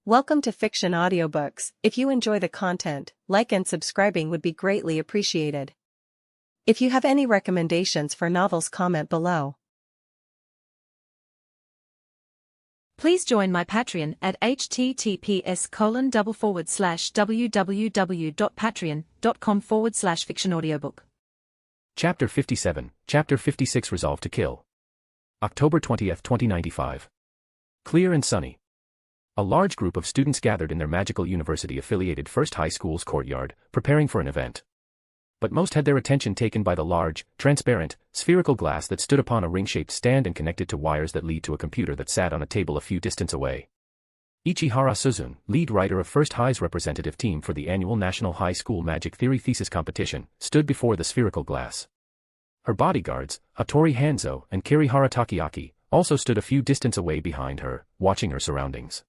Welcome to Fiction Audiobooks. If you enjoy the content, like and subscribing would be greatly appreciated. If you have any recommendations for novels, comment below. Please join my Patreon at https://www.patreon.com/fictionaudiobook. Chapter 57, Chapter 56 Resolve to Kill. October 20th, 2095. Clear and sunny. A large group of students gathered in their magical university-affiliated first high school's courtyard, preparing for an event. But most had their attention taken by the large, transparent, spherical glass that stood upon a ring-shaped stand and connected to wires that lead to a computer that sat on a table a few distance away. Ichihara Suzune, lead writer of First High's representative team for the annual National High School Magic Theory Thesis Competition, stood before the spherical glass. Her bodyguards, Hattori Hanzo and Kirihara Takiaki, also stood a few distance away behind her, watching her surroundings.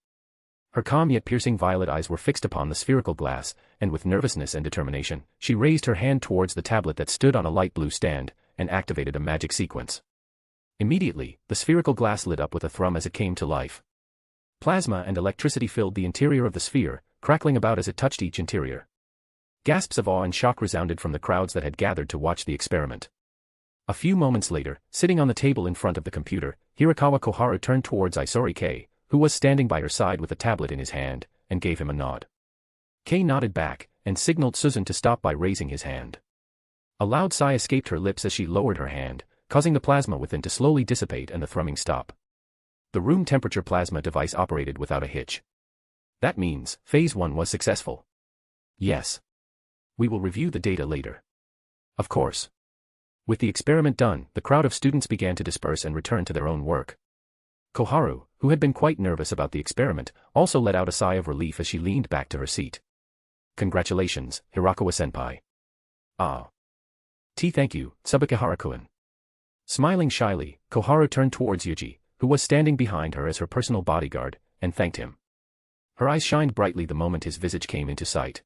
Her calm yet piercing violet eyes were fixed upon the spherical glass, and with nervousness and determination, she raised her hand towards the tablet that stood on a light blue stand, and activated a magic sequence. Immediately, the spherical glass lit up with a thrum as it came to life. Plasma and electricity filled the interior of the sphere, crackling about as it touched each interior. Gasps of awe and shock resounded from the crowds that had gathered to watch the experiment. A few moments later, sitting on the table in front of the computer, Hirakawa Koharu turned towards Isori Kei, who was standing by her side with a tablet in his hand, and gave him a nod. Kei nodded back, and signaled Suzune to stop by raising his hand. A loud sigh escaped her lips as she lowered her hand, causing the plasma within to slowly dissipate and the thrumming stop. The room temperature plasma device operated without a hitch. That means, Phase 1 was successful. Yes. We will review the data later. Of course. With the experiment done, the crowd of students began to disperse and return to their own work. Koharu, who had been quite nervous about the experiment, also let out a sigh of relief as she leaned back to her seat. Congratulations, Hirakawa-senpai. Ah. Thank you, Tsubakihara-kun. Smiling shyly, Koharu turned towards Yuuji, who was standing behind her as her personal bodyguard, and thanked him. Her eyes shined brightly the moment his visage came into sight.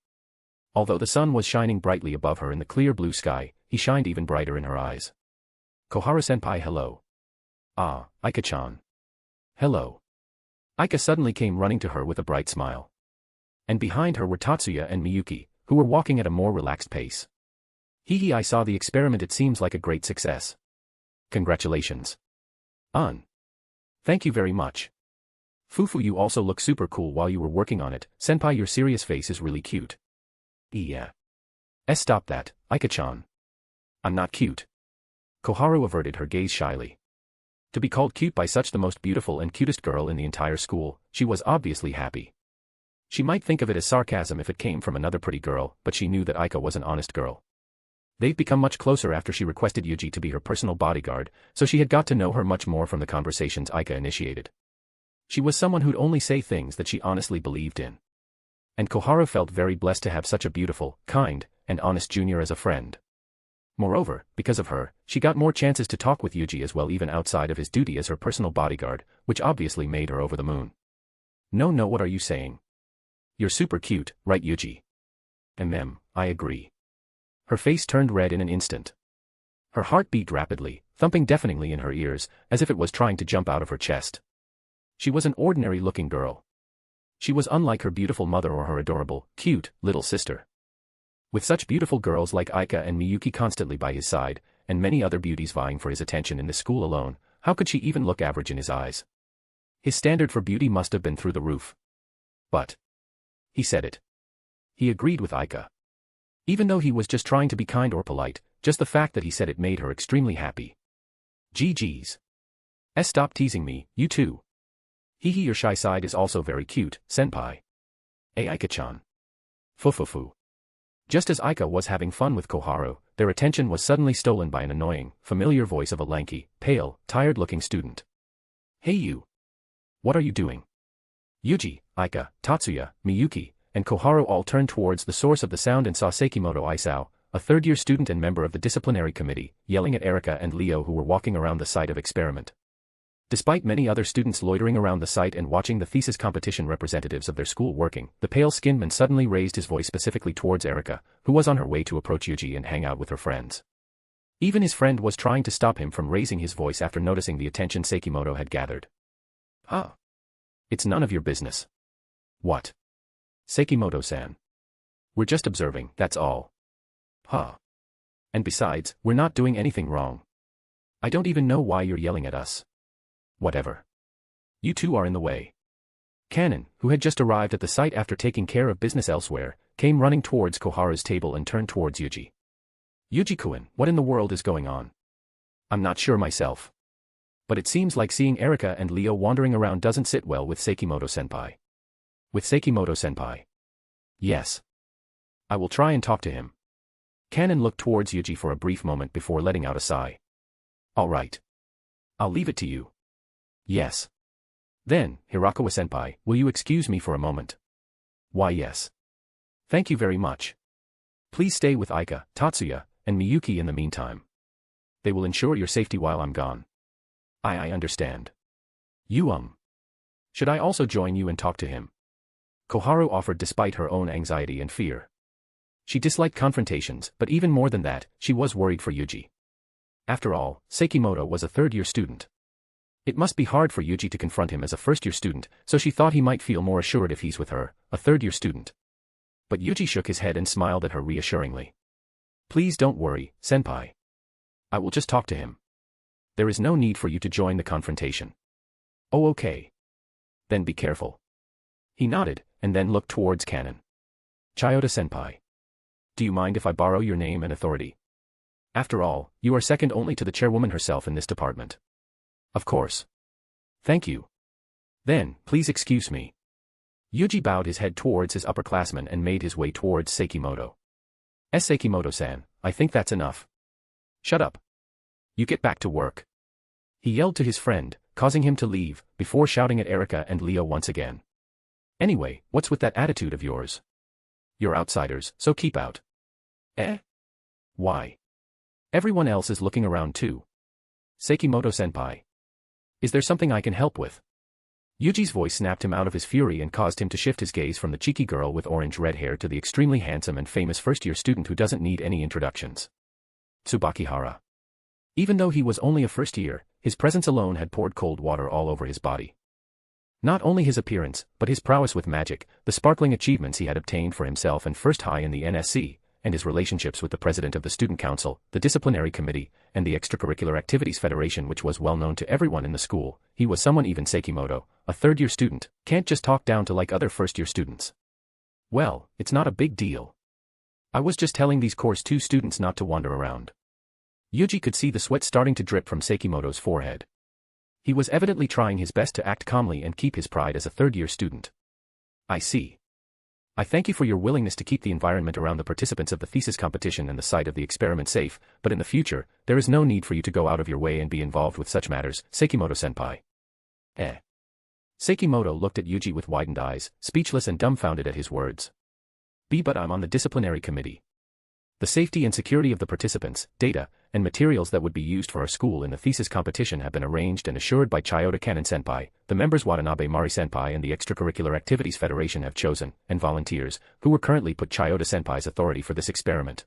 Although the sun was shining brightly above her in the clear blue sky, he shined even brighter in her eyes. Koharu-senpai, hello. Ah, Aika-chan. Hello. Aika suddenly came running to her with a bright smile. And behind her were Tatsuya and Miyuki, who were walking at a more relaxed pace. Hee, I saw the experiment, it seems like a great success. Congratulations. Thank you very much. Fufu, you also look super cool while you were working on it, senpai, your serious face is really cute. Yeah. Stop that, Aika-chan. I'm not cute. Koharu averted her gaze shyly. To be called cute by such the most beautiful and cutest girl in the entire school, she was obviously happy. She might think of it as sarcasm if it came from another pretty girl, but she knew that Aika was an honest girl. They've become much closer after she requested Yuuji to be her personal bodyguard, so she had got to know her much more from the conversations Aika initiated. She was someone who'd only say things that she honestly believed in. And Koharu felt very blessed to have such a beautiful, kind, and honest junior as a friend. Moreover, because of her, she got more chances to talk with Yuuji as well, even outside of his duty as her personal bodyguard, which obviously made her over the moon. No, what are you saying? You're super cute, right, Yuuji? I agree. Her face turned red in an instant. Her heart beat rapidly, thumping deafeningly in her ears, as if it was trying to jump out of her chest. She was an ordinary-looking girl. She was unlike her beautiful mother or her adorable, cute, little sister. With such beautiful girls like Aika and Miyuki constantly by his side, and many other beauties vying for his attention in this school alone, how could she even look average in his eyes? His standard for beauty must have been through the roof. But he said it. He agreed with Aika. Even though he was just trying to be kind or polite, just the fact that he said it made her extremely happy. GG's. Stop teasing me, you too. Your shy side is also very cute, senpai. Aika-chan. Fufufu. Just as Aika was having fun with Koharu, their attention was suddenly stolen by an annoying, familiar voice of a lanky, pale, tired-looking student. Hey you! What are you doing? Yuuji, Aika, Tatsuya, Miyuki, and Koharu all turned towards the source of the sound and saw Sekimoto Isao, a third-year student and member of the Disciplinary Committee, yelling at Erika and Leo, who were walking around the site of experiment. Despite many other students loitering around the site and watching the thesis competition representatives of their school working, the pale-skinned man suddenly raised his voice specifically towards Erika, who was on her way to approach Yuuji and hang out with her friends. Even his friend was trying to stop him from raising his voice after noticing the attention Sekimoto had gathered. It's none of your business. What? Sekimoto-san. We're just observing, that's all. Huh. And besides, we're not doing anything wrong. I don't even know why you're yelling at us. Whatever. You two are in the way. Kanon, who had just arrived at the site after taking care of business elsewhere, came running towards Koharu's table and turned towards Yuuji. Yuuji-kun, what in the world is going on? I'm not sure myself. But it seems like seeing Erika and Leo wandering around doesn't sit well with Sekimoto-senpai. With Sekimoto-senpai? Yes. I will try and talk to him. Kanon looked towards Yuuji for a brief moment before letting out a sigh. All right. I'll leave it to you. Yes. Then, Hirakawa-senpai, will you excuse me for a moment? Why yes. Thank you very much. Please stay with Aika, Tatsuya, and Miyuki in the meantime. They will ensure your safety while I'm gone. I understand. You Should I also join you and talk to him? Koharu offered despite her own anxiety and fear. She disliked confrontations, but even more than that, she was worried for Yuuji. After all, Sekimoto was a third-year student. It must be hard for Yuuji to confront him as a first-year student, so she thought he might feel more assured if he's with her, a third-year student. But Yuuji shook his head and smiled at her reassuringly. Please don't worry, senpai. I will just talk to him. There is no need for you to join the confrontation. Oh okay. Then be careful. He nodded, and then looked towards Kanon. Chiyoda-senpai. Do you mind if I borrow your name and authority? After all, you are second only to the chairwoman herself in this department. Of course. Thank you. Then, please excuse me. Yuuji bowed his head towards his upperclassman and made his way towards Sekimoto. Sekimoto-san, I think that's enough. Shut up. You get back to work. He yelled to his friend, causing him to leave, before shouting at Erika and Leo once again. Anyway, what's with that attitude of yours? You're outsiders, so keep out. Why? Everyone else is looking around too. Sekimoto-senpai. Is there something I can help with? Yuji's voice snapped him out of his fury and caused him to shift his gaze from the cheeky girl with orange-red hair to the extremely handsome and famous first-year student who doesn't need any introductions. Tsubakihara. Even though he was only a first year, his presence alone had poured cold water all over his body. Not only his appearance, but his prowess with magic, the sparkling achievements he had obtained for himself and first high in the NSC, and his relationships with the president of the student council, the disciplinary committee, and the extracurricular activities federation which was well known to everyone in the school, he was someone even Sekimoto, a third-year student, can't just talk down to like other first-year students. Well, it's not a big deal. I was just telling these course 2 students not to wander around. Yuuji could see the sweat starting to drip from Sekimoto's forehead. He was evidently trying his best to act calmly and keep his pride as a third-year student. I see. I thank you for your willingness to keep the environment around the participants of the thesis competition and the site of the experiment safe, but in the future, there is no need for you to go out of your way and be involved with such matters, Sekimoto-senpai. Sekimoto looked at Yuuji with widened eyes, speechless and dumbfounded at his words. But I'm on the disciplinary committee. The safety and security of the participants, data, and materials that would be used for our school in the thesis competition have been arranged and assured by Chiyoda Kanon-senpai, the members Watanabe Mari-senpai and the Extracurricular Activities Federation have chosen, and volunteers, who were currently put Chiyoda-senpai's authority for this experiment.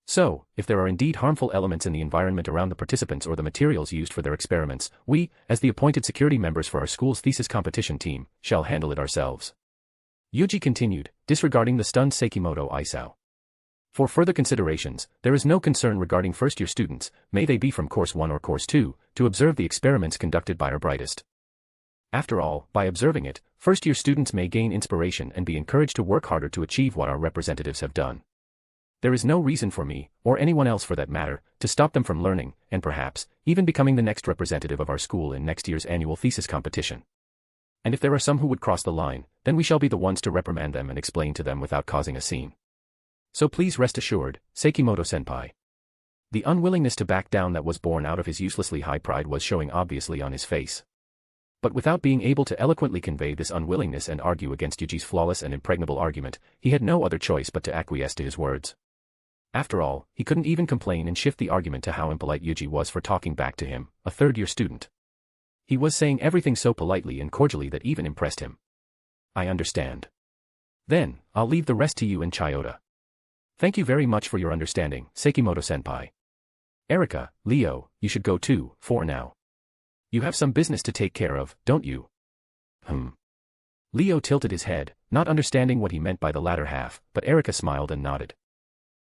So, if there are indeed harmful elements in the environment around the participants or the materials used for their experiments, we, as the appointed security members for our school's thesis competition team, shall handle it ourselves. Yuuji continued, disregarding the stunned Sekimoto Isao. For further considerations, there is no concern regarding first-year students, may they be from Course 1 or Course 2, to observe the experiments conducted by our brightest. After all, by observing it, first-year students may gain inspiration and be encouraged to work harder to achieve what our representatives have done. There is no reason for me, or anyone else for that matter, to stop them from learning, and perhaps, even becoming the next representative of our school in next year's annual thesis competition. And if there are some who would cross the line, then we shall be the ones to reprimand them and explain to them without causing a scene. So please rest assured, Sekimoto-senpai. The unwillingness to back down that was born out of his uselessly high pride was showing obviously on his face. But without being able to eloquently convey this unwillingness and argue against Yuji's flawless and impregnable argument, he had no other choice but to acquiesce to his words. After all, he couldn't even complain and shift the argument to how impolite Yuuji was for talking back to him, a third-year student. He was saying everything so politely and cordially that even impressed him. I understand. Then, I'll leave the rest to you and Chiyoda. Thank you very much for your understanding, Sekimoto-senpai. Erika, Leo, you should go too, for now. You have some business to take care of, don't you? Leo tilted his head, not understanding what he meant by the latter half, but Erika smiled and nodded.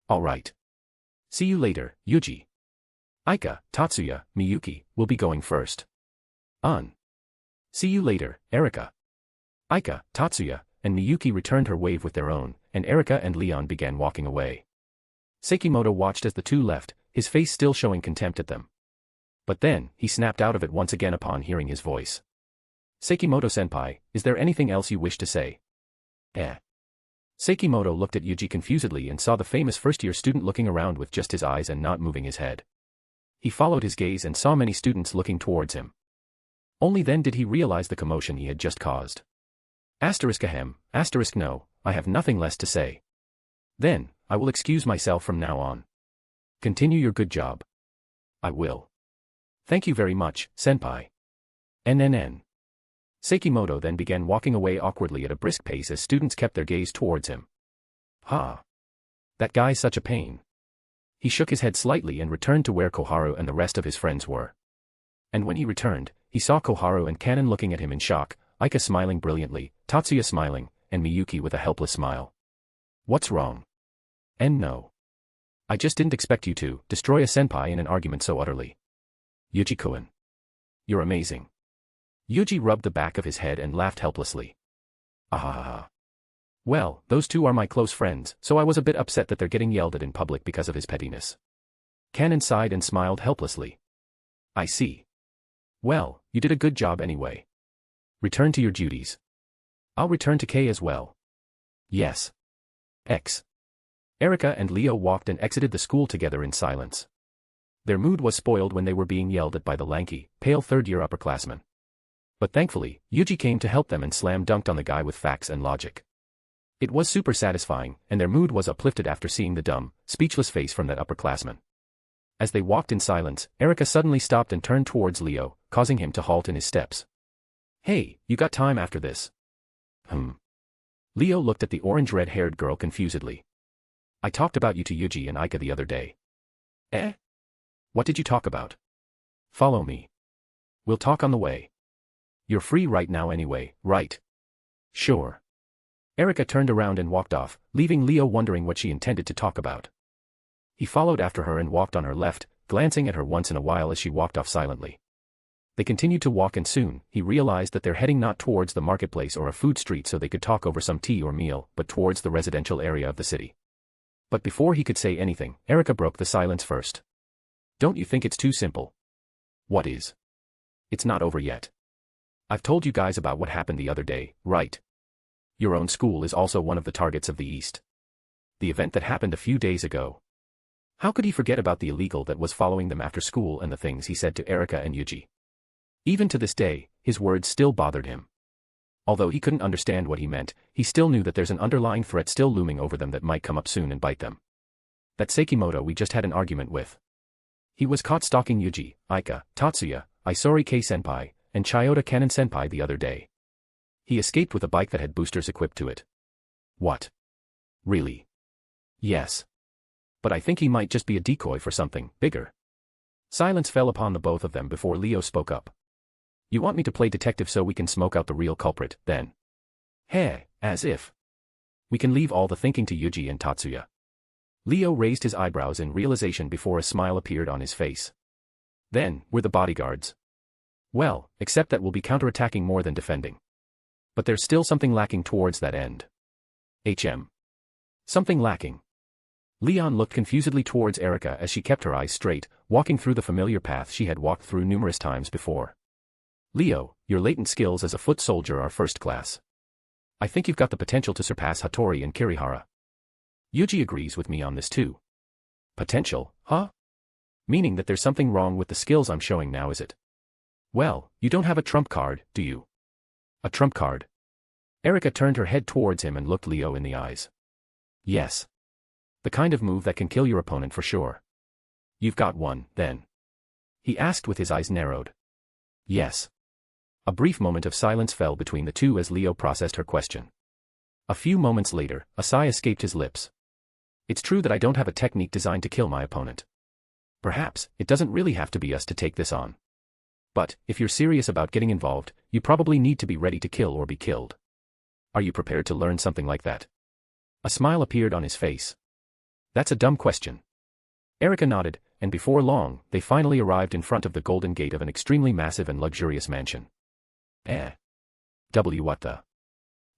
All right. See you later, Yuuji. Aika, Tatsuya, Miyuki, will be going first. See you later, Erika. Aika, Tatsuya, and Miyuki returned her wave with their own, and Erika and Leon began walking away. Sekimoto watched as the two left, his face still showing contempt at them. But then, he snapped out of it once again upon hearing his voice. Sekimoto-senpai, is there anything else you wish to say? Sekimoto looked at Yuuji confusedly and saw the famous first-year student looking around with just his eyes and not moving his head. He followed his gaze and saw many students looking towards him. Only then did he realize the commotion he had just caused. **Ahem, no, I have nothing less to say. Then, I will excuse myself from now on. Continue your good job. I will. Thank you very much, senpai. NNN. Sekimoto then began walking away awkwardly at a brisk pace as students kept their gaze towards him. That guy's such a pain. He shook his head slightly and returned to where Koharu and the rest of his friends were. And when he returned, he saw Koharu and Kanon looking at him in shock, Aika smiling brilliantly, Tatsuya smiling, and Miyuki with a helpless smile. What's wrong? No. I just didn't expect you to destroy a senpai in an argument so utterly. Yuuji-kun. You're amazing. Yuuji rubbed the back of his head and laughed helplessly. Ahahaha. Well, those two are my close friends, so I was a bit upset that they're getting yelled at in public because of his pettiness. Kanon sighed and smiled helplessly. I see. Well, you did a good job anyway. Return to your duties. I'll return to K as well. Yes. X. Erika and Leo walked and exited the school together in silence. Their mood was spoiled when they were being yelled at by the lanky, pale third-year upperclassmen. But thankfully, Yuuji came to help them and slam-dunked on the guy with facts and logic. It was super satisfying, and their mood was uplifted after seeing the dumb, speechless face from that upperclassman. As they walked in silence, Erika suddenly stopped and turned towards Leo, causing him to halt in his steps. Hey, you got time after this? Leo looked at the orange-red-haired girl confusedly. I talked about you to Yuuji and Aika the other day. What did you talk about? Follow me. We'll talk on the way. You're free right now anyway, right? Sure. Erika turned around and walked off, leaving Leo wondering what she intended to talk about. He followed after her and walked on her left, glancing at her once in a while as she walked off silently. They continued to walk and soon, he realized that they're heading not towards the marketplace or a food street so they could talk over some tea or meal, but towards the residential area of the city. But before he could say anything, Erika broke the silence first. Don't you think it's too simple? What is? It's not over yet. I've told you guys about what happened the other day, right? Your own school is also one of the targets of the East. The event that happened a few days ago. How could he forget about the illegal that was following them after school and the things he said to Erika and Yuuji? Even to this day, his words still bothered him. Although he couldn't understand what he meant, he still knew that there's an underlying threat still looming over them that might come up soon and bite them. That Sekimoto we just had an argument with. He was caught stalking Yuuji, Aika, Tatsuya, Isori K-senpai, and Chiyoda Kanon-senpai the other day. He escaped with a bike that had boosters equipped to it. What? Really? Yes. But I think he might just be a decoy for something bigger. Silence fell upon the both of them before Leo spoke up. You want me to play detective so we can smoke out the real culprit, then? Hey, as if. We can leave all the thinking to Yuuji and Tatsuya. Leo raised his eyebrows in realization before a smile appeared on his face. Then, we're the bodyguards. Well, except that we'll be counterattacking more than defending. But there's still something lacking towards that end. Something lacking. Leon looked confusedly towards Erika as she kept her eyes straight, walking through the familiar path she had walked through numerous times before. Leo, your latent skills as a foot soldier are first class. I think you've got the potential to surpass Hattori and Kirihara. Yuuji agrees with me on this too. Potential, huh? Meaning that there's something wrong with the skills I'm showing now, is it? Well, you don't have a trump card, do you? A trump card? Erika turned her head towards him and looked Leo in the eyes. Yes. The kind of move that can kill your opponent for sure. You've got one, then? He asked with his eyes narrowed. Yes. A brief moment of silence fell between the two as Leo processed her question. A few moments later, a sigh escaped his lips. It's true that I don't have a technique designed to kill my opponent. Perhaps, it doesn't really have to be us to take this on. But, if you're serious about getting involved, you probably need to be ready to kill or be killed. Are you prepared to learn something like that? A smile appeared on his face. That's a dumb question. Erika nodded, and before long, they finally arrived in front of the golden gate of an extremely massive and luxurious mansion. What the?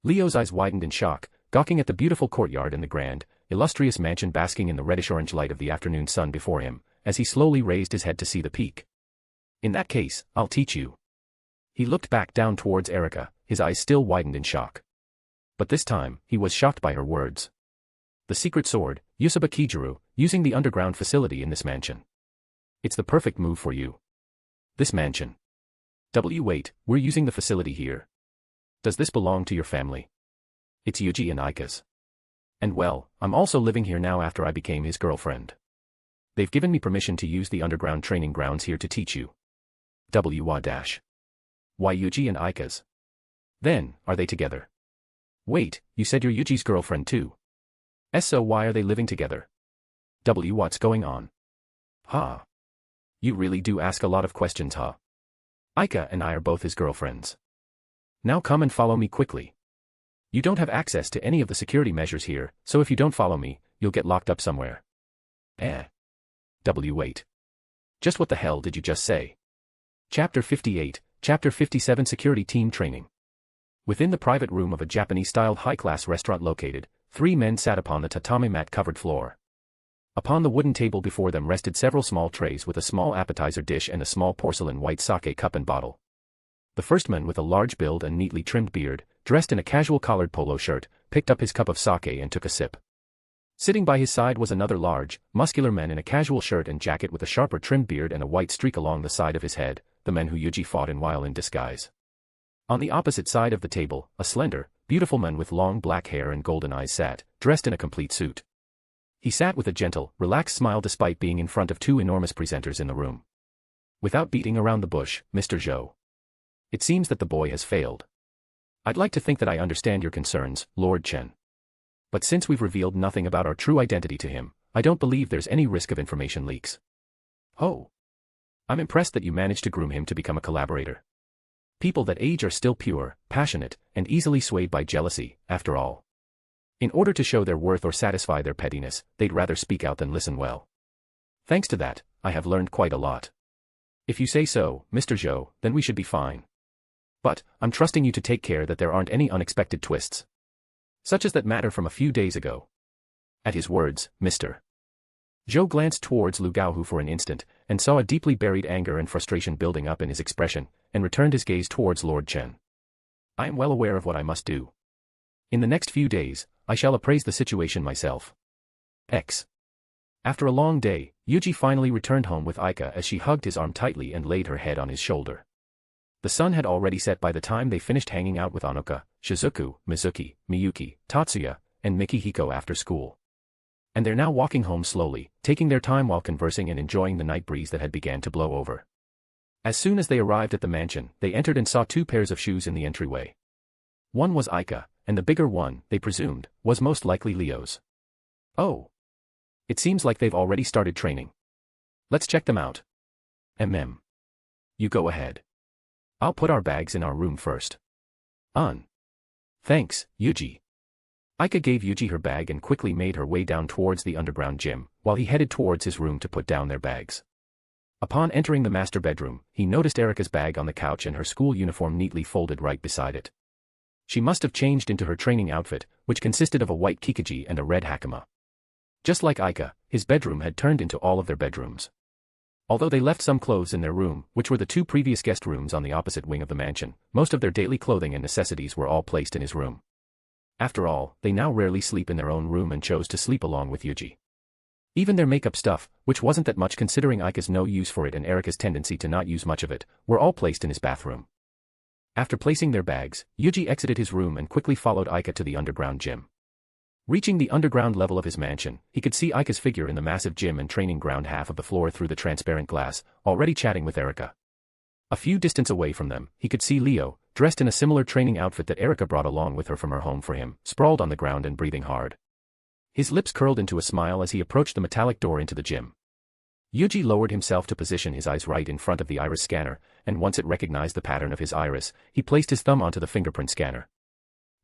Leo's eyes widened in shock, gawking at the beautiful courtyard and the grand, illustrious mansion basking in the reddish-orange light of the afternoon sun before him, as he slowly raised his head to see the peak. In that case, I'll teach you. He looked back down towards Erika, his eyes still widened in shock. But this time, he was shocked by her words. The secret sword, Tsubakihara, using the underground facility in this mansion. It's the perfect move for you. This mansion. Wait, we're using the facility here. Does this belong to your family? It's Yuuji and Aika's. And well, I'm also living here now after I became his girlfriend. They've given me permission to use the underground training grounds here to teach you. Why Yuuji and Aika's? Then, are they together? Wait, you said you're Yuji's girlfriend too. So why are they living together? What's going on? Huh? You really do ask a lot of questions, huh? Aika and I are both his girlfriends. Now come and follow me quickly. You don't have access to any of the security measures here, so if you don't follow me, you'll get locked up somewhere. Wait. Just what the hell did you just say? Chapter 58, Chapter 57 Security Team Training. Within the private room of a Japanese-styled high-class restaurant located, 3 men sat upon the tatami mat-covered floor. Upon the wooden table before them rested several small trays with a small appetizer dish and a small porcelain white sake cup and bottle. The first man, with a large build and neatly trimmed beard, dressed in a casual collared polo shirt, picked up his cup of sake and took a sip. Sitting by his side was another large, muscular man in a casual shirt and jacket with a sharper trimmed beard and a white streak along the side of his head, the man who Yuuji fought in while in disguise. On the opposite side of the table, a slender, beautiful man with long black hair and golden eyes sat, dressed in a complete suit. He sat with a gentle, relaxed smile despite being in front of 2 enormous presenters in the room. Without beating around the bush, Mr. Zhou. It seems that the boy has failed. I'd like to think that I understand your concerns, Lord Chen. But since we've revealed nothing about our true identity to him, I don't believe there's any risk of information leaks. Oh. I'm impressed that you managed to groom him to become a collaborator. People that age are still pure, passionate, and easily swayed by jealousy, after all. In order to show their worth or satisfy their pettiness, they'd rather speak out than listen well. Thanks to that, I have learned quite a lot. If you say so, Mr. Zhou, then we should be fine. But, I'm trusting you to take care that there aren't any unexpected twists. Such as that matter from a few days ago. At his words, Mr. Zhou glanced towards Lu Gaohu for an instant, and saw a deeply buried anger and frustration building up in his expression, and returned his gaze towards Lord Chen. I am well aware of what I must do. In the next few days, I shall appraise the situation myself. After a long day, Yuuji finally returned home with Aika as she hugged his arm tightly and laid her head on his shoulder. The sun had already set by the time they finished hanging out with Anoka, Shizuku, Mizuki, Miyuki, Tatsuya, and Mikihiko after school. And they're now walking home slowly, taking their time while conversing and enjoying the night breeze that had began to blow over. As soon as they arrived at the mansion, they entered and saw 2 pairs of shoes in the entryway. One was Aika, and the bigger one, they presumed, was most likely Leo's. Oh. It seems like they've already started training. Let's check them out. You go ahead. I'll put our bags in our room first. Thanks, Yuuji. Aika gave Yuuji her bag and quickly made her way down towards the underground gym, while he headed towards his room to put down their bags. Upon entering the master bedroom, he noticed Erika's bag on the couch and her school uniform neatly folded right beside it. She must have changed into her training outfit, which consisted of a white kikoji and a red hakama. Just like Aika, his bedroom had turned into all of their bedrooms. Although they left some clothes in their room, which were the 2 previous guest rooms on the opposite wing of the mansion, most of their daily clothing and necessities were all placed in his room. After all, they now rarely sleep in their own room and chose to sleep along with Yuuji. Even their makeup stuff, which wasn't that much considering Aika's no use for it and Erika's tendency to not use much of it, were all placed in his bathroom. After placing their bags, Yuuji exited his room and quickly followed Aika to the underground gym. Reaching the underground level of his mansion, he could see Aika's figure in the massive gym and training ground half of the floor through the transparent glass, already chatting with Erika. A few distance away from them, he could see Leo, dressed in a similar training outfit that Erika brought along with her from her home for him, sprawled on the ground and breathing hard. His lips curled into a smile as he approached the metallic door into the gym. Yuuji lowered himself to position his eyes right in front of the iris scanner, and once it recognized the pattern of his iris, he placed his thumb onto the fingerprint scanner.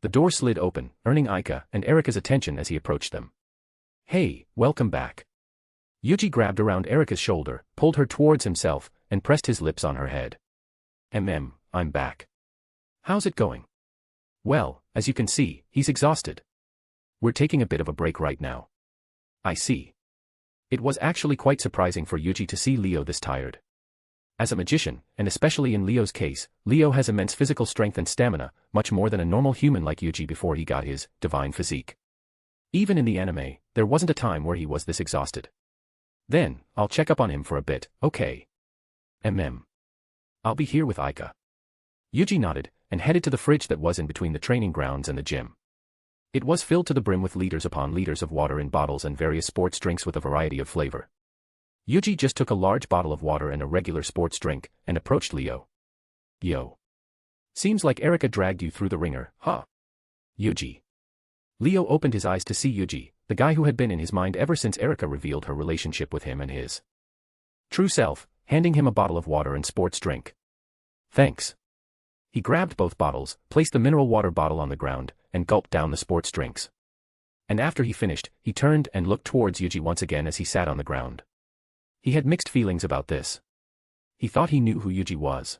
The door slid open, earning Aika and Erika's attention as he approached them. "Hey, welcome back." Yuuji grabbed around Erika's shoulder, pulled her towards himself, and pressed his lips on her head. I'm back. How's it going?" "Well, as you can see, he's exhausted. We're taking a bit of a break right now." "I see." It was actually quite surprising for Yuuji to see Leo this tired. As a magician, and especially in Leo's case, Leo has immense physical strength and stamina, much more than a normal human like Yuuji before he got his divine physique. Even in the anime, there wasn't a time where he was this exhausted. "Then, I'll check up on him for a bit, okay?" "I'll be here with Aika." Yuuji nodded, and headed to the fridge that was in between the training grounds and the gym. It was filled to the brim with liters upon liters of water in bottles and various sports drinks with a variety of flavor. Yuuji just took a large bottle of water and a regular sports drink, and approached Leo. "Yo. Seems like Erika dragged you through the ringer, huh?" "Yuuji." Leo opened his eyes to see Yuuji, the guy who had been in his mind ever since Erika revealed her relationship with him and his true self, handing him a bottle of water and sports drink. "Thanks." He grabbed both bottles, placed the mineral water bottle on the ground, and gulped down the sports drinks. And after he finished, he turned and looked towards Yuuji once again as he sat on the ground. He had mixed feelings about this. He thought he knew who Yuuji was.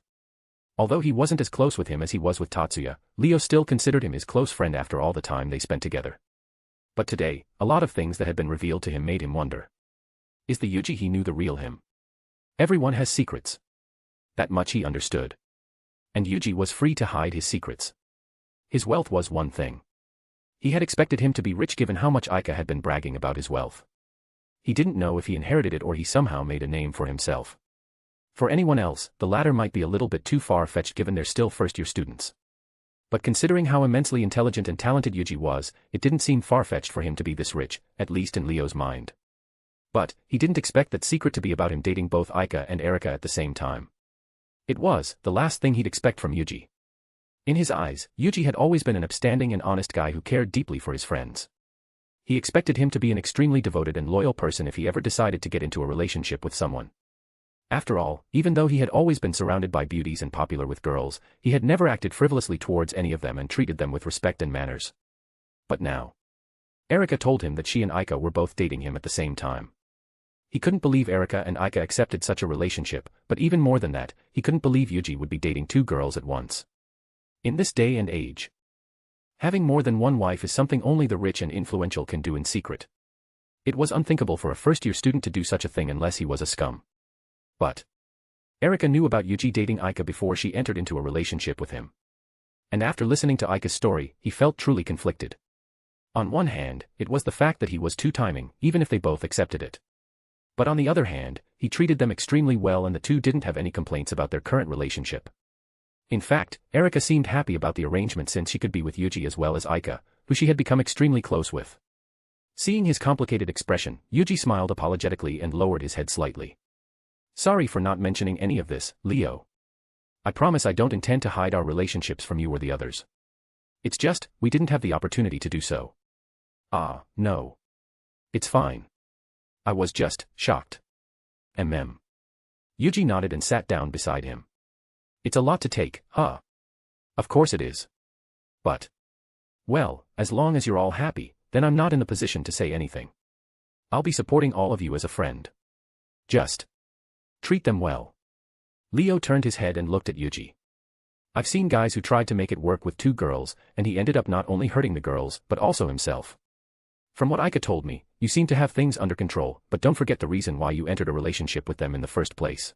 Although he wasn't as close with him as he was with Tatsuya, Leo still considered him his close friend after all the time they spent together. But today, a lot of things that had been revealed to him made him wonder. Is the Yuuji he knew the real him? Everyone has secrets. That much he understood. And Yuuji was free to hide his secrets. His wealth was one thing. He had expected him to be rich given how much Aika had been bragging about his wealth. He didn't know if he inherited it or he somehow made a name for himself. For anyone else, the latter might be a little bit too far-fetched given they're still first-year students. But considering how immensely intelligent and talented Yuuji was, it didn't seem far-fetched for him to be this rich, at least in Leo's mind. But, he didn't expect that secret to be about him dating both Aika and Erika at the same time. It was the last thing he'd expect from Yuuji. In his eyes, Yuuji had always been an upstanding and honest guy who cared deeply for his friends. He expected him to be an extremely devoted and loyal person if he ever decided to get into a relationship with someone. After all, even though he had always been surrounded by beauties and popular with girls, he had never acted frivolously towards any of them and treated them with respect and manners. But now, Erika told him that she and Aika were both dating him at the same time. He couldn't believe Erika and Aika accepted such a relationship, but even more than that, he couldn't believe Yuuji would be dating two girls at once. In this day and age, having more than one wife is something only the rich and influential can do in secret. It was unthinkable for a first-year student to do such a thing unless he was a scum. But Erika knew about Yuuji dating Aika before she entered into a relationship with him. And after listening to Aika's story, he felt truly conflicted. On one hand, it was the fact that he was two-timing, even if they both accepted it. But on the other hand, he treated them extremely well and the two didn't have any complaints about their current relationship. In fact, Erika seemed happy about the arrangement since she could be with Yuuji as well as Aika, who she had become extremely close with. Seeing his complicated expression, Yuuji smiled apologetically and lowered his head slightly. "Sorry for not mentioning any of this, Leo. I promise I don't intend to hide our relationships from you or the others. It's just, we didn't have the opportunity to do so." "Ah, no. It's fine. I was just shocked." Yuuji nodded and sat down beside him. "It's a lot to take, huh?" "Of course it is. But, well, as long as you're all happy, then I'm not in the position to say anything. I'll be supporting all of you as a friend. Just treat them well." Leo turned his head and looked at Yuuji. "I've seen guys who tried to make it work with two girls, and he ended up not only hurting the girls, but also himself. From what Aika told me, you seem to have things under control, but don't forget the reason why you entered a relationship with them in the first place."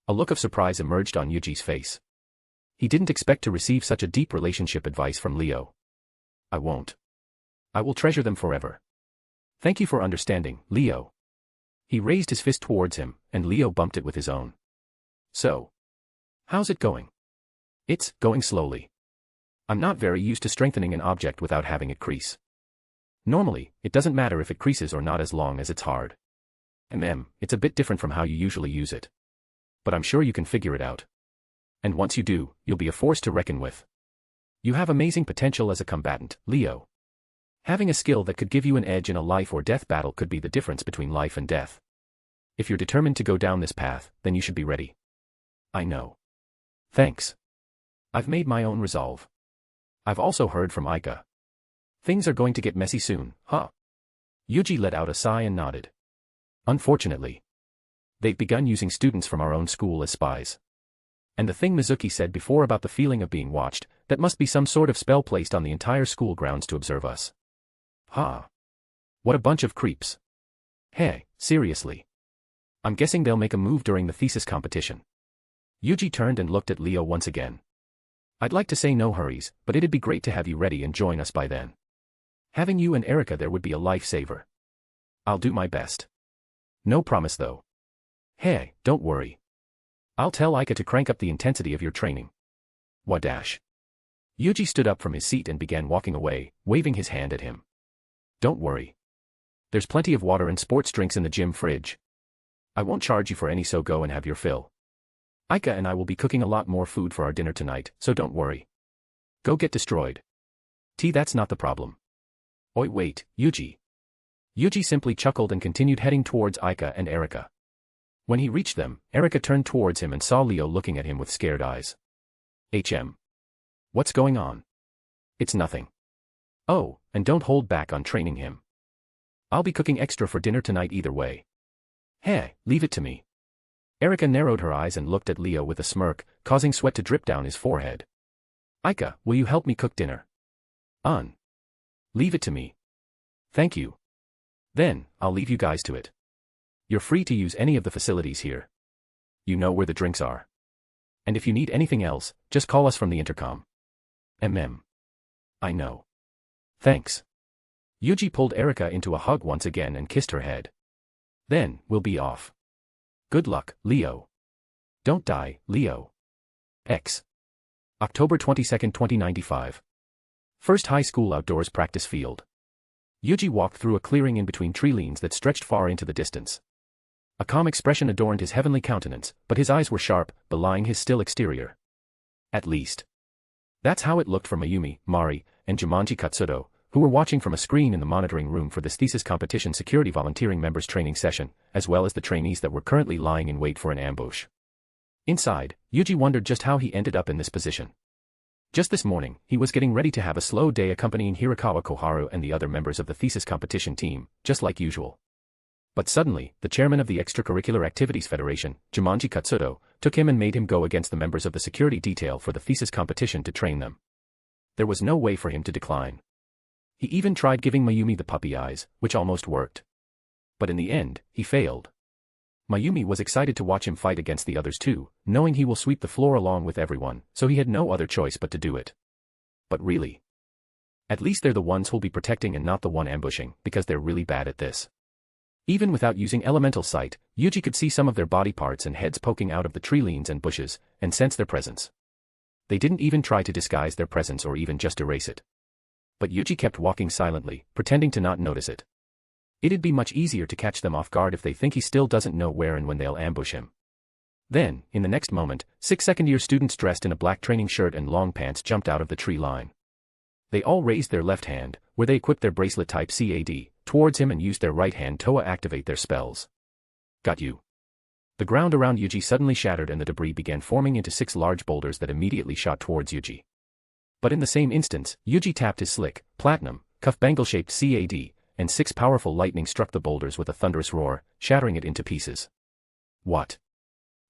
A look of surprise emerged on Yuuji's face. He didn't expect to receive such a deep relationship advice from Leo. "I won't. I will treasure them forever. Thank you for understanding, Leo." He raised his fist towards him, and Leo bumped it with his own. "So, how's it going?" "It's going slowly. I'm not very used to strengthening an object without having it crease. Normally, it doesn't matter if it creases or not as long as it's hard. It's a bit different from how you usually use it. But I'm sure you can figure it out. And once you do, you'll be a force to reckon with. You have amazing potential as a combatant, Leo. Having a skill that could give you an edge in a life or death battle could be the difference between life and death. If you're determined to go down this path, then you should be ready." "I know. Thanks. I've made my own resolve. I've also heard from Aika. Things are going to get messy soon, huh? Yuuji let out a sigh and nodded. Unfortunately. They've begun using students from our own school as spies. And the thing Mizuki said before about the feeling of being watched, that must be some sort of spell placed on the entire school grounds to observe us. Huh. What a bunch of creeps. Hey, seriously. I'm guessing they'll make a move during the thesis competition. Yuuji turned and looked at Leo once again. I'd like to say no hurries, but it'd be great to have you ready and join us by then. Having you and Erika there would be a lifesaver. I'll do my best. No promise though. Hey, don't worry. I'll tell Aika to crank up the intensity of your training. Wadash. Yuuji stood up from his seat and began walking away, waving his hand at him. Don't worry. There's plenty of water and sports drinks in the gym fridge. I won't charge you for any, so go and have your fill. Aika and I will be cooking a lot more food for our dinner tonight, so don't worry. Go get destroyed. That's not the problem. Oi, wait, Yuuji. Yuuji simply chuckled and continued heading towards Aika and Erika. When he reached them, Erika turned towards him and saw Leo looking at him with scared eyes. What's going on? It's nothing. Oh, and don't hold back on training him. I'll be cooking extra for dinner tonight either way. Hey, leave it to me. Erika narrowed her eyes and looked at Leo with a smirk, causing sweat to drip down his forehead. Aika, will you help me cook dinner? Leave it to me. Thank you. Then, I'll leave you guys to it. You're free to use any of the facilities here. You know where the drinks are. And if you need anything else, just call us from the intercom. I know. Thanks. Yuuji pulled Erika into a hug once again and kissed her head. Then, we'll be off. Good luck, Leo. Don't die, Leo. X. October 22, 2095. First high school outdoors practice field. Yuuji walked through a clearing in between tree lanes that stretched far into the distance. A calm expression adorned his heavenly countenance, but his eyes were sharp, belying his still exterior. At least. That's how it looked for Mayumi, Mari, and Jumanji Katsudo, who were watching from a screen in the monitoring room for this thesis competition security volunteering members training session, as well as the trainees that were currently lying in wait for an ambush. Inside, Yuuji wondered just how he ended up in this position. Just this morning, he was getting ready to have a slow day accompanying Hirakawa Koharu and the other members of the thesis competition team, just like usual. But suddenly, the chairman of the Extracurricular Activities Federation, Jumanji Katsudo, took him and made him go against the members of the security detail for the thesis competition to train them. There was no way for him to decline. He even tried giving Mayumi the puppy eyes, which almost worked. But in the end, he failed. Mayumi was excited to watch him fight against the others too, knowing he will sweep the floor along with everyone, so he had no other choice but to do it. But really? At least they're the ones who'll be protecting and not the one ambushing, because they're really bad at this. Even without using elemental sight, Yuuji could see some of their body parts and heads poking out of the tree lanes and bushes, and sense their presence. They didn't even try to disguise their presence or even just erase it. But Yuuji kept walking silently, pretending to not notice it. It'd be much easier to catch them off guard if they think he still doesn't know where and when they'll ambush him. Then, in the next moment, 6 second-year students dressed in a black training shirt and long pants jumped out of the tree line. They all raised their left hand, where they equipped their bracelet type CAD, towards him and used their right hand to activate their spells. Got you. The ground around Yuuji suddenly shattered and the debris began forming into 6 large boulders that immediately shot towards Yuuji. But in the same instance, Yuuji tapped his slick, platinum, cuff bangle-shaped CAD, and 6 powerful lightning struck the boulders with a thunderous roar, shattering it into pieces. What?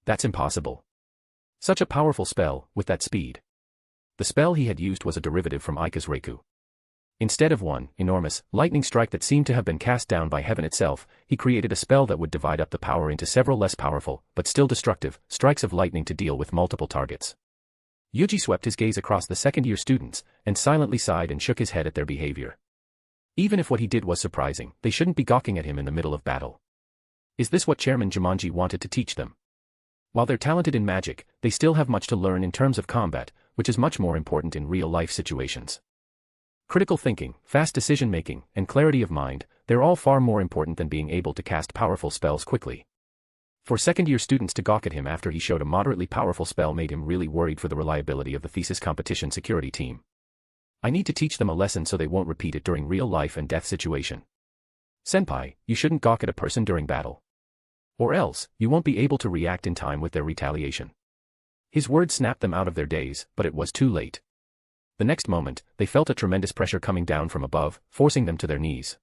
That's impossible. Such a powerful spell, with that speed. The spell he had used was a derivative from Aika's Reiku. Instead of one enormous lightning strike that seemed to have been cast down by heaven itself, he created a spell that would divide up the power into several less powerful, but still destructive, strikes of lightning to deal with multiple targets. Yuuji swept his gaze across the second-year students, and silently sighed and shook his head at their behavior. Even if what he did was surprising, they shouldn't be gawking at him in the middle of battle. Is this what Chairman Jumanji wanted to teach them? While they're talented in magic, they still have much to learn in terms of combat, which is much more important in real-life situations. Critical thinking, fast decision-making, and clarity of mind, they're all far more important than being able to cast powerful spells quickly. For second-year students to gawk at him after he showed a moderately powerful spell made him really worried for the reliability of the thesis competition security team. I need to teach them a lesson so they won't repeat it during real life and death situation. Senpai, you shouldn't gawk at a person during battle. Or else, you won't be able to react in time with their retaliation. His words snapped them out of their daze, but it was too late. The next moment, they felt a tremendous pressure coming down from above, forcing them to their knees.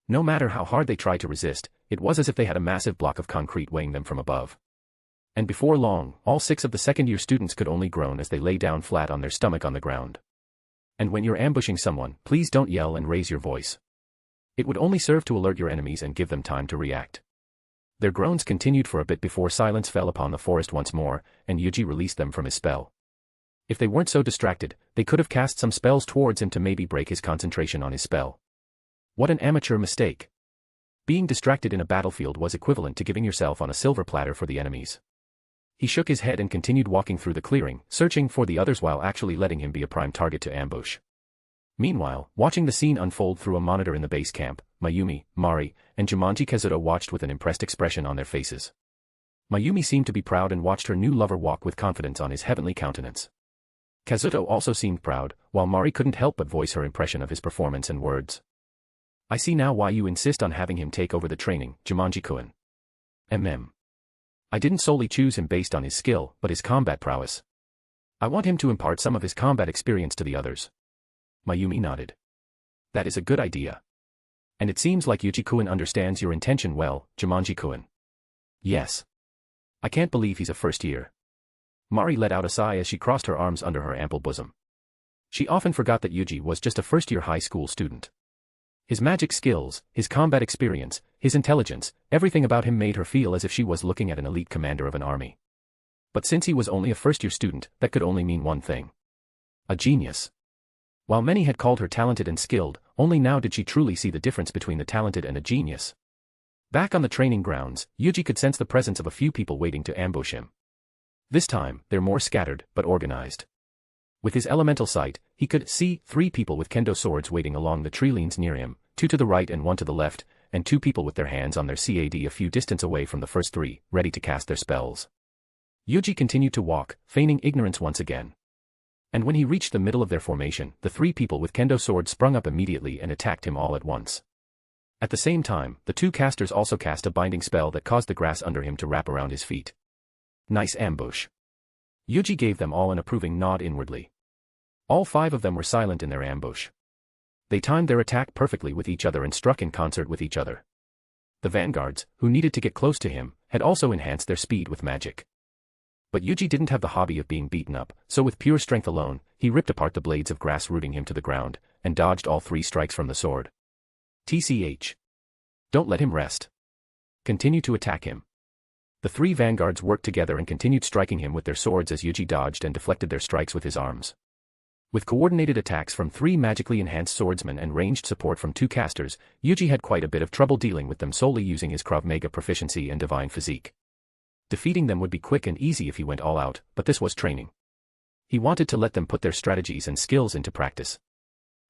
No matter how hard they tried to resist, it was as if they had a massive block of concrete weighing them from above. And before long, all 6 of the second-year students could only groan as they lay down flat on their stomach on the ground. And when you're ambushing someone, please don't yell and raise your voice. It would only serve to alert your enemies and give them time to react. Their groans continued for a bit before silence fell upon the forest once more, and Yuuji released them from his spell. If they weren't so distracted, they could have cast some spells towards him to maybe break his concentration on his spell. What an amateur mistake. Being distracted in a battlefield was equivalent to giving yourself on a silver platter for the enemies. He shook his head and continued walking through the clearing, searching for the others while actually letting him be a prime target to ambush. Meanwhile, watching the scene unfold through a monitor in the base camp, Mayumi, Mari, and Jumanji Kazuto watched with an impressed expression on their faces. Mayumi seemed to be proud and watched her new lover walk with confidence on his heavenly countenance. Kazuto also seemed proud, while Mari couldn't help but voice her impression of his performance and words. I see now why you insist on having him take over the training, Jumanji-kun. I didn't solely choose him based on his skill, but his combat prowess. I want him to impart some of his combat experience to the others. Mayumi nodded. That is a good idea. And it seems like Yuuji-kun understands your intention well, Jumanji-kun. Yes. I can't believe he's a first year. Mari let out a sigh as she crossed her arms under her ample bosom. She often forgot that Yuuji was just a first-year high school student. His magic skills, his combat experience, his intelligence, everything about him made her feel as if she was looking at an elite commander of an army. But since he was only a first-year student, that could only mean one thing. A genius. While many had called her talented and skilled, only now did she truly see the difference between the talented and a genius. Back on the training grounds, Yuuji could sense the presence of a few people waiting to ambush him. This time, they're more scattered, but organized. With his elemental sight, he could see 3 people with kendo swords waiting along the tree lanes near him, 2 to the right and 1 to the left, and 2 people with their hands on their CAD a few distance away from the first 3, ready to cast their spells. Yuuji continued to walk, feigning ignorance once again. And when he reached the middle of their formation, the 3 people with kendo swords sprung up immediately and attacked him all at once. At the same time, the 2 casters also cast a binding spell that caused the grass under him to wrap around his feet. Nice ambush. Yuuji gave them all an approving nod inwardly. All 5 of them were silent in their ambush. They timed their attack perfectly with each other and struck in concert with each other. The vanguards, who needed to get close to him, had also enhanced their speed with magic. But Yuuji didn't have the hobby of being beaten up, so with pure strength alone, he ripped apart the blades of grass rooting him to the ground, and dodged all 3 strikes from the sword. TCH. Don't let him rest. Continue to attack him. The 3 vanguards worked together and continued striking him with their swords as Yuuji dodged and deflected their strikes with his arms. With coordinated attacks from 3 magically enhanced swordsmen and ranged support from 2 casters, Yuuji had quite a bit of trouble dealing with them solely using his Krav Maga proficiency and divine physique. Defeating them would be quick and easy if he went all out, but this was training. He wanted to let them put their strategies and skills into practice.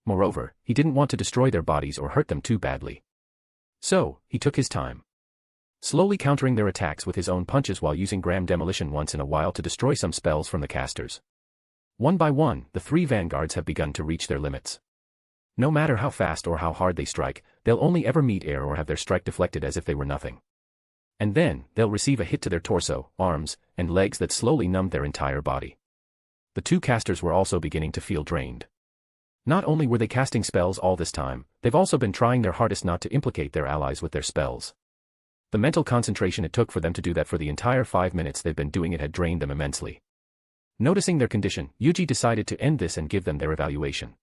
Moreover, he didn't want to destroy their bodies or hurt them too badly. So, he took his time. Slowly countering their attacks with his own punches while using Gram Demolition once in a while to destroy some spells from the casters. One by one, the 3 vanguards have begun to reach their limits. No matter how fast or how hard they strike, they'll only ever meet air or have their strike deflected as if they were nothing. And then, they'll receive a hit to their torso, arms, and legs that slowly numbed their entire body. The 2 casters were also beginning to feel drained. Not only were they casting spells all this time, they've also been trying their hardest not to implicate their allies with their spells. The mental concentration it took for them to do that for the entire 5 minutes they've been doing it had drained them immensely. Noticing their condition, Yuuji decided to end this and give them their evaluation.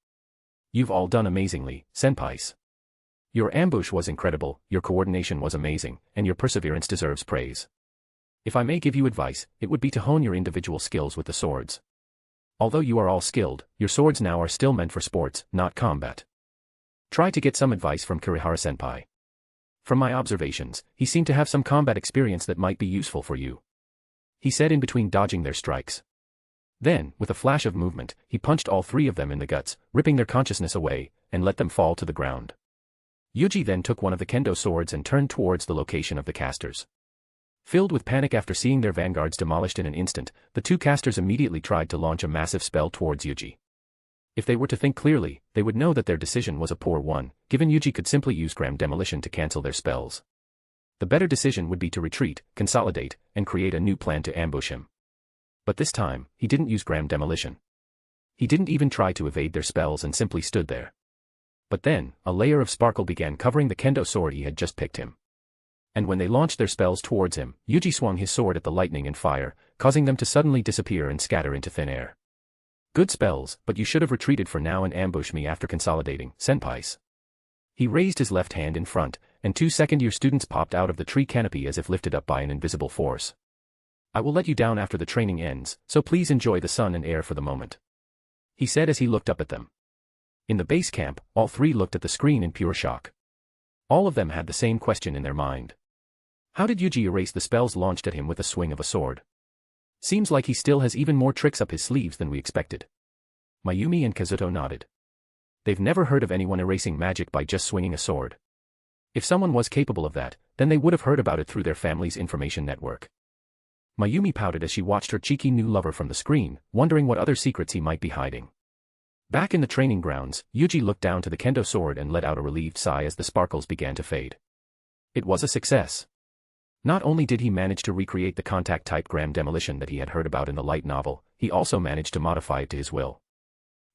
You've all done amazingly, senpais. Your ambush was incredible, your coordination was amazing, and your perseverance deserves praise. If I may give you advice, it would be to hone your individual skills with the swords. Although you are all skilled, your swords now are still meant for sports, not combat. Try to get some advice from Kurihara-senpai. From my observations, he seemed to have some combat experience that might be useful for you. He said in between dodging their strikes. Then, with a flash of movement, he punched all 3 of them in the guts, ripping their consciousness away, and let them fall to the ground. Yuuji then took one of the kendo swords and turned towards the location of the casters. Filled with panic after seeing their vanguards demolished in an instant, the 2 casters immediately tried to launch a massive spell towards Yuuji. If they were to think clearly, they would know that their decision was a poor one, given Yuuji could simply use Gram Demolition to cancel their spells. The better decision would be to retreat, consolidate, and create a new plan to ambush him. But this time, he didn't use Gram Demolition. He didn't even try to evade their spells and simply stood there. But then, a layer of sparkle began covering the kendo sword he had just picked him. And when they launched their spells towards him, Yuuji swung his sword at the lightning and fire, causing them to suddenly disappear and scatter into thin air. Good spells, but you should have retreated for now and ambushed me after consolidating, senpais. He raised his left hand in front, and 2 second-year students popped out of the tree canopy as if lifted up by an invisible force. I will let you down after the training ends, so please enjoy the sun and air for the moment, he said as he looked up at them. In the base camp, all 3 looked at the screen in pure shock. All of them had the same question in their mind. How did Yuuji erase the spells launched at him with a swing of a sword? Seems like he still has even more tricks up his sleeves than we expected. Mayumi and Kazuto nodded. They've never heard of anyone erasing magic by just swinging a sword. If someone was capable of that, then they would have heard about it through their family's information network. Mayumi pouted as she watched her cheeky new lover from the screen, wondering what other secrets he might be hiding. Back in the training grounds, Yuuji looked down to the kendo sword and let out a relieved sigh as the sparkles began to fade. It was a success. Not only did he manage to recreate the contact-type gram demolition that he had heard about in the light novel, he also managed to modify it to his will.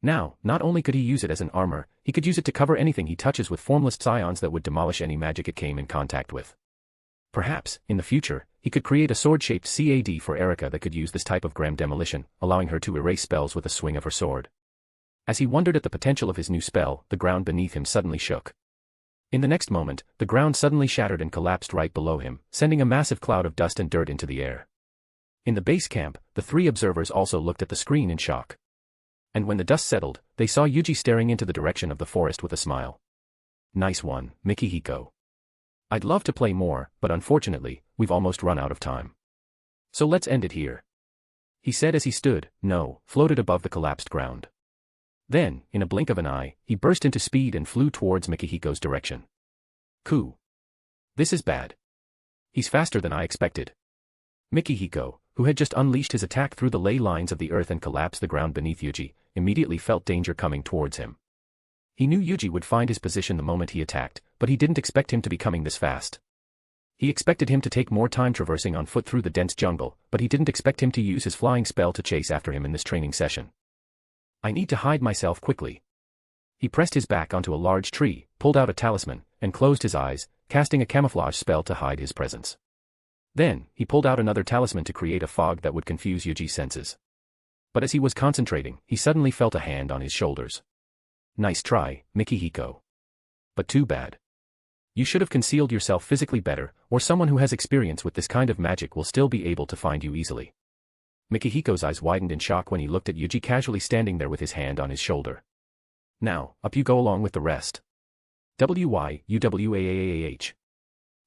Now, not only could he use it as an armor, he could use it to cover anything he touches with formless scions that would demolish any magic it came in contact with. Perhaps, in the future, he could create a sword-shaped CAD for Erika that could use this type of gram demolition, allowing her to erase spells with a swing of her sword. As he wondered at the potential of his new spell, the ground beneath him suddenly shook. In the next moment, the ground suddenly shattered and collapsed right below him, sending a massive cloud of dust and dirt into the air. In the base camp, the 3 observers also looked at the screen in shock. And when the dust settled, they saw Yuuji staring into the direction of the forest with a smile. Nice one, Mikihiko. I'd love to play more, but unfortunately, we've almost run out of time. So let's end it here, he said as he floated above the collapsed ground. Then, in a blink of an eye, he burst into speed and flew towards Mikihiko's direction. Ku. This is bad. He's faster than I expected. Mikihiko, who had just unleashed his attack through the ley lines of the earth and collapsed the ground beneath Yuuji, immediately felt danger coming towards him. He knew Yuuji would find his position the moment he attacked, but he didn't expect him to be coming this fast. He expected him to take more time traversing on foot through the dense jungle, but he didn't expect him to use his flying spell to chase after him in this training session. I need to hide myself quickly. He pressed his back onto a large tree, pulled out a talisman, and closed his eyes, casting a camouflage spell to hide his presence. Then, he pulled out another talisman to create a fog that would confuse Yuuji's senses. But as he was concentrating, he suddenly felt a hand on his shoulders. Nice try, Mikihiko. But too bad. You should have concealed yourself physically better, or someone who has experience with this kind of magic will still be able to find you easily. Mikihiko's eyes widened in shock when he looked at Yuuji casually standing there with his hand on his shoulder. Now, up you go along with the rest. WYUWAAAH.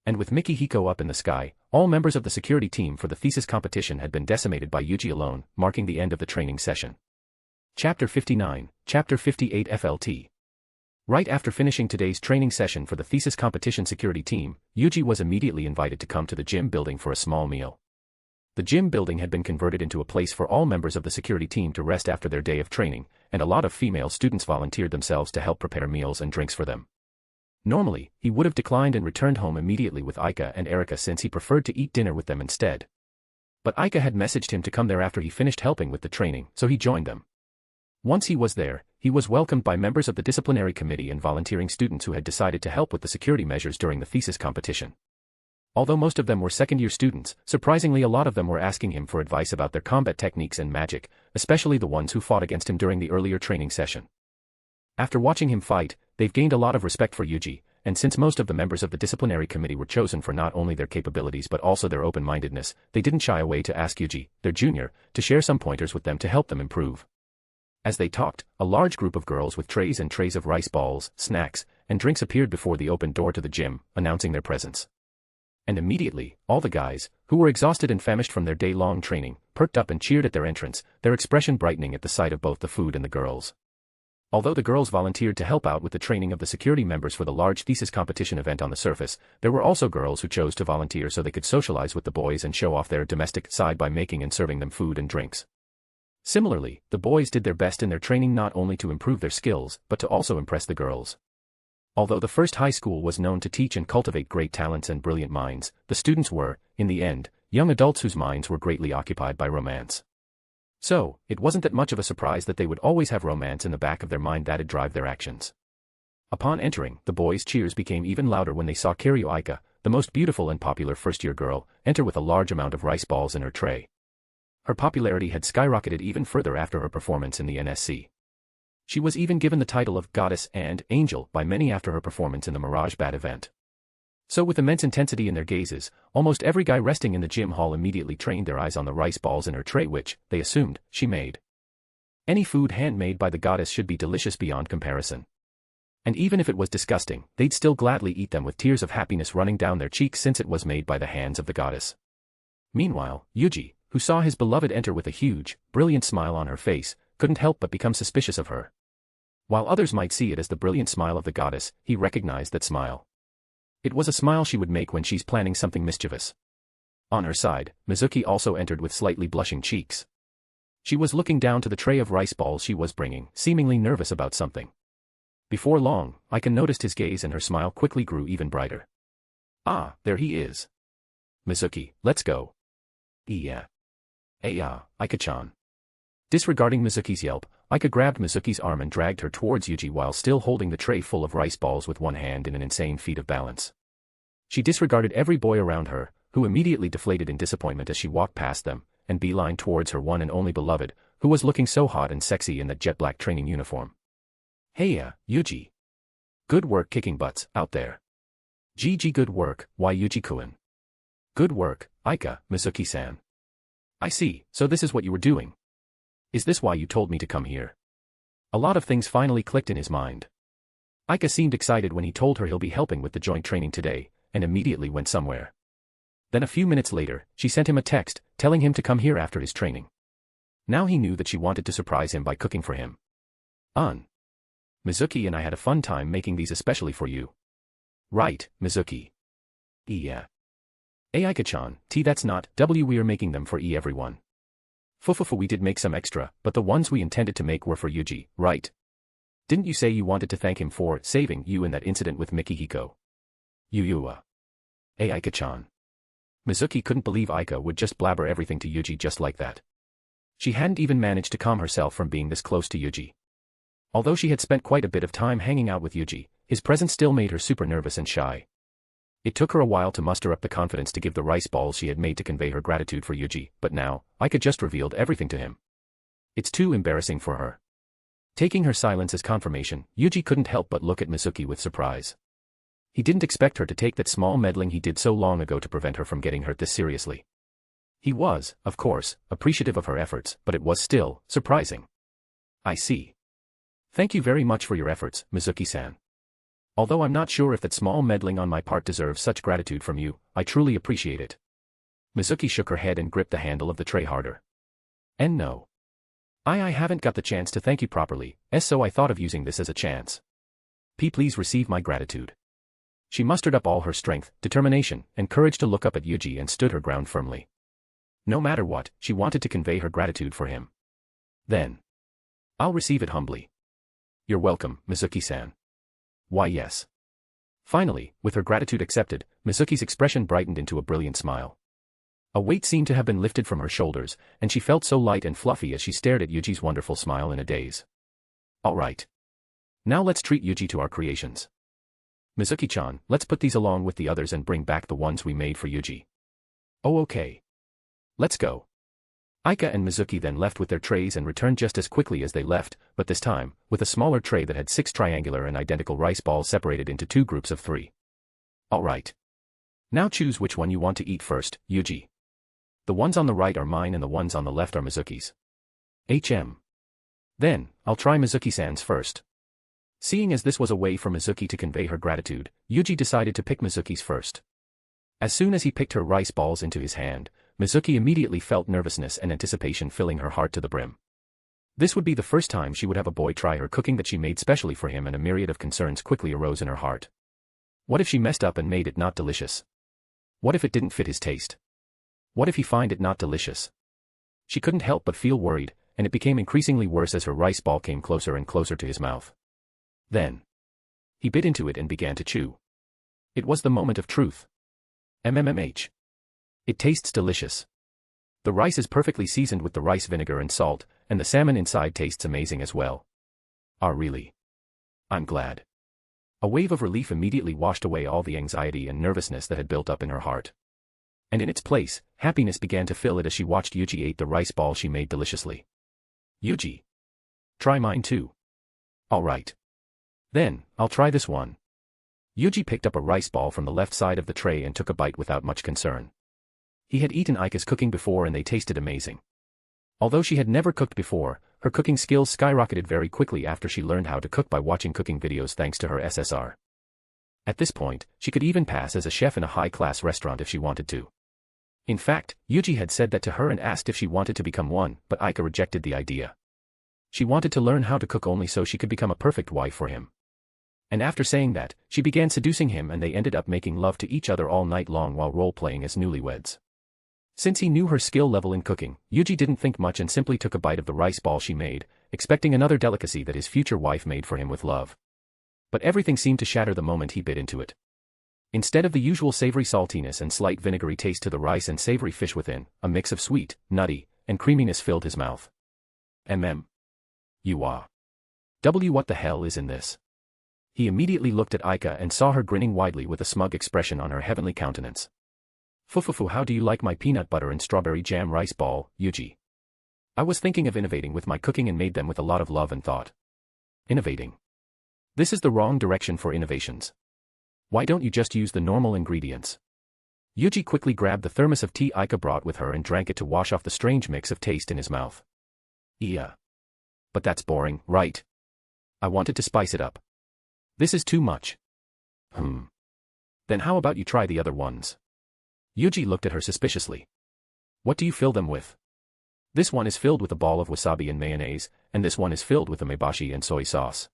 And with Mikihiko up in the sky, all members of the security team for the thesis competition had been decimated by Yuuji alone, marking the end of the training session. Chapter 59, Chapter 58 FLT. Right after finishing today's training session for the thesis competition security team, Yuuji was immediately invited to come to the gym building for a small meal. The gym building had been converted into a place for all members of the security team to rest after their day of training, and a lot of female students volunteered themselves to help prepare meals and drinks for them. Normally, he would have declined and returned home immediately with Aika and Erika since he preferred to eat dinner with them instead. But Aika had messaged him to come there after he finished helping with the training, so he joined them. Once he was there, he was welcomed by members of the disciplinary committee and volunteering students who had decided to help with the security measures during the thesis competition. Although most of them were second-year students, surprisingly a lot of them were asking him for advice about their combat techniques and magic, especially the ones who fought against him during the earlier training session. After watching him fight, they've gained a lot of respect for Yuuji, and since most of the members of the disciplinary committee were chosen for not only their capabilities but also their open-mindedness, they didn't shy away to ask Yuuji, their junior, to share some pointers with them to help them improve. As they talked, a large group of girls with trays and trays of rice balls, snacks, and drinks appeared before the open door to the gym, announcing their presence. And immediately, all the guys, who were exhausted and famished from their day-long training, perked up and cheered at their entrance, their expression brightening at the sight of both the food and the girls. Although the girls volunteered to help out with the training of the security members for the large thesis competition event on the surface, there were also girls who chose to volunteer so they could socialize with the boys and show off their domestic side by making and serving them food and drinks. Similarly, the boys did their best in their training not only to improve their skills, but to also impress the girls. Although the first high school was known to teach and cultivate great talents and brilliant minds, the students were, in the end, young adults whose minds were greatly occupied by romance. So, it wasn't that much of a surprise that they would always have romance in the back of their mind that'd drive their actions. Upon entering, the boys' cheers became even louder when they saw Kiryu Aika, the most beautiful and popular first-year girl, enter with a large amount of rice balls in her tray. Her popularity had skyrocketed even further after her performance in the NSC. She was even given the title of Goddess and Angel by many after her performance in the Mirage Bat event. So with immense intensity in their gazes, almost every guy resting in the gym hall immediately trained their eyes on the rice balls in her tray which, they assumed, she made. Any food handmade by the goddess should be delicious beyond comparison. And even if it was disgusting, they'd still gladly eat them with tears of happiness running down their cheeks since it was made by the hands of the goddess. Meanwhile, Yuuji, who saw his beloved enter with a huge, brilliant smile on her face, couldn't help but become suspicious of her. While others might see it as the brilliant smile of the goddess, he recognized that smile. It was a smile she would make when she's planning something mischievous. On her side, Mizuki also entered with slightly blushing cheeks. She was looking down to the tray of rice balls she was bringing, seemingly nervous about something. Before long, Aika noticed his gaze and her smile quickly grew even brighter. Ah, there he is. Mizuki, let's go. Yeah. Aika-chan. Disregarding Mizuki's yelp, Aika grabbed Mizuki's arm and dragged her towards Yuuji while still holding the tray full of rice balls with one hand in an insane feat of balance. She disregarded every boy around her, who immediately deflated in disappointment as she walked past them, and beelined towards her one and only beloved, who was looking so hot and sexy in that jet-black training uniform. Hey Yuuji. Good work kicking butts, out there. GG good work, why Yuuji-kun. Good work, Aika, Mizuki-san. I see, so this is what you were doing. Is this why you told me to come here? A lot of things finally clicked in his mind. Aika seemed excited when he told her he'll be helping with the joint training today, and immediately went somewhere. Then a few minutes later, she sent him a text, telling him to come here after his training. Now he knew that she wanted to surprise him by cooking for him. Mizuki and I had a fun time making these especially for you. Right, Mizuki. Yeah. Aika-chan, that's not, we're making them for everyone. Fufufu we did make some extra, but the ones we intended to make were for Yuuji, right? Didn't you say you wanted to thank him for saving you in that incident with Mikihiko? Aika-chan. Mizuki couldn't believe Aika would just blabber everything to Yuuji just like that. She hadn't even managed to calm herself from being this close to Yuuji. Although she had spent quite a bit of time hanging out with Yuuji, his presence still made her super nervous and shy. It took her a while to muster up the confidence to give the rice balls she had made to convey her gratitude for Yuuji, but now, Aika just revealed everything to him. It's too embarrassing for her. Taking her silence as confirmation, Yuuji couldn't help but look at Mizuki with surprise. He didn't expect her to take that small meddling he did so long ago to prevent her from getting hurt this seriously. He was, of course, appreciative of her efforts, but it was still surprising. I see. Thank you very much for your efforts, Mizuki-san. Although I'm not sure if that small meddling on my part deserves such gratitude from you, I truly appreciate it. Mizuki shook her head and gripped the handle of the tray harder. And no. I haven't got the chance to thank you properly, so I thought of using this as a chance. Please receive my gratitude. She mustered up all her strength, determination, and courage to look up at Yuuji and stood her ground firmly. No matter what, she wanted to convey her gratitude for him. Then. I'll receive it humbly. You're welcome, Mizuki-san. Why yes. Finally, with her gratitude accepted, Mizuki's expression brightened into a brilliant smile. A weight seemed to have been lifted from her shoulders, and she felt so light and fluffy as she stared at Yuuji's wonderful smile in a daze. All right. Now let's treat Yuuji to our creations. Mizuki-chan, let's put these along with the others and bring back the ones we made for Yuuji. Oh okay. Let's go. Aika and Mizuki then left with their trays and returned just as quickly as they left, but this time, with a smaller tray that had 6 triangular and identical rice balls separated into 2 groups of 3. Alright. Now choose which one you want to eat first, Yuuji. The ones on the right are mine and the ones on the left are Mizuki's. Then, I'll try Mizuki-san's first. Seeing as this was a way for Mizuki to convey her gratitude, Yuuji decided to pick Mizuki's first. As soon as he picked her rice balls into his hand, Mizuki immediately felt nervousness and anticipation filling her heart to the brim. This would be the first time she would have a boy try her cooking that she made specially for him, and a myriad of concerns quickly arose in her heart. What if she messed up and made it not delicious? What if it didn't fit his taste? What if he find it not delicious? She couldn't help but feel worried, and it became increasingly worse as her rice ball came closer and closer to his mouth. Then. He bit into it and began to chew. It was the moment of truth. It tastes delicious. The rice is perfectly seasoned with the rice vinegar and salt, and the salmon inside tastes amazing as well. Ah, really? I'm glad. A wave of relief immediately washed away all the anxiety and nervousness that had built up in her heart. And in its place, happiness began to fill it as she watched Yuuji eat the rice ball she made deliciously. Yuuji. Try mine too. All right. Then, I'll try this one. Yuuji picked up a rice ball from the left side of the tray and took a bite without much concern. He had eaten Aika's cooking before and they tasted amazing. Although she had never cooked before, her cooking skills skyrocketed very quickly after she learned how to cook by watching cooking videos thanks to her SSR. At this point, she could even pass as a chef in a high-class restaurant if she wanted to. In fact, Yuuji had said that to her and asked if she wanted to become one, but Aika rejected the idea. She wanted to learn how to cook only so she could become a perfect wife for him. And after saying that, she began seducing him and they ended up making love to each other all night long while role-playing as newlyweds. Since he knew her skill level in cooking, Yuuji didn't think much and simply took a bite of the rice ball she made, expecting another delicacy that his future wife made for him with love. But everything seemed to shatter the moment he bit into it. Instead of the usual savory saltiness and slight vinegary taste to the rice and savory fish within, a mix of sweet, nutty, and creaminess filled his mouth. What the hell is in this? He immediately looked at Aika and saw her grinning widely with a smug expression on her heavenly countenance. Fufufu, how do you like my peanut butter and strawberry jam rice ball, Yuuji? I was thinking of innovating with my cooking and made them with a lot of love and thought. Innovating? This is the wrong direction for innovations. Why don't you just use the normal ingredients? Yuuji quickly grabbed the thermos of tea Aika brought with her and drank it to wash off the strange mix of taste in his mouth. Yeah. But that's boring, right? I wanted to spice it up. This is too much. Then how about you try the other ones? Yuuji looked at her suspiciously. What do you fill them with? This one is filled with a ball of wasabi and mayonnaise, and this one is filled with umeboshi and soy sauce.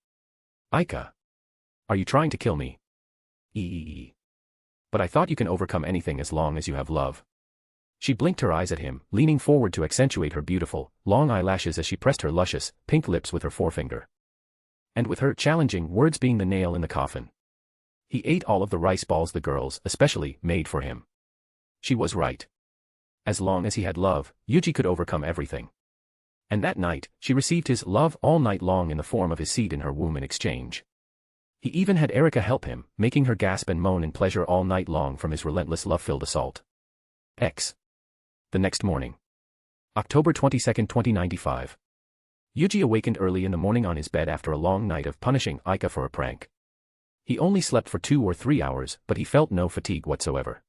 Aika. Are you trying to kill me? But I thought you can overcome anything as long as you have love. She blinked her eyes at him, leaning forward to accentuate her beautiful, long eyelashes as she pressed her luscious, pink lips with her forefinger. And with her challenging words being the nail in the coffin. He ate all of the rice balls the girls, especially, made for him. She was right. As long as he had love, Yuuji could overcome everything. And that night, she received his love all night long in the form of his seed in her womb in exchange. He even had Erika help him, making her gasp and moan in pleasure all night long from his relentless love-filled assault. The next morning. October 22, 2095. Yuuji awakened early in the morning on his bed after a long night of punishing Aika for a prank. He only slept for 2 or 3 hours, but he felt no fatigue whatsoever.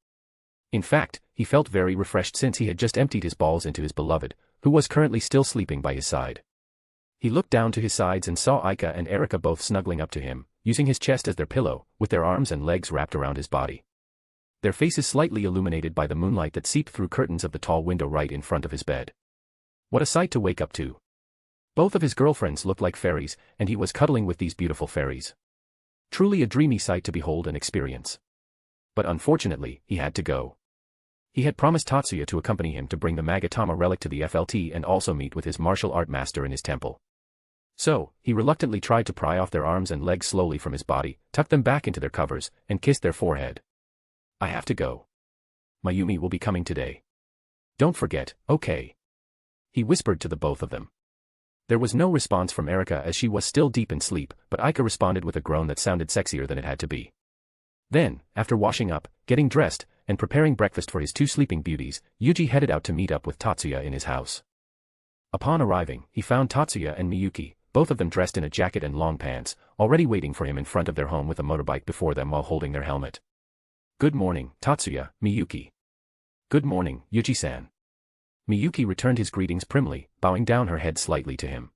In fact, he felt very refreshed since he had just emptied his balls into his beloved, who was currently still sleeping by his side. He looked down to his sides and saw Aika and Erika both snuggling up to him, using his chest as their pillow, with their arms and legs wrapped around his body. Their faces slightly illuminated by the moonlight that seeped through curtains of the tall window right in front of his bed. What a sight to wake up to. Both of his girlfriends looked like fairies, and he was cuddling with these beautiful fairies. Truly a dreamy sight to behold and experience. But unfortunately, he had to go. He had promised Tatsuya to accompany him to bring the Magatama relic to the FLT and also meet with his martial art master in his temple. So, he reluctantly tried to pry off their arms and legs slowly from his body, tucked them back into their covers, and kissed their forehead. I have to go. Mayumi will be coming today. Don't forget, okay? He whispered to the both of them. There was no response from Erika as she was still deep in sleep, but Aika responded with a groan that sounded sexier than it had to be. Then, after washing up, getting dressed, and preparing breakfast for his 2 sleeping beauties, Yuuji headed out to meet up with Tatsuya in his house. Upon arriving, he found Tatsuya and Miyuki, both of them dressed in a jacket and long pants, already waiting for him in front of their home with a motorbike before them while holding their helmet. Good morning, Tatsuya, Miyuki. Good morning, Yuuji-san. Miyuki returned his greetings primly, bowing down her head slightly to him.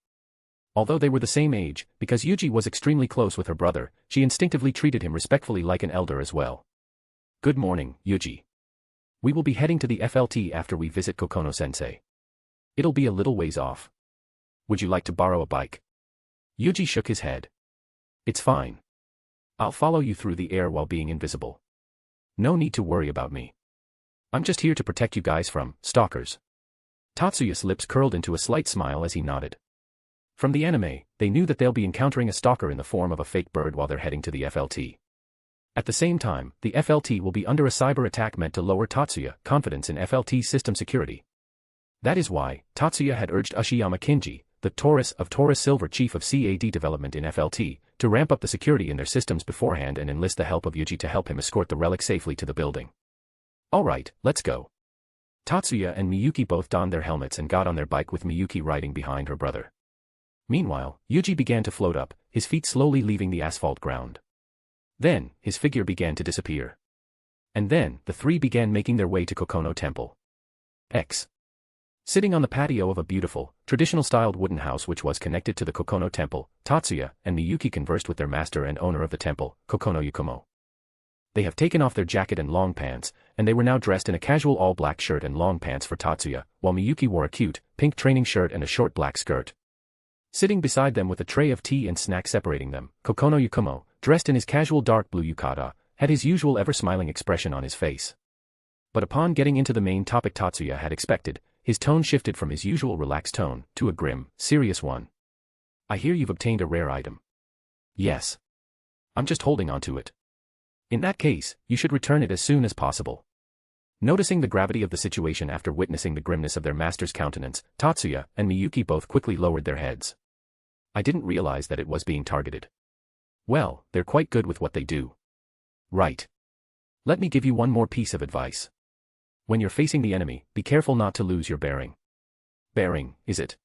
Although they were the same age, because Yuuji was extremely close with her brother, she instinctively treated him respectfully like an elder as well. Good morning, Yuuji. We will be heading to the FLT after we visit Kokono-sensei. It'll be a little ways off. Would you like to borrow a bike? Yuuji shook his head. It's fine. I'll follow you through the air while being invisible. No need to worry about me. I'm just here to protect you guys from stalkers. Tatsuya's lips curled into a slight smile as he nodded. From the anime, they knew that they'll be encountering a stalker in the form of a fake bird while they're heading to the FLT. At the same time, the FLT will be under a cyber attack meant to lower Tatsuya's confidence in FLT's system security. That is why, Tatsuya had urged Ushiyama Kinji, the Taurus Silver chief of CAD development in FLT, to ramp up the security in their systems beforehand and enlist the help of Yuuji to help him escort the relic safely to the building. Alright, let's go. Tatsuya and Miyuki both donned their helmets and got on their bike with Miyuki riding behind her brother. Meanwhile, Yuuji began to float up, his feet slowly leaving the asphalt ground. Then, his figure began to disappear. And then, the three began making their way to Kokono Temple. X. Sitting on the patio of a beautiful, traditional-styled wooden house which was connected to the Kokono Temple, Tatsuya and Miyuki conversed with their master and owner of the temple, Kokono Yukumo. They have taken off their jacket and long pants, and they were now dressed in a casual all-black shirt and long pants for Tatsuya, while Miyuki wore a cute, pink training shirt and a short black skirt. Sitting beside them with a tray of tea and snacks separating them, Kokono Yukumo, dressed in his casual dark blue yukata, had his usual ever-smiling expression on his face. But upon getting into the main topic Tatsuya had expected, his tone shifted from his usual relaxed tone to a grim, serious one. I hear you've obtained a rare item. Yes. I'm just holding on to it. In that case, you should return it as soon as possible. Noticing the gravity of the situation after witnessing the grimness of their master's countenance, Tatsuya and Miyuki both quickly lowered their heads. I didn't realize that it was being targeted. Well, they're quite good with what they do. Right. Let me give you one more piece of advice. When you're facing the enemy, be careful not to lose your bearing. Bearing, is it?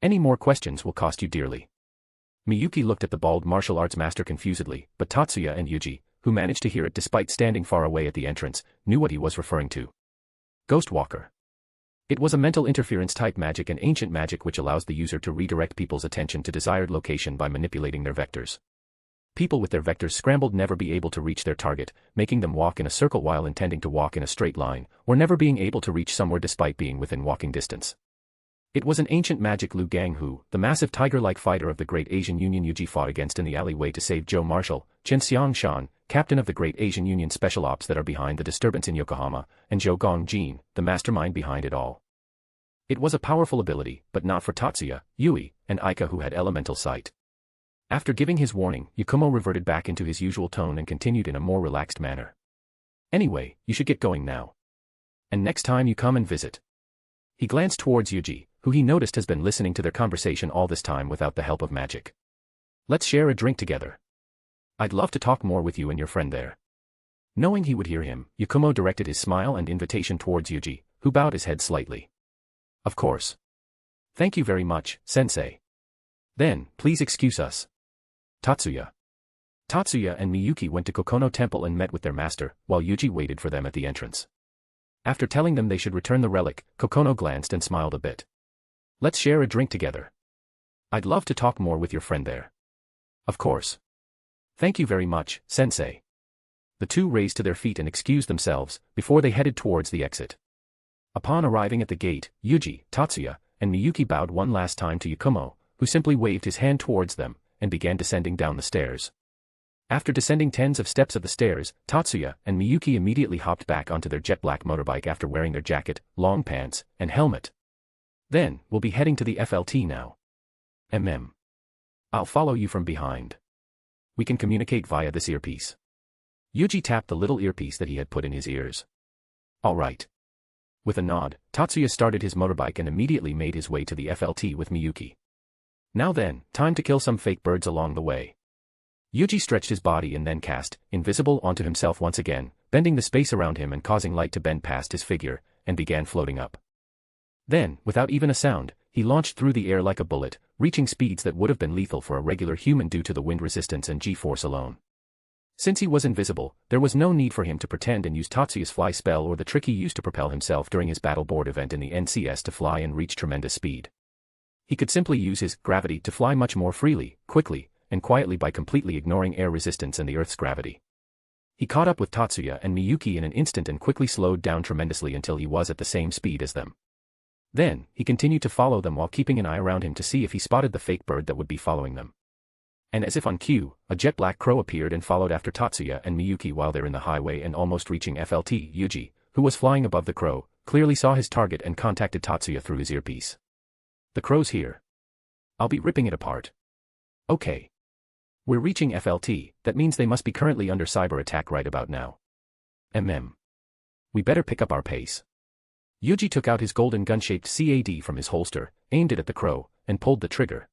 Any more questions will cost you dearly. Miyuki looked at the bald martial arts master confusedly, but Tatsuya and Yuuji, who managed to hear it despite standing far away at the entrance, knew what he was referring to. Ghost Walker. It was a mental interference type magic and ancient magic which allows the user to redirect people's attention to desired location by manipulating their vectors. People with their vectors scrambled never be able to reach their target, making them walk in a circle while intending to walk in a straight line, or never being able to reach somewhere despite being within walking distance. It was an ancient magic Liu Gang who, the massive tiger-like fighter of the Great Asian Union Yuuji fought against in the alleyway to save Joe Marshall, Chen Xiangshan, captain of the Great Asian Union Special Ops that are behind the disturbance in Yokohama, and Zhou Gongjin, the mastermind behind it all. It was a powerful ability, but not for Tatsuya, Yui, and Aika who had elemental sight. After giving his warning, Yukumo reverted back into his usual tone and continued in a more relaxed manner. Anyway, you should get going now. And next time you come and visit. He glanced towards Yuuji, who he noticed has been listening to their conversation all this time without the help of magic. Let's share a drink together. I'd love to talk more with you and your friend there. Knowing he would hear him, Yukumo directed his smile and invitation towards Yuuji, who bowed his head slightly. Of course. Thank you very much, sensei. Then, please excuse us. Tatsuya. Tatsuya and Miyuki went to Kokono Temple and met with their master, while Yuuji waited for them at the entrance. After telling them they should return the relic, Kokono glanced and smiled a bit. Let's share a drink together. I'd love to talk more with your friend there. Of course. Thank you very much, sensei. The two raised to their feet and excused themselves, before they headed towards the exit. Upon arriving at the gate, Yuuji, Tatsuya, and Miyuki bowed one last time to Yukumo, who simply waved his hand towards them, and began descending down the stairs. After descending tens of steps of the stairs, Tatsuya and Miyuki immediately hopped back onto their jet black motorbike after wearing their jacket, long pants, and helmet. Then, we'll be heading to the FLT now. I'll follow you from behind. We can communicate via this earpiece. Yuuji tapped the little earpiece that he had put in his ears. All right. With a nod, Tatsuya started his motorbike and immediately made his way to the FLT with Miyuki. Now then, time to kill some fake birds along the way. Yuuji stretched his body and then cast, invisible onto himself once again, bending the space around him and causing light to bend past his figure, and began floating up. Then, without even a sound, he launched through the air like a bullet, reaching speeds that would have been lethal for a regular human due to the wind resistance and G-force alone. Since he was invisible, there was no need for him to pretend and use Tatsuya's fly spell or the trick he used to propel himself during his battle board event in the NCS to fly and reach tremendous speed. He could simply use his gravity to fly much more freely, quickly, and quietly by completely ignoring air resistance and the Earth's gravity. He caught up with Tatsuya and Miyuki in an instant and quickly slowed down tremendously until he was at the same speed as them. Then, he continued to follow them while keeping an eye around him to see if he spotted the fake bird that would be following them. And as if on cue, a jet black crow appeared and followed after Tatsuya and Miyuki while they're in the highway and almost reaching FLT. Yuuji, who was flying above the crow, clearly saw his target and contacted Tatsuya through his earpiece. The crow's here. I'll be ripping it apart. Okay. We're reaching FLT, that means they must be currently under cyber attack right about now. We better pick up our pace. Yuuji took out his golden gun-shaped CAD from his holster, aimed it at the crow, and pulled the trigger.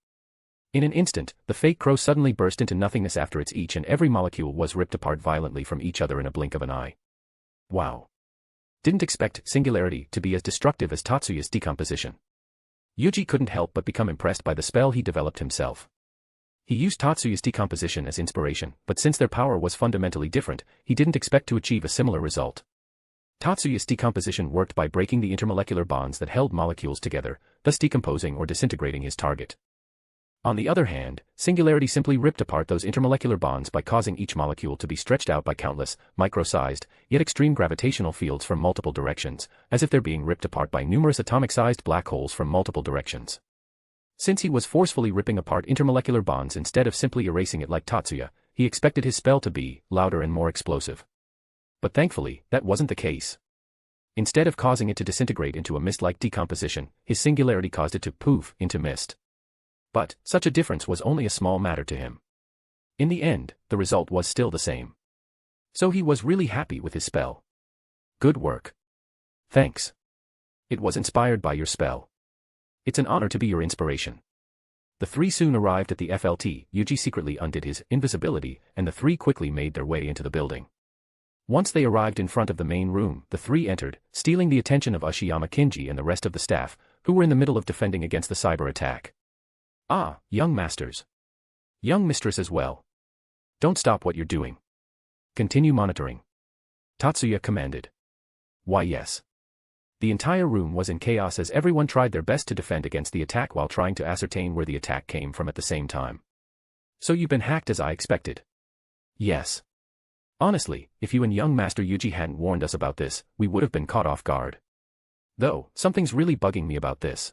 In an instant, the fake crow suddenly burst into nothingness after its each and every molecule was ripped apart violently from each other in a blink of an eye. Wow. Didn't expect Singularity to be as destructive as Tatsuya's decomposition. Yuuji couldn't help but become impressed by the spell he developed himself. He used Tatsuya's decomposition as inspiration, but since their power was fundamentally different, he didn't expect to achieve a similar result. Tatsuya's decomposition worked by breaking the intermolecular bonds that held molecules together, thus decomposing or disintegrating his target. On the other hand, Singularity simply ripped apart those intermolecular bonds by causing each molecule to be stretched out by countless, micro-sized, yet extreme gravitational fields from multiple directions, as if they're being ripped apart by numerous atomic-sized black holes from multiple directions. Since he was forcefully ripping apart intermolecular bonds instead of simply erasing it like Tatsuya, he expected his spell to be louder and more explosive. But thankfully, that wasn't the case. Instead of causing it to disintegrate into a mist-like decomposition, his Singularity caused it to poof into mist. But, such a difference was only a small matter to him. In the end, the result was still the same. So he was really happy with his spell. Good work. Thanks. It was inspired by your spell. It's an honor to be your inspiration. The three soon arrived at the FLT. Yuuji secretly undid his invisibility, and the three quickly made their way into the building. Once they arrived in front of the main room, the three entered, stealing the attention of Ashiyama Kinji and the rest of the staff, who were in the middle of defending against the cyber attack. Ah, young masters. Young mistress as well. Don't stop what you're doing. Continue monitoring. Tatsuya commanded. Why yes. The entire room was in chaos as everyone tried their best to defend against the attack while trying to ascertain where the attack came from at the same time. So you've been hacked as I expected. Yes. Honestly, if you and young Master Yuuji hadn't warned us about this, we would have been caught off guard. Though, something's really bugging me about this.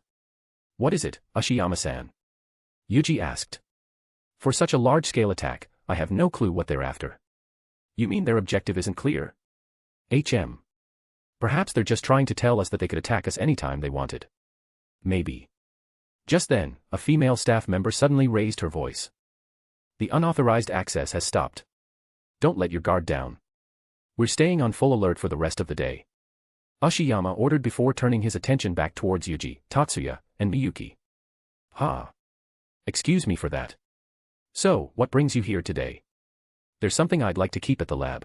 What is it, Ashiyama-san? Yuuji asked. For such a large-scale attack, I have no clue what they're after. You mean their objective isn't clear? Perhaps they're just trying to tell us that they could attack us anytime they wanted. Maybe. Just then, a female staff member suddenly raised her voice. The unauthorized access has stopped. Don't let your guard down. We're staying on full alert for the rest of the day. Ashiyama ordered before turning his attention back towards Yuuji, Tatsuya, and Miyuki. Ha. Excuse me for that. So, what brings you here today? There's something I'd like to keep at the lab.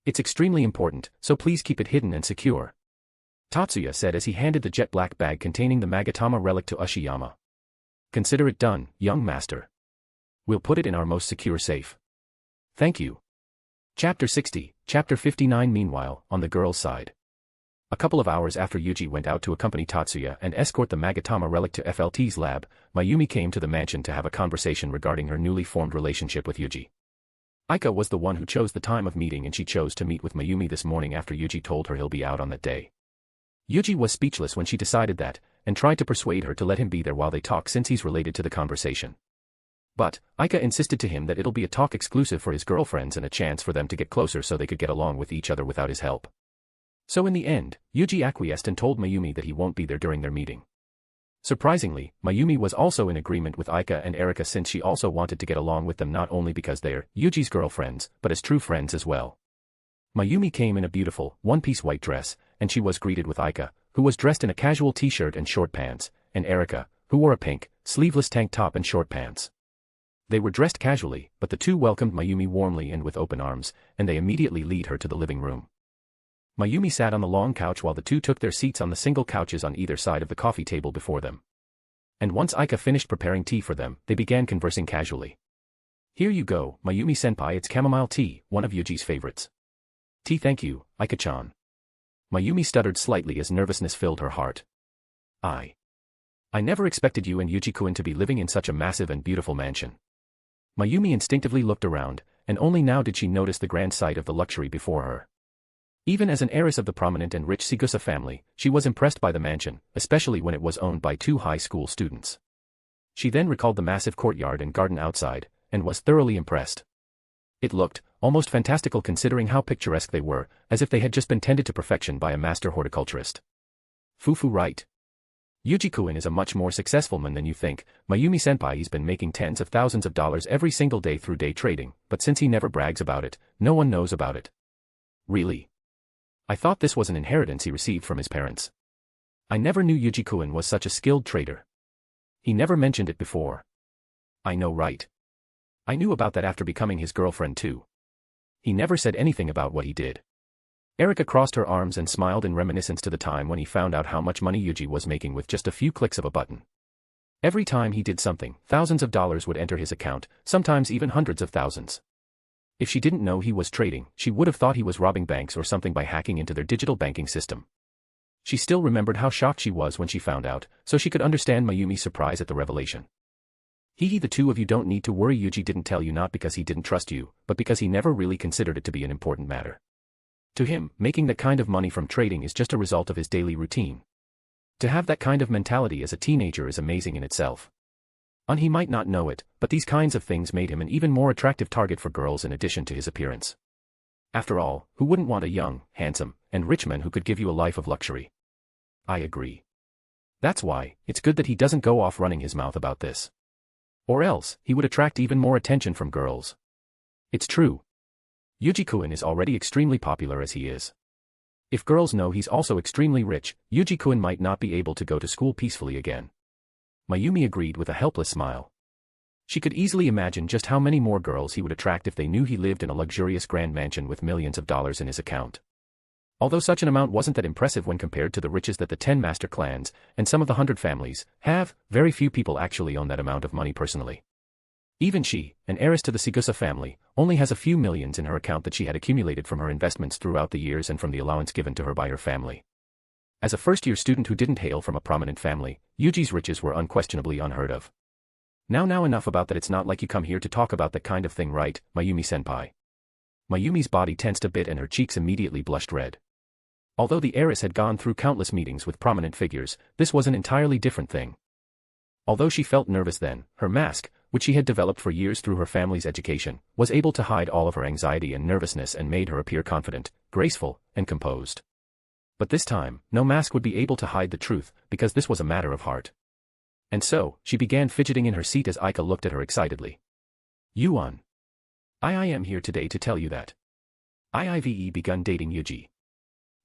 It's extremely important, so please keep it hidden and secure. Tatsuya said as he handed the jet black bag containing the Magatama relic to Ashiyama. Consider it done, young master. We'll put it in our most secure safe. Thank you. Chapter 60, Chapter 59. Meanwhile, on the girls' side. A couple of hours after Yuuji went out to accompany Tatsuya and escort the Magatama relic to FLT's lab, Mayumi came to the mansion to have a conversation regarding her newly formed relationship with Yuuji. Aika was the one who chose the time of meeting and she chose to meet with Mayumi this morning after Yuuji told her he'll be out on that day. Yuuji was speechless when she decided that, and tried to persuade her to let him be there while they talk since he's related to the conversation. But, Aika insisted to him that it'll be a talk exclusive for his girlfriends and a chance for them to get closer so they could get along with each other without his help. So in the end, Yuuji acquiesced and told Mayumi that he won't be there during their meeting. Surprisingly, Mayumi was also in agreement with Aika and Erika since she also wanted to get along with them not only because they're Yuuji's girlfriends, but as true friends as well. Mayumi came in a beautiful, one-piece white dress, and she was greeted with Aika, who was dressed in a casual t-shirt and short pants, and Erika, who wore a pink, sleeveless tank top and short pants. They were dressed casually, but the two welcomed Mayumi warmly and with open arms, and they immediately lead her to the living room. Mayumi sat on the long couch while the two took their seats on the single couches on either side of the coffee table before them. And once Aika finished preparing tea for them, they began conversing casually. Here you go, Mayumi-senpai, it's chamomile tea, one of Yuuji's favorites. Tea, thank you, Aika-chan. Mayumi stuttered slightly as nervousness filled her heart. I never expected you and Yuuji-kun to be living in such a massive and beautiful mansion. Mayumi instinctively looked around, and only now did she notice the grand sight of the luxury before her. Even as an heiress of the prominent and rich Sigusa family, she was impressed by the mansion, especially when it was owned by two high school students. She then recalled the massive courtyard and garden outside, and was thoroughly impressed. It looked almost fantastical considering how picturesque they were, as if they had just been tended to perfection by a master horticulturist. Fufu right. Yuuji-kun is a much more successful man than you think. Mayumi-senpai, he's been making tens of thousands of dollars every single day through day trading, but since he never brags about it, no one knows about it. Really? I thought this was an inheritance he received from his parents. I never knew Yuji-kun was such a skilled trader. He never mentioned it before. I know, right? I knew about that after becoming his girlfriend too. He never said anything about what he did. Erika crossed her arms and smiled in reminiscence to the time when he found out how much money Yuji was making with just a few clicks of a button. Every time he did something, thousands of dollars would enter his account, sometimes even hundreds of thousands. If she didn't know he was trading, she would have thought he was robbing banks or something by hacking into their digital banking system. She still remembered how shocked she was when she found out, so she could understand Mayumi's surprise at the revelation. The two of you don't need to worry. Yuji didn't tell you not because he didn't trust you, but because he never really considered it to be an important matter. To him, making that kind of money from trading is just a result of his daily routine. To have that kind of mentality as a teenager is amazing in itself. He might not know it, but these kinds of things made him an even more attractive target for girls in addition to his appearance. After all, who wouldn't want a young, handsome, and rich man who could give you a life of luxury? I agree. That's why, it's good that he doesn't go off running his mouth about this. Or else, he would attract even more attention from girls. It's true. Yuji-kun is already extremely popular as he is. If girls know he's also extremely rich, Yuji-kun might not be able to go to school peacefully again. Mayumi agreed with a helpless smile. She could easily imagine just how many more girls he would attract if they knew he lived in a luxurious grand mansion with millions of dollars in his account. Although such an amount wasn't that impressive when compared to the riches that the 10 master clans, and some of the 100 families, have, very few people actually own that amount of money personally. Even she, an heiress to the Sigusa family, only has a few millions in her account that she had accumulated from her investments throughout the years and from the allowance given to her by her family. As a first-year student who didn't hail from a prominent family, Yuji's riches were unquestionably unheard of. Now enough about that. It's not like you come here to talk about that kind of thing, right, Mayumi-senpai? Mayumi's body tensed a bit and her cheeks immediately blushed red. Although the heiress had gone through countless meetings with prominent figures, this was an entirely different thing. Although she felt nervous then, her mask, which she had developed for years through her family's education, was able to hide all of her anxiety and nervousness and made her appear confident, graceful, and composed. But this time, no mask would be able to hide the truth, because this was a matter of heart. And so, she began fidgeting in her seat as Aika looked at her excitedly. Yuan. I am here today to tell you that I've begun dating Yuji.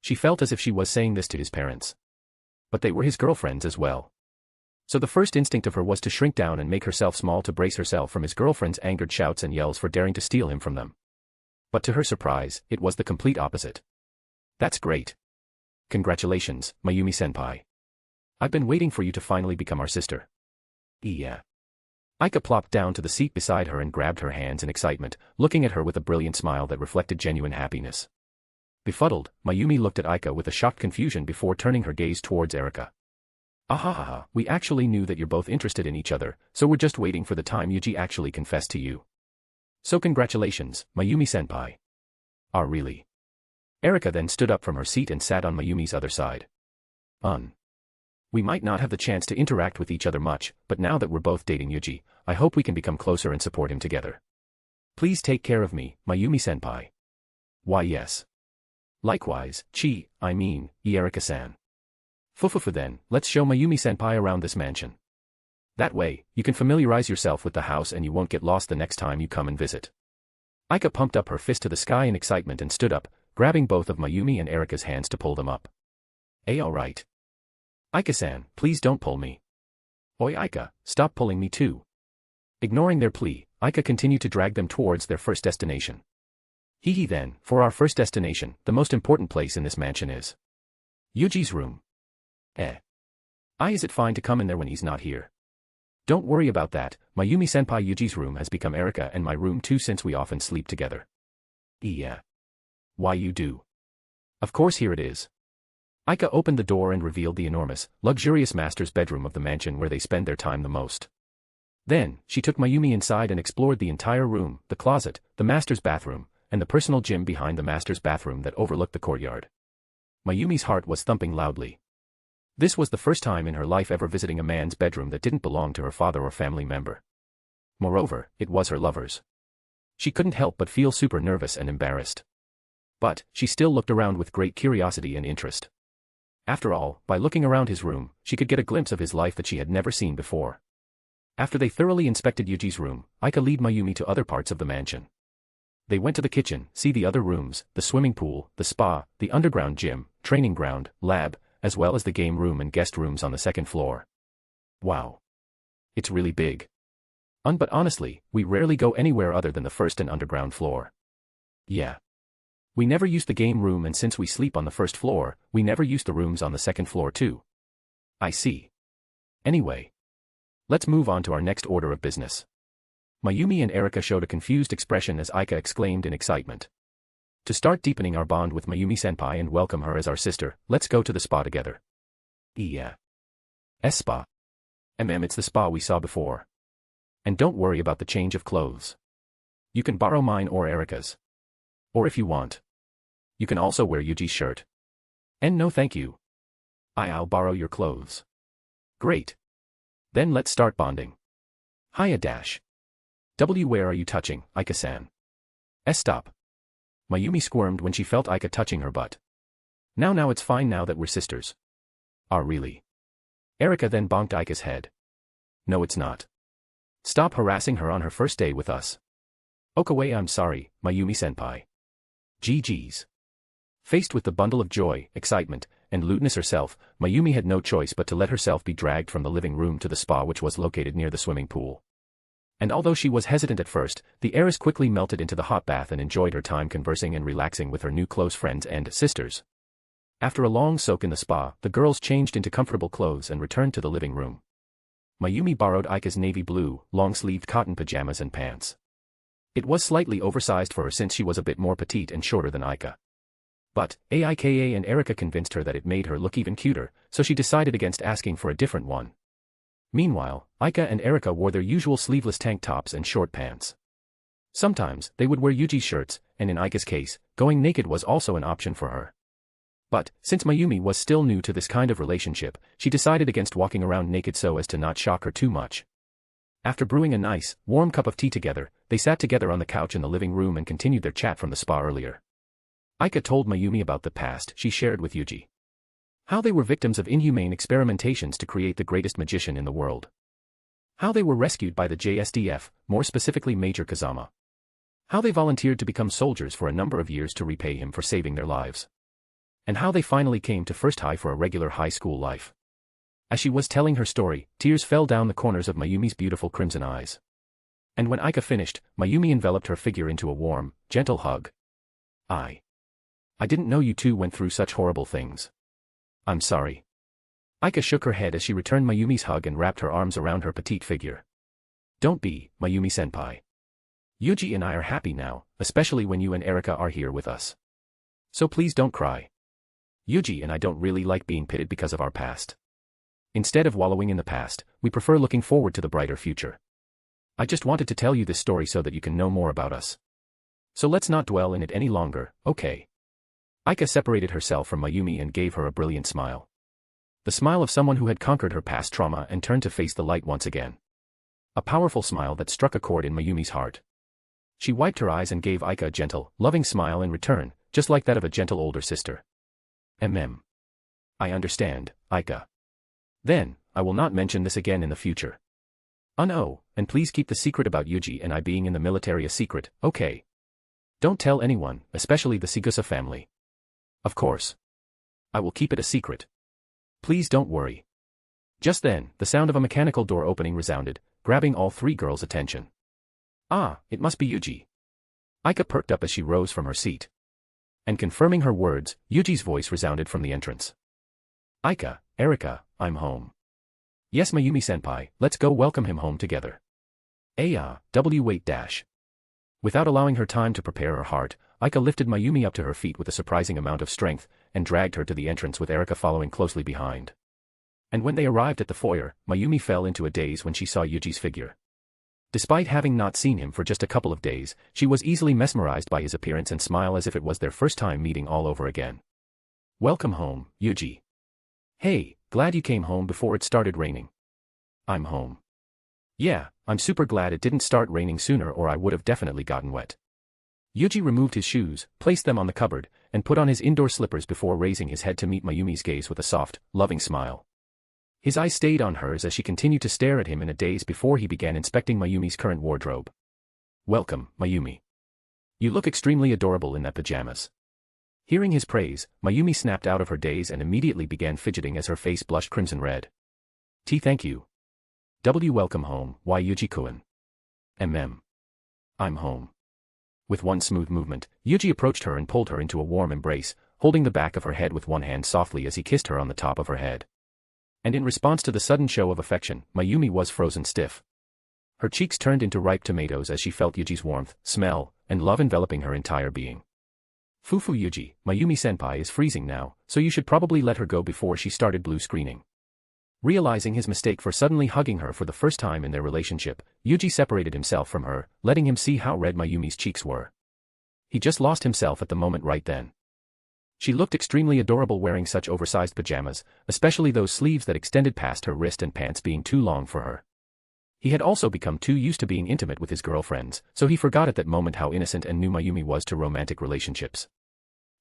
She felt as if she was saying this to his parents. But they were his girlfriends as well. So the first instinct of her was to shrink down and make herself small to brace herself from his girlfriend's angered shouts and yells for daring to steal him from them. But to her surprise, it was the complete opposite. That's great. Congratulations, Mayumi-senpai. I've been waiting for you to finally become our sister. Yeah. Aika plopped down to the seat beside her and grabbed her hands in excitement, looking at her with a brilliant smile that reflected genuine happiness. Befuddled, Mayumi looked at Aika with a shocked confusion before turning her gaze towards Erika. Ahahaha, we actually knew that you're both interested in each other, so we're just waiting for the time Yuji actually confessed to you. So congratulations, Mayumi-senpai. Ah, really? Erika then stood up from her seat and sat on Mayumi's other side. We might not have the chance to interact with each other much, but now that we're both dating Yuji, I hope we can become closer and support him together. Please take care of me, Mayumi-senpai. Why yes. Likewise, Erika-san. Fufufu then, let's show Mayumi-senpai around this mansion. That way, you can familiarize yourself with the house and you won't get lost the next time you come and visit. Aika pumped up her fist to the sky in excitement and stood up, grabbing both of Mayumi and Erika's hands to pull them up. Alright. Aika-san, please don't pull me. Oi Aika, stop pulling me too. Ignoring their plea, Aika continued to drag them towards their first destination. Then, for our first destination, the most important place in this mansion is Yuji's room. Is it fine to come in there when he's not here? Don't worry about that, Mayumi-senpai. Yuji's room has become Erika and my room too since we often sleep together. Yeah. Why you do? Of course here it is. Aika opened the door and revealed the enormous, luxurious master's bedroom of the mansion where they spend their time the most. Then, she took Mayumi inside and explored the entire room, the closet, the master's bathroom, and the personal gym behind the master's bathroom that overlooked the courtyard. Mayumi's heart was thumping loudly. This was the first time in her life ever visiting a man's bedroom that didn't belong to her father or family member. Moreover, it was her lover's. She couldn't help but feel super nervous and embarrassed. But, she still looked around with great curiosity and interest. After all, by looking around his room, she could get a glimpse of his life that she had never seen before. After they thoroughly inspected Yuji's room, Aika led Mayumi to other parts of the mansion. They went to the kitchen, see the other rooms, the swimming pool, the spa, the underground gym, training ground, lab, as well as the game room and guest rooms on the second floor. Wow. It's really big. But honestly, we rarely go anywhere other than the first and underground floor. Yeah. We never use the game room, and since we sleep on the first floor, we never use the rooms on the second floor too. I see. Anyway. Let's move on to our next order of business. Mayumi and Erika showed a confused expression as Aika exclaimed in excitement. To start deepening our bond with Mayumi-senpai and welcome her as our sister, let's go to the spa together. Yeah. Spa. It's the spa we saw before. And don't worry about the change of clothes. You can borrow mine or Erika's. Or if you want, you can also wear Yuji's shirt. And no thank you. I'll borrow your clothes. Great. Then let's start bonding. Hiya dash. Where are you touching, Aika-san? Stop. Mayumi squirmed when she felt Aika touching her butt. Now it's fine now that we're sisters. Really? Erika then bonked Aika's head. No it's not. Stop harassing her on her first day with us. Okay, I'm sorry, Mayumi-senpai. GG's. Faced with the bundle of joy, excitement, and lewdness herself, Mayumi had no choice but to let herself be dragged from the living room to the spa, which was located near the swimming pool. And although she was hesitant at first, the heiress quickly melted into the hot bath and enjoyed her time conversing and relaxing with her new close friends and sisters. After a long soak in the spa, the girls changed into comfortable clothes and returned to the living room. Mayumi borrowed Aika's navy blue, long-sleeved cotton pajamas and pants. It was slightly oversized for her since she was a bit more petite and shorter than Aika. But Aika and Erika convinced her that it made her look even cuter, so she decided against asking for a different one. Meanwhile, Aika and Erika wore their usual sleeveless tank tops and short pants. Sometimes, they would wear Yuji's shirts, and in Aika's case, going naked was also an option for her. But, since Mayumi was still new to this kind of relationship, she decided against walking around naked so as to not shock her too much. After brewing a nice, warm cup of tea together, they sat together on the couch in the living room and continued their chat from the spa earlier. Aika told Mayumi about the past she shared with Yuji. How they were victims of inhumane experimentations to create the greatest magician in the world. How they were rescued by the JSDF, more specifically Major Kazama. How they volunteered to become soldiers for a number of years to repay him for saving their lives. And how they finally came to first high for a regular high school life. As she was telling her story, tears fell down the corners of Mayumi's beautiful crimson eyes. And when Aika finished, Mayumi enveloped her figure into a warm, gentle hug. I didn't know you two went through such horrible things. I'm sorry. Aika shook her head as she returned Mayumi's hug and wrapped her arms around her petite figure. Don't be, Mayumi-senpai. Yuji and I are happy now, especially when you and Erika are here with us. So please don't cry. Yuji and I don't really like being pitted because of our past. Instead of wallowing in the past, we prefer looking forward to the brighter future. I just wanted to tell you this story so that you can know more about us. So let's not dwell in it any longer, okay? Aika separated herself from Mayumi and gave her a brilliant smile. The smile of someone who had conquered her past trauma and turned to face the light once again. A powerful smile that struck a chord in Mayumi's heart. She wiped her eyes and gave Aika a gentle, loving smile in return, just like that of a gentle older sister. I understand, Aika. Then, I will not mention this again in the future. No, and please keep the secret about Yuji and I being in the military a secret, okay? Don't tell anyone, especially the Sigusa family. Of course. I will keep it a secret. Please don't worry. Just then, the sound of a mechanical door opening resounded, grabbing all three girls' attention. It must be Yuji. Aika perked up as she rose from her seat. And confirming her words, Yuji's voice resounded from the entrance. Aika, Erika, I'm home. Yes Mayumi-senpai, let's go welcome him home together. Wait dash. Without allowing her time to prepare her heart, Aika lifted Mayumi up to her feet with a surprising amount of strength, and dragged her to the entrance with Erika following closely behind. And when they arrived at the foyer, Mayumi fell into a daze when she saw Yuji's figure. Despite having not seen him for just a couple of days, she was easily mesmerized by his appearance and smile as if it was their first time meeting all over again. Welcome home, Yuji. Hey, glad you came home before it started raining. I'm home. Yeah, I'm super glad it didn't start raining sooner or I would have definitely gotten wet. Yuji removed his shoes, placed them on the cupboard, and put on his indoor slippers before raising his head to meet Mayumi's gaze with a soft, loving smile. His eyes stayed on hers as she continued to stare at him in a daze before he began inspecting Mayumi's current wardrobe. Welcome, Mayumi. You look extremely adorable in that pajamas. Hearing his praise, Mayumi snapped out of her daze and immediately began fidgeting as her face blushed crimson red. Thank you. Welcome home, why Yuji-kun. I'm home. With one smooth movement, Yuji approached her and pulled her into a warm embrace, holding the back of her head with one hand softly as he kissed her on the top of her head. And in response to the sudden show of affection, Mayumi was frozen stiff. Her cheeks turned into ripe tomatoes as she felt Yuji's warmth, smell, and love enveloping her entire being. Fufu Yuji, Mayumi-senpai is freezing now, so you should probably let her go before she started blue screening. Realizing his mistake for suddenly hugging her for the first time in their relationship, Yuji separated himself from her, letting him see how red Mayumi's cheeks were. He just lost himself at the moment right then. She looked extremely adorable wearing such oversized pajamas, especially those sleeves that extended past her wrist and pants being too long for her. He had also become too used to being intimate with his girlfriends, so he forgot at that moment how innocent and new Mayumi was to romantic relationships.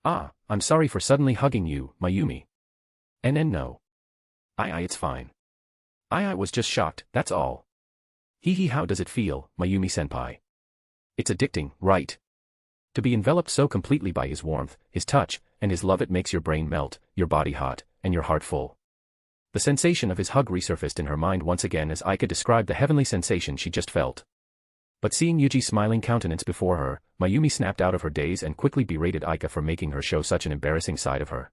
I'm sorry for suddenly hugging you, Mayumi. No. It's fine. I was just shocked, that's all. How does it feel, Mayumi-senpai? It's addicting, right? To be enveloped so completely by his warmth, his touch, and his love, it makes your brain melt, your body hot, and your heart full. The sensation of his hug resurfaced in her mind once again as Aika described the heavenly sensation she just felt. But seeing Yuji's smiling countenance before her, Mayumi snapped out of her daze and quickly berated Aika for making her show such an embarrassing side of her.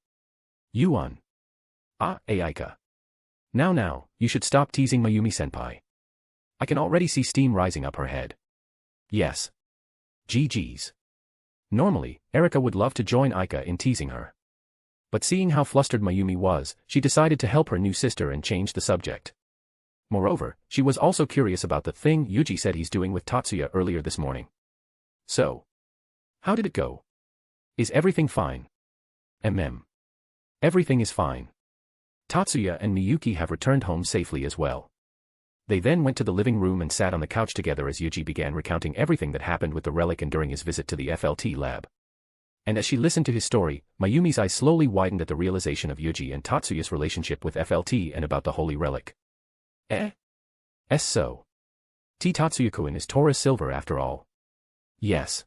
Aika. Now, you should stop teasing Mayumi-senpai. I can already see steam rising up her head. Yes. GG's. Normally, Erika would love to join Aika in teasing her. But seeing how flustered Mayumi was, she decided to help her new sister and change the subject. Moreover, she was also curious about the thing Yuji said he's doing with Tatsuya earlier this morning. So, how did it go? Is everything fine? Everything is fine. Tatsuya and Miyuki have returned home safely as well. They then went to the living room and sat on the couch together as Yuji began recounting everything that happened with the relic and during his visit to the FLT lab. And as she listened to his story, Mayumi's eyes slowly widened at the realization of Yuji and Tatsuya's relationship with FLT and about the holy relic. So. Tatsuya-kun is Taurus silver after all. Yes.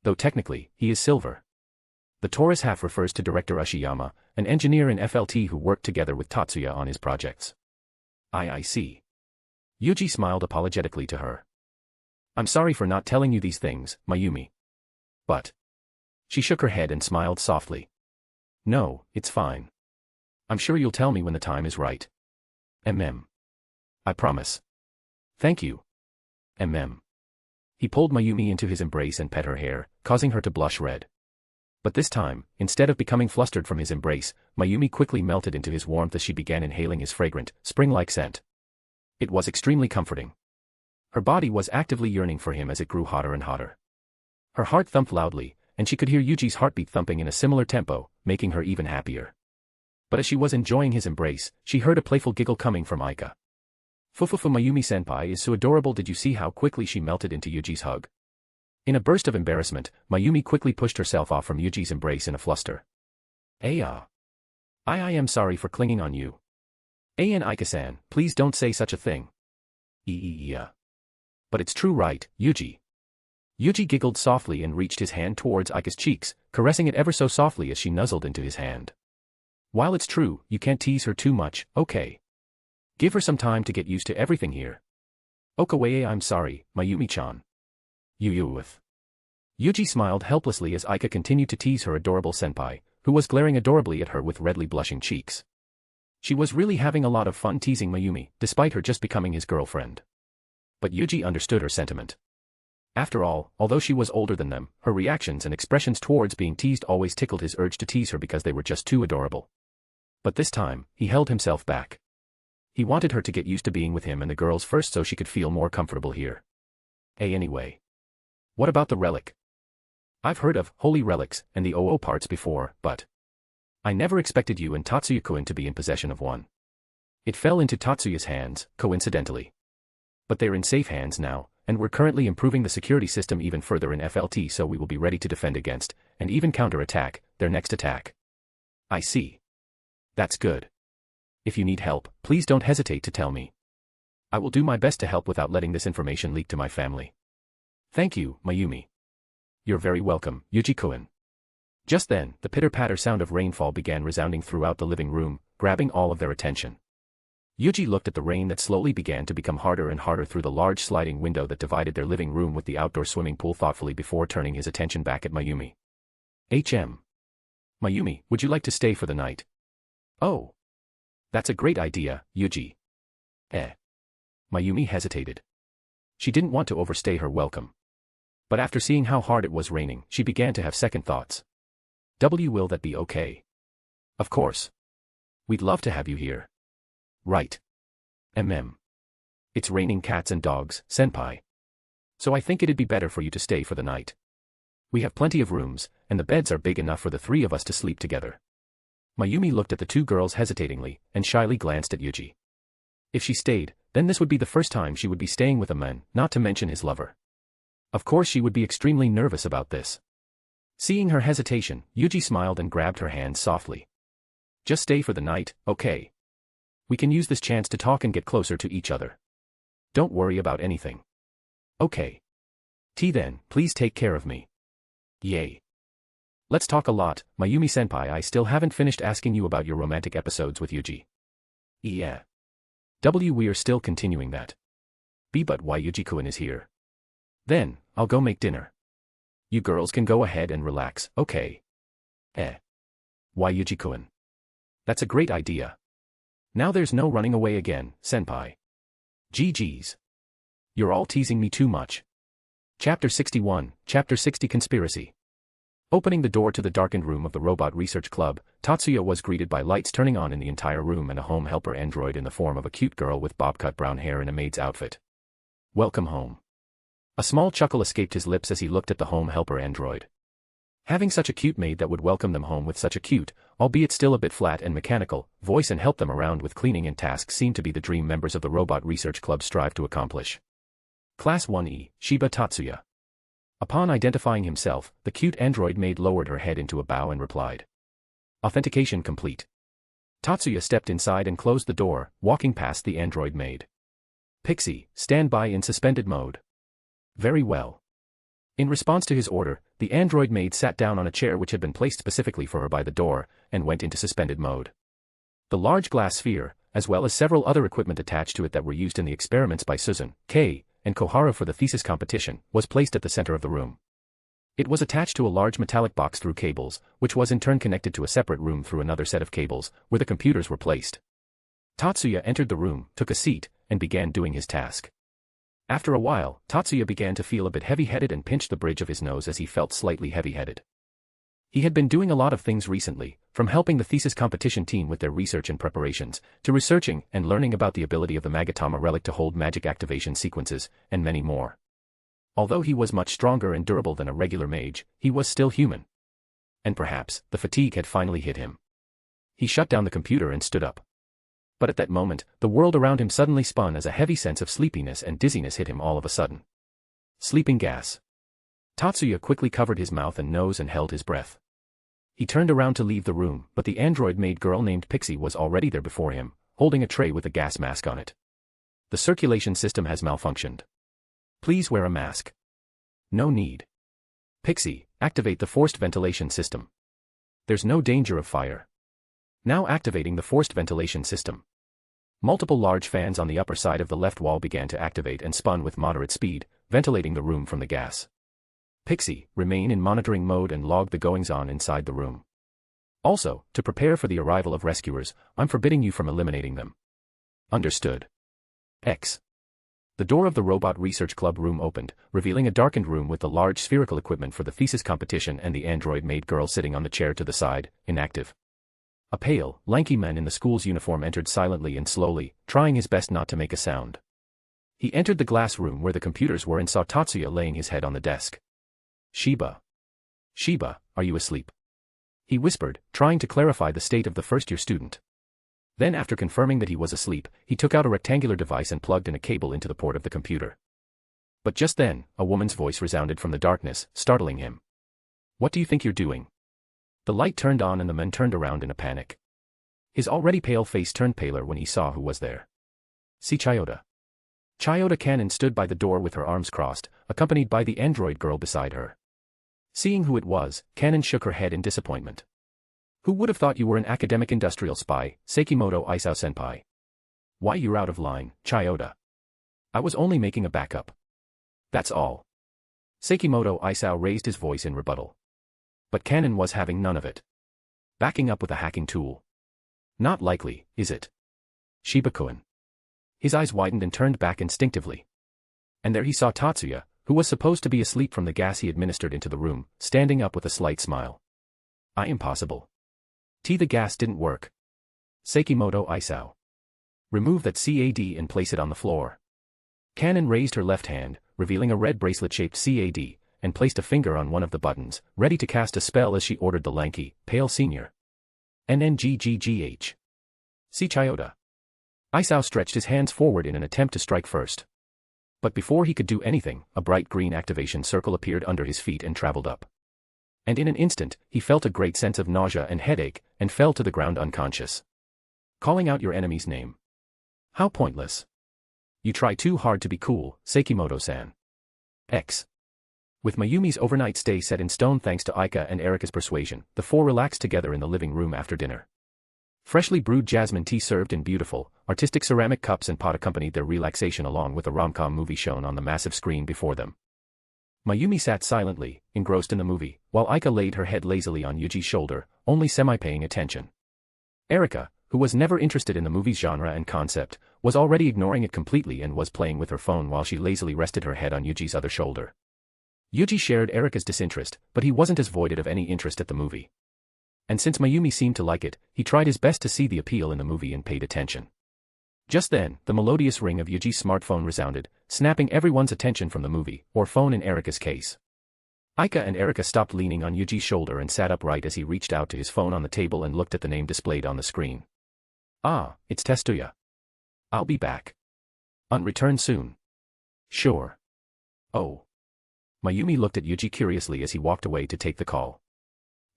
Though technically, he is silver. The Taurus half refers to Director Ushiyama, an engineer in FLT who worked together with Tatsuya on his projects. I see. Yuji smiled apologetically to her. I'm sorry for not telling you these things, Mayumi. But. She shook her head and smiled softly. No, it's fine. I'm sure you'll tell me when the time is right. I promise. Thank you. He pulled Mayumi into his embrace and pet her hair, causing her to blush red. But this time, instead of becoming flustered from his embrace, Mayumi quickly melted into his warmth as she began inhaling his fragrant, spring-like scent. It was extremely comforting. Her body was actively yearning for him as it grew hotter and hotter. Her heart thumped loudly, and she could hear Yuji's heartbeat thumping in a similar tempo, making her even happier. But as she was enjoying his embrace, she heard a playful giggle coming from Aika. Fufufu Mayumi-senpai is so adorable, did you see how quickly she melted into Yuji's hug? In a burst of embarrassment, Mayumi quickly pushed herself off from Yuji's embrace in a fluster. I am sorry for clinging on you. And Aika-san, please don't say such a thing. But it's true, right, Yuji? Yuji giggled softly and reached his hand towards Aika's cheeks, caressing it ever so softly as she nuzzled into his hand. While it's true, you can't tease her too much, okay? Give her some time to get used to everything here. Okawae, I'm sorry, Mayumi-chan. Yuji smiled helplessly as Aika continued to tease her adorable senpai, who was glaring adorably at her with redly blushing cheeks. She was really having a lot of fun teasing Mayumi, despite her just becoming his girlfriend. But Yuji understood her sentiment. After all, although she was older than them, her reactions and expressions towards being teased always tickled his urge to tease her because they were just too adorable. But this time, he held himself back. He wanted her to get used to being with him and the girls first so she could feel more comfortable here. Anyway. What about the relic? I've heard of holy relics and the OO parts before, but I never expected you and Tatsuya-kun to be in possession of one. It fell into Tatsuya's hands, coincidentally. But they're in safe hands now, and we're currently improving the security system even further in FLT so we will be ready to defend against, and even counter-attack, their next attack. I see. That's good. If you need help, please don't hesitate to tell me. I will do my best to help without letting this information leak to my family. Thank you, Mayumi. You're very welcome, Yuji-kun. Just then, the pitter-patter sound of rainfall began resounding throughout the living room, grabbing all of their attention. Yuuji looked at the rain that slowly began to become harder and harder through the large sliding window that divided their living room with the outdoor swimming pool thoughtfully before turning his attention back at Mayumi. Mayumi, would you like to stay for the night? Oh. That's a great idea, Yuuji. Mayumi hesitated. She didn't want to overstay her welcome. But after seeing how hard it was raining, she began to have second thoughts. Will that be okay? Of course. We'd love to have you here. Right. It's raining cats and dogs, senpai. So I think it'd be better for you to stay for the night. We have plenty of rooms, and the beds are big enough for the three of us to sleep together. Mayumi looked at the two girls hesitatingly, and shyly glanced at Yuuji. If she stayed, then this would be the first time she would be staying with a man, not to mention his lover. Of course she would be extremely nervous about this. Seeing her hesitation, Yuuji smiled and grabbed her hand softly. Just stay for the night, okay? We can use this chance to talk and get closer to each other. Don't worry about anything. Okay. Then, please take care of me. Yay. Let's talk a lot, Mayumi-senpai. I still haven't finished asking you about your romantic episodes with Yuuji. Yeah. We are still continuing that. But why Yuuji-kun is here? Then, I'll go make dinner. You girls can go ahead and relax, okay? Why Yuuji-kun? That's a great idea. Now there's no running away again, senpai. GG's. You're all teasing me too much. Chapter 61, Chapter 60 Conspiracy. Opening the door to the darkened room of the Robot Research Club, Tatsuya was greeted by lights turning on in the entire room and a home helper android in the form of a cute girl with bob-cut brown hair in a maid's outfit. Welcome home. A small chuckle escaped his lips as he looked at the home helper android. Having such a cute maid that would welcome them home with such a cute, albeit still a bit flat and mechanical, voice and help them around with cleaning and tasks seemed to be the dream members of the Robot Research Club strive to accomplish. Class 1E, Shiba Tatsuya. Upon identifying himself, the cute android maid lowered her head into a bow and replied. Authentication complete. Tatsuya stepped inside and closed the door, walking past the android maid. Pixie, stand by in suspended mode. Very well. In response to his order, the android maid sat down on a chair which had been placed specifically for her by the door, and went into suspended mode. The large glass sphere, as well as several other equipment attached to it that were used in the experiments by Susan, Kei, and Kohara for the thesis competition, was placed at the center of the room. It was attached to a large metallic box through cables, which was in turn connected to a separate room through another set of cables, where the computers were placed. Tatsuya entered the room, took a seat, and began doing his task. After a while, Tatsuya began to feel a bit heavy-headed and pinched the bridge of his nose as he felt slightly heavy-headed. He had been doing a lot of things recently, from helping the thesis competition team with their research and preparations, to researching and learning about the ability of the Magatama relic to hold magic activation sequences, and many more. Although he was much stronger and durable than a regular mage, he was still human. And perhaps, the fatigue had finally hit him. He shut down the computer and stood up. But at that moment, the world around him suddenly spun as a heavy sense of sleepiness and dizziness hit him all of a sudden. Sleeping gas. Tatsuya quickly covered his mouth and nose and held his breath. He turned around to leave the room, but the android maid girl named Pixie was already there before him, holding a tray with a gas mask on it. The circulation system has malfunctioned. Please wear a mask. No need. Pixie, activate the forced ventilation system. There's no danger of fire. Now activating the forced ventilation system. Multiple large fans on the upper side of the left wall began to activate and spun with moderate speed, ventilating the room from the gas. Pixie, remain in monitoring mode and log the goings-on inside the room. Also, to prepare for the arrival of rescuers, I'm forbidding you from eliminating them. Understood. X. The door of the Robot Research Club room opened, revealing a darkened room with the large spherical equipment for the thesis competition and the android maid girl sitting on the chair to the side, inactive. A pale, lanky man in the school's uniform entered silently and slowly, trying his best not to make a sound. He entered the glass room where the computers were and saw Tatsuya laying his head on the desk. Shiba, are you asleep? He whispered, trying to clarify the state of the first-year student. Then after confirming that he was asleep, he took out a rectangular device and plugged in a cable into the port of the computer. But just then, a woman's voice resounded from the darkness, startling him. What do you think you're doing? The light turned on and the man turned around in a panic. His already pale face turned paler when he saw who was there. See Chiyoda. Chiyoda Cannon stood by the door with her arms crossed, accompanied by the android girl beside her. Seeing who it was, Kanon shook her head in disappointment. Who would have thought you were an academic industrial spy, Sekimoto Isao-senpai? Why, you're out of line, Chiyoda. I was only making a backup. That's all. Sekimoto Isao raised his voice in rebuttal. But Kanon was having none of it. Backing up with a hacking tool. Not likely, is it? Shiba-kun. His eyes widened and turned back instinctively. And there he saw Tatsuya, who was supposed to be asleep from the gas he administered into the room, standing up with a slight smile. Impossible. The gas didn't work. Sekimoto Isao. Remove that CAD and place it on the floor. Kanon raised her left hand, revealing a red bracelet-shaped CAD, and placed a finger on one of the buttons, ready to cast a spell as she ordered the lanky, pale senior. NNGGGH. See Chiyoda. Isao stretched his hands forward in an attempt to strike first. But before he could do anything, a bright green activation circle appeared under his feet and traveled up. And in an instant, he felt a great sense of nausea and headache, and fell to the ground unconscious. Calling out your enemy's name. How pointless. You try too hard to be cool, Sekimoto-san. X. With Mayumi's overnight stay set in stone thanks to Aika and Erika's persuasion, the four relaxed together in the living room after dinner. Freshly brewed jasmine tea served in beautiful, artistic ceramic cups and pot accompanied their relaxation along with a rom-com movie shown on the massive screen before them. Mayumi sat silently, engrossed in the movie, while Aika laid her head lazily on Yuji's shoulder, only semi-paying attention. Erika, who was never interested in the movie's genre and concept, was already ignoring it completely and was playing with her phone while she lazily rested her head on Yuji's other shoulder. Yuji shared Erika's disinterest, but he wasn't as void of any interest at the movie. And since Mayumi seemed to like it, he tried his best to see the appeal in the movie and paid attention. Just then, the melodious ring of Yuji's smartphone resounded, snapping everyone's attention from the movie, or phone in Erika's case. Aika and Erika stopped leaning on Yuji's shoulder and sat upright as he reached out to his phone on the table and looked at the name displayed on the screen. Ah, it's Tetsuya. I'll be back. Return soon. Sure. Oh. Mayumi looked at Yuji curiously as he walked away to take the call.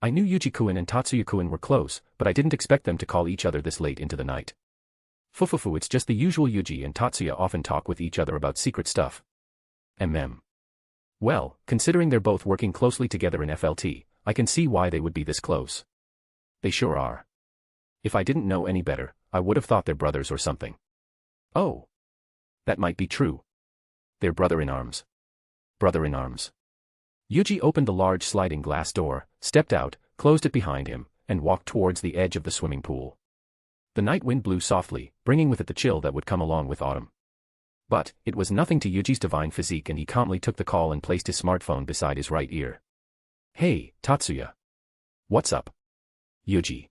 I knew Yuji-kun and Tatsuya-kun were close, but I didn't expect them to call each other this late into the night. Fufufu, it's just the usual. Yuji and Tatsuya often talk with each other about secret stuff. Well, considering they're both working closely together in FLT, I can see why they would be this close. They sure are. If I didn't know any better, I would have thought they're brothers or something. Oh. That might be true. They're brother-in-arms. Brother-in-arms. Yuji opened the large sliding glass door, stepped out, closed it behind him, and walked towards the edge of the swimming pool. The night wind blew softly, bringing with it the chill that would come along with autumn. But, it was nothing to Yuji's divine physique and he calmly took the call and placed his smartphone beside his right ear. Hey, Tatsuya. What's up? Yuji.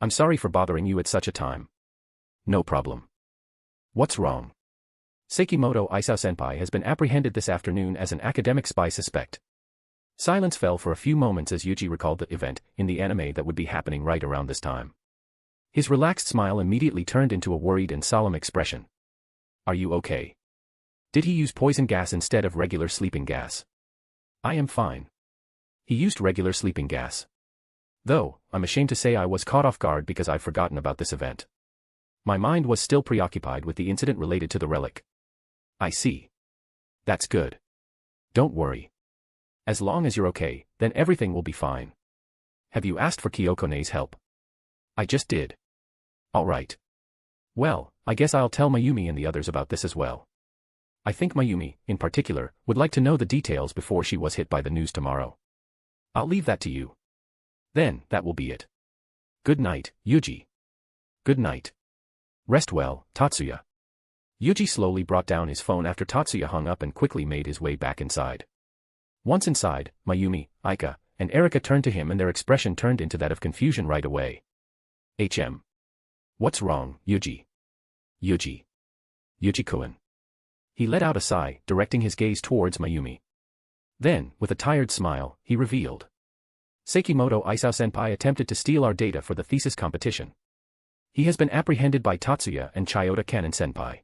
I'm sorry for bothering you at such a time. No problem. What's wrong? Sekimoto Isao-senpai has been apprehended this afternoon as an academic spy suspect. Silence fell for a few moments as Yuji recalled the event in the anime that would be happening right around this time. His relaxed smile immediately turned into a worried and solemn expression. Are you okay? Did he use poison gas instead of regular sleeping gas? I am fine. He used regular sleeping gas. Though, I'm ashamed to say I was caught off guard because I've forgotten about this event. My mind was still preoccupied with the incident related to the relic. I see. That's good. Don't worry. As long as you're okay, then everything will be fine. Have you asked for Kyoko-ne's help? I just did. All right. Well, I guess I'll tell Mayumi and the others about this as well. I think Mayumi, in particular, would like to know the details before she was hit by the news tomorrow. I'll leave that to you. Then, that will be it. Good night, Yuji. Good night. Rest well, Tatsuya. Yuji slowly brought down his phone after Tatsuya hung up and quickly made his way back inside. Once inside, Mayumi, Aika, and Erika turned to him and their expression turned into that of confusion right away. What's wrong, Yuji? Yuji. Yuji-kun. He let out a sigh, directing his gaze towards Mayumi. Then, with a tired smile, he revealed. Sekimoto Isao-senpai attempted to steal our data for the thesis competition. He has been apprehended by Tatsuya and Chiyoda Kanon-senpai.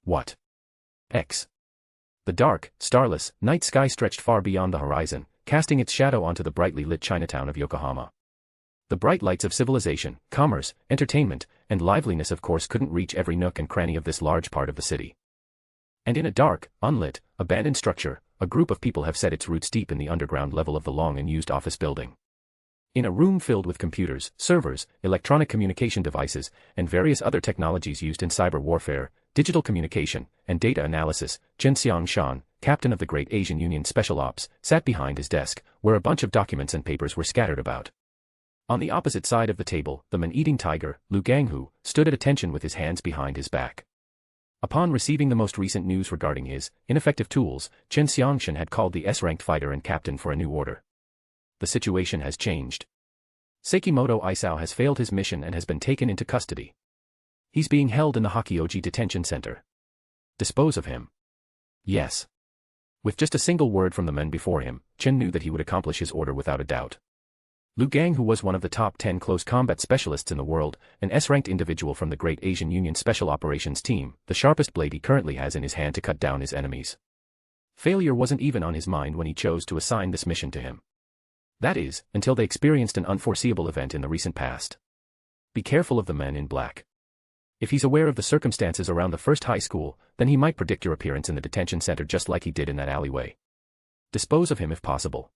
What? X. The dark, starless, night sky stretched far beyond the horizon, casting its shadow onto the brightly lit Chinatown of Yokohama. The bright lights of civilization, commerce, entertainment, and liveliness of course couldn't reach every nook and cranny of this large part of the city. And in a dark, unlit, abandoned structure, a group of people have set its roots deep in the underground level of the long and used office building. In a room filled with computers, servers, electronic communication devices, and various other technologies used in cyber warfare, digital communication, and data analysis, Chen Xiangshan, captain of the Great Asian Union Special Ops, sat behind his desk, where a bunch of documents and papers were scattered about. On the opposite side of the table, the man-eating tiger, Lu Ganghu, stood at attention with his hands behind his back. Upon receiving the most recent news regarding his ineffective tools, Chen Xiangshan had called the S-ranked fighter and captain for a new order. The situation has changed. Sekimoto Isao has failed his mission and has been taken into custody. He's being held in the Hakioji Detention Center. Dispose of him. Yes. With just a single word from the men before him, Chen knew that he would accomplish his order without a doubt. Lu Gang, who was one of the top 10 close combat specialists in the world, an S-ranked individual from the Great Asian Union Special Operations Team, the sharpest blade he currently has in his hand to cut down his enemies. Failure wasn't even on his mind when he chose to assign this mission to him. That is, until they experienced an unforeseeable event in the recent past. Be careful of the men in black. If he's aware of the circumstances around the first high school, then he might predict your appearance in the detention center just like he did in that alleyway. Dispose of him if possible.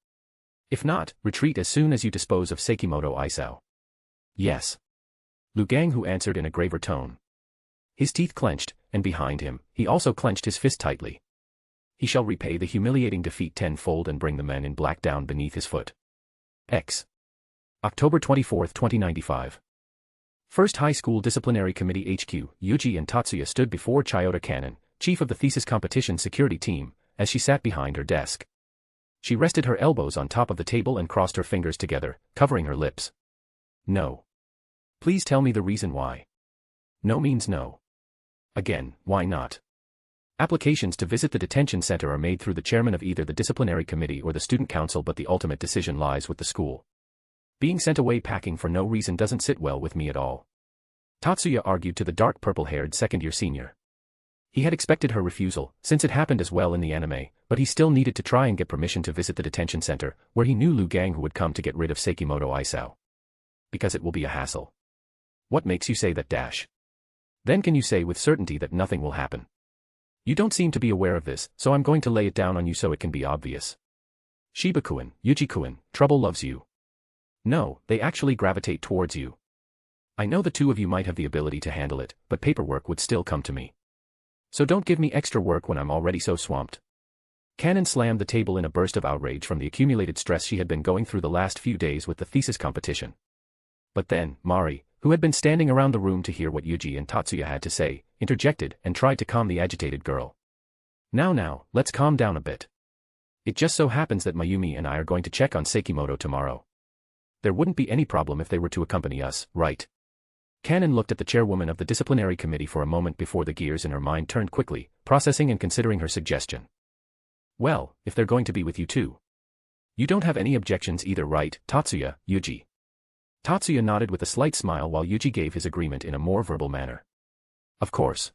If not, retreat as soon as you dispose of Sekimoto Isao. Yes. Lu Ganghu answered in a graver tone. His teeth clenched, and behind him, he also clenched his fist tightly. He shall repay the humiliating defeat tenfold and bring the men in black down beneath his foot. X. October 24, 2095. First High School Disciplinary Committee HQ, Yuuji and Tatsuya stood before Chiyoda Kannon, chief of the thesis competition security team, as she sat behind her desk. She rested her elbows on top of the table and crossed her fingers together, covering her lips. No. Please tell me the reason why. No means no. Again, why not? Applications to visit the detention center are made through the chairman of either the disciplinary committee or the student council, but the ultimate decision lies with the school. Being sent away packing for no reason doesn't sit well with me at all. Tatsuya argued to the dark purple-haired second-year senior. He had expected her refusal, since it happened as well in the anime, but he still needed to try and get permission to visit the detention center, where he knew Lu Ganghu would come to get rid of Sekimoto Isao. Because it will be a hassle. What makes you say that dash? Then can you say with certainty that nothing will happen? You don't seem to be aware of this, so I'm going to lay it down on you so it can be obvious. Shiba-kun, Yuji-kun, trouble loves you. No, they actually gravitate towards you. I know the two of you might have the ability to handle it, but paperwork would still come to me. So don't give me extra work when I'm already so swamped. Cannon slammed the table in a burst of outrage from the accumulated stress she had been going through the last few days with the thesis competition. But then, Mari, who had been standing around the room to hear what Yuji and Tatsuya had to say, interjected and tried to calm the agitated girl. Now, let's calm down a bit. It just so happens that Mayumi and I are going to check on Sekimoto tomorrow. There wouldn't be any problem if they were to accompany us, right? Cannon looked at the chairwoman of the disciplinary committee for a moment before the gears in her mind turned quickly, processing and considering her suggestion. Well, if they're going to be with you too. You don't have any objections either, right, Tatsuya, Yuji? Tatsuya nodded with a slight smile while Yuji gave his agreement in a more verbal manner. Of course.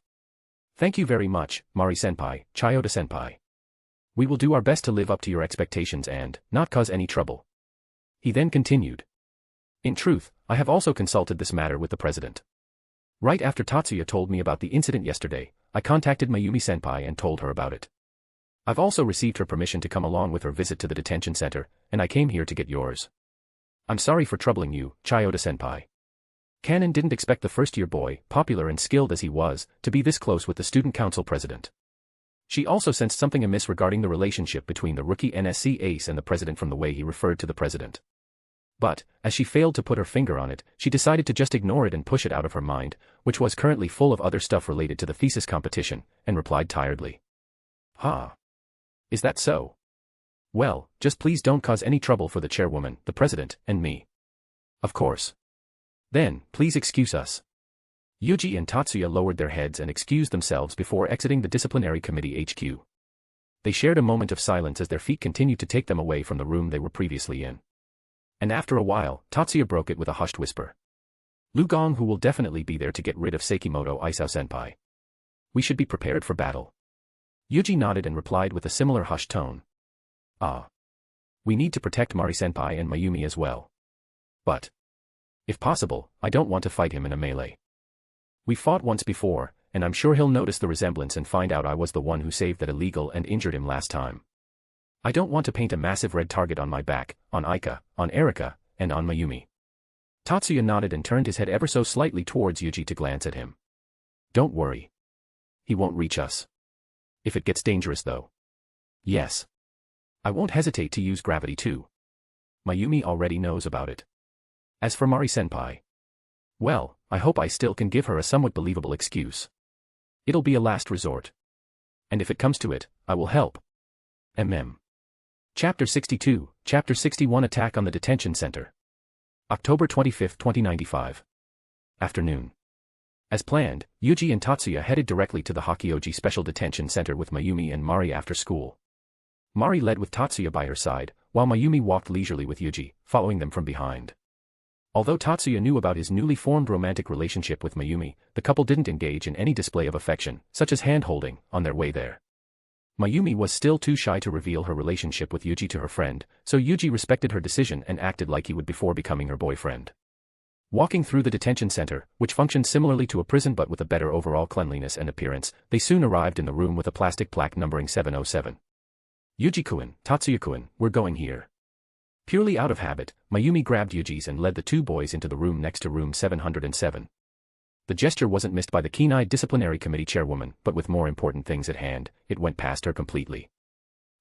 Thank you very much, Mari-senpai, Chiyoda-senpai. We will do our best to live up to your expectations and not cause any trouble. He then continued. In truth, I have also consulted this matter with the president. Right after Tatsuya told me about the incident yesterday, I contacted Mayumi-senpai and told her about it. I've also received her permission to come along with her visit to the detention center, and I came here to get yours. I'm sorry for troubling you, Chiyoda-senpai. Cannon didn't expect the first-year boy, popular and skilled as he was, to be this close with the student council president. She also sensed something amiss regarding the relationship between the rookie NSC ace and the president from the way he referred to the president. But, as she failed to put her finger on it, she decided to just ignore it and push it out of her mind, which was currently full of other stuff related to the thesis competition, and replied tiredly. Is that so? Well, just please don't cause any trouble for the chairwoman, the president, and me. Of course. Then, please excuse us. Yuji and Tatsuya lowered their heads and excused themselves before exiting the disciplinary committee HQ. They shared a moment of silence as their feet continued to take them away from the room they were previously in. And after a while, Tatsuya broke it with a hushed whisper. Lu Ganghu will definitely be there to get rid of Sekimoto Isao-senpai. We should be prepared for battle. Yuji nodded and replied with a similar hushed tone. We need to protect Mari-senpai and Mayumi as well. But, if possible, I don't want to fight him in a melee. We fought once before, and I'm sure he'll notice the resemblance and find out I was the one who saved that illegal and injured him last time. I don't want to paint a massive red target on my back, on Aika, on Erika, and on Mayumi. Tatsuya nodded and turned his head ever so slightly towards Yuji to glance at him. Don't worry. He won't reach us. If it gets dangerous though. Yes. I won't hesitate to use gravity too. Mayumi already knows about it. As for Mari-senpai. Well, I hope I still can give her a somewhat believable excuse. It'll be a last resort. And if it comes to it, I will help. Chapter 62, Chapter 61 Attack on the Detention Center. October 25, 2095. Afternoon. As planned, Yuji and Tatsuya headed directly to the Hakioji Special Detention Center with Mayumi and Mari after school. Mari led with Tatsuya by her side, while Mayumi walked leisurely with Yuji, following them from behind. Although Tatsuya knew about his newly formed romantic relationship with Mayumi, the couple didn't engage in any display of affection, such as hand-holding, on their way there. Mayumi was still too shy to reveal her relationship with Yuji to her friend, so Yuji respected her decision and acted like he would before becoming her boyfriend. Walking through the detention center, which functioned similarly to a prison but with a better overall cleanliness and appearance, they soon arrived in the room with a plastic plaque numbering 707. Yuji-kun, Tatsuya-kun, we're going here. Purely out of habit, Mayumi grabbed Yuji's and led the two boys into the room next to room 707. The gesture wasn't missed by the keen-eyed disciplinary committee chairwoman, but with more important things at hand, it went past her completely.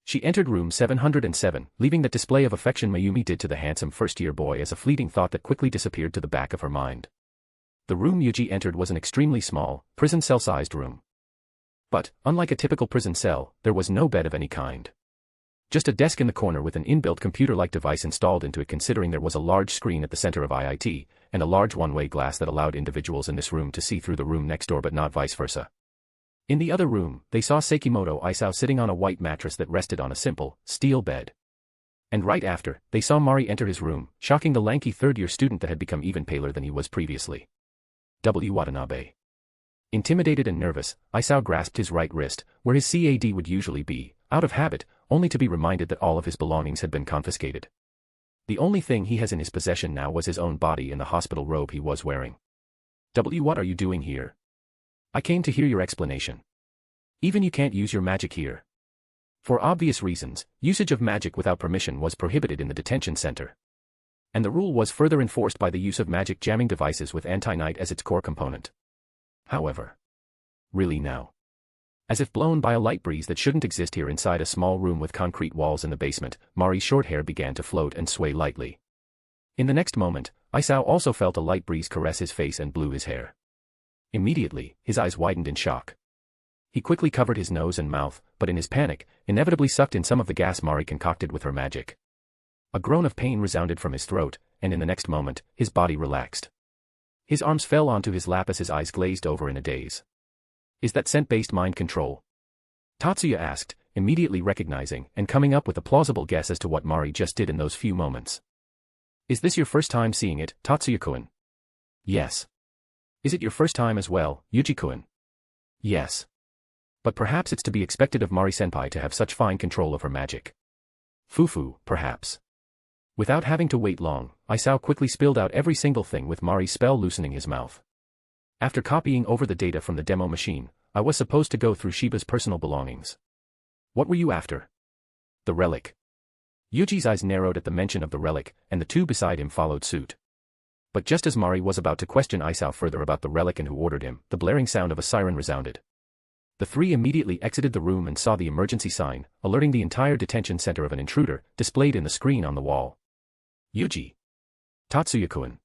She entered room 707, leaving that display of affection Mayumi did to the handsome first-year boy as a fleeting thought that quickly disappeared to the back of her mind. The room Yuji entered was an extremely small, prison cell-sized room. But, unlike a typical prison cell, there was no bed of any kind. Just a desk in the corner with an inbuilt computer-like device installed into it, considering there was a large screen at the center of IIT, and a large one-way glass that allowed individuals in this room to see through the room next door but not vice versa. In the other room, they saw Sekimoto Isao sitting on a white mattress that rested on a simple, steel bed. And right after, they saw Mari enter his room, shocking the lanky third-year student that had become even paler than he was previously. W. Watanabe. Intimidated and nervous, Isao grasped his right wrist, where his CAD would usually be, out of habit, only to be reminded that all of his belongings had been confiscated. The only thing he has in his possession now was his own body and the hospital robe he was wearing. W. What are you doing here? I came to hear your explanation. Even you can't use your magic here. For obvious reasons, usage of magic without permission was prohibited in the detention center. And the rule was further enforced by the use of magic jamming devices with anti-night as its core component. However. Really now. As if blown by a light breeze that shouldn't exist here inside a small room with concrete walls in the basement, Mari's short hair began to float and sway lightly. In the next moment, Isao also felt a light breeze caress his face and blew his hair. Immediately, his eyes widened in shock. He quickly covered his nose and mouth, but in his panic, inevitably sucked in some of the gas Mari concocted with her magic. A groan of pain resounded from his throat, and in the next moment, his body relaxed. His arms fell onto his lap as his eyes glazed over in a daze. Is that scent-based mind control? Tatsuya asked, immediately recognizing and coming up with a plausible guess as to what Mari just did in those few moments. Is this your first time seeing it, Tatsuya-kun? Yes. Is it your first time as well, Yuji-kun? Yes. But perhaps it's to be expected of Mari-senpai to have such fine control of her magic. Fufu, perhaps. Without having to wait long, Isao quickly spilled out every single thing with Mari's spell loosening his mouth. After copying over the data from the demo machine, I was supposed to go through Shiba's personal belongings. What were you after? The relic. Yuji's eyes narrowed at the mention of the relic, and the two beside him followed suit. But just as Mari was about to question Isao further about the relic and who ordered him, the blaring sound of a siren resounded. The three immediately exited the room and saw the emergency sign, alerting the entire detention center of an intruder, displayed in the screen on the wall. Yuji. Tatsuya-kun.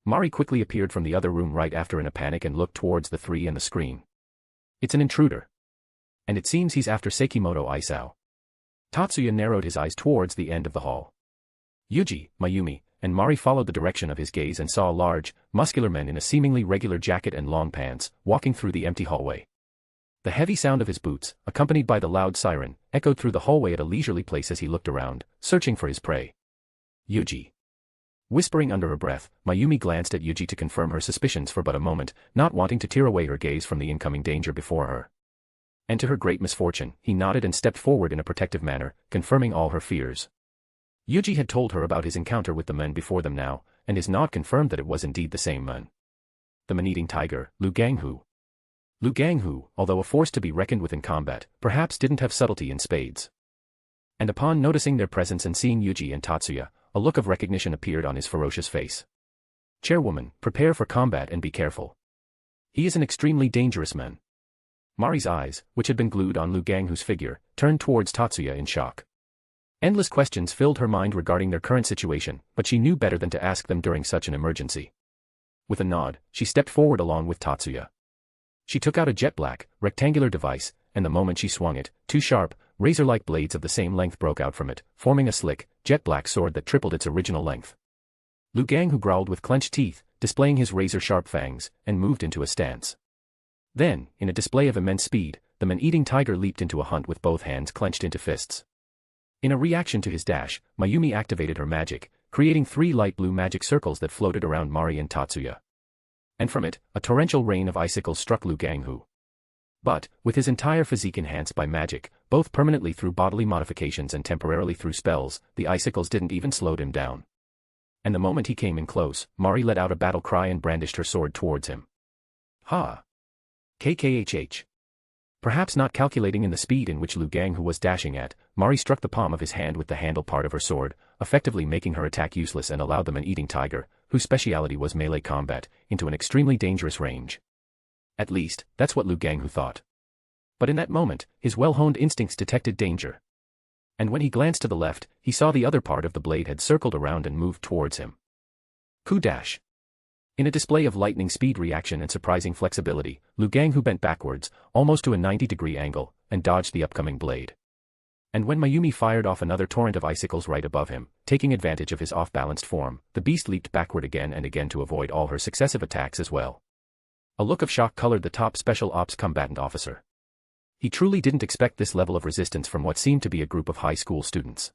Mari quickly appeared from the other room right after in a panic and looked towards the three and the screen. It's an intruder. And it seems he's after Sekimoto Isao. Tatsuya narrowed his eyes towards the end of the hall. Yuji, Mayumi, and Mari followed the direction of his gaze and saw a large, muscular man in a seemingly regular jacket and long pants, walking through the empty hallway. The heavy sound of his boots, accompanied by the loud siren, echoed through the hallway at a leisurely pace as he looked around, searching for his prey. Yuji. Whispering under her breath, Mayumi glanced at Yuji to confirm her suspicions for but a moment, not wanting to tear away her gaze from the incoming danger before her. And to her great misfortune, he nodded and stepped forward in a protective manner, confirming all her fears. Yuji had told her about his encounter with the men before them now, and his nod confirmed that it was indeed the same men. The man-eating tiger, Lu Ganghu. Lu Ganghu, although a force to be reckoned with in combat, perhaps didn't have subtlety in spades. And upon noticing their presence and seeing Yuuji and Tatsuya, a look of recognition appeared on his ferocious face. Chairwoman, prepare for combat and be careful. He is an extremely dangerous man. Mari's eyes, which had been glued on Lu Ganghu's figure, turned towards Tatsuya in shock. Endless questions filled her mind regarding their current situation, but she knew better than to ask them during such an emergency. With a nod, she stepped forward along with Tatsuya. She took out a jet-black, rectangular device, and the moment she swung it, two sharp, razor-like blades of the same length broke out from it, forming a slick, jet-black sword that tripled its original length. Lu Ganghu growled with clenched teeth, displaying his razor-sharp fangs, and moved into a stance. Then, in a display of immense speed, the man-eating tiger leaped into a hunt with both hands clenched into fists. In a reaction to his dash, Mayumi activated her magic, creating 3 light blue magic circles that floated around Mari and Tatsuya. And from it, a torrential rain of icicles struck Lu Ganghu. But, with his entire physique enhanced by magic, both permanently through bodily modifications and temporarily through spells, the icicles didn't even slow him down. And the moment he came in close, Mari let out a battle cry and brandished her sword towards him. Ha! KKHH. Perhaps not calculating in the speed in which Lu Ganghu was dashing at, Mari struck the palm of his hand with the handle part of her sword, effectively making her attack useless and allowed the man-eating tiger, whose speciality was melee combat, into an extremely dangerous range. At least, that's what Lu Ganghu thought. But in that moment, his well-honed instincts detected danger. And when he glanced to the left, he saw the other part of the blade had circled around and moved towards him. Coup dash. In a display of lightning speed reaction and surprising flexibility, Lu Ganghu bent backwards, almost to a 90-degree angle, and dodged the upcoming blade. And when Mayumi fired off another torrent of icicles right above him, taking advantage of his off-balanced form, the beast leaped backward again and again to avoid all her successive attacks as well. A look of shock colored the top special ops combatant officer. He truly didn't expect this level of resistance from what seemed to be a group of high school students.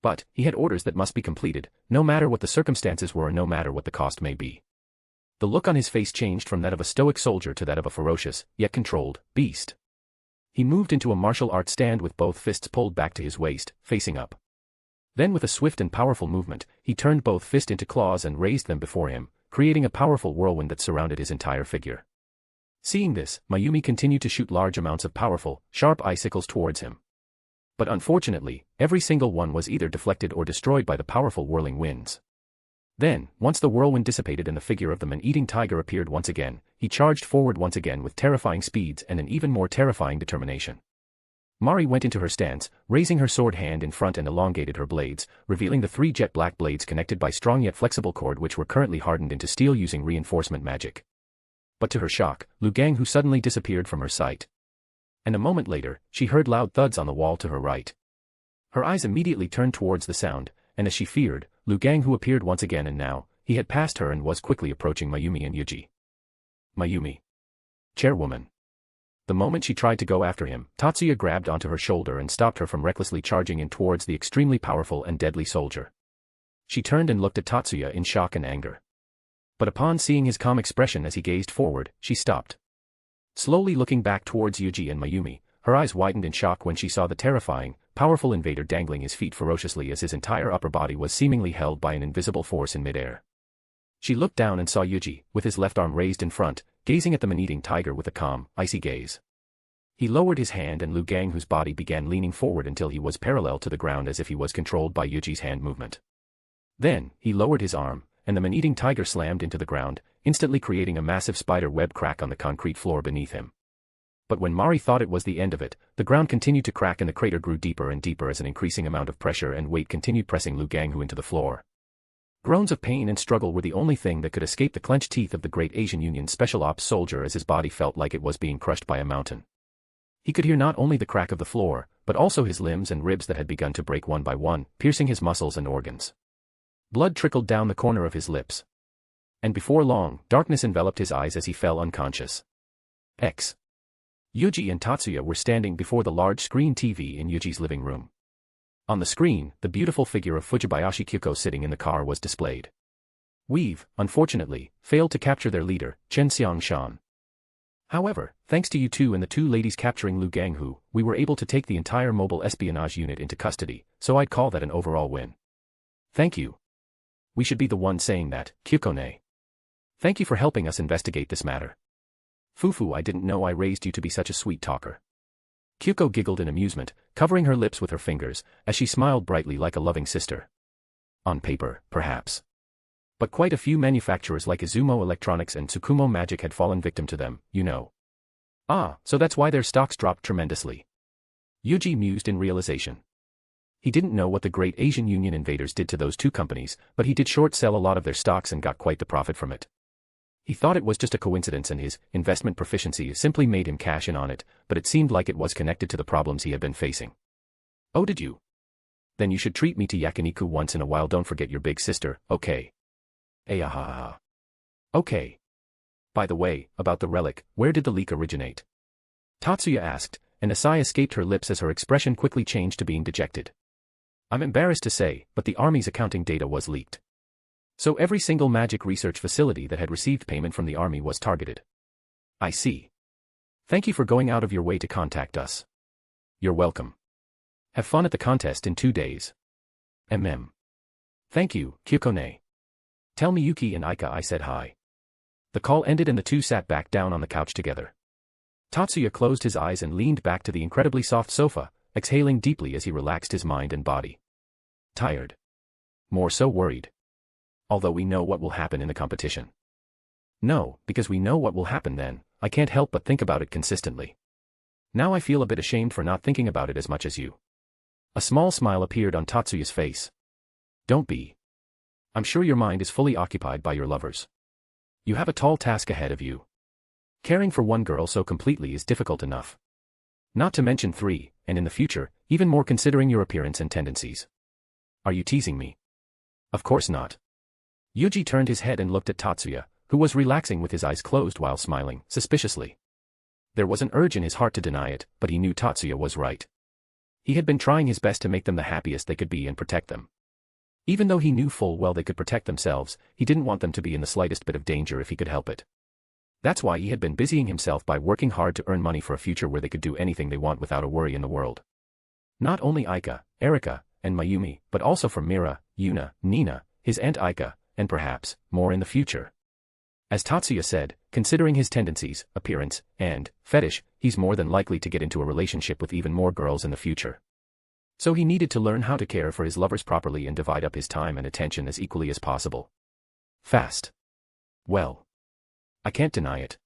But, he had orders that must be completed, no matter what the circumstances were and no matter what the cost may be. The look on his face changed from that of a stoic soldier to that of a ferocious, yet controlled, beast. He moved into a martial arts stand with both fists pulled back to his waist, facing up. Then with a swift and powerful movement, he turned both fists into claws and raised them before him, creating a powerful whirlwind that surrounded his entire figure. Seeing this, Mayumi continued to shoot large amounts of powerful, sharp icicles towards him. But unfortunately, every single one was either deflected or destroyed by the powerful whirling winds. Then, once the whirlwind dissipated and the figure of the man-eating tiger appeared once again, he charged forward once again with terrifying speeds and an even more terrifying determination. Mari went into her stance, raising her sword hand in front and elongated her blades, revealing the 3 jet black blades connected by strong yet flexible cord which were currently hardened into steel using reinforcement magic. But to her shock, Lu Ganghu suddenly disappeared from her sight. And a moment later, she heard loud thuds on the wall to her right. Her eyes immediately turned towards the sound, and as she feared, Lu Ganghu appeared once again and now, he had passed her and was quickly approaching Mayumi and Yuuji. Mayumi. Chairwoman. The moment she tried to go after him, Tatsuya grabbed onto her shoulder and stopped her from recklessly charging in towards the extremely powerful and deadly soldier. She turned and looked at Tatsuya in shock and anger. But upon seeing his calm expression as he gazed forward, she stopped. Slowly looking back towards Yuuji and Mayumi, her eyes widened in shock when she saw the terrifying, powerful invader dangling his feet ferociously as his entire upper body was seemingly held by an invisible force in midair. She looked down and saw Yuuji, with his left arm raised in front, gazing at the man-eating tiger with a calm, icy gaze. He lowered his hand and Lu Ganghu's body began leaning forward until he was parallel to the ground as if he was controlled by Yuuji's hand movement. Then, he lowered his arm, and the man-eating tiger slammed into the ground, instantly creating a massive spider web crack on the concrete floor beneath him. But when Mari thought it was the end of it, the ground continued to crack and the crater grew deeper and deeper as an increasing amount of pressure and weight continued pressing Lu Ganghu into the floor. Groans of pain and struggle were the only thing that could escape the clenched teeth of the Great Asian Union Special Ops soldier as his body felt like it was being crushed by a mountain. He could hear not only the crack of the floor, but also his limbs and ribs that had begun to break one by one, piercing his muscles and organs. Blood trickled down the corner of his lips. And before long, darkness enveloped his eyes as he fell unconscious. Yuuji and Tatsuya were standing before the large screen TV in Yuji's living room. On the screen, the beautiful figure of Fujibayashi Kyuko sitting in the car was displayed. We've, unfortunately, failed to capture their leader, Chen Xiangshan. However, thanks to you two and the 2 ladies capturing Lu Ganghu, we were able to take the entire mobile espionage unit into custody, so I'd call that an overall win. Thank you. We should be the one saying that, Kyuko-ne. Thank you for helping us investigate this matter. Fufu, I didn't know I raised you to be such a sweet talker. Kyuko giggled in amusement, covering her lips with her fingers, as she smiled brightly like a loving sister. On paper, perhaps. But quite a few manufacturers like Izumo Electronics and Tsukumo Magic had fallen victim to them, you know. Ah, so that's why their stocks dropped tremendously. Yuuji mused in realization. He didn't know what the Great Asian Union invaders did to those two companies, but he did short sell a lot of their stocks and got quite the profit from it. He thought it was just a coincidence and his investment proficiency simply made him cash in on it, but it seemed like it was connected to the problems he had been facing. Oh, did you? Then you should treat me to yakiniku once in a while. Don't forget your big sister, okay? Ahaha. Okay. By the way, about the relic, where did the leak originate? Tatsuya asked, and a sigh escaped her lips as her expression quickly changed to being dejected. I'm embarrassed to say, but the Army's accounting data was leaked. So every single magic research facility that had received payment from the Army was targeted. I see. Thank you for going out of your way to contact us. You're welcome. Have fun at the contest in 2 days. Thank you, Kyuko-ne. Tell Miyuki and Aika I said hi. The call ended and the two sat back down on the couch together. Tatsuya closed his eyes and leaned back to the incredibly soft sofa, exhaling deeply as he relaxed his mind and body. Tired. More so worried. Although we know what will happen in the competition. No, because we know what will happen then, I can't help but think about it consistently. Now I feel a bit ashamed for not thinking about it as much as you. A small smile appeared on Tatsuya's face. Don't be. I'm sure your mind is fully occupied by your lovers. You have a tall task ahead of you. Caring for one girl so completely is difficult enough. Not to mention 3, and in the future, even more considering your appearance and tendencies. Are you teasing me? Of course not. Yuuji turned his head and looked at Tatsuya, who was relaxing with his eyes closed while smiling, suspiciously. There was an urge in his heart to deny it, but he knew Tatsuya was right. He had been trying his best to make them the happiest they could be and protect them. Even though he knew full well they could protect themselves, he didn't want them to be in the slightest bit of danger if he could help it. That's why he had been busying himself by working hard to earn money for a future where they could do anything they want without a worry in the world. Not only Aika, Erika, and Mayumi, but also for Mira, Yuna, Nina, his Aunt Aika, and perhaps, more in the future. As Tatsuya said, considering his tendencies, appearance, and fetish, he's more than likely to get into a relationship with even more girls in the future. So he needed to learn how to care for his lovers properly and divide up his time and attention as equally as possible. Fast. Well. I can't deny it.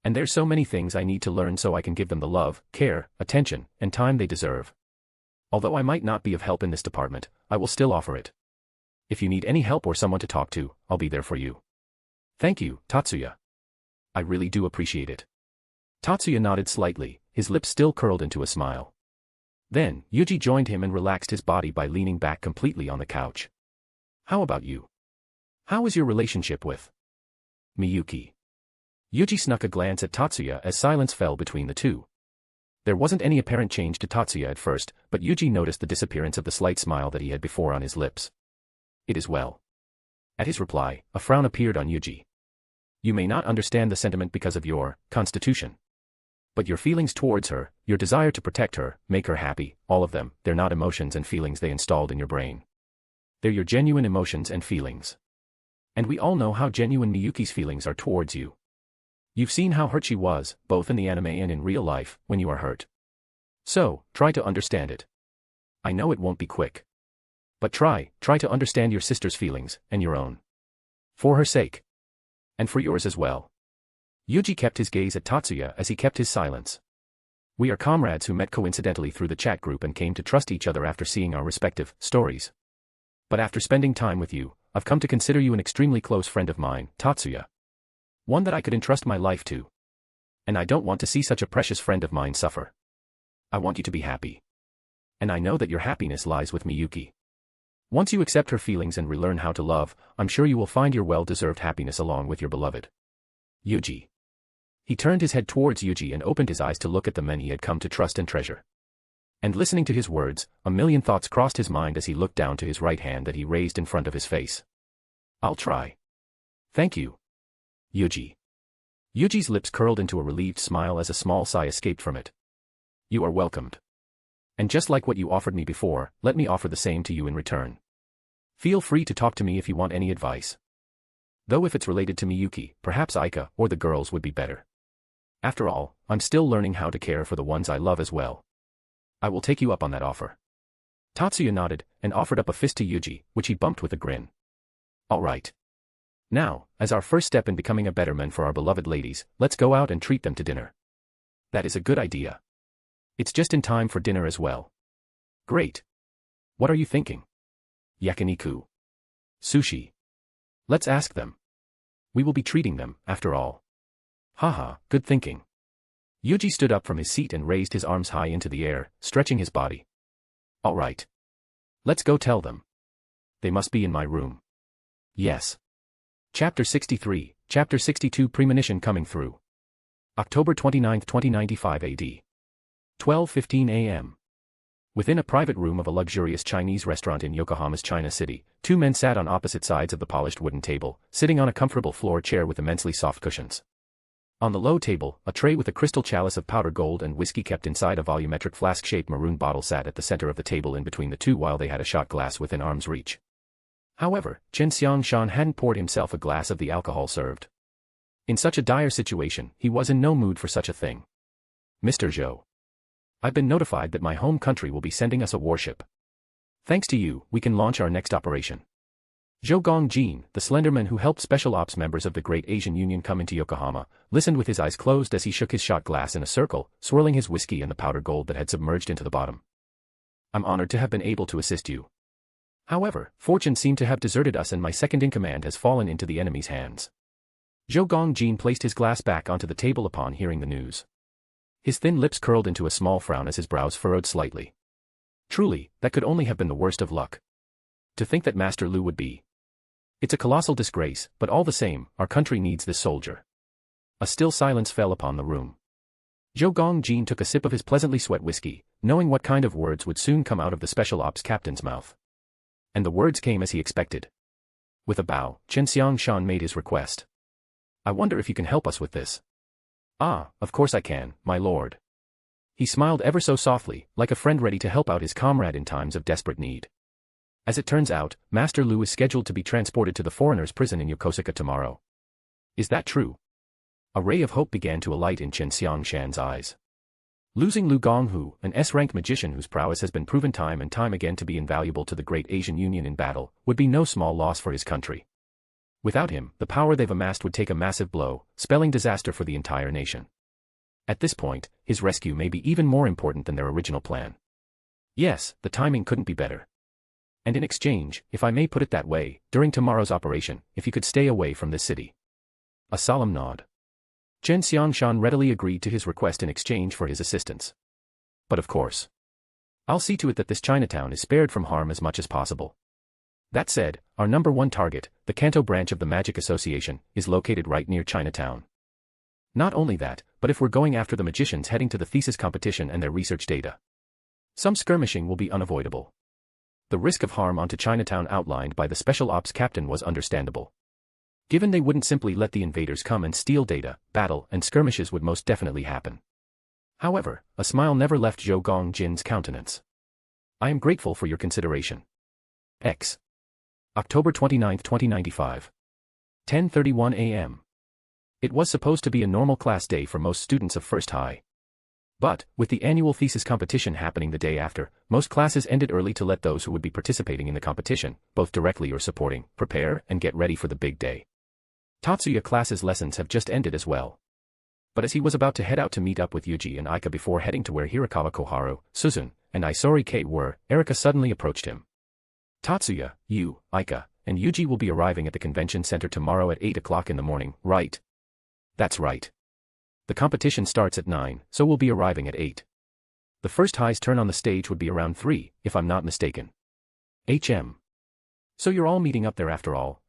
And there's so many things I need to learn so I can give them the love, care, attention, and time they deserve. Although I might not be of help in this department, I will still offer it. If you need any help or someone to talk to, I'll be there for you. Thank you, Tatsuya. I really do appreciate it. Tatsuya nodded slightly, his lips still curled into a smile. Then, Yuuji joined him and relaxed his body by leaning back completely on the couch. How about you? How is your relationship with Miyuki? Yuuji snuck a glance at Tatsuya as silence fell between the two. There wasn't any apparent change to Tatsuya at first, but Yuuji noticed the disappearance of the slight smile that he had before on his lips. It is well. At his reply, a frown appeared on Yuuji. You may not understand the sentiment because of your constitution. But your feelings towards her, your desire to protect her, make her happy, all of them, they're not emotions and feelings they installed in your brain. They're your genuine emotions and feelings. And we all know how genuine Miyuki's feelings are towards you. You've seen how hurt she was, both in the anime and in real life, when you are hurt. So, try to understand it. I know it won't be quick. But try to understand your sister's feelings, and your own. For her sake. And for yours as well. Yuuji kept his gaze at Tatsuya as he kept his silence. We are comrades who met coincidentally through the chat group and came to trust each other after seeing our respective stories. But after spending time with you, I've come to consider you an extremely close friend of mine, Tatsuya. One that I could entrust my life to. And I don't want to see such a precious friend of mine suffer. I want you to be happy. And I know that your happiness lies with Miyuki. Once you accept her feelings and relearn how to love, I'm sure you will find your well-deserved happiness along with your beloved. Yuuji. He turned his head towards Yuuji and opened his eyes to look at the men he had come to trust and treasure. And listening to his words, a million thoughts crossed his mind as he looked down to his right hand that he raised in front of his face. I'll try. Thank you. Yuuji. Yuji's lips curled into a relieved smile as a small sigh escaped from it. You are welcomed. And just like what you offered me before, let me offer the same to you in return. Feel free to talk to me if you want any advice. Though if it's related to Miyuki, perhaps Aika or the girls would be better. After all, I'm still learning how to care for the ones I love as well. I will take you up on that offer. Tatsuya nodded, and offered up a fist to Yuji, which he bumped with a grin. All right. Now, as our first step in becoming a better man for our beloved ladies, let's go out and treat them to dinner. That is a good idea. It's just in time for dinner as well. Great. What are you thinking? Yakiniku. Sushi. Let's ask them. We will be treating them, after all. Haha, good thinking. Yuji stood up from his seat and raised his arms high into the air, stretching his body. All right. Let's go tell them. They must be in my room. Yes. Chapter 63, Chapter 62 Premonition coming through. October 29, 2095 AD. 12:15 a.m. Within a private room of a luxurious Chinese restaurant in Yokohama's China City, two men sat on opposite sides of the polished wooden table, sitting on a comfortable floor chair with immensely soft cushions. On the low table, a tray with a crystal chalice of powdered gold and whiskey kept inside a volumetric flask-shaped maroon bottle sat at the center of the table in between the two while they had a shot glass within arm's reach. However, Chen Xiangshan hadn't poured himself a glass of the alcohol served. In such a dire situation, he was in no mood for such a thing. Mr. Zhou. I've been notified that my home country will be sending us a warship. Thanks to you, we can launch our next operation. Zhou Gongjin, the slenderman who helped Special Ops members of the Great Asian Union come into Yokohama, listened with his eyes closed as he shook his shot glass in a circle, swirling his whiskey and the powdered gold that had submerged into the bottom. I'm honored to have been able to assist you. However, fortune seemed to have deserted us and my second-in-command has fallen into the enemy's hands. Zhou Gongjin placed his glass back onto the table upon hearing the news. His thin lips curled into a small frown as his brows furrowed slightly. Truly, that could only have been the worst of luck. To think that Master Lu would be. It's a colossal disgrace, but all the same, our country needs this soldier. A still silence fell upon the room. Zhou Gongjin took a sip of his pleasantly sweet whiskey, knowing what kind of words would soon come out of the Special Ops captain's mouth. And the words came as he expected. With a bow, Chen Xiangshan made his request. I wonder if you can help us with this. Ah, of course I can, my lord. He smiled ever so softly, like a friend ready to help out his comrade in times of desperate need. As it turns out, Master Lu is scheduled to be transported to the foreigners' prison in Yokosuka tomorrow. Is that true? A ray of hope began to alight in Chen Xiangshan's eyes. Losing Lu Gonghu, an S-rank magician whose prowess has been proven time and time again to be invaluable to the Great Asian Union in battle, would be no small loss for his country. Without him, the power they've amassed would take a massive blow, spelling disaster for the entire nation. At this point, his rescue may be even more important than their original plan. Yes, the timing couldn't be better. And in exchange, if I may put it that way, during tomorrow's operation, if you could stay away from this city. A solemn nod. Chen Xiangshan readily agreed to his request in exchange for his assistance. But of course. I'll see to it that this Chinatown is spared from harm as much as possible. That said, our number one target, the Kanto branch of the Magic Association, is located right near Chinatown. Not only that, but if we're going after the magicians heading to the thesis competition and their research data, some skirmishing will be unavoidable. The risk of harm onto Chinatown outlined by the Special Ops captain was understandable. Given they wouldn't simply let the invaders come and steal data, battle and skirmishes would most definitely happen. However, a smile never left Zhou Gongjin's countenance. I am grateful for your consideration. X. October 29, 2095. 10:31 a.m. It was supposed to be a normal class day for most students of First High. But, with the annual thesis competition happening the day after, most classes ended early to let those who would be participating in the competition, both directly or supporting, prepare and get ready for the big day. Tatsuya class's lessons have just ended as well. But as he was about to head out to meet up with Yuji and Aika before heading to where Hirakawa Koharu, Suzun, and Isori Kei were, Erika suddenly approached him. Tatsuya, you, Aika, and Yuji will be arriving at the convention center tomorrow at 8 o'clock in the morning, right? That's right. The competition starts at 9, so we'll be arriving at 8. The first high's turn on the stage would be around 3, if I'm not mistaken. So you're all meeting up there after all,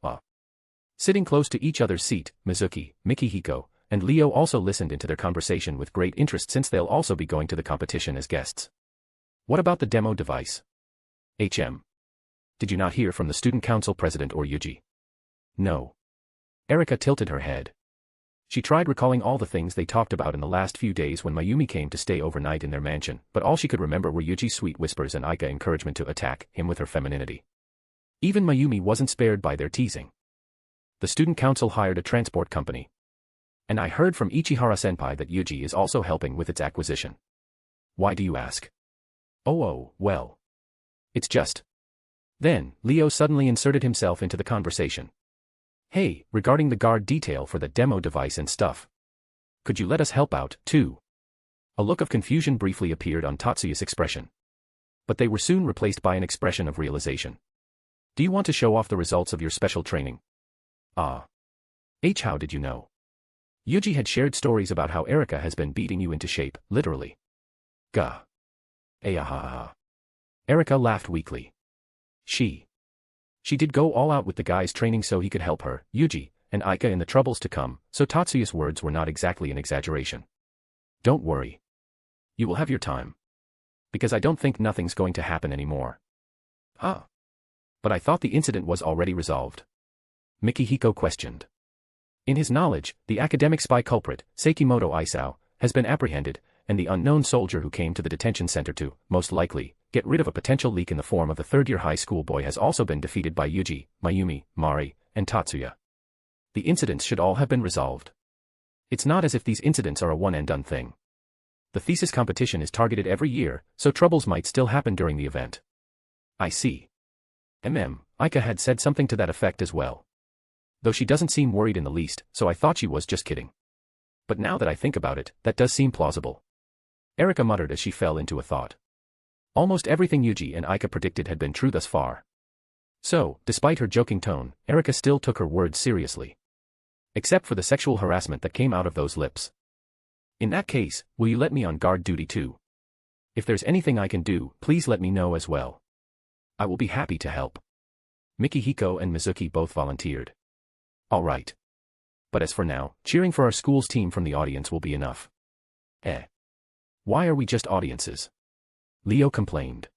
Sitting close to each other's seat, Mizuki, Mikihiko, and Leo also listened into their conversation with great interest since they'll also be going to the competition as guests. What about the demo device? Did you not hear from the student council president or Yuji? No. Erika tilted her head. She tried recalling all the things they talked about in the last few days when Mayumi came to stay overnight in their mansion, but all she could remember were Yuji's sweet whispers and Aika's encouragement to attack him with her femininity. Even Mayumi wasn't spared by their teasing. The student council hired a transport company. And I heard from Ichihara-senpai that Yuuji is also helping with its acquisition. Why do you ask? Oh, well. It's just. Then, Leo suddenly inserted himself into the conversation. Hey, regarding the guard detail for the demo device and stuff. Could you let us help out, too? A look of confusion briefly appeared on Tatsuya's expression. But they were soon replaced by an expression of realization. Do you want to show off the results of your special training? Ah. How did you know? Yuuji had shared stories about how Erika has been beating you into shape, literally. Gah. Ahaha. Erika laughed weakly. She did go all out with the guy's training so he could help her, Yuuji, and Aika in the troubles to come, so Tatsuya's words were not exactly an exaggeration. Don't worry. You will have your time. Because I don't think nothing's going to happen anymore. Ah. But I thought the incident was already resolved. Mikihiko questioned. In his knowledge, the academic spy culprit, Sekimoto Isao, has been apprehended, and the unknown soldier who came to the detention center to, most likely, get rid of a potential leak in the form of a third-year high school boy has also been defeated by Yuuji, Mayumi, Mari, and Tatsuya. The incidents should all have been resolved. It's not as if these incidents are a one-and-done thing. The thesis competition is targeted every year, so troubles might still happen during the event. I see. Aika had said something to that effect as well. Though she doesn't seem worried in the least, so I thought she was just kidding. But now that I think about it, that does seem plausible. Erika muttered as she fell into a thought. Almost everything Yuuji and Aika predicted had been true thus far. So, despite her joking tone, Erika still took her words seriously. Except for the sexual harassment that came out of those lips. In that case, will you let me on guard duty too? If there's anything I can do, please let me know as well. I will be happy to help. Mikihiko and Mizuki both volunteered. All right. But as for now, cheering for our school's team from the audience will be enough. Why are we just audiences? Leo complained.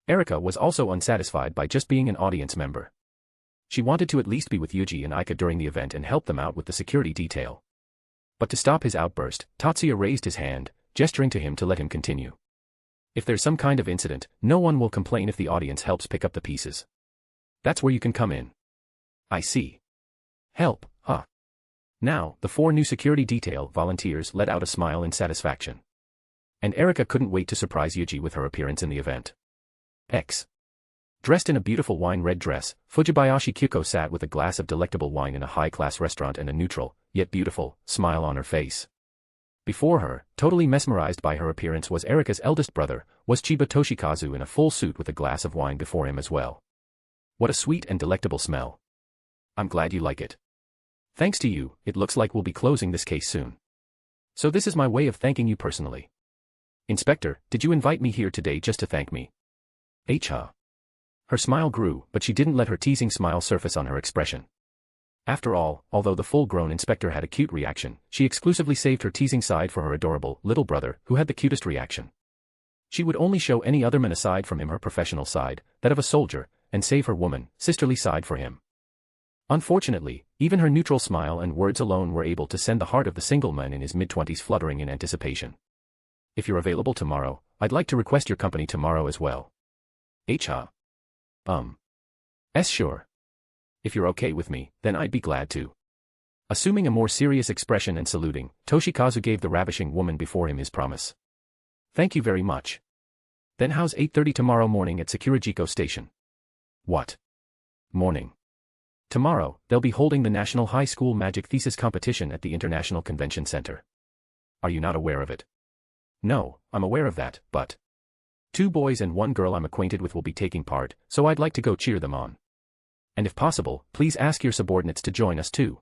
Erika was also unsatisfied by just being an audience member. She wanted to at least be with Yuuji and Aika during the event and help them out with the security detail. But to stop his outburst, Tatsuya raised his hand, gesturing to him to let him continue. If there's some kind of incident, no one will complain if the audience helps pick up the pieces. That's where you can come in. I see. Help, huh? Now, the 4 new security detail volunteers let out a smile in satisfaction. And Erika couldn't wait to surprise Yuuji with her appearance in the event. Dressed in a beautiful wine-red dress, Fujibayashi Kyuko sat with a glass of delectable wine in a high-class restaurant and a neutral, yet beautiful, smile on her face. Before her, totally mesmerized by her appearance was Erika's eldest brother, was Chiba Toshikazu in a full suit with a glass of wine before him as well. What a sweet and delectable smell. I'm glad you like it. Thanks to you, it looks like we'll be closing this case soon. So this is my way of thanking you personally. Inspector, did you invite me here today just to thank me? Her smile grew, but she didn't let her teasing smile surface on her expression. After all, although the full-grown inspector had a cute reaction, she exclusively saved her teasing side for her adorable little brother, who had the cutest reaction. She would only show any other man aside from him her professional side, that of a soldier, and save her woman, sisterly side for him. Unfortunately, even her neutral smile and words alone were able to send the heart of the single man in his mid-20s fluttering in anticipation. If you're available tomorrow, I'd like to request your company tomorrow as well. Sure. If you're okay with me, then I'd be glad to. Assuming a more serious expression and saluting, Toshikazu gave the ravishing woman before him his promise. Thank you very much. Then how's 8:30 tomorrow morning at Sakurajiko Station? What? Morning. Tomorrow, they'll be holding the National High School Magic Thesis Competition at the International Convention Center. Are you not aware of it? No, I'm aware of that, but 2 boys and 1 girl I'm acquainted with will be taking part, so I'd like to go cheer them on. And if possible, please ask your subordinates to join us too.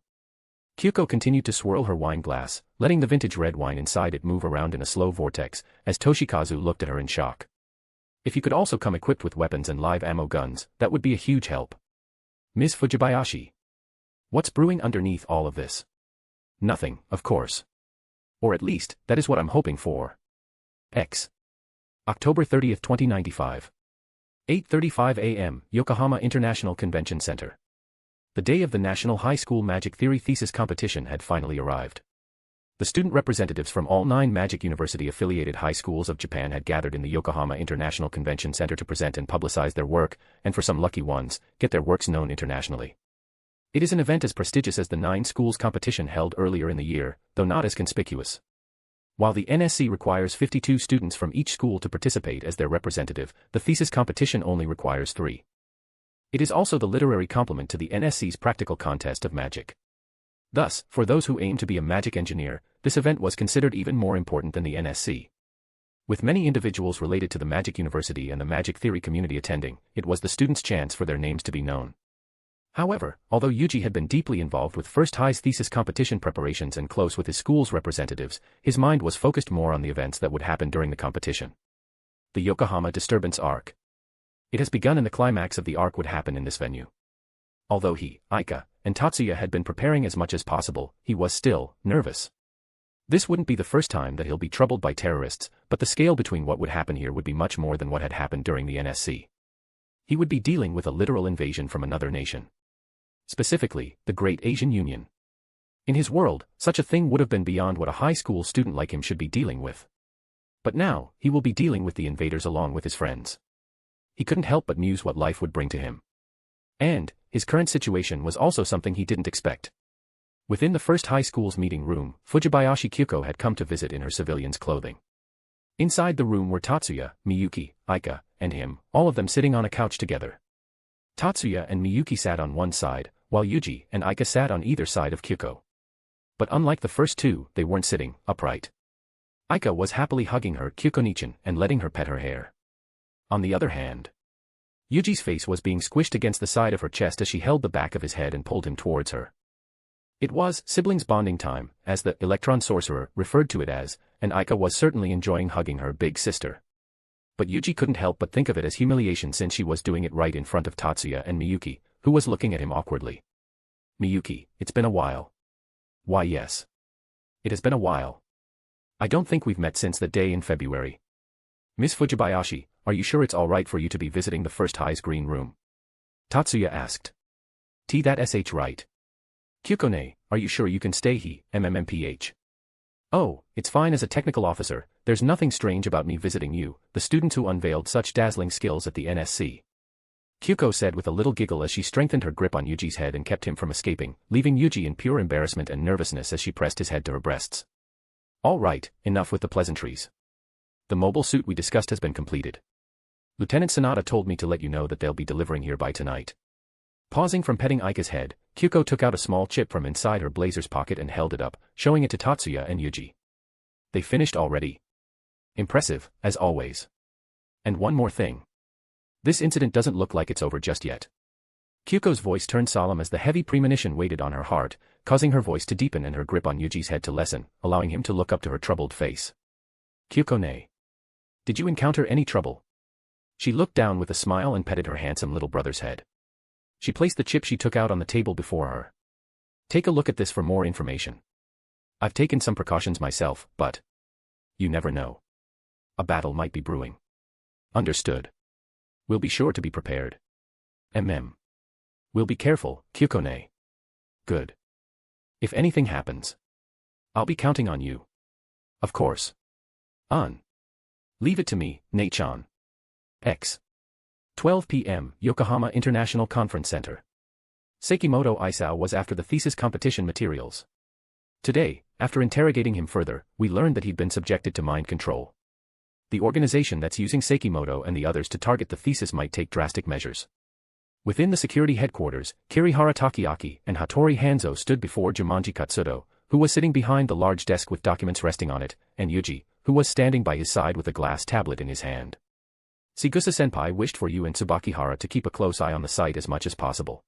Kyuko continued to swirl her wine glass, letting the vintage red wine inside it move around in a slow vortex, as Toshikazu looked at her in shock. If you could also come equipped with weapons and live ammo guns, that would be a huge help. Ms. Fujibayashi. What's brewing underneath all of this? Nothing, of course. Or at least, that is what I'm hoping for. October 30th, 2095. 8:35 a.m., Yokohama International Convention Center. The day of the National High School Magic Theory Thesis Competition had finally arrived. The student representatives from all 9 Magic University-affiliated high schools of Japan had gathered in the Yokohama International Convention Center to present and publicize their work, and for some lucky ones, get their works known internationally. It is an event as prestigious as the 9 schools competition held earlier in the year, though not as conspicuous. While the NSC requires 52 students from each school to participate as their representative, the thesis competition only requires 3. It is also the literary complement to the NSC's practical contest of magic. Thus, for those who aim to be a magic engineer, this event was considered even more important than the NSC. With many individuals related to the Magic University and the magic theory community attending, it was the students' chance for their names to be known. However, although Yuuji had been deeply involved with First High's thesis competition preparations and close with his school's representatives, his mind was focused more on the events that would happen during the competition. The Yokohama disturbance arc. It has begun and the climax of the arc would happen in this venue. Although he, Aika, and Tatsuya had been preparing as much as possible, he was still nervous. This wouldn't be the first time that he'll be troubled by terrorists, but the scale between what would happen here would be much more than what had happened during the NSC. He would be dealing with a literal invasion from another nation. Specifically, the Great Asian Union. In his world, such a thing would have been beyond what a high school student like him should be dealing with. But now, he will be dealing with the invaders along with his friends. He couldn't help but muse what life would bring to him. And, his current situation was also something he didn't expect. Within the First High School's meeting room, Fujibayashi Kyuko had come to visit in her civilian's clothing. Inside the room were Tatsuya, Miyuki, Aika, and him, all of them sitting on a couch together. Tatsuya and Miyuki sat on one side, while Yuuji and Aika sat on either side of Kyuko. But unlike the first two, they weren't sitting upright. Aika was happily hugging her Kyuko-nichan and letting her pet her hair. On the other hand, Yuuji's face was being squished against the side of her chest as she held the back of his head and pulled him towards her. It was siblings bonding time, as the electron sorcerer referred to it as, and Aika was certainly enjoying hugging her big sister. But Yuuji couldn't help but think of it as humiliation since she was doing it right in front of Tatsuya and Miyuki, who was looking at him awkwardly. Miyuki, it's been a while. Why yes. It has been a while. I don't think we've met since that day in February. Miss Fujibayashi, are you sure it's alright for you to be visiting the First High's green room? Tatsuya asked. That's right. Kyuko-ne, are you sure you can stay MMMPH? Oh, it's fine as a technical officer, there's nothing strange about me visiting you, the student who unveiled such dazzling skills at the NSC. Kyuko said with a little giggle as she strengthened her grip on Yuji's head and kept him from escaping, leaving Yuuji in pure embarrassment and nervousness as she pressed his head to her breasts. All right, enough with the pleasantries. The mobile suit we discussed has been completed. Lieutenant Sanada told me to let you know that they'll be delivering here by tonight. Pausing from petting Aika's head, Kyuko took out a small chip from inside her blazer's pocket and held it up, showing it to Tatsuya and Yuuji. They finished already. Impressive, as always. And one more thing. This incident doesn't look like it's over just yet. Kyuko's voice turned solemn as the heavy premonition weighted on her heart, causing her voice to deepen and her grip on Yuji's head to lessen, allowing him to look up to her troubled face. Kyuko-ne. Did you encounter any trouble? She looked down with a smile and petted her handsome little brother's head. She placed the chip she took out on the table before her. Take a look at this for more information. I've taken some precautions myself, but you never know. A battle might be brewing. Understood. We'll be sure to be prepared. We'll be careful, Kyuko-ne. Good. If anything happens, I'll be counting on you. Of course. Leave it to me, Ne-chan. X. 12 p.m., Yokohama International Conference Center. Sekimoto Isao was after the thesis competition materials. Today, after interrogating him further, we learned that he'd been subjected to mind control. The organization that's using Sekimoto and the others to target the thesis might take drastic measures. Within the security headquarters, Kirihara Takiaki and Hattori Hanzo stood before Jumanji Katsudo, who was sitting behind the large desk with documents resting on it, and Yuuji, who was standing by his side with a glass tablet in his hand. Sigusa-senpai wished for you and Tsubakihara to keep a close eye on the site as much as possible.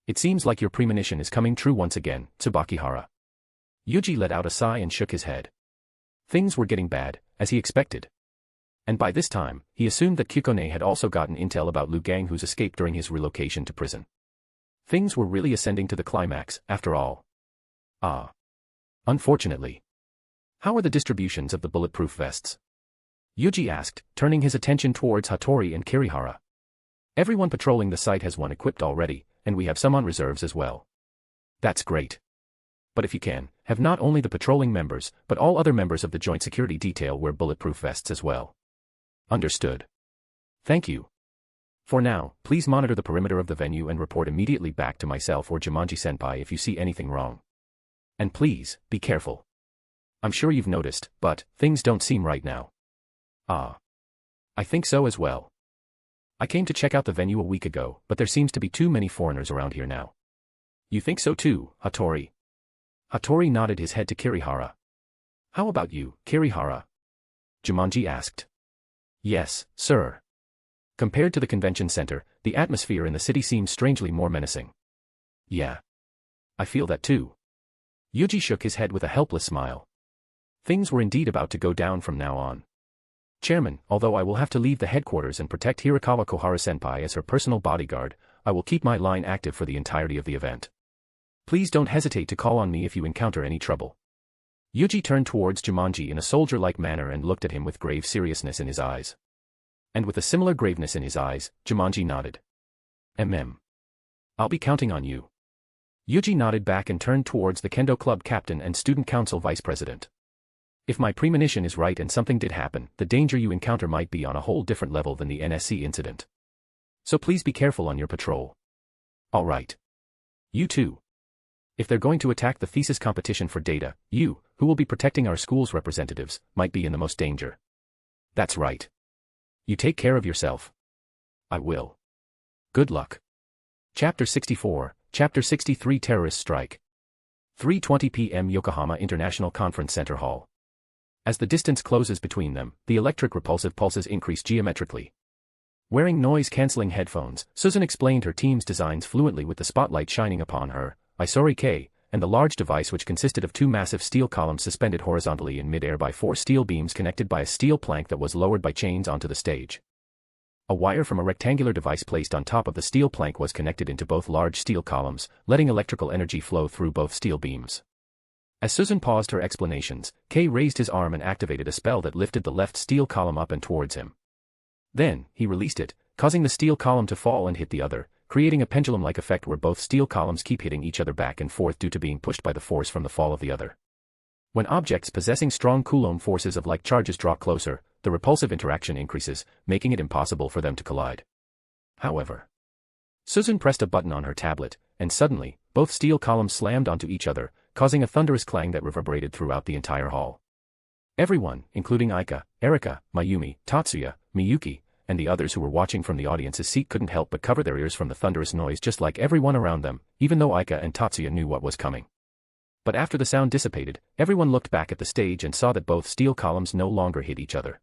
It seems like your premonition is coming true once again, Tsubakihara. Yuuji let out a sigh and shook his head. Things were getting bad, as he expected. And by this time, he assumed that Kyuko-ne had also gotten intel about Liu Ganghu's escape during his relocation to prison. Things were really ascending to the climax, after all. Unfortunately. How are the distributions of the bulletproof vests? Yuuji asked, turning his attention towards Hattori and Kirihara. Everyone patrolling the site has one equipped already, and we have some on reserves as well. That's great. But if you can, have not only the patrolling members, but all other members of the joint security detail wear bulletproof vests as well. Understood. Thank you. For now, please monitor the perimeter of the venue and report immediately back to myself or Jumanji-senpai if you see anything wrong. And please, be careful. I'm sure you've noticed, but things don't seem right now. Ah. I think so as well. I came to check out the venue a week ago, but there seems to be too many foreigners around here now. You think so too, Hattori? Hattori nodded his head to Kirihara. How about you, Kirihara? Jumanji asked. Yes, sir. Compared to the convention center, the atmosphere in the city seems strangely more menacing. Yeah. I feel that too. Yuuji shook his head with a helpless smile. Things were indeed about to go down from now on. Chairman, although I will have to leave the headquarters and protect Hirakawa Kohara-senpai as her personal bodyguard, I will keep my line active for the entirety of the event. Please don't hesitate to call on me if you encounter any trouble. Yuuji turned towards Jumanji in a soldier-like manner and looked at him with grave seriousness in his eyes. And with a similar graveness in his eyes, Jumanji nodded. I'll be counting on you. Yuuji nodded back and turned towards the Kendo Club captain and student council vice president. If my premonition is right and something did happen, the danger you encounter might be on a whole different level than the NSC incident. So please be careful on your patrol. All right. You too. If they're going to attack the thesis competition for data, you, who will be protecting our school's representatives, might be in the most danger. That's right. You take care of yourself. I will. Good luck. Chapter 64, Chapter 63 Terrorist Strike. 3:20 p.m. Yokohama International Conference Center Hall. As the distance closes between them, the electric repulsive pulses increase geometrically. Wearing noise-canceling headphones, Susan explained her team's designs fluently with the spotlight shining upon her, Isori K, and the large device which consisted of two massive steel columns suspended horizontally in mid-air by four steel beams connected by a steel plank that was lowered by chains onto the stage. A wire from a rectangular device placed on top of the steel plank was connected into both large steel columns, letting electrical energy flow through both steel beams. As Susan paused her explanations, Kay raised his arm and activated a spell that lifted the left steel column up and towards him. Then, he released it, causing the steel column to fall and hit the other, creating a pendulum-like effect where both steel columns keep hitting each other back and forth due to being pushed by the force from the fall of the other. When objects possessing strong Coulomb forces of like charges draw closer, the repulsive interaction increases, making it impossible for them to collide. However, Susan pressed a button on her tablet, and suddenly, both steel columns slammed onto each other, causing a thunderous clang that reverberated throughout the entire hall. Everyone, including Aika, Erika, Mayumi, Tatsuya, Miyuki, and the others who were watching from the audience's seat couldn't help but cover their ears from the thunderous noise just like everyone around them, even though Aika and Tatsuya knew what was coming. But after the sound dissipated, everyone looked back at the stage and saw that both steel columns no longer hit each other.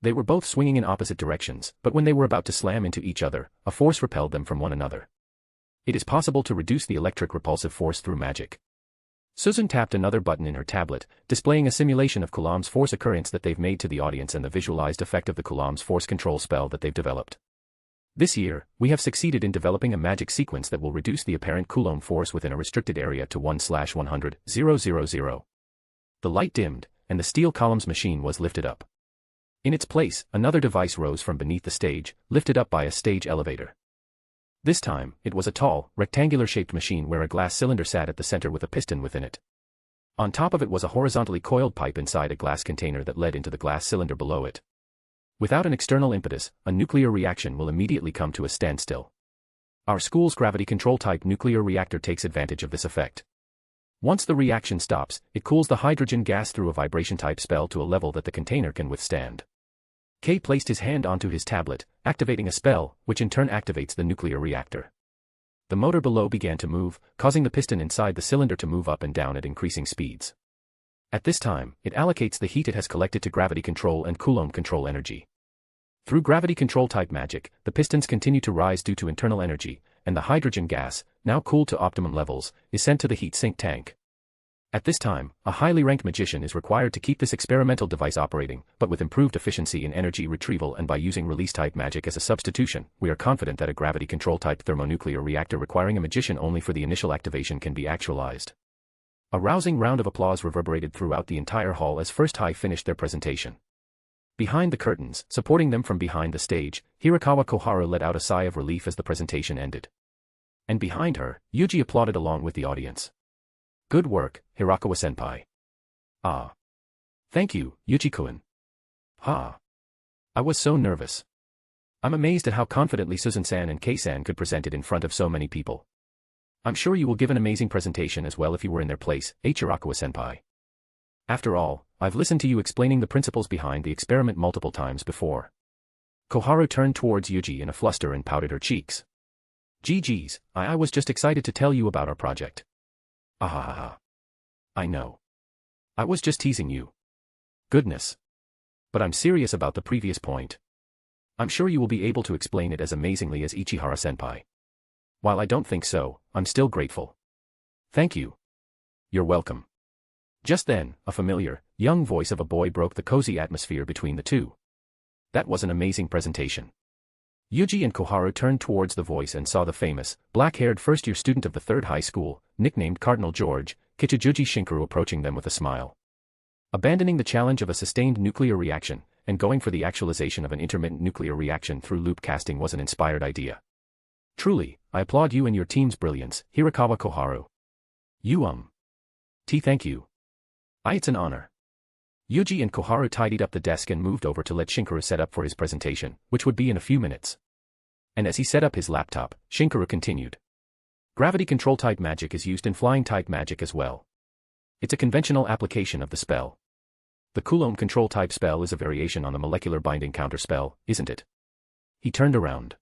They were both swinging in opposite directions, but when they were about to slam into each other, a force repelled them from one another. It is possible to reduce the electric repulsive force through magic. Susan tapped another button in her tablet, displaying a simulation of Coulomb's force occurrence that they've made to the audience and the visualized effect of the Coulomb's force control spell that they've developed. This year, we have succeeded in developing a magic sequence that will reduce the apparent Coulomb force within a restricted area to 1/100,000. The light dimmed, and the steel columns machine was lifted up. In its place, another device rose from beneath the stage, lifted up by a stage elevator. This time, it was a tall, rectangular-shaped machine where a glass cylinder sat at the center with a piston within it. On top of it was a horizontally coiled pipe inside a glass container that led into the glass cylinder below it. Without an external impetus, a nuclear reaction will immediately come to a standstill. Our school's gravity control-type nuclear reactor takes advantage of this effect. Once the reaction stops, it cools the hydrogen gas through a vibration-type spell to a level that the container can withstand. Kay placed his hand onto his tablet, activating a spell, which in turn activates the nuclear reactor. The motor below began to move, causing the piston inside the cylinder to move up and down at increasing speeds. At this time, it allocates the heat it has collected to gravity control and Coulomb control energy. Through gravity control type magic, the pistons continue to rise due to internal energy, and the hydrogen gas, now cooled to optimum levels, is sent to the heat sink tank. At this time, a highly ranked magician is required to keep this experimental device operating, but with improved efficiency in energy retrieval and by using release-type magic as a substitution, we are confident that a gravity control-type thermonuclear reactor requiring a magician only for the initial activation can be actualized. A rousing round of applause reverberated throughout the entire hall as First High finished their presentation. Behind the curtains, supporting them from behind the stage, Hirakawa Kohara let out a sigh of relief as the presentation ended. And behind her, Yuuji applauded along with the audience. Good work, Hirakawa-senpai. Ah. Thank you, Yuuji-kun. Ha. I was so nervous. I'm amazed at how confidently Susan-san and Kei-san could present it in front of so many people. I'm sure you will give an amazing presentation as well if you were in their place, Ichirakawa-senpai. After all, I've listened to you explaining the principles behind the experiment multiple times before. Koharu turned towards Yuuji in a fluster and pouted her cheeks. GG's, I was just excited to tell you about our project. Ahahaha. I know. I was just teasing you. Goodness. But I'm serious about the previous point. I'm sure you will be able to explain it as amazingly as Ichihara-senpai. While I don't think so, I'm still grateful. Thank you. You're welcome. Just then, a familiar, young voice of a boy broke the cozy atmosphere between the two. That was an amazing presentation. Yuuji and Koharu turned towards the voice and saw the famous, black-haired first-year student of the third high school, nicknamed Cardinal George, Kichijuji Shinkuru, approaching them with a smile. Abandoning the challenge of a sustained nuclear reaction, and going for the actualization of an intermittent nuclear reaction through loop casting was an inspired idea. Truly, I applaud you and your team's brilliance, Hirakawa Koharu. Thank you. It's an honor. Yuuji and Koharu tidied up the desk and moved over to let Shinkuru set up for his presentation, which would be in a few minutes. And as he set up his laptop, Shinkuru continued. Gravity control type magic is used in flying type magic as well. It's a conventional application of the spell. The Coulomb control type spell is a variation on the molecular binding counter spell, isn't it? He turned around.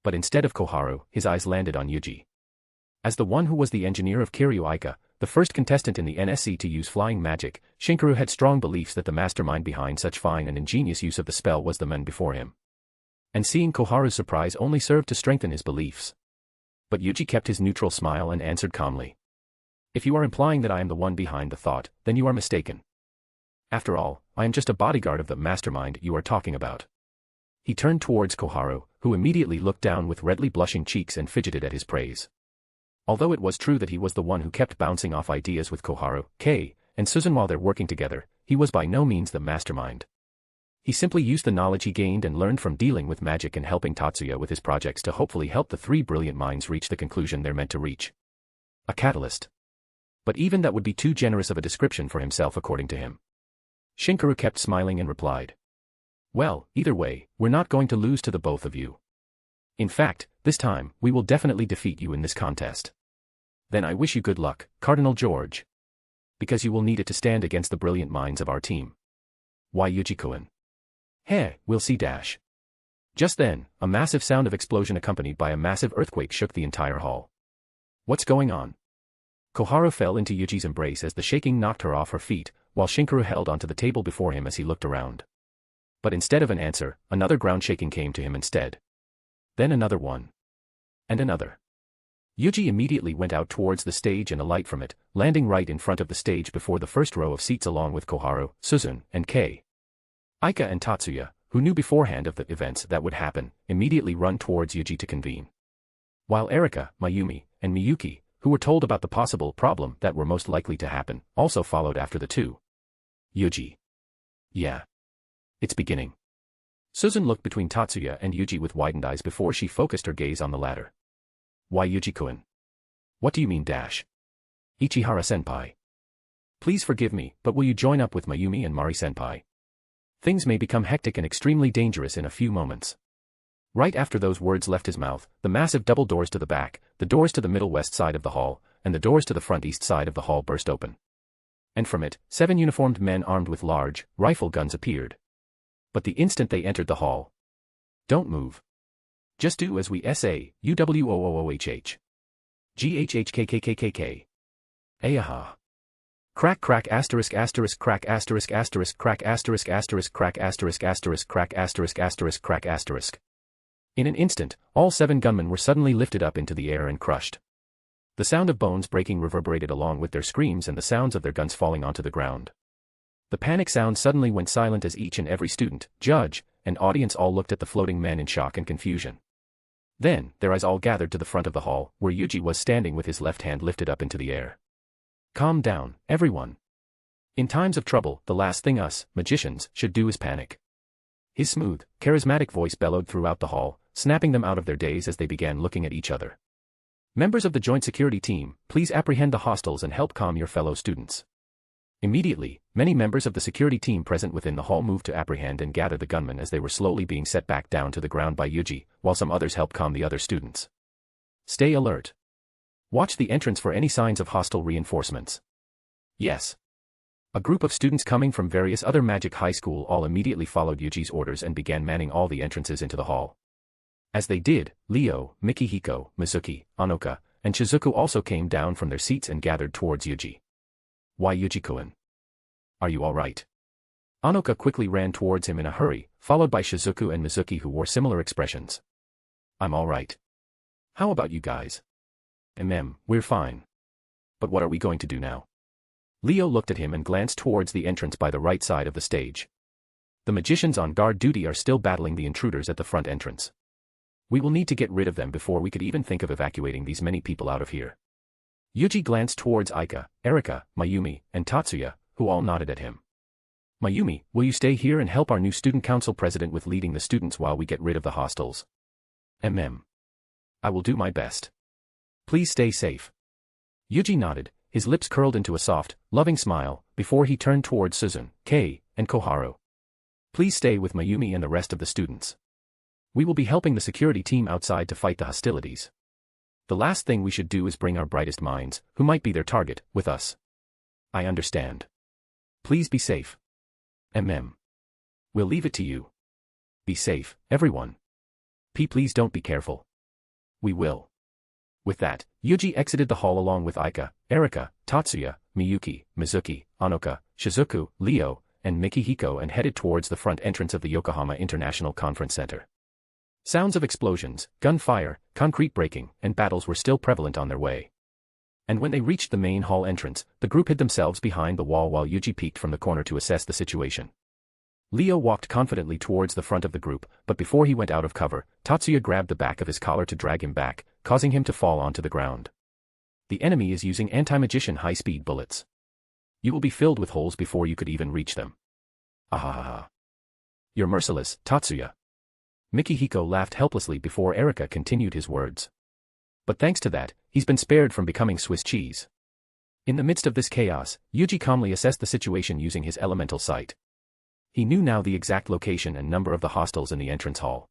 But instead of Koharu, his eyes landed on Yuuji. As the one who was the engineer of Kiryu Aika, the first contestant in the NSC to use flying magic, Shinkuru had strong beliefs that the mastermind behind such fine and ingenious use of the spell was the man before him. And seeing Koharu's surprise only served to strengthen his beliefs. But Yuuji kept his neutral smile and answered calmly. If you are implying that I am the one behind the thought, then you are mistaken. After all, I am just a bodyguard of the mastermind you are talking about. He turned towards Koharu, who immediately looked down with redly blushing cheeks and fidgeted at his praise. Although it was true that he was the one who kept bouncing off ideas with Koharu, Kei, and Susan while they're working together, he was by no means the mastermind. He simply used the knowledge he gained and learned from dealing with magic and helping Tatsuya with his projects to hopefully help the three brilliant minds reach the conclusion they're meant to reach. A catalyst. But even that would be too generous of a description for himself according to him. Shinkuru kept smiling and replied. Well, either way, we're not going to lose to the both of you. In fact, this time, we will definitely defeat you in this contest. Then I wish you good luck, Cardinal George. Because you will need it to stand against the brilliant minds of our team. Why Yuuji-kun? Heh, we'll see dash. Just then, a massive sound of explosion accompanied by a massive earthquake shook the entire hall. What's going on? Koharu fell into Yuji's embrace as the shaking knocked her off her feet, while Shinkuru held onto the table before him as he looked around. But instead of an answer, another ground shaking came to him instead. Then another one. And another. Yuuji immediately went out towards the stage and alight from it, landing right in front of the stage before the first row of seats along with Koharu, Susan, and Kei. Aika and Tatsuya, who knew beforehand of the events that would happen, immediately run towards Yuuji to convene. While Erika, Mayumi, and Miyuki, who were told about the possible problem that were most likely to happen, also followed after the two. Yuuji. Yeah. It's beginning. Susan looked between Tatsuya and Yuuji with widened eyes before she focused her gaze on the latter. Why Yuuji-kun? What do you mean dash? Ichihara-senpai. Please forgive me, but will you join up with Mayumi and Mari-senpai? Things may become hectic and extremely dangerous in a few moments. Right after those words left his mouth, the massive double doors to the back, the doors to the middle west side of the hall, and the doors to the front east side of the hall burst open. And from it, 7 uniformed men armed with large, rifle guns appeared. But the instant they entered the hall. Don't move. Just do as we say, UWOOOHH. GHHKKKKK. Ayaha. Crack crack asterisk asterisk crack asterisk asterisk crack asterisk asterisk crack asterisk asterisk crack asterisk asterisk crack asterisk. In an instant, all 7 gunmen were suddenly lifted up into the air and crushed. The sound of bones breaking reverberated along with their screams and the sounds of their guns falling onto the ground. The panic sound suddenly went silent as each and every student, judge, and audience all looked at the floating men in shock and confusion. Then, their eyes all gathered to the front of the hall, where Yuuji was standing with his left hand lifted up into the air. Calm down, everyone. In times of trouble, the last thing us, magicians, should do is panic. His smooth, charismatic voice bellowed throughout the hall, snapping them out of their daze as they began looking at each other. Members of the Joint Security Team, please apprehend the hostiles and help calm your fellow students. Immediately, many members of the security team present within the hall moved to apprehend and gather the gunmen as they were slowly being set back down to the ground by Yuuji, while some others helped calm the other students. Stay alert. Watch the entrance for any signs of hostile reinforcements. Yes. A group of students coming from various other magic high school all immediately followed Yuuji's orders and began manning all the entrances into the hall. As they did, Leo, Mikihiko, Mizuki, Anoka, and Shizuku also came down from their seats and gathered towards Yuuji. Why Yuuji-kun? Are you alright? Anoka quickly ran towards him in a hurry, followed by Shizuku and Mizuki who wore similar expressions. I'm alright. How about you guys? We're fine. But what are we going to do now? Leo looked at him and glanced towards the entrance by the right side of the stage. The magicians on guard duty are still battling the intruders at the front entrance. We will need to get rid of them before we could even think of evacuating these many people out of here. Yuuji glanced towards Aika, Erika, Mayumi, and Tatsuya, who all nodded at him. Mayumi, will you stay here and help our new student council president with leading the students while we get rid of the hostiles? I will do my best. Please stay safe. Yuuji nodded, his lips curled into a soft, loving smile, before he turned towards Suzune, Kei, and Koharu. Please stay with Mayumi and the rest of the students. We will be helping the security team outside to fight the hostilities. The last thing we should do is bring our brightest minds, who might be their target, with us. I understand. Please be safe. We'll leave it to you. Be safe, everyone. Please don't be careful. We will. With that, Yuuji exited the hall along with Aika, Erika, Tatsuya, Miyuki, Mizuki, Anoka, Shizuku, Leo, and Mikihiko and headed towards the front entrance of the Yokohama International Conference Center. Sounds of explosions, gunfire, concrete breaking, and battles were still prevalent on their way. And when they reached the main hall entrance, the group hid themselves behind the wall while Yuuji peeked from the corner to assess the situation. Leo walked confidently towards the front of the group, but before he went out of cover, Tatsuya grabbed the back of his collar to drag him back, causing him to fall onto the ground. The enemy is using anti-magician high-speed bullets. You will be filled with holes before you could even reach them. Ahahaha. You're merciless, Tatsuya. Mikihiko laughed helplessly before Erika continued his words. But thanks to that, he's been spared from becoming Swiss cheese. In the midst of this chaos, Yuuji calmly assessed the situation using his elemental sight. He knew now the exact location and number of the hostiles in the entrance hall.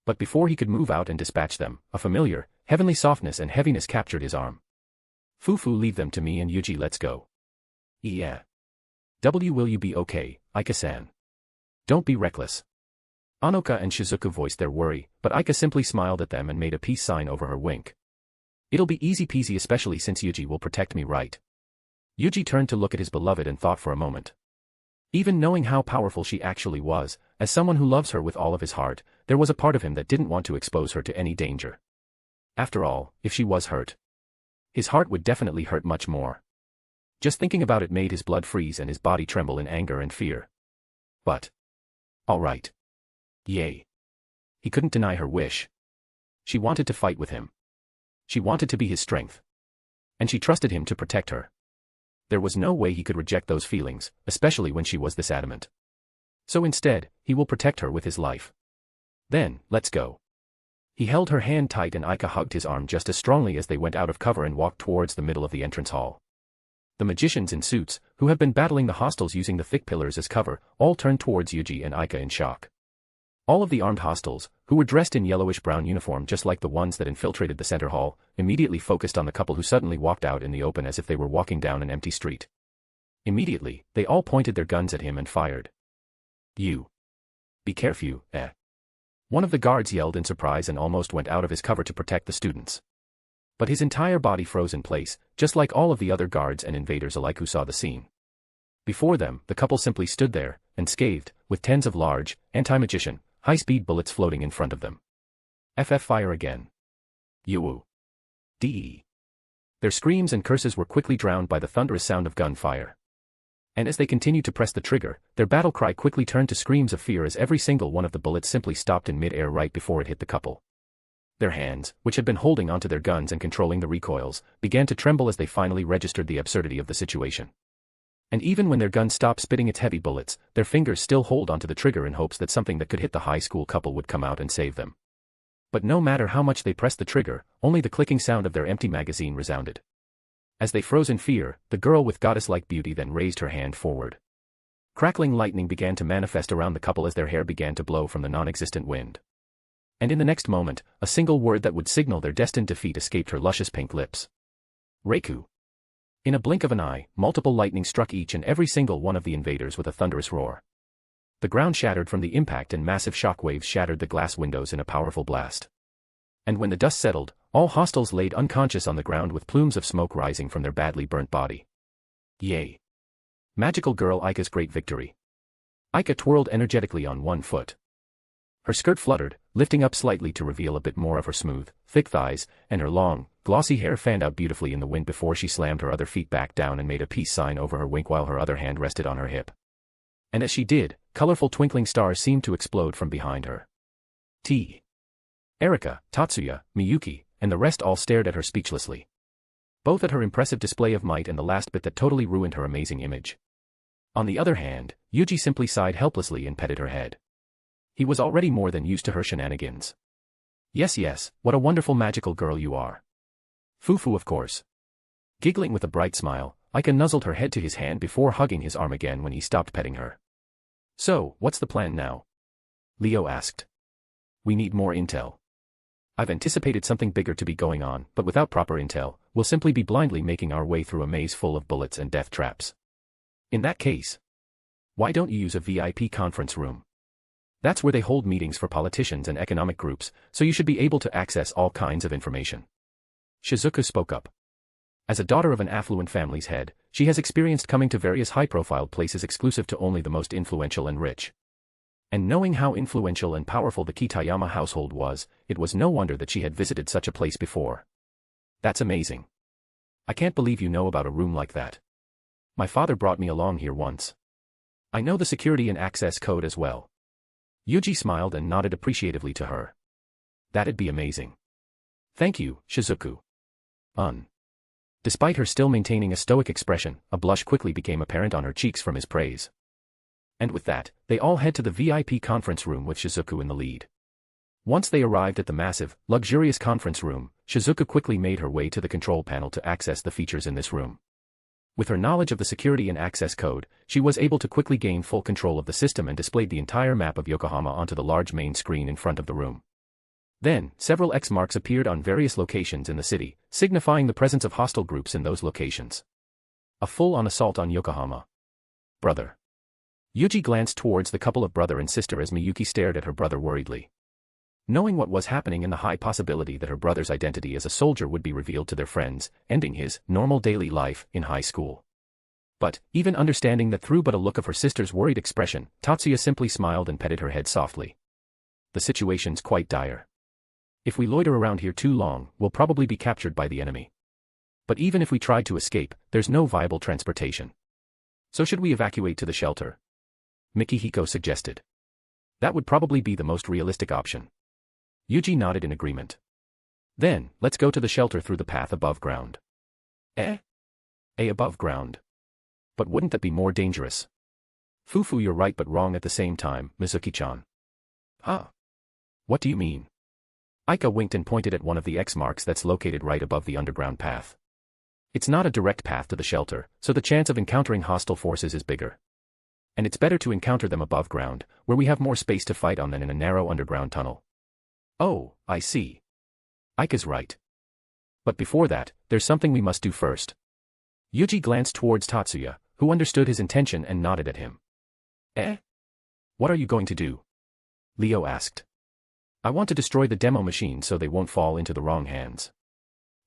But before he could move out and dispatch them, a familiar, heavenly softness and heaviness captured his arm. Fufu, leave them to me, and Yuuji, let's go. Yeah. Will you be okay, Aika-san? Don't be reckless. Anoka and Shizuku voiced their worry, but Aika simply smiled at them and made a peace sign over her wink. It'll be easy peasy, especially since Yuuji will protect me, right? Yuuji turned to look at his beloved and thought for a moment. Even knowing how powerful she actually was, as someone who loves her with all of his heart, there was a part of him that didn't want to expose her to any danger. After all, if she was hurt, his heart would definitely hurt much more. Just thinking about it made his blood freeze and his body tremble in anger and fear. But all right. Yay. He couldn't deny her wish. She wanted to fight with him. She wanted to be his strength. And she trusted him to protect her. There was no way he could reject those feelings, especially when she was this adamant. So instead, he will protect her with his life. Then, let's go. He held her hand tight and Aika hugged his arm just as strongly as they went out of cover and walked towards the middle of the entrance hall. The magicians in suits, who have been battling the hostiles using the thick pillars as cover, all turned towards Yuuji and Aika in shock. All of the armed hostiles, who were dressed in yellowish-brown uniform just like the ones that infiltrated the center hall, immediately focused on the couple who suddenly walked out in the open as if they were walking down an empty street. Immediately, they all pointed their guns at him and fired. You. Be careful, eh. One of the guards yelled in surprise and almost went out of his cover to protect the students. But his entire body froze in place, just like all of the other guards and invaders alike who saw the scene. Before them, the couple simply stood there, unscathed, with tens of large, anti-magician, high-speed bullets floating in front of them. Fire again. Yoo. De. Their screams and curses were quickly drowned by the thunderous sound of gunfire. And as they continued to press the trigger, their battle cry quickly turned to screams of fear as every single one of the bullets simply stopped in mid-air right before it hit the couple. Their hands, which had been holding onto their guns and controlling the recoils, began to tremble as they finally registered the absurdity of the situation. And even when their gun stopped spitting its heavy bullets, their fingers still hold onto the trigger in hopes that something that could hit the high school couple would come out and save them. But no matter how much they pressed the trigger, only the clicking sound of their empty magazine resounded. As they froze in fear, the girl with goddess-like beauty then raised her hand forward. Crackling lightning began to manifest around the couple as their hair began to blow from the non-existent wind. And in the next moment, a single word that would signal their destined defeat escaped her luscious pink lips. Reiku. In a blink of an eye, multiple lightning struck each and every single one of the invaders with a thunderous roar. The ground shattered from the impact and massive shockwaves shattered the glass windows in a powerful blast. And when the dust settled, all hostiles laid unconscious on the ground with plumes of smoke rising from their badly burnt body. Yay! Magical girl Aika's great victory. Aika twirled energetically on one foot. Her skirt fluttered, lifting up slightly to reveal a bit more of her smooth, thick thighs, and her long, glossy hair fanned out beautifully in the wind before she slammed her other feet back down and made a peace sign over her wink while her other hand rested on her hip. And as she did, colorful twinkling stars seemed to explode from behind her. Erika, Tatsuya, Miyuki, and the rest all stared at her speechlessly. Both at her impressive display of might and the last bit that totally ruined her amazing image. On the other hand, Yuuji simply sighed helplessly and petted her head. He was already more than used to her shenanigans. Yes, what a wonderful magical girl you are. Fufu of course. Giggling with a bright smile, Aika nuzzled her head to his hand before hugging his arm again when he stopped petting her. So, what's the plan now? Leo asked. We need more intel. I've anticipated something bigger to be going on, but without proper intel, we'll simply be blindly making our way through a maze full of bullets and death traps. In that case, why don't you use a VIP conference room? That's where they hold meetings for politicians and economic groups, so you should be able to access all kinds of information. Shizuku spoke up. As a daughter of an affluent family's head, she has experienced coming to various high-profile places exclusive to only the most influential and rich. And knowing how influential and powerful the Kitayama household was, it was no wonder that she had visited such a place before. That's amazing. I can't believe you know about a room like that. My father brought me along here once. I know the security and access code as well. Yuuji smiled and nodded appreciatively to her. That'd be amazing. Thank you, Shizuku. Despite her still maintaining a stoic expression, a blush quickly became apparent on her cheeks from his praise. And with that, they all head to the VIP conference room with Shizuku in the lead. Once they arrived at the massive, luxurious conference room, Shizuku quickly made her way to the control panel to access the features in this room. With her knowledge of the security and access code, she was able to quickly gain full control of the system and displayed the entire map of Yokohama onto the large main screen in front of the room. Then, several X marks appeared on various locations in the city, signifying the presence of hostile groups in those locations. A full-on assault on Yokohama. Brother. Yuuji glanced towards the couple of brother and sister as Miyuki stared at her brother worriedly. Knowing what was happening and the high possibility that her brother's identity as a soldier would be revealed to their friends, ending his normal daily life in high school. But, even understanding that through but a look of her sister's worried expression, Tatsuya simply smiled and petted her head softly. The situation's quite dire. If we loiter around here too long, we'll probably be captured by the enemy. But even if we tried to escape, there's no viable transportation. So should we evacuate to the shelter? Mikihiko suggested. That would probably be the most realistic option. Yuuji nodded in agreement. Then, let's go to the shelter through the path above ground. Above ground. But wouldn't that be more dangerous? Fufu, you're right but wrong at the same time, Mizuki-chan. Huh? What do you mean? Aika winked and pointed at one of the X marks that's located right above the underground path. It's not a direct path to the shelter, so the chance of encountering hostile forces is bigger. And it's better to encounter them above ground, where we have more space to fight on than in a narrow underground tunnel. Oh, I see. Aika's right. But before that, there's something we must do first. Yuuji glanced towards Tatsuya, who understood his intention and nodded at him. What are you going to do? Leo asked. I want to destroy the demo machine so they won't fall into the wrong hands.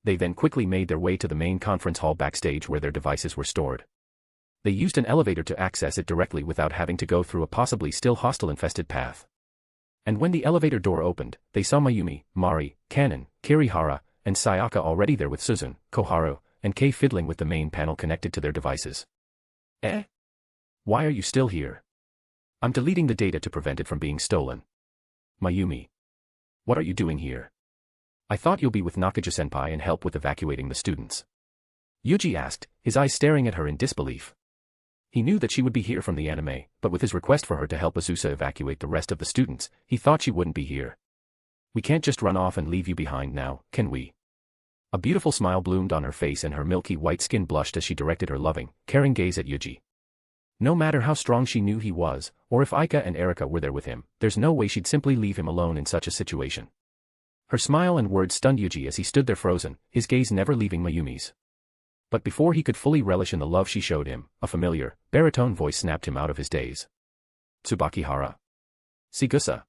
They then quickly made their way to the main conference hall backstage where their devices were stored. They used an elevator to access it directly without having to go through a possibly still hostile-infested path. And when the elevator door opened, they saw Mayumi, Mari, Kanon, Kirihara, and Sayaka already there with Suzun, Koharu, and Kei fiddling with the main panel connected to their devices. Why are you still here? I'm deleting the data to prevent it from being stolen. Mayumi. What are you doing here? I thought you'll be with Nakaja-senpai and help with evacuating the students. Yuuji asked, his eyes staring at her in disbelief. He knew that she would be here from the anime, but with his request for her to help Azusa evacuate the rest of the students, he thought she wouldn't be here. We can't just run off and leave you behind now, can we? A beautiful smile bloomed on her face and her milky white skin blushed as she directed her loving, caring gaze at Yuuji. No matter how strong she knew he was, or if Aika and Erika were there with him, there's no way she'd simply leave him alone in such a situation. Her smile and words stunned Yuuji as he stood there frozen, his gaze never leaving Mayumi's. But before he could fully relish in the love she showed him, a familiar, baritone voice snapped him out of his daze. Tsubakihara. Sigusa.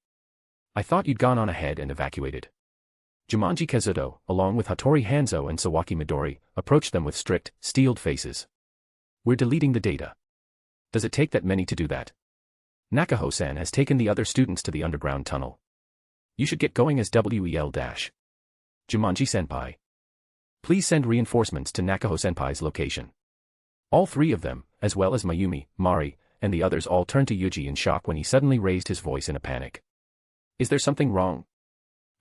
I thought you'd gone on ahead and evacuated. Jumanji Kazuto, along with Hattori Hanzo and Sawaki Midori, approached them with strict, steeled faces. We're deleting the data. Does it take that many to do that? Nakaho-san has taken the other students to the underground tunnel. You should get going as WEL-. Jumanji-senpai. Please send reinforcements to Nakaho-senpai's location. All three of them, as well as Mayumi, Mari, and the others all turned to Yuuji in shock when he suddenly raised his voice in a panic. Is there something wrong?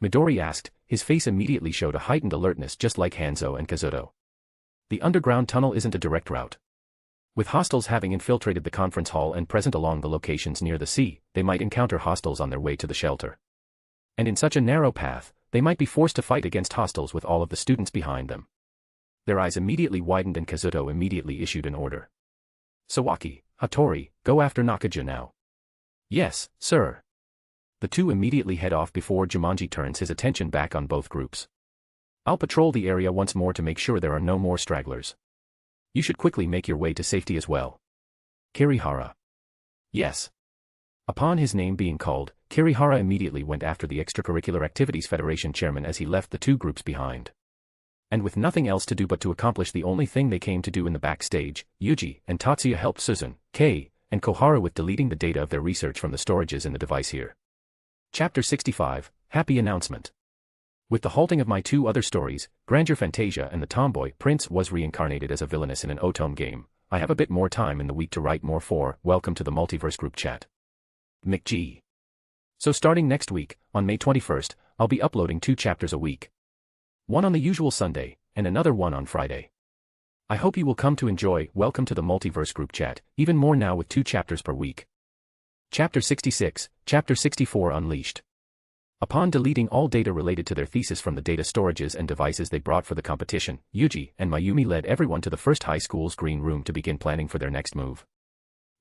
Midori asked, his face immediately showed a heightened alertness just like Hanzo and Kazuto. The underground tunnel isn't a direct route. With hostiles having infiltrated the conference hall and present along the locations near the sea, they might encounter hostiles on their way to the shelter. And in such a narrow path, they might be forced to fight against hostiles with all of the students behind them. Their eyes immediately widened and Kazuto immediately issued an order. Sawaki, Hattori, go after Nakaja now. Yes, sir. The two immediately head off before Jumanji turns his attention back on both groups. I'll patrol the area once more to make sure there are no more stragglers. You should quickly make your way to safety as well. Kirihara. Yes. Upon his name being called, Kirihara immediately went after the Extracurricular Activities Federation chairman as he left the two groups behind. And with nothing else to do but to accomplish the only thing they came to do in the backstage, Yuuji and Tatsuya helped Suzun, Kei, and Kohara with deleting the data of their research from the storages in the device here. Chapter 65, Happy Announcement. With the halting of my two other stories, Grandeur Fantasia and the Tomboy Prince was reincarnated as a villainess in an Otome game. I have a bit more time in the week to write more for. Welcome to the Multiverse Group Chat. McG. So starting next week, on May 21st, I'll be uploading 2 chapters a week. One on the usual Sunday, and another one on Friday. I hope you will come to enjoy. Welcome to the Multiverse Group Chat, even more now with 2 chapters per week. Chapter 66, Chapter 64 Unleashed. Upon deleting all data related to their thesis from the data storages and devices they brought for the competition, Yuuji and Mayumi led everyone to the first high school's green room to begin planning for their next move.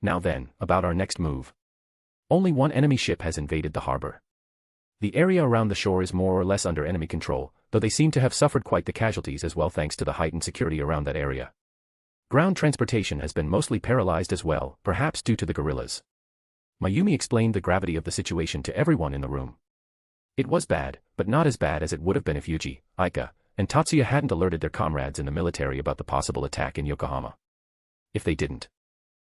Now then, about our next move. Only one enemy ship has invaded the harbor. The area around the shore is more or less under enemy control, though they seem to have suffered quite the casualties as well thanks to the heightened security around that area. Ground transportation has been mostly paralyzed as well, perhaps due to the guerrillas. Mayumi explained the gravity of the situation to everyone in the room. It was bad, but not as bad as it would have been if Yuuji, Aika, and Tatsuya hadn't alerted their comrades in the military about the possible attack in Yokohama. If they didn't,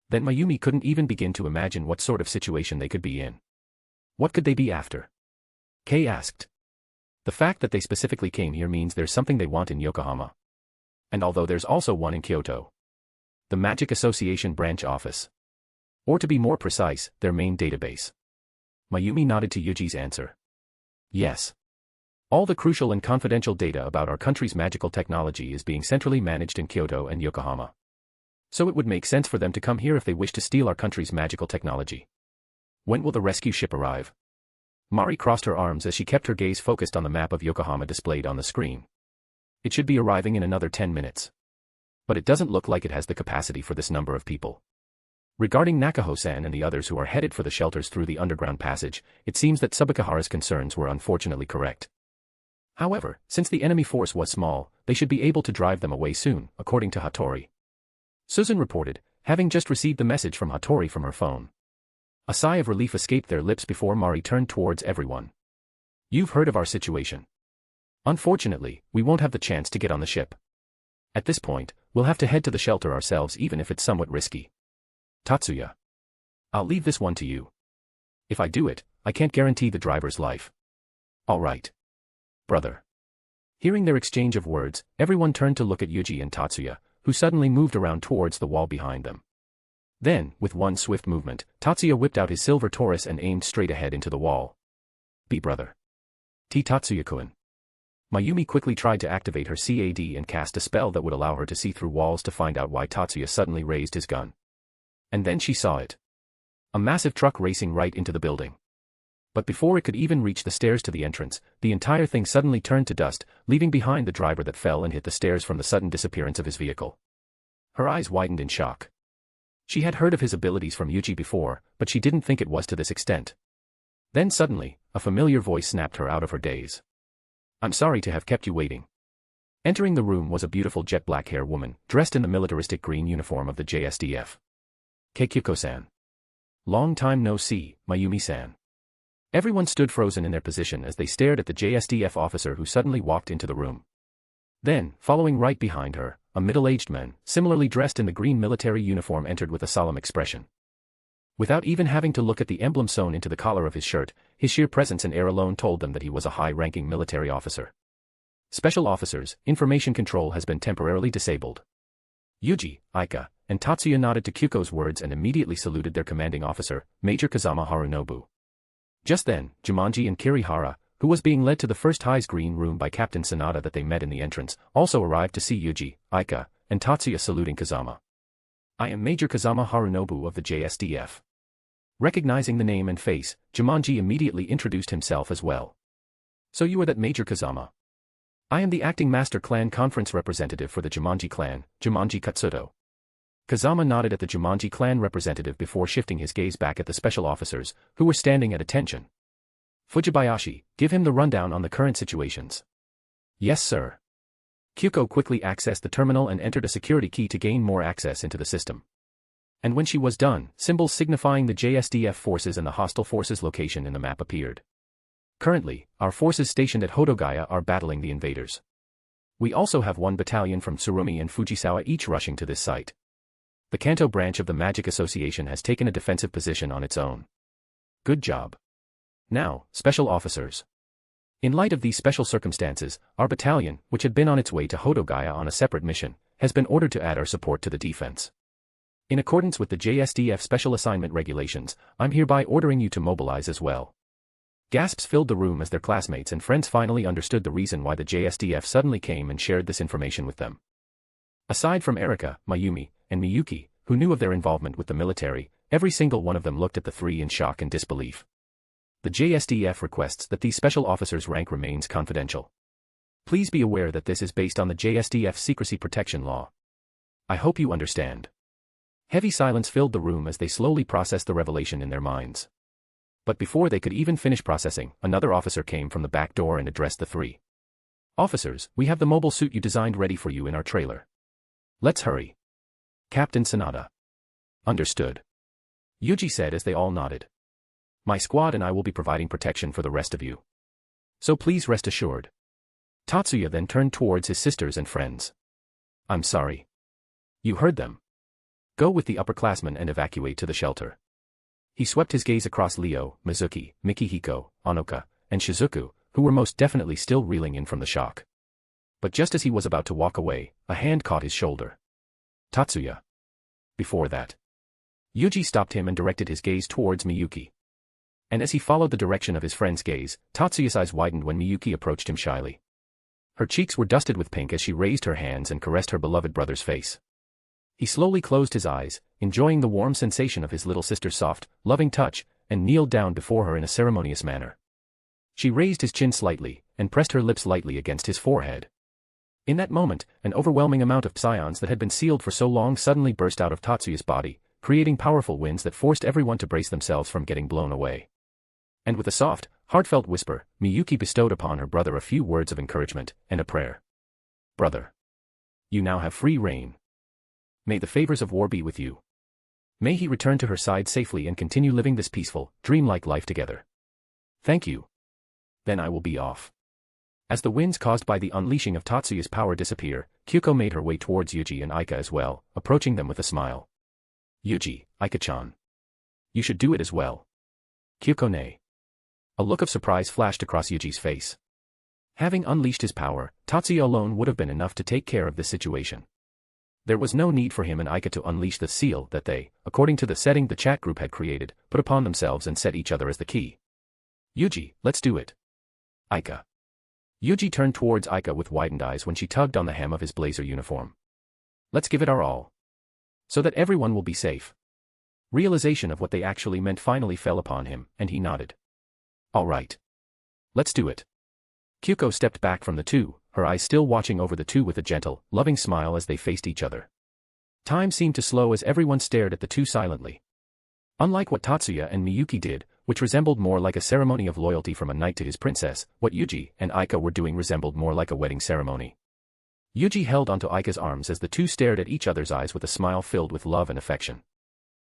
then Mayumi couldn't even begin to imagine what sort of situation they could be in. What could they be after? Kei asked. The fact that they specifically came here means there's something they want in Yokohama. And although there's also one in Kyoto. The Magic Association branch office. Or to be more precise, their main database. Mayumi nodded to Yuji's answer. Yes. All the crucial and confidential data about our country's magical technology is being centrally managed in Kyoto and Yokohama. So it would make sense for them to come here if they wish to steal our country's magical technology. When will the rescue ship arrive? Mari crossed her arms as she kept her gaze focused on the map of Yokohama displayed on the screen. It should be arriving in another 10 minutes. But it doesn't look like it has the capacity for this number of people. Regarding Nakaho-san and the others who are headed for the shelters through the underground passage, it seems that Tsubakihara's concerns were unfortunately correct. However, since the enemy force was small, they should be able to drive them away soon, according to Hattori. Suzun reported, having just received the message from Hattori from her phone. A sigh of relief escaped their lips before Mari turned towards everyone. You've heard of our situation. Unfortunately, we won't have the chance to get on the ship. At this point, we'll have to head to the shelter ourselves even if it's somewhat risky. Tatsuya. I'll leave this one to you. If I do it, I can't guarantee the driver's life. All right. Brother. Hearing their exchange of words, everyone turned to look at Yuuji and Tatsuya, who suddenly moved around towards the wall behind them. Then, with one swift movement, Tatsuya whipped out his silver Taurus and aimed straight ahead into the wall. Be brother. T. Tatsuya-kun. Mayumi quickly tried to activate her CAD and cast a spell that would allow her to see through walls to find out why Tatsuya suddenly raised his gun. And then she saw it. A massive truck racing right into the building. But before it could even reach the stairs to the entrance, the entire thing suddenly turned to dust, leaving behind the driver that fell and hit the stairs from the sudden disappearance of his vehicle. Her eyes widened in shock. She had heard of his abilities from Yuuji before, but she didn't think it was to this extent. Then suddenly, a familiar voice snapped her out of her daze. "I'm sorry to have kept you waiting." Entering the room was a beautiful jet black-haired woman, dressed in the militaristic green uniform of the JSDF. Kyuko-san. Long time no see, Mayumi-san. Everyone stood frozen in their position as they stared at the JSDF officer who suddenly walked into the room. Then, following right behind her, a middle-aged man, similarly dressed in the green military uniform, entered with a solemn expression. Without even having to look at the emblem sewn into the collar of his shirt, his sheer presence and air alone told them that he was a high-ranking military officer. "Special officers, information control has been temporarily disabled." Yuuji, Aika, and Tatsuya nodded to Kyuko's words and immediately saluted their commanding officer, Major Kazama Harunobu. Just then, Jumanji and Kirihara, who was being led to the first high's green room by Captain Sanada that they met in the entrance, also arrived to see Yuuji, Aika, and Tatsuya saluting Kazama. "I am Major Kazama Harunobu of the JSDF." Recognizing the name and face, Jumanji immediately introduced himself as well. "So you are that Major Kazama?" "I am the acting Master Clan Conference representative for the Jumanji clan, Jumanji Katsudo." Kazama nodded at the Jumanji clan representative before shifting his gaze back at the special officers, who were standing at attention. "Fujibayashi, give him the rundown on the current situations." "Yes, sir." Kyuko quickly accessed the terminal and entered a security key to gain more access into the system. And when she was done, symbols signifying the JSDF forces and the hostile forces location in the map appeared. "Currently, our forces stationed at Hodogaya are battling the invaders. We also have one battalion from Tsurumi and Fujisawa each rushing to this site. The Kanto branch of the Magic Association has taken a defensive position on its own. Good job. Now, special officers. In light of these special circumstances, our battalion, which had been on its way to Hodogaya on a separate mission, has been ordered to add our support to the defense. In accordance with the JSDF Special Assignment Regulations, I'm hereby ordering you to mobilize as well." Gasps filled the room as their classmates and friends finally understood the reason why the JSDF suddenly came and shared this information with them. Aside from Erika, Mayumi, and Miyuki, who knew of their involvement with the military, every single one of them looked at the three in shock and disbelief. The JSDF requests that these special officers' rank remains confidential. Please be aware that this is based on the JSDF secrecy protection law. I hope you understand. Heavy silence filled the room as they slowly processed the revelation in their minds. But before they could even finish processing, another officer came from the back door and addressed the three. "Officers, we have the mobile suit you designed ready for you in our trailer. Let's hurry." "Captain Sanada." "Understood," Yuuji said as they all nodded. "My squad and I will be providing protection for the rest of you. So please rest assured." Tatsuya then turned towards his sisters and friends. "I'm sorry. You heard them. Go with the upperclassmen and evacuate to the shelter." He swept his gaze across Leo, Mizuki, Mikihiko, Onoka, and Shizuku, who were most definitely still reeling in from the shock. But just as he was about to walk away, a hand caught his shoulder. "Tatsuya." Before that, Yuuji stopped him and directed his gaze towards Miyuki. And as he followed the direction of his friend's gaze, Tatsuya's eyes widened when Miyuki approached him shyly. Her cheeks were dusted with pink as she raised her hands and caressed her beloved brother's face. He slowly closed his eyes, enjoying the warm sensation of his little sister's soft, loving touch, and kneeled down before her in a ceremonious manner. She raised his chin slightly, and pressed her lips lightly against his forehead. In that moment, an overwhelming amount of psions that had been sealed for so long suddenly burst out of Tatsuya's body, creating powerful winds that forced everyone to brace themselves from getting blown away. And with a soft, heartfelt whisper, Miyuki bestowed upon her brother a few words of encouragement, and a prayer. "Brother. You now have free reign. May the favors of war be with you. May he return to her side safely and continue living this peaceful, dreamlike life together. Thank you. Then I will be off." As the winds caused by the unleashing of Tatsuya's power disappear, Kyuko made her way towards Yuuji and Aika as well, approaching them with a smile. "Yuuji, Aika-chan. You should do it as well." "Kyuko-ne." A look of surprise flashed across Yuji's face. Having unleashed his power, Tatsuya alone would have been enough to take care of this situation. There was no need for him and Aika to unleash the seal that they, according to the setting the chat group had created, put upon themselves and set each other as the key. "Yuuji, let's do it." "Aika." Yuuji turned towards Aika with widened eyes when she tugged on the hem of his blazer uniform. "Let's give it our all. So that everyone will be safe." Realization of what they actually meant finally fell upon him, and he nodded. All right. Let's do it. Kyuko stepped back from the two, her eyes still watching over the two with a gentle, loving smile as they faced each other. Time seemed to slow as everyone stared at the two silently. Unlike what Tatsuya and Miyuki did, which resembled more like a ceremony of loyalty from a knight to his princess, what Yuuji and Aika were doing resembled more like a wedding ceremony. Yuuji held onto Aika's arms as the two stared at each other's eyes with a smile filled with love and affection.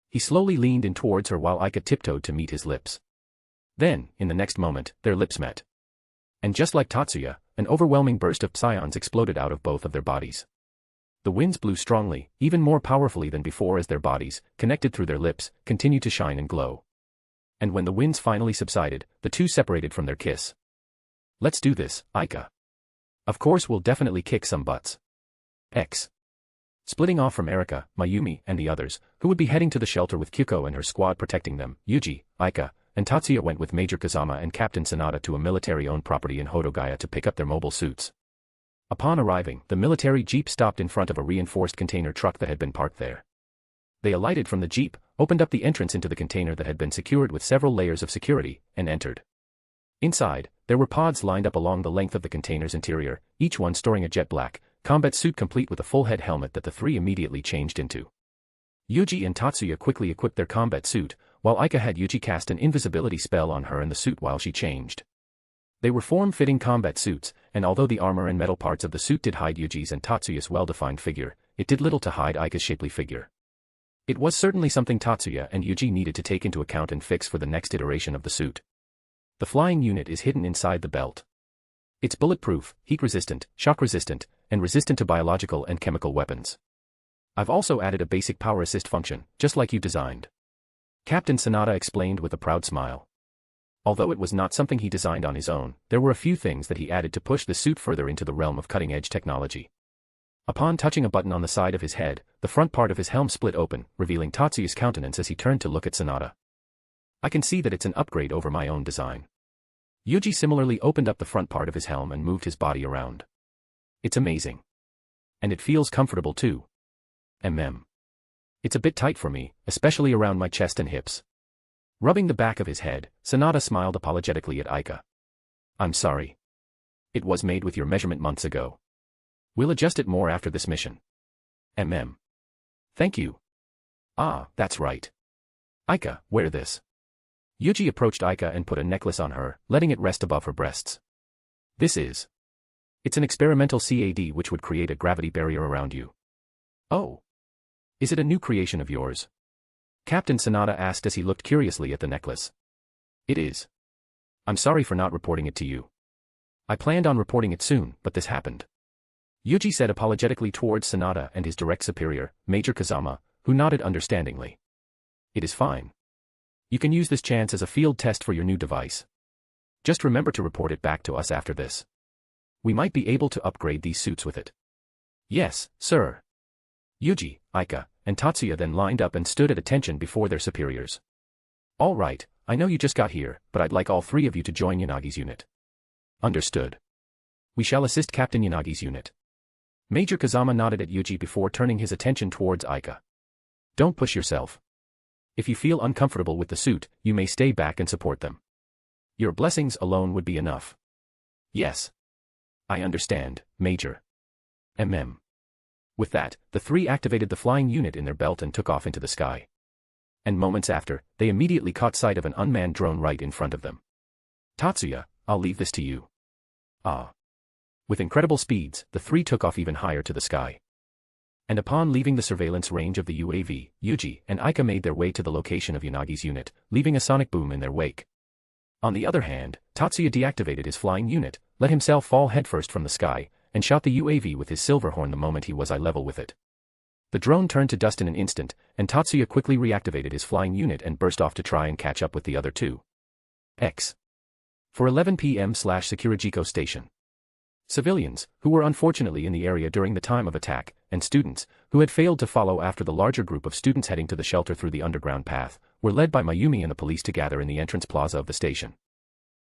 He slowly leaned in towards her while Aika tiptoed to meet his lips. Then, in the next moment, their lips met. And just like Tatsuya, an overwhelming burst of psions exploded out of both of their bodies. The winds blew strongly, even more powerfully than before as their bodies, connected through their lips, continued to shine and glow. And when the winds finally subsided, the two separated from their kiss. Let's do this, Aika. Of course we'll definitely kick some butts. X. Splitting off from Erika, Mayumi, and the others, who would be heading to the shelter with Kyuko and her squad protecting them, Yuuji, Aika, and Tatsuya went with Major Kazama and Captain Sanada to a military-owned property in Hodogaya to pick up their mobile suits. Upon arriving, the military jeep stopped in front of a reinforced container truck that had been parked there. They alighted from the jeep, opened up the entrance into the container that had been secured with several layers of security, and entered. Inside, there were pods lined up along the length of the container's interior, each one storing a jet black combat suit complete with a full head helmet that the three immediately changed into. Yuuji and Tatsuya quickly equipped their combat suit, while Aika had Yuuji cast an invisibility spell on her and the suit while she changed. They were form-fitting combat suits, and although the armor and metal parts of the suit did hide Yuuji's and Tatsuya's well-defined figure, it did little to hide Aika's shapely figure. It was certainly something Tatsuya and Yuuji needed to take into account and fix for the next iteration of the suit. The flying unit is hidden inside the belt. It's bulletproof, heat-resistant, shock-resistant, and resistant to biological and chemical weapons. I've also added a basic power assist function, just like you designed. Captain Sanada explained with a proud smile. Although it was not something he designed on his own, there were a few things that he added to push the suit further into the realm of cutting-edge technology. Upon touching a button on the side of his head, the front part of his helm split open, revealing Tatsuya's countenance as he turned to look at Sanada. I can see that it's an upgrade over my own design. Yuuji similarly opened up the front part of his helm and moved his body around. It's amazing. And it feels comfortable too. It's a bit tight for me, especially around my chest and hips. Rubbing the back of his head, Sanada smiled apologetically at Aika. I'm sorry. It was made with your measurement months ago. We'll adjust it more after this mission. Thank you. Ah, that's right. Aika, wear this. Yuuji approached Aika and put a necklace on her, letting it rest above her breasts. It's an experimental CAD which would create a gravity barrier around you. Oh. Is it a new creation of yours? Captain Sanada asked as he looked curiously at the necklace. It is. I'm sorry for not reporting it to you. I planned on reporting it soon, but this happened. Yuuji said apologetically towards Sanada and his direct superior, Major Kazama, who nodded understandingly. It is fine. You can use this chance as a field test for your new device. Just remember to report it back to us after this. We might be able to upgrade these suits with it. Yes, sir. Yuuji, Aika, and Tatsuya then lined up and stood at attention before their superiors. All right, I know you just got here, but I'd like all three of you to join Yanagi's unit. Understood. We shall assist Captain Yanagi's unit. Major Kazama nodded at Yuuji before turning his attention towards Aika. Don't push yourself. If you feel uncomfortable with the suit, you may stay back and support them. Your blessings alone would be enough. Yes. I understand, Major. With that, the three activated the flying unit in their belt and took off into the sky. And moments after, they immediately caught sight of an unmanned drone right in front of them. Tatsuya, I'll leave this to you. Ah. With incredible speeds, the three took off even higher to the sky. And upon leaving the surveillance range of the UAV, Yuuji and Aika made their way to the location of Yanagi's unit, leaving a sonic boom in their wake. On the other hand, Tatsuya deactivated his flying unit, let himself fall headfirst from the sky, and shot the UAV with his silver horn the moment he was eye level with it. The drone turned to dust in an instant, and Tatsuya quickly reactivated his flying unit and burst off to try and catch up with the other two. X. For 11 p.m/Sakurajiko Station. Civilians, who were unfortunately in the area during the time of attack, and students, who had failed to follow after the larger group of students heading to the shelter through the underground path, were led by Mayumi and the police to gather in the entrance plaza of the station.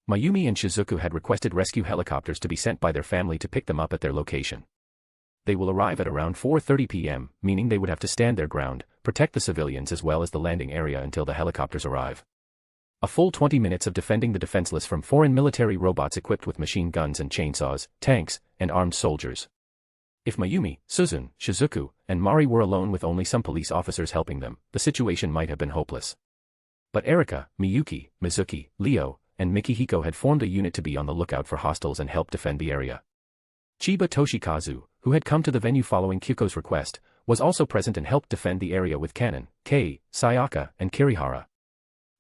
Mayumi and Shizuku had requested rescue helicopters to be sent by their family to pick them up at their location. They will arrive at around 4:30 p.m., meaning they would have to stand their ground, protect the civilians as well as the landing area until the helicopters arrive. A full 20 minutes of defending the defenseless from foreign military robots equipped with machine guns and chainsaws, tanks, and armed soldiers. If Mayumi, Suzune, Shizuku, and Mari were alone with only some police officers helping them, the situation might have been hopeless. But Erika, Miyuki, Mizuki, Leo, and Mikihiko had formed a unit to be on the lookout for hostiles and help defend the area. Chiba Toshikazu, who had come to the venue following Kyuko's request, was also present and helped defend the area with Kanon, Kei, Sayaka, and Kirihara.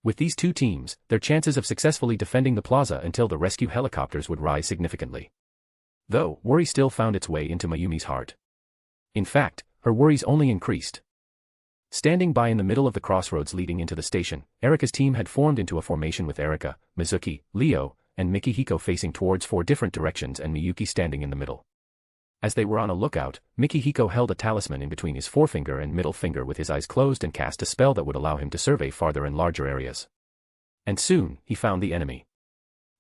With these two teams, their chances of successfully defending the plaza until the rescue helicopters would rise significantly. Though, worry still found its way into Mayumi's heart. In fact, her worries only increased. Standing by in the middle of the crossroads leading into the station, Erika's team had formed into a formation with Erika, Mizuki, Leo, and Mikihiko facing towards 4 different directions and Miyuki standing in the middle. As they were on a lookout, Mikihiko held a talisman in between his forefinger and middle finger with his eyes closed and cast a spell that would allow him to survey farther and larger areas. And soon, he found the enemy.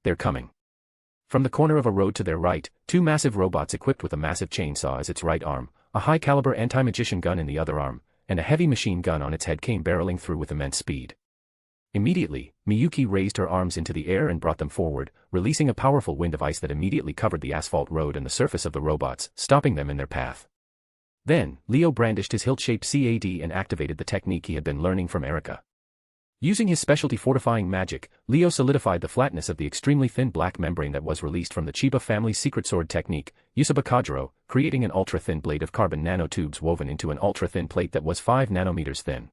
They're coming. From the corner of a road to their right, 2 massive robots equipped with a massive chainsaw as its right arm, a high-caliber anti-magician gun in the other arm, and a heavy machine gun on its head came barreling through with immense speed. Immediately, Miyuki raised her arms into the air and brought them forward, releasing a powerful wind of ice that immediately covered the asphalt road and the surface of the robots, stopping them in their path. Then, Leo brandished his hilt-shaped CAD and activated the technique he had been learning from Erika. Using his specialty fortifying magic, Leo solidified the flatness of the extremely thin black membrane that was released from the Chiba family's secret sword technique, Tsubakihara, creating an ultra-thin blade of carbon nanotubes woven into an ultra-thin plate that was 5 nanometers thin.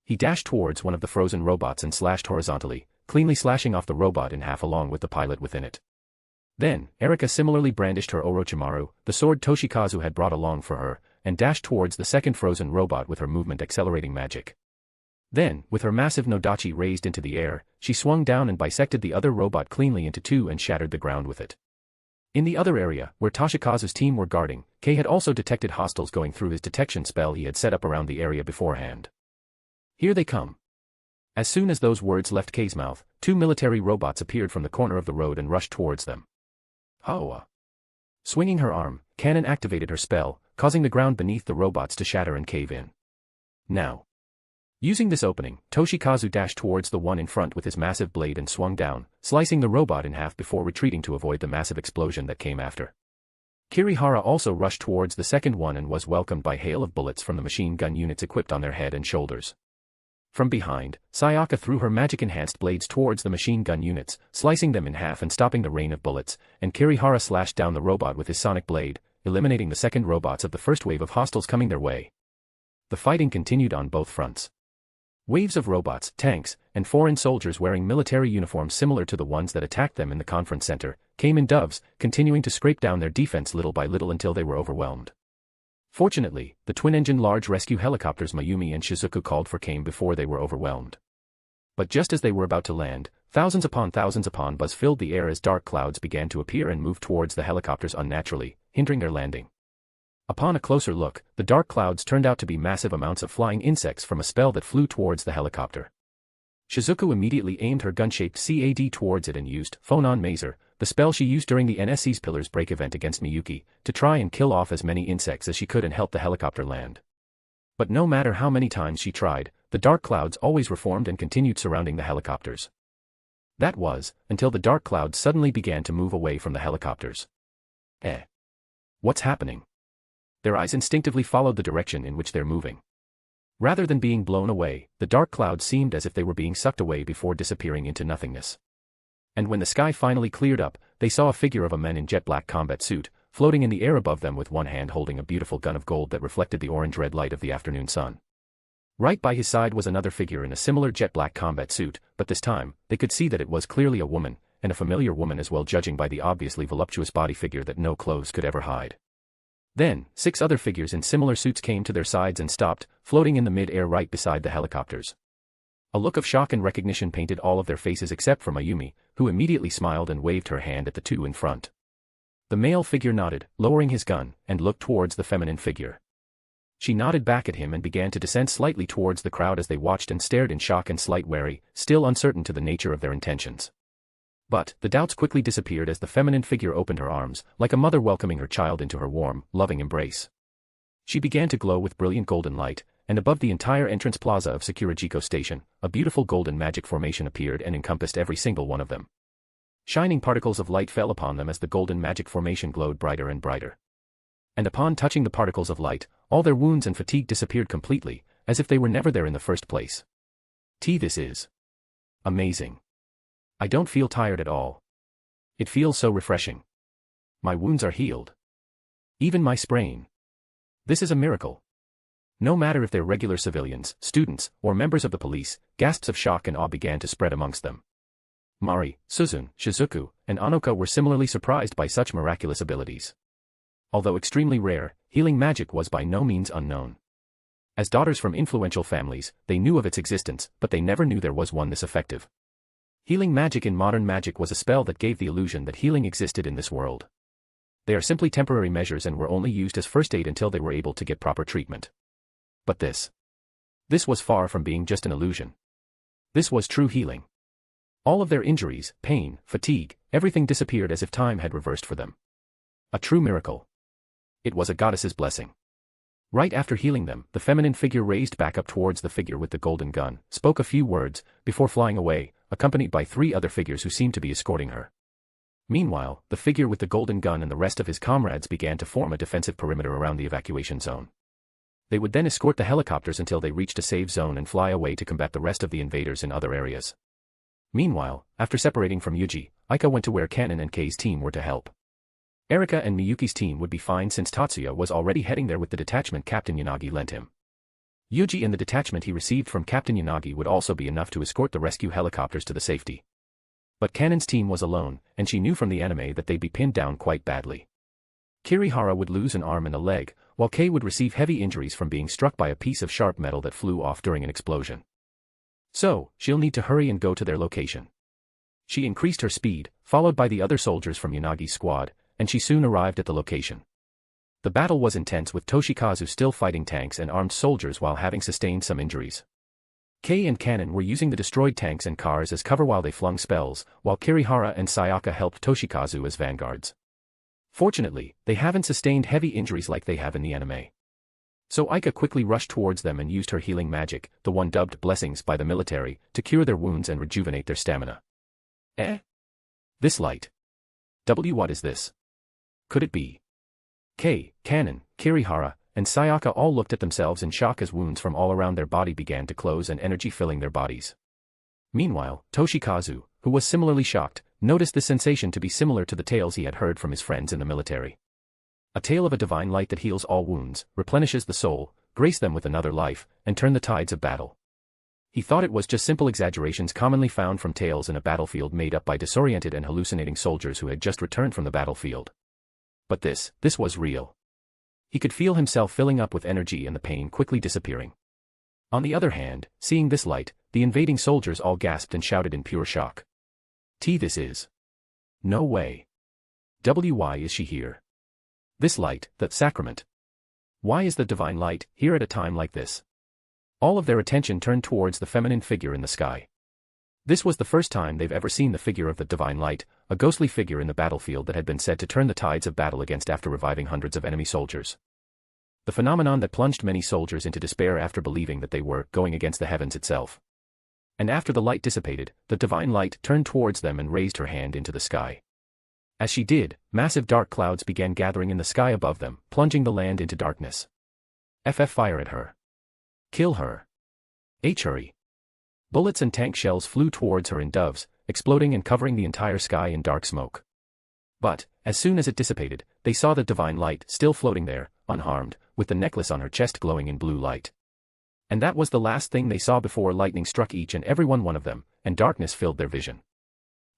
He dashed towards one of the frozen robots and slashed horizontally, cleanly slashing off the robot in half along with the pilot within it. Then, Erika similarly brandished her Orochimaru, the sword Toshikazu had brought along for her, and dashed towards the second frozen robot with her movement-accelerating magic. Then, with her massive Nodachi raised into the air, she swung down and bisected the other robot cleanly into 2 and shattered the ground with it. In the other area, where Toshikazu's team were guarding, Kei had also detected hostiles going through his detection spell he had set up around the area beforehand. Here they come. As soon as those words left Kei's mouth, 2 military robots appeared from the corner of the road and rushed towards them. Hawa. Swinging her arm, Kanon activated her spell, causing the ground beneath the robots to shatter and cave in. Now. Using this opening, Toshikazu dashed towards the one in front with his massive blade and swung down, slicing the robot in half before retreating to avoid the massive explosion that came after. Kirihara also rushed towards the second one and was welcomed by hail of bullets from the machine gun units equipped on their head and shoulders. From behind, Sayaka threw her magic-enhanced blades towards the machine gun units, slicing them in half and stopping the rain of bullets, and Kirihara slashed down the robot with his sonic blade, eliminating the second robots of the first wave of hostiles coming their way. The fighting continued on both fronts. Waves of robots, tanks, and foreign soldiers wearing military uniforms similar to the ones that attacked them in the conference center, came in doves, continuing to scrape down their defense little by little until they were overwhelmed. Fortunately, the twin-engine large rescue helicopters Mayumi and Shizuku called for came before they were overwhelmed. But just as they were about to land, thousands upon buzz filled the air as dark clouds began to appear and move towards the helicopters unnaturally, hindering their landing. Upon a closer look, the dark clouds turned out to be massive amounts of flying insects from a spell that flew towards the helicopter. Shizuku immediately aimed her gun-shaped CAD towards it and used Phonon Mazer, the spell she used during the NSC's Pillars Break event against Miyuki, to try and kill off as many insects as she could and help the helicopter land. But no matter how many times she tried, the dark clouds always reformed and continued surrounding the helicopters. That was, until the dark clouds suddenly began to move away from the helicopters. What's happening? Their eyes instinctively followed the direction in which they're moving. Rather than being blown away, the dark clouds seemed as if they were being sucked away before disappearing into nothingness. And when the sky finally cleared up, they saw a figure of a man in jet-black combat suit, floating in the air above them with one hand holding a beautiful gun of gold that reflected the orange-red light of the afternoon sun. Right by his side was another figure in a similar jet-black combat suit, but this time, they could see that it was clearly a woman, and a familiar woman as well, judging by the obviously voluptuous body figure that no clothes could ever hide. Then, 6 other figures in similar suits came to their sides and stopped, floating in the mid-air right beside the helicopters. A look of shock and recognition painted all of their faces except for Mayumi, who immediately smiled and waved her hand at the 2 in front. The male figure nodded, lowering his gun, and looked towards the feminine figure. She nodded back at him and began to descend slightly towards the crowd as they watched and stared in shock and slight worry, still uncertain to the nature of their intentions. But, the doubts quickly disappeared as the feminine figure opened her arms, like a mother welcoming her child into her warm, loving embrace. She began to glow with brilliant golden light, and above the entire entrance plaza of Sakurajiko Station, a beautiful golden magic formation appeared and encompassed every single one of them. Shining particles of light fell upon them as the golden magic formation glowed brighter and brighter. And upon touching the particles of light, all their wounds and fatigue disappeared completely, as if they were never there in the first place. This is amazing. I don't feel tired at all. It feels so refreshing. My wounds are healed. Even my sprain. This is a miracle. No matter if they're regular civilians, students, or members of the police, gasps of shock and awe began to spread amongst them. Mari, Suzune, Shizuku, and Anoka were similarly surprised by such miraculous abilities. Although extremely rare, healing magic was by no means unknown. As daughters from influential families, they knew of its existence, but they never knew there was one this effective. Healing magic in modern magic was a spell that gave the illusion that healing existed in this world. They are simply temporary measures and were only used as first aid until they were able to get proper treatment. But this was far from being just an illusion. This was true healing. All of their injuries, pain, fatigue, everything disappeared as if time had reversed for them. A true miracle. It was a goddess's blessing. Right after healing them, the feminine figure raised back up towards the figure with the golden gun, spoke a few words, before flying away, accompanied by 3 other figures who seemed to be escorting her. Meanwhile, the figure with the golden gun and the rest of his comrades began to form a defensive perimeter around the evacuation zone. They would then escort the helicopters until they reached a safe zone and fly away to combat the rest of the invaders in other areas. Meanwhile, after separating from Yuuji, Aika went to where Kanon and Kei's team were to help. Erika and Miyuki's team would be fine since Tatsuya was already heading there with the detachment Captain Yanagi lent him. Yuuji and the detachment he received from Captain Yanagi would also be enough to escort the rescue helicopters to the safety. But Kanon's team was alone, and she knew from the anime that they'd be pinned down quite badly. Kirihara would lose an arm and a leg, while Kei would receive heavy injuries from being struck by a piece of sharp metal that flew off during an explosion. So, she'll need to hurry and go to their location. She increased her speed, followed by the other soldiers from Yanagi's squad, and she soon arrived at the location. The battle was intense with Toshikazu still fighting tanks and armed soldiers while having sustained some injuries. Kei and Kanon were using the destroyed tanks and cars as cover while they flung spells, while Kirihara and Sayaka helped Toshikazu as vanguards. Fortunately, they haven't sustained heavy injuries like they have in the anime. So Aika quickly rushed towards them and used her healing magic, the one dubbed Blessings by the military, to cure their wounds and rejuvenate their stamina. This light. What is this? Could it be? Kei, Kanon, Kirihara, and Sayaka all looked at themselves in shock as wounds from all around their body began to close and energy filling their bodies. Meanwhile, Toshikazu, who was similarly shocked, noticed the sensation to be similar to the tales he had heard from his friends in the military. A tale of a divine light that heals all wounds, replenishes the soul, grace them with another life, and turn the tides of battle. He thought it was just simple exaggerations commonly found from tales in a battlefield made up by disoriented and hallucinating soldiers who had just returned from the battlefield. But this was real. He could feel himself filling up with energy and the pain quickly disappearing. On the other hand, seeing this light, the invading soldiers all gasped and shouted in pure shock. This is. No way. Why is she here? This light, that sacrament. Why is the divine light here at a time like this? All of their attention turned towards the feminine figure in the sky. This was the first time they've ever seen the figure of the divine light, a ghostly figure in the battlefield that had been said to turn the tides of battle against after reviving hundreds of enemy soldiers. The phenomenon that plunged many soldiers into despair after believing that they were going against the heavens itself. And after the light dissipated, the divine light turned towards them and raised her hand into the sky. As she did, massive dark clouds began gathering in the sky above them, plunging the land into darkness. Fire at her. Kill her. Hurry. Bullets and tank shells flew towards her in doves, exploding and covering the entire sky in dark smoke. But, as soon as it dissipated, they saw the divine light still floating there, unharmed, with the necklace on her chest glowing in blue light. And that was the last thing they saw before lightning struck each and every one of them, and darkness filled their vision.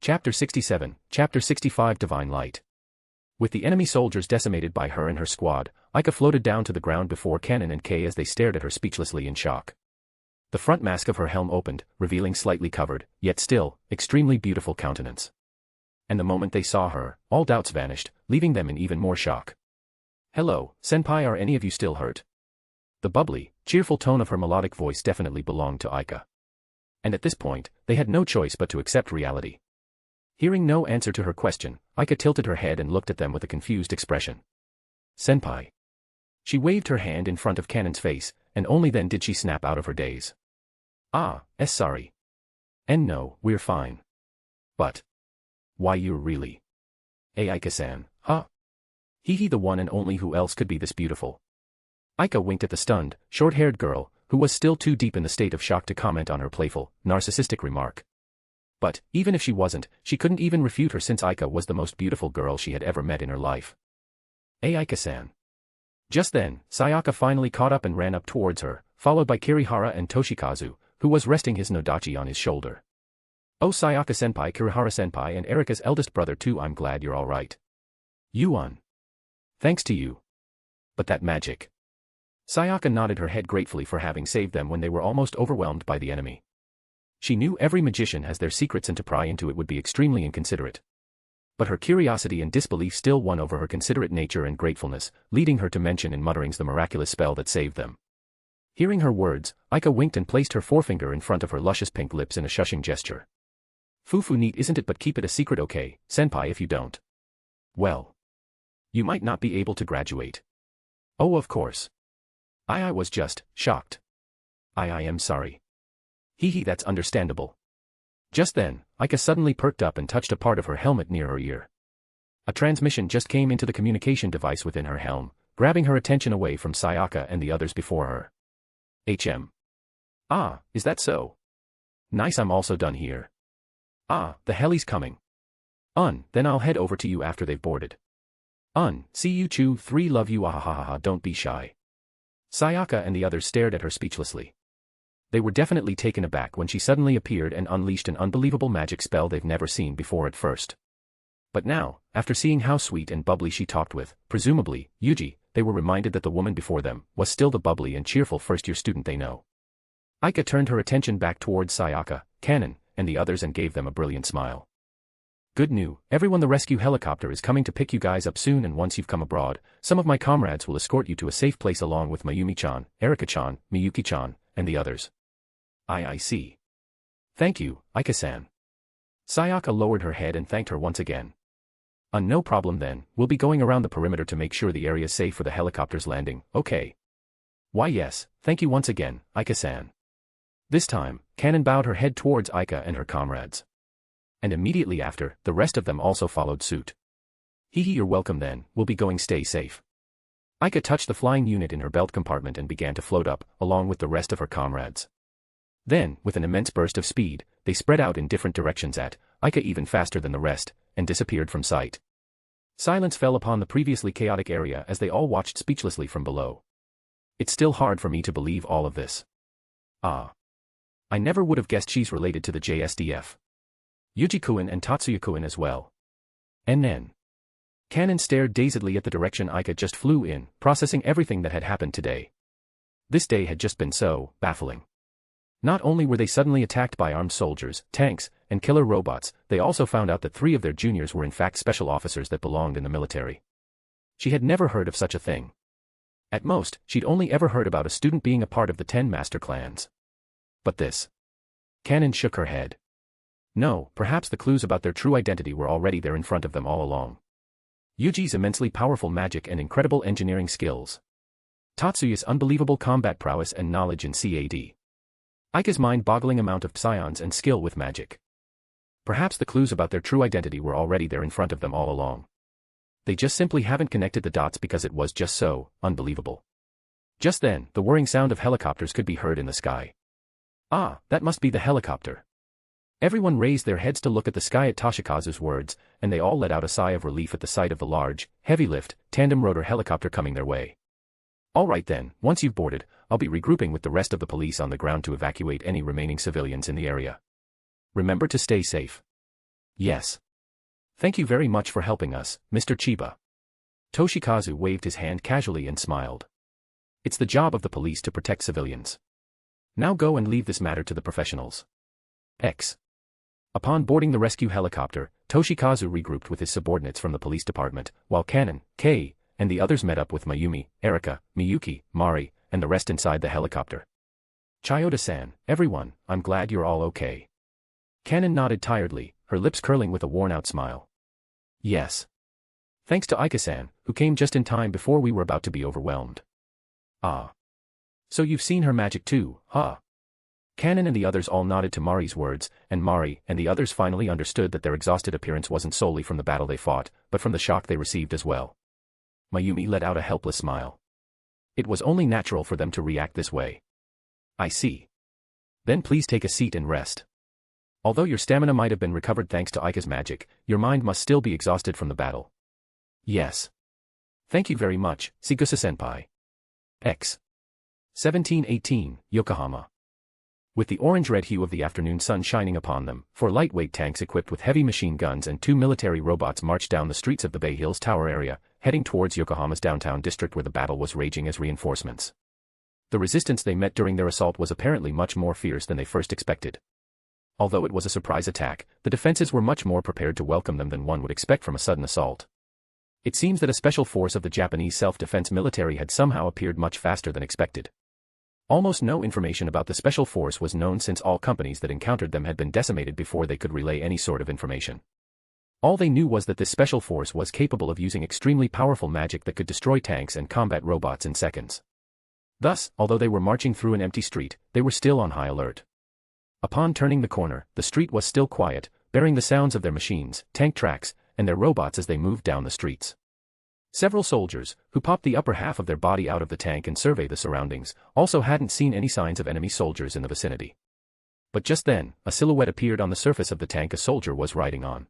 Chapter 67, Chapter 65 Divine Light. With the enemy soldiers decimated by her and her squad, Aika floated down to the ground before Kanon and Kei as they stared at her speechlessly in shock. The front mask of her helm opened, revealing slightly covered, yet still, extremely beautiful countenance. And the moment they saw her, all doubts vanished, leaving them in even more shock. Hello, senpai, are any of you still hurt? The bubbly, cheerful tone of her melodic voice definitely belonged to Aika. And at this point, they had no choice but to accept reality. Hearing no answer to her question, Aika tilted her head and looked at them with a confused expression. Senpai. She waved her hand in front of Kanon's face, and only then did she snap out of her daze. Sorry. And no, we're fine. But. Why you're really. Aika-san, huh? He the one and only who else could be this beautiful. Aika winked at the stunned, short-haired girl, who was still too deep in the state of shock to comment on her playful, narcissistic remark. But, even if she wasn't, she couldn't even refute her since Aika was the most beautiful girl she had ever met in her life. Aika-san. Just then, Sayaka finally caught up and ran up towards her, followed by Kirihara and Toshikazu, who was resting his nodachi on his shoulder. Oh Sayaka-senpai, Kirihara-senpai and Erika's eldest brother too, I'm glad you're alright. Yuan. Thanks to you. But that magic. Sayaka nodded her head gratefully for having saved them when they were almost overwhelmed by the enemy. She knew every magician has their secrets and to pry into it would be extremely inconsiderate. But her curiosity and disbelief still won over her considerate nature and gratefulness, leading her to mention in mutterings the miraculous spell that saved them. Hearing her words, Aika winked and placed her forefinger in front of her luscious pink lips in a shushing gesture. Fufu neat isn't it, but keep it a secret, okay, senpai, if you don't. Well. You might not be able to graduate. Oh, of course. I was just shocked. I am sorry. That's understandable. Just then, Aika suddenly perked up and touched a part of her helmet near her ear. A transmission just came into the communication device within her helm, grabbing her attention away from Sayaka and the others before her. Is that so? Nice, I'm also done here. The heli's coming. Then I'll head over to you after they've boarded. See you 3 love you ahahaha, don't be shy. Sayaka and the others stared at her speechlessly. They were definitely taken aback when she suddenly appeared and unleashed an unbelievable magic spell they've never seen before at first. But now, after seeing how sweet and bubbly she talked with, presumably, Yuuji, they were reminded that the woman before them was still the bubbly and cheerful first-year student they know. Aika turned her attention back towards Sayaka, Kanon, and the others and gave them a brilliant smile. Good news, everyone, the rescue helicopter is coming to pick you guys up soon, and once you've come abroad, some of my comrades will escort you to a safe place along with Mayumi-chan, Erika-chan, Miyuki-chan, and the others. I see. Thank you, Aika-san. Sayaka lowered her head and thanked her once again. No problem then, we'll be going around the perimeter to make sure the area's safe for the helicopter's landing, okay? Why yes, thank you once again, Aika-san. This time, Kanon bowed her head towards Aika and her comrades. And immediately after, the rest of them also followed suit. You're welcome then, we'll be going, stay safe. Aika touched the flying unit in her belt compartment and began to float up, along with the rest of her comrades. Then, with an immense burst of speed, they spread out in different directions Aika even faster than the rest, and disappeared from sight. Silence fell upon the previously chaotic area as they all watched speechlessly from below. It's still hard for me to believe all of this. I never would have guessed she's related to the JSDF. Yuji-kun and Tatsuya-kun as well. And then. Kanon stared dazedly at the direction Aika just flew in, processing everything that had happened today. This day had just been so baffling. Not only were they suddenly attacked by armed soldiers, tanks, and killer robots, they also found out that 3 of their juniors were in fact special officers that belonged in the military. She had never heard of such a thing. At most, she'd only ever heard about a student being a part of the 10 master clans. But this. Kanon shook her head. No, perhaps the clues about their true identity were already there in front of them all along. Yuji's immensely powerful magic and incredible engineering skills. Tatsuya's unbelievable combat prowess and knowledge in CAD. Aika's mind-boggling amount of psions and skill with magic. Perhaps the clues about their true identity were already there in front of them all along. They just simply haven't connected the dots because it was just so unbelievable. Just then, the whirring sound of helicopters could be heard in the sky. That must be the helicopter. Everyone raised their heads to look at the sky at Toshikazu's words, and they all let out a sigh of relief at the sight of the large, heavy-lift, tandem-rotor helicopter coming their way. Alright then, once you've boarded, I'll be regrouping with the rest of the police on the ground to evacuate any remaining civilians in the area. Remember to stay safe. Yes. Thank you very much for helping us, Mr. Chiba. Toshikazu waved his hand casually and smiled. It's the job of the police to protect civilians. Now go and leave this matter to the professionals. Upon boarding the rescue helicopter, Toshikazu regrouped with his subordinates from the police department, while Kanon, Kei, and the others met up with Mayumi, Erika, Miyuki, Mari, and the rest inside the helicopter. Chiyoda-san, everyone, I'm glad you're all okay. Kanon nodded tiredly, her lips curling with a worn-out smile. Yes. Thanks to Aika-san, who came just in time before we were about to be overwhelmed. So you've seen her magic too, huh? Kanon and the others all nodded to Mari's words, and Mari and the others finally understood that their exhausted appearance wasn't solely from the battle they fought, but from the shock they received as well. Mayumi let out a helpless smile. It was only natural for them to react this way. I see. Then please take a seat and rest. Although your stamina might have been recovered thanks to Aika's magic, your mind must still be exhausted from the battle. Yes. Thank you very much, Shigusa-senpai. X. 1718, Yokohama. With the orange-red hue of the afternoon sun shining upon them, 4 lightweight tanks equipped with heavy machine guns and 2 military robots marched down the streets of the Bay Hills Tower area, heading towards Yokohama's downtown district where the battle was raging as reinforcements. The resistance they met during their assault was apparently much more fierce than they first expected. Although it was a surprise attack, the defenses were much more prepared to welcome them than one would expect from a sudden assault. It seems that a special force of the Japanese self-defense military had somehow appeared much faster than expected. Almost no information about the special force was known since all companies that encountered them had been decimated before they could relay any sort of information. All they knew was that this special force was capable of using extremely powerful magic that could destroy tanks and combat robots in seconds. Thus, although they were marching through an empty street, they were still on high alert. Upon turning the corner, the street was still quiet, bearing the sounds of their machines, tank tracks, and their robots as they moved down the streets. Several soldiers, who popped the upper half of their body out of the tank and surveyed the surroundings, also hadn't seen any signs of enemy soldiers in the vicinity. But just then, a silhouette appeared on the surface of the tank a soldier was riding on.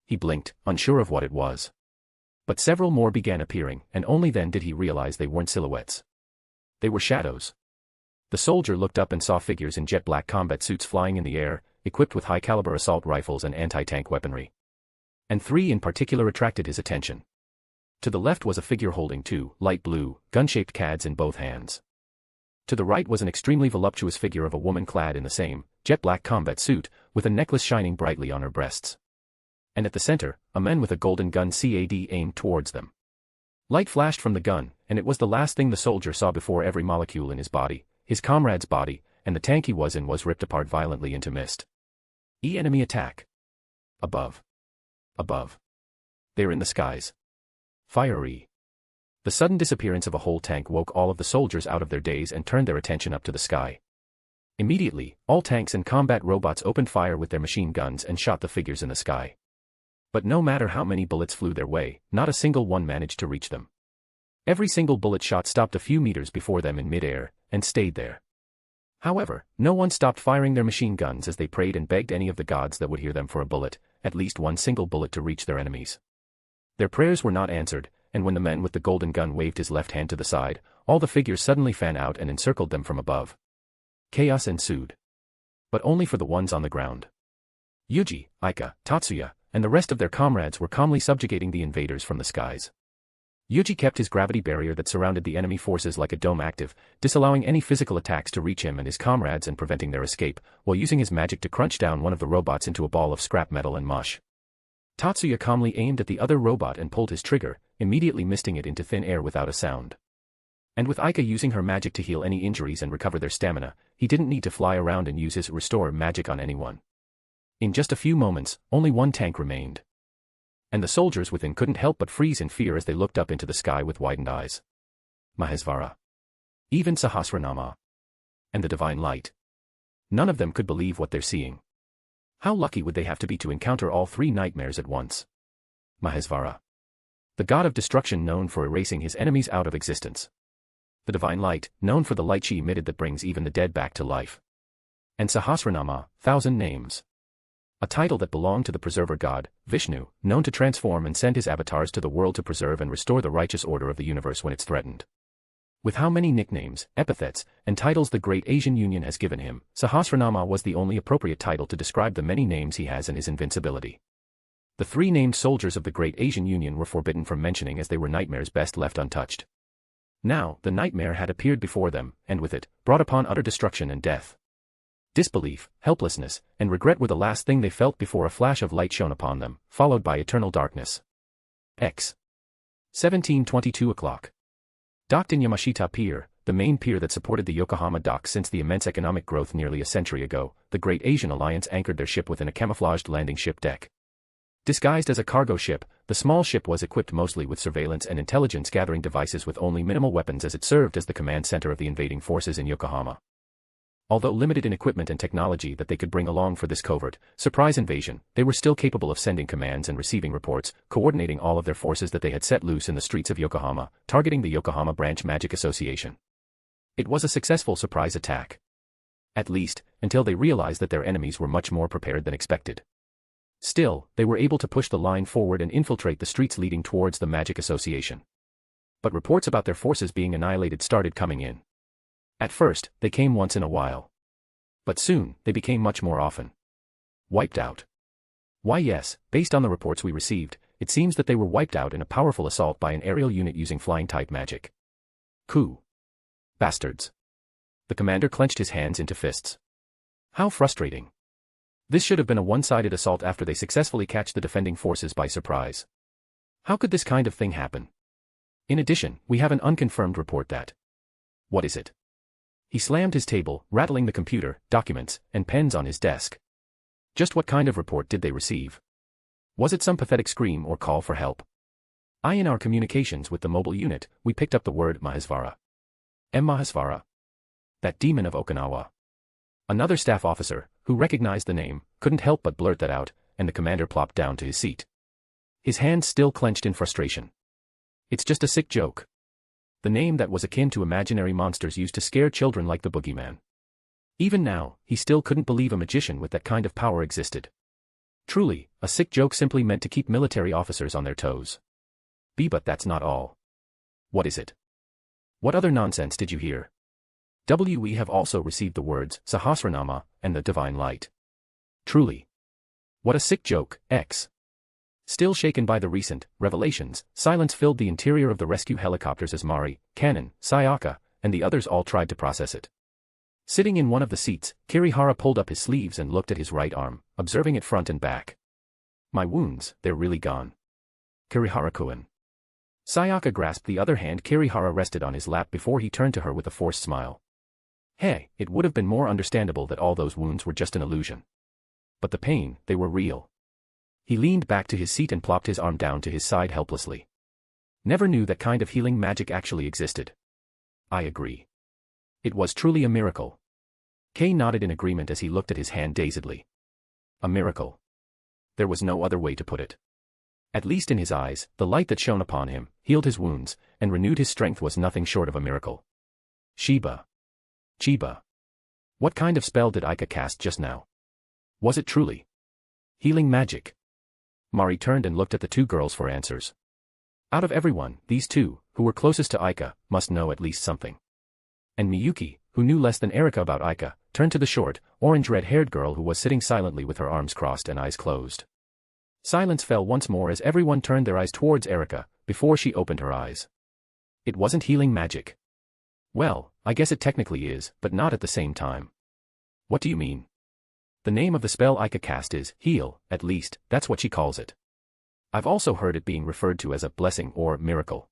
He blinked, unsure of what it was. But several more began appearing, and only then did he realize they weren't silhouettes. They were shadows. The soldier looked up and saw figures in jet-black combat suits flying in the air, equipped with high-caliber assault rifles and anti-tank weaponry. And 3 in particular attracted his attention. To the left was a figure holding 2 light blue, gun-shaped CADs in both hands. To the right was an extremely voluptuous figure of a woman clad in the same, jet-black combat suit, with a necklace shining brightly on her breasts. And at the center, a man with a golden gun CAD aimed towards them. Light flashed from the gun, and it was the last thing the soldier saw before every molecule in his body, his comrade's body, and the tank he was in was ripped apart violently into mist. Enemy attack. Above. Above. They're in the skies. Fiery. The sudden disappearance of a whole tank woke all of the soldiers out of their daze and turned their attention up to the sky. Immediately, all tanks and combat robots opened fire with their machine guns and shot the figures in the sky. But no matter how many bullets flew their way, not a single one managed to reach them. Every single bullet shot stopped a few meters before them in midair, and stayed there. However, no one stopped firing their machine guns as they prayed and begged any of the gods that would hear them for a bullet, at least one single bullet to reach their enemies. Their prayers were not answered, and when the man with the golden gun waved his left hand to the side, all the figures suddenly fan out and encircled them from above. Chaos ensued. But only for the ones on the ground. Yuuji, Aika, Tatsuya, and the rest of their comrades were calmly subjugating the invaders from the skies. Yuuji kept his gravity barrier that surrounded the enemy forces like a dome active, disallowing any physical attacks to reach him and his comrades and preventing their escape, while using his magic to crunch down one of the robots into a ball of scrap metal and mush. Tatsuya calmly aimed at the other robot and pulled his trigger, immediately misting it into thin air without a sound. And with Aika using her magic to heal any injuries and recover their stamina, he didn't need to fly around and use his restore magic on anyone. In just a few moments, only one tank remained. And the soldiers within couldn't help but freeze in fear as they looked up into the sky with widened eyes. Mahesvara. Even Sahasranama. And the divine light. None of them could believe what they're seeing. How lucky would they have to be to encounter all 3 nightmares at once? Mahesvara. The god of destruction known for erasing his enemies out of existence. The divine light, known for the light she emitted that brings even the dead back to life. And Sahasranama, 1,000 names. A title that belonged to the preserver god, Vishnu, known to transform and send his avatars to the world to preserve and restore the righteous order of the universe when it's threatened. With how many nicknames, epithets, and titles the Great Asian Union has given him, Sahasranama was the only appropriate title to describe the many names he has and his invincibility. The 3 named soldiers of the Great Asian Union were forbidden from mentioning as they were nightmares best left untouched. Now, the nightmare had appeared before them, and with it, brought upon utter destruction and death. Disbelief, helplessness, and regret were the last thing they felt before a flash of light shone upon them, followed by eternal darkness. X. 1722 o'clock. Docked in Yamashita Pier, the main pier that supported the Yokohama dock since the immense economic growth nearly a century ago, the Great Asian Alliance anchored their ship within a camouflaged landing ship deck. Disguised as a cargo ship, the small ship was equipped mostly with surveillance and intelligence-gathering devices with only minimal weapons, as it served as the command center of the invading forces in Yokohama. Although limited in equipment and technology that they could bring along for this covert, surprise invasion, they were still capable of sending commands and receiving reports, coordinating all of their forces that they had set loose in the streets of Yokohama, targeting the Yokohama Branch Magic Association. It was a successful surprise attack. At least, until they realized that their enemies were much more prepared than expected. Still, they were able to push the line forward and infiltrate the streets leading towards the Magic Association. But reports about their forces being annihilated started coming in. At first, they came once in a while. But soon, they became much more often. Wiped out. Why yes, based on the reports we received, it seems that they were wiped out in a powerful assault by an aerial unit using flying-type magic. Coup. Bastards. The commander clenched his hands into fists. How frustrating. This should have been a one-sided assault after they successfully catch the defending forces by surprise. How could this kind of thing happen? In addition, we have an unconfirmed report that... What is it? He slammed his table, rattling the computer, documents, and pens on his desk. Just what kind of report did they receive? Was it some pathetic scream or call for help? In our communications with the mobile unit, we picked up the word Mahesvara. Mahesvara. That demon of Okinawa. Another staff officer, who recognized the name, couldn't help but blurt that out, and the commander plopped down to his seat. His hands still clenched in frustration. It's just a sick joke. The name that was akin to imaginary monsters used to scare children like the boogeyman. Even now, he still couldn't believe a magician with that kind of power existed. Truly, a sick joke simply meant to keep military officers on their toes. But that's not all. What is it? What other nonsense did you hear? We have also received the words Sahasranama and the Divine Light. Truly. What a sick joke, X. Still shaken by the recent revelations, silence filled the interior of the rescue helicopters as Mari, Kanon, Sayaka, and the others all tried to process it. Sitting in one of the seats, Kirihara pulled up his sleeves and looked at his right arm, observing it front and back. My wounds, they're really gone. Kirihara-kun. Sayaka grasped the other hand Kirihara rested on his lap before he turned to her with a forced smile. Hey, it would have been more understandable that all those wounds were just an illusion. But the pain, they were real. He leaned back to his seat and plopped his arm down to his side helplessly. Never knew that kind of healing magic actually existed. I agree. It was truly a miracle. Kay nodded in agreement as he looked at his hand dazedly. A miracle. There was no other way to put it. At least in his eyes, the light that shone upon him, healed his wounds, and renewed his strength was nothing short of a miracle. Chiba. What kind of spell did Aika cast just now? Was it truly healing magic? Mari turned and looked at the two girls for answers. Out of everyone, these two, who were closest to Aika, must know at least something. And Miyuki, who knew less than Erika about Aika, turned to the short, orange-red-haired girl who was sitting silently with her arms crossed and eyes closed. Silence fell once more as everyone turned their eyes towards Erika, before she opened her eyes. It wasn't healing magic. Well, I guess it technically is, but not at the same time. What do you mean? The name of the spell Aika cast is heal, at least, that's what she calls it. I've also heard it being referred to as a blessing or miracle.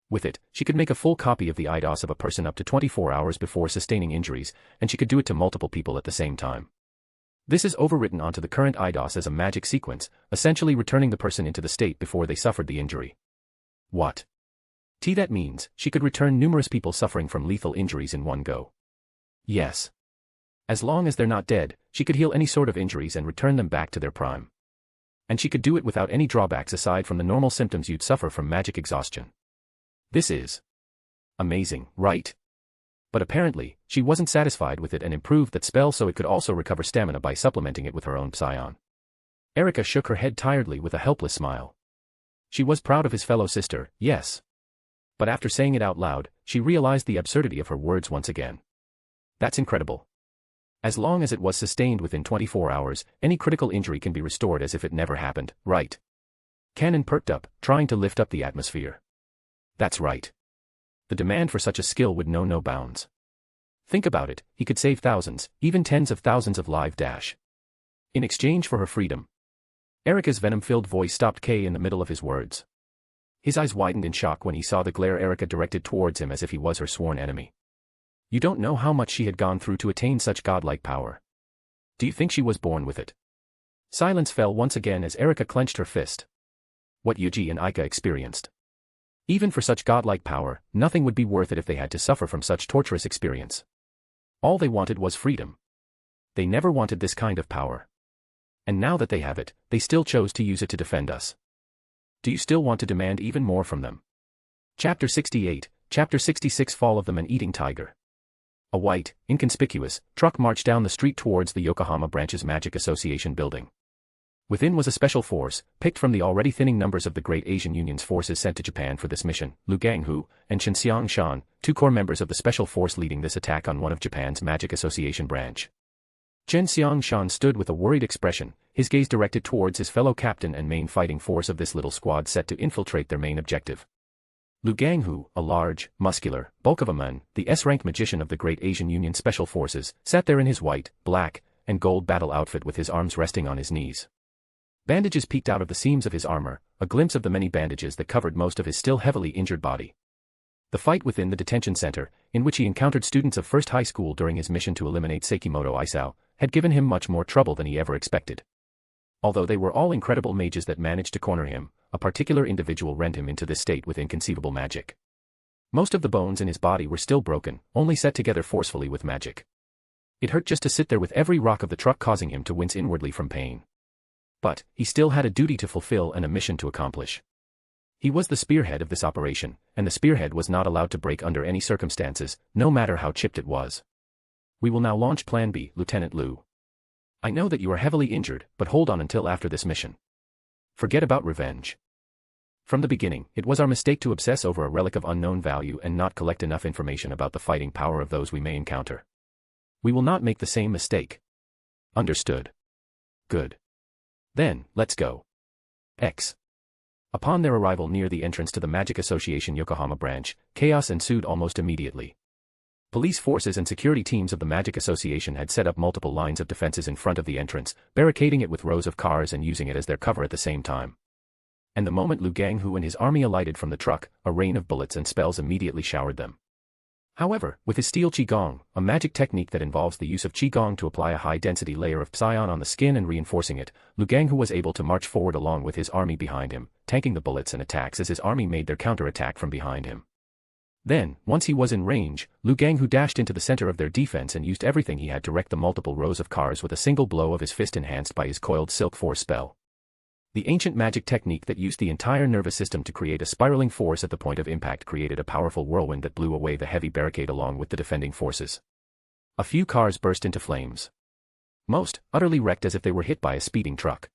With it, she could make a full copy of the IDOS of a person up to 24 hours before sustaining injuries, and she could do it to multiple people at the same time. This is overwritten onto the current IDOS as a magic sequence, essentially returning the person into the state before they suffered the injury. What? That means, she could return numerous people suffering from lethal injuries in one go. Yes. As long as they're not dead, she could heal any sort of injuries and return them back to their prime. And she could do it without any drawbacks aside from the normal symptoms you'd suffer from magic exhaustion. This is amazing, right? But apparently, she wasn't satisfied with it and improved that spell so it could also recover stamina by supplementing it with her own psion. Erika shook her head tiredly with a helpless smile. She was proud of his fellow sister, yes. But after saying it out loud, she realized the absurdity of her words once again. That's incredible. As long as it was sustained within 24 hours, any critical injury can be restored as if it never happened, right? Kanon perked up, trying to lift up the atmosphere. That's right. The demand for such a skill would know no bounds. Think about it, he could save thousands, even tens of thousands of lives. In exchange for her freedom. Erika's venom-filled voice stopped Kay in the middle of his words. His eyes widened in shock when he saw the glare Erika directed towards him as if he was her sworn enemy. You don't know how much she had gone through to attain such godlike power. Do you think she was born with it? Silence fell once again as Erika clenched her fist. What Yuuji and Aika experienced. Even for such godlike power, nothing would be worth it if they had to suffer from such torturous experience. All they wanted was freedom. They never wanted this kind of power. And now that they have it, they still chose to use it to defend us. Do you still want to demand even more from them? Chapter 68, Chapter 66 Fall of the Man-Eating Tiger. A white, inconspicuous, truck marched down the street towards the Yokohama branch's Magic Association building. Within was a special force, picked from the already thinning numbers of the Great Asian Union's forces sent to Japan for this mission, Liu Ganghu, and Chen Xiangshan, two core members of the special force leading this attack on one of Japan's Magic Association branch. Chen Xiangshan stood with a worried expression, his gaze directed towards his fellow captain and main fighting force of this little squad set to infiltrate their main objective. Liu Ganghu, a large, muscular, bulk of a man, the S-rank magician of the Great Asian Union Special Forces, sat there in his white, black, and gold battle outfit with his arms resting on his knees. Bandages peeked out of the seams of his armor, a glimpse of the many bandages that covered most of his still heavily injured body. The fight within the detention center, in which he encountered students of first high school during his mission to eliminate Sekimoto Isao, had given him much more trouble than he ever expected. Although they were all incredible mages that managed to corner him, a particular individual rent him into this state with inconceivable magic. Most of the bones in his body were still broken, only set together forcefully with magic. It hurt just to sit there with every rock of the truck causing him to wince inwardly from pain. But, he still had a duty to fulfill and a mission to accomplish. He was the spearhead of this operation, and the spearhead was not allowed to break under any circumstances, no matter how chipped it was. We will now launch Plan B, Lieutenant Liu. I know that you are heavily injured, but hold on until after this mission. Forget about revenge. From the beginning, it was our mistake to obsess over a relic of unknown value and not collect enough information about the fighting power of those we may encounter. We will not make the same mistake. Understood. Good. Then, let's go. X. Upon their arrival near the entrance to the Magic Association Yokohama branch, chaos ensued almost immediately. Police forces and security teams of the Magic Association had set up multiple lines of defenses in front of the entrance, barricading it with rows of cars and using it as their cover at the same time. And the moment Liu Ganghu and his army alighted from the truck, a rain of bullets and spells immediately showered them. However, with his steel qigong, a magic technique that involves the use of qigong to apply a high-density layer of psion on the skin and reinforcing it, Liu Ganghu was able to march forward along with his army behind him, tanking the bullets and attacks as his army made their counterattack from behind him. Then, once he was in range, Liu Ganghu dashed into the center of their defense and used everything he had to wreck the multiple rows of cars with a single blow of his fist enhanced by his coiled silk force spell. The ancient magic technique that used the entire nervous system to create a spiraling force at the point of impact created a powerful whirlwind that blew away the heavy barricade along with the defending forces. A few cars burst into flames. Most, utterly wrecked as if they were hit by a speeding truck.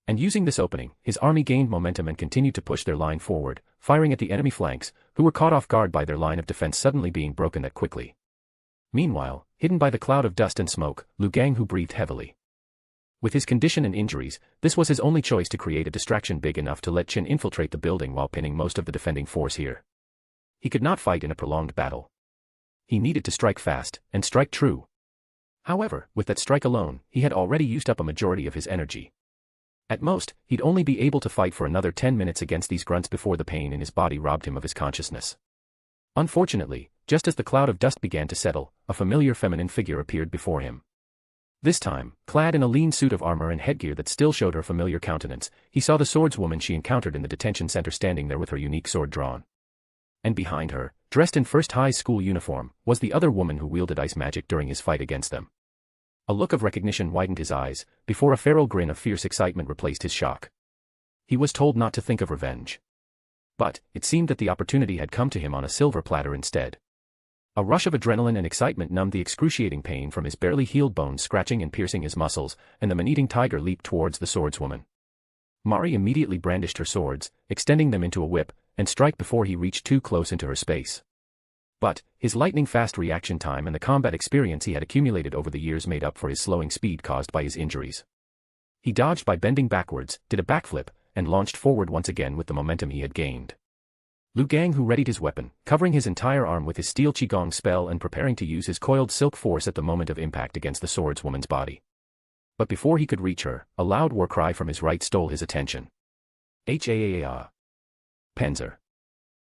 And using this opening, his army gained momentum and continued to push their line forward, firing at the enemy flanks, who were caught off guard by their line of defense suddenly being broken that quickly. Meanwhile, hidden by the cloud of dust and smoke, Liu Ganghu breathed heavily. With his condition and injuries, this was his only choice to create a distraction big enough to let Chen infiltrate the building while pinning most of the defending force here. He could not fight in a prolonged battle. He needed to strike fast, and strike true. However, with that strike alone, he had already used up a majority of his energy. At most, he'd only be able to fight for another 10 minutes against these grunts before the pain in his body robbed him of his consciousness. Unfortunately, just as the cloud of dust began to settle, a familiar feminine figure appeared before him. This time, clad in a lean suit of armor and headgear that still showed her familiar countenance, he saw the swordswoman she encountered in the detention center standing there with her unique sword drawn. And behind her, dressed in first high school uniform, was the other woman who wielded ice magic during his fight against them. A look of recognition widened his eyes, before a feral grin of fierce excitement replaced his shock. He was told not to think of revenge. But, it seemed that the opportunity had come to him on a silver platter instead. A rush of adrenaline and excitement numbed the excruciating pain from his barely healed bones scratching and piercing his muscles, and the man-eating tiger leaped towards the swordswoman. Mari immediately brandished her swords, extending them into a whip, and strike before he reached too close into her space. But, his lightning-fast reaction time and the combat experience he had accumulated over the years made up for his slowing speed caused by his injuries. He dodged by bending backwards, did a backflip, and launched forward once again with the momentum he had gained. Liu Ganghu readied his weapon, covering his entire arm with his steel qigong spell and preparing to use his coiled silk force at the moment of impact against the swordswoman's body. But before he could reach her, a loud war cry from his right stole his attention. H-A-A-A-A. Panzer.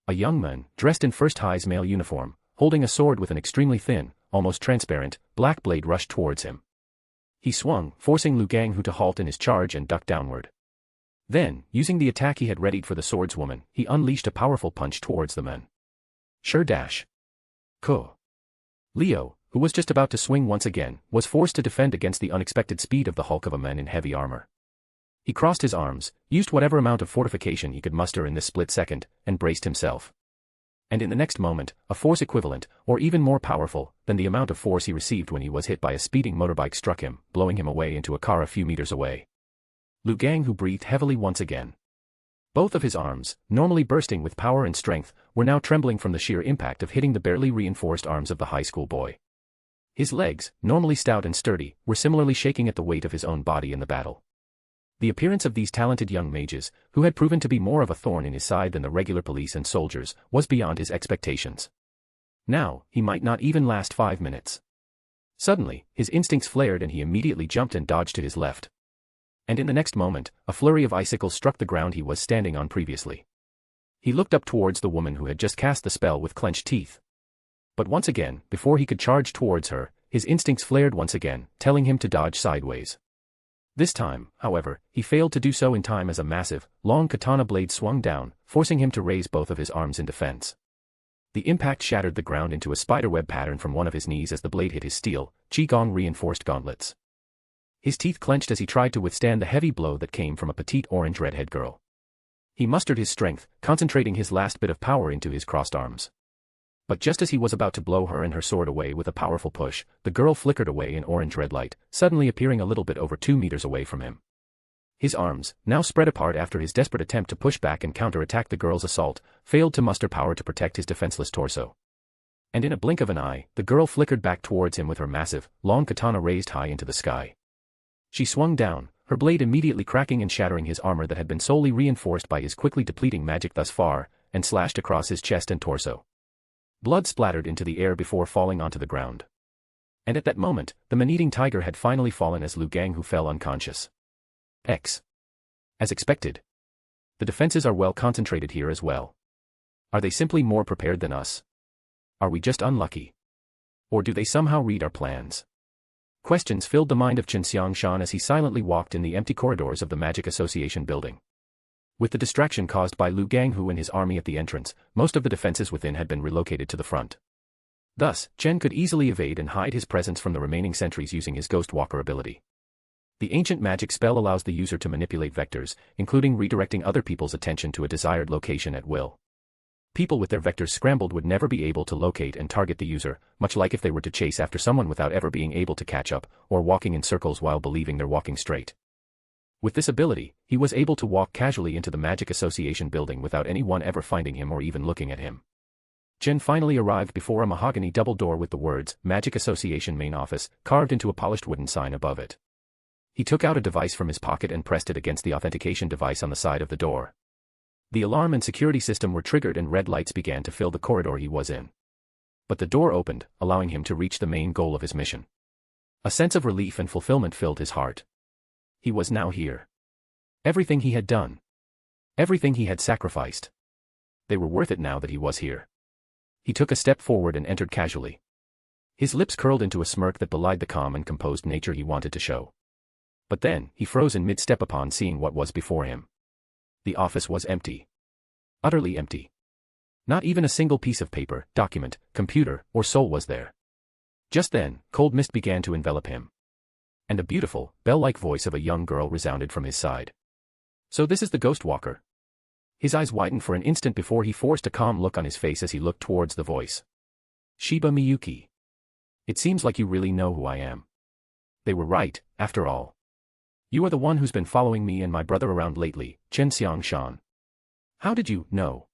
A young man, dressed in first high's male uniform, holding a sword with an extremely thin, almost transparent, black blade rushed towards him. He swung, forcing Lu Ganghu to halt in his charge and duck downward. Then, using the attack he had readied for the swordswoman, he unleashed a powerful punch towards the men. Sure dash. Ko. Leo, who was just about to swing once again, was forced to defend against the unexpected speed of the hulk of a man in heavy armor. He crossed his arms, used whatever amount of fortification he could muster in this split second, and braced himself. And in the next moment, a force equivalent, or even more powerful, than the amount of force he received when he was hit by a speeding motorbike struck him, blowing him away into a car a few meters away. Lu Ganghu breathed heavily once again. Both of his arms, normally bursting with power and strength, were now trembling from the sheer impact of hitting the barely reinforced arms of the high school boy. His legs, normally stout and sturdy, were similarly shaking at the weight of his own body in the battle. The appearance of these talented young mages, who had proven to be more of a thorn in his side than the regular police and soldiers, was beyond his expectations. Now, he might not even last 5 minutes. Suddenly, his instincts flared and he immediately jumped and dodged to his left. And in the next moment, a flurry of icicles struck the ground he was standing on previously. He looked up towards the woman who had just cast the spell with clenched teeth. But once again, before he could charge towards her, his instincts flared once again, telling him to dodge sideways. This time, however, he failed to do so in time as a massive, long katana blade swung down, forcing him to raise both of his arms in defense. The impact shattered the ground into a spiderweb pattern from one of his knees as the blade hit his steel, qigong reinforced gauntlets. His teeth clenched as he tried to withstand the heavy blow that came from a petite orange redhead girl. He mustered his strength, concentrating his last bit of power into his crossed arms. But just as he was about to blow her and her sword away with a powerful push, the girl flickered away in orange-red light, suddenly appearing a little bit over 2 meters away from him. His arms, now spread apart after his desperate attempt to push back and counterattack the girl's assault, failed to muster power to protect his defenseless torso. And in a blink of an eye, the girl flickered back towards him with her massive, long katana raised high into the sky. She swung down, her blade immediately cracking and shattering his armor that had been solely reinforced by his quickly depleting magic thus far, and slashed across his chest and torso. Blood splattered into the air before falling onto the ground. And at that moment, the man-eating tiger had finally fallen as Lu Ganghu fell unconscious. As expected. The defenses are well concentrated here as well. Are they simply more prepared than us? Are we just unlucky? Or do they somehow read our plans? Questions filled the mind of Chen Xiangshan as he silently walked in the empty corridors of the Magic Association building. With the distraction caused by Lu Ganghu and his army at the entrance, most of the defenses within had been relocated to the front. Thus, Chen could easily evade and hide his presence from the remaining sentries using his Ghost Walker ability. The ancient magic spell allows the user to manipulate vectors, including redirecting other people's attention to a desired location at will. People with their vectors scrambled would never be able to locate and target the user, much like if they were to chase after someone without ever being able to catch up, or walking in circles while believing they're walking straight. With this ability, he was able to walk casually into the Magic Association building without anyone ever finding him or even looking at him. Chen finally arrived before a mahogany double door with the words, Magic Association Main Office, carved into a polished wooden sign above it. He took out a device from his pocket and pressed it against the authentication device on the side of the door. The alarm and security system were triggered and red lights began to fill the corridor he was in. But the door opened, allowing him to reach the main goal of his mission. A sense of relief and fulfillment filled his heart. He was now here. Everything he had done. Everything he had sacrificed. They were worth it now that he was here. He took a step forward and entered casually. His lips curled into a smirk that belied the calm and composed nature he wanted to show. But then, he froze in mid-step upon seeing what was before him. The office was empty. Utterly empty. Not even a single piece of paper, document, computer, or soul was there. Just then, cold mist began to envelop him. And a beautiful, bell-like voice of a young girl resounded from his side. So this is the Ghost Walker. His eyes widened for an instant before he forced a calm look on his face as he looked towards the voice. Shiba Miyuki. It seems like you really know who I am. They were right, after all. You are the one who's been following me and my brother around lately, Chen Xiangshan. How did you know?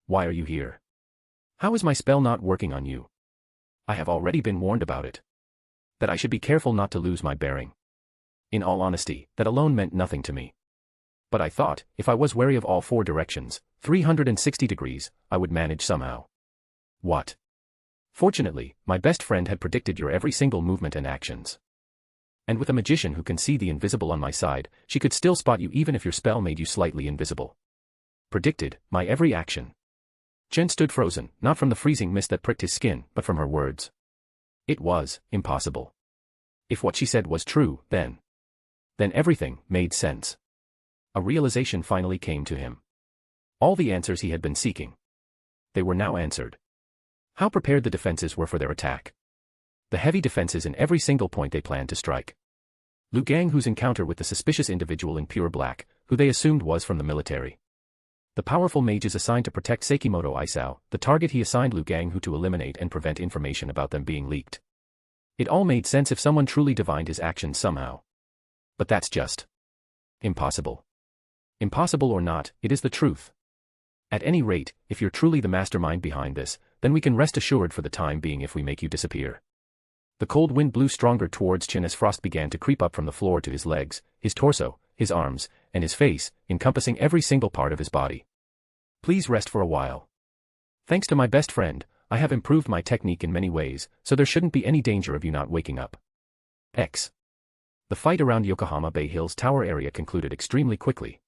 Why are you here? How is my spell not working on you? I have already been warned about it. That I should be careful not to lose my bearing. In all honesty, that alone meant nothing to me. But I thought, if I was wary of all 4 directions, 360 degrees, I would manage somehow. What? Fortunately, my best friend had predicted your every single movement and actions. And with a magician who can see the invisible on my side, she could still spot you even if your spell made you slightly invisible. Predicted, my every action. Chen stood frozen, not from the freezing mist that pricked his skin, but from her words. It was impossible. If what she said was true, then everything made sense. A realization finally came to him. All the answers he had been seeking. They were now answered. How prepared the defenses were for their attack. The heavy defenses in every single point they planned to strike. Liu Gang, whose encounter with the suspicious individual in pure black, who they assumed was from the military. The powerful mages assigned to protect Sekimoto Isao, the target he assigned Liu Gang who to eliminate and prevent information about them being leaked. It all made sense if someone truly divined his actions somehow. But that's just impossible. Impossible or not, it is the truth. At any rate, if you're truly the mastermind behind this, then we can rest assured for the time being if we make you disappear. The cold wind blew stronger towards Chin as frost began to creep up from the floor to his legs, his torso, his arms, and his face, encompassing every single part of his body. Please rest for a while. Thanks to my best friend, I have improved my technique in many ways, so there shouldn't be any danger of you not waking up. X. The fight around Yokohama Bay Hills Tower area concluded extremely quickly.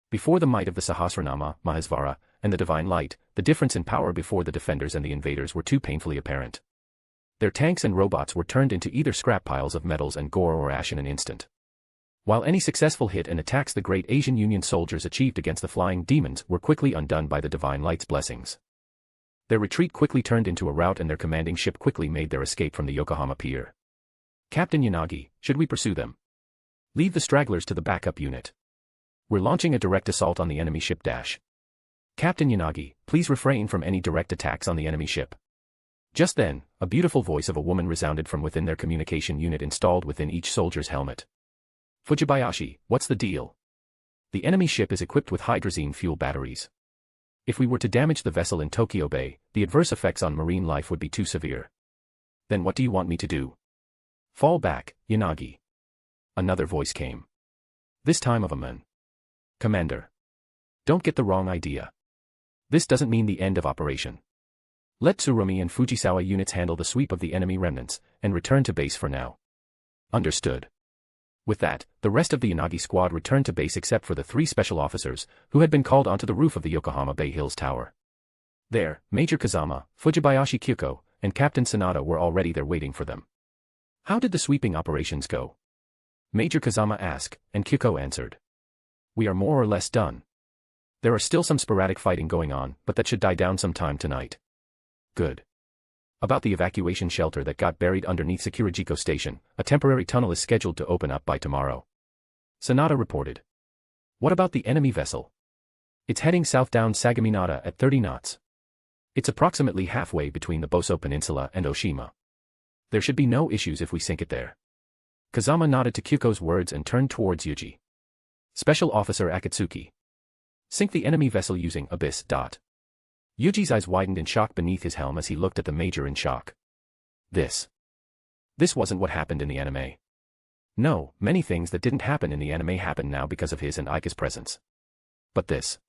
Before the might of the Sahasranama, Mahasvara, and the Divine Light, the difference in power before the defenders and the invaders were too painfully apparent. Their tanks and robots were turned into either scrap piles of metals and gore or ash in an instant. While any successful hit and attacks the great Asian Union soldiers achieved against the flying demons were quickly undone by the Divine Light's blessings. Their retreat quickly turned into a rout and their commanding ship quickly made their escape from the Yokohama pier. Captain Yanagi, should we pursue them? Leave the stragglers to the backup unit. We're launching a direct assault on the enemy ship dash. Captain Yanagi, please refrain from any direct attacks on the enemy ship. Just then, a beautiful voice of a woman resounded from within their communication unit installed within each soldier's helmet. Fujibayashi, what's the deal? The enemy ship is equipped with hydrazine fuel batteries. If we were to damage the vessel in Tokyo Bay, the adverse effects on marine life would be too severe. Then what do you want me to do? Fall back, Yanagi. Another voice came. This time of a man. Commander. Don't get the wrong idea. This doesn't mean the end of operation. Let Tsurumi and Fujisawa units handle the sweep of the enemy remnants, and return to base for now. Understood. With that, the rest of the Yanagi squad returned to base except for the 3 special officers, who had been called onto the roof of the Yokohama Bay Hills Tower. There, Major Kazama, Fujibayashi Kyuko, and Captain Sanada were already there waiting for them. How did the sweeping operations go? Major Kazama asked, and Kyuko answered. We are more or less done. There are still some sporadic fighting going on, but that should die down sometime tonight. Good. About the evacuation shelter that got buried underneath Sakurajiko Station, a temporary tunnel is scheduled to open up by tomorrow. Sanada reported. What about the enemy vessel? It's heading south down Sagaminada at 30 knots. It's approximately halfway between the Boso Peninsula and Oshima. There should be no issues if we sink it there. Kazama nodded to Kyuko's words and turned towards Yuuji. Special Officer Akatsuki. Sink the enemy vessel using Abyss. Yuji's eyes widened in shock beneath his helm as he looked at the Major in shock. This wasn't what happened in the anime. No, many things that didn't happen in the anime happen now because of his and Aika's presence. But this.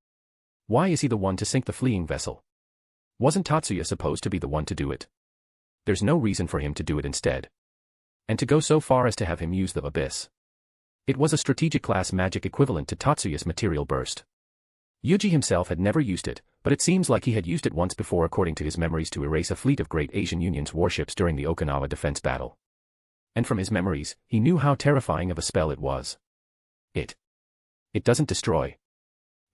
Why is he the one to sink the fleeing vessel? Wasn't Tatsuya supposed to be the one to do it? There's no reason for him to do it instead. And to go so far as to have him use the Abyss. It was a strategic class magic equivalent to Tatsuya's material burst. Yuji himself had never used it, but it seems like he had used it once before according to his memories to erase a fleet of Great Asian Union's warships during the Okinawa defense battle. And from his memories, he knew how terrifying of a spell it was. It doesn't destroy.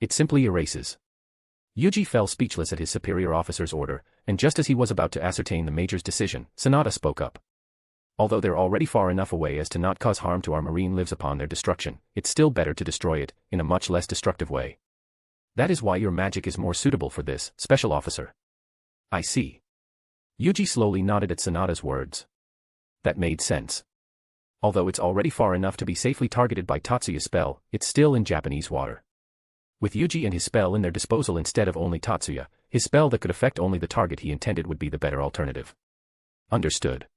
It simply erases. Yuji fell speechless at his superior officer's order, and just as he was about to ascertain the Major's decision, Sanada spoke up. Although they're already far enough away as to not cause harm to our marine lives upon their destruction, it's still better to destroy it, in a much less destructive way. That is why your magic is more suitable for this, Special Officer. I see. Yuji slowly nodded at Sanada's words. That made sense. Although it's already far enough to be safely targeted by Tatsuya's spell, it's still in Japanese water. With Yuji and his spell in their disposal instead of only Tatsuya, his spell that could affect only the target he intended would be the better alternative. Understood.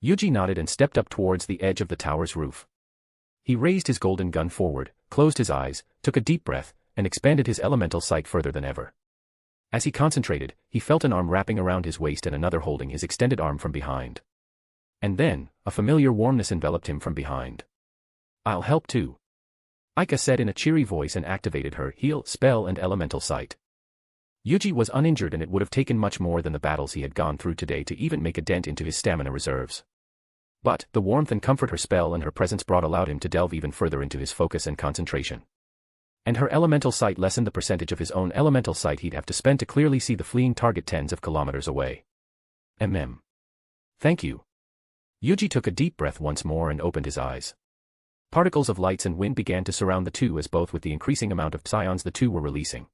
Yuji nodded and stepped up towards the edge of the tower's roof. He raised his golden gun forward, closed his eyes, took a deep breath, and expanded his elemental sight further than ever. As he concentrated, he felt an arm wrapping around his waist and another holding his extended arm from behind. And then, a familiar warmness enveloped him from behind. I'll help too. Aika said in a cheery voice and activated her heal spell and elemental sight. Yuji was uninjured and it would have taken much more than the battles he had gone through today to even make a dent into his stamina reserves. But, the warmth and comfort her spell and her presence brought allowed him to delve even further into his focus and concentration. And her elemental sight lessened the percentage of his own elemental sight he'd have to spend to clearly see the fleeing target tens of kilometers away. Thank you. Yuuji took a deep breath once more and opened his eyes. Particles of lights and wind began to surround the two as both with the increasing amount of psions the two were releasing.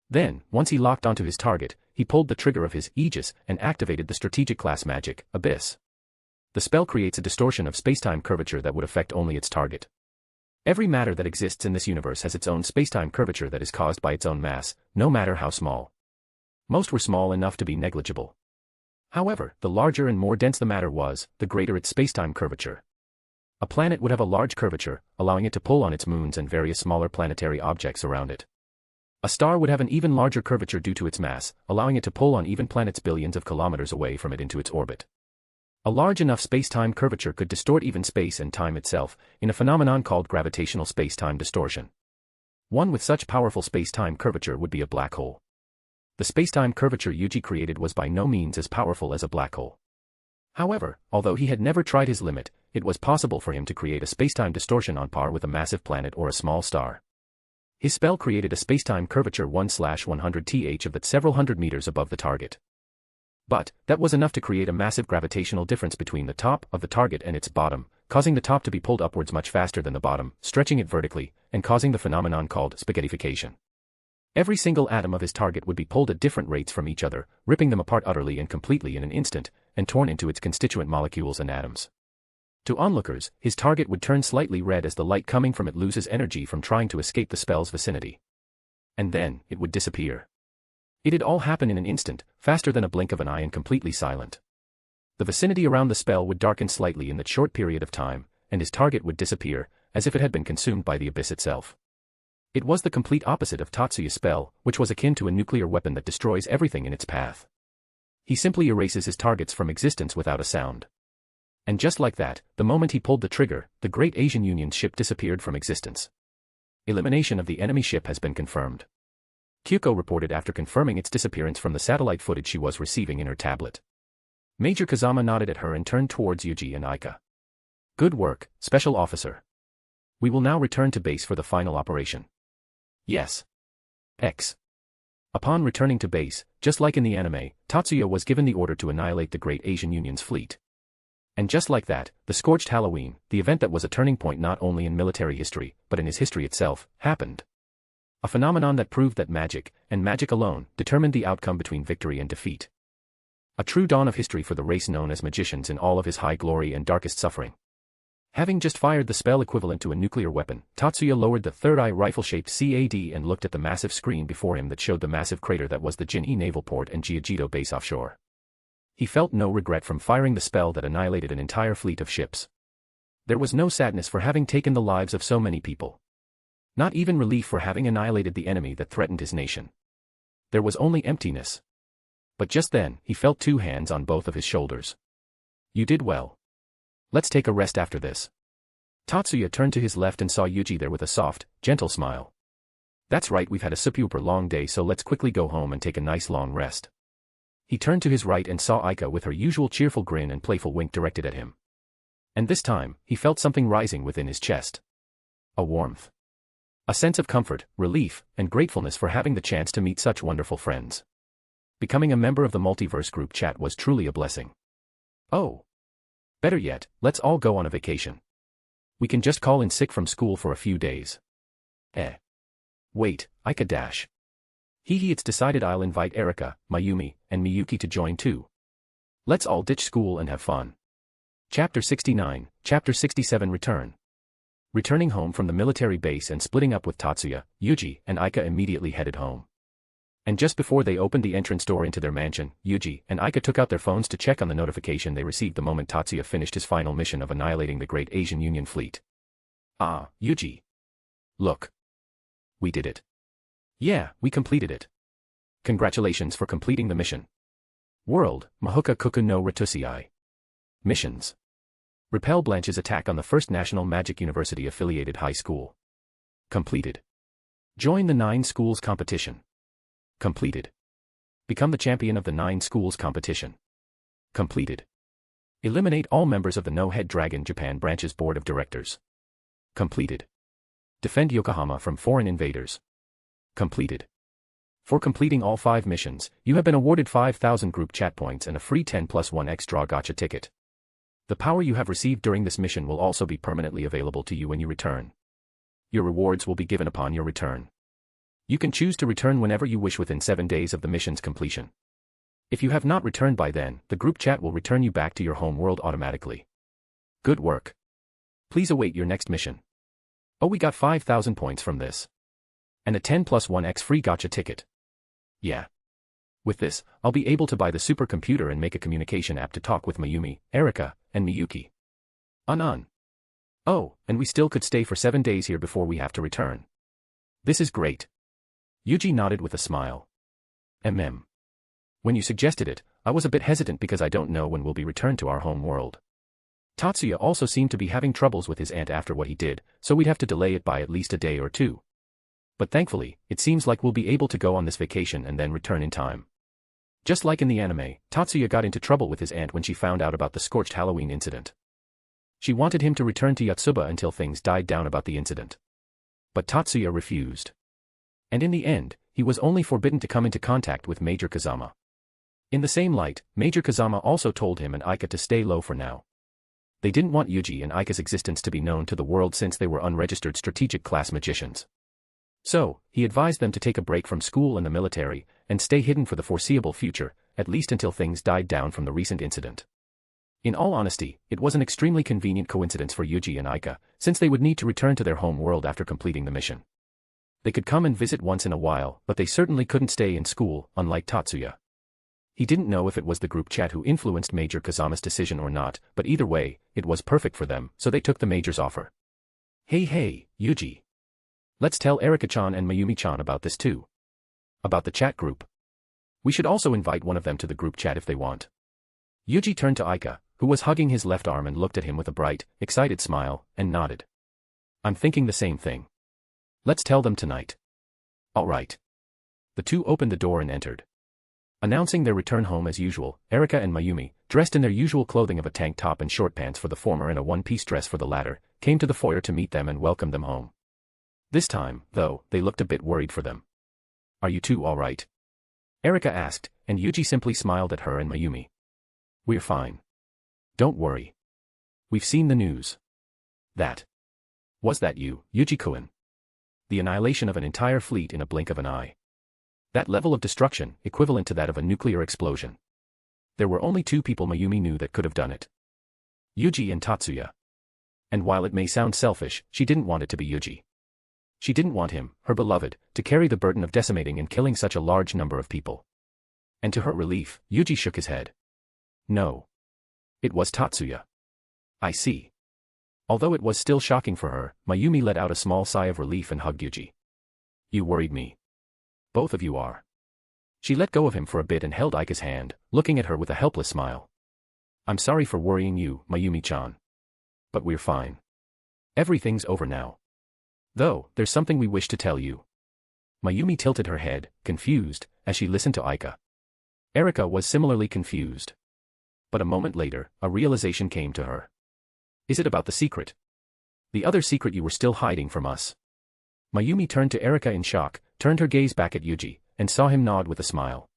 Then, once he locked onto his target, he pulled the trigger of his Aegis and activated the strategic class magic, Abyss. The spell creates a distortion of spacetime curvature that would affect only its target. Every matter that exists in this universe has its own spacetime curvature that is caused by its own mass, no matter how small. Most were small enough to be negligible. However, the larger and more dense the matter was, the greater its spacetime curvature. A planet would have a large curvature, allowing it to pull on its moons and various smaller planetary objects around it. A star would have an even larger curvature due to its mass, allowing it to pull on even planets billions of kilometers away from it into its orbit. A large enough space-time curvature could distort even space and time itself, in a phenomenon called gravitational space-time distortion. One with such powerful space-time curvature would be a black hole. The space-time curvature Yuuji created was by no means as powerful as a black hole. However, although he had never tried his limit, it was possible for him to create a space-time distortion on par with a massive planet or a small star. His spell created a space-time curvature 1/100th of that several hundred meters above the target. But, that was enough to create a massive gravitational difference between the top of the target and its bottom, causing the top to be pulled upwards much faster than the bottom, stretching it vertically, and causing the phenomenon called spaghettification. Every single atom of his target would be pulled at different rates from each other, ripping them apart utterly and completely in an instant, and torn into its constituent molecules and atoms. To onlookers, his target would turn slightly red as the light coming from it loses energy from trying to escape the spell's vicinity. And then, it would disappear. It'd all happen in an instant, faster than a blink of an eye and completely silent. The vicinity around the spell would darken slightly in that short period of time, and his target would disappear, as if it had been consumed by the abyss itself. It was the complete opposite of Tatsuya's spell, which was akin to a nuclear weapon that destroys everything in its path. He simply erases his targets from existence without a sound. And just like that, the moment he pulled the trigger, the Great Asian Union's ship disappeared from existence. Elimination of the enemy ship has been confirmed. Kyuko reported after confirming its disappearance from the satellite footage she was receiving in her tablet. Major Kazama nodded at her and turned towards Yuuji and Aika. Good work, Special Officer. We will now return to base for the final operation. Yes. X. Upon returning to base, just like in the anime, Tatsuya was given the order to annihilate the Great Asian Union's fleet. And just like that, the Scorched Halloween, the event that was a turning point not only in military history, but in his history itself, happened. A phenomenon that proved that magic, and magic alone, determined the outcome between victory and defeat. A true dawn of history for the race known as magicians in all of his high glory and darkest suffering. Having just fired the spell equivalent to a nuclear weapon, Tatsuya lowered the third-eye rifle-shaped CAD and looked at the massive screen before him that showed the massive crater that was the Jin-E naval port and Jiajito base offshore. He felt no regret from firing the spell that annihilated an entire fleet of ships. There was no sadness for having taken the lives of so many people. Not even relief for having annihilated the enemy that threatened his nation. There was only emptiness. But just then, he felt two hands on both of his shoulders. You did well. Let's take a rest after this. Tatsuya turned to his left and saw Yuuji there with a soft, gentle smile. That's right, we've had a super long day, so let's quickly go home and take a nice long rest. He turned to his right and saw Aika with her usual cheerful grin and playful wink directed at him. And this time, he felt something rising within his chest. A warmth. A sense of comfort, relief, and gratefulness for having the chance to meet such wonderful friends. Becoming a member of the Multiverse Group Chat was truly a blessing. Oh. Better yet, let's all go on a vacation. We can just call in sick from school for a few days. Wait, Aika dash. It's decided I'll invite Erika, Mayumi, and Miyuki to join too. Let's all ditch school and have fun. Chapter 69, Chapter 67 Return. Returning home from the military base and splitting up with Tatsuya, Yuuji and Aika immediately headed home. And just before they opened the entrance door into their mansion, Yuuji and Aika took out their phones to check on the notification they received the moment Tatsuya finished his final mission of annihilating the Great Asian Union fleet. Ah, Yuuji. Look. We did it. Yeah, we completed it. Congratulations for completing the mission. World, Mahoka Kuku no Ratusiai. Missions. Repel Blanche's attack on the First National Magic University-affiliated high school. Completed. Join the 9 schools competition. Completed. Become the champion of the 9 schools competition. Completed. Eliminate all members of the No-Head Dragon Japan Branch's Board of Directors. Completed. Defend Yokohama from foreign invaders. Completed. For completing all 5 missions, you have been awarded 5,000 group chat points and a free 10+1 extra gacha ticket. The power you have received during this mission will also be permanently available to you when you return. Your rewards will be given upon your return. You can choose to return whenever you wish within 7 days of the mission's completion. If you have not returned by then, the group chat will return you back to your home world automatically. Good work. Please await your next mission. Oh, we got 5,000 points from this. And a 10+1x free gacha ticket. Yeah. With this, I'll be able to buy the supercomputer and make a communication app to talk with Mayumi, Erika, and Miyuki. Oh, and we still could stay for 7 days here before we have to return. This is great. Yuuji nodded with a smile. When you suggested it, I was a bit hesitant because I don't know when we'll be returned to our home world. Tatsuya also seemed to be having troubles with his aunt after what he did, so we'd have to delay it by at least a day or 2. But thankfully, it seems like we'll be able to go on this vacation and then return in time. Just like in the anime, Tatsuya got into trouble with his aunt when she found out about the scorched Halloween incident. She wanted him to return to Yotsuba until things died down about the incident. But Tatsuya refused. And in the end, he was only forbidden to come into contact with Major Kazama. In the same light, Major Kazama also told him and Aika to stay low for now. They didn't want Yuuji and Aika's existence to be known to the world since they were unregistered strategic class magicians. So, he advised them to take a break from school and the military, and stay hidden for the foreseeable future, at least until things died down from the recent incident. In all honesty, it was an extremely convenient coincidence for Yuuji and Aika, since they would need to return to their home world after completing the mission. They could come and visit once in a while, but they certainly couldn't stay in school, unlike Tatsuya. He didn't know if it was the group chat who influenced Major Kazama's decision or not, but either way, it was perfect for them, so they took the Major's offer. Hey, Yuuji. Let's tell Erika-chan and Mayumi-chan about this too. About the chat group. We should also invite one of them to the group chat if they want. Yuuji turned to Aika, who was hugging his left arm and looked at him with a bright, excited smile, and nodded. I'm thinking the same thing. Let's tell them tonight. All right. The two opened the door and entered. Announcing their return home as usual, Erika and Mayumi, dressed in their usual clothing of a tank top and short pants for the former and a one-piece dress for the latter, came to the foyer to meet them and welcome them home. This time, though, they looked a bit worried for them. Are you two all right? Erika asked, and Yuuji simply smiled at her and Mayumi. We're fine. Don't worry. We've seen the news. Was that you, Yuuji-kun? The annihilation of an entire fleet in a blink of an eye. That level of destruction, equivalent to that of a nuclear explosion. There were only 2 people Mayumi knew that could have done it. Yuuji and Tatsuya. And while it may sound selfish, she didn't want it to be Yuuji. She didn't want him, her beloved, to carry the burden of decimating and killing such a large number of people. And to her relief, Yuuji shook his head. No. It was Tatsuya. I see. Although it was still shocking for her, Mayumi let out a small sigh of relief and hugged Yuuji. You worried me. Both of you are. She let go of him for a bit and held Aika's hand, looking at her with a helpless smile. I'm sorry for worrying you, Mayumi-chan. But we're fine. Everything's over now. Though, there's something we wish to tell you. Mayumi tilted her head, confused, as she listened to Aika. Erika was similarly confused. But a moment later, a realization came to her. Is it about the secret? The other secret you were still hiding from us? Mayumi turned to Erika in shock, turned her gaze back at Yuuji, and saw him nod with a smile.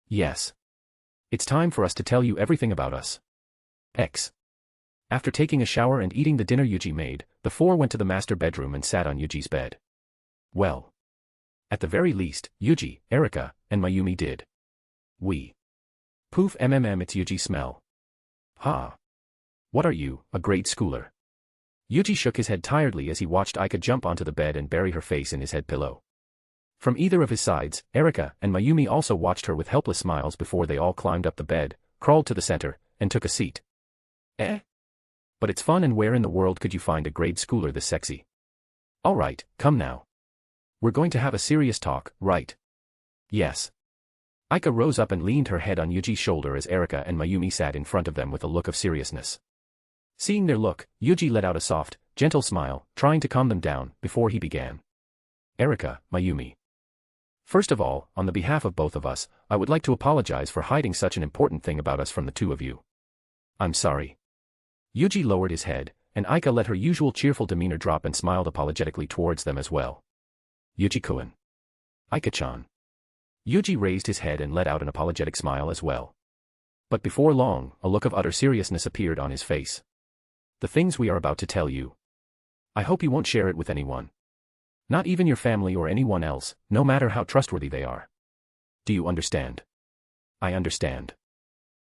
Yes. It's time for us to tell you everything about us. After taking a shower and eating the dinner Yuuji made, the 4 went to the master bedroom and sat on Yuuji's bed. Well. At the very least, Yuuji, Erika, and Mayumi did. Poof it's Yuuji's smell. Ha. What are you, a grade schooler? Yuuji shook his head tiredly as he watched Aika jump onto the bed and bury her face in his head pillow. From either of his sides, Erika and Mayumi also watched her with helpless smiles before they all climbed up the bed, crawled to the center, and took a seat. But it's fun, and where in the world could you find a grade schooler this sexy? Alright, come now. We're going to have a serious talk, right? Yes. Aika rose up and leaned her head on Yuuji's shoulder as Erika and Mayumi sat in front of them with a look of seriousness. Seeing their look, Yuuji let out a soft, gentle smile, trying to calm them down, before he began. Erika, Mayumi. First of all, on the behalf of both of us, I would like to apologize for hiding such an important thing about us from the 2 of you. I'm sorry. Yuuji lowered his head, and Aika let her usual cheerful demeanor drop and smiled apologetically towards them as well. Yuuji-kun. Aika-chan. Yuuji raised his head and let out an apologetic smile as well. But before long, a look of utter seriousness appeared on his face. The things we are about to tell you. I hope you won't share it with anyone. Not even your family or anyone else, no matter how trustworthy they are. Do you understand? I understand.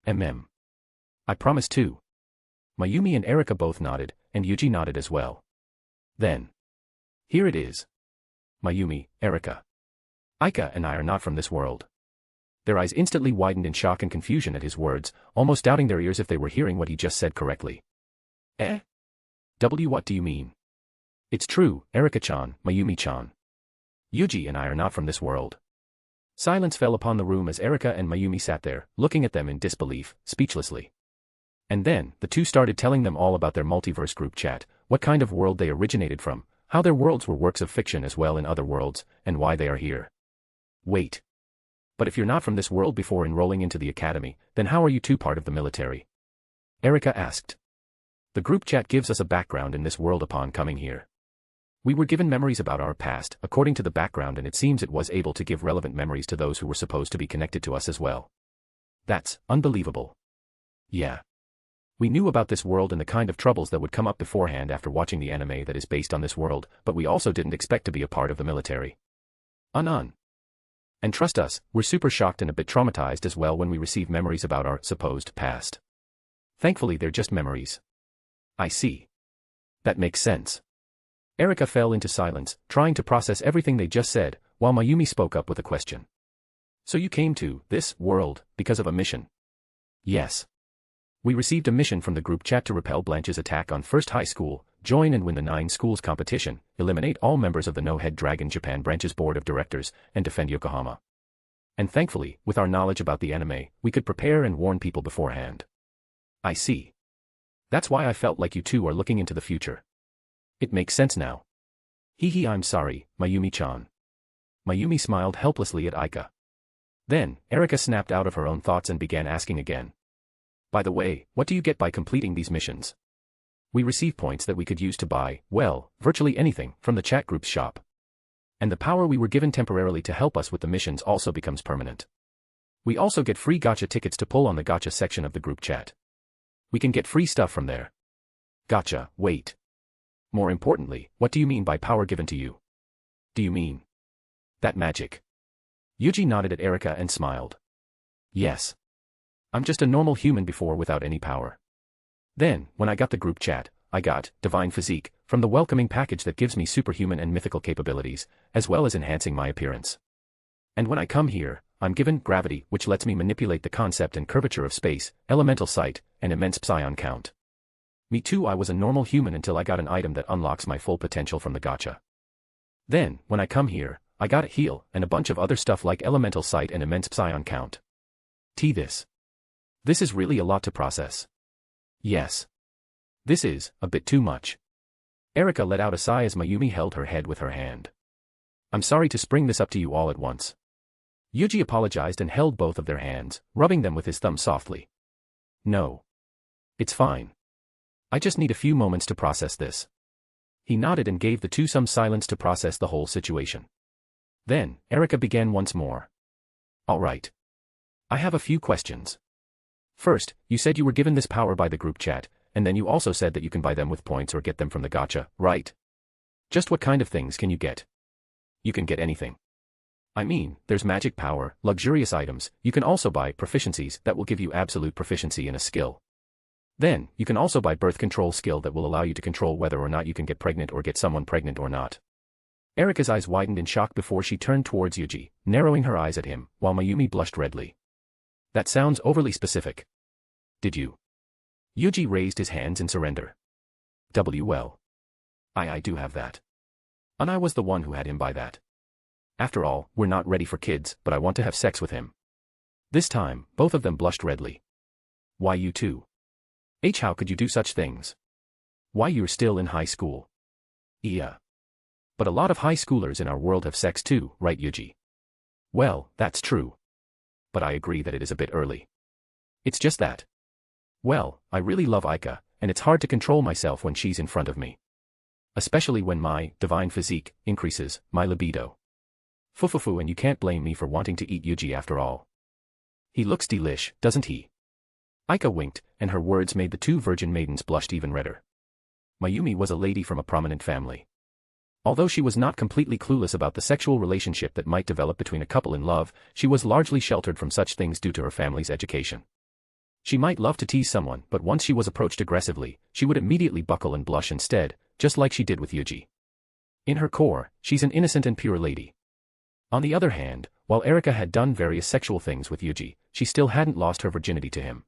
I promise too. Mayumi and Erika both nodded, and Yuuji nodded as well. Then. Here it is. Mayumi, Erika. Aika and I are not from this world. Their eyes instantly widened in shock and confusion at his words, almost doubting their ears if they were hearing what he just said correctly. What do you mean? It's true, Erika-chan, Mayumi-chan. Yuuji and I are not from this world. Silence fell upon the room as Erika and Mayumi sat there, looking at them in disbelief, speechlessly. And then, the two started telling them all about their multiverse group chat, what kind of world they originated from, how their worlds were works of fiction as well in other worlds, and why they are here. Wait. But if you're not from this world before enrolling into the academy, then how are you two part of the military? Erika asked. The group chat gives us a background in this world upon coming here. We were given memories about our past, according to the background, and it seems it was able to give relevant memories to those who were supposed to be connected to us as well. That's unbelievable. Yeah. We knew about this world and the kind of troubles that would come up beforehand after watching the anime that is based on this world, but we also didn't expect to be a part of the military. And trust us, we're super shocked and a bit traumatized as well when we receive memories about our supposed past. Thankfully they're just memories. I see. That makes sense. Erika fell into silence, trying to process everything they just said, while Mayumi spoke up with a question. So you came to this world because of a mission? Yes. We received a mission from the group chat to repel Blanche's attack on First High School, join and win the 9 schools competition, eliminate all members of the No-Head Dragon Japan branch's board of directors, and defend Yokohama. And thankfully, with our knowledge about the anime, we could prepare and warn people beforehand. I see. That's why I felt like you two are looking into the future. It makes sense now. I'm sorry, Mayumi-chan. Mayumi smiled helplessly at Aika. Then, Erika snapped out of her own thoughts and began asking again. By the way, what do you get by completing these missions? We receive points that we could use to buy, well, virtually anything, from the chat group's shop. And the power we were given temporarily to help us with the missions also becomes permanent. We also get free gacha tickets to pull on the gacha section of the group chat. We can get free stuff from there. Gacha, wait. More importantly, what do you mean by power given to you? Do you mean that magic? Yuuji nodded at Erika and smiled. Yes. I'm just a normal human before without any power. Then, when I got the group chat, I got divine physique from the welcoming package that gives me superhuman and mythical capabilities, as well as enhancing my appearance. And when I come here, I'm given gravity, which lets me manipulate the concept and curvature of space, elemental sight, and immense psion count. Me too, I was a normal human until I got an item that unlocks my full potential from the gacha. Then, when I come here, I got a heal and a bunch of other stuff like elemental sight and immense psion count. This is really a lot to process. Yes. This is a bit too much. Erika let out a sigh as Mayumi held her head with her hand. I'm sorry to spring this up to you all at once. Yuuji apologized and held both of their hands, rubbing them with his thumb softly. No. It's fine. I just need a few moments to process this. He nodded and gave the two some silence to process the whole situation. Then, Erika began once more. All right. I have a few questions. First, you said you were given this power by the group chat, and then you also said that you can buy them with points or get them from the gacha, right? Just what kind of things can you get? You can get anything. I mean, there's magic power, luxurious items, you can also buy proficiencies that will give you absolute proficiency in a skill. Then, you can also buy birth control skill that will allow you to control whether or not you can get pregnant or get someone pregnant or not. Erika's eyes widened in shock before she turned towards Yuuji, narrowing her eyes at him, while Mayumi blushed redly. That sounds overly specific. Did you? Yuuji raised his hands in surrender. Well. I do have that. And I was the one who had him buy that. After all, we're not ready for kids, but I want to have sex with him. This time, both of them blushed redly. Why you too? How could you do such things? Why you're still in high school? Yeah. But a lot of high schoolers in our world have sex too, right Yuuji? Well, that's true. But I agree that it is a bit early. It's just that. Well, I really love Aika, and it's hard to control myself when she's in front of me. Especially when my divine physique increases my libido. Fufufu, and you can't blame me for wanting to eat Yuuji after all. He looks delish, doesn't he? Aika winked, and her words made the two virgin maidens blush even redder. Mayumi was a lady from a prominent family. Although she was not completely clueless about the sexual relationship that might develop between a couple in love, she was largely sheltered from such things due to her family's education. She might love to tease someone, but once she was approached aggressively, she would immediately buckle and blush instead, just like she did with Yuuji. In her core, she's an innocent and pure lady. On the other hand, while Erika had done various sexual things with Yuuji, she still hadn't lost her virginity to him.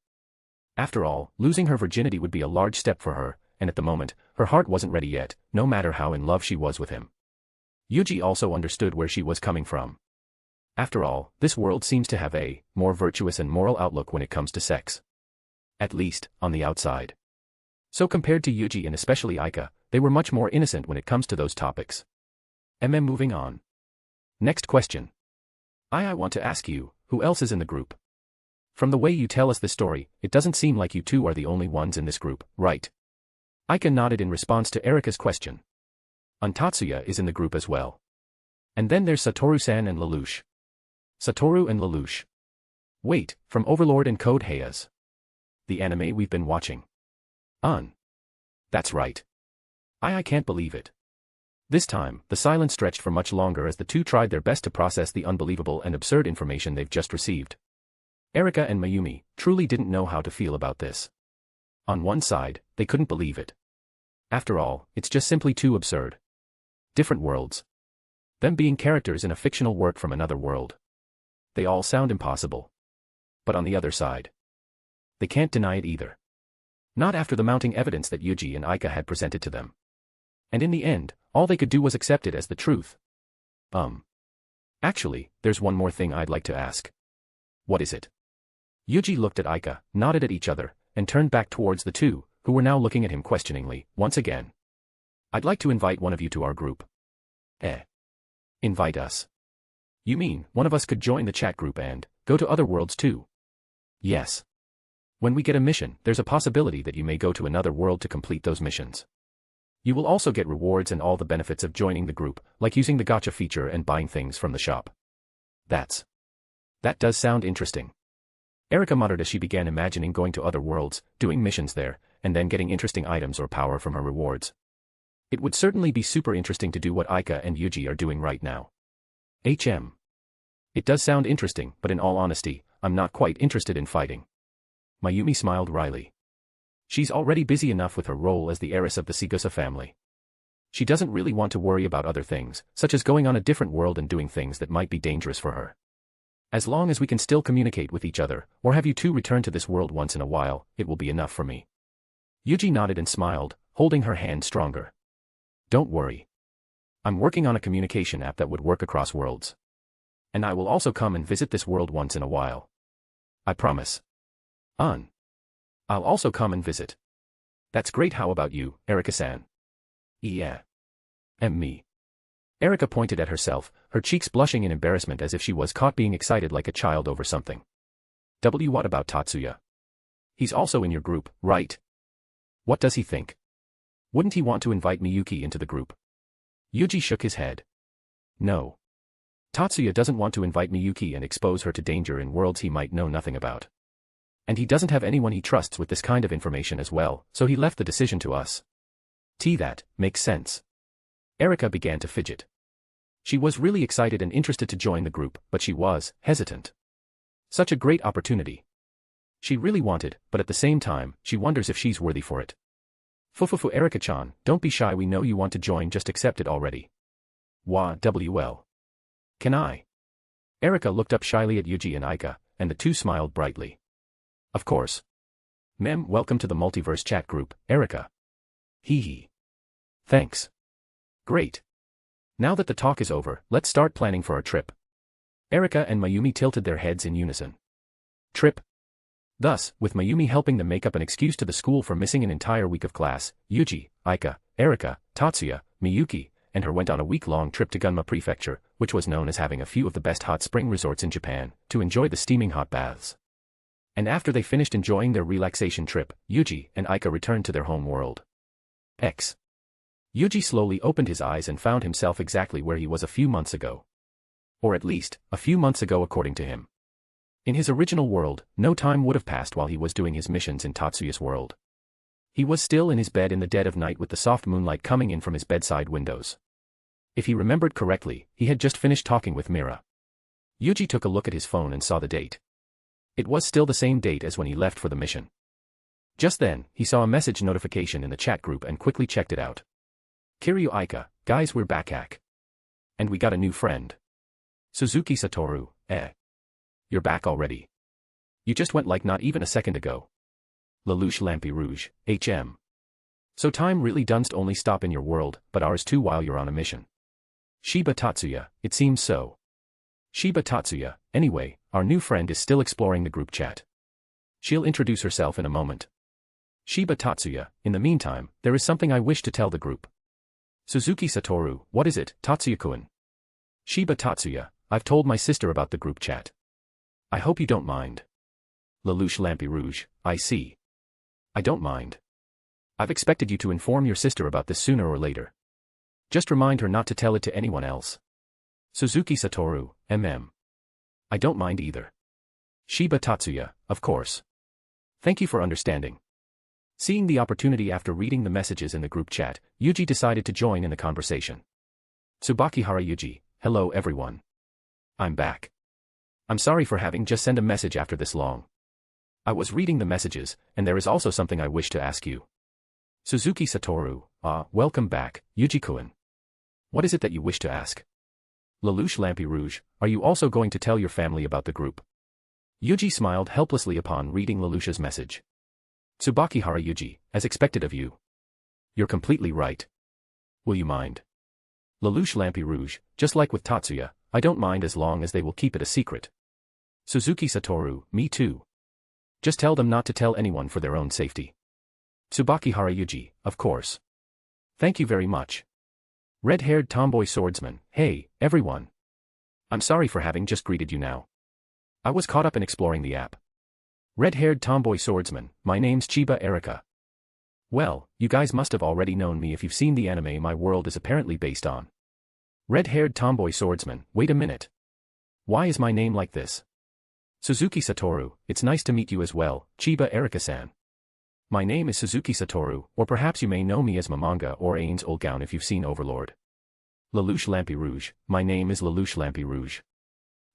After all, losing her virginity would be a large step for her, and at the moment, her heart wasn't ready yet, no matter how in love she was with him. Yuuji also understood where she was coming from. After all, this world seems to have a more virtuous and moral outlook when it comes to sex. At least, on the outside. So compared to Yuuji and especially Aika, they were much more innocent when it comes to those topics. Moving on. Next question. I want to ask you, who else is in the group? From the way you tell us this story, it doesn't seem like you two are the only ones in this group, right? Aika nodded in response to Erika's question. Tatsuya is in the group as well. And then there's Satoru-san and Lelouch. Satoru and Lelouch. Wait, from Overlord and Code Geass. The anime we've been watching. That's right. I can't believe it. This time, the silence stretched for much longer as the two tried their best to process the unbelievable and absurd information they've just received. Erika and Mayumi truly didn't know how to feel about this. On one side, they couldn't believe it. After all, it's just simply too absurd. Different worlds. Them being characters in a fictional work from another world. They all sound impossible. But on the other side, they can't deny it either. Not after the mounting evidence that Yuuji and Aika had presented to them. And in the end, all they could do was accept it as the truth. Actually, there's one more thing I'd like to ask. What is it? Yuuji looked at Aika, nodded at each other, and turned back towards the two, who were now looking at him questioningly, once again. I'd like to invite one of you to our group. Invite us? You mean, one of us could join the chat group and go to other worlds too? Yes. When we get a mission, there's a possibility that you may go to another world to complete those missions. You will also get rewards and all the benefits of joining the group, like using the Gacha feature and buying things from the shop. That does sound interesting. Erika muttered as she began imagining going to other worlds, doing missions there, and then getting interesting items or power from her rewards. It would certainly be super interesting to do what Aika and Yuuji are doing right now. It does sound interesting, but in all honesty, I'm not quite interested in fighting. Mayumi smiled wryly. She's already busy enough with her role as the heiress of the Sigusa family. She doesn't really want to worry about other things, such as going on a different world and doing things that might be dangerous for her. As long as we can still communicate with each other, or have you two return to this world once in a while, it will be enough for me. Yuuji nodded and smiled, holding her hand stronger. Don't worry. I'm working on a communication app that would work across worlds. And I will also come and visit this world once in a while. I promise. I'll also come and visit. That's great. How about you, Erika-san? Yeah. Me. Erika pointed at herself, her cheeks blushing in embarrassment as if she was caught being excited like a child over something. What about Tatsuya? He's also in your group, right? What does he think? Wouldn't he want to invite Miyuki into the group? Yuuji shook his head. No. Tatsuya doesn't want to invite Miyuki and expose her to danger in worlds he might know nothing about. And he doesn't have anyone he trusts with this kind of information as well, so he left the decision to us. That makes sense. Erika began to fidget. She was really excited and interested to join the group, but she was hesitant. Such a great opportunity. She really wanted, but at the same time, she wonders if she's worthy for it. Fufufu Erika-chan, don't be shy, we know you want to join, just accept it already. Well. Can I? Erika looked up shyly at Yuuji and Aika, and the two smiled brightly. Of course. Welcome to the Multiverse Chat group, Erika. Hee. Thanks. Great. Now that the talk is over, let's start planning for our trip. Erika and Mayumi tilted their heads in unison. Trip? Thus, with Mayumi helping them make up an excuse to the school for missing an entire week of class, Yuuji, Aika, Erika, Tatsuya, Miyuki, and her went on a week-long trip to Gunma Prefecture, which was known as having a few of the best hot spring resorts in Japan, to enjoy the steaming hot baths. And after they finished enjoying their relaxation trip, Yuuji and Aika returned to their home world. Yuuji slowly opened his eyes and found himself exactly where he was a few months ago. Or at least, a few months ago according to him. In his original world, no time would have passed while he was doing his missions in Tatsuya's world. He was still in his bed in the dead of night with the soft moonlight coming in from his bedside windows. If he remembered correctly, he had just finished talking with Mira. Yuuji took a look at his phone and saw the date. It was still the same date as when he left for the mission. Just then, he saw a message notification in the chat group and quickly checked it out. Kiryu Aika, guys, we're back. And we got a new friend. Suzuki Satoru, You're back already. You just went like not even a second ago. Lelouch Lampy Rouge, HM. So time really doesn't only stop in your world, but ours too while you're on a mission. Shiba Tatsuya, it seems so. Shiba Tatsuya, anyway, our new friend is still exploring the group chat. She'll introduce herself in a moment. Shiba Tatsuya, in the meantime, there is something I wish to tell the group. Suzuki Satoru, what is it, Tatsuya-kun? Shiba Tatsuya, I've told my sister about the group chat. I hope you don't mind. Lelouch Lampy Rouge, I see. I don't mind. I've expected you to inform your sister about this sooner or later. Just remind her not to tell it to anyone else. Suzuki Satoru, I don't mind either. Shiba Tatsuya, of course. Thank you for understanding. Seeing the opportunity after reading the messages in the group chat, Yuuji decided to join in the conversation. Tsubakihara Yuuji, hello everyone. I'm back. I'm sorry for having just sent a message after this long. I was reading the messages, and there is also something I wish to ask you. Suzuki Satoru, welcome back, Yuuji-kun. What is it that you wish to ask? Lelouch Lampy Rouge, are you also going to tell your family about the group? Yuuji smiled helplessly upon reading Lelouch's message. Tsubakihara Yuuji, as expected of you. You're completely right. Will you mind? Lelouch Lampy Rouge, just like with Tatsuya, I don't mind as long as they will keep it a secret. Suzuki Satoru, me too. Just tell them not to tell anyone for their own safety. Tsubakihara Yuuji, of course. Thank you very much. Red-haired tomboy swordsman, hey, everyone. I'm sorry for having just greeted you now. I was caught up in exploring the app. Red-haired tomboy swordsman, my name's Chiba Erika. Well, you guys must have already known me if you've seen the anime my world is apparently based on. Red-haired tomboy swordsman, wait a minute. Why is my name like this? Suzuki Satoru, it's nice to meet you as well, Chiba Erika-san. My name is Suzuki Satoru, or perhaps you may know me as Mamanga or Ain's Old Gown if you've seen Overlord. Lelouch Lampy Rouge, my name is Lelouch Lampy Rouge.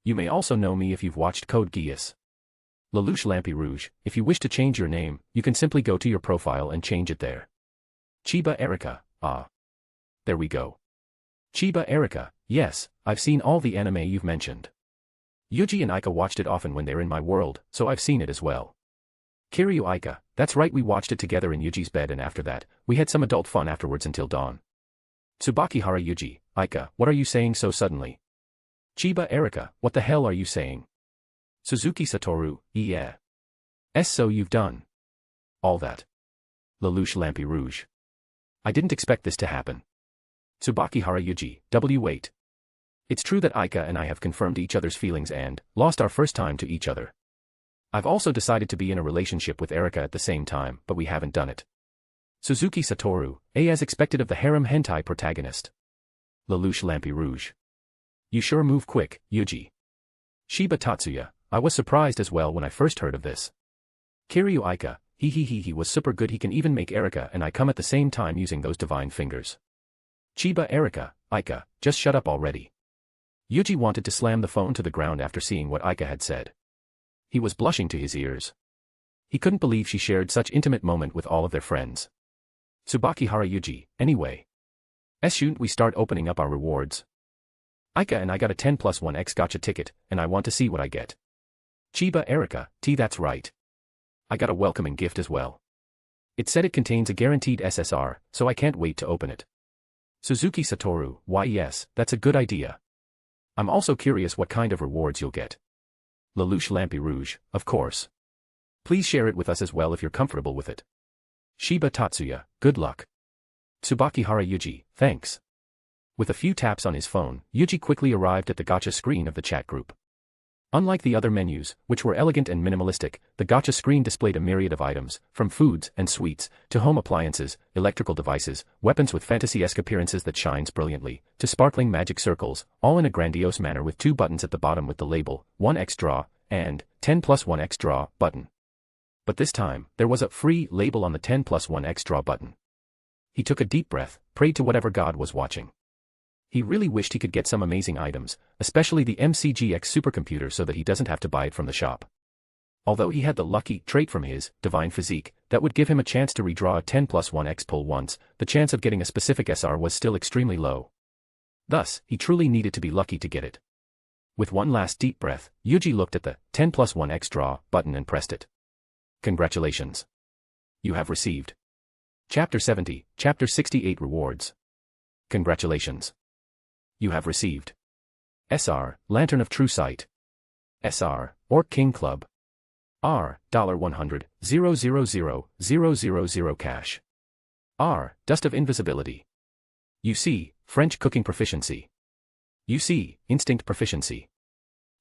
You may also know me if you've watched Code Geass. Lelouch Lampy Rouge, if you wish to change your name, you can simply go to your profile and change it there. Chiba Erika, there we go. Chiba Erika, yes, I've seen all the anime you've mentioned. Yuuji and Aika watched it often when they're in my world, so I've seen it as well. Kiryu Aika, that's right, we watched it together in Yuji's bed and after that, we had some adult fun afterwards until dawn. Tsubakihara Yuuji, Aika, what are you saying so suddenly? Chiba Erika, what the hell are you saying? Suzuki Satoru, yeah. So you've done all that. Lelouch Lampy Rouge. I didn't expect this to happen. Tsubakihara Yuuji, wait. It's true that Aika and I have confirmed each other's feelings and lost our first time to each other. I've also decided to be in a relationship with Erika at the same time, but we haven't done it. Suzuki Satoru, as expected of the harem hentai protagonist. Lelouch Lampy Rouge. You sure move quick, Yuuji. Shiba Tatsuya, I was surprised as well when I first heard of this. Kiryu Aika, he was super good, he can even make Erika and I come at the same time using those divine fingers. Chiba Erika, Aika, just shut up already. Yuuji wanted to slam the phone to the ground after seeing what Aika had said. He was blushing to his ears. He couldn't believe she shared such intimate moment with all of their friends. Tsubakihara Yuuji, anyway. Shouldn't we start opening up our rewards? Aika and I got a 10+1x gacha ticket, and I want to see what I get. Chiba Erika, that's right. I got a welcoming gift as well. It said it contains a guaranteed SSR, so I can't wait to open it. Suzuki Satoru, why yes, that's a good idea. I'm also curious what kind of rewards you'll get. Lelouch Lampy Rouge, of course. Please share it with us as well if you're comfortable with it. Shiba Tatsuya, good luck. Tsubakihara Yuuji, thanks. With a few taps on his phone, Yuuji quickly arrived at the gacha screen of the chat group. Unlike the other menus, which were elegant and minimalistic, the gacha screen displayed a myriad of items, from foods and sweets, to home appliances, electrical devices, weapons with fantasy-esque appearances that shines brilliantly, to sparkling magic circles, all in a grandiose manner with 2 buttons at the bottom with the label, 1x draw, and 10 plus 1x draw button. But this time, there was a free label on the 10 plus 1x draw button. He took a deep breath, prayed to whatever god was watching. He really wished he could get some amazing items, especially the MCGX supercomputer, so that he doesn't have to buy it from the shop. Although he had the lucky trait from his divine physique that would give him a chance to redraw a 10 plus 1x pull once, the chance of getting a specific SR was still extremely low. Thus, he truly needed to be lucky to get it. With one last deep breath, Yuuji looked at the 10 plus 1x draw button and pressed it. Congratulations. You have received Chapter 70, Chapter 68 rewards. Congratulations. You have received SR, Lantern of True Sight. SR, Orc King Club. R, $100, 000 cash. R, Dust of Invisibility. UC, French Cooking Proficiency. UC, Instinct Proficiency.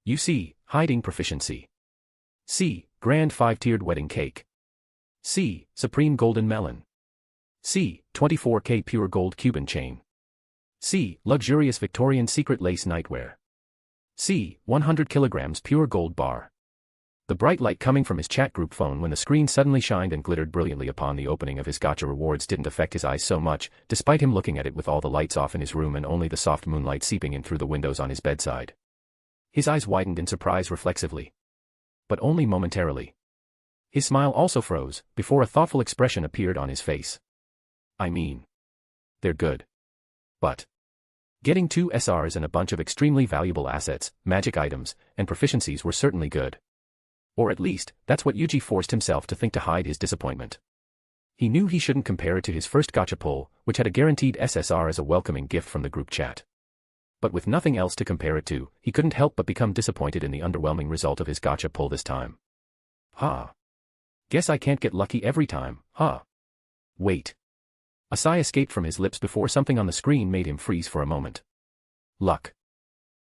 UC, Hiding Proficiency. C, Grand 5-tiered Wedding Cake. C, Supreme Golden Melon. C, 24K Pure Gold Cuban Chain. C, Luxurious Victorian Secret Lace Nightwear. C, 100 kilograms Pure Gold Bar. The bright light coming from his chat group phone when the screen suddenly shined and glittered brilliantly upon the opening of his gacha rewards didn't affect his eyes so much, despite him looking at it with all the lights off in his room and only the soft moonlight seeping in through the windows on his bedside. His eyes widened in surprise reflexively. But only momentarily. His smile also froze, before a thoughtful expression appeared on his face. I mean, they're good. But getting 2 SRs and a bunch of extremely valuable assets, magic items, and proficiencies were certainly good. Or at least, that's what Yuuji forced himself to think to hide his disappointment. He knew he shouldn't compare it to his first gacha pull, which had a guaranteed SSR as a welcoming gift from the group chat. But with nothing else to compare it to, he couldn't help but become disappointed in the underwhelming result of his gacha pull this time. Guess I can't get lucky every time, huh? Wait. A sigh escaped from his lips before something on the screen made him freeze for a moment. Luck.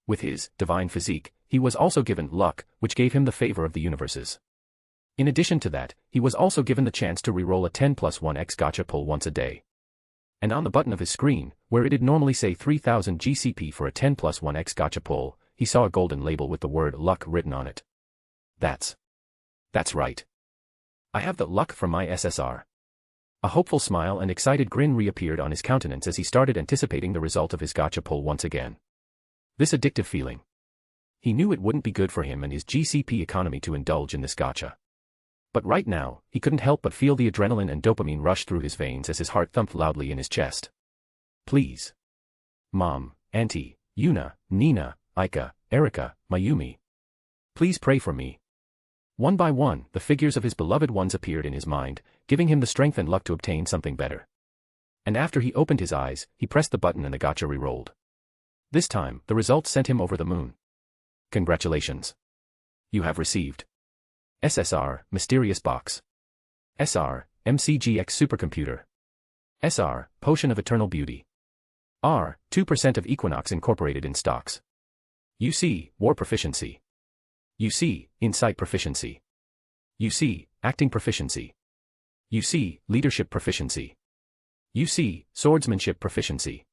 With his divine physique, he was also given luck, which gave him the favor of the universes. In addition to that, he was also given the chance to reroll a 10 plus 1x gacha pull once a day. And on the button of his screen, where it'd normally say 3000 GCP for a 10 plus 1x gacha pull, he saw a golden label with the word luck written on it. That's right. I have the luck from my SSR. A hopeful smile and excited grin reappeared on his countenance as he started anticipating the result of his gacha pull once again. This addictive feeling. He knew it wouldn't be good for him and his GCP economy to indulge in this gacha. But right now, he couldn't help but feel the adrenaline and dopamine rush through his veins as his heart thumped loudly in his chest. Please. Mom, Auntie, Yuna, Nina, Aika, Erika, Mayumi. Please pray for me. One by one, the figures of his beloved ones appeared in his mind, giving him the strength and luck to obtain something better. And after he opened his eyes, he pressed the button and the gacha re-rolled. This time, the results sent him over the moon. Congratulations. You have received SSR, Mysterious Box. SR, MCGX Supercomputer. SR, Potion of Eternal Beauty. R, 2% of Equinox incorporated in stocks. UC, War Proficiency. UC, Insight Proficiency. UC, Acting Proficiency. UC, Leadership Proficiency. UC, Swordsmanship Proficiency.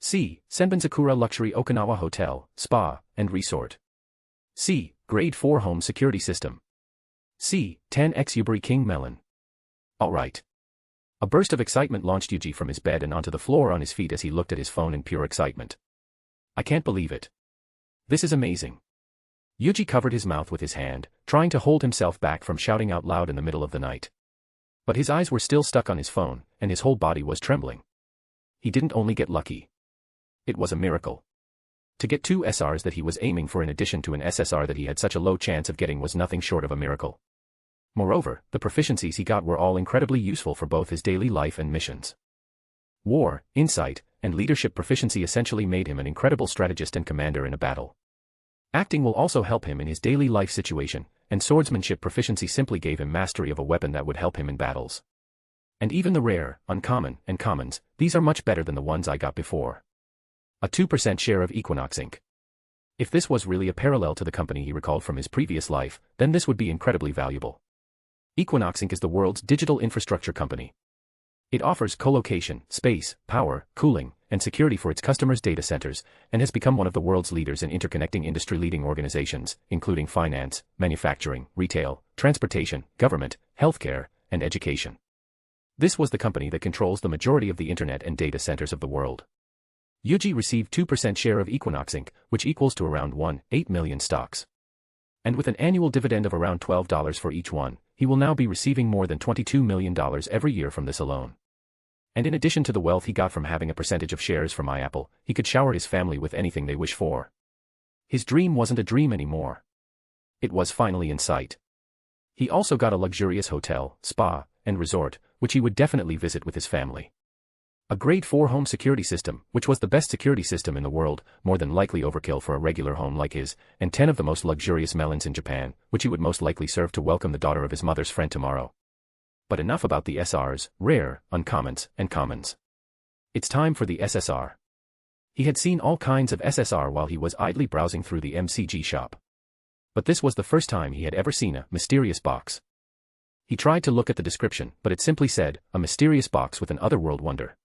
C, Senbenzakura Luxury Okinawa Hotel, Spa, and Resort. C, Grade 4 Home Security System. C, 10x Uberi King Melon. Alright. A burst of excitement launched Yuuji from his bed and onto the floor on his feet as he looked at his phone in pure excitement. I can't believe it. This is amazing. Yuuji covered his mouth with his hand, trying to hold himself back from shouting out loud in the middle of the night. But his eyes were still stuck on his phone, and his whole body was trembling. He didn't only get lucky. It was a miracle. To get 2 SRs that he was aiming for in addition to an SSR that he had such a low chance of getting was nothing short of a miracle. Moreover, the proficiencies he got were all incredibly useful for both his daily life and missions. War, Insight, and Leadership Proficiency essentially made him an incredible strategist and commander in a battle. Acting will also help him in his daily life situation, and Swordsmanship Proficiency simply gave him mastery of a weapon that would help him in battles. And even the rare, uncommon, and commons, these are much better than the ones I got before. A 2% share of Equinox Inc. If this was really a parallel to the company he recalled from his previous life, then this would be incredibly valuable. Equinox Inc. is the world's digital infrastructure company. It offers co-location, space, power, cooling, and security for its customers' data centers, and has become one of the world's leaders in interconnecting industry-leading organizations, including finance, manufacturing, retail, transportation, government, healthcare, and education. This was the company that controls the majority of the internet and data centers of the world. Yuuji received 2% share of Equinox Inc., which equals to around 1.8 million stocks. And with an annual dividend of around $12 for each one, he will now be receiving more than $22 million every year from this alone. And in addition to the wealth he got from having a percentage of shares from iApple, he could shower his family with anything they wish for. His dream wasn't a dream anymore. It was finally in sight. He also got a luxurious hotel, spa, and resort, which he would definitely visit with his family. A grade 4 home security system, which was the best security system in the world, more than likely overkill for a regular home like his, and 10 of the most luxurious melons in Japan, which he would most likely serve to welcome the daughter of his mother's friend tomorrow. But enough about the SRs, rare, uncommons, and commons. It's time for the SSR. He had seen all kinds of SSR while he was idly browsing through the MCG shop. But this was the first time he had ever seen a mysterious box. He tried to look at the description, but it simply said, a mysterious box with an otherworld wonder.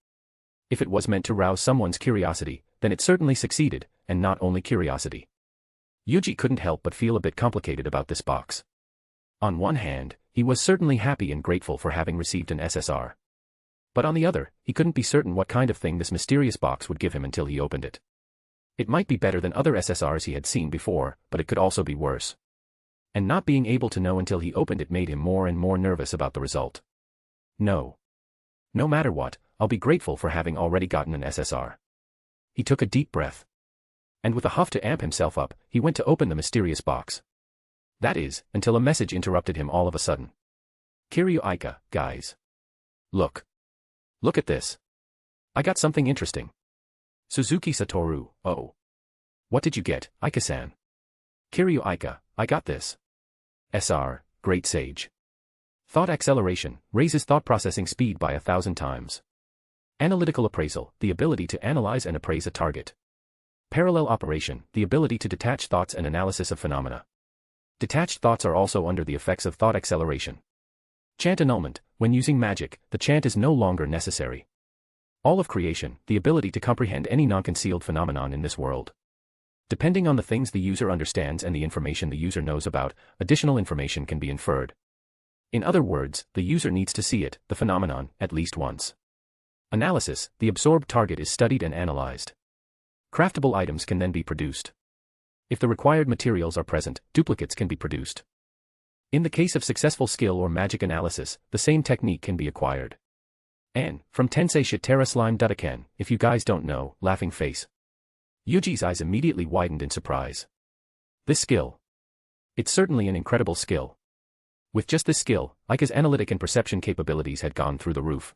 If it was meant to rouse someone's curiosity, then it certainly succeeded, and not only curiosity. Yuuji couldn't help but feel a bit complicated about this box. On one hand, he was certainly happy and grateful for having received an SSR. But on the other, he couldn't be certain what kind of thing this mysterious box would give him until he opened it. It might be better than other SSRs he had seen before, but it could also be worse. And not being able to know until he opened it made him more and more nervous about the result. No. No matter what, I'll be grateful for having already gotten an SSR. He took a deep breath. And with a huff to amp himself up, he went to open the mysterious box. That is, until a message interrupted him all of a sudden. Kiryu Aika, guys. Look. Look at this. I got something interesting. Suzuki Satoru, oh. What did you get, Aika-san? Kiryu Aika, I got this. SR, Great Sage. Thought acceleration, raises thought processing speed by 1,000 times. Analytical appraisal, the ability to analyze and appraise a target. Parallel operation, the ability to detach thoughts and analysis of phenomena. Detached thoughts are also under the effects of thought acceleration. Chant annulment, when using magic, the chant is no longer necessary. All of creation, the ability to comprehend any non-concealed phenomenon in this world. Depending on the things the user understands and the information the user knows about, additional information can be inferred. In other words, the user needs to see it, the phenomenon, at least once. Analysis, the absorbed target is studied and analyzed. Craftable items can then be produced. If the required materials are present, duplicates can be produced. In the case of successful skill or magic analysis, the same technique can be acquired. And, from Tensei Shitara Slime Duttaken, if you guys don't know, laughing face. Yuji's eyes immediately widened in surprise. This skill. It's certainly an incredible skill. With just this skill, Aika's analytic and perception capabilities had gone through the roof.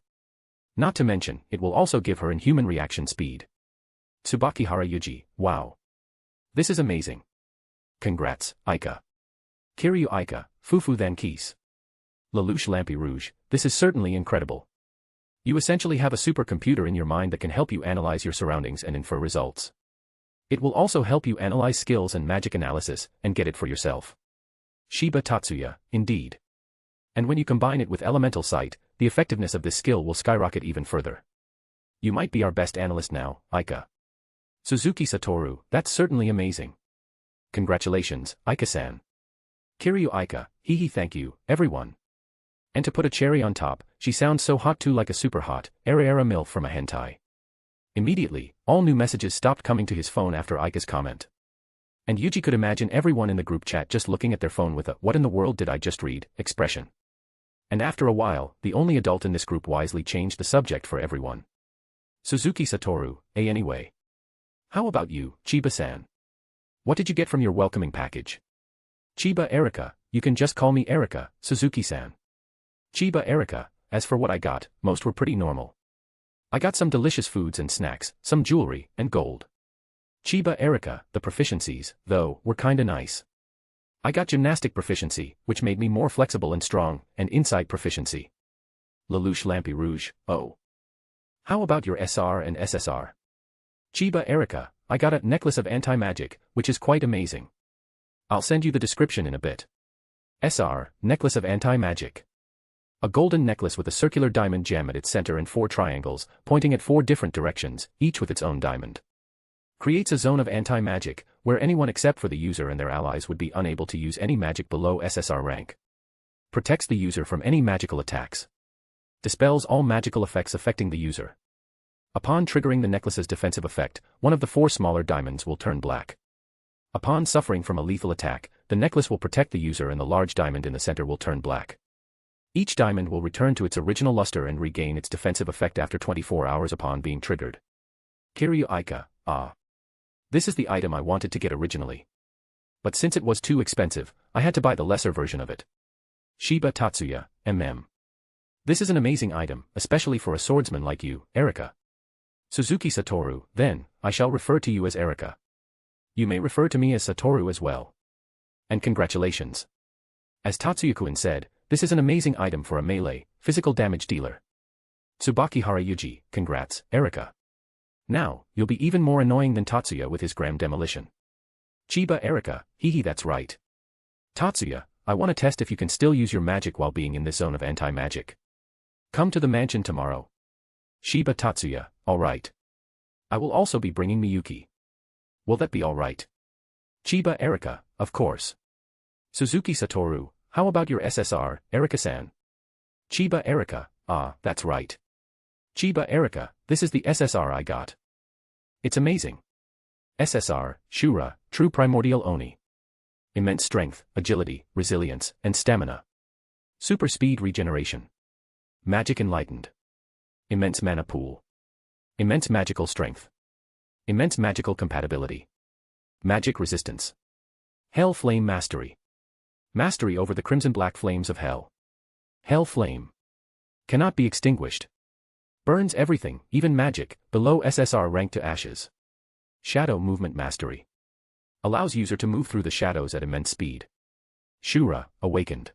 Not to mention, it will also give her inhuman reaction speed. Tsubakihara Yuuji, wow. This is amazing. Congrats, Aika. Kiryu Aika, Fufu Than Kiss. Lelouch Lampy Rouge, this is certainly incredible. You essentially have a supercomputer in your mind that can help you analyze your surroundings and infer results. It will also help you analyze skills and magic analysis, and get it for yourself. Shiba Tatsuya, indeed. And when you combine it with elemental sight, the effectiveness of this skill will skyrocket even further. You might be our best analyst now, Aika. Suzuki Satoru, that's certainly amazing. Congratulations, Aika-san. Kiryu Aika, hee thank you, everyone. And to put a cherry on top, she sounds so hot too, like a super hot, era MILF from a hentai. Immediately, all new messages stopped coming to his phone after Aika's comment. And Yuuji could imagine everyone in the group chat just looking at their phone with a "what in the world did I just read" expression. And after a while, the only adult in this group wisely changed the subject for everyone. Suzuki Satoru, anyway. How about you, Chiba-san? What did you get from your welcoming package? Chiba Erika, you can just call me Erika, Suzuki-san. Chiba Erika, as for what I got, most were pretty normal. I got some delicious foods and snacks, some jewelry, and gold. Chiba Erika, the proficiencies, though, were kinda nice. I got gymnastic proficiency, which made me more flexible and strong, and insight proficiency. Lelouch Lampy Rouge, oh. How about your SR and SSR? Chiba Erika, I got a necklace of anti-magic, which is quite amazing. I'll send you the description in a bit. SR, necklace of anti-magic. A golden necklace with a circular diamond gem at its center and 4 triangles, pointing at 4 different directions, each with its own diamond. Creates a zone of anti-magic, where anyone except for the user and their allies would be unable to use any magic below SSR rank. Protects the user from any magical attacks. Dispels all magical effects affecting the user. Upon triggering the necklace's defensive effect, one of the 4 smaller diamonds will turn black. Upon suffering from a lethal attack, the necklace will protect the user and the large diamond in the center will turn black. Each diamond will return to its original luster and regain its defensive effect after 24 hours upon being triggered. Kiryu Aika, ah. This is the item I wanted to get originally. But since it was too expensive, I had to buy the lesser version of it. Shiba Tatsuya, MM. This is an amazing item, especially for a swordsman like you, Erika. Suzuki Satoru, then, I shall refer to you as Erika. You may refer to me as Satoru as well. And congratulations. As Tatsuya-kun said, this is an amazing item for a melee, physical damage dealer. Tsubakihara Yuuji, congrats, Erika. Now, you'll be even more annoying than Tatsuya with his gram demolition. Chiba Erika, hee that's right. Tatsuya, I want to test if you can still use your magic while being in this zone of anti-magic. Come to the mansion tomorrow. Shiba Tatsuya, alright. I will also be bringing Miyuki. Will that be alright? Chiba Erika, of course. Suzuki Satoru, how about your SSR, Erika-san? Chiba Erika, ah, that's right. Chiba Erika, this is the SSR I got. It's amazing. SSR, Shura, True Primordial Oni. Immense strength, agility, resilience, and stamina. Super speed regeneration. Magic enlightened. Immense mana pool. Immense magical strength. Immense magical compatibility. Magic resistance. Hell Flame Mastery. Mastery over the crimson-black flames of hell. Hell Flame. Cannot be extinguished. Burns everything, even magic, below SSR rank to ashes. Shadow Movement Mastery. Allows user to move through the shadows at immense speed. Shura, Awakened.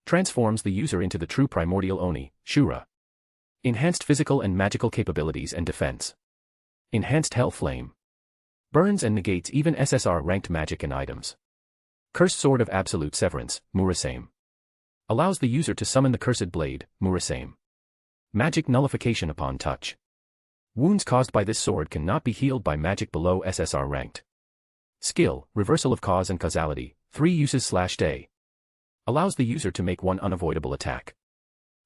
Transforms the user into the true primordial Oni, Shura. Enhanced physical and magical capabilities and defense. Enhanced Hell Flame. Burns and negates even SSR ranked magic and items. Cursed Sword of Absolute Severance, Murasame. Allows the user to summon the Cursed Blade, Murasame. Magic nullification upon touch. Wounds caused by this sword cannot be healed by magic below SSR ranked. Skill, Reversal of Cause and Causality, 3 uses/day. Allows the user to make one unavoidable attack.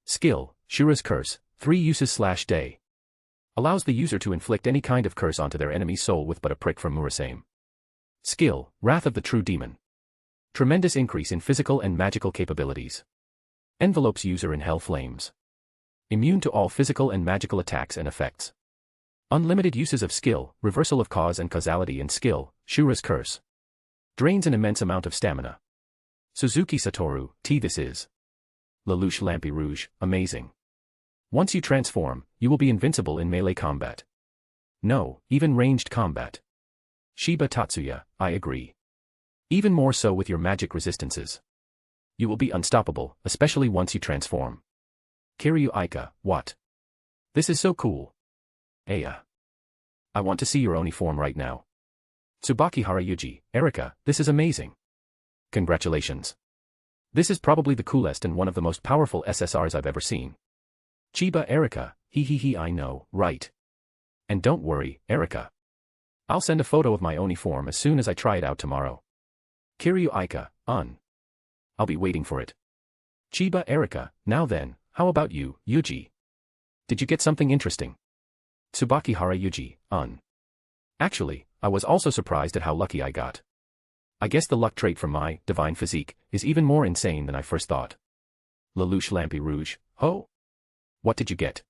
Skill, Shura's Curse, 3 uses/day. Allows the user to inflict any kind of curse onto their enemy's soul with but a prick from Murasame. Skill, Wrath of the True Demon. Tremendous increase in physical and magical capabilities. Envelopes user in hell flames. Immune to all physical and magical attacks and effects. Unlimited uses of skill, Reversal of Cause and Causality and skill, Shura's Curse. Drains an immense amount of stamina. Suzuki Satoru, this is. Lelouch Lampi Rouge, amazing. Once you transform, you will be invincible in melee combat. No, even ranged combat. Shiba Tatsuya, I agree. Even more so with your magic resistances. You will be unstoppable, especially once you transform. Kiryu Aika, what? This is so cool. Aya. I want to see your Oni form right now. Tsubakihara Yuuji, Erika, this is amazing. Congratulations. This is probably the coolest and one of the most powerful SSRs I've ever seen. Chiba Erika, I know, right. And don't worry, Erika. I'll send a photo of my Oni form as soon as I try it out tomorrow. Kiryu Aika, I'll be waiting for it. Chiba Erika, now then, how about you, Yuuji? Did you get something interesting? Tsubakihara Yuuji, Actually, I was also surprised at how lucky I got. I guess the luck trait from my divine physique is even more insane than I first thought. Lelouch Lampi Rouge, ho? What did you get?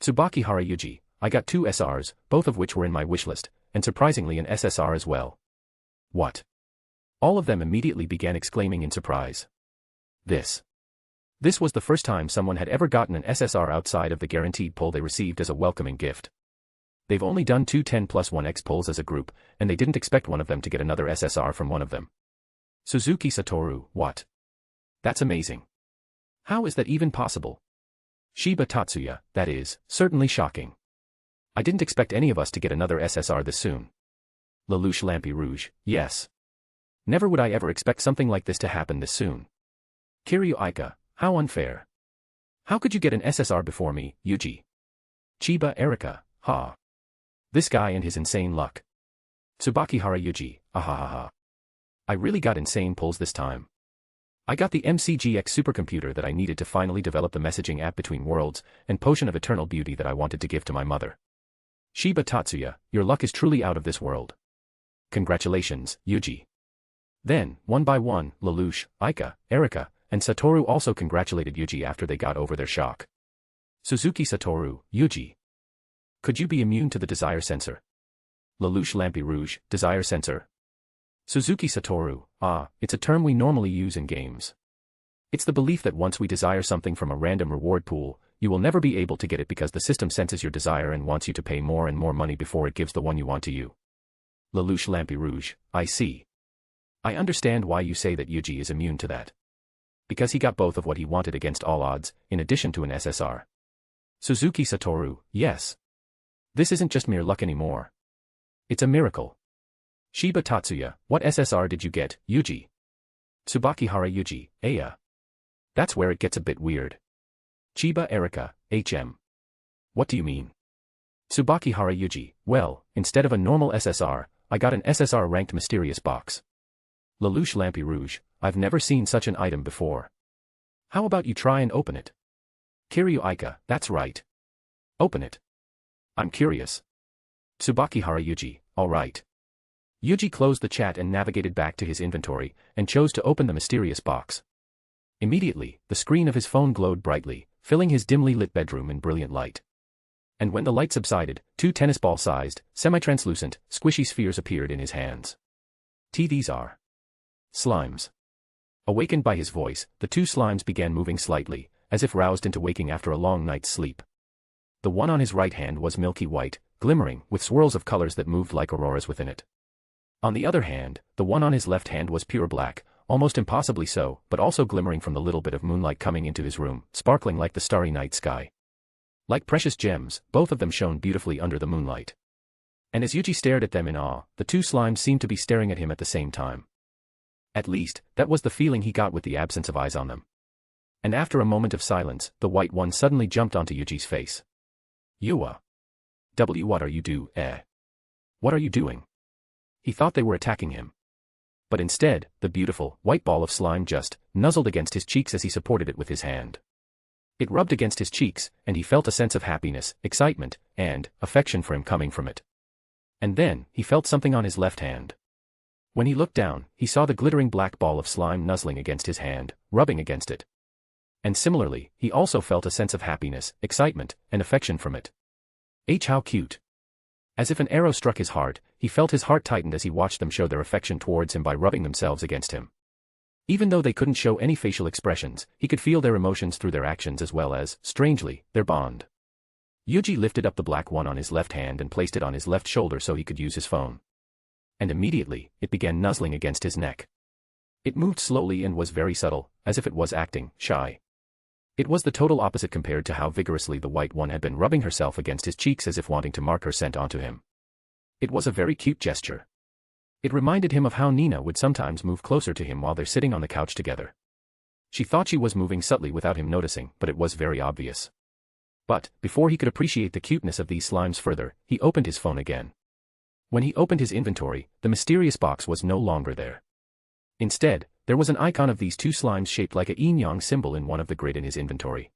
Tsubakihara Yuuji, I got 2 SRs, both of which were in my wishlist, and surprisingly an SSR as well. What? All of them immediately began exclaiming in surprise. This was the first time someone had ever gotten an SSR outside of the guaranteed pull they received as a welcoming gift. They've only done 2 10+1x pulls as a group, and they didn't expect one of them to get another SSR from one of them. Suzuki Satoru, what? That's amazing. How is that even possible? Shiba Tatsuya, that is, certainly shocking. I didn't expect any of us to get another SSR this soon. Lelouch Lampe Rouge, yes. Never would I ever expect something like this to happen this soon. Kiryu Aika, how unfair. How could you get an SSR before me, Yuuji? Chiba Erika, ha. This guy and his insane luck. Tsubakihara Yuuji, ahahaha. I really got insane pulls this time. I got the MCGX supercomputer that I needed to finally develop the messaging app between worlds, and potion of eternal beauty that I wanted to give to my mother. Shiba Tatsuya, your luck is truly out of this world. Congratulations, Yuuji. Then, one by one, Lelouch, Aika, Erika, and Satoru also congratulated Yuuji after they got over their shock. Suzuki Satoru, Yuuji. Could you be immune to the desire sensor? Lelouch Lampe Rouge, desire sensor. Suzuki Satoru, it's a term we normally use in games. It's the belief that once we desire something from a random reward pool, you will never be able to get it because the system senses your desire and wants you to pay more and more money before it gives the one you want to you. Lelouch Lampe Rouge, I see. I understand why you say that Yuuji is immune to that. Because he got both of what he wanted against all odds, in addition to an SSR. Suzuki Satoru, yes. This isn't just mere luck anymore. It's a miracle. Shiba Tatsuya, what SSR did you get, Yuuji? Tsubakihara Yuuji, Aya. That's where it gets a bit weird. Chiba Erika, HM. What do you mean? Tsubakihara Yuuji, well, instead of a normal SSR, I got an SSR ranked mysterious box. Lelouch Lampe Rouge, I've never seen such an item before. How about you try and open it? Kiryu Aika, that's right. Open it. I'm curious. Tsubakihara Yuuji, alright. Yuuji closed the chat and navigated back to his inventory, and chose to open the mysterious box. Immediately, the screen of his phone glowed brightly, filling his dimly lit bedroom in brilliant light. And when the light subsided, two tennis ball-sized, semi-translucent, squishy spheres appeared in his hands. These are slimes. Awakened by his voice, the two slimes began moving slightly, as if roused into waking after a long night's sleep. The one on his right hand was milky white, glimmering, with swirls of colors that moved like auroras within it. On the other hand, the one on his left hand was pure black, almost impossibly so, but also glimmering from the little bit of moonlight coming into his room, sparkling like the starry night sky. Like precious gems, both of them shone beautifully under the moonlight. And as Yuuji stared at them in awe, the two slimes seemed to be staring at him at the same time. At least, that was the feeling he got with the absence of eyes on them. And after a moment of silence, the white one suddenly jumped onto Yuji's face. What are you What are you doing? He thought they were attacking him. But instead, the beautiful, white ball of slime just nuzzled against his cheeks as he supported it with his hand. It rubbed against his cheeks, and he felt a sense of happiness, excitement, and affection for him coming from it. And then, he felt something on his left hand. When he looked down, he saw the glittering black ball of slime nuzzling against his hand, rubbing against it. And similarly, he also felt a sense of happiness, excitement, and affection from it. How cute. As if an arrow struck his heart, he felt his heart tightened as he watched them show their affection towards him by rubbing themselves against him. Even though they couldn't show any facial expressions, he could feel their emotions through their actions as well as, strangely, their bond. Yuuji lifted up the black one on his left hand and placed it on his left shoulder so he could use his phone. And immediately, it began nuzzling against his neck. It moved slowly and was very subtle, as if it was acting shy. It was the total opposite compared to how vigorously the white one had been rubbing herself against his cheeks as if wanting to mark her scent onto him. It was a very cute gesture. It reminded him of how Nina would sometimes move closer to him while they're sitting on the couch together. She thought she was moving subtly without him noticing, but it was very obvious. But, before he could appreciate the cuteness of these slimes further, he opened his phone again. When he opened his inventory, the mysterious box was no longer there. Instead, there was an icon of these two slimes shaped like a yin-yang symbol in one of the grid in his inventory.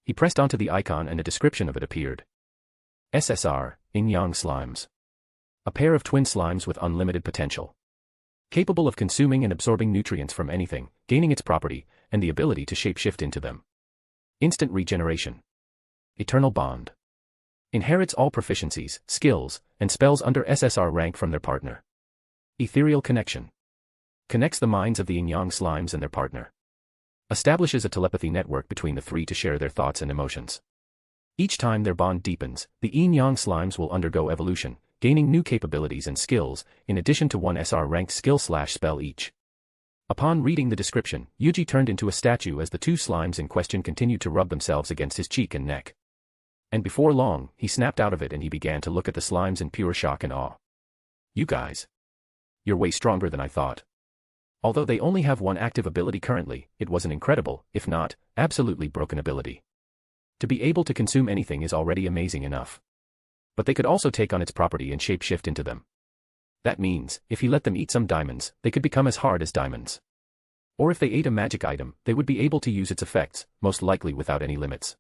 He pressed onto the icon and a description of it appeared. SSR, yin-yang slimes. A pair of twin slimes with unlimited potential. Capable of consuming and absorbing nutrients from anything, gaining its property, and the ability to shapeshift into them. Instant regeneration. Eternal bond. Inherits all proficiencies, skills, and spells under SSR rank from their partner. Ethereal connection. Connects the minds of the yin-yang slimes and their partner. Establishes a telepathy network between the three to share their thoughts and emotions. Each time their bond deepens, the yin-yang slimes will undergo evolution, gaining new capabilities and skills, in addition to one SR-ranked skill/spell each. Upon reading the description, Yuuji turned into a statue as the two slimes in question continued to rub themselves against his cheek and neck. And before long, he snapped out of it and he began to look at the slimes in pure shock and awe. You guys. You're way stronger than I thought. Although they only have one active ability currently, it was an incredible, if not, absolutely broken ability. To be able to consume anything is already amazing enough. But they could also take on its property and shapeshift into them. That means, if he let them eat some diamonds, they could become as hard as diamonds. Or if they ate a magic item, they would be able to use its effects, most likely without any limits.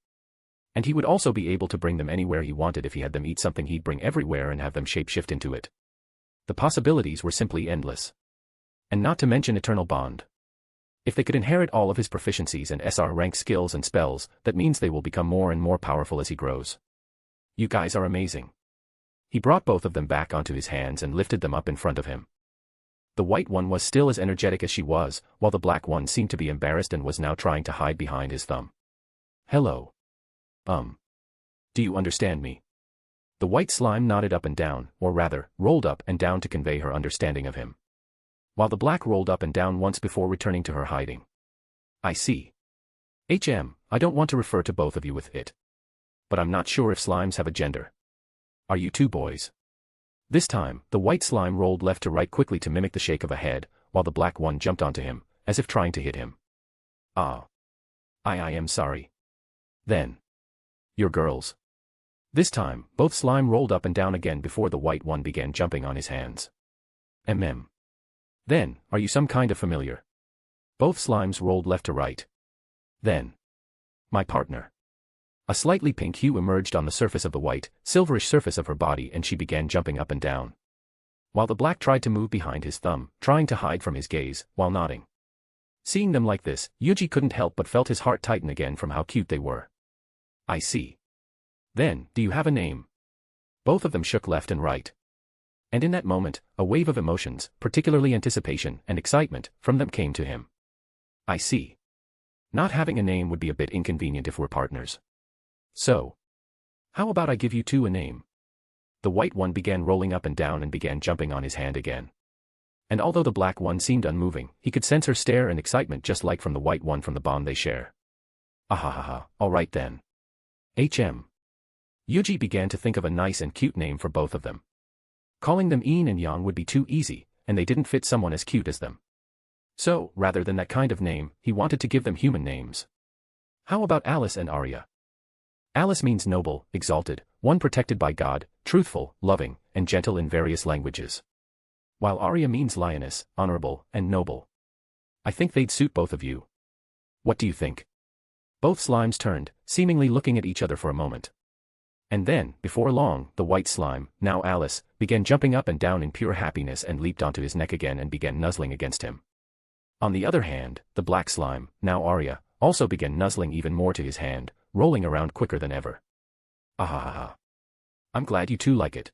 And he would also be able to bring them anywhere he wanted. If he had them eat something, he'd bring everywhere and have them shapeshift into it. The possibilities were simply endless. And not to mention eternal bond. If they could inherit all of his proficiencies and SR rank skills and spells, that means they will become more and more powerful as he grows. You guys are amazing. He brought both of them back onto his hands and lifted them up in front of him. The white one was still as energetic as she was, while the black one seemed to be embarrassed and was now trying to hide behind his thumb. Hello. Do you understand me? The white slime nodded up and down, or rather, rolled up and down to convey her understanding of him. While the black rolled up and down once before returning to her hiding. I see. I don't want to refer to both of you with it. But I'm not sure if slimes have a gender. Are you two boys? This time, the white slime rolled left to right quickly to mimic the shake of a head, while the black one jumped onto him, as if trying to hit him. I am sorry. Then. You're girls. This time, both slime rolled up and down again before the white one began jumping on his hands. Then, are you some kind of familiar? Both slimes rolled left to right. Then. My partner. A slightly pink hue emerged on the surface of the white, silverish surface of her body and she began jumping up and down. While the black tried to move behind his thumb, trying to hide from his gaze, while nodding. Seeing them like this, Yuuji couldn't help but felt his heart tighten again from how cute they were. I see. Then, do you have a name? Both of them shook left and right. And in that moment, a wave of emotions, particularly anticipation and excitement, from them came to him. I see. Not having a name would be a bit inconvenient if we're partners. So. How about I give you two a name? The white one began rolling up and down and began jumping on his hand again. And although the black one seemed unmoving, he could sense her stare and excitement just like from the white one from the bond they share. Ahahaha, alright then. Yuuji began to think of a nice and cute name for both of them. Calling them Yin and Yang would be too easy, and they didn't fit someone as cute as them. So, rather than that kind of name, he wanted to give them human names. How about Alice and Arya? Alice means noble, exalted, one protected by God, truthful, loving, and gentle in various languages. While Arya means lioness, honorable, and noble. I think they'd suit both of you. What do you think? Both slimes turned, seemingly looking at each other for a moment. And then, before long, the white slime, now Alice, began jumping up and down in pure happiness and leaped onto his neck again and began nuzzling against him. On the other hand, the black slime, now Arya, also began nuzzling even more to his hand, rolling around quicker than ever. Ahahaha. I'm glad you two like it.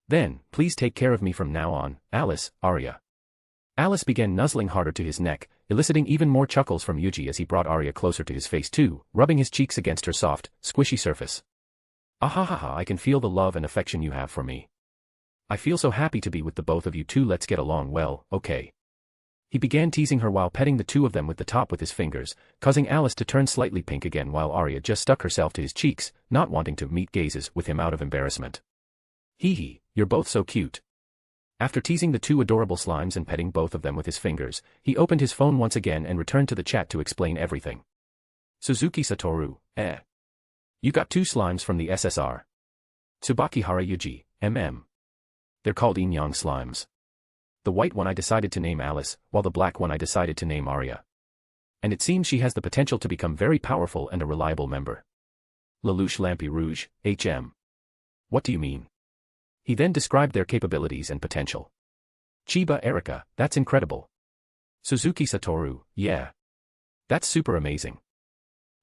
Then, please take care of me from now on, Alice, Arya. Alice began nuzzling harder to his neck, eliciting even more chuckles from Yuuji as he brought Arya closer to his face too, rubbing his cheeks against her soft, squishy surface. Ahahaha, I can feel the love and affection you have for me. I feel so happy to be with the both of you two. Let's get along well, okay? He began teasing her while petting the two of them with the top with his fingers, causing Alice to turn slightly pink again while Arya just stuck herself to his cheeks, not wanting to meet gazes with him out of embarrassment. Hee, you're both so cute. After teasing the two adorable slimes and petting both of them with his fingers, he opened his phone once again and returned to the chat to explain everything. Suzuki Satoru, You got two slimes from the SSR. Tsubakihara Yuuji, They're called yin-yang slimes. The white one I decided to name Alice, while the black one I decided to name Arya. And it seems she has the potential to become very powerful and a reliable member. Lelouch Lampi Rouge, What do you mean? He then described their capabilities and potential. Chiba Erika, that's incredible. Suzuki Satoru, yeah. That's super amazing.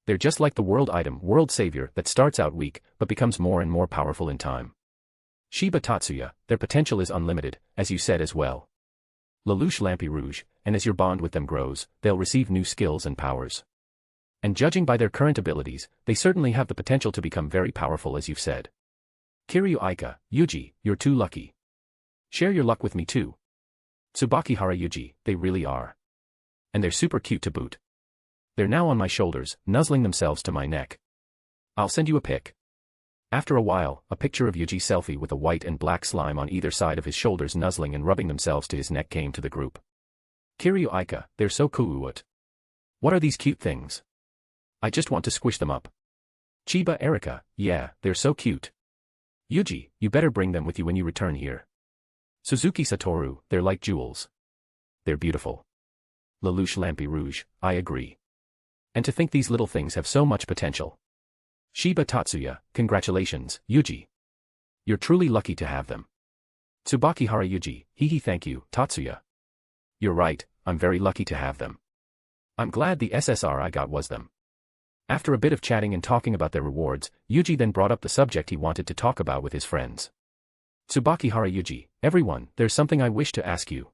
They're just like the world item, world savior, that starts out weak, but becomes more and more powerful in time. Shiba Tatsuya, their potential is unlimited, as you said as well. Lelouch Lampi Rouge, and as your bond with them grows, they'll receive new skills and powers. And judging by their current abilities, they certainly have the potential to become very powerful as you've said. Kiryu Aika, Yuuji, you're too lucky. Share your luck with me too. Tsubakihara Yuuji, they really are. And they're super cute to boot. They're now on my shoulders, nuzzling themselves to my neck. I'll send you a pic. After a while, a picture of Yuji's selfie with a white and black slime on either side of his shoulders nuzzling and rubbing themselves to his neck came to the group. Kiryu Aika, they're so cool. What are these cute things? I just want to squish them up. Chiba Erika, yeah, they're so cute. Yuji, you better bring them with you when you return here. Suzuki Satoru, they're like jewels. They're beautiful. Lelouch Lampi Rouge, I agree. And to think these little things have so much potential. Shiba Tatsuya, congratulations, Yuji. You're truly lucky to have them. Tsubakihara Yuuji, hee thank you, Tatsuya. You're right, I'm very lucky to have them. I'm glad the SSR I got was them. After a bit of chatting and talking about their rewards, Yuji then brought up the subject he wanted to talk about with his friends. Tsubakihara Yuuji, everyone, there's something I wish to ask you.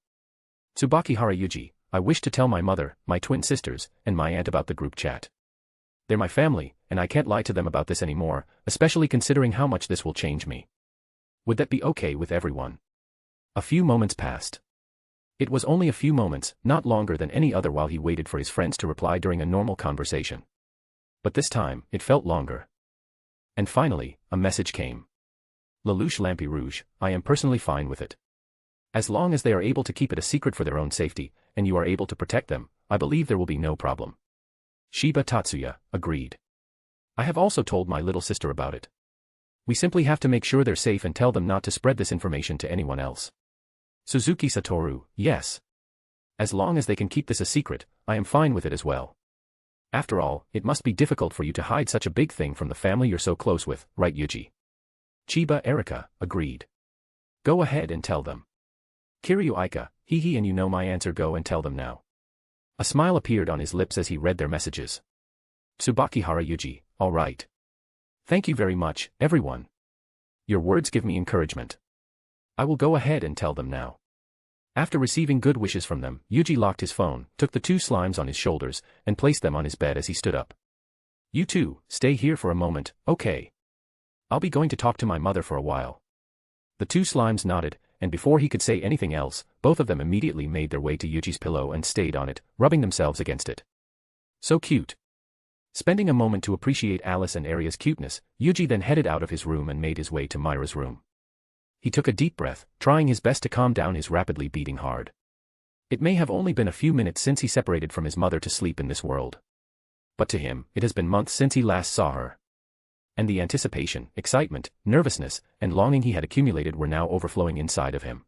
Tsubakihara Yuuji, I wish to tell my mother, my twin sisters, and my aunt about the group chat. They're my family, and I can't lie to them about this anymore, especially considering how much this will change me. Would that be okay with everyone? A few moments passed. It was only a few moments, not longer than any other while he waited for his friends to reply during a normal conversation. But this time, it felt longer. And finally, a message came. Lelouch Lampi Rouge, I am personally fine with it. As long as they are able to keep it a secret for their own safety, and you are able to protect them, I believe there will be no problem. Shiba Tatsuya, agreed. I have also told my little sister about it. We simply have to make sure they're safe and tell them not to spread this information to anyone else. Suzuki Satoru, yes. As long as they can keep this a secret, I am fine with it as well. After all, it must be difficult for you to hide such a big thing from the family you're so close with, right Yuji? Chiba Erika, agreed. Go ahead and tell them. Kiryu Aika, hee and you know my answer, go and tell them now. A smile appeared on his lips as he read their messages. Tsubakihara Yuuji, all right. Thank you very much, everyone. Your words give me encouragement. I will go ahead and tell them now. After receiving good wishes from them, Yuji locked his phone, took the two slimes on his shoulders, and placed them on his bed as he stood up. You two, stay here for a moment, okay? I'll be going to talk to my mother for a while. The two slimes nodded, and before he could say anything else, both of them immediately made their way to Yuji's pillow and stayed on it, rubbing themselves against it. So cute. Spending a moment to appreciate Alice and Aria's cuteness, Yuji then headed out of his room and made his way to Myra's room. He took a deep breath, trying his best to calm down his rapidly beating heart. It may have only been a few minutes since he separated from his mother to sleep in this world. But to him, it has been months since he last saw her. And the anticipation, excitement, nervousness, and longing he had accumulated were now overflowing inside of him.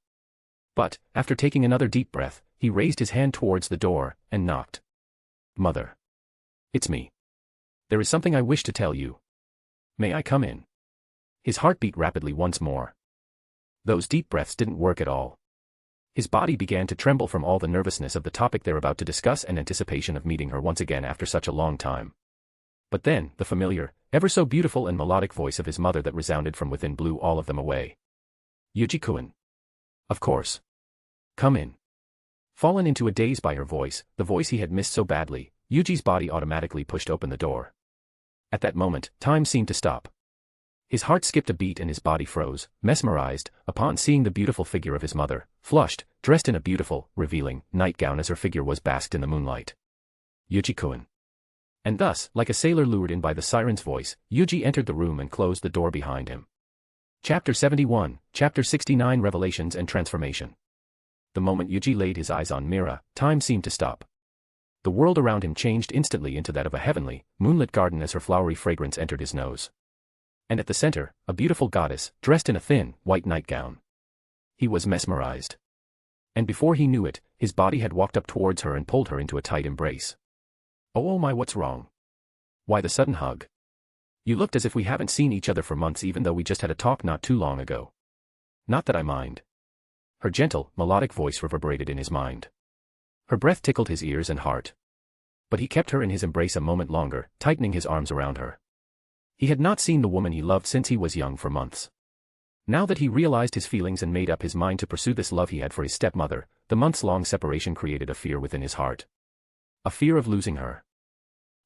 But, after taking another deep breath, he raised his hand towards the door, and knocked. Mother. It's me. There is something I wish to tell you. May I come in? His heart beat rapidly once more. Those deep breaths didn't work at all. His body began to tremble from all the nervousness of the topic they're about to discuss and anticipation of meeting her once again after such a long time. But then, the familiar, ever so beautiful and melodic voice of his mother that resounded from within blew all of them away. Yuji-kun. Of course. Come in. Fallen into a daze by her voice, the voice he had missed so badly, Yuji's body automatically pushed open the door. At that moment, time seemed to stop. His heart skipped a beat and his body froze, mesmerized, upon seeing the beautiful figure of his mother, flushed, dressed in a beautiful, revealing, nightgown as her figure was basked in the moonlight. Yuji-kun. And thus, like a sailor lured in by the siren's voice, Yuji entered the room and closed the door behind him. Chapter 71, Chapter 69 Revelations and Transformation. The moment Yuji laid his eyes on Mira, time seemed to stop. The world around him changed instantly into that of a heavenly, moonlit garden as her flowery fragrance entered his nose. And at the center, a beautiful goddess, dressed in a thin, white nightgown. He was mesmerized. And before he knew it, his body had walked up towards her and pulled her into a tight embrace. Oh my, what's wrong? Why the sudden hug? You looked as if we haven't seen each other for months even though we just had a talk not too long ago. Not that I mind. Her gentle, melodic voice reverberated in his mind. Her breath tickled his ears and heart. But he kept her in his embrace a moment longer, tightening his arms around her. He had not seen the woman he loved since he was young for months. Now that he realized his feelings and made up his mind to pursue this love he had for his stepmother, the months-long separation created a fear within his heart. A fear of losing her.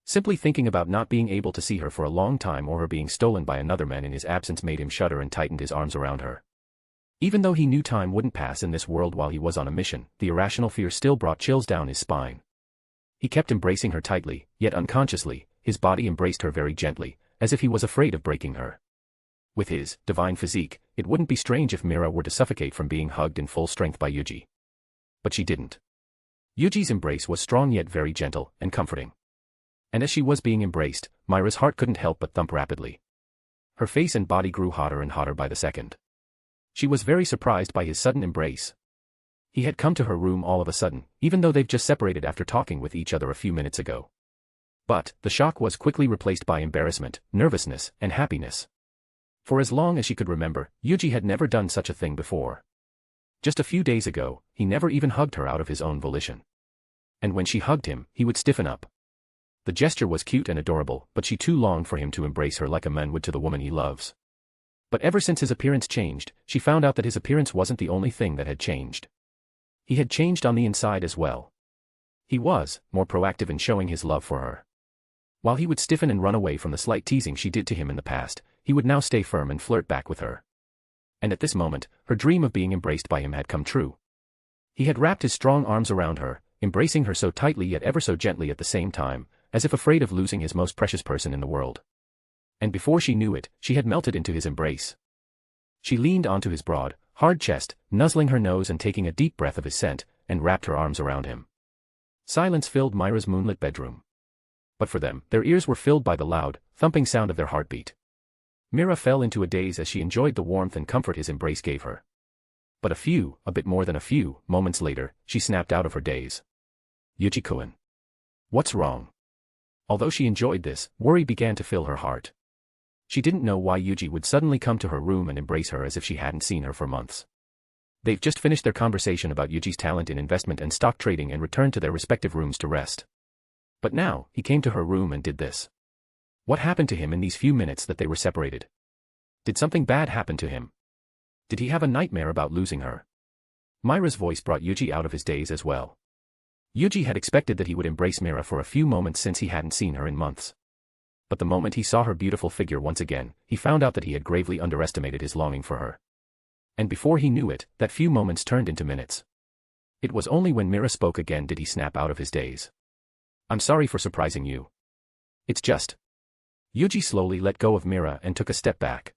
Simply thinking about not being able to see her for a long time or her being stolen by another man in his absence made him shudder and tightened his arms around her. Even though he knew time wouldn't pass in this world while he was on a mission, the irrational fear still brought chills down his spine. He kept embracing her tightly, yet unconsciously, his body embraced her very gently, as if he was afraid of breaking her. With his divine physique, it wouldn't be strange if Mira were to suffocate from being hugged in full strength by Yuuji. But she didn't. Yuji's embrace was strong yet very gentle and comforting. And as she was being embraced, Mira's heart couldn't help but thump rapidly. Her face and body grew hotter and hotter by the second. She was very surprised by his sudden embrace. He had come to her room all of a sudden, even though they've just separated after talking with each other a few minutes ago. But the shock was quickly replaced by embarrassment, nervousness, and happiness. For as long as she could remember, Yuuji had never done such a thing before. Just a few days ago, he never even hugged her out of his own volition. And when she hugged him, he would stiffen up. The gesture was cute and adorable, but she too longed for him to embrace her like a man would to the woman he loves. But ever since his appearance changed, she found out that his appearance wasn't the only thing that had changed. He had changed on the inside as well. He was more proactive in showing his love for her. While he would stiffen and run away from the slight teasing she did to him in the past, he would now stay firm and flirt back with her. And at this moment, her dream of being embraced by him had come true. He had wrapped his strong arms around her, embracing her so tightly yet ever so gently at the same time, as if afraid of losing his most precious person in the world. And before she knew it, she had melted into his embrace. She leaned onto his broad, hard chest, nuzzling her nose and taking a deep breath of his scent, and wrapped her arms around him. Silence filled Mira's moonlit bedroom. But for them, their ears were filled by the loud, thumping sound of their heartbeat. Mira fell into a daze as she enjoyed the warmth and comfort his embrace gave her. But a bit more than a few, moments later, she snapped out of her daze. Yuuji-kun. What's wrong? Although she enjoyed this, worry began to fill her heart. She didn't know why Yuuji would suddenly come to her room and embrace her as if she hadn't seen her for months. They've just finished their conversation about Yuji's talent in investment and stock trading and returned to their respective rooms to rest. But now, he came to her room and did this. What happened to him in these few minutes that they were separated? Did something bad happen to him? Did he have a nightmare about losing her? Mira's voice brought Yuuji out of his daze as well. Yuuji had expected that he would embrace Mira for a few moments since he hadn't seen her in months. But the moment he saw her beautiful figure once again, he found out that he had gravely underestimated his longing for her. And before he knew it, that few moments turned into minutes. It was only when Mira spoke again did he snap out of his daze. I'm sorry for surprising you. It's just. Yuuji slowly let go of Mira and took a step back.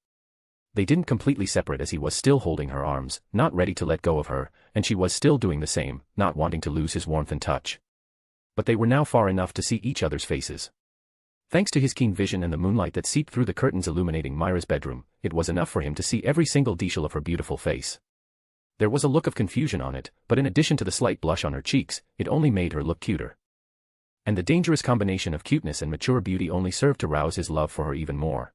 They didn't completely separate as he was still holding her arms, not ready to let go of her, and she was still doing the same, not wanting to lose his warmth and touch. But they were now far enough to see each other's faces. Thanks to his keen vision and the moonlight that seeped through the curtains illuminating Mira's bedroom, it was enough for him to see every single detail of her beautiful face. There was a look of confusion on it, but in addition to the slight blush on her cheeks, it only made her look cuter. And the dangerous combination of cuteness and mature beauty only served to rouse his love for her even more.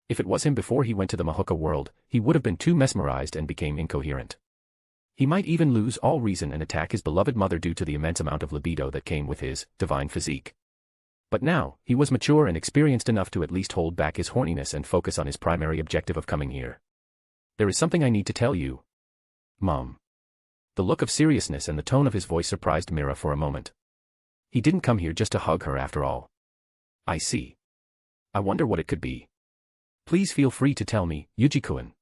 If it was him before he went to the Mahoka world, he would have been too mesmerized and became incoherent. He might even lose all reason and attack his beloved mother due to the immense amount of libido that came with his divine physique. But now, he was mature and experienced enough to at least hold back his horniness and focus on his primary objective of coming here. There is something I need to tell you. Mom. The look of seriousness and the tone of his voice surprised Mira for a moment. He didn't come here just to hug her after all. I see. I wonder what it could be. Please feel free to tell me, Yuuji-kun.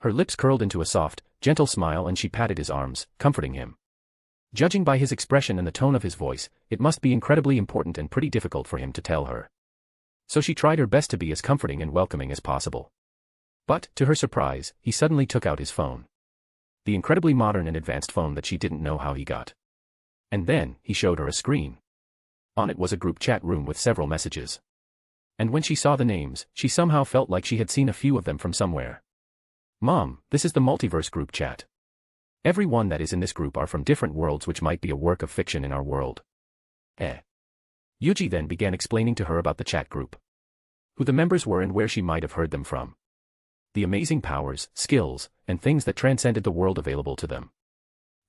Her lips curled into a soft, gentle smile and she patted his arms, comforting him. Judging by his expression and the tone of his voice, it must be incredibly important and pretty difficult for him to tell her. So she tried her best to be as comforting and welcoming as possible. But, to her surprise, he suddenly took out his phone. The incredibly modern and advanced phone that she didn't know how he got. And then, he showed her a screen. On it was a group chat room with several messages. And when she saw the names, she somehow felt like she had seen a few of them from somewhere. Mom, this is the Multiverse Group Chat. Everyone that is in this group are from different worlds which might be a work of fiction in our world. Yuuji then began explaining to her about the chat group. Who the members were and where she might have heard them from. The amazing powers, skills, and things that transcended the world available to them.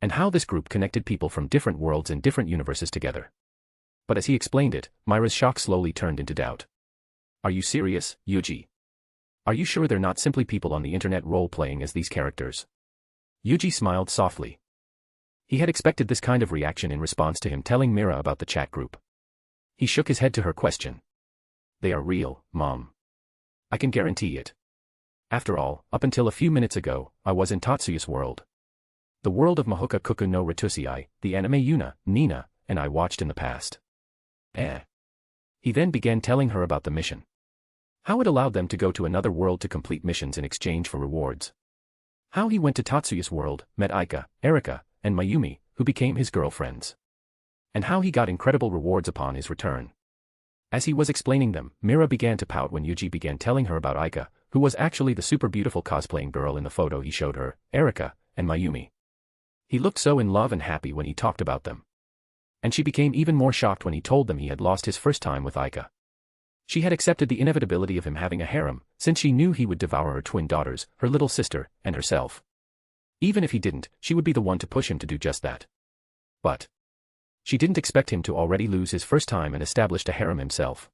And how this group connected people from different worlds and different universes together. But as he explained it, Mira's shock slowly turned into doubt. Are you serious, Yuuji? Are you sure they're not simply people on the internet role-playing as these characters? Yuuji smiled softly. He had expected this kind of reaction in response to him telling Mira about the chat group. He shook his head to her question. They are real, Mom. I can guarantee it. After all, up until a few minutes ago, I was in Tatsuya's world. The world of Mahoka Kuku no Ritusei, the anime Yuna, Nina, and I watched in the past. He then began telling her about the mission. How it allowed them to go to another world to complete missions in exchange for rewards. How he went to Tatsuya's world, met Aika, Erika, and Mayumi, who became his girlfriends. And how he got incredible rewards upon his return. As he was explaining them, Mira began to pout when Yuuji began telling her about Aika, who was actually the super beautiful cosplaying girl in the photo he showed her, Erika, and Mayumi. He looked so in love and happy when he talked about them. And she became even more shocked when he told them he had lost his first time with Aika. She had accepted the inevitability of him having a harem, since she knew he would devour her twin daughters, her little sister, and herself. Even if he didn't, she would be the one to push him to do just that. But she didn't expect him to already lose his first time and established a harem himself.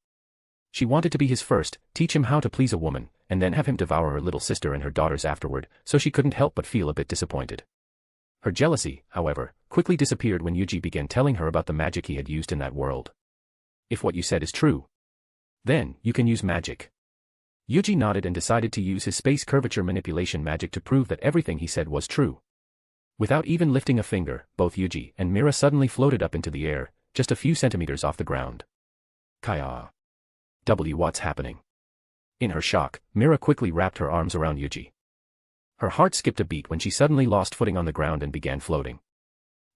She wanted to be his first, teach him how to please a woman, and then have him devour her little sister and her daughters afterward, so she couldn't help but feel a bit disappointed. Her jealousy, however, quickly disappeared when Yuuji began telling her about the magic he had used in that world. If what you said is true, then you can use magic. Yuuji nodded and decided to use his space curvature manipulation magic to prove that everything he said was true. Without even lifting a finger, both Yuuji and Mira suddenly floated up into the air, just a few centimeters off the ground. Kaya. What's happening? In her shock, Mira quickly wrapped her arms around Yuuji. Her heart skipped a beat when she suddenly lost footing on the ground and began floating.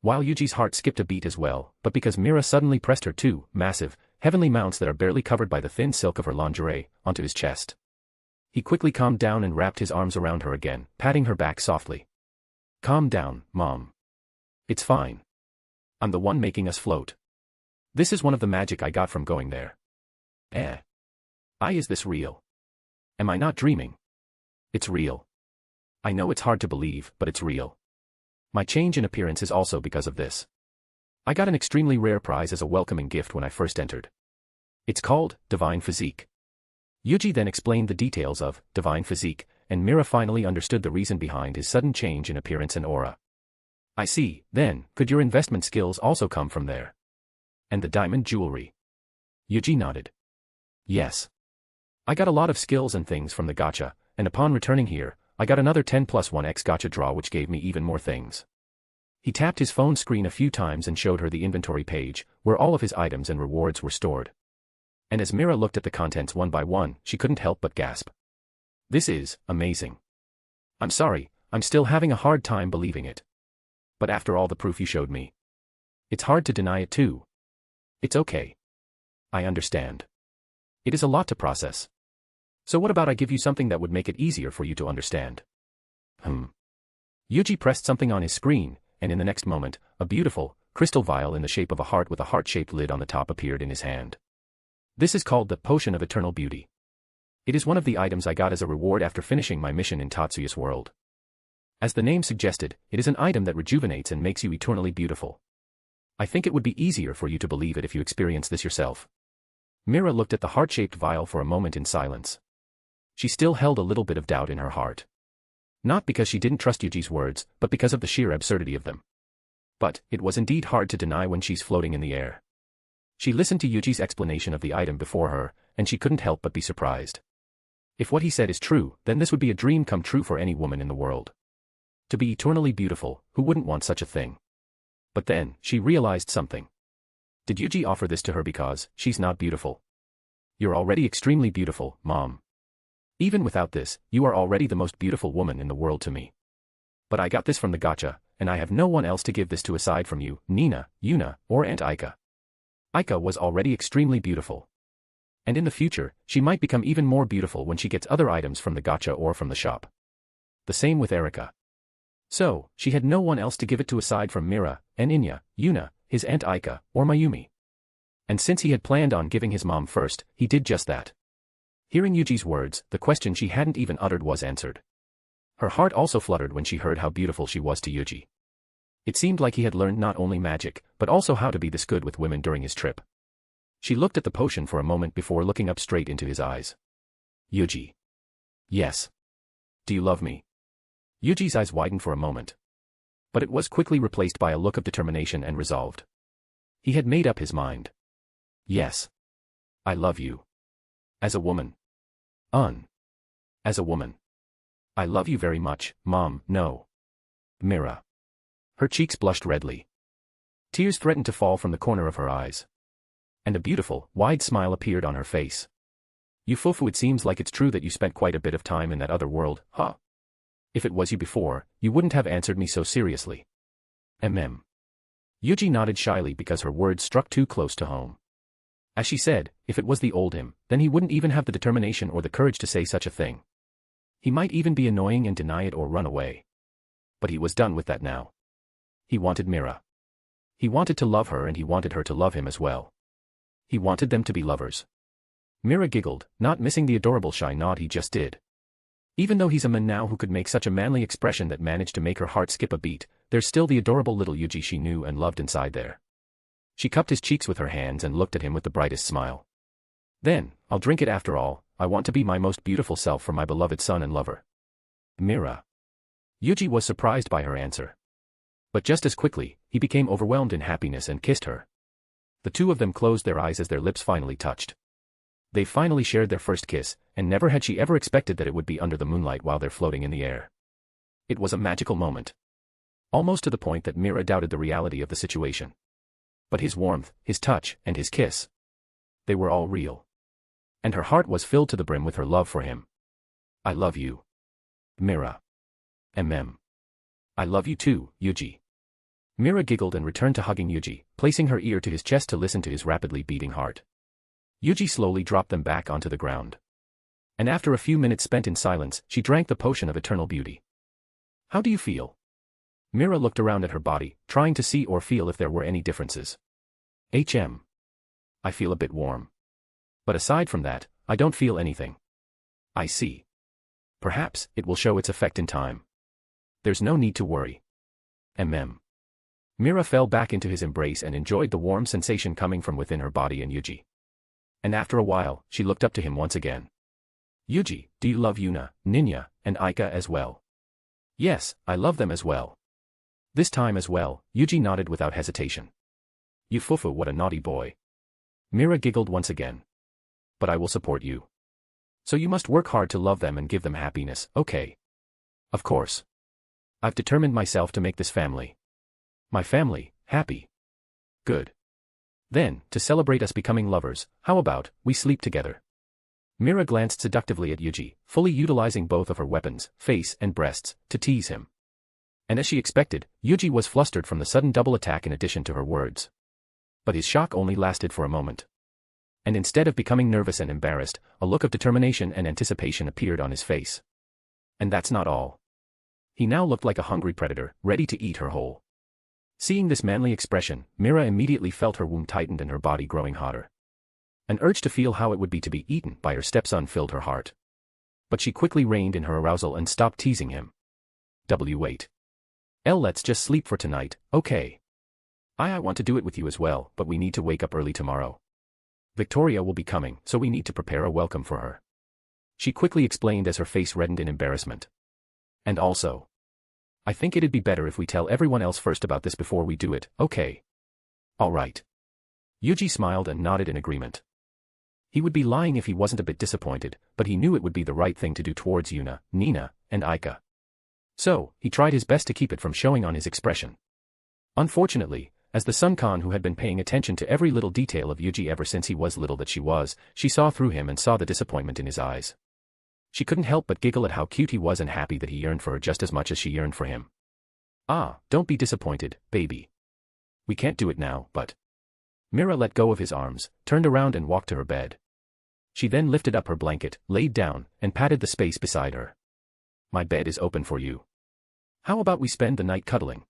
While Yuji's heart skipped a beat as well, but because Mira suddenly pressed her two massive, heavenly mounts that are barely covered by the thin silk of her lingerie onto his chest. He quickly calmed down and wrapped his arms around her again, patting her back softly. Calm down, Mom. It's fine. I'm the one making us float. This is one of the magic I got from going there. Is this real? Am I not dreaming? It's real. I know it's hard to believe, but it's real. My change in appearance is also because of this. I got an extremely rare prize as a welcoming gift when I first entered. It's called Divine Physique. Yuuji then explained the details of Divine Physique, and Mira finally understood the reason behind his sudden change in appearance and aura. I see, then, could your investment skills also come from there? And the diamond jewelry? Yuuji nodded. Yes. I got a lot of skills and things from the gacha, and upon returning here, I got another 10+1x gacha draw which gave me even more things. He tapped his phone screen a few times and showed her the inventory page, where all of his items and rewards were stored. And as Mira looked at the contents one by one, she couldn't help but gasp. This is amazing. I'm sorry, I'm still having a hard time believing it. But after all the proof you showed me, it's hard to deny it too. It's okay. I understand. It is a lot to process. So what about I give you something that would make it easier for you to understand? Yuuji pressed something on his screen, and in the next moment, a beautiful, crystal vial in the shape of a heart with a heart-shaped lid on the top appeared in his hand. This is called the Potion of Eternal Beauty. It is one of the items I got as a reward after finishing my mission in Tatsuya's world. As the name suggested, it is an item that rejuvenates and makes you eternally beautiful. I think it would be easier for you to believe it if you experience this yourself. Mira looked at the heart-shaped vial for a moment in silence. She still held a little bit of doubt in her heart. Not because she didn't trust Yuji's words, but because of the sheer absurdity of them. But it was indeed hard to deny when she's floating in the air. She listened to Yuji's explanation of the item before her, and she couldn't help but be surprised. If what he said is true, then this would be a dream come true for any woman in the world. To be eternally beautiful, who wouldn't want such a thing? But then, she realized something. Did Yuuji offer this to her because she's not beautiful? You're already extremely beautiful, Mom. Even without this, you are already the most beautiful woman in the world to me. But I got this from the gacha, and I have no one else to give this to aside from you, Nina, Yuna, or Aunt Aika. Aika was already extremely beautiful. And in the future, she might become even more beautiful when she gets other items from the gacha or from the shop. The same with Erika. So, she had no one else to give it to aside from Mira, and Inya, Yuna, his Aunt Aika, or Mayumi. And since he had planned on giving his mom first, he did just that. Hearing Yuji's words, the question she hadn't even uttered was answered. Her heart also fluttered when she heard how beautiful she was to Yuuji. It seemed like he had learned not only magic, but also how to be this good with women during his trip. She looked at the potion for a moment before looking up straight into his eyes. Yuuji. Yes. Do you love me? Yuji's eyes widened for a moment. But it was quickly replaced by a look of determination and resolved. He had made up his mind. Yes. I love you. As a woman. As a woman. I love you very much, Mom, no. Mira. Her cheeks blushed redly. Tears threatened to fall from the corner of her eyes. And a beautiful, wide smile appeared on her face. Yufufu, it seems like it's true that you spent quite a bit of time in that other world, huh? If it was you before, you wouldn't have answered me so seriously. Yuuji nodded shyly because her words struck too close to home. As she said, if it was the old him, then he wouldn't even have the determination or the courage to say such a thing. He might even be annoying and deny it or run away. But he was done with that now. He wanted Mira. He wanted to love her and he wanted her to love him as well. He wanted them to be lovers. Mira giggled, not missing the adorable shy nod he just did. Even though he's a man now who could make such a manly expression that managed to make her heart skip a beat, there's still the adorable little Yuuji she knew and loved inside there. She cupped his cheeks with her hands and looked at him with the brightest smile. Then, I'll drink it after all, I want to be my most beautiful self for my beloved son and lover. Mira. Yuuji was surprised by her answer. But just as quickly, he became overwhelmed in happiness and kissed her. The two of them closed their eyes as their lips finally touched. They finally shared their first kiss, and never had she ever expected that it would be under the moonlight while they're floating in the air. It was a magical moment. Almost to the point that Mira doubted the reality of the situation. But his warmth, his touch, and his kiss. They were all real. And her heart was filled to the brim with her love for him. I love you. Mira. I love you too, Yuuji. Mira giggled and returned to hugging Yuuji, placing her ear to his chest to listen to his rapidly beating heart. Yuuji slowly dropped them back onto the ground. And after a few minutes spent in silence, she drank the potion of eternal beauty. How do you feel? Mira looked around at her body, trying to see or feel if there were any differences. I feel a bit warm. But aside from that, I don't feel anything. I see. Perhaps it will show its effect in time. There's no need to worry. Mira fell back into his embrace and enjoyed the warm sensation coming from within her body and Yuuji. And after a while, she looked up to him once again. Yuuji, do you love Yuna, Ninya, and Aika as well? Yes, I love them as well. This time as well, Yuuji nodded without hesitation. Yufufu, what a naughty boy. Mira giggled once again. But I will support you. So you must work hard to love them and give them happiness, okay? Of course. I've determined myself to make this family. My family, happy. Good. Then, to celebrate us becoming lovers, how about, we sleep together? Mira glanced seductively at Yuuji, fully utilizing both of her weapons, face and breasts, to tease him. And as she expected, Yuuji was flustered from the sudden double attack in addition to her words. But his shock only lasted for a moment. And instead of becoming nervous and embarrassed, a look of determination and anticipation appeared on his face. And that's not all. He now looked like a hungry predator, ready to eat her whole. Seeing this manly expression, Mira immediately felt her womb tightened and her body growing hotter. An urge to feel how it would be to be eaten by her stepson filled her heart. But she quickly reined in her arousal and stopped teasing him. Wait. Let's just sleep for tonight, okay? I want to do it with you as well, but we need to wake up early tomorrow. Victoria will be coming, so we need to prepare a welcome for her. She quickly explained as her face reddened in embarrassment. And also, I think it'd be better if we tell everyone else first about this before we do it, okay? All right. Yuuji smiled and nodded in agreement. He would be lying if he wasn't a bit disappointed, but he knew it would be the right thing to do towards Yuna, Nina, and Aika. So, he tried his best to keep it from showing on his expression. Unfortunately, as the Sun-Kan who had been paying attention to every little detail of Yuuji ever since he was little that she saw through him and saw the disappointment in his eyes. She couldn't help but giggle at how cute he was and happy that he yearned for her just as much as she yearned for him. Don't be disappointed, baby. We can't do it now, but... Mira let go of his arms, turned around and walked to her bed. She then lifted up her blanket, laid down, and patted the space beside her. My bed is open for you. How about we spend the night cuddling?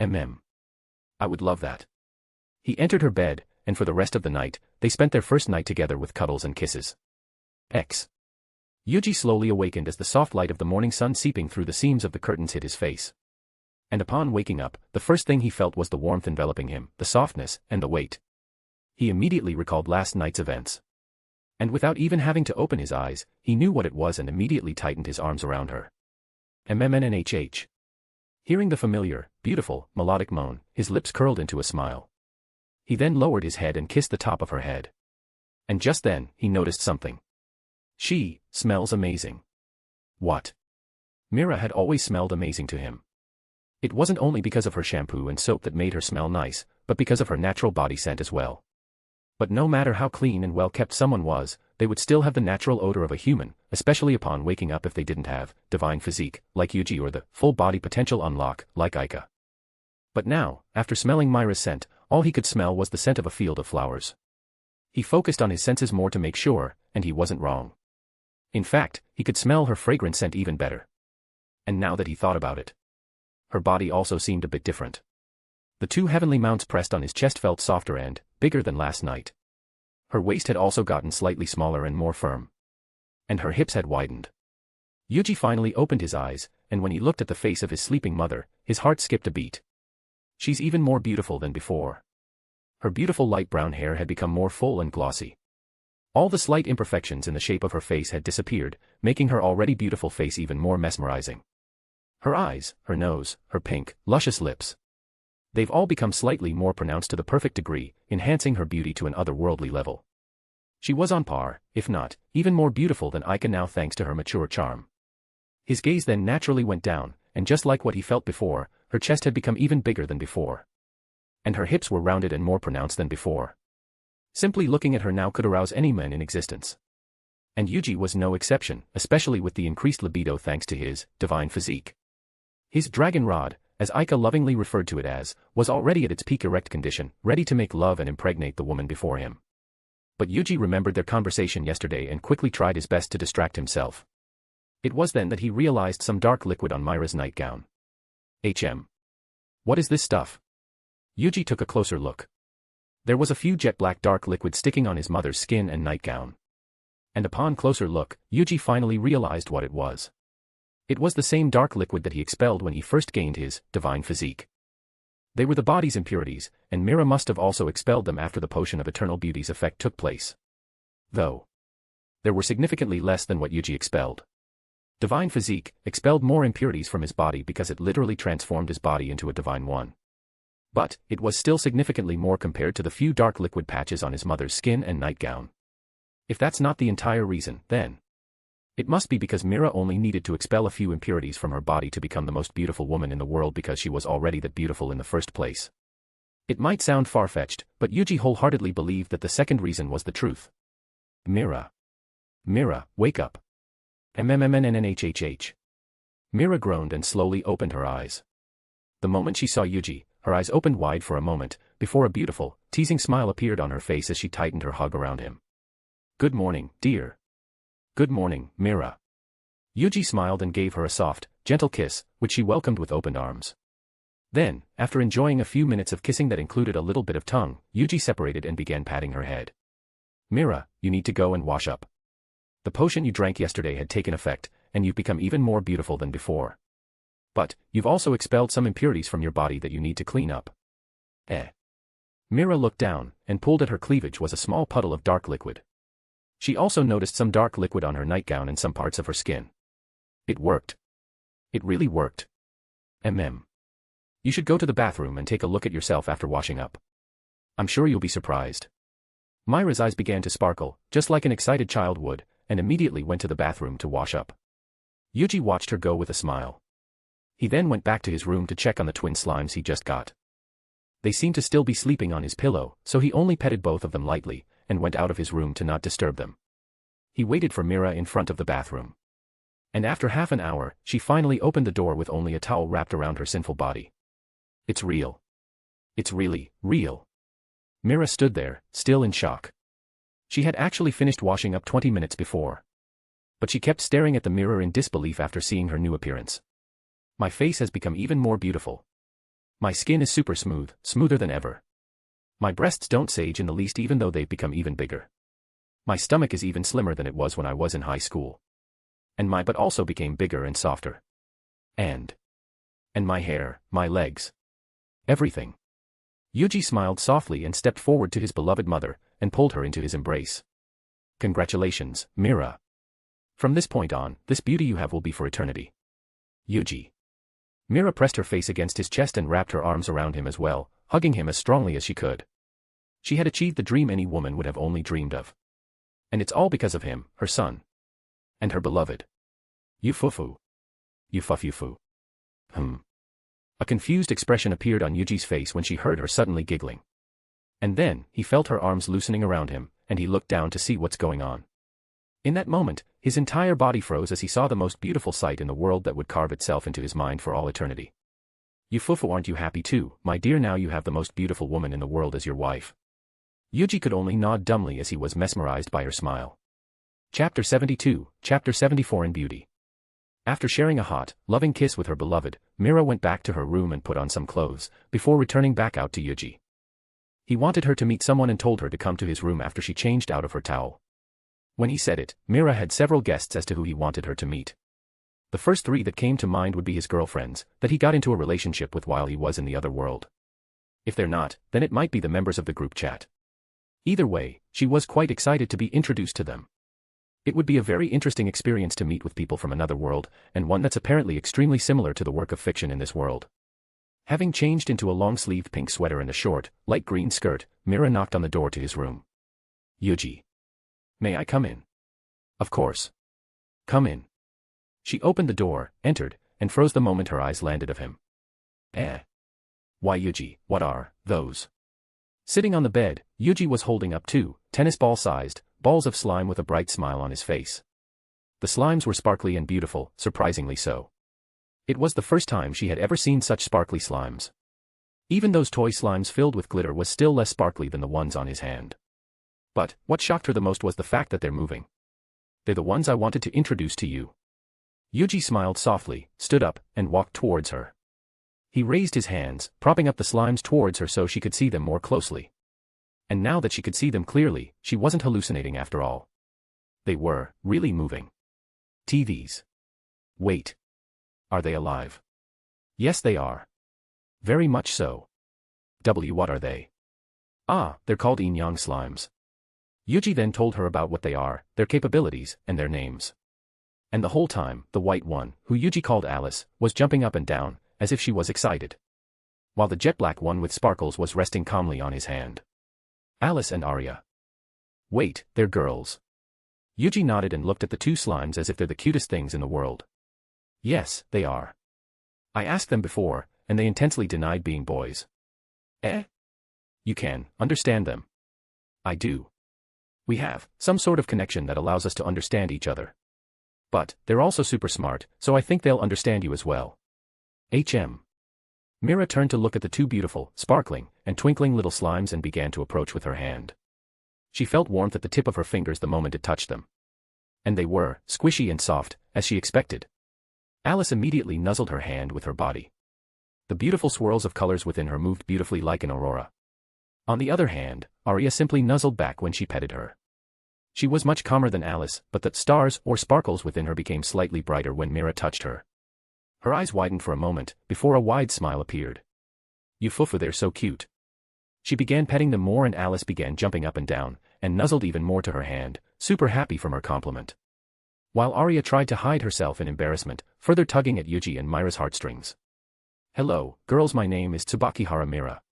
I would love that. He entered her bed, and for the rest of the night, they spent their first night together with cuddles and kisses. Yuuji slowly awakened as the soft light of the morning sun seeping through the seams of the curtains hit his face. And upon waking up, the first thing he felt was the warmth enveloping him, the softness, and the weight. He immediately recalled last night's events. And without even having to open his eyes, he knew what it was and immediately tightened his arms around her. Hearing the familiar, beautiful, melodic moan, his lips curled into a smile. He then lowered his head and kissed the top of her head. And just then, he noticed something. She smells amazing. What? Mira had always smelled amazing to him. It wasn't only because of her shampoo and soap that made her smell nice, but because of her natural body scent as well. But no matter how clean and well kept someone was, they would still have the natural odor of a human, especially upon waking up if they didn't have divine physique, like Yuuji, or the full body potential unlock, like Aika. But now, after smelling Myra's scent, all he could smell was the scent of a field of flowers. He focused on his senses more to make sure, and he wasn't wrong. In fact, he could smell her fragrant scent even better. And now that he thought about it, her body also seemed a bit different. The two heavenly mounts pressed on his chest felt softer and bigger than last night. Her waist had also gotten slightly smaller and more firm. And her hips had widened. Yuuji finally opened his eyes, and when he looked at the face of his sleeping mother, his heart skipped a beat. She's even more beautiful than before. Her beautiful light brown hair had become more full and glossy. All the slight imperfections in the shape of her face had disappeared, making her already beautiful face even more mesmerizing. Her eyes, her nose, her pink, luscious lips. They've all become slightly more pronounced to the perfect degree, enhancing her beauty to an otherworldly level. She was on par, if not, even more beautiful than Aika now thanks to her mature charm. His gaze then naturally went down, and just like what he felt before, her chest had become even bigger than before. And her hips were rounded and more pronounced than before. Simply looking at her now could arouse any man in existence. And Yuuji was no exception, especially with the increased libido thanks to his divine physique. His dragon rod, as Aika lovingly referred to it as, was already at its peak erect condition, ready to make love and impregnate the woman before him. But Yuuji remembered their conversation yesterday and quickly tried his best to distract himself. It was then that he realized some dark liquid on Myra's nightgown. What is this stuff? Yuuji took a closer look. There was a few jet black dark liquid sticking on his mother's skin and nightgown. And upon closer look, Yuuji finally realized what it was. It was the same dark liquid that he expelled when he first gained his divine physique. They were the body's impurities, and Mira must have also expelled them after the potion of eternal beauty's effect took place. Though there were significantly less than what Yuuji expelled. Divine physique expelled more impurities from his body because it literally transformed his body into a divine one. But it was still significantly more compared to the few dark liquid patches on his mother's skin and nightgown. If that's not the entire reason, then it must be because Mira only needed to expel a few impurities from her body to become the most beautiful woman in the world because she was already that beautiful in the first place. It might sound far-fetched, but Yuuji wholeheartedly believed that the second reason was the truth. Mira, wake up. MMMNNHHH. Mira groaned and slowly opened her eyes. The moment she saw Yuuji, her eyes opened wide for a moment, before a beautiful, teasing smile appeared on her face as she tightened her hug around him. Good morning, dear. Good morning, Mira. Yuuji smiled and gave her a soft, gentle kiss, which she welcomed with open arms. Then, after enjoying a few minutes of kissing that included a little bit of tongue, Yuuji separated and began patting her head. Mira, you need to go and wash up. The potion you drank yesterday had taken effect, and you've become even more beautiful than before. But, you've also expelled some impurities from your body that you need to clean up. Mira looked down, and pulled at her cleavage was a small puddle of dark liquid. She also noticed some dark liquid on her nightgown and some parts of her skin. It worked. It really worked. You should go to the bathroom and take a look at yourself after washing up. I'm sure you'll be surprised. Myra's eyes began to sparkle, just like an excited child would, and immediately went to the bathroom to wash up. Yuuji watched her go with a smile. He then went back to his room to check on the twin slimes he just got. They seemed to still be sleeping on his pillow, so he only petted both of them lightly, and went out of his room to not disturb them. He waited for Mira in front of the bathroom. And after half an hour, she finally opened the door with only a towel wrapped around her sinful body. It's real. It's really, real. Mira stood there, still in shock. She had actually finished washing up 20 minutes before. But she kept staring at the mirror in disbelief after seeing her new appearance. My face has become even more beautiful. My skin is super smooth, smoother than ever. My breasts don't sage in the least even though they've become even bigger. My stomach is even slimmer than it was when I was in high school. And my butt also became bigger and softer. And my hair, my legs. Everything. Yuuji smiled softly and stepped forward to his beloved mother, and pulled her into his embrace. Congratulations, Mira. From this point on, this beauty you have will be for eternity. Yuuji. Mira pressed her face against his chest and wrapped her arms around him as well, hugging him as strongly as she could. She had achieved the dream any woman would have only dreamed of. And it's all because of him, her son. And her beloved. Yufufu. Yufufu. A confused expression appeared on Yuji's face when she heard her suddenly giggling. And then, he felt her arms loosening around him, and he looked down to see what's going on. In that moment, his entire body froze as he saw the most beautiful sight in the world that would carve itself into his mind for all eternity. You fufu, aren't you happy too, my dear? Now you have the most beautiful woman in the world as your wife. Yuuji could only nod dumbly as he was mesmerized by her smile. Chapter 72, Chapter 74 in Beauty. After sharing a hot, loving kiss with her beloved, Mira went back to her room and put on some clothes, before returning back out to Yuuji. He wanted her to meet someone and told her to come to his room after she changed out of her towel. When he said it, Mira had several guesses as to who he wanted her to meet. The first three that came to mind would be his girlfriends, that he got into a relationship with while he was in the other world. If they're not, then it might be the members of the group chat. Either way, she was quite excited to be introduced to them. It would be a very interesting experience to meet with people from another world, and one that's apparently extremely similar to the work of fiction in this world. Having changed into a long-sleeved pink sweater and a short, light green skirt, Mira knocked on the door to his room. Yuuji. May I come in? Of course. Come in. She opened the door, entered, and froze the moment her eyes landed of him. Why Yuuji, what are those? Sitting on the bed, Yuuji was holding up two, tennis ball-sized, balls of slime with a bright smile on his face. The slimes were sparkly and beautiful, surprisingly so. It was the first time she had ever seen such sparkly slimes. Even those toy slimes filled with glitter was still less sparkly than the ones on his hand. But, what shocked her the most was the fact that they're moving. They're the ones I wanted to introduce to you. Yuuji smiled softly, stood up, and walked towards her. He raised his hands, propping up the slimes towards her so she could see them more closely. And now that she could see them clearly, she wasn't hallucinating after all. They were, really moving. TVs. Wait. Are they alive? Yes, they are. Very much so. What are they? Ah, they're called yin-yang slimes. Yuuji then told her about what they are, their capabilities, and their names. And the whole time, the white one, who Yuuji called Alice, was jumping up and down, as if she was excited. While the jet black one with sparkles was resting calmly on his hand. Alice and Arya. Wait, they're girls. Yuuji nodded and looked at the two slimes as if they're the cutest things in the world. Yes, they are. I asked them before, and they intensely denied being boys. You can understand them. I do. We have some sort of connection that allows us to understand each other. But, they're also super smart, so I think they'll understand you as well. Mira turned to look at the two beautiful, sparkling, and twinkling little slimes and began to approach with her hand. She felt warmth at the tip of her fingers the moment it touched them. And they were, squishy and soft, as she expected. Alice immediately nuzzled her hand with her body. The beautiful swirls of colors within her moved beautifully like an aurora. On the other hand, Arya simply nuzzled back when she petted her. She was much calmer than Alice, but the stars or sparkles within her became slightly brighter when Mira touched her. Her eyes widened for a moment, before a wide smile appeared. You fufu, they're so cute. She began petting them more and Alice began jumping up and down, and nuzzled even more to her hand, super happy from her compliment. While Arya tried to hide herself in embarrassment, further tugging at Yuuji and Mira's heartstrings. Hello, girls, my name is Tsubakihara Mira.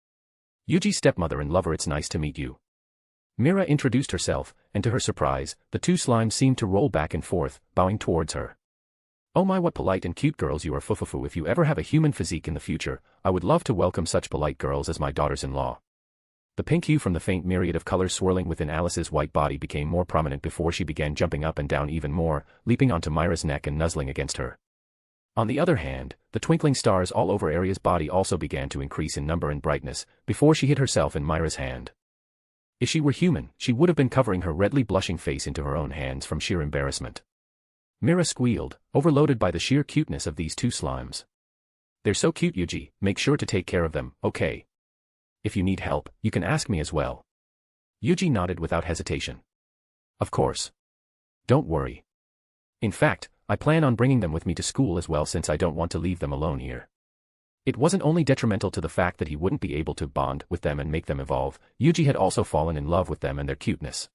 Yuuji's stepmother and lover, it's nice to meet you. Mira introduced herself, and to her surprise, the two slimes seemed to roll back and forth, bowing towards her. Oh my, what polite and cute girls you are, fufufu. If you ever have a human physique in the future, I would love to welcome such polite girls as my daughters-in-law. The pink hue from the faint myriad of colors swirling within Alice's white body became more prominent before she began jumping up and down even more, leaping onto Mira's neck and nuzzling against her. On the other hand, the twinkling stars all over Arya's body also began to increase in number and brightness, before she hid herself in Mira's hand. If she were human, she would have been covering her redly blushing face into her own hands from sheer embarrassment. Mira squealed, overloaded by the sheer cuteness of these two slimes. They're so cute, Yuuji, make sure to take care of them, okay? If you need help, you can ask me as well. Yuuji nodded without hesitation. Of course. Don't worry. In fact, I plan on bringing them with me to school as well since I don't want to leave them alone here. It wasn't only detrimental to the fact that he wouldn't be able to bond with them and make them evolve, Yuuji had also fallen in love with them and their cuteness.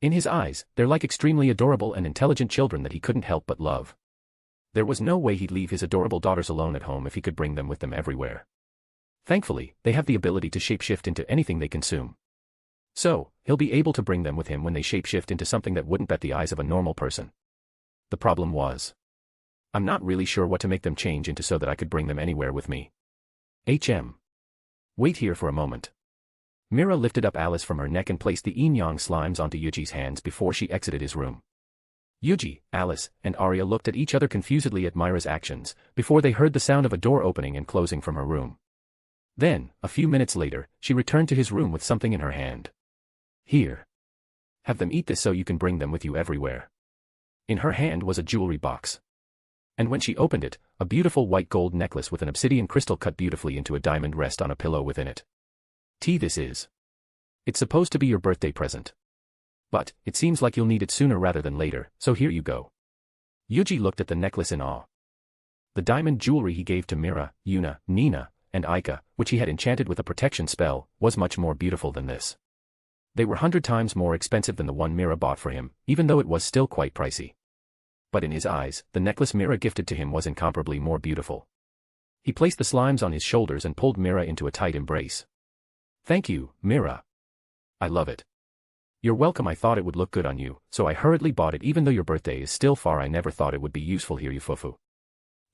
In his eyes, they're like extremely adorable and intelligent children that he couldn't help but love. There was no way he'd leave his adorable daughters alone at home if he could bring them with them everywhere. Thankfully, they have the ability to shapeshift into anything they consume. So, he'll be able to bring them with him when they shapeshift into something that wouldn't bet the eyes of a normal person. The problem was, I'm not really sure what to make them change into so that I could bring them anywhere with me. Wait here for a moment. Mira lifted up Alice from her neck and placed the yin-yang slimes onto Yuuji's hands before she exited his room. Yuuji, Alice, and Arya looked at each other confusedly at Myra's actions, before they heard the sound of a door opening and closing from her room. Then, a few minutes later, she returned to his room with something in her hand. Here. Have them eat this so you can bring them with you everywhere. In her hand was a jewelry box. And when she opened it, a beautiful white gold necklace with an obsidian crystal cut beautifully into a diamond rest on a pillow within it. This is. It's supposed to be your birthday present. But, it seems like you'll need it sooner rather than later, so here you go. Yuuji looked at the necklace in awe. The diamond jewelry he gave to Mira, Yuna, Nina, and Aika, which he had enchanted with a protection spell, was much more beautiful than this. They were 100 times more expensive than the one Mira bought for him, even though it was still quite pricey. But in his eyes, the necklace Mira gifted to him was incomparably more beautiful. He placed the slimes on his shoulders and pulled Mira into a tight embrace. Thank you, Mira. I love it. You're welcome. I thought it would look good on you, so I hurriedly bought it even though your birthday is still far. I never thought it would be useful here, you fufu.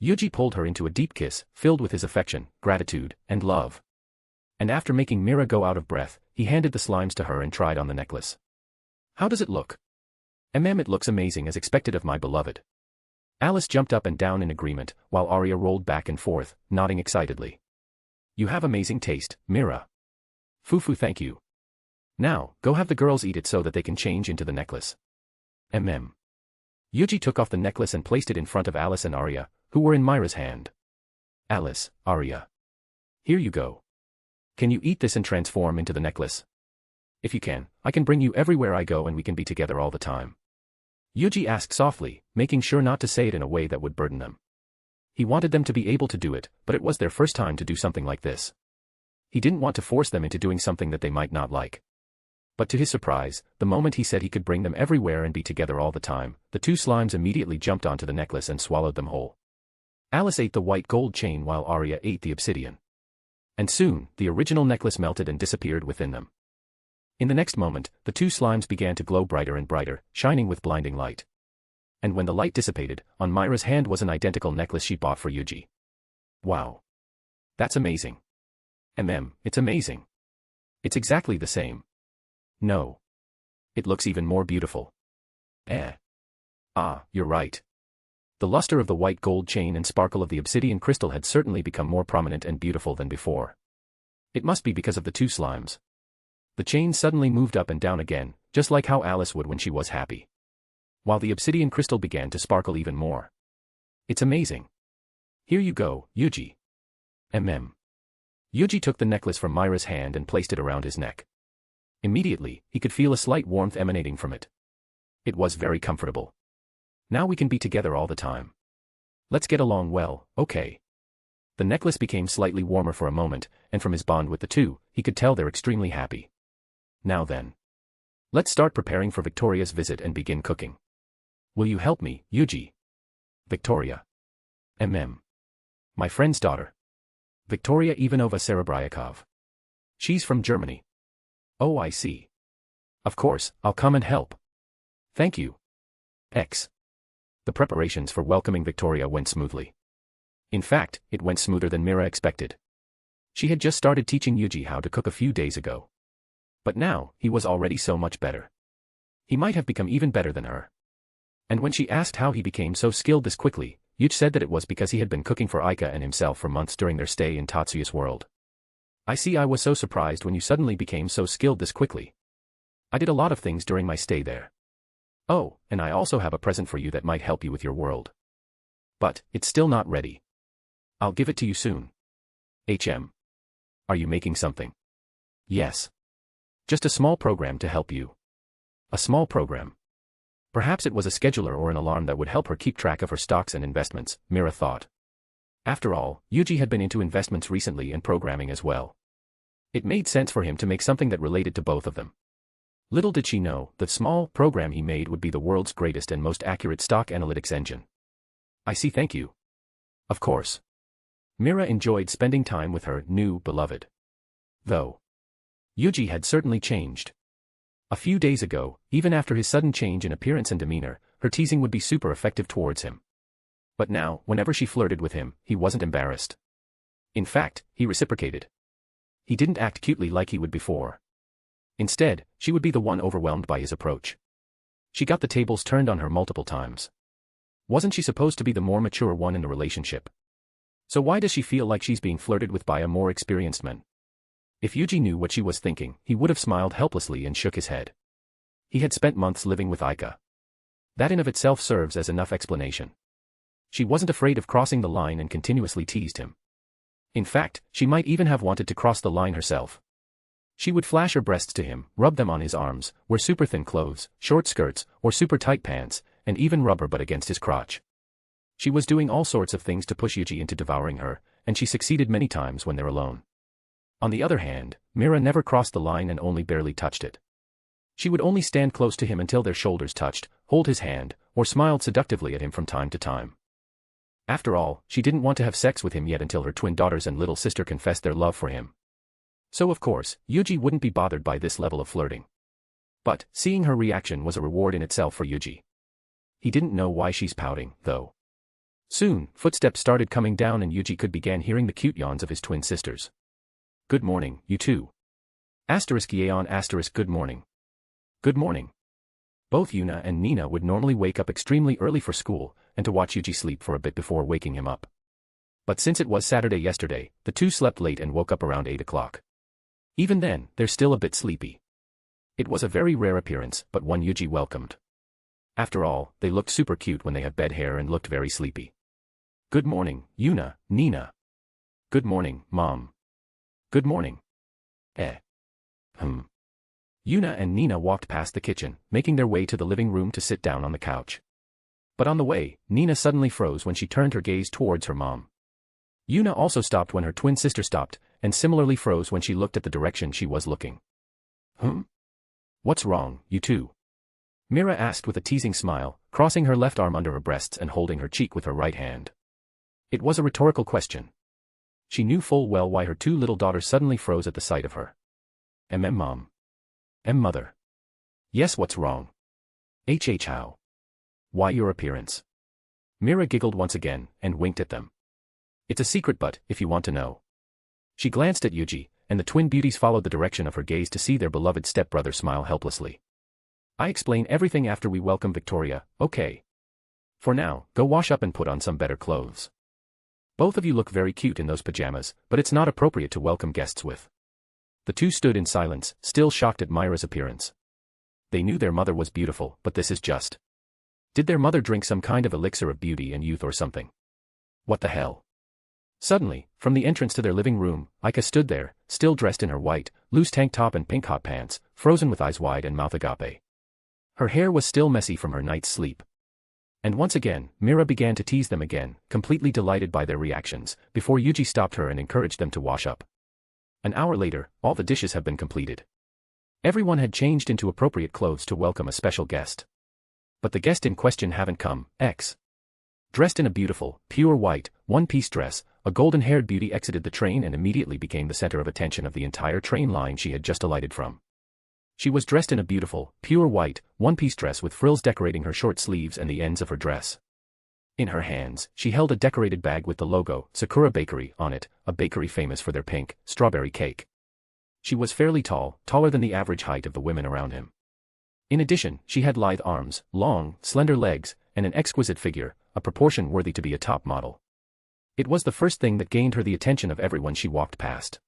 Yuuji pulled her into a deep kiss, filled with his affection, gratitude, and love. And after making Mira go out of breath, he handed the slimes to her and tried on the necklace. How does it look? It looks amazing as expected of my beloved. Alice jumped up and down in agreement, while Arya rolled back and forth, nodding excitedly. You have amazing taste, Mira. Fufu, thank you. Now, go have the girls eat it so that they can change into the necklace. Yuuji took off the necklace and placed it in front of Alice and Arya, who were in Myra's hand. Alice, Arya. Here you go. Can you eat this and transform into the necklace? If you can, I can bring you everywhere I go and we can be together all the time. Yuuji asked softly, making sure not to say it in a way that would burden them. He wanted them to be able to do it, but it was their first time to do something like this. He didn't want to force them into doing something that they might not like. But to his surprise, the moment he said he could bring them everywhere and be together all the time, the two slimes immediately jumped onto the necklace and swallowed them whole. Alice ate the white gold chain while Arya ate the obsidian. And soon, the original necklace melted and disappeared within them. In the next moment, the two slimes began to glow brighter and brighter, shining with blinding light. And when the light dissipated, on Myra's hand was an identical necklace she bought for Yuuji. Wow. That's amazing. It's amazing. It's exactly the same. No. It looks even more beautiful. You're right. The luster of the white gold chain and sparkle of the obsidian crystal had certainly become more prominent and beautiful than before. It must be because of the two slimes. The chain suddenly moved up and down again, just like how Alice would when she was happy. While the obsidian crystal began to sparkle even more. It's amazing. Here you go, Yuuji. Yuuji took the necklace from Myra's hand and placed it around his neck. Immediately, he could feel a slight warmth emanating from it. It was very comfortable. Now we can be together all the time. Let's get along well, okay? The necklace became slightly warmer for a moment, and from his bond with the two, he could tell they're extremely happy. Now then. Let's start preparing for Victoria's visit and begin cooking. Will you help me, Yuuji? Victoria. My friend's daughter. Victoria Ivanova Serebryakov. She's from Germany. Oh, I see. Of course, I'll come and help. Thank you. The preparations for welcoming Victoria went smoothly. In fact, it went smoother than Mira expected. She had just started teaching Yuuji how to cook a few days ago. But now, he was already so much better. He might have become even better than her. And when she asked how he became so skilled this quickly, Yuuji said that it was because he had been cooking for Aika and himself for months during their stay in Tatsuya's world. I see. I was so surprised when you suddenly became so skilled this quickly. I did a lot of things during my stay there. Oh, and I also have a present for you that might help you with your world. But, it's still not ready. I'll give it to you soon. Are you making something? Yes. Just a small program to help you. A small program. Perhaps it was a scheduler or an alarm that would help her keep track of her stocks and investments, Mira thought. After all, Yuuji had been into investments recently and programming as well. It made sense for him to make something that related to both of them. Little did she know, the small program he made would be the world's greatest and most accurate stock analytics engine. I see. Thank you. Of course. Mira enjoyed spending time with her new beloved. Though Yuuji had certainly changed. A few days ago, even after his sudden change in appearance and demeanor, her teasing would be super effective towards him. But now, whenever she flirted with him, he wasn't embarrassed. In fact, he reciprocated. He didn't act cutely like he would before. Instead, she would be the one overwhelmed by his approach. She got the tables turned on her multiple times. Wasn't she supposed to be the more mature one in the relationship? So why does she feel like she's being flirted with by a more experienced man? If Yuuji knew what she was thinking, he would have smiled helplessly and shook his head. He had spent months living with Aika. That in of itself serves as enough explanation. She wasn't afraid of crossing the line and continuously teased him. In fact, she might even have wanted to cross the line herself. She would flash her breasts to him, rub them on his arms, wear super thin clothes, short skirts, or super tight pants, and even rub her butt against his crotch. She was doing all sorts of things to push Yuuji into devouring her, and she succeeded many times when they're alone. On the other hand, Mira never crossed the line and only barely touched it. She would only stand close to him until their shoulders touched, hold his hand, or smiled seductively at him from time to time. After all, she didn't want to have sex with him yet until her twin daughters and little sister confessed their love for him. So of course, Yuuji wouldn't be bothered by this level of flirting. But, seeing her reaction was a reward in itself for Yuuji. He didn't know why she's pouting, though. Soon, footsteps started coming down and Yuuji could begin hearing the cute yawns of his twin sisters. Good morning, you two. Yaon good morning. Good morning. Both Yuna and Nina would normally wake up extremely early for school, and to watch Yuuji sleep for a bit before waking him up. But since it was Saturday yesterday, the two slept late and woke up around 8 o'clock. Even then, they're still a bit sleepy. It was a very rare appearance, but one Yuuji welcomed. After all, they looked super cute when they had bed hair and looked very sleepy. Good morning, Yuna, Nina. Good morning, Mom. Good morning. Yuna and Nina walked past the kitchen, making their way to the living room to sit down on the couch. But on the way, Nina suddenly froze when she turned her gaze towards her mom. Yuna also stopped when her twin sister stopped, and similarly froze when she looked at the direction she was looking. What's wrong, you two? Mira asked with a teasing smile, crossing her left arm under her breasts and holding her cheek with her right hand. It was a rhetorical question. She knew full well why her two little daughters suddenly froze at the sight of her. Mom. Mother. Yes, what's wrong? How? Why your appearance? Mira giggled once again, and winked at them. It's a secret but, if you want to know. She glanced at Yuuji, and the twin beauties followed the direction of her gaze to see their beloved stepbrother smile helplessly. I explain everything after we welcome Victoria, okay? For now, go wash up and put on some better clothes. Both of you look very cute in those pajamas, but it's not appropriate to welcome guests with. The two stood in silence, still shocked at Mira's appearance. They knew their mother was beautiful, but this is just. Did their mother drink some kind of elixir of beauty and youth or something? What the hell? Suddenly, from the entrance to their living room, Aika stood there, still dressed in her white, loose tank top and pink hot pants, frozen with eyes wide and mouth agape. Her hair was still messy from her night's sleep. And once again, Mira began to tease them again, completely delighted by their reactions, before Yuuji stopped her and encouraged them to wash up. An hour later, all the dishes have been completed. Everyone had changed into appropriate clothes to welcome a special guest. But the guest in question haven't come. Dressed in a beautiful, pure white, one-piece dress, a golden-haired beauty exited the train and immediately became the center of attention of the entire train line she had just alighted from. She was dressed in a beautiful, pure white, one-piece dress with frills decorating her short sleeves and the ends of her dress. In her hands, she held a decorated bag with the logo, Sakura Bakery, on it, a bakery famous for their pink, strawberry cake. She was fairly tall, taller than the average height of the women around him. In addition, she had lithe arms, long, slender legs, and an exquisite figure, a proportion worthy to be a top model. It was the first thing that gained her the attention of everyone she walked past.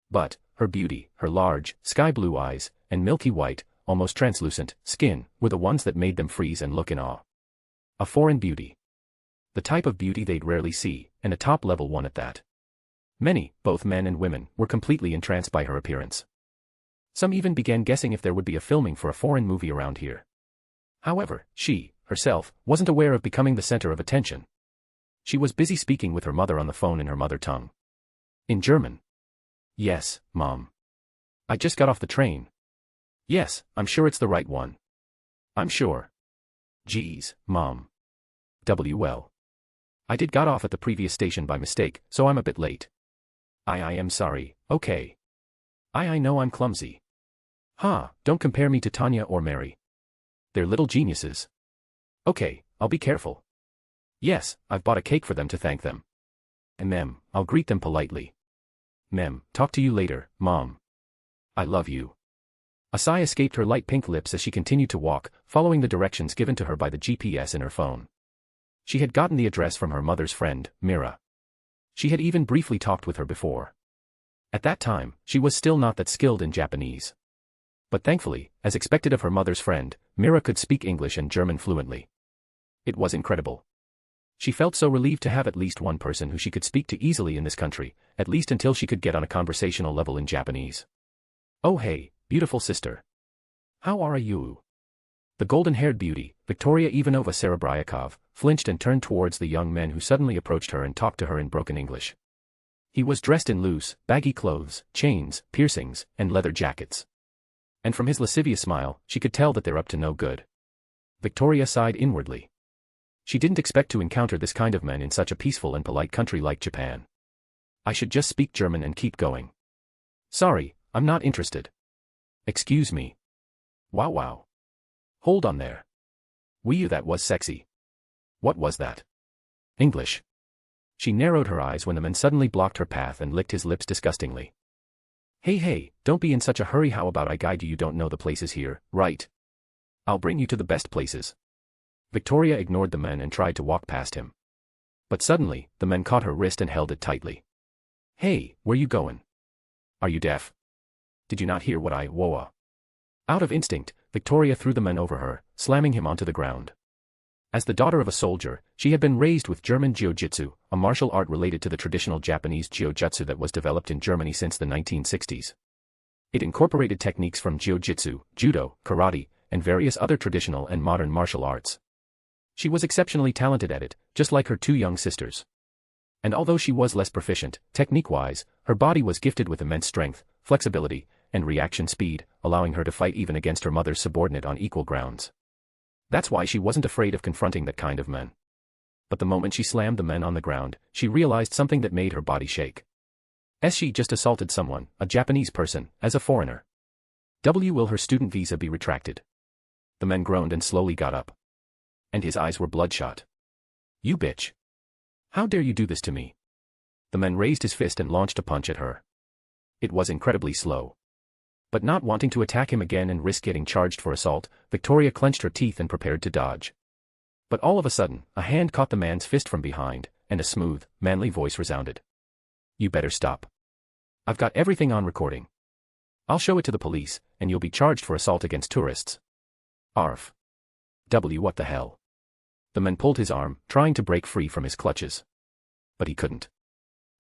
But, her beauty, her large, sky-blue eyes, and milky white, almost translucent, skin, were the ones that made them freeze and look in awe. A foreign beauty. The type of beauty they'd rarely see, and a top-level one at that. Many, both men and women, were completely entranced by her appearance. Some even began guessing if there would be a filming for a foreign movie around here. However, she, herself, wasn't aware of becoming the center of attention. She was busy speaking with her mother on the phone in her mother tongue. In German. Yes, Mom. I just got off the train. Yes, I'm sure it's the right one. I'm sure. Geez, Mom. Well. I did got off at the previous station by mistake, so I'm a bit late. I am sorry, okay. I know I'm clumsy. Don't compare me to Tanya or Mary. They're little geniuses. Okay, I'll be careful. Yes, I've bought a cake for them to thank them. And I'll greet them politely. Talk to you later, Mom. I love you. A sigh escaped her light pink lips as she continued to walk, following the directions given to her by the GPS in her phone. She had gotten the address from her mother's friend, Mira. She had even briefly talked with her before. At that time, she was still not that skilled in Japanese. But thankfully, as expected of her mother's friend, Mira could speak English and German fluently. It was incredible. She felt so relieved to have at least one person who she could speak to easily in this country, at least until she could get on a conversational level in Japanese. "Oh hey, beautiful sister. How are you?" The golden-haired beauty, Victoria Ivanova Serebryakov, flinched and turned towards the young man who suddenly approached her and talked to her in broken English. He was dressed in loose, baggy clothes, chains, piercings, and leather jackets. And from his lascivious smile, she could tell that they're up to no good. Victoria sighed inwardly. She didn't expect to encounter this kind of man in such a peaceful and polite country like Japan. "I should just speak German and keep going. Sorry, I'm not interested." "Excuse me." Wow. Hold on there. Wee, that was sexy. What was that? English. She narrowed her eyes when the man suddenly blocked her path and licked his lips disgustingly. Hey, don't be in such a hurry. How about I guide you? You don't know the places here, right? I'll bring you to the best places. Victoria ignored the man and tried to walk past him. But suddenly, the man caught her wrist and held it tightly. "Hey, where you going? Are you deaf? Did you not hear what I woa?" Out of instinct, Victoria threw the man over her, slamming him onto the ground. As the daughter of a soldier, she had been raised with German jiu-jitsu, a martial art related to the traditional Japanese jiu-jitsu that was developed in Germany since the 1960s. It incorporated techniques from jiu-jitsu, judo, karate, and various other traditional and modern martial arts. She was exceptionally talented at it, just like her two young sisters. And although she was less proficient, technique-wise, her body was gifted with immense strength, flexibility, and reaction speed, allowing her to fight even against her mother's subordinate on equal grounds. That's why she wasn't afraid of confronting that kind of man. But the moment she slammed the man on the ground, she realized something that made her body shake. As she just assaulted someone, a Japanese person, as a foreigner. Will her student visa be retracted? The man groaned and slowly got up. And his eyes were bloodshot. "You bitch. How dare you do this to me?" The man raised his fist and launched a punch at her. It was incredibly slow. But not wanting to attack him again and risk getting charged for assault, Victoria clenched her teeth and prepared to dodge. But all of a sudden, a hand caught the man's fist from behind, and a smooth, manly voice resounded. "You better stop. I've got everything on recording. I'll show it to the police, and you'll be charged for assault against tourists." Arf. What the hell? The man pulled his arm, trying to break free from his clutches. But he couldn't.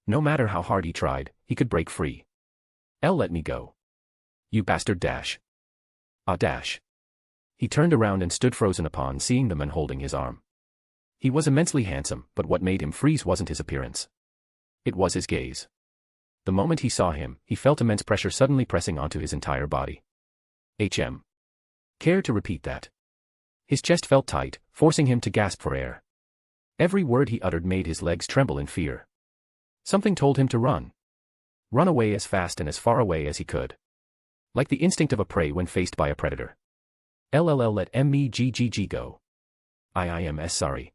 No matter how hard he tried, he could break free. Let me go. "You bastard dash." Dash. He turned around and stood frozen upon seeing the man holding his arm. He was immensely handsome, but what made him freeze wasn't his appearance. It was his gaze. The moment he saw him, he felt immense pressure suddenly pressing onto his entire body. Care to repeat that? His chest felt tight, forcing him to gasp for air. Every word he uttered made his legs tremble in fear. Something told him to run. Run away as fast and as far away as he could. Like the instinct of a prey when faced by a predator. Let me go. I am sorry.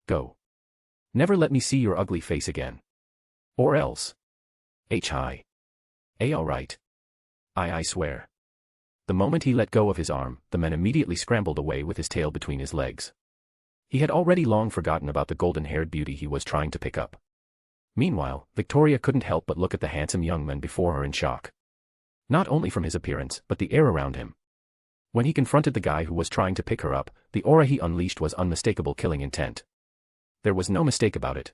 Go. Never let me see your ugly face again. Or else. Hi. Alright. I swear. The moment he let go of his arm, the man immediately scrambled away with his tail between his legs. He had already long forgotten about the golden-haired beauty he was trying to pick up. Meanwhile, Victoria couldn't help but look at the handsome young man before her in shock. Not only from his appearance, but the air around him. When he confronted the guy who was trying to pick her up, the aura he unleashed was unmistakable killing intent. There was no mistake about it.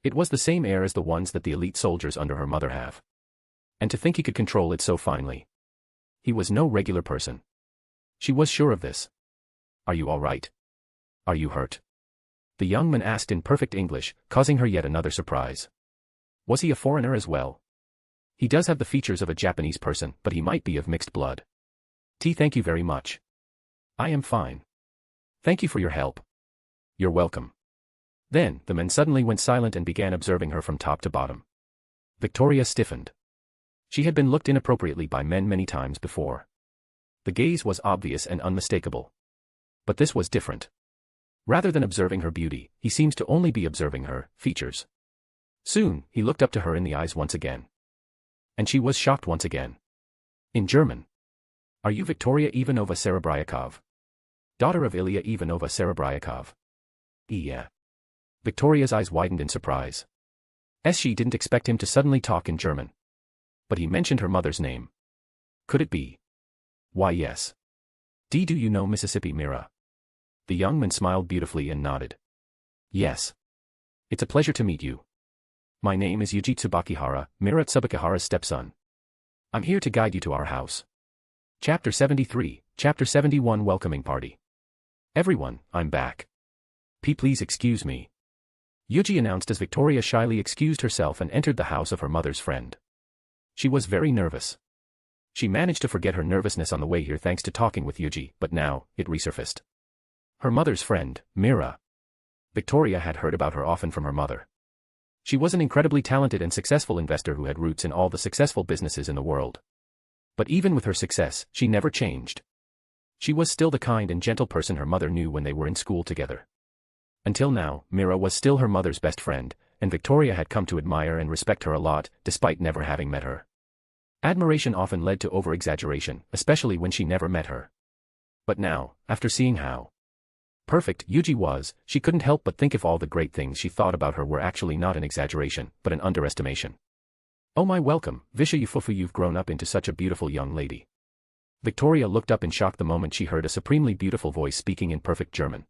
It was the same air as the ones that the elite soldiers under her mother have. And to think he could control it so finely. He was no regular person. She was sure of this. "Are you all right? Are you hurt?" The young man asked in perfect English, causing her yet another surprise. Was he a foreigner as well? He does have the features of a Japanese person, but he might be of mixed blood. Thank you very much. I am fine. Thank you for your help. You're welcome. Then, the man suddenly went silent and began observing her from top to bottom. Victoria stiffened. She had been looked inappropriately by men many times before. The gaze was obvious and unmistakable. But this was different. Rather than observing her beauty, he seems to only be observing her features. Soon, he looked up to her in the eyes once again. And she was shocked once again. In German. Are you Victoria Ivanova Serebryakov? Daughter of Ilya Ivanova Serebryakov? Yeah. Victoria's eyes widened in surprise. She didn't expect him to suddenly talk in German. But he mentioned her mother's name. Could it be? Why yes. Do you know Mississippi Mira? The young man smiled beautifully and nodded. Yes. It's a pleasure to meet you. My name is Yuuji Tsubakihara, Mira Tsubakihara's stepson. I'm here to guide you to our house. Chapter 73, Chapter 71 Welcoming Party. Everyone, I'm back. Please excuse me. Yuuji announced as Victoria shyly excused herself and entered the house of her mother's friend. She was very nervous. She managed to forget her nervousness on the way here thanks to talking with Yuuji, but now, it resurfaced. Her mother's friend, Mira. Victoria had heard about her often from her mother. She was an incredibly talented and successful investor who had roots in all the successful businesses in the world. But even with her success, she never changed. She was still the kind and gentle person her mother knew when they were in school together. Until now, Mira was still her mother's best friend, and Victoria had come to admire and respect her a lot, despite never having met her. Admiration often led to over-exaggeration, especially when she never met her. But now, after seeing how perfect Yuuji was, she couldn't help but think if all the great things she thought about her were actually not an exaggeration, but an underestimation. Oh my welcome, Visha Yufufu, you've grown up into such a beautiful young lady. Victoria looked up in shock the moment she heard a supremely beautiful voice speaking in perfect German.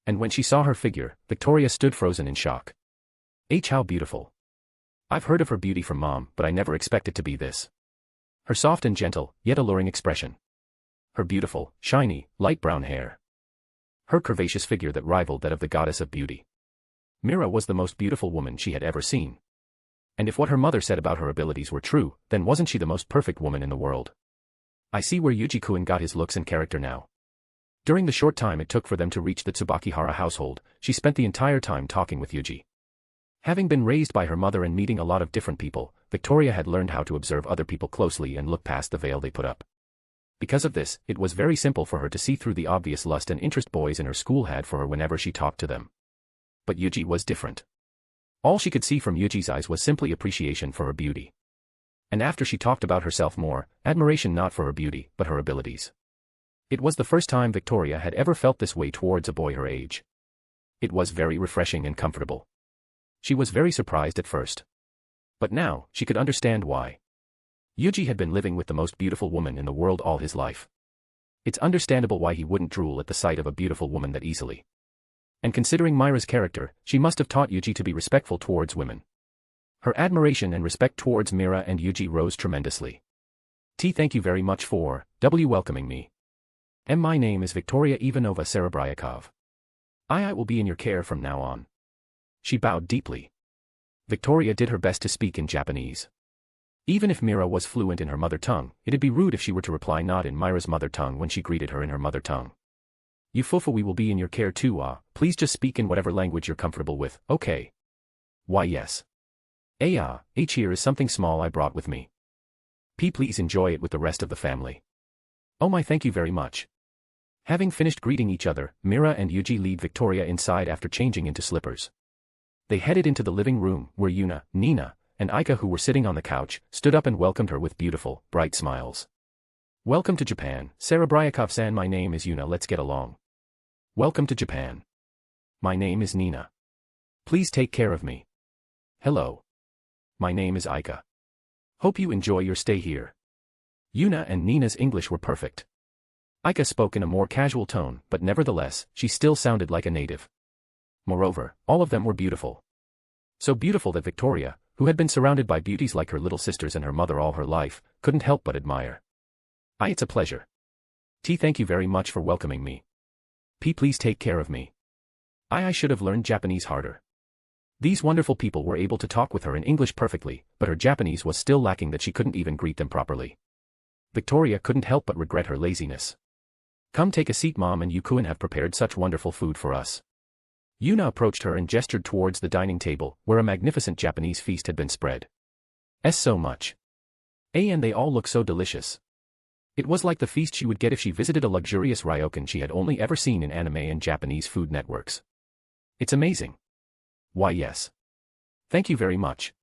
And when she saw her figure, Victoria stood frozen in shock. How beautiful. I've heard of her beauty from Mom, but I never expected to be this. Her soft and gentle, yet alluring expression. Her beautiful, shiny, light brown hair. Her curvaceous figure that rivaled that of the goddess of beauty. Mira was the most beautiful woman she had ever seen. And if what her mother said about her abilities were true, then wasn't she the most perfect woman in the world? I see where Yuuji-kun got his looks and character now. During the short time it took for them to reach the Tsubakihara household, she spent the entire time talking with Yuuji. Having been raised by her mother and meeting a lot of different people, Victoria had learned how to observe other people closely and look past the veil they put up. Because of this, it was very simple for her to see through the obvious lust and interest boys in her school had for her whenever she talked to them. But Yuuji was different. All she could see from Yuuji's eyes was simply appreciation for her beauty. And after she talked about herself more, admiration not for her beauty, but her abilities. It was the first time Victoria had ever felt this way towards a boy her age. It was very refreshing and comfortable. She was very surprised at first. But now, she could understand why. Yuuji had been living with the most beautiful woman in the world all his life. It's understandable why he wouldn't drool at the sight of a beautiful woman that easily. And considering Mira's character, she must have taught Yuuji to be respectful towards women. Her admiration and respect towards Mira and Yuuji rose tremendously. Thank you very much for welcoming me. My name is Victoria Ivanova Serebryakov. I will be in your care from now on. She bowed deeply. Victoria did her best to speak in Japanese. Even if Mira was fluent in her mother tongue, it'd be rude if she were to reply not in Mira's mother tongue when she greeted her in her mother tongue. Yufufu, we will be in your care too. Please just speak in whatever language you're comfortable with, okay? Why yes. Here is something small I brought with me. Please enjoy it with the rest of the family. Oh my, thank you very much. Having finished greeting each other, Mira and Yuuji lead Victoria inside after changing into slippers. They headed into the living room, where Yuna, Nina, and Aika, who were sitting on the couch, stood up and welcomed her with beautiful, bright smiles. Welcome to Japan, Serebryakov-san. My name is Yuna, let's get along. Welcome to Japan. My name is Nina. Please take care of me. Hello. My name is Aika. Hope you enjoy your stay here. Yuna and Nina's English were perfect. Aika spoke in a more casual tone, but nevertheless, she still sounded like a native. Moreover, all of them were beautiful. So beautiful that Victoria, who had been surrounded by beauties like her little sisters and her mother all her life, couldn't help but admire. It's a pleasure. Thank you very much for welcoming me. Please take care of me. I should have learned Japanese harder. These wonderful people were able to talk with her in English perfectly, but her Japanese was still lacking that she couldn't even greet them properly. Victoria couldn't help but regret her laziness. Come take a seat, Mom and Yuuji have prepared such wonderful food for us. Yuna approached her and gestured towards the dining table, where a magnificent Japanese feast had been spread. So much. And they all look so delicious. It was like the feast she would get if she visited a luxurious ryokan she had only ever seen in anime and Japanese food networks. It's amazing. Why yes. Thank you very much.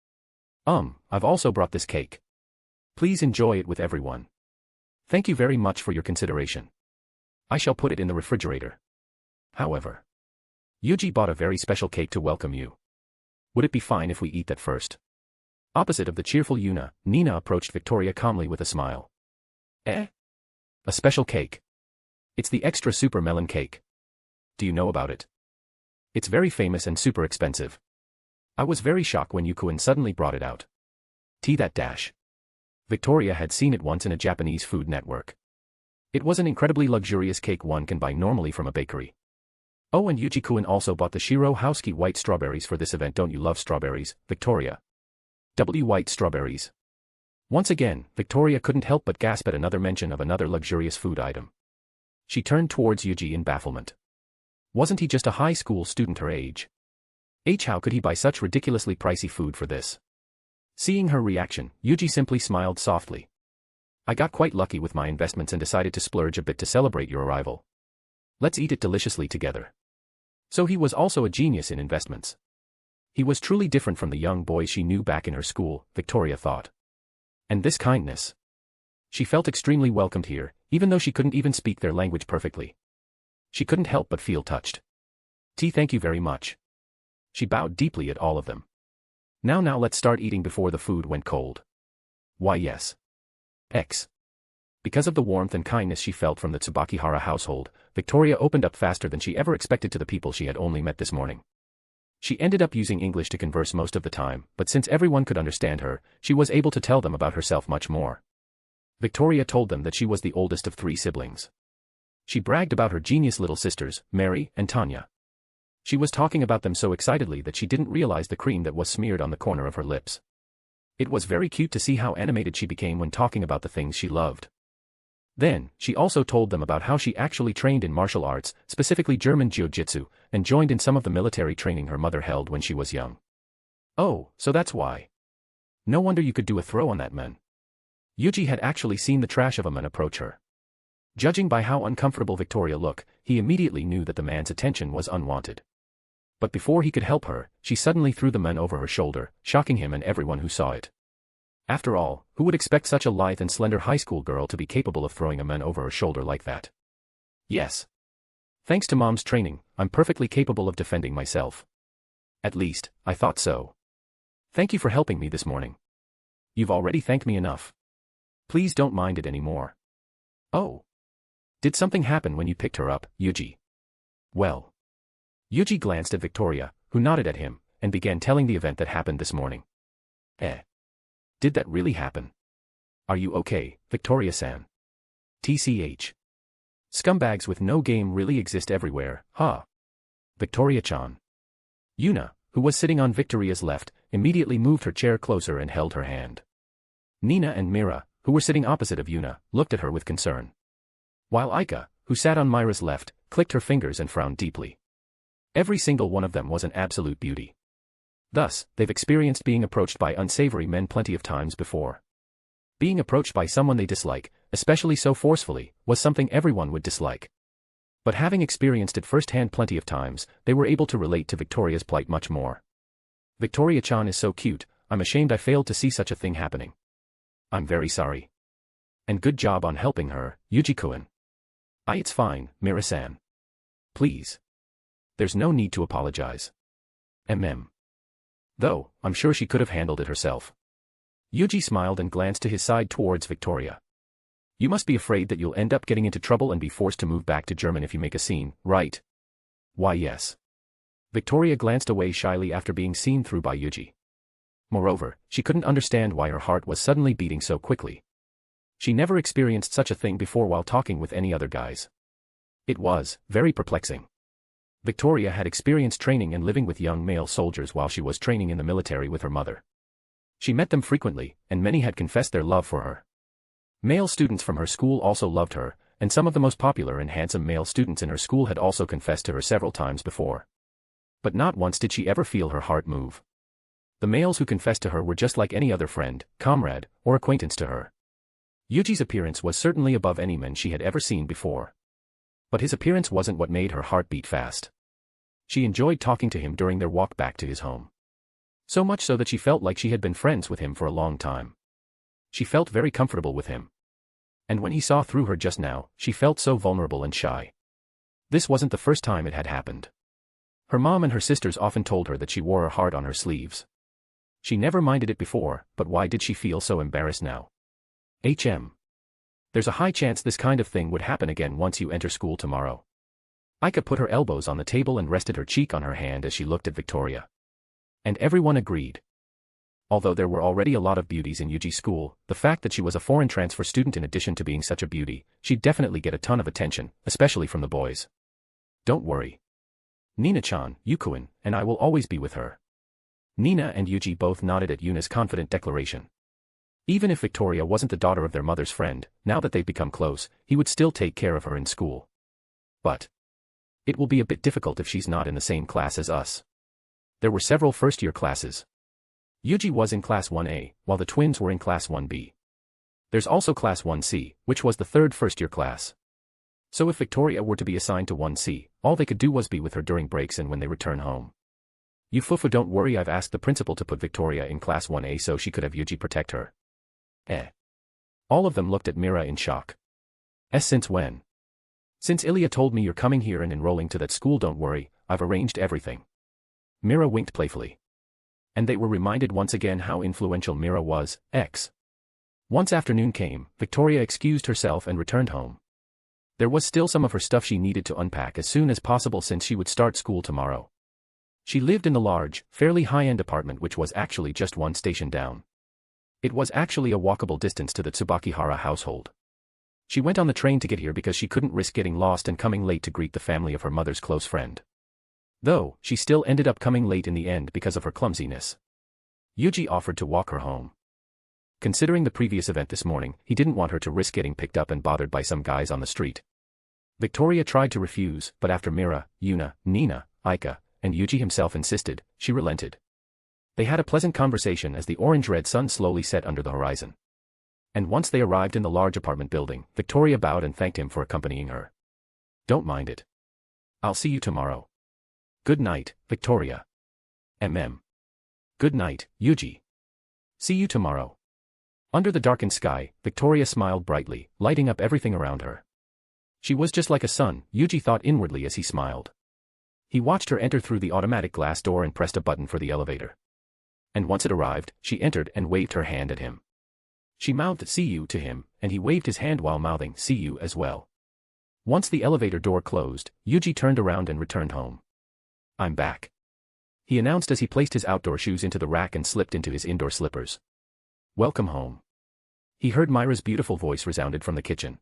I've also brought this cake. Please enjoy it with everyone. Thank you very much for your consideration. I shall put it in the refrigerator. However, Yuuji bought a very special cake to welcome you. Would it be fine if we eat that first? Opposite of the cheerful Yuna, Nina approached Victoria calmly with a smile. Eh? A special cake. It's the extra super melon cake. Do you know about it? It's very famous and super expensive. I was very shocked when Yukuin suddenly brought it out. That dash. Victoria had seen it once in a Japanese food network. It was an incredibly luxurious cake one can buy normally from a bakery. Oh, and Yuji-kun also bought the Shiro Houseki white strawberries for this event. Don't you love strawberries, Victoria? White strawberries. Once again, Victoria couldn't help but gasp at another mention of another luxurious food item. She turned towards Yuji in bafflement. Wasn't he just a high school student her age? How could he buy such ridiculously pricey food for this? Seeing her reaction, Yuji simply smiled softly. I got quite lucky with my investments and decided to splurge a bit to celebrate your arrival. Let's eat it deliciously together. So he was also a genius in investments. He was truly different from the young boys she knew back in her school, Victoria thought. And this kindness. She felt extremely welcomed here, even though she couldn't even speak their language perfectly. She couldn't help but feel touched. Thank you very much. She bowed deeply at all of them. Now let's start eating before the food went cold. Why yes. Because of the warmth and kindness she felt from the Tsubakihara household, Victoria opened up faster than she ever expected to the people she had only met this morning. She ended up using English to converse most of the time, but since everyone could understand her, she was able to tell them about herself much more. Victoria told them that she was the oldest of 3 siblings. She bragged about her genius little sisters, Mary and Tanya. She was talking about them so excitedly that she didn't realize the cream that was smeared on the corner of her lips. It was very cute to see how animated she became when talking about the things she loved. Then, she also told them about how she actually trained in martial arts, specifically German jiu-jitsu, and joined in some of the military training her mother held when she was young. Oh, so that's why. No wonder you could do a throw on that man. Yuji had actually seen the trash of a man approach her. Judging by how uncomfortable Victoria looked, he immediately knew that the man's attention was unwanted. But before he could help her, she suddenly threw the man over her shoulder, shocking him and everyone who saw it. After all, who would expect such a lithe and slender high school girl to be capable of throwing a man over her shoulder like that? Yes. Thanks to Mom's training, I'm perfectly capable of defending myself. At least, I thought so. Thank you for helping me this morning. You've already thanked me enough. Please don't mind it anymore. Oh. Did something happen when you picked her up, Yuji? Well. Yuji glanced at Victoria, who nodded at him, and began telling the event that happened this morning. Did that really happen? Are you okay, Victoria-san? TCH. Scumbags with no game really exist everywhere, huh? Victoria-chan. Yuna, who was sitting on Victoria's left, immediately moved her chair closer and held her hand. Nina and Mira, who were sitting opposite of Yuna, looked at her with concern. While Aika, who sat on Myra's left, clicked her fingers and frowned deeply. Every single one of them was an absolute beauty. Thus, they've experienced being approached by unsavory men plenty of times before. Being approached by someone they dislike, especially so forcefully, was something everyone would dislike. But having experienced it firsthand plenty of times, they were able to relate to Victoria's plight much more. Victoria-chan is so cute, I'm ashamed I failed to see such a thing happening. I'm very sorry. And good job on helping her, Yuji-kun. It's fine, Mira-san. Please. There's no need to apologize. Though, I'm sure she could have handled it herself. Yuji smiled and glanced to his side towards Victoria. You must be afraid that you'll end up getting into trouble and be forced to move back to German if you make a scene, right? Why yes. Victoria glanced away shyly after being seen through by Yuji. Moreover, she couldn't understand why her heart was suddenly beating so quickly. She never experienced such a thing before while talking with any other guys. It was very perplexing. Victoria had experienced training and living with young male soldiers while she was training in the military with her mother. She met them frequently, and many had confessed their love for her. Male students from her school also loved her, and some of the most popular and handsome male students in her school had also confessed to her several times before. But not once did she ever feel her heart move. The males who confessed to her were just like any other friend, comrade, or acquaintance to her. Yuji's appearance was certainly above any man she had ever seen before. But his appearance wasn't what made her heart beat fast. She enjoyed talking to him during their walk back to his home. So much so that she felt like she had been friends with him for a long time. She felt very comfortable with him. And when he saw through her just now, she felt so vulnerable and shy. This wasn't the first time it had happened. Her mom and her sisters often told her that she wore her heart on her sleeves. She never minded it before, but why did she feel so embarrassed now? There's a high chance this kind of thing would happen again once you enter school tomorrow. Aika put her elbows on the table and rested her cheek on her hand as she looked at Victoria. And everyone agreed. Although there were already a lot of beauties in Yuuji's school, the fact that she was a foreign transfer student in addition to being such a beauty, she'd definitely get a ton of attention, especially from the boys. Don't worry. Nina-chan, Yukuin, and I will always be with her. Nina and Yuuji both nodded at Yuna's confident declaration. Even if Victoria wasn't the daughter of their mother's friend, now that they've become close, he would still take care of her in school. But it will be a bit difficult if she's not in the same class as us. There were several first-year classes. Yuuji was in Class 1A, while the twins were in Class 1B. There's also Class 1C, which was the third first-year class. So if Victoria were to be assigned to 1C, all they could do was be with her during breaks and when they return home. You fufu, don't worry, I've asked the principal to put Victoria in Class 1A so she could have Yuuji protect her. All of them looked at Mira in shock. Since when? Since Ilya told me you're coming here and enrolling to that school, don't worry, I've arranged everything. Mira winked playfully. And they were reminded once again how influential Mira was. Once afternoon came, Victoria excused herself and returned home. There was still some of her stuff she needed to unpack as soon as possible since she would start school tomorrow. She lived in the large, fairly high-end apartment which was actually just one station down. It was actually a walkable distance to the Tsubakihara household. She went on the train to get here because she couldn't risk getting lost and coming late to greet the family of her mother's close friend. Though, she still ended up coming late in the end because of her clumsiness. Yuuji offered to walk her home. Considering the previous event this morning, he didn't want her to risk getting picked up and bothered by some guys on the street. Victoria tried to refuse, but after Mira, Yuna, Nina, Aika, and Yuuji himself insisted, she relented. They had a pleasant conversation as the orange-red sun slowly set under the horizon. And once they arrived in the large apartment building, Victoria bowed and thanked him for accompanying her. Don't mind it. I'll see you tomorrow. Good night, Victoria. Good night, Yuuji. See you tomorrow. Under the darkened sky, Victoria smiled brightly, lighting up everything around her. She was just like a sun, Yuuji thought inwardly as he smiled. He watched her enter through the automatic glass door and pressed a button for the elevator. And once it arrived, she entered and waved her hand at him. She mouthed "see you" to him, and he waved his hand while mouthing "see you" as well. Once the elevator door closed, Yuuji turned around and returned home. I'm back. He announced as he placed his outdoor shoes into the rack and slipped into his indoor slippers. Welcome home. He heard Myra's beautiful voice resounded from the kitchen.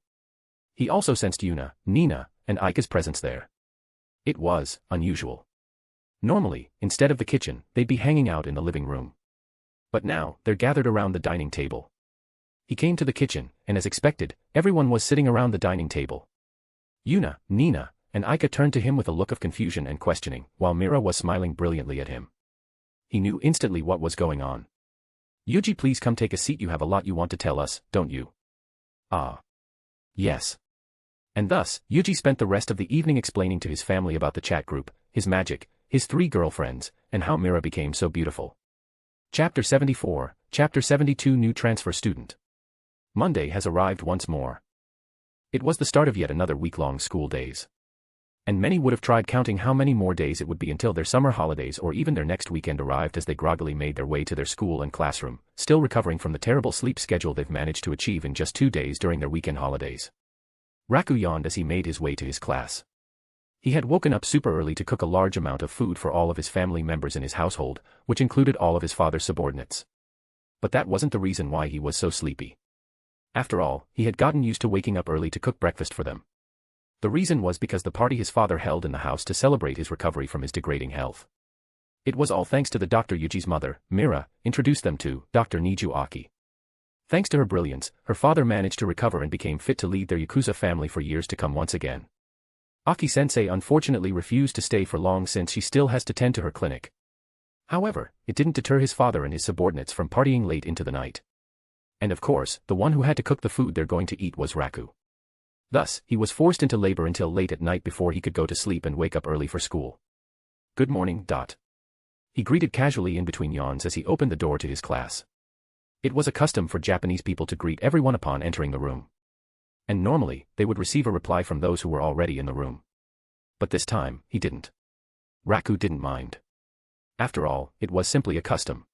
He also sensed Yuna, Nina, and Aika's presence there. It was unusual. Normally, instead of the kitchen, they'd be hanging out in the living room. But now, they're gathered around the dining table. He came to the kitchen, and as expected, everyone was sitting around the dining table. Yuna, Nina, and Aika turned to him with a look of confusion and questioning, while Mira was smiling brilliantly at him. He knew instantly what was going on. Yuuji, please come take a seat, you have a lot you want to tell us, don't you? Ah. Yes. And thus, Yuuji spent the rest of the evening explaining to his family about the chat group, his magic, his 3 girlfriends, and how Mira became so beautiful. Chapter 74, Chapter 72 New Transfer Student. Monday has arrived once more. It was the start of yet another week-long school days. And many would have tried counting how many more days it would be until their summer holidays or even their next weekend arrived as they groggily made their way to their school and classroom, still recovering from the terrible sleep schedule they've managed to achieve in just 2 days during their weekend holidays. Raku yawned as he made his way to his class. He had woken up super early to cook a large amount of food for all of his family members in his household, which included all of his father's subordinates. But that wasn't the reason why he was so sleepy. After all, he had gotten used to waking up early to cook breakfast for them. The reason was because the party his father held in the house to celebrate his recovery from his degrading health. It was all thanks to the Dr. Yuuji's mother, Mira, introduced them to Dr. Niju Aki. Thanks to her brilliance, her father managed to recover and became fit to lead their Yakuza family for years to come once again. Aki-sensei unfortunately refused to stay for long since she still has to tend to her clinic. However, it didn't deter his father and his subordinates from partying late into the night. And of course, the one who had to cook the food they're going to eat was Raku. Thus, he was forced into labor until late at night before he could go to sleep and wake up early for school. Good morning, Dot. He greeted casually in between yawns as he opened the door to his class. It was a custom for Japanese people to greet everyone upon entering the room. And normally, they would receive a reply from those who were already in the room. But this time, he didn't. Raku didn't mind. After all, it was simply a custom.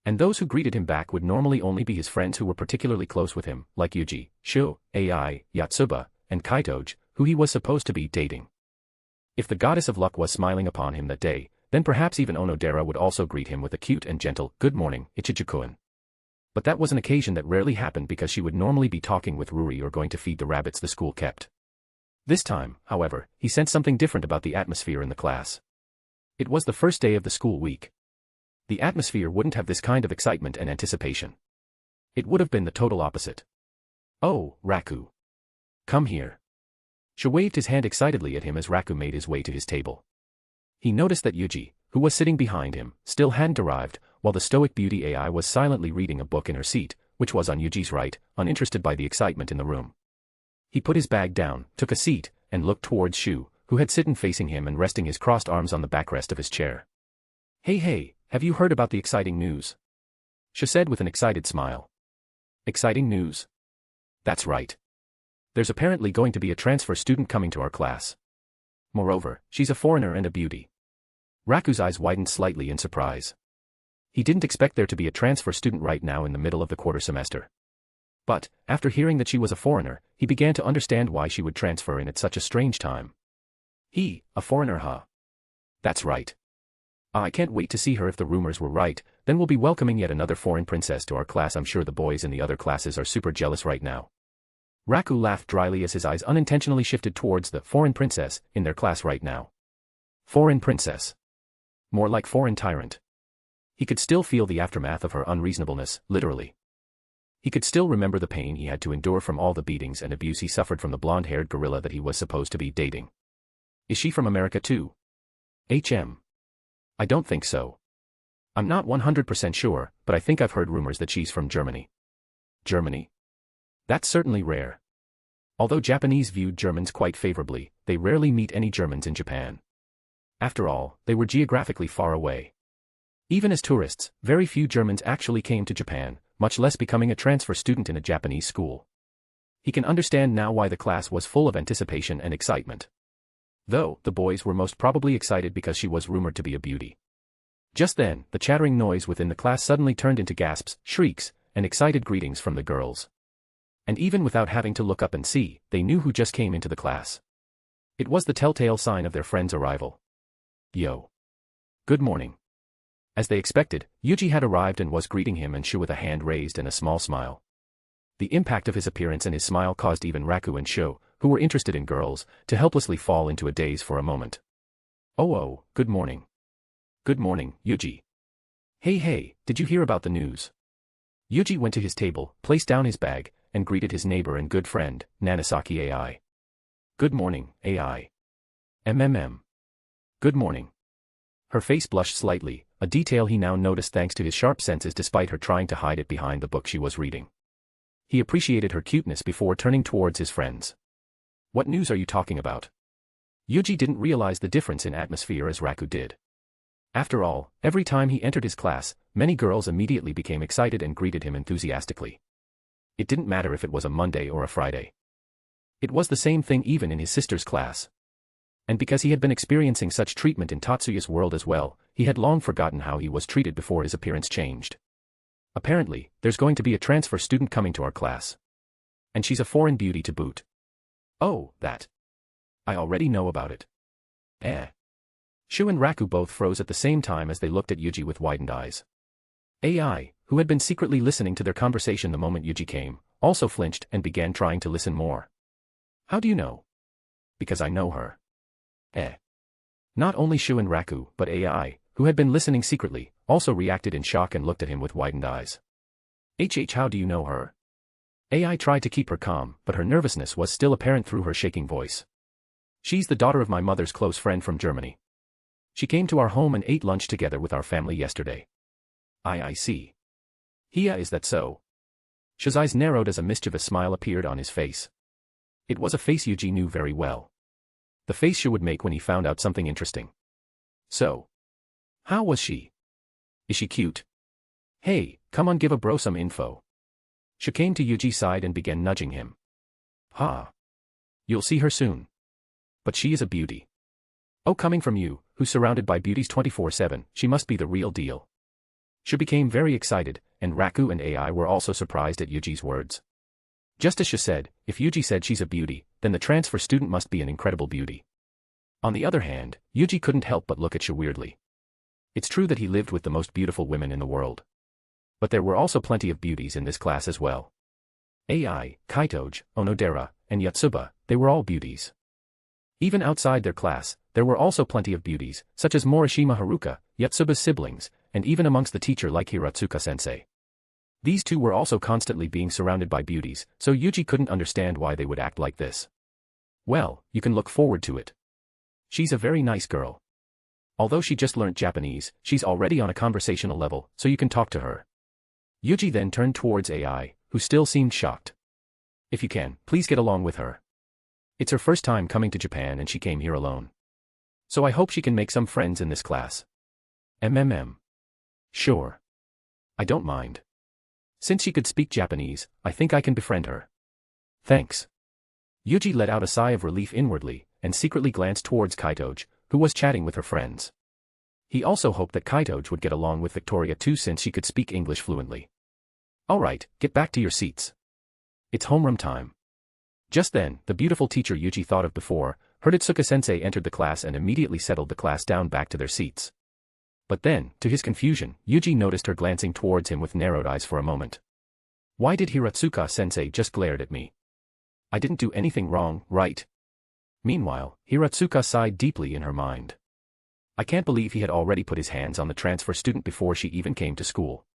And those who greeted him back would normally only be his friends who were particularly close with him, like Yuuji, Shu, Ai, Yatsuba, and Kaitoge, who he was supposed to be dating. If the goddess of luck was smiling upon him that day, then perhaps even Onodera would also greet him with a cute and gentle, "Good morning, Ichijuku-kun." But that was an occasion that rarely happened because she would normally be talking with Ruri or going to feed the rabbits the school kept. This time, however, he sensed something different about the atmosphere in the class. It was the first day of the school week. The atmosphere wouldn't have this kind of excitement and anticipation. It would have been the total opposite. "Oh, Raku. Come here." Shu waved his hand excitedly at him as Raku made his way to his table. He noticed that Yuuji, who was sitting behind him, still hadn't arrived, while the stoic beauty Ai was silently reading a book in her seat, which was on Yuji's right, uninterested by the excitement in the room. He put his bag down, took a seat, and looked towards Shu, who had sitten facing him and resting his crossed arms on the backrest of his chair. Hey, have you heard about the exciting news?" Shu said with an excited smile. "Exciting news? That's right. There's apparently going to be a transfer student coming to our class. Moreover, she's a foreigner and a beauty." Raku's eyes widened slightly in surprise. He didn't expect there to be a transfer student right now in the middle of the quarter semester. But, after hearing that she was a foreigner, he began to understand why she would transfer in at such a strange time. A foreigner, huh? That's right. I can't wait to see her. If the rumors were right, then we'll be welcoming yet another foreign princess to our class. I'm sure the boys in the other classes are super jealous right now. Raku laughed dryly as his eyes unintentionally shifted towards the foreign princess in their class right now. Foreign princess. More like foreign tyrant. He could still feel the aftermath of her unreasonableness, literally. He could still remember the pain he had to endure from all the beatings and abuse he suffered from the blonde-haired gorilla that he was supposed to be dating. Is she from America too? I don't think so. I'm not 100% sure, but I think I've heard rumors that she's from Germany. Germany? That's certainly rare. Although Japanese viewed Germans quite favorably, they rarely meet any Germans in Japan. After all, they were geographically far away. Even as tourists, very few Germans actually came to Japan, much less becoming a transfer student in a Japanese school. He can understand now why the class was full of anticipation and excitement. Though, the boys were most probably excited because she was rumored to be a beauty. Just then, the chattering noise within the class suddenly turned into gasps, shrieks, and excited greetings from the girls. And even without having to look up and see, they knew who just came into the class. It was the telltale sign of their friend's arrival. Yo. Good morning. As they expected, Yuuji had arrived and was greeting him and Shu with a hand raised and a small smile. The impact of his appearance and his smile caused even Raku and Shu, who were interested in girls, to helplessly fall into a daze for a moment. Oh, good morning. Good morning, Yuuji. Hey, did you hear about the news? Yuuji went to his table, placed down his bag, and greeted his neighbor and good friend, Nanisaki Ai. Good morning, Ai. Good morning. Her face blushed slightly, a detail he now noticed thanks to his sharp senses despite her trying to hide it behind the book she was reading. He appreciated her cuteness before turning towards his friends. What news are you talking about? Yuuji didn't realize the difference in atmosphere as Raku did. After all, every time he entered his class, many girls immediately became excited and greeted him enthusiastically. It didn't matter if it was a Monday or a Friday. It was the same thing even in his sister's class. And because he had been experiencing such treatment in Tatsuya's world as well, he had long forgotten how he was treated before his appearance changed. Apparently, there's going to be a transfer student coming to our class. And she's a foreign beauty to boot. Oh, that. I already know about it. Shu and Raku both froze at the same time as they looked at Yuuji with widened eyes. Ai, who had been secretly listening to their conversation the moment Yuuji came, also flinched and began trying to listen more. How do you know? Because I know her. Not only Shu and Raku, but Ai, who had been listening secretly, also reacted in shock and looked at him with widened eyes. How do you know her? Ai tried to keep her calm, but her nervousness was still apparent through her shaking voice. She's the daughter of my mother's close friend from Germany. She came to our home and ate lunch together with our family yesterday. I see. Is that so? Shu's eyes narrowed as a mischievous smile appeared on his face. It was a face Yuuji knew very well. The face Shu would make when he found out something interesting. So. How was she? Is she cute? Hey, come on, give a bro some info. Shu came to Yuuji's side and began nudging him. Ha. You'll see her soon. But she is a beauty. Oh, coming from you, who's surrounded by beauties 24/7, she must be the real deal. She became very excited, and Raku and AI were also surprised at Yuji's words. Just as she said, if Yuji said she's a beauty, then the transfer student must be an incredible beauty. On the other hand, Yuji couldn't help but look at Shu weirdly. It's true that he lived with the most beautiful women in the world. But there were also plenty of beauties in this class as well. AI, Kaitoge, Onodera, and Yotsuba, they were all beauties. Even outside their class, there were also plenty of beauties, such as Morishima Haruka, Yotsuba's siblings, and even amongst the teacher like Hiratsuka-sensei. These two were also constantly being surrounded by beauties, so Yuji couldn't understand why they would act like this. Well, you can look forward to it. She's a very nice girl. Although she just learnt Japanese, she's already on a conversational level, so you can talk to her. Yuji then turned towards AI, who still seemed shocked. If you can, please get along with her. It's her first time coming to Japan and she came here alone. So I hope she can make some friends in this class. Sure. I don't mind. Since she could speak Japanese, I think I can befriend her. Thanks. Yuji let out a sigh of relief inwardly, and secretly glanced towards Kaitoge, who was chatting with her friends. He also hoped that Kaitoge would get along with Victoria too since she could speak English fluently. Alright, get back to your seats. It's homeroom time. Just then, the beautiful teacher Yuji thought of before, Hiratsuka-sensei entered the class and immediately settled the class down back to their seats. But then, to his confusion, Yuji noticed her glancing towards him with narrowed eyes for a moment. Why did Hiratsuka-sensei just glared at me? I didn't do anything wrong, right? Meanwhile, Hiratsuka sighed deeply in her mind. I can't believe he had already put his hands on the transfer student before she even came to school.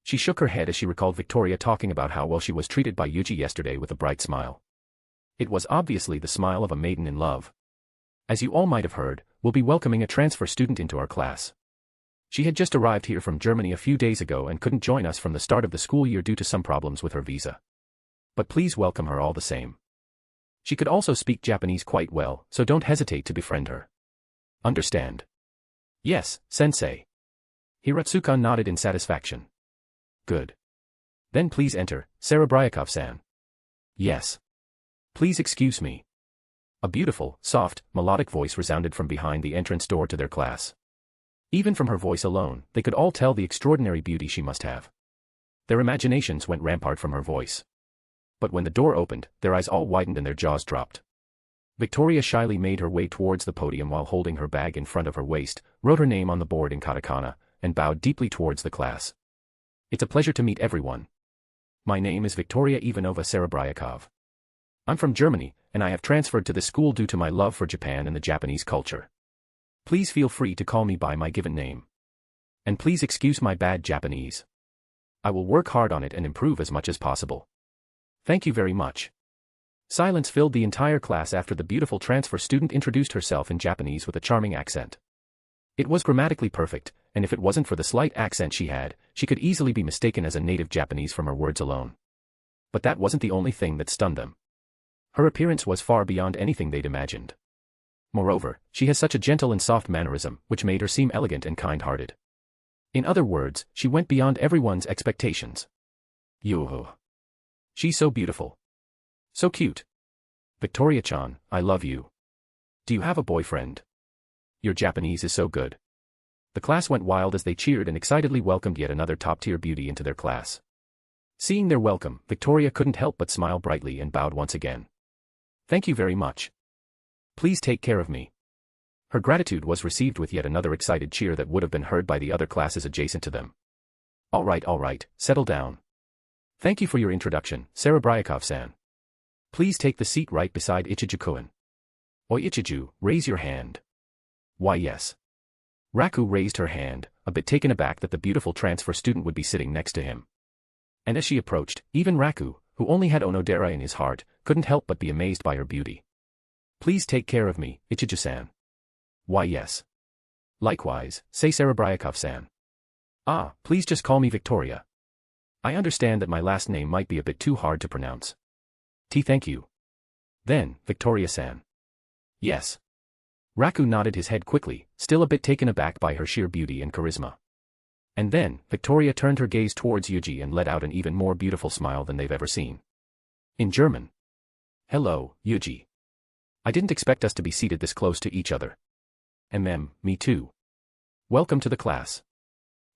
She shook her head as she recalled Victoria talking about how well she was treated by Yuji yesterday with a bright smile. It was obviously the smile of a maiden in love. As you all might have heard, we'll be welcoming a transfer student into our class. She had just arrived here from Germany a few days ago and couldn't join us from the start of the school year due to some problems with her visa. But please welcome her all the same. She could also speak Japanese quite well, so don't hesitate to befriend her. Understand? Yes, sensei. Hiratsuka nodded in satisfaction. Good. Then please enter, Sarabriakov-san. Yes. Please excuse me. A beautiful, soft, melodic voice resounded from behind the entrance door to their class. Even from her voice alone, they could all tell the extraordinary beauty she must have. Their imaginations went rampart from her voice. But when the door opened, their eyes all widened and their jaws dropped. Victoria shyly made her way towards the podium while holding her bag in front of her waist, wrote her name on the board in katakana, and bowed deeply towards the class. It's a pleasure to meet everyone. My name is Victoria Ivanova Sarabriakov. I'm from Germany, and I have transferred to this school due to my love for Japan and the Japanese culture. Please feel free to call me by my given name. And please excuse my bad Japanese. I will work hard on it and improve as much as possible. Thank you very much. Silence filled the entire class after the beautiful transfer student introduced herself in Japanese with a charming accent. It was grammatically perfect, and if it wasn't for the slight accent she had, she could easily be mistaken as a native Japanese from her words alone. But that wasn't the only thing that stunned them. Her appearance was far beyond anything they'd imagined. Moreover, she has such a gentle and soft mannerism, which made her seem elegant and kind-hearted. In other words, she went beyond everyone's expectations. Yoo-hoo. She's so beautiful. So cute. Victoria-chan, I love you. Do you have a boyfriend? Your Japanese is so good. The class went wild as they cheered and excitedly welcomed yet another top-tier beauty into their class. Seeing their welcome, Victoria couldn't help but smile brightly and bowed once again. Thank you very much. Please take care of me. Her gratitude was received with yet another excited cheer that would have been heard by the other classes adjacent to them. All right, settle down. Thank you for your introduction, Sarabriakov-san. Please take the seat right beside Ichiju-kun. Oi Ichiju, raise your hand. Why yes. Raku raised her hand, a bit taken aback that the beautiful transfer student would be sitting next to him. And as she approached, even Raku, who only had Onodera in his heart, couldn't help but be amazed by her beauty. Please take care of me, Ichiju-san. Why yes. Likewise, say Sarabriakov-san. Ah, please just call me Victoria. I understand that my last name might be a bit too hard to pronounce. Thank you. Then, Victoria-san. Yes. Raku nodded his head quickly, still a bit taken aback by her sheer beauty and charisma. And then, Victoria turned her gaze towards Yuji and let out an even more beautiful smile than they've ever seen. In German. Hello, Yuuji. I didn't expect us to be seated this close to each other. Me too. Welcome to the class.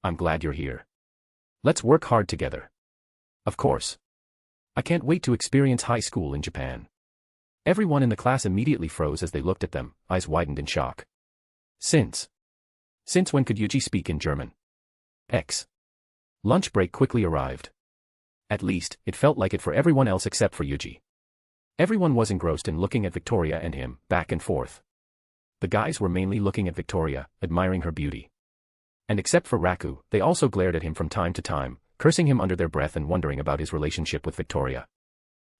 I'm glad you're here. Let's work hard together. Of course. I can't wait to experience high school in Japan. Everyone in the class immediately froze as they looked at them, eyes widened in shock. Since when could Yuuji speak in German? Lunch break quickly arrived. At least, it felt like it for everyone else except for Yuuji. Everyone was engrossed in looking at Victoria and him, back and forth. The guys were mainly looking at Victoria, admiring her beauty. And except for Raku, they also glared at him from time to time, cursing him under their breath and wondering about his relationship with Victoria.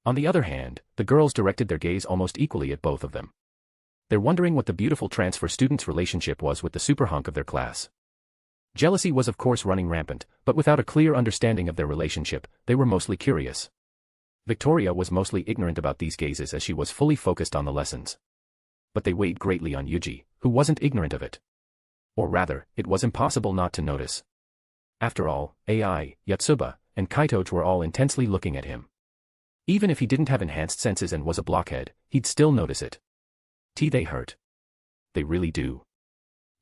On the other hand, the girls directed their gaze almost equally at both of them. They're wondering what the beautiful transfer student's relationship was with the super hunk of their class. Jealousy was of course running rampant, but without a clear understanding of their relationship, they were mostly curious. Victoria was mostly ignorant about these gazes as she was fully focused on the lessons. But they weighed greatly on Yuuji, who wasn't ignorant of it. Or rather, it was impossible not to notice. After all, AI, Yotsuba, and Kaitoji were all intensely looking at him. Even if he didn't have enhanced senses and was a blockhead, he'd still notice it. They hurt. They really do.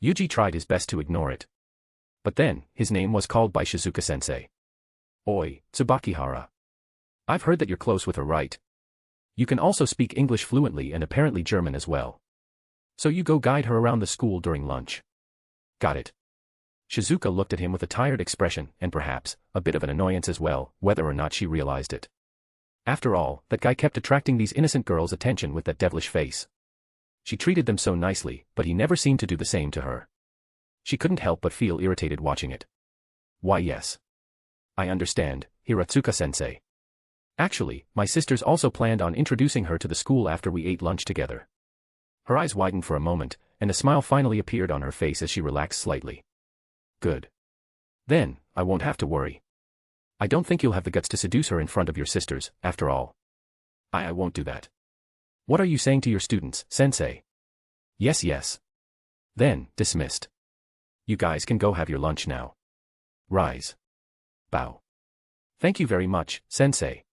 Yuuji tried his best to ignore it. But then, his name was called by Shizuka-sensei. Oi, Tsubakihara. I've heard that you're close with her, right? You can also speak English fluently and apparently German as well. So you go guide her around the school during lunch. Got it. Shizuka looked at him with a tired expression and perhaps, a bit of an annoyance as well, whether or not she realized it. After all, that guy kept attracting these innocent girls' attention with that devilish face. She treated them so nicely, but he never seemed to do the same to her. She couldn't help but feel irritated watching it. Why yes. I understand, Hiratsuka-sensei. Actually, my sisters also planned on introducing her to the school after we ate lunch together. Her eyes widened for a moment, and a smile finally appeared on her face as she relaxed slightly. Good. Then, I won't have to worry. I don't think you'll have the guts to seduce her in front of your sisters, after all. I won't do that. What are you saying to your students, sensei? Yes. Then, dismissed. You guys can go have your lunch now. Rise. Bow. Thank you very much, sensei.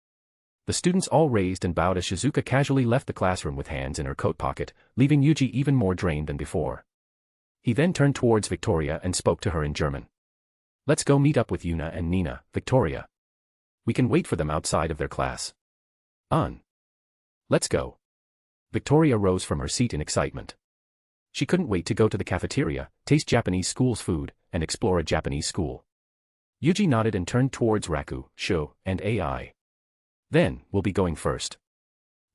The students all raised and bowed as Shizuka casually left the classroom with hands in her coat pocket, leaving Yuuji even more drained than before. He then turned towards Victoria and spoke to her in German. Let's go meet up with Yuna and Nina, Victoria. We can wait for them outside of their class. Let's go. Victoria rose from her seat in excitement. She couldn't wait to go to the cafeteria, taste Japanese school's food, and explore a Japanese school. Yuuji nodded and turned towards Raku, Sho, and AI. Then, we'll be going first.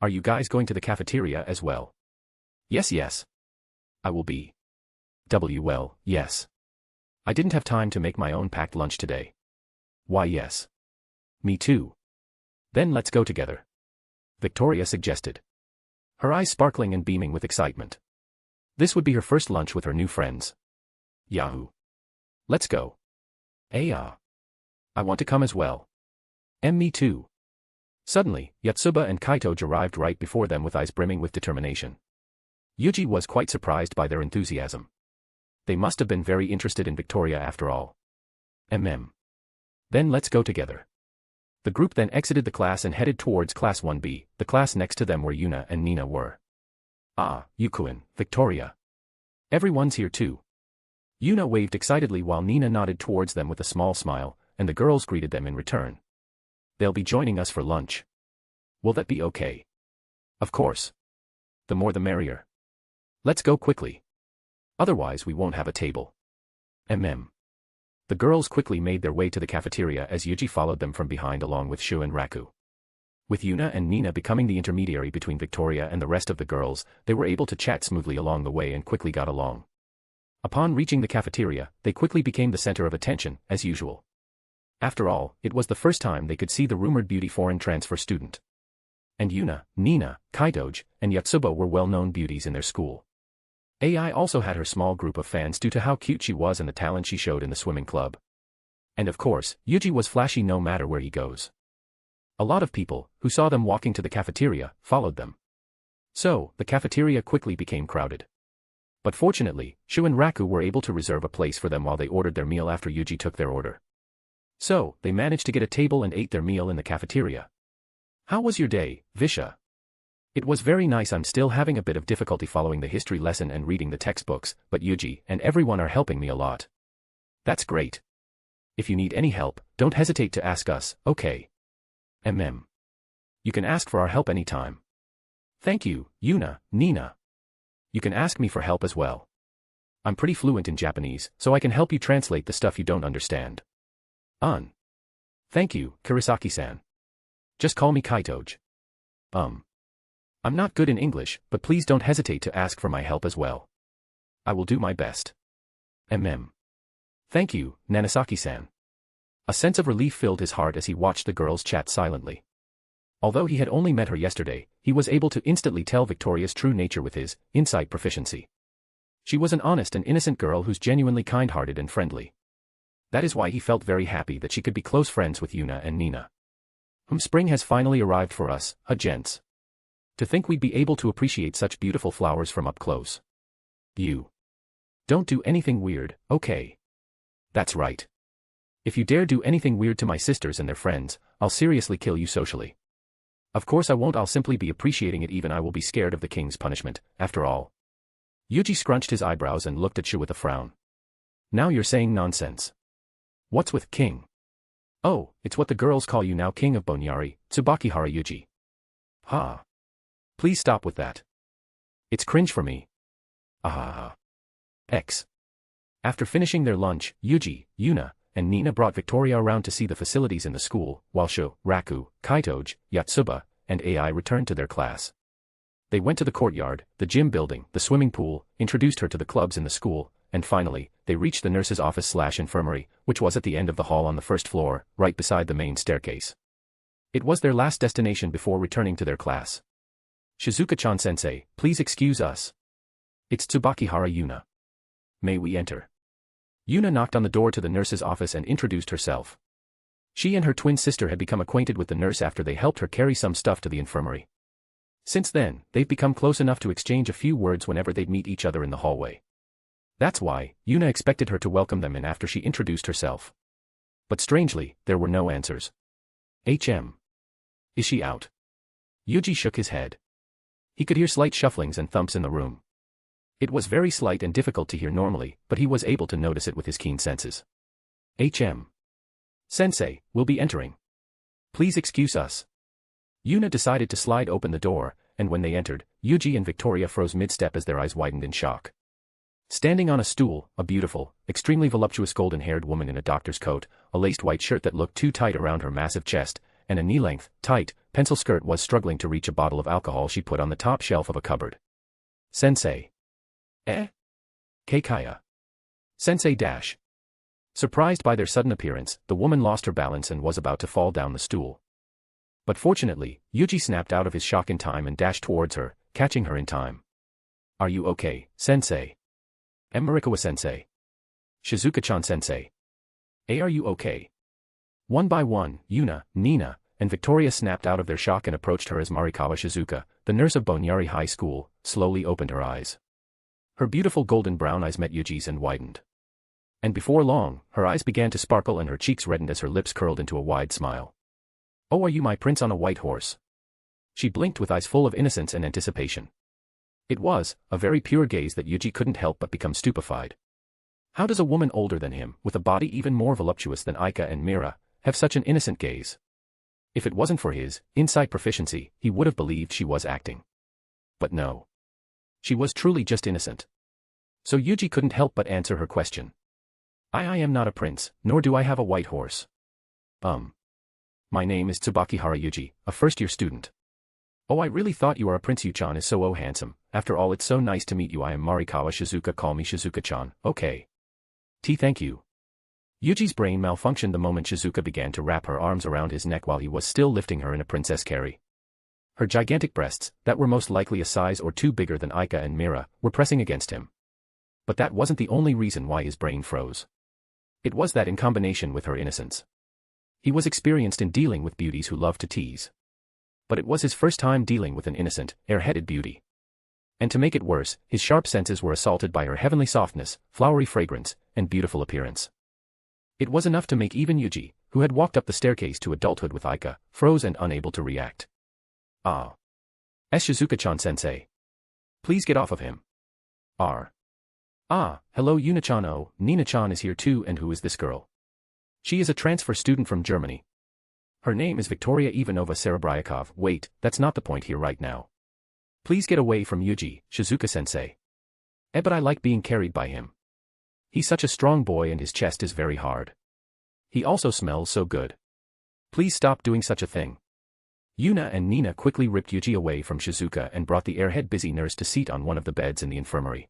Are you guys going to the cafeteria as well? Yes. I will be. Well, yes. I didn't have time to make my own packed lunch today. Why yes. Me too. Then let's go together. Victoria suggested. Her eyes sparkling and beaming with excitement. This would be her first lunch with her new friends. Yahoo! Let's go. I want to come as well. Me too. Suddenly, Yotsuba and Kaitoji arrived right before them with eyes brimming with determination. Yuuji was quite surprised by their enthusiasm. They must have been very interested in Victoria after all. Then let's go together. The group then exited the class and headed towards Class 1B, the class next to them where Yuna and Nina were. Yukuin, Victoria. Everyone's here too. Yuna waved excitedly while Nina nodded towards them with a small smile, and the girls greeted them in return. They'll be joining us for lunch. Will that be okay? Of course. The more the merrier. Let's go quickly. Otherwise we won't have a table. The girls quickly made their way to the cafeteria as Yuuji followed them from behind along with Shu and Raku. With Yuna and Nina becoming the intermediary between Victoria and the rest of the girls, they were able to chat smoothly along the way and quickly got along. Upon reaching the cafeteria, they quickly became the center of attention, as usual. After all, it was the first time they could see the rumored beauty foreign transfer student. And Yuna, Nina, Kaitoji, and Yotsuba were well-known beauties in their school. AI also had her small group of fans due to how cute she was and the talent she showed in the swimming club. And of course, Yuuji was flashy no matter where he goes. A lot of people, who saw them walking to the cafeteria, followed them. So, the cafeteria quickly became crowded. But fortunately, Shu and Raku were able to reserve a place for them while they ordered their meal after Yuuji took their order. So, they managed to get a table and ate their meal in the cafeteria. How was your day, Visha? It was very nice. I'm still having a bit of difficulty following the history lesson and reading the textbooks, but Yuuji and everyone are helping me a lot. That's great. If you need any help, don't hesitate to ask us, okay? You can ask for our help anytime. Thank you, Yuna, Nina. You can ask me for help as well. I'm pretty fluent in Japanese, so I can help you translate the stuff you don't understand. Thank you, Kurisaki-san. Just call me Kaitoge. I'm not good in English, but please don't hesitate to ask for my help as well. I will do my best. Thank you, Nanasaki-san. A sense of relief filled his heart as he watched the girls chat silently. Although he had only met her yesterday, he was able to instantly tell Victoria's true nature with his insight proficiency. She was an honest and innocent girl who's genuinely kind-hearted and friendly. That is why he felt very happy that she could be close friends with Yuna and Nina. Spring has finally arrived for us, gents. To think we'd be able to appreciate such beautiful flowers from up close. You. Don't do anything weird, okay? That's right. If you dare do anything weird to my sisters and their friends, I'll seriously kill you socially. Of course I won't. I'll simply be appreciating it. Even I will be scared of the king's punishment, after all. Yuuji scrunched his eyebrows and looked at Shu with a frown. Now you're saying nonsense. What's with king? Oh, it's what the girls call you now, king of Bonyari, Tsubakihara Yuuji. Ha. Please stop with that. It's cringe for me. Ahaha. After finishing their lunch, Yuuji, Yuna, and Nina brought Victoria around to see the facilities in the school, while Shu, Raku, Kaitoge, Yatsuba, and AI returned to their class. They went to the courtyard, the gym building, the swimming pool, introduced her to the clubs in the school, and finally, they reached the nurse's office/infirmary, which was at the end of the hall on the first floor, right beside the main staircase. It was their last destination before returning to their class. Shizuka-chan sensei, please excuse us. It's Tsubakihara Yuna. May we enter? Yuna knocked on the door to the nurse's office and introduced herself. She and her twin sister had become acquainted with the nurse after they helped her carry some stuff to the infirmary. Since then, they've become close enough to exchange a few words whenever they'd meet each other in the hallway. That's why, Yuna expected her to welcome them in after she introduced herself. But strangely, there were no answers. Is she out? Yuuji shook his head. He could hear slight shufflings and thumps in the room. It was very slight and difficult to hear normally, but he was able to notice it with his keen senses. Sensei, we'll be entering. Please excuse us. Yuna decided to slide open the door, and when they entered, Yuuji and Victoria froze mid-step as their eyes widened in shock. Standing on a stool, a beautiful, extremely voluptuous golden-haired woman in a doctor's coat, a laced white shirt that looked too tight around her massive chest, and a knee-length, tight, pencil skirt was struggling to reach a bottle of alcohol she put on the top shelf of a cupboard. Sensei. Keikaya. Sensei dash. Surprised by their sudden appearance, the woman lost her balance and was about to fall down the stool. But fortunately, Yuuji snapped out of his shock in time and dashed towards her, catching her in time. Are you okay, sensei? Marikawa-sensei. Shizuka-chan sensei. Are you okay? One by one, Yuna, Nina, and Victoria snapped out of their shock and approached her as Marikawa Shizuka, the nurse of Bonyari High School, slowly opened her eyes. Her beautiful golden brown eyes met Yuuji's and widened. And before long, her eyes began to sparkle and her cheeks reddened as her lips curled into a wide smile. Oh, are you my prince on a white horse? She blinked with eyes full of innocence and anticipation. It was a very pure gaze that Yuuji couldn't help but become stupefied. How does a woman older than him, with a body even more voluptuous than Aika and Mira, have such an innocent gaze? If it wasn't for his insight proficiency, he would have believed she was acting. But no. She was truly just innocent. So Yuuji couldn't help but answer her question. I am not a prince, nor do I have a white horse. My name is Tsubakihara Yuuji, a first-year student. Oh, I really thought you are a prince. You-chan is so handsome. After all, it's so nice to meet you. I am Marikawa Shizuka. Call me Shizuka-chan, okay? Thank you. Yuuji's brain malfunctioned the moment Shizuka began to wrap her arms around his neck while he was still lifting her in a princess carry. Her gigantic breasts, that were most likely a size or two bigger than Aika and Mira, were pressing against him. But that wasn't the only reason why his brain froze. It was that in combination with her innocence. He was experienced in dealing with beauties who love to tease. But it was his first time dealing with an innocent, air-headed beauty. And to make it worse, his sharp senses were assaulted by her heavenly softness, flowery fragrance, and beautiful appearance. It was enough to make even Yuuji, who had walked up the staircase to adulthood with Aika, froze and unable to react. Ah. Shizuka-chan sensei. Please get off of him. R. Ah, hello Yuna-chan. Oh, Nina-chan is here too, and who is this girl? She is a transfer student from Germany. Her name is Victoria Ivanova Serebryakov. Wait, that's not the point here right now. Please get away from Yuuji, Shizuka-sensei. But I like being carried by him. He's such a strong boy and his chest is very hard. He also smells so good. Please stop doing such a thing. Yuna and Nina quickly ripped Yuuji away from Shizuka and brought the airhead busy nurse to seat on one of the beds in the infirmary.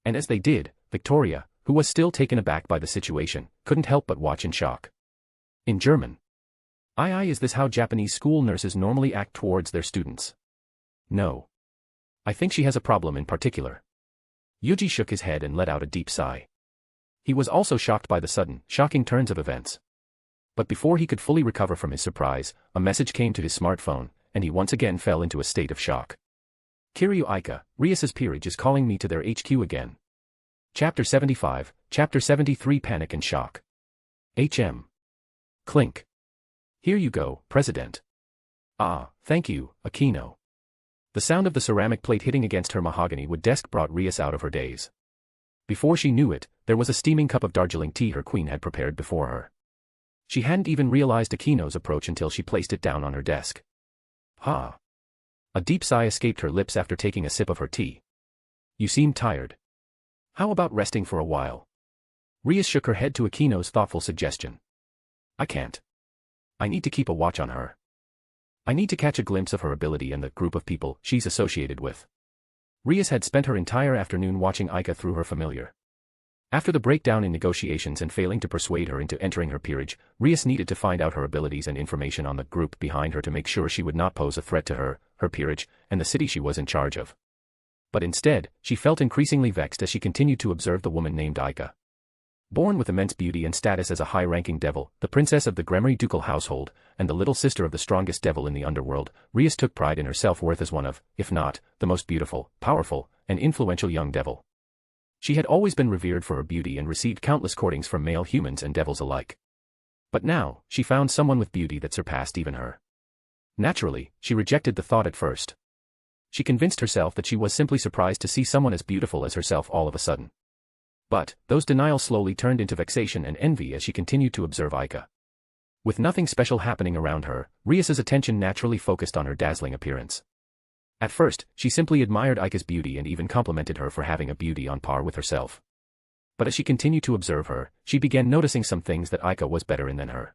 And as they did, Victoria, who was still taken aback by the situation, couldn't help but watch in shock. In German. Is this how Japanese school nurses normally act towards their students? No. I think she has a problem in particular. Yuuji shook his head and let out a deep sigh. He was also shocked by the sudden, shocking turns of events. But before he could fully recover from his surprise, a message came to his smartphone, and he once again fell into a state of shock. Kiryu Aika, Rias's peerage is calling me to their HQ again. Chapter 75, Chapter 73 Panic and Shock. HM. Clink. Here you go, President. Ah, thank you, Aquino. The sound of the ceramic plate hitting against her mahogany wood desk brought Rias out of her daze. Before she knew it, there was a steaming cup of Darjeeling tea her queen had prepared before her. She hadn't even realized Aquino's approach until she placed it down on her desk. Ha! A deep sigh escaped her lips after taking a sip of her tea. You seem tired. How about resting for a while? Rias shook her head to Aquino's thoughtful suggestion. I can't. I need to keep a watch on her. I need to catch a glimpse of her ability and the group of people she's associated with. Rias had spent her entire afternoon watching Aika through her familiar. After the breakdown in negotiations and failing to persuade her into entering her peerage, Rias needed to find out her abilities and information on the group behind her to make sure she would not pose a threat to her, her peerage, and the city she was in charge of. But instead, she felt increasingly vexed as she continued to observe the woman named Aika. Born with immense beauty and status as a high-ranking devil, the princess of the Gremory ducal household, and the little sister of the strongest devil in the underworld, Rias took pride in her self-worth as one of, if not, the most beautiful, powerful, and influential young devil. She had always been revered for her beauty and received countless courtings from male humans and devils alike. But now, she found someone with beauty that surpassed even her. Naturally, she rejected the thought at first. She convinced herself that she was simply surprised to see someone as beautiful as herself all of a sudden. But, those denials slowly turned into vexation and envy as she continued to observe Aika. With nothing special happening around her, Rias's attention naturally focused on her dazzling appearance. At first, she simply admired Aika's beauty and even complimented her for having a beauty on par with herself. But as she continued to observe her, she began noticing some things that Aika was better in than her.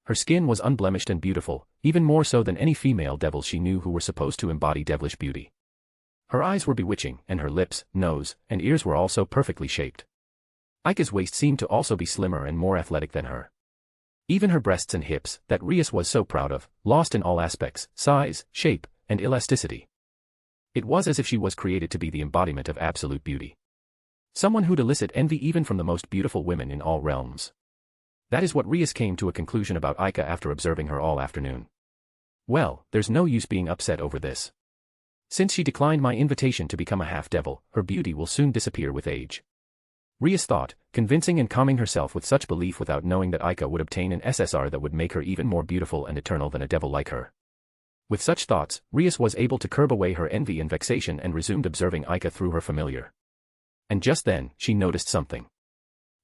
Her skin was unblemished and beautiful, even more so than any female devils she knew who were supposed to embody devilish beauty. Her eyes were bewitching, and her lips, nose, and ears were also perfectly shaped. Aika's waist seemed to also be slimmer and more athletic than her. Even her breasts and hips, that Rias was so proud of, lost in all aspects, size, shape, and elasticity. It was as if she was created to be the embodiment of absolute beauty. Someone who'd elicit envy even from the most beautiful women in all realms. That is what Rias came to a conclusion about Aika after observing her all afternoon. Well, there's no use being upset over this. Since she declined my invitation to become a half-devil, her beauty will soon disappear with age. Rias thought, convincing and calming herself with such belief without knowing that Aika would obtain an SSR that would make her even more beautiful and eternal than a devil like her. With such thoughts, Rias was able to curb away her envy and vexation and resumed observing Aika through her familiar. And just then, she noticed something.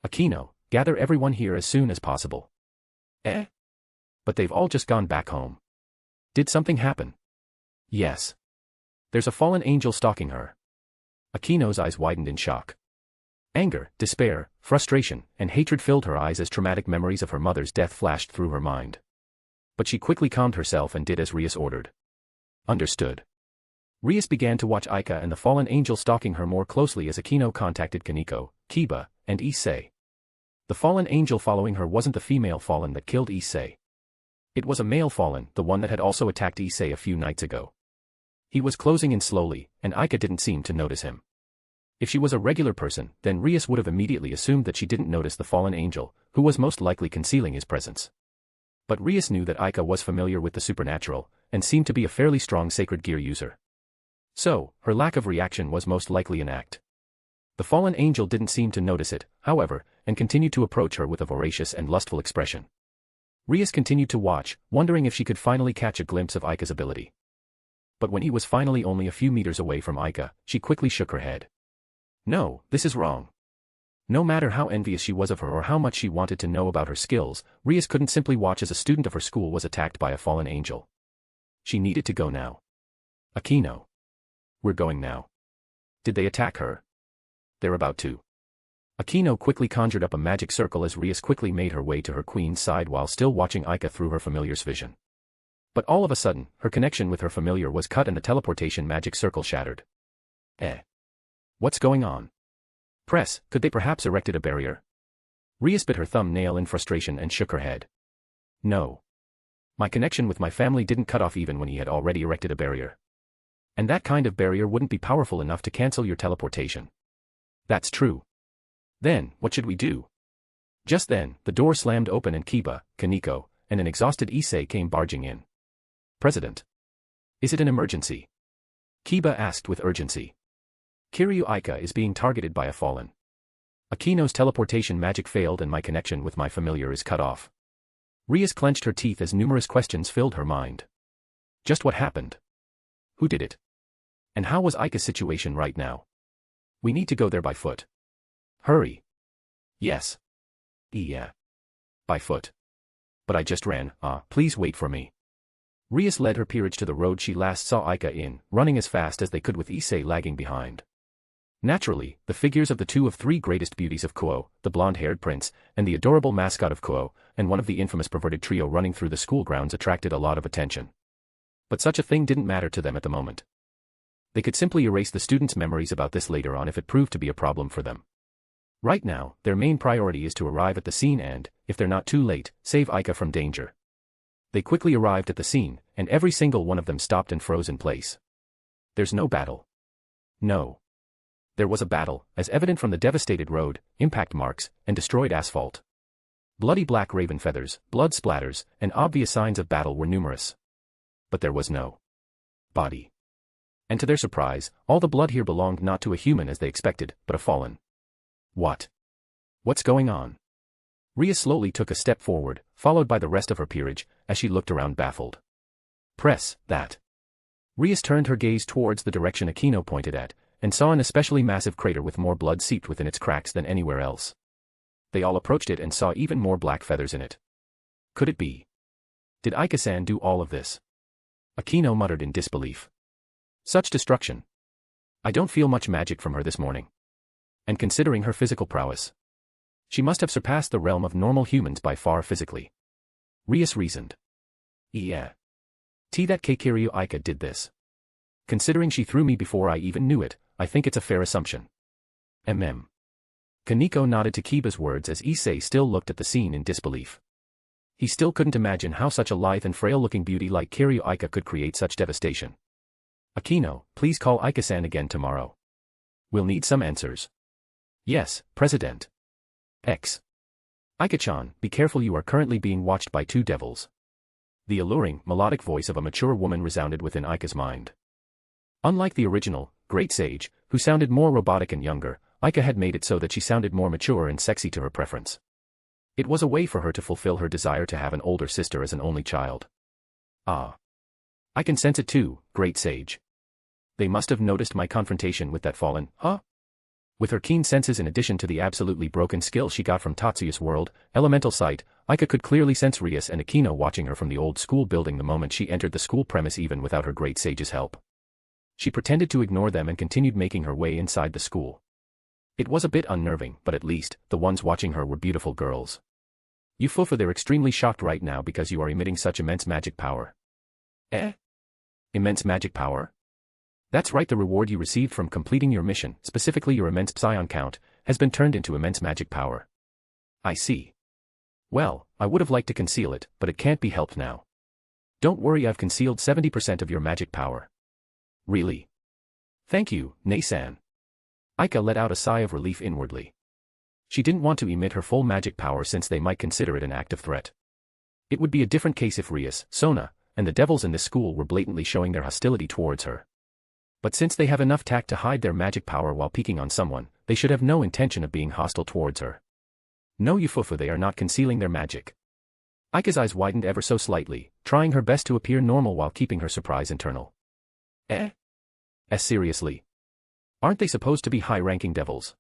Aquino, gather everyone here as soon as possible. Eh? But they've all just gone back home. Did something happen? Yes. There's a fallen angel stalking her. Aquino's eyes widened in shock. Anger, despair, frustration, and hatred filled her eyes as traumatic memories of her mother's death flashed through her mind. But she quickly calmed herself and did as Rias ordered. Understood. Rias began to watch Aika and the fallen angel stalking her more closely as Aquino contacted Kaneko, Kiba, and Issei. The fallen angel following her wasn't the female fallen that killed Issei. It was a male fallen, the one that had also attacked Issei a few nights ago. He was closing in slowly, and Aika didn't seem to notice him. If she was a regular person, then Rias would have immediately assumed that she didn't notice the fallen angel, who was most likely concealing his presence. But Rias knew that Aika was familiar with the supernatural, and seemed to be a fairly strong sacred gear user. So, her lack of reaction was most likely an act. The fallen angel didn't seem to notice it, however, and continued to approach her with a voracious and lustful expression. Rias continued to watch, wondering if she could finally catch a glimpse of Aika's ability. But when he was finally only a few meters away from Aika, she quickly shook her head. No, this is wrong. No matter how envious she was of her or how much she wanted to know about her skills, Rias couldn't simply watch as a student of her school was attacked by a fallen angel. She needed to go now. Akino. We're going now. Did they attack her? They're about to. Akino quickly conjured up a magic circle as Rias quickly made her way to her queen's side while still watching Aika through her familiar's vision. But all of a sudden, her connection with her familiar was cut and the teleportation magic circle shattered. What's going on? Press, could they perhaps erected a barrier? Rias bit her thumbnail in frustration and shook her head. No. My connection with my family didn't cut off even when he had already erected a barrier. And that kind of barrier wouldn't be powerful enough to cancel your teleportation. That's true. Then, what should we do? Just then, the door slammed open and Kiba, Kaneko, and an exhausted Issei came barging in. President. Is it an emergency? Kiba asked with urgency. Kiryu Aika is being targeted by a fallen. Akino's teleportation magic failed and my connection with my familiar is cut off. Rias clenched her teeth as numerous questions filled her mind. Just what happened? Who did it? And how was Aika's situation right now? We need to go there by foot. Hurry. Yes. Yeah. By foot. But I just ran, please wait for me. Rias led her peerage to the road she last saw Aika in, running as fast as they could with Issei lagging behind. Naturally, the figures of the two of three greatest beauties of Kuo, the blonde-haired prince, and the adorable mascot of Kuo, and one of the infamous perverted trio running through the school grounds attracted a lot of attention. But such a thing didn't matter to them at the moment. They could simply erase the students' memories about this later on if it proved to be a problem for them. Right now, their main priority is to arrive at the scene and, if they're not too late, save Aika from danger. They quickly arrived at the scene, and every single one of them stopped and froze in place. There's no battle. No. There was a battle, as evident from the devastated road, impact marks, and destroyed asphalt. Bloody black raven feathers, blood splatters, and obvious signs of battle were numerous. But there was no body. And to their surprise, all the blood here belonged not to a human as they expected, but a fallen. What? What's going on? Rias slowly took a step forward, followed by the rest of her peerage, as she looked around baffled. Press, that. Rias turned her gaze towards the direction Akino pointed at, and saw an especially massive crater with more blood seeped within its cracks than anywhere else. They all approached it and saw even more black feathers in it. Could it be? Did Aika-san do all of this? Akino muttered in disbelief. Such destruction. I don't feel much magic from her this morning. And considering her physical prowess, she must have surpassed the realm of normal humans by far physically. Rias reasoned. Yeah. That Kiryu Aika did this. Considering she threw me before I even knew it, I think it's a fair assumption. Kaneko nodded to Kiba's words as Issei still looked at the scene in disbelief. He still couldn't imagine how such a lithe and frail-looking beauty like Kiryu Aika could create such devastation. Akino, please call Aika-san again tomorrow. We'll need some answers. Yes, President. Aika-chan, be careful, you are currently being watched by two devils. The alluring, melodic voice of a mature woman resounded within Aika's mind. Unlike the original, Great Sage, who sounded more robotic and younger, Aika had made it so that she sounded more mature and sexy to her preference. It was a way for her to fulfill her desire to have an older sister as an only child. Ah. I can sense it too, Great Sage. They must have noticed my confrontation with that fallen, With her keen senses in addition to the absolutely broken skill she got from Tatsuya's world, elemental sight, Aika could clearly sense Rias and Akino watching her from the old school building the moment she entered the school premise even without her Great Sage's help. She pretended to ignore them and continued making her way inside the school. It was a bit unnerving, but at least, the ones watching her were beautiful girls. You Fufa, they're extremely shocked right now because you are emitting such immense magic power. Immense magic power? That's right, the reward you received from completing your mission, specifically your immense psion count, has been turned into immense magic power. I see. Well, I would have liked to conceal it, but it can't be helped now. Don't worry, I've concealed 70% of your magic power. Really? Thank you, Nei-san. Aika let out a sigh of relief inwardly. She didn't want to emit her full magic power since they might consider it an active threat. It would be a different case if Rias, Sona, and the devils in this school were blatantly showing their hostility towards her. But since they have enough tact to hide their magic power while peeking on someone, they should have no intention of being hostile towards her. No, Yufufu, they are not concealing their magic. Aika's eyes widened ever so slightly, trying her best to appear normal while keeping her surprise internal. Eh? Seriously? Aren't they supposed to be high-ranking devils?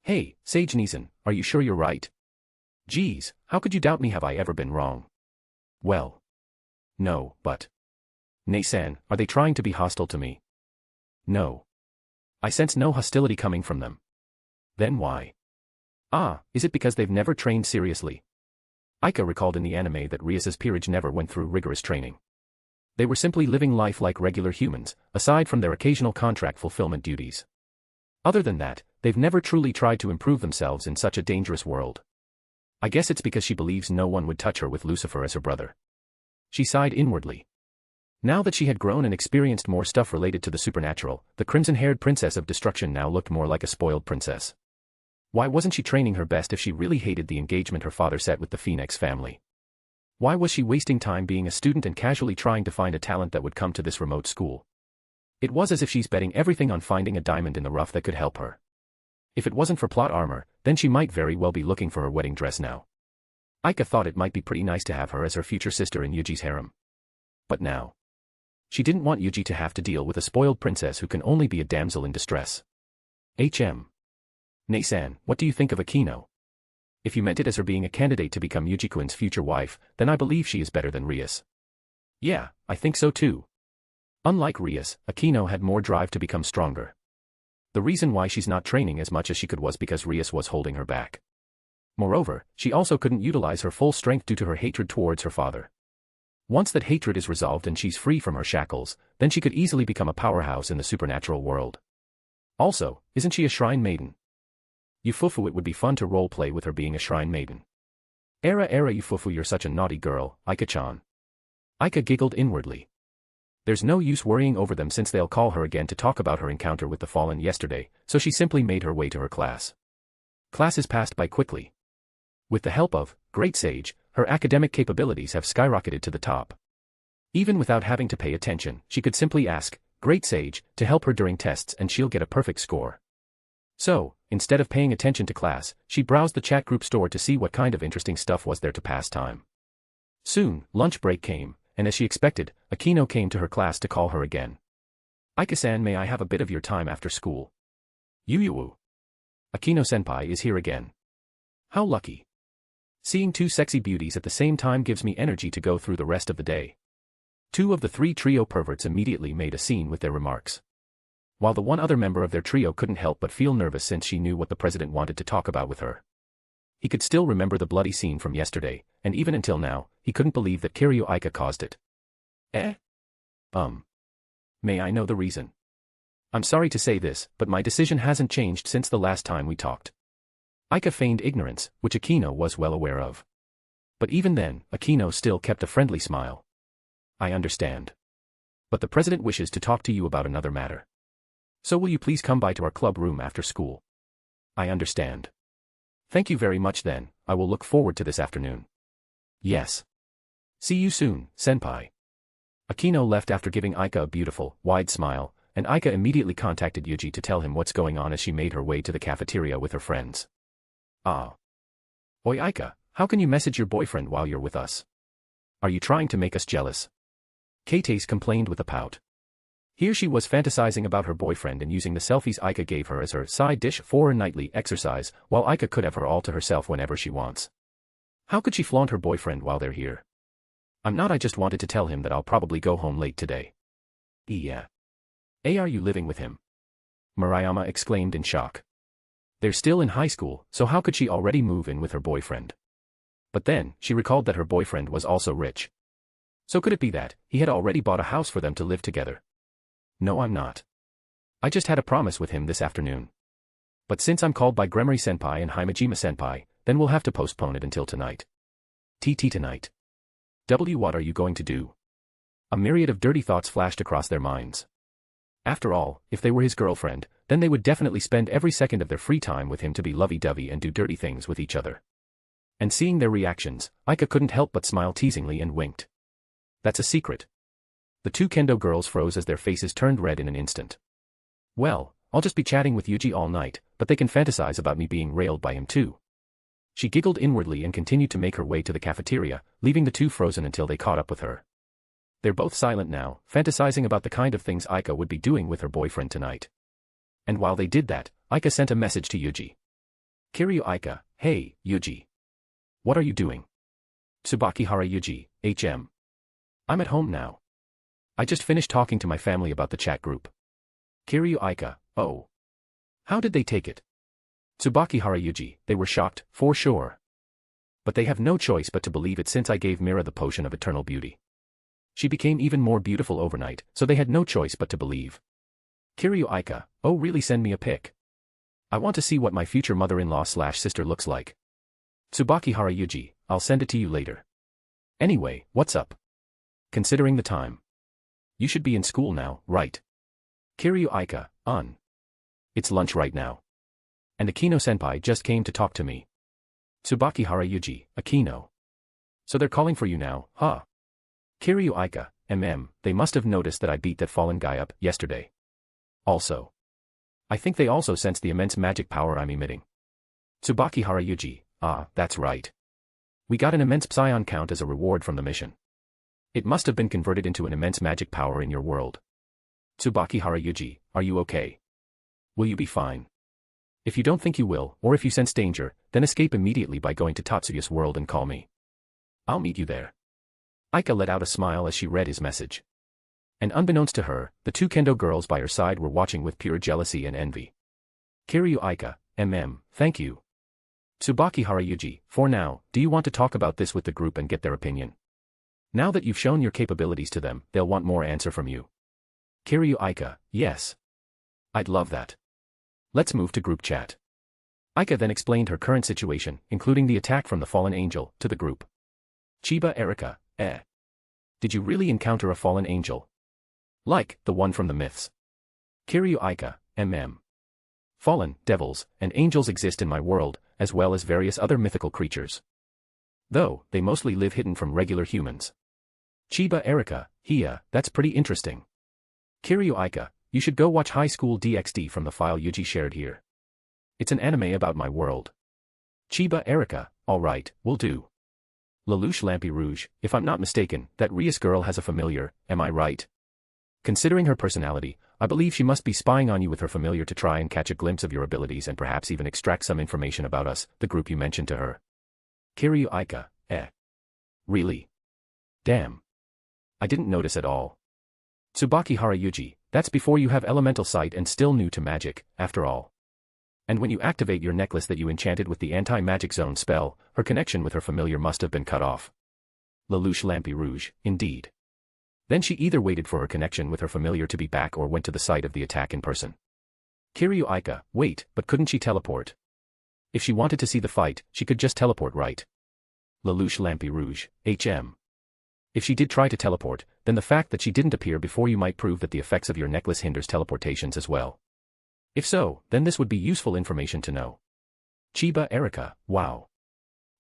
Hey, Sage Neeson, are you sure you're right? Geez, how could you doubt me? Have I ever been wrong? Well. No, but. Nei-san, are they trying to be hostile to me? No. I sense no hostility coming from them. Then why? Ah, is it because they've never trained seriously? Aika recalled in the anime that Rias's peerage never went through rigorous training. They were simply living life like regular humans, aside from their occasional contract fulfillment duties. Other than that, they've never truly tried to improve themselves in such a dangerous world. I guess it's because she believes no one would touch her with Lucifer as her brother. She sighed inwardly. Now that she had grown and experienced more stuff related to the supernatural, the crimson-haired princess of destruction now looked more like a spoiled princess. Why wasn't she training her best if she really hated the engagement her father set with the Phoenix family? Why was she wasting time being a student and casually trying to find a talent that would come to this remote school? It was as if she's betting everything on finding a diamond in the rough that could help her. If it wasn't for plot armor, then she might very well be looking for her wedding dress now. Aika thought it might be pretty nice to have her as her future sister in Yuji's harem. But now. She didn't want Yuji to have to deal with a spoiled princess who can only be a damsel in distress. Nei-san, what do you think of Akino? If you meant it as her being a candidate to become Yuji-kun's future wife, then I believe she is better than Rias. Yeah, I think so too. Unlike Rias, Akino had more drive to become stronger. The reason why she's not training as much as she could was because Rias was holding her back. Moreover, she also couldn't utilize her full strength due to her hatred towards her father. Once that hatred is resolved and she's free from her shackles, then she could easily become a powerhouse in the supernatural world. Also, isn't she a shrine maiden? Yufufu, it would be fun to role-play with her being a shrine maiden. Era Yufufu, you're such a naughty girl, Aika-chan. Aika giggled inwardly. There's no use worrying over them since they'll call her again to talk about her encounter with the Fallen yesterday, so she simply made her way to her class. Classes passed by quickly. With the help of Great Sage, her academic capabilities have skyrocketed to the top. Even without having to pay attention, she could simply ask Great Sage to help her during tests and she'll get a perfect score. So, instead of paying attention to class, she browsed the chat group store to see what kind of interesting stuff was there to pass time. Soon, lunch break came, and as she expected, Akino came to her class to call her again. Aika-san, may I have a bit of your time after school? Yuyuu. Akino-senpai is here again. How lucky. Seeing two sexy beauties at the same time gives me energy to go through the rest of the day. Two of the three trio perverts immediately made a scene with their remarks. While the one other member of their trio couldn't help but feel nervous since she knew what the president wanted to talk about with her. He could still remember the bloody scene from yesterday, and even until now, he couldn't believe that Kiryu Aika caused it. May I know the reason? I'm sorry to say this, but my decision hasn't changed since the last time we talked. Aika feigned ignorance, which Akino was well aware of. But even then, Akino still kept a friendly smile. I understand. But the president wishes to talk to you about another matter. So will you please come by to our club room after school? I understand. Thank you very much then, I will look forward to this afternoon. Yes. See you soon, senpai. Akino left after giving Aika a beautiful, wide smile, and Aika immediately contacted Yuji to tell him what's going on as she made her way to the cafeteria with her friends. Ah. Oi Aika, how can you message your boyfriend while you're with us? Are you trying to make us jealous? Kate complained with a pout. Here she was fantasizing about her boyfriend and using the selfies Aika gave her as her side dish for her nightly exercise, while Aika could have her all to herself whenever she wants. How could she flaunt her boyfriend while they're here? I just wanted to tell him that I'll probably go home late today. Yeah. Are you living with him? Murayama exclaimed in shock. They're still in high school, so how could she already move in with her boyfriend? But then, she recalled that her boyfriend was also rich. So could it be that he had already bought a house for them to live together? No, I'm not. I just had a promise with him this afternoon. But since I'm called by Gremory-senpai and Himejima-senpai, then we'll have to postpone it until tonight. Tonight. What are you going to do? A myriad of dirty thoughts flashed across their minds. After all, if they were his girlfriend, then they would definitely spend every second of their free time with him to be lovey-dovey and do dirty things with each other. And seeing their reactions, Aika couldn't help but smile teasingly and winked. That's a secret. The two kendo girls froze as their faces turned red in an instant. Well, I'll just be chatting with Yuji all night, but they can fantasize about me being railed by him too. She giggled inwardly and continued to make her way to the cafeteria, leaving the two frozen until they caught up with her. They're both silent now, fantasizing about the kind of things Aika would be doing with her boyfriend tonight. And while they did that, Aika sent a message to Yuuji. Kiryu Aika, hey, Yuuji. What are you doing? Tsubakihara Yuuji, HM. I'm at home now. I just finished talking to my family about the chat group. Kiryu Aika, oh. How did they take it? Tsubakihara Yuuji, they were shocked, for sure. But they have no choice but to believe it since I gave Mira the potion of eternal beauty. She became even more beautiful overnight, so they had no choice but to believe. Kiryu Aika, oh really, send me a pic. I want to see what my future mother-in-law/sister looks like. Tsubakihara Yuuji, I'll send it to you later. Anyway, what's up? Considering the time. You should be in school now, right? Kiryu Aika, It's lunch right now. And Akino-senpai just came to talk to me. Tsubakihara Yuuji, Akino. So they're calling for you now, huh? Kiryu Aika, they must have noticed that I beat that fallen guy up yesterday. Also. I think they also sense the immense magic power I'm emitting. Tsubakihara Yuuji, that's right. We got an immense psion count as a reward from the mission. It must have been converted into an immense magic power in your world. Tsubakihara Yuuji, are you okay? Will you be fine? If you don't think you will, or if you sense danger, then escape immediately by going to Tatsuya's world and call me. I'll meet you there. Aika let out a smile as she read his message. And unbeknownst to her, the two kendo girls by her side were watching with pure jealousy and envy. Kiryu Aika, thank you. Tsubakihara Yuuji, for now, do you want to talk about this with the group and get their opinion? Now that you've shown your capabilities to them, they'll want more answer from you. Kiryu Aika, yes. I'd love that. Let's move to group chat. Aika then explained her current situation, including the attack from the fallen angel, to the group. Chiba Erika, Did you really encounter a fallen angel? Like, the one from the myths? Kiryu Aika, Fallen, devils, and angels exist in my world, as well as various other mythical creatures. Though, they mostly live hidden from regular humans. Chiba Erika, that's pretty interesting. Kiryu Aika, you should go watch High School DxD from the file Yuuji shared here. It's an anime about my world. Chiba Erika, alright, will do. Lelouch Lampy Rouge, if I'm not mistaken, that Rias girl has a familiar, am I right? Considering her personality, I believe she must be spying on you with her familiar to try and catch a glimpse of your abilities and perhaps even extract some information about us, the group you mentioned to her. Kiryu Aika, Really? Damn. I didn't notice at all. Tsubakihara Yuuji, that's before you have elemental sight and still new to magic, after all. And when you activate your necklace that you enchanted with the anti-magic zone spell, her connection with her familiar must have been cut off. Lelouch Lampy Rouge, indeed. Then she either waited for her connection with her familiar to be back or went to the site of the attack in person. Kiryu Aika, wait, but couldn't she teleport? If she wanted to see the fight, she could just teleport, right? Lelouch Lampy Rouge, HM. If she did try to teleport, then the fact that she didn't appear before you might prove that the effects of your necklace hinders teleportations as well. If so, then this would be useful information to know. Chiba Erika, wow.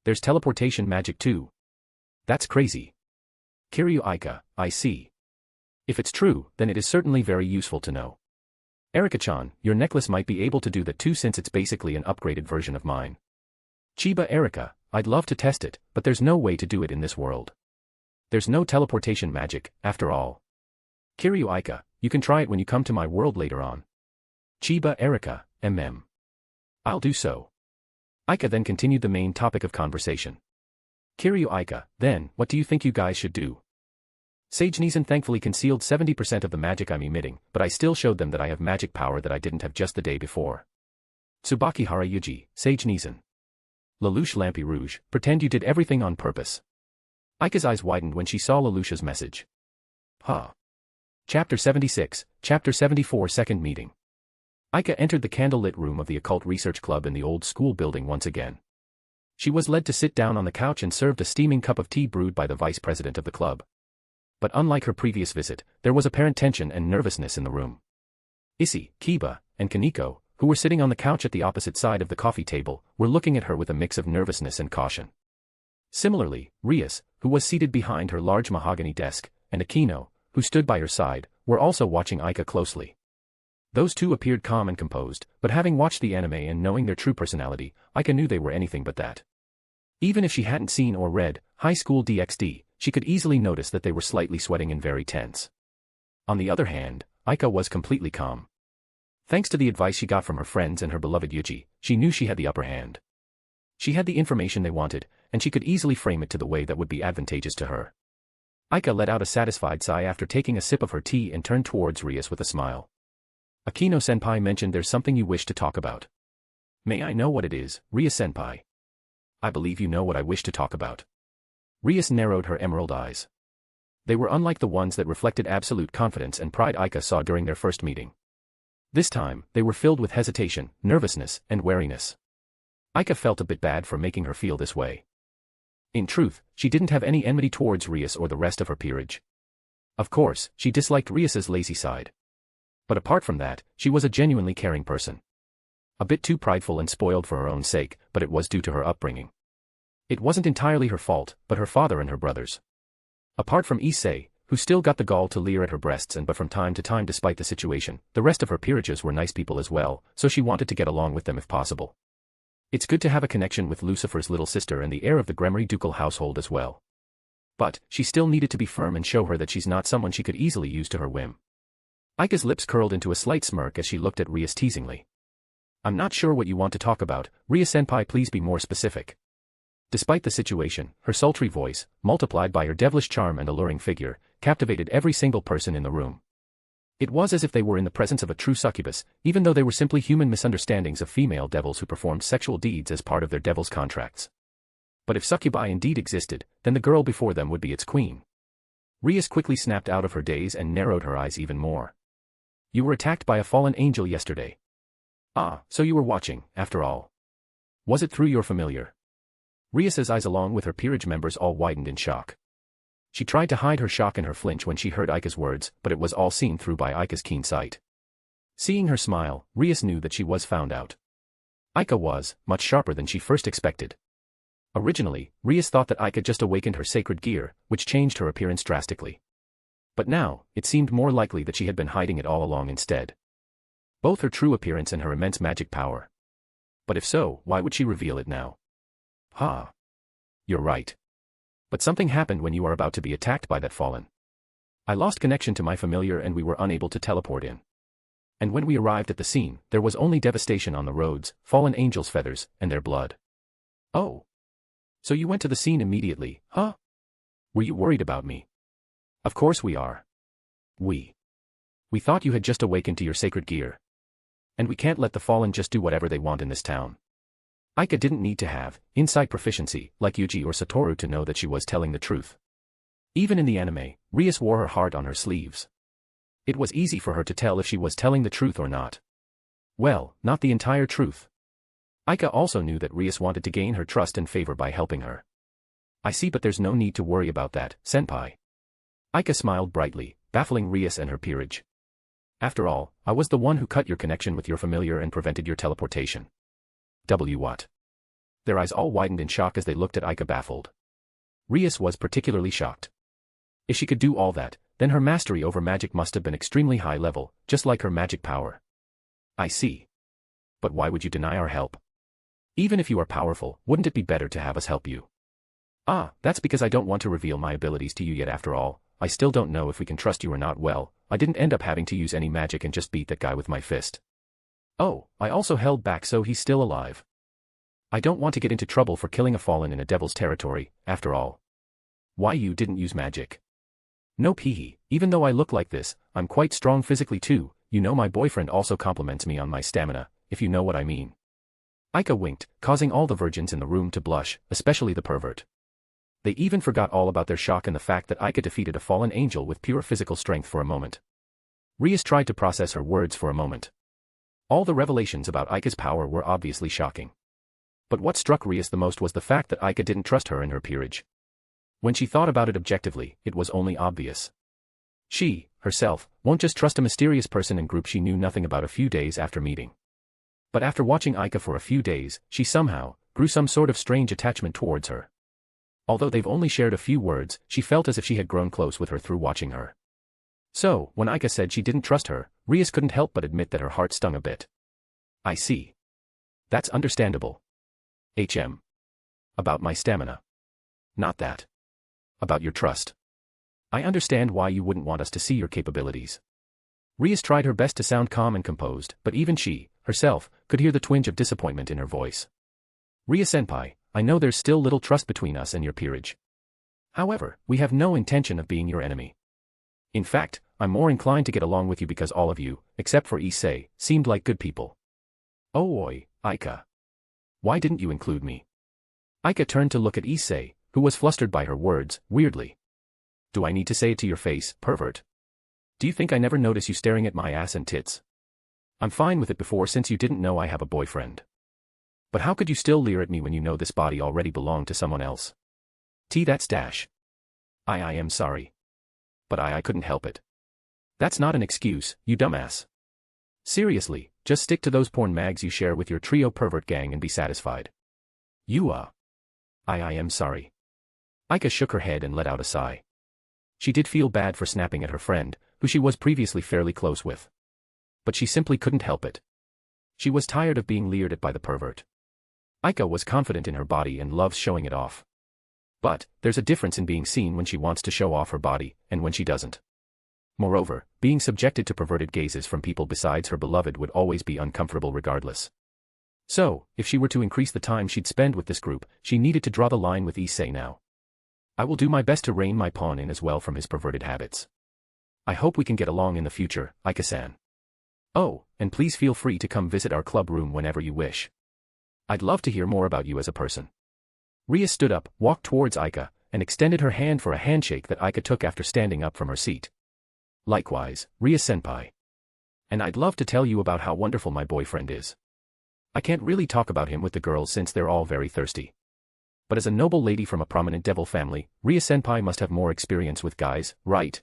There's teleportation magic too. That's crazy. Kiryu Aika, I see. If it's true, then it is certainly very useful to know. Erika-chan, your necklace might be able to do that too since it's basically an upgraded version of mine. Chiba Erika, I'd love to test it, but there's no way to do it in this world. There's no teleportation magic, after all. Kiryu Aika, you can try it when you come to my world later on. Chiba Erika, I'll do so. Aika then continued the main topic of conversation. Kiryu Aika, then, what do you think you guys should do? Sage Nizan thankfully concealed 70% of the magic I'm emitting, but I still showed them that I have magic power that I didn't have just the day before. Tsubakihara Yuuji, Sage Nizan. Lelouch Lampy Rouge, pretend you did everything on purpose. Aika's eyes widened when she saw Lelouch's message. Chapter 76, Chapter 74 Second Meeting. Aika entered the candlelit room of the Occult Research Club in the old school building once again. She was led to sit down on the couch and served a steaming cup of tea brewed by the vice president of the club. But unlike her previous visit, there was apparent tension and nervousness in the room. Issei, Kiba, and Kaneko, who were sitting on the couch at the opposite side of the coffee table, were looking at her with a mix of nervousness and caution. Similarly, Rias, who was seated behind her large mahogany desk, and Akino, who stood by her side, were also watching Aika closely. Those two appeared calm and composed, but having watched the anime and knowing their true personality, Aika knew they were anything but that. Even if she hadn't seen or read High School DxD, she could easily notice that they were slightly sweating and very tense. On the other hand, Aika was completely calm. Thanks to the advice she got from her friends and her beloved Yuuji, she knew she had the upper hand. She had the information they wanted, and she could easily frame it to the way that would be advantageous to her. Aika let out a satisfied sigh after taking a sip of her tea and turned towards Rias with a smile. Akino-senpai mentioned there's something you wish to talk about. May I know what it is, Rias-senpai? I believe you know what I wish to talk about. Rias narrowed her emerald eyes. They were unlike the ones that reflected absolute confidence and pride Aika saw during their first meeting. This time, they were filled with hesitation, nervousness, and wariness. Aika felt a bit bad for making her feel this way. In truth, she didn't have any enmity towards Rias or the rest of her peerage. Of course, she disliked Rias's lazy side. But apart from that, she was a genuinely caring person. A bit too prideful and spoiled for her own sake, but it was due to her upbringing. It wasn't entirely her fault, but her father and her brothers. Apart from Issei, who still got the gall to leer at her breasts but from time to time despite the situation, the rest of her peerages were nice people as well, so she wanted to get along with them if possible. It's good to have a connection with Lucifer's little sister and the heir of the Gremory ducal household as well. But, she still needed to be firm and show her that she's not someone she could easily use to her whim. Aika's lips curled into a slight smirk as she looked at Rias teasingly. I'm not sure what you want to talk about, Rias-senpai, please be more specific. Despite the situation, her sultry voice, multiplied by her devilish charm and alluring figure, captivated every single person in the room. It was as if they were in the presence of a true succubus, even though they were simply human misunderstandings of female devils who performed sexual deeds as part of their devil's contracts. But if succubi indeed existed, then the girl before them would be its queen. Rias quickly snapped out of her daze and narrowed her eyes even more. You were attacked by a fallen angel yesterday. Ah, so you were watching, after all. Was it through your familiar? Rias's eyes along with her peerage members all widened in shock. She tried to hide her shock and her flinch when she heard Aika's words, but it was all seen through by Aika's keen sight. Seeing her smile, Rias knew that she was found out. Aika was much sharper than she first expected. Originally, Rias thought that Aika just awakened her sacred gear, which changed her appearance drastically. But now, it seemed more likely that she had been hiding it all along instead. Both her true appearance and her immense magic power. But if so, why would she reveal it now? You're right. But something happened when you are about to be attacked by that fallen. I lost connection to my familiar and we were unable to teleport in. And when we arrived at the scene, there was only devastation on the roads, fallen angels' feathers, and their blood. Oh. So you went to the scene immediately, huh? Were you worried about me? Of course we are. We thought you had just awakened to your sacred gear. And we can't let the fallen just do whatever they want in this town. Aika didn't need to have inside proficiency, like Yuuji or Satoru, to know that she was telling the truth. Even in the anime, Rias wore her heart on her sleeves. It was easy for her to tell if she was telling the truth or not. Well, not the entire truth. Aika also knew that Rias wanted to gain her trust and favor by helping her. I see, but there's no need to worry about that, senpai. Aika smiled brightly, baffling Rias and her peerage. After all, I was the one who cut your connection with your familiar and prevented your teleportation. What? Their eyes all widened in shock as they looked at Aika, baffled. Rias was particularly shocked. If she could do all that, then her mastery over magic must have been extremely high level, just like her magic power. I see. But why would you deny our help? Even if you are powerful, wouldn't it be better to have us help you? That's because I don't want to reveal my abilities to you yet. After all, I still don't know if we can trust you or not. Well, I didn't end up having to use any magic and just beat that guy with my fist. Oh, I also held back so he's still alive. I don't want to get into trouble for killing a fallen in a devil's territory, after all. Why, you didn't use magic? Nope, even though I look like this, I'm quite strong physically too. You know, my boyfriend also compliments me on my stamina, if you know what I mean. Aika winked, causing all the virgins in the room to blush, especially the pervert. They even forgot all about their shock and the fact that Aika defeated a fallen angel with pure physical strength for a moment. Rias tried to process her words for a moment. All the revelations about Aika's power were obviously shocking. But what struck Rias the most was the fact that Aika didn't trust her and her peerage. When she thought about it objectively, it was only obvious. She, herself, won't just trust a mysterious person and group she knew nothing about a few days after meeting. But after watching Aika for a few days, she somehow grew some sort of strange attachment towards her. Although they've only shared a few words, she felt as if she had grown close with her through watching her. So, when Aika said she didn't trust her, Rias couldn't help but admit that her heart stung a bit. I see. That's understandable. About my stamina. Not that. About your trust. I understand why you wouldn't want us to see your capabilities. Rias tried her best to sound calm and composed, but even she, herself, could hear the twinge of disappointment in her voice. Ria-senpai, I know there's still little trust between us and your peerage. However, we have no intention of being your enemy. In fact, I'm more inclined to get along with you because all of you, except for Issei, seemed like good people. Oh oi, Aika. Why didn't you include me? Aika turned to look at Issei, who was flustered by her words, weirdly. Do I need to say it to your face, pervert? Do you think I never notice you staring at my ass and tits? I'm fine with it before since you didn't know I have a boyfriend. But how could you still leer at me when you know this body already belonged to someone else? That's dash. I am sorry. But I couldn't help it. That's not an excuse, you dumbass. Seriously, just stick to those porn mags you share with your trio pervert gang and be satisfied. I am sorry. Aika shook her head and let out a sigh. She did feel bad for snapping at her friend, who she was previously fairly close with. But she simply couldn't help it. She was tired of being leered at by the pervert. Aika was confident in her body and loves showing it off. But, there's a difference in being seen when she wants to show off her body, and when she doesn't. Moreover, being subjected to perverted gazes from people besides her beloved would always be uncomfortable regardless. So, if she were to increase the time she'd spend with this group, she needed to draw the line with Issei now. I will do my best to rein my pawn in as well from his perverted habits. I hope we can get along in the future, Aika-san. Oh, and please feel free to come visit our club room whenever you wish. I'd love to hear more about you as a person. Ria stood up, walked towards Aika, and extended her hand for a handshake that Aika took after standing up from her seat. Likewise, Ria-senpai. And I'd love to tell you about how wonderful my boyfriend is. I can't really talk about him with the girls since they're all very thirsty. But as a noble lady from a prominent devil family, Ria-senpai must have more experience with guys, right?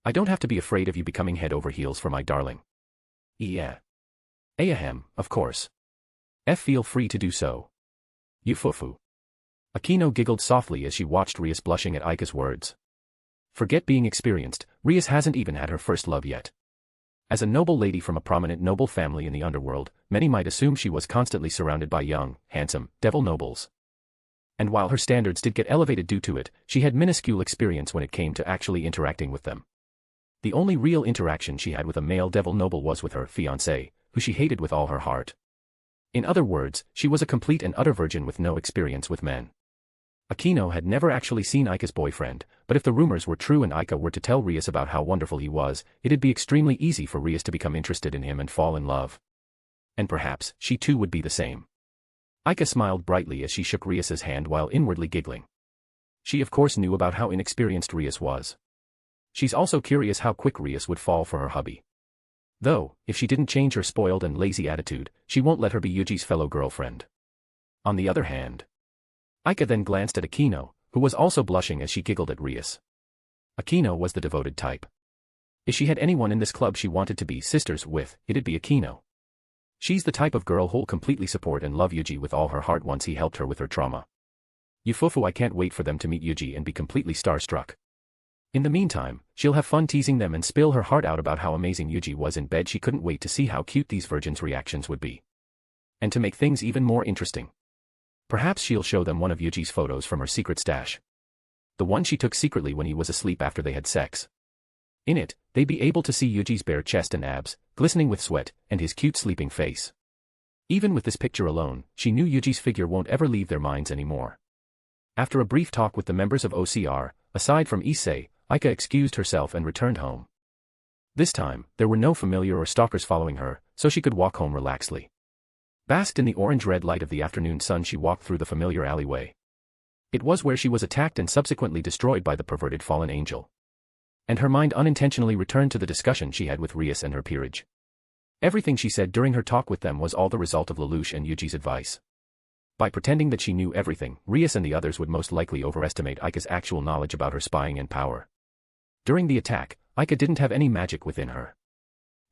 I don't have to be afraid of you becoming head over heels for my darling. Yeah. Ahem, of course. Feel free to do so. Yufufu. Akino giggled softly as she watched Rias blushing at Aika's words. Forget being experienced, Rias hasn't even had her first love yet. As a noble lady from a prominent noble family in the underworld, many might assume she was constantly surrounded by young, handsome, devil nobles. And while her standards did get elevated due to it, she had minuscule experience when it came to actually interacting with them. The only real interaction she had with a male devil noble was with her fiancé, who she hated with all her heart. In other words, she was a complete and utter virgin with no experience with men. Akino had never actually seen Aika's boyfriend, but if the rumors were true and Aika were to tell Rias about how wonderful he was, it'd be extremely easy for Rias to become interested in him and fall in love. And perhaps, she too would be the same. Aika smiled brightly as she shook Rias's hand while inwardly giggling. She of course knew about how inexperienced Rias was. She's also curious how quick Rias would fall for her hubby. Though, if she didn't change her spoiled and lazy attitude, she won't let her be Yuji's fellow girlfriend. On the other hand, Aika then glanced at Akino, who was also blushing as she giggled at Rias. Akino was the devoted type. If she had anyone in this club she wanted to be sisters with, it'd be Akino. She's the type of girl who'll completely support and love Yuji with all her heart once he helped her with her trauma. Yufufu, I can't wait for them to meet Yuji and be completely starstruck. In the meantime, she'll have fun teasing them and spill her heart out about how amazing Yuji was in bed. She couldn't wait to see how cute these virgins' reactions would be. And to make things even more interesting, perhaps she'll show them one of Yuji's photos from her secret stash. The one she took secretly when he was asleep after they had sex. In it, they'd be able to see Yuji's bare chest and abs, glistening with sweat, and his cute sleeping face. Even with this picture alone, she knew Yuji's figure won't ever leave their minds anymore. After a brief talk with the members of OCR, aside from Issei, Aika excused herself and returned home. This time, there were no familiar or stalkers following her, so she could walk home relaxedly. Basked in the orange-red light of the afternoon sun, she walked through the familiar alleyway. It was where she was attacked and subsequently destroyed by the perverted fallen angel. And her mind unintentionally returned to the discussion she had with Rias and her peerage. Everything she said during her talk with them was all the result of Lelouch and Yuji's advice. By pretending that she knew everything, Rias and the others would most likely overestimate Aika's actual knowledge about her spying and power. During the attack, Aika didn't have any magic within her.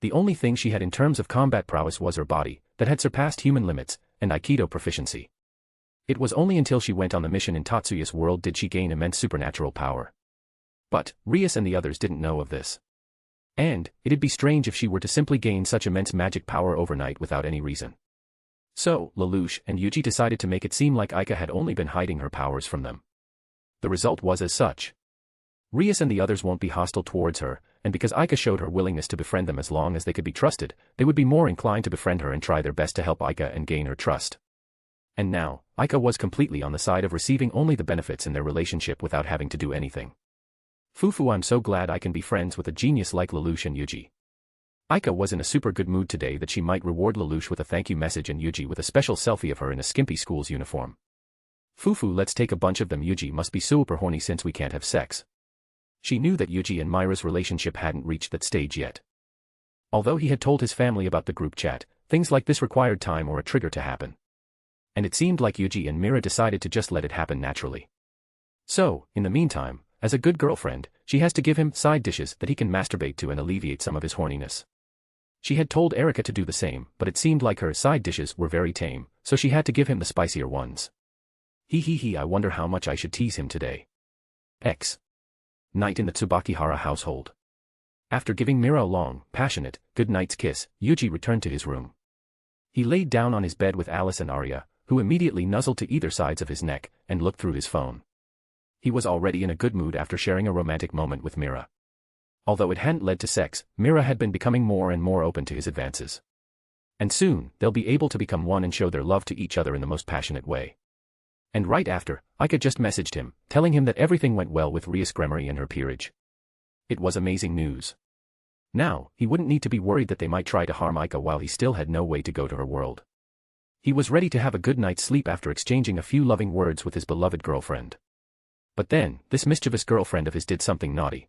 The only thing she had in terms of combat prowess was her body, that had surpassed human limits, and Aikido proficiency. It was only until she went on the mission in Tatsuya's world did she gain immense supernatural power. But, Rias and the others didn't know of this. And, it'd be strange if she were to simply gain such immense magic power overnight without any reason. So, Lelouch and Yuji decided to make it seem like Aika had only been hiding her powers from them. The result was as such. Rias and the others won't be hostile towards her, and because Aika showed her willingness to befriend them as long as they could be trusted, they would be more inclined to befriend her and try their best to help Aika and gain her trust. And now, Aika was completely on the side of receiving only the benefits in their relationship without having to do anything. Fufu, I'm so glad I can be friends with a genius like Lelouch and Yuuji. Aika was in a super good mood today that she might reward Lelouch with a thank you message and Yuuji with a special selfie of her in a skimpy school's uniform. Fufu, let's take a bunch of them. Yuuji must be super horny since we can't have sex. She knew that Yuuji and Myra's relationship hadn't reached that stage yet. Although he had told his family about the group chat, things like this required time or a trigger to happen. And it seemed like Yuuji and Mira decided to just let it happen naturally. So, in the meantime, as a good girlfriend, she has to give him side dishes that he can masturbate to and alleviate some of his horniness. She had told Erika to do the same, but it seemed like her side dishes were very tame, so she had to give him the spicier ones. I wonder how much I should tease him today. Night in the Tsubakihara household. After giving Mira a long, passionate, good night's kiss, Yuuji returned to his room. He laid down on his bed with Alice and Arya, who immediately nuzzled to either sides of his neck, and looked through his phone. He was already in a good mood after sharing a romantic moment with Mira. Although it hadn't led to sex, Mira had been becoming more and more open to his advances. And soon, they'll be able to become one and show their love to each other in the most passionate way. And right after, Aika just messaged him, telling him that everything went well with Rias Gremory and her peerage. It was amazing news. Now, he wouldn't need to be worried that they might try to harm Aika while he still had no way to go to her world. He was ready to have a good night's sleep after exchanging a few loving words with his beloved girlfriend. But then, this mischievous girlfriend of his did something naughty.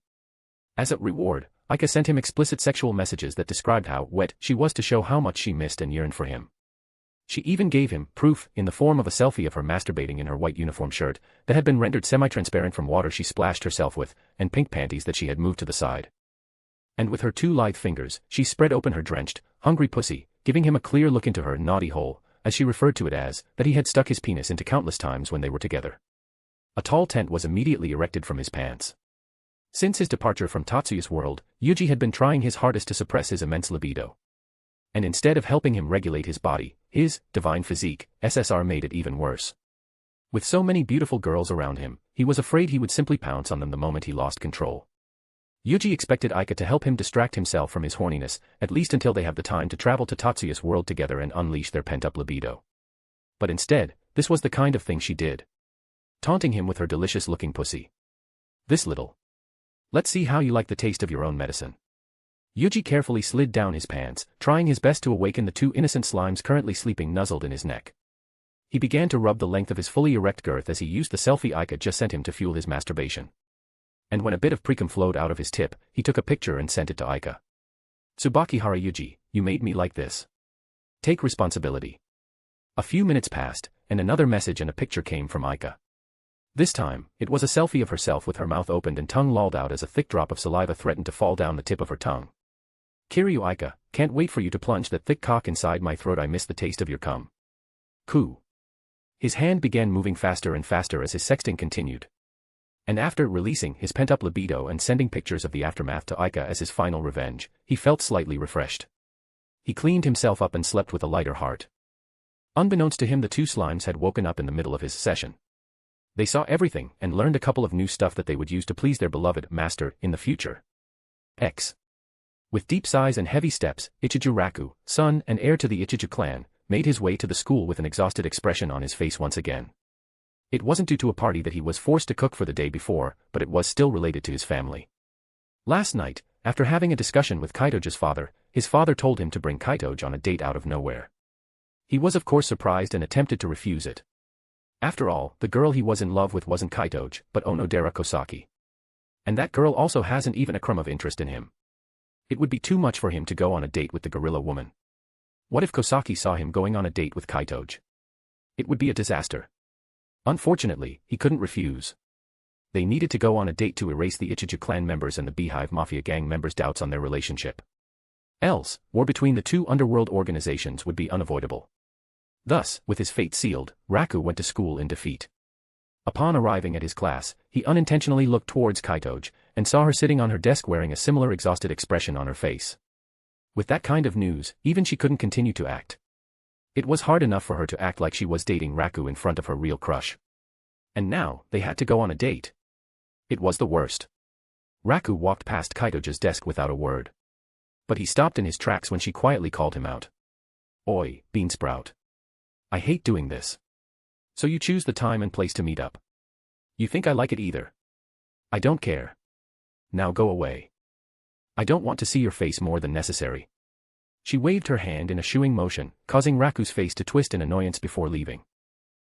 As a reward, Aika sent him explicit sexual messages that described how wet she was to show how much she missed and yearned for him. She even gave him proof in the form of a selfie of her masturbating in her white uniform shirt that had been rendered semi-transparent from water she splashed herself with, and pink panties that she had moved to the side. And with her two lithe fingers, she spread open her drenched, hungry pussy, giving him a clear look into her naughty hole, as she referred to it as, that he had stuck his penis into countless times when they were together. A tall tent was immediately erected from his pants. Since his departure from Tatsuya's world, Yuuji had been trying his hardest to suppress his immense libido. And instead of helping him regulate his body, his divine physique, SSR made it even worse. With so many beautiful girls around him, he was afraid he would simply pounce on them the moment he lost control. Yuuji expected Aika to help him distract himself from his horniness, at least until they have the time to travel to Tatsuya's world together and unleash their pent-up libido. But instead, this was the kind of thing she did. Taunting him with her delicious-looking pussy. This little. Let's see how you like the taste of your own medicine. Yuuji carefully slid down his pants, trying his best to awaken the two innocent slimes currently sleeping nuzzled in his neck. He began to rub the length of his fully erect girth as he used the selfie Aika just sent him to fuel his masturbation. And when a bit of precum flowed out of his tip, he took a picture and sent it to Aika. Tsubakihara Yuuji, you made me like this. Take responsibility. A few minutes passed, and another message and a picture came from Aika. This time, it was a selfie of herself with her mouth opened and tongue lolled out as a thick drop of saliva threatened to fall down the tip of her tongue. Kiryu Aika, can't wait for you to plunge that thick cock inside my throat. I miss the taste of your cum. Coo. His hand began moving faster and faster as his sexting continued. And after releasing his pent-up libido and sending pictures of the aftermath to Aika as his final revenge, he felt slightly refreshed. He cleaned himself up and slept with a lighter heart. Unbeknownst to him, the two slimes had woken up in the middle of his session. They saw everything and learned a couple of new stuff that they would use to please their beloved master in the future. With deep sighs and heavy steps, Ichiju Raku, son and heir to the Ichiju clan, made his way to the school with an exhausted expression on his face once again. It wasn't due to a party that he was forced to cook for the day before, but it was still related to his family. Last night, after having a discussion with Kaitoji's father, his father told him to bring Kaitoji on a date out of nowhere. He was of course surprised and attempted to refuse it. After all, the girl he was in love with wasn't Kaitoji, but Onodera Kosaki. And that girl also hasn't even a crumb of interest in him. It would be too much for him to go on a date with the gorilla woman. What if Kosaki saw him going on a date with Kaitoji? It would be a disaster. Unfortunately, he couldn't refuse. They needed to go on a date to erase the Ichiju clan members and the Beehive Mafia gang members' doubts on their relationship. Else, war between the two underworld organizations would be unavoidable. Thus, with his fate sealed, Raku went to school in defeat. Upon arriving at his class, he unintentionally looked towards Kaitoji, and saw her sitting on her desk wearing a similar exhausted expression on her face. With that kind of news, even she couldn't continue to act. It was hard enough for her to act like she was dating Raku in front of her real crush. And now, they had to go on a date. It was the worst. Raku walked past Kaitoja's desk without a word. But he stopped in his tracks when she quietly called him out. Oi, Beansprout. I hate doing this. So you choose the time and place to meet up. You think I like it either? I don't care. Now go away. I don't want to see your face more than necessary. She waved her hand in a shooing motion, causing Raku's face to twist in annoyance before leaving.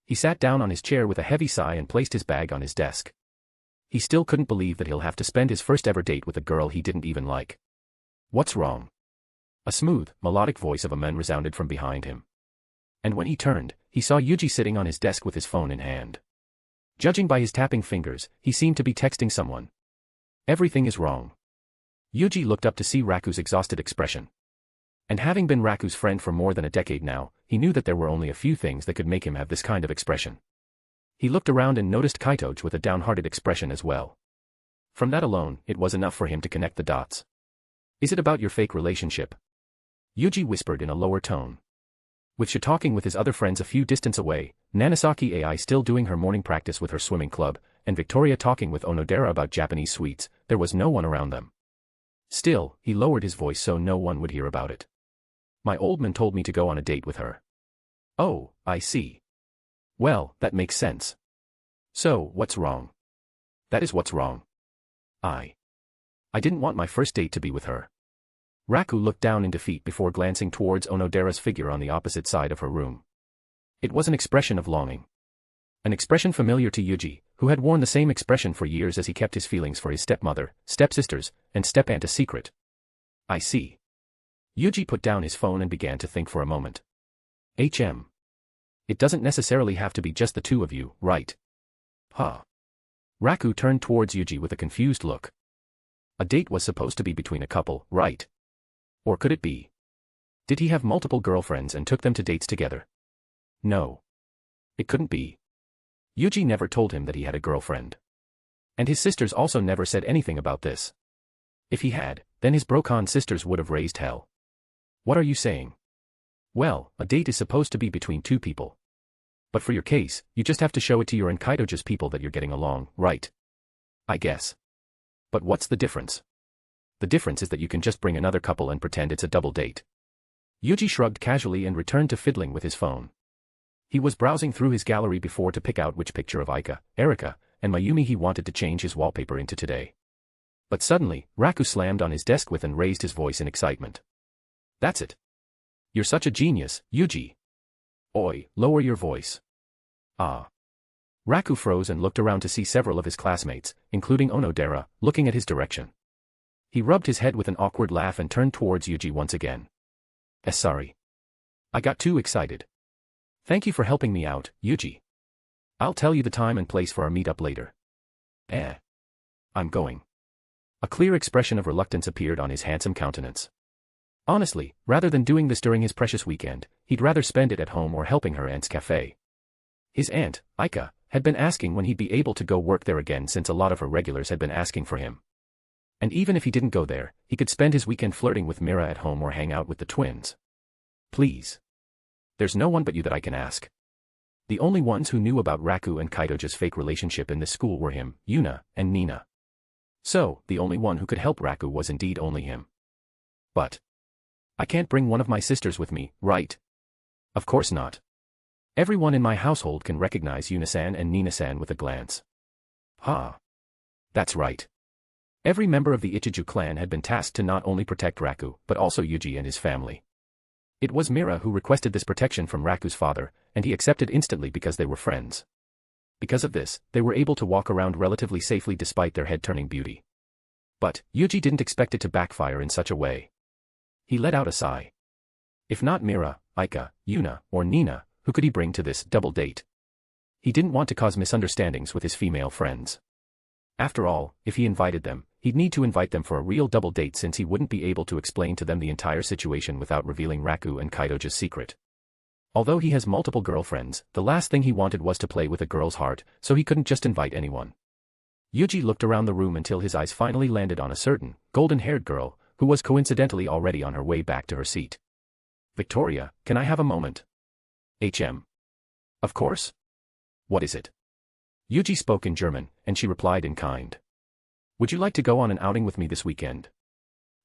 He sat down on his chair with a heavy sigh and placed his bag on his desk. He still couldn't believe that he'll have to spend his first ever date with a girl he didn't even like. What's wrong? A smooth, melodic voice of a man resounded from behind him. And when he turned, he saw Yuuji sitting on his desk with his phone in hand. Judging by his tapping fingers, he seemed to be texting someone. Everything is wrong. Yuuji looked up to see Raku's exhausted expression. And having been Raku's friend for more than a decade now, he knew that there were only a few things that could make him have this kind of expression. He looked around and noticed Kaitoja with a downhearted expression as well. From that alone, it was enough for him to connect the dots. Is it about your fake relationship? Yuuji whispered in a lower tone. With Sha talking with his other friends a few distance away, Nanosaki AI still doing her morning practice with her swimming club, and Victoria talking with Onodera about Japanese sweets, there was no one around them. Still, he lowered his voice so no one would hear about it. My old man told me to go on a date with her. Oh, I see. Well, that makes sense. So, what's wrong? That is what's wrong. I didn't want my first date to be with her. Raku looked down in defeat before glancing towards Onodera's figure on the opposite side of her room. It was an expression of longing. An expression familiar to Yuuji, who had worn the same expression for years as he kept his feelings for his stepmother, stepsisters, and step-aunt a secret. I see. Yuuji put down his phone and began to think for a moment. It doesn't necessarily have to be just the two of you, right? Huh. Raku turned towards Yuuji with a confused look. A date was supposed to be between a couple, right? Or could it be? Did he have multiple girlfriends and took them to dates together? No. It couldn't be. Yuuji never told him that he had a girlfriend. And his sisters also never said anything about this. If he had, then his Brokan sisters would have raised hell. What are you saying? Well, a date is supposed to be between two people. But for your case, you just have to show it to your and Kaitoja's people that you're getting along, right? I guess. But what's the difference? The difference is that you can just bring another couple and pretend it's a double date. Yuuji shrugged casually and returned to fiddling with his phone. He was browsing through his gallery before to pick out which picture of Aika, Erika, and Mayumi he wanted to change his wallpaper into today. But suddenly, Raku slammed on his desk with and raised his voice in excitement. That's it. You're such a genius, Yuuji. Oi, lower your voice. Ah. Raku froze and looked around to see several of his classmates, including Onodera, looking at his direction. He rubbed his head with an awkward laugh and turned towards Yuuji once again. Sorry. I got too excited. Thank you for helping me out, Yuuji. I'll tell you the time and place for our meetup later. I'm going. A clear expression of reluctance appeared on his handsome countenance. Honestly, rather than doing this during his precious weekend, he'd rather spend it at home or helping her aunt's cafe. His aunt, Aika, had been asking when he'd be able to go work there again since a lot of her regulars had been asking for him. And even if he didn't go there, he could spend his weekend flirting with Mira at home or hang out with the twins. Please. There's no one but you that I can ask. The only ones who knew about Raku and Kaitoja's fake relationship in this school were him, Yuna, and Nina. So, the only one who could help Raku was indeed only him. But I can't bring one of my sisters with me, right? Of course not. Everyone in my household can recognize Yuna-san and Nina-san with a glance. That's right. Every member of the Ichiju clan had been tasked to not only protect Raku, but also Yuuji and his family. It was Mira who requested this protection from Raku's father, and he accepted instantly because they were friends. Because of this, they were able to walk around relatively safely despite their head-turning beauty. But Yuuji didn't expect it to backfire in such a way. He let out a sigh. If not Mira, Aika, Yuna, or Nina, who could he bring to this double date? He didn't want to cause misunderstandings with his female friends. After all, if he invited them, he'd need to invite them for a real double date since he wouldn't be able to explain to them the entire situation without revealing Raku and Kaitoja's secret. Although he has multiple girlfriends, the last thing he wanted was to play with a girl's heart, so he couldn't just invite anyone. Yuuji looked around the room until his eyes finally landed on a certain, golden-haired girl, who was coincidentally already on her way back to her seat. Victoria, can I have a moment? Of course. What is it? Yuuji spoke in German, and she replied in kind. Would you like to go on an outing with me this weekend?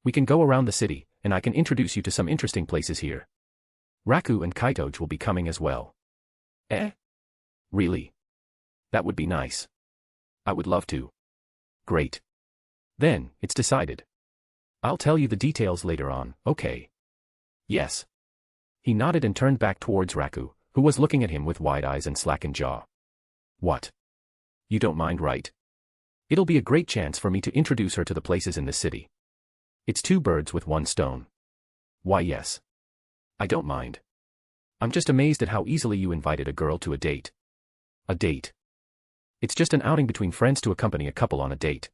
We can go around the city, and I can introduce you to some interesting places here. Raku and Kaitoji will be coming as well. Eh? Really? That would be nice. I would love to. Great. Then, it's decided. I'll tell you the details later on, okay? Yes. He nodded and turned back towards Raku, who was looking at him with wide eyes and slackened jaw. What? You don't mind, right? It'll be a great chance for me to introduce her to the places in this city. It's two birds with one stone. Why yes. I don't mind. I'm just amazed at how easily you invited a girl to a date. A date. It's just an outing between friends to accompany a couple on a date.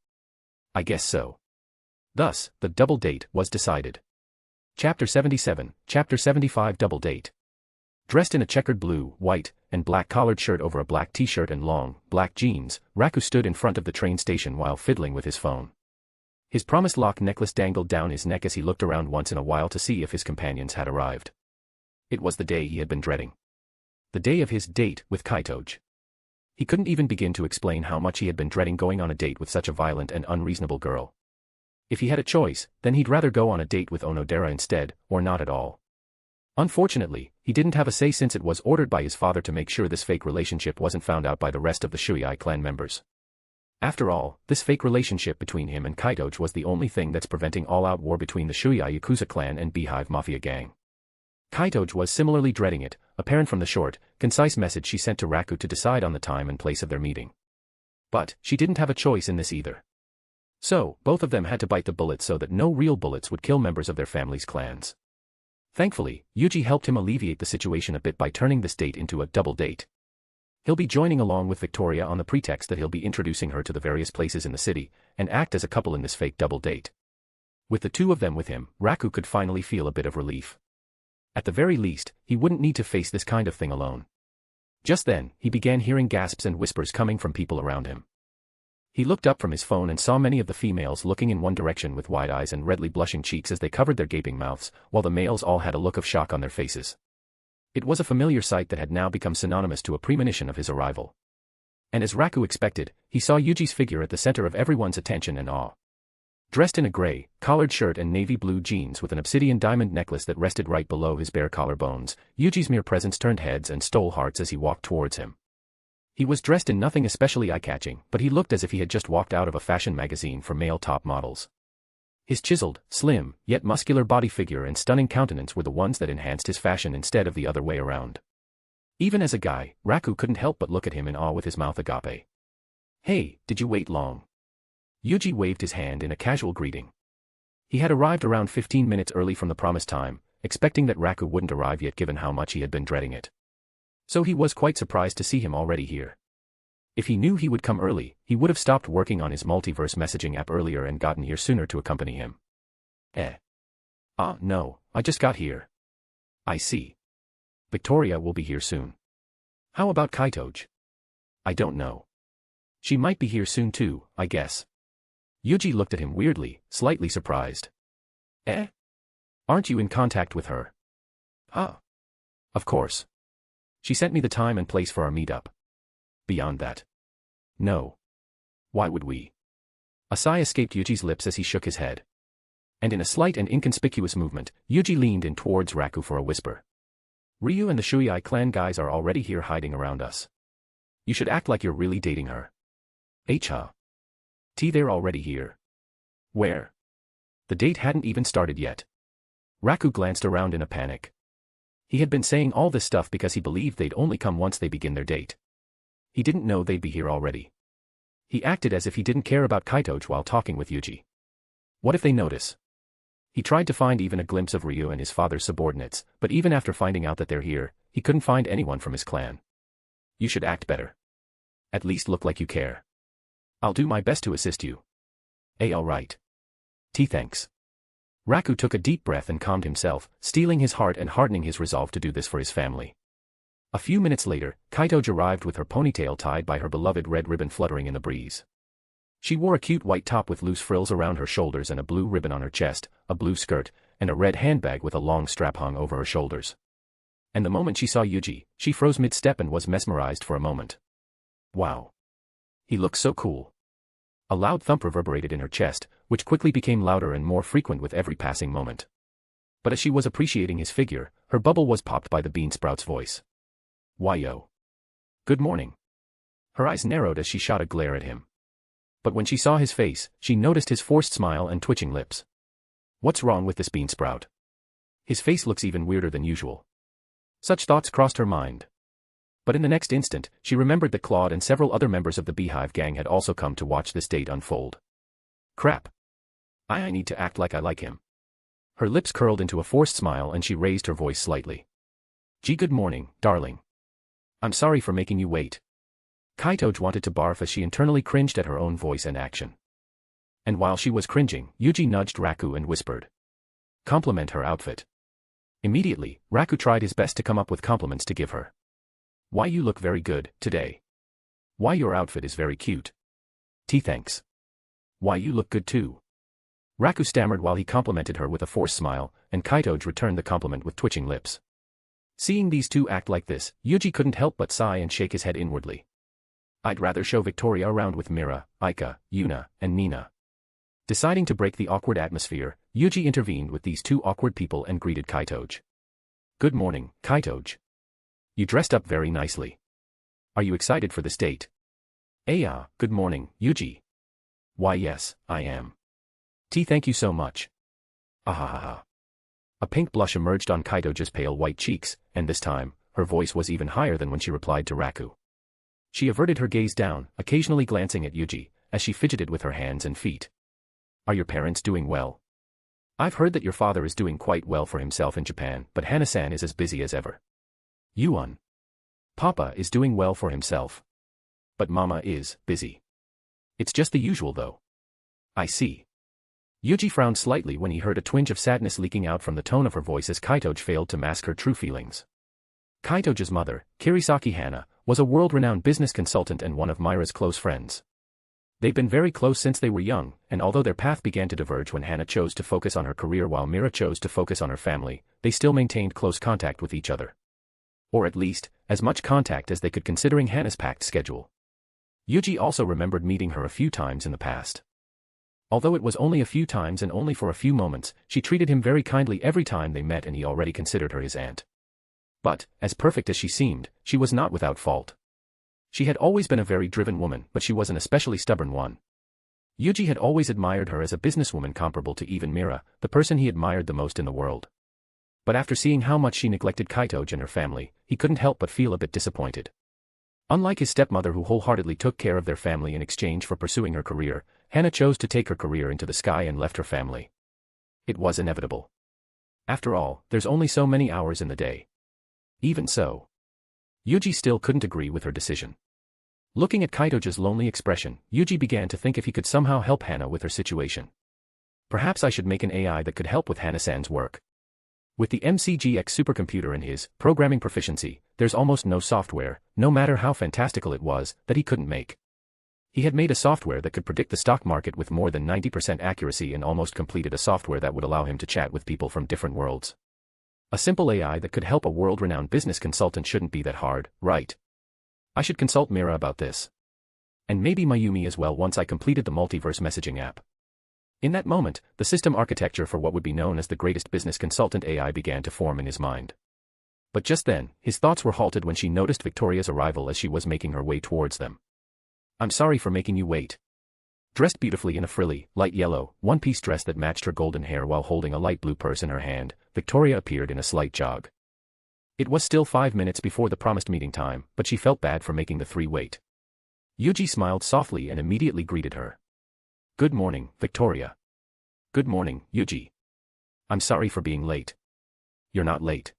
I guess so. Thus, the double date was decided. Chapter 77, Chapter 75 Double Date. Dressed in a checkered blue, white, and black collared shirt over a black t-shirt and long, black jeans, Raku stood in front of the train station while fiddling with his phone. His promised lock necklace dangled down his neck as he looked around once in a while to see if his companions had arrived. It was the day he had been dreading. The day of his date with Kaitoji. He couldn't even begin to explain how much he had been dreading going on a date with such a violent and unreasonable girl. If he had a choice, then he'd rather go on a date with Onodera instead, or not at all. Unfortunately, he didn't have a say since it was ordered by his father to make sure this fake relationship wasn't found out by the rest of the Shuei clan members. After all, this fake relationship between him and Kaitoji was the only thing that's preventing all-out war between the Shuei Yakuza clan and Beehive Mafia gang. Kaitoji was similarly dreading it, apparent from the short, concise message she sent to Raku to decide on the time and place of their meeting. But, she didn't have a choice in this either. So, both of them had to bite the bullet so that no real bullets would kill members of their family's clans. Thankfully, Yuuji helped him alleviate the situation a bit by turning this date into a double date. He'll be joining along with Victoria on the pretext that he'll be introducing her to the various places in the city, and act as a couple in this fake double date. With the two of them with him, Raku could finally feel a bit of relief. At the very least, he wouldn't need to face this kind of thing alone. Just then, he began hearing gasps and whispers coming from people around him. He looked up from his phone and saw many of the females looking in one direction with wide eyes and redly blushing cheeks as they covered their gaping mouths, while the males all had a look of shock on their faces. It was a familiar sight that had now become synonymous to a premonition of his arrival. And as Raku expected, he saw Yuji's figure at the center of everyone's attention and awe. Dressed in a gray, collared shirt and navy blue jeans with an obsidian diamond necklace that rested right below his bare collarbones, Yuji's mere presence turned heads and stole hearts as he walked towards him. He was dressed in nothing especially eye-catching, but he looked as if he had just walked out of a fashion magazine for male top models. His chiseled, slim, yet muscular body figure and stunning countenance were the ones that enhanced his fashion instead of the other way around. Even as a guy, Raku couldn't help but look at him in awe with his mouth agape. "Hey, did you wait long?" Yuuji waved his hand in a casual greeting. He had arrived around 15 minutes early from the promised time, expecting that Raku wouldn't arrive yet given how much he had been dreading it. So he was quite surprised to see him already here. If he knew he would come early, he would have stopped working on his multiverse messaging app earlier and gotten here sooner to accompany him. No, I just got here. I see. Victoria will be here soon. How about Kaitoji? I don't know. She might be here soon too, I guess. Yuuji looked at him weirdly, slightly surprised. Aren't you in contact with her? Of course. She sent me the time and place for our meetup. Beyond that? No. Why would we? A sigh escaped Yuji's lips as he shook his head. And in a slight and inconspicuous movement, Yuuji leaned in towards Raku for a whisper. Ryu and the Shuei clan guys are already here hiding around us. You should act like you're really dating her. They're already here. Where? The date hadn't even started yet. Raku glanced around in a panic. He had been saying all this stuff because he believed they'd only come once they begin their date. He didn't know they'd be here already. He acted as if he didn't care about Kaitoji while talking with Yuuji. What if they notice? He tried to find even a glimpse of Ryu and his father's subordinates, but even after finding out that they're here, he couldn't find anyone from his clan. You should act better. At least look like you care. I'll do my best to assist you. Alright. Thanks. Raku took a deep breath and calmed himself, steeling his heart and hardening his resolve to do this for his family. A few minutes later, Kaitoji arrived with her ponytail tied by her beloved red ribbon fluttering in the breeze. She wore a cute white top with loose frills around her shoulders and a blue ribbon on her chest, a blue skirt, and a red handbag with a long strap hung over her shoulders. And the moment she saw Yuuji, she froze mid-step and was mesmerized for a moment. Wow. He looks so cool. A loud thump reverberated in her chest, which quickly became louder and more frequent with every passing moment. But as she was appreciating his figure, her bubble was popped by the beansprout's voice. Why yo. Good morning. Her eyes narrowed as she shot a glare at him. But when she saw his face, she noticed his forced smile and twitching lips. What's wrong with this beansprout? His face looks even weirder than usual. Such thoughts crossed her mind. But in the next instant, she remembered that Claude and several other members of the Beehive gang had also come to watch this date unfold. Crap. I need to act like I like him. Her lips curled into a forced smile and she raised her voice slightly. Gee, good morning, darling. I'm sorry for making you wait. Kaitoji wanted to barf as she internally cringed at her own voice and action. And while she was cringing, Yuuji nudged Raku and whispered. Compliment her outfit. Immediately, Raku tried his best to come up with compliments to give her. Why you look very good, today. Why your outfit is very cute. Thanks. Why you look good too. Raku stammered while he complimented her with a forced smile, and Kaitoji returned the compliment with twitching lips. Seeing these two act like this, Yuuji couldn't help but sigh and shake his head inwardly. I'd rather show Victoria around with Mira, Aika, Yuna, and Nina. Deciding to break the awkward atmosphere, Yuuji intervened with these two awkward people and greeted Kaitoji. Good morning, Kaitoji. You dressed up very nicely. Are you excited for this date? Good morning, Yuuji. Why yes, I am. Thank you so much. Ahahaha. A pink blush emerged on Kaitoji's pale white cheeks, and this time, her voice was even higher than when she replied to Raku. She averted her gaze down, occasionally glancing at Yuuji, as she fidgeted with her hands and feet. Are your parents doing well? I've heard that your father is doing quite well for himself in Japan, but Hana-san is as busy as ever. Yuan. Papa is doing well for himself. But Mama is busy. It's just the usual though. I see. Yuuji frowned slightly when he heard a twinge of sadness leaking out from the tone of her voice as Kaitoji failed to mask her true feelings. Kaitoji's mother, Kirisaki Hana, was a world-renowned business consultant and one of Mira's close friends. They'd been very close since they were young, and although their path began to diverge when Hana chose to focus on her career while Mira chose to focus on her family, they still maintained close contact with each other. Or at least, as much contact as they could considering Hana's packed schedule. Yuuji also remembered meeting her a few times in the past. Although it was only a few times and only for a few moments, she treated him very kindly every time they met and he already considered her his aunt. But, as perfect as she seemed, she was not without fault. She had always been a very driven woman, but she was an especially stubborn one. Yuuji had always admired her as a businesswoman comparable to even Mira, the person he admired the most in the world. But after seeing how much she neglected Kaitoji and her family, he couldn't help but feel a bit disappointed. Unlike his stepmother who wholeheartedly took care of their family in exchange for pursuing her career, Hana chose to take her career into the sky and left her family. It was inevitable. After all, there's only so many hours in the day. Even so, Yuuji still couldn't agree with her decision. Looking at Kaitoji's lonely expression, Yuuji began to think if he could somehow help Hana with her situation. Perhaps I should make an AI that could help with Hana-san's work. With the MCGX supercomputer and his programming proficiency, there's almost no software, no matter how fantastical it was, that he couldn't make. He had made a software that could predict the stock market with more than 90% accuracy and almost completed a software that would allow him to chat with people from different worlds. A simple AI that could help a world-renowned business consultant shouldn't be that hard, right? I should consult Mira about this. And maybe Mayumi as well once I completed the multiverse messaging app. In that moment, the system architecture for what would be known as the greatest business consultant AI began to form in his mind. But just then, his thoughts were halted when she noticed Victoria's arrival as she was making her way towards them. I'm sorry for making you wait. Dressed beautifully in a frilly, light yellow, one-piece dress that matched her golden hair while holding a light blue purse in her hand, Victoria appeared in a slight jog. It was still 5 minutes before the promised meeting time, but she felt bad for making the three wait. Yuuji smiled softly and immediately greeted her. Good morning, Victoria. Good morning, Yuuji. I'm sorry for being late. You're not late.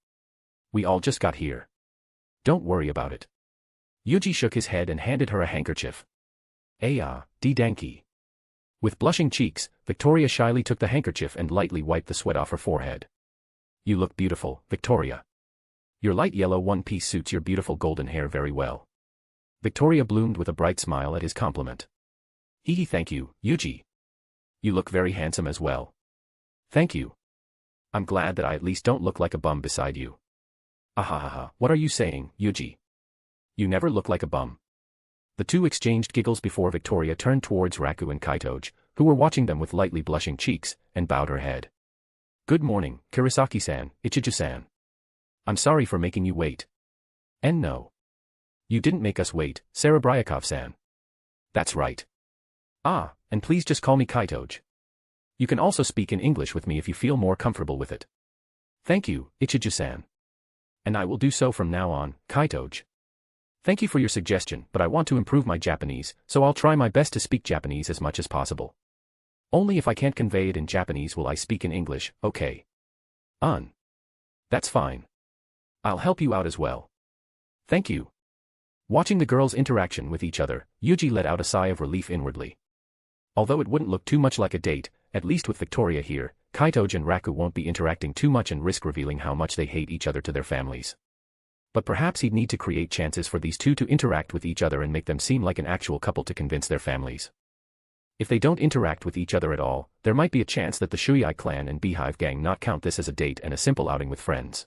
We all just got here. Don't worry about it. Yuuji shook his head and handed her a handkerchief. Danki. With blushing cheeks, Victoria shyly took the handkerchief and lightly wiped the sweat off her forehead. You look beautiful, Victoria. Your light yellow one-piece suits your beautiful golden hair very well. Victoria bloomed with a bright smile at his compliment. Thank you, Yuuji. You look very handsome as well. Thank you. I'm glad that I at least don't look like a bum beside you. Ahahaha, what are you saying, Yuuji? You never look like a bum. The two exchanged giggles before Victoria turned towards Raku and Kaitoji, who were watching them with lightly blushing cheeks, and bowed her head. Good morning, Kurosaki-san, Ichiju-san. I'm sorry for making you wait. And no. You didn't make us wait, Sarabriakov-san. That's right. Ah, and please just call me Kaitoji. You can also speak in English with me if you feel more comfortable with it. Thank you, Ichiju-san. And I will do so from now on, Kaitoji. Thank you for your suggestion, but I want to improve my Japanese, so I'll try my best to speak Japanese as much as possible. Only if I can't convey it in Japanese will I speak in English, okay? That's fine. I'll help you out as well. Thank you. Watching the girls' interaction with each other, Yuuji let out a sigh of relief inwardly. Although it wouldn't look too much like a date, at least with Victoria here, Kaitoji and Raku won't be interacting too much and risk revealing how much they hate each other to their families. But perhaps he'd need to create chances for these two to interact with each other and make them seem like an actual couple to convince their families. If they don't interact with each other at all, there might be a chance that the Shuei clan and Beehive gang not count this as a date and a simple outing with friends.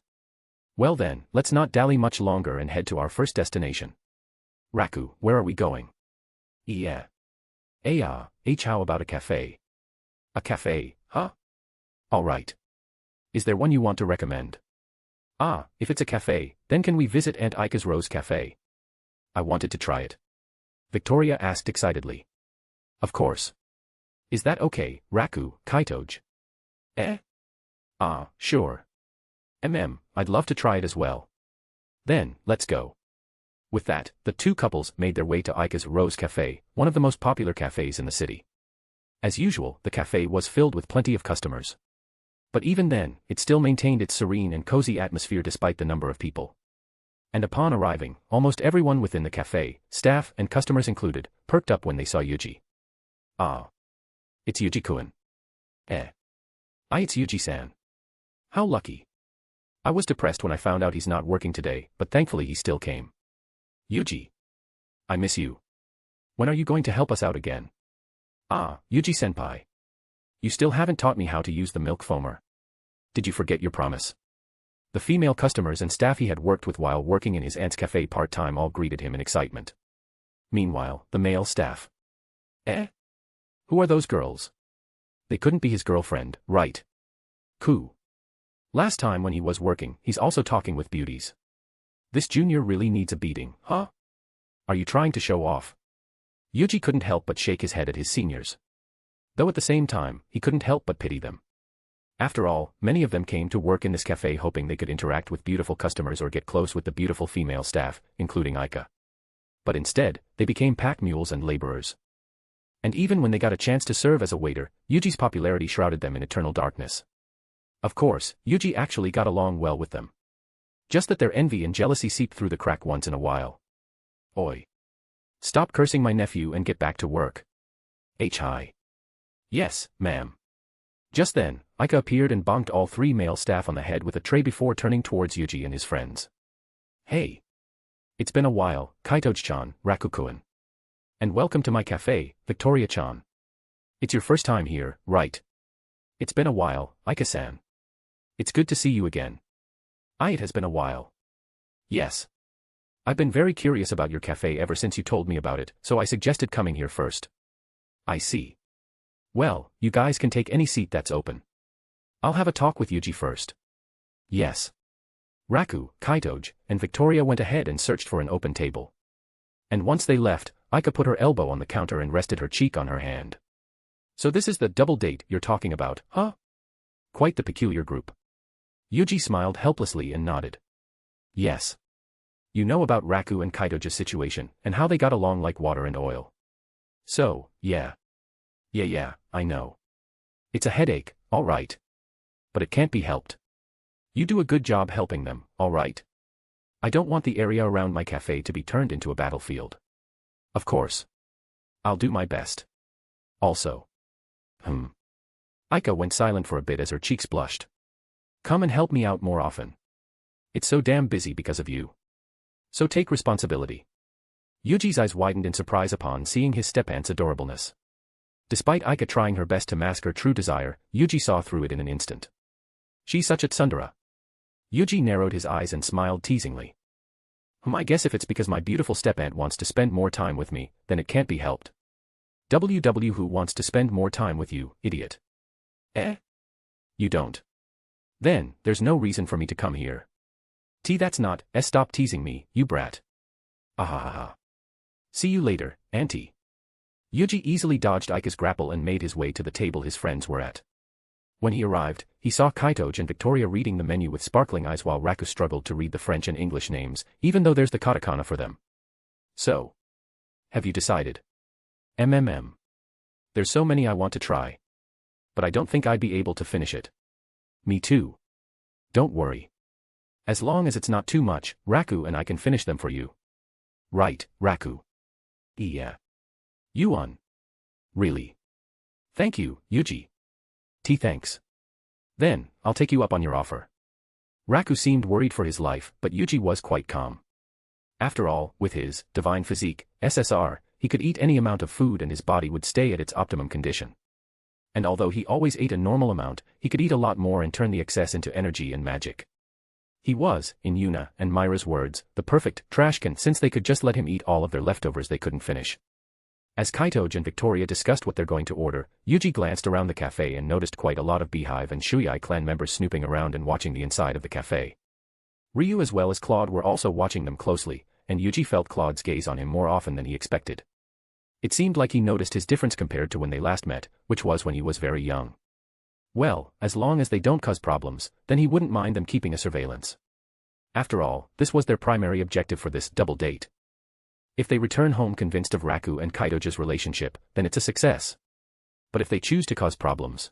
Well then, let's not dally much longer and head to our first destination. Raku, where are we going? Yeah. How about a cafe? A cafe, huh? Alright. Is there one you want to recommend? If it's a cafe, then can we visit Aunt Aika's Rose Cafe? I wanted to try it. Victoria asked excitedly. Of course. Is that okay, Raku, Kaitoji? Sure. I'd love to try it as well. Then, let's go. With that, the two couples made their way to Aika's Rose Cafe, one of the most popular cafes in the city. As usual, the cafe was filled with plenty of customers. But even then, it still maintained its serene and cozy atmosphere despite the number of people. And upon arriving, almost everyone within the cafe, staff and customers included, perked up when they saw Yuuji. It's Yuuji-kun. It's Yuuji-san. How lucky. I was depressed when I found out he's not working today, but thankfully he still came. Yuuji. I miss you. When are you going to help us out again? Yuuji-senpai. You still haven't taught me how to use the milk foamer. Did you forget your promise? The female customers and staff he had worked with while working in his aunt's cafe part-time all greeted him in excitement. Meanwhile, the male staff. Who are those girls? They couldn't be his girlfriend, right? Last time when he was working, he's also talking with beauties. This junior really needs a beating, huh? Are you trying to show off? Yuuji couldn't help but shake his head at his seniors. Though at the same time, he couldn't help but pity them. After all, many of them came to work in this cafe hoping they could interact with beautiful customers or get close with the beautiful female staff, including Aika. But instead, they became pack mules and laborers. And even when they got a chance to serve as a waiter, Yuuji's popularity shrouded them in eternal darkness. Of course, Yuuji actually got along well with them. Just that their envy and jealousy seeped through the crack once in a while. Oi. Stop cursing my nephew and get back to work. Hi. Yes, ma'am. Just then, Aika appeared and bonked all three male staff on the head with a tray before turning towards Yuuji and his friends. Hey. It's been a while, Kaitoji-chan, Raku-kun. And welcome to my cafe, Victoria-chan. It's your first time here, right? It's been a while, Aika-san. It's good to see you again. It has been a while. Yes. I've been very curious about your cafe ever since you told me about it, so I suggested coming here first. I see. Well, you guys can take any seat that's open. I'll have a talk with Yuuji first. Yes. Raku, Kaitoji, and Victoria went ahead and searched for an open table. And once they left, Aika put her elbow on the counter and rested her cheek on her hand. So this is the double date you're talking about, huh? Quite the peculiar group. Yuuji smiled helplessly and nodded. Yes. You know about Raku and Kaitoji's situation, and how they got along like water and oil. So, yeah. Yeah, I know. It's a headache, all right. But it can't be helped. You do a good job helping them, all right. I don't want the area around my cafe to be turned into a battlefield. Of course. I'll do my best. Also. Aika went silent for a bit as her cheeks blushed. Come and help me out more often. It's so damn busy because of you. So take responsibility. Yuuji's eyes widened in surprise upon seeing his step-aunt's adorableness. Despite Aika trying her best to mask her true desire, Yuuji saw through it in an instant. She's such a tsundere. Yuuji narrowed his eyes and smiled teasingly. I guess if it's because my beautiful step-aunt wants to spend more time with me, then it can't be helped. Who wants to spend more time with you, idiot? Eh? You don't. Then, there's no reason for me to come here. That's not, stop teasing me, you brat. Ahahaha. See you later, auntie. Yuuji easily dodged Aika's grapple and made his way to the table his friends were at. When he arrived, he saw Kaitoji and Victoria reading the menu with sparkling eyes while Raku struggled to read the French and English names, even though there's the katakana for them. So. Have you decided? There's so many I want to try. But I don't think I'd be able to finish it. Me too. Don't worry. As long as it's not too much, Raku and I can finish them for you. Right, Raku. Yeah. Yuan. Really? Thank you, Yuuji. Thanks. Then, I'll take you up on your offer. Raku seemed worried for his life, but Yuuji was quite calm. After all, with his divine physique, SSR, he could eat any amount of food and his body would stay at its optimum condition. And although he always ate a normal amount, he could eat a lot more and turn the excess into energy and magic. He was, in Yuna and Myra's words, the perfect trash can since they could just let him eat all of their leftovers they couldn't finish. As Kaitoji and Victoria discussed what they're going to order, Yuuji glanced around the cafe and noticed quite a lot of Beehive and Shuei clan members snooping around and watching the inside of the cafe. Ryu as well as Claude were also watching them closely, and Yuuji felt Claude's gaze on him more often than he expected. It seemed like he noticed his difference compared to when they last met, which was when he was very young. Well, as long as they don't cause problems, then he wouldn't mind them keeping a surveillance. After all, this was their primary objective for this double date. If they return home convinced of Raku and Kaitoji's relationship, then it's a success. But if they choose to cause problems,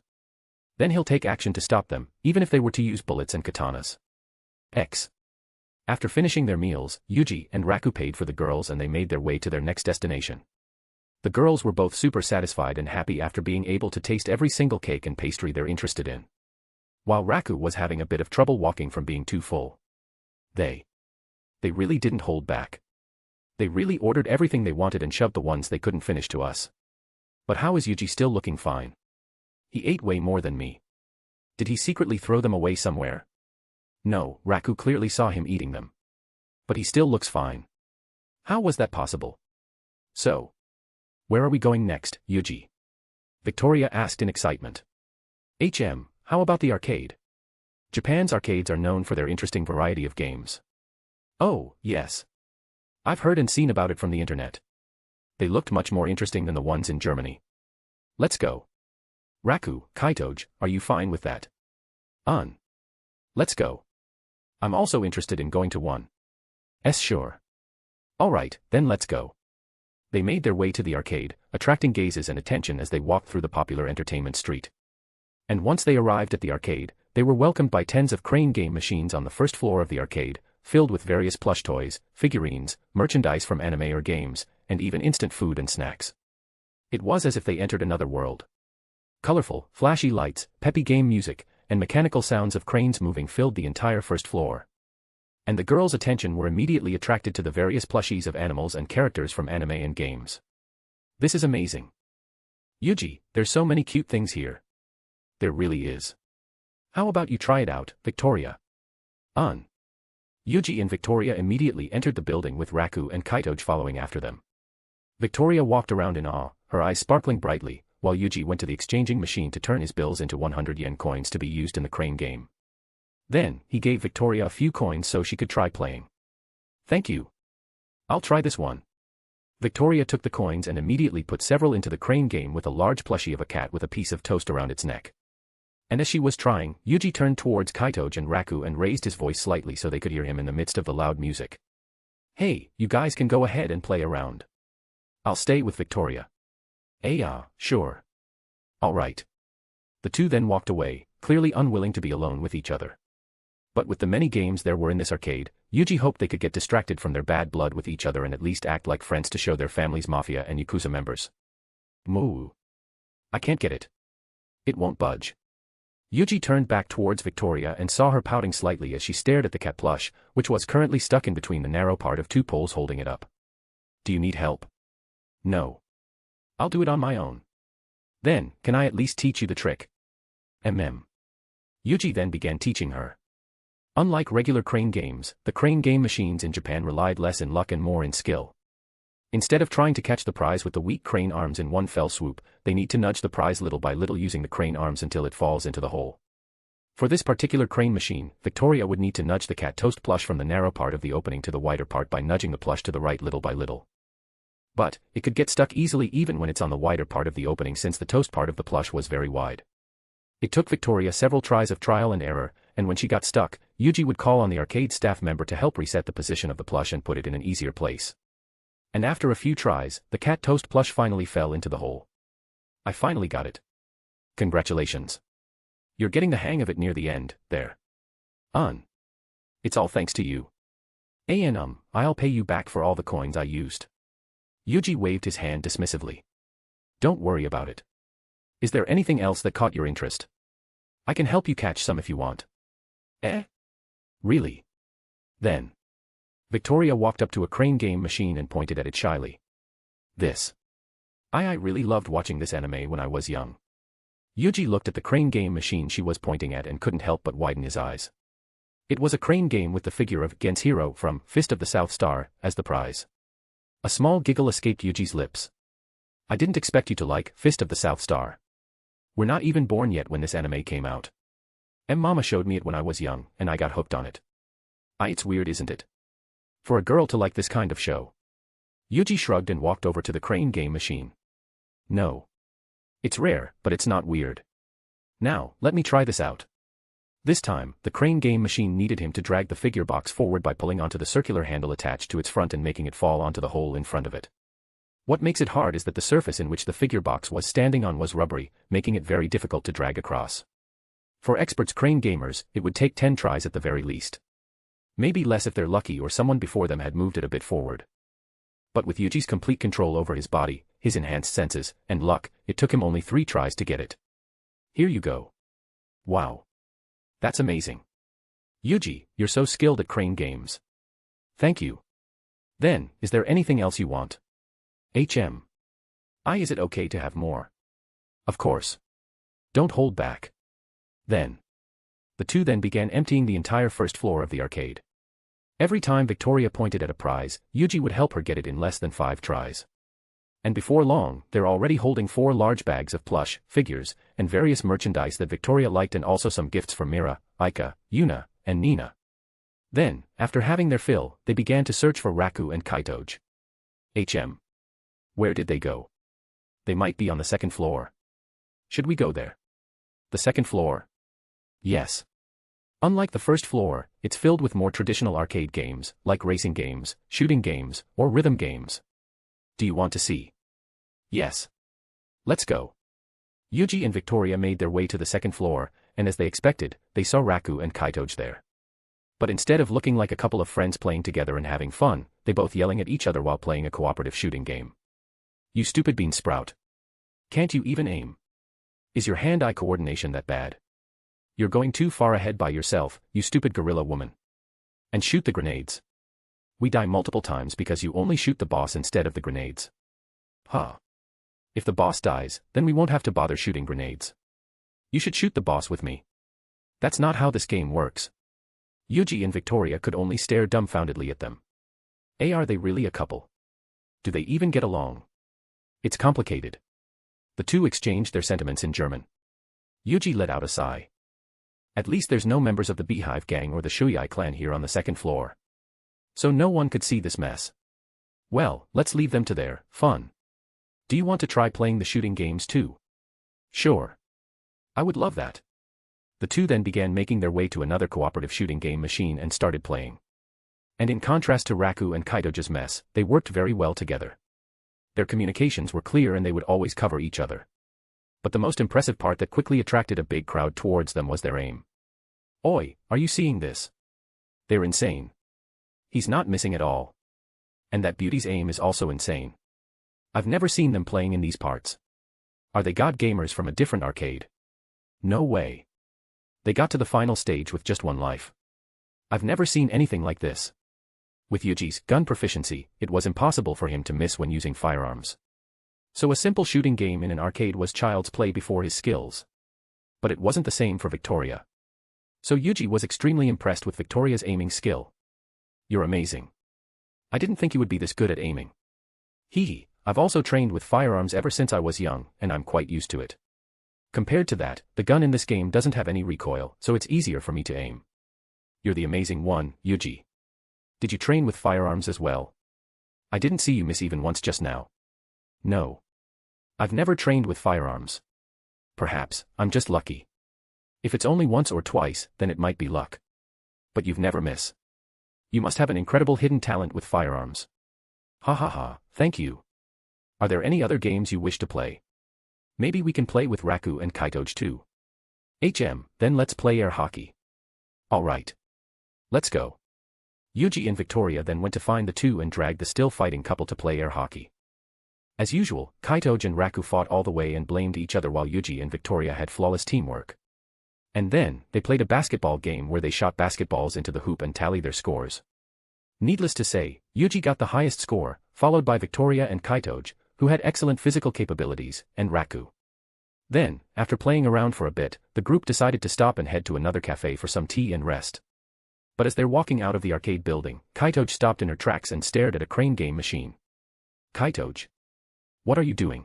then he'll take action to stop them, even if they were to use bullets and katanas. After finishing their meals, Yuuji and Raku paid for the girls and they made their way to their next destination. The girls were both super satisfied and happy after being able to taste every single cake and pastry they're interested in. While Raku was having a bit of trouble walking from being too full. They really didn't hold back. They really ordered everything they wanted and shoved the ones they couldn't finish to us. But how is Yuuji still looking fine? He ate way more than me. Did he secretly throw them away somewhere? No, Raku clearly saw him eating them. But he still looks fine. How was that possible? So. Where are we going next, Yuuji? Victoria asked in excitement. How about the arcade? Japan's arcades are known for their interesting variety of games. Oh, yes. I've heard and seen about it from the internet. They looked much more interesting than the ones in Germany. Let's go. Raku, Kaitoji, are you fine with that? Let's go. I'm also interested in going to one. Sure. Alright, then let's go. They made their way to the arcade, attracting gazes and attention as they walked through the popular entertainment street. And once they arrived at the arcade, they were welcomed by tens of crane game machines on the first floor of the arcade, filled with various plush toys, figurines, merchandise from anime or games, and even instant food and snacks. It was as if they entered another world. Colorful, flashy lights, peppy game music, and mechanical sounds of cranes moving filled the entire first floor. And the girls' attention were immediately attracted to the various plushies of animals and characters from anime and games. This is amazing. Yuuji, there's so many cute things here. There really is. How about you try it out, Victoria? Yuuji and Victoria immediately entered the building with Raku and Kaitoji following after them. Victoria walked around in awe, her eyes sparkling brightly, while Yuuji went to the exchanging machine to turn his bills into 100 yen coins to be used in the crane game. Then, he gave Victoria a few coins so she could try playing. Thank you. I'll try this one. Victoria took the coins and immediately put several into the crane game with a large plushie of a cat with a piece of toast around its neck. And as she was trying, Yuuji turned towards Kaitoji and Raku and raised his voice slightly so they could hear him in the midst of the loud music. Hey, you guys can go ahead and play around. I'll stay with Victoria. Sure. Alright. The two then walked away, clearly unwilling to be alone with each other. But with the many games there were in this arcade, Yuuji hoped they could get distracted from their bad blood with each other and at least act like friends to show their families mafia and yakuza members. Moo. I can't get it. It won't budge. Yuuji turned back towards Victoria and saw her pouting slightly as she stared at the cat plush, which was currently stuck in between the narrow part of two poles holding it up. Do you need help? No. I'll do it on my own. Then, can I at least teach you the trick? Yuuji then began teaching her. Unlike regular crane games, the crane game machines in Japan relied less in luck and more in skill. Instead of trying to catch the prize with the weak crane arms in one fell swoop, they need to nudge the prize little by little using the crane arms until it falls into the hole. For this particular crane machine, Victoria would need to nudge the cat toast plush from the narrow part of the opening to the wider part by nudging the plush to the right little by little. But, it could get stuck easily even when it's on the wider part of the opening since the toast part of the plush was very wide. It took Victoria several tries of trial and error, and when she got stuck, Yuuji would call on the arcade staff member to help reset the position of the plush and put it in an easier place. And after a few tries, the cat toast plush finally fell into the hole. I finally got it. Congratulations. You're getting the hang of it near the end, there. It's all thanks to you. I'll pay you back for all the coins I used. Yuuji waved his hand dismissively. Don't worry about it. Is there anything else that caught your interest? I can help you catch some if you want. Really? Then. Victoria walked up to a crane game machine and pointed at it shyly. This. I really loved watching this anime when I was young. Yuuji looked at the crane game machine she was pointing at and couldn't help but widen his eyes. It was a crane game with the figure of Genshiro from Fist of the South Star as the prize. A small giggle escaped Yuji's lips. I didn't expect you to like Fist of the South Star. We're not even born yet when this anime came out. Mama showed me it when I was young, and I got hooked on it. It's weird, isn't it? For a girl to like this kind of show. Yuuji shrugged and walked over to the crane game machine. No. It's rare, but it's not weird. Now, let me try this out. This time, the crane game machine needed him to drag the figure box forward by pulling onto the circular handle attached to its front and making it fall onto the hole in front of it. What makes it hard is that the surface in which the figure box was standing on was rubbery, making it very difficult to drag across. For experts crane gamers, it would take 10 tries at the very least. Maybe less if they're lucky or someone before them had moved it a bit forward. But with Yuji's complete control over his body, his enhanced senses, and luck, it took him only 3 tries to get it. Here you go. Wow. That's amazing. Yuuji, you're so skilled at crane games. Thank you. Then, is there anything else you want? Is it okay to have more? Of course. Don't hold back. Then. The two then began emptying the entire first floor of the arcade. Every time Victoria pointed at a prize, Yuuji would help her get it in less than 5 tries. And before long, they're already holding 4 large bags of plush, figures, and various merchandise that Victoria liked and also some gifts for Mira, Aika, Yuna, and Nina. Then, after having their fill, they began to search for Raku and Kaitoge. Where did they go? They might be on the 2nd floor. Should we go there? The 2nd floor? Yes. Unlike the 1st floor, it's filled with more traditional arcade games, like racing games, shooting games, or rhythm games. Do you want to see? Yes. Let's go. Yuuji and Victoria made their way to the 2nd floor, and as they expected, they saw Raku and Kaitoge there. But instead of looking like a couple of friends playing together and having fun, they both yelling at each other while playing a cooperative shooting game. You stupid bean sprout. Can't you even aim? Is your hand-eye coordination that bad? You're going too far ahead by yourself, you stupid gorilla woman. And shoot the grenades. We die multiple times because you only shoot the boss instead of the grenades. If the boss dies, then we won't have to bother shooting grenades. You should shoot the boss with me. That's not how this game works. Yuuji and Victoria could only stare dumbfoundedly at them. Are they really a couple? Do they even get along? It's complicated. The two exchanged their sentiments in German. Yuuji let out a sigh. At least there's no members of the Beehive Gang or the Shuyai clan here on the 2nd floor. So no one could see this mess. Well, let's leave them to their fun. Do you want to try playing the shooting games too? Sure. I would love that. The two then began making their way to another cooperative shooting game machine and started playing. And in contrast to Raku and Kaitoge's mess, they worked very well together. Their communications were clear and they would always cover each other. But the most impressive part that quickly attracted a big crowd towards them was their aim. Oi, are you seeing this? They're insane. He's not missing at all. And that beauty's aim is also insane. I've never seen them playing in these parts. Are they god gamers from a different arcade? No way. They got to the final stage with just 1 life. I've never seen anything like this. With Yuuji's gun proficiency, it was impossible for him to miss when using firearms. So a simple shooting game in an arcade was child's play before his skills. But it wasn't the same for Victoria. So Yuuji was extremely impressed with Victoria's aiming skill. You're amazing. I didn't think you would be this good at aiming. Hee, I've also trained with firearms ever since I was young, and I'm quite used to it. Compared to that, the gun in this game doesn't have any recoil, so it's easier for me to aim. You're the amazing one, Yuuji. Did you train with firearms as well? I didn't see you miss even once just now. No. I've never trained with firearms. Perhaps, I'm just lucky. If it's only once or twice, then it might be luck. But you've never miss. You must have an incredible hidden talent with firearms. Ha ha ha, thank you. Are there any other games you wish to play? Maybe we can play with Raku and Kaitoge too. Then let's play air hockey. Alright. Let's go. Yuuji and Victoria then went to find the two and dragged the still fighting couple to play air hockey. As usual, Kaitoge and Raku fought all the way and blamed each other while Yuuji and Victoria had flawless teamwork. And then, they played a basketball game where they shot basketballs into the hoop and tally their scores. Needless to say, Yuuji got the highest score, followed by Victoria and Kaitoge, who had excellent physical capabilities, and Raku. Then, after playing around for a bit, the group decided to stop and head to another cafe for some tea and rest. But as they're walking out of the arcade building, Kaitoge stopped in her tracks and stared at a crane game machine. Kaitoge. What are you doing?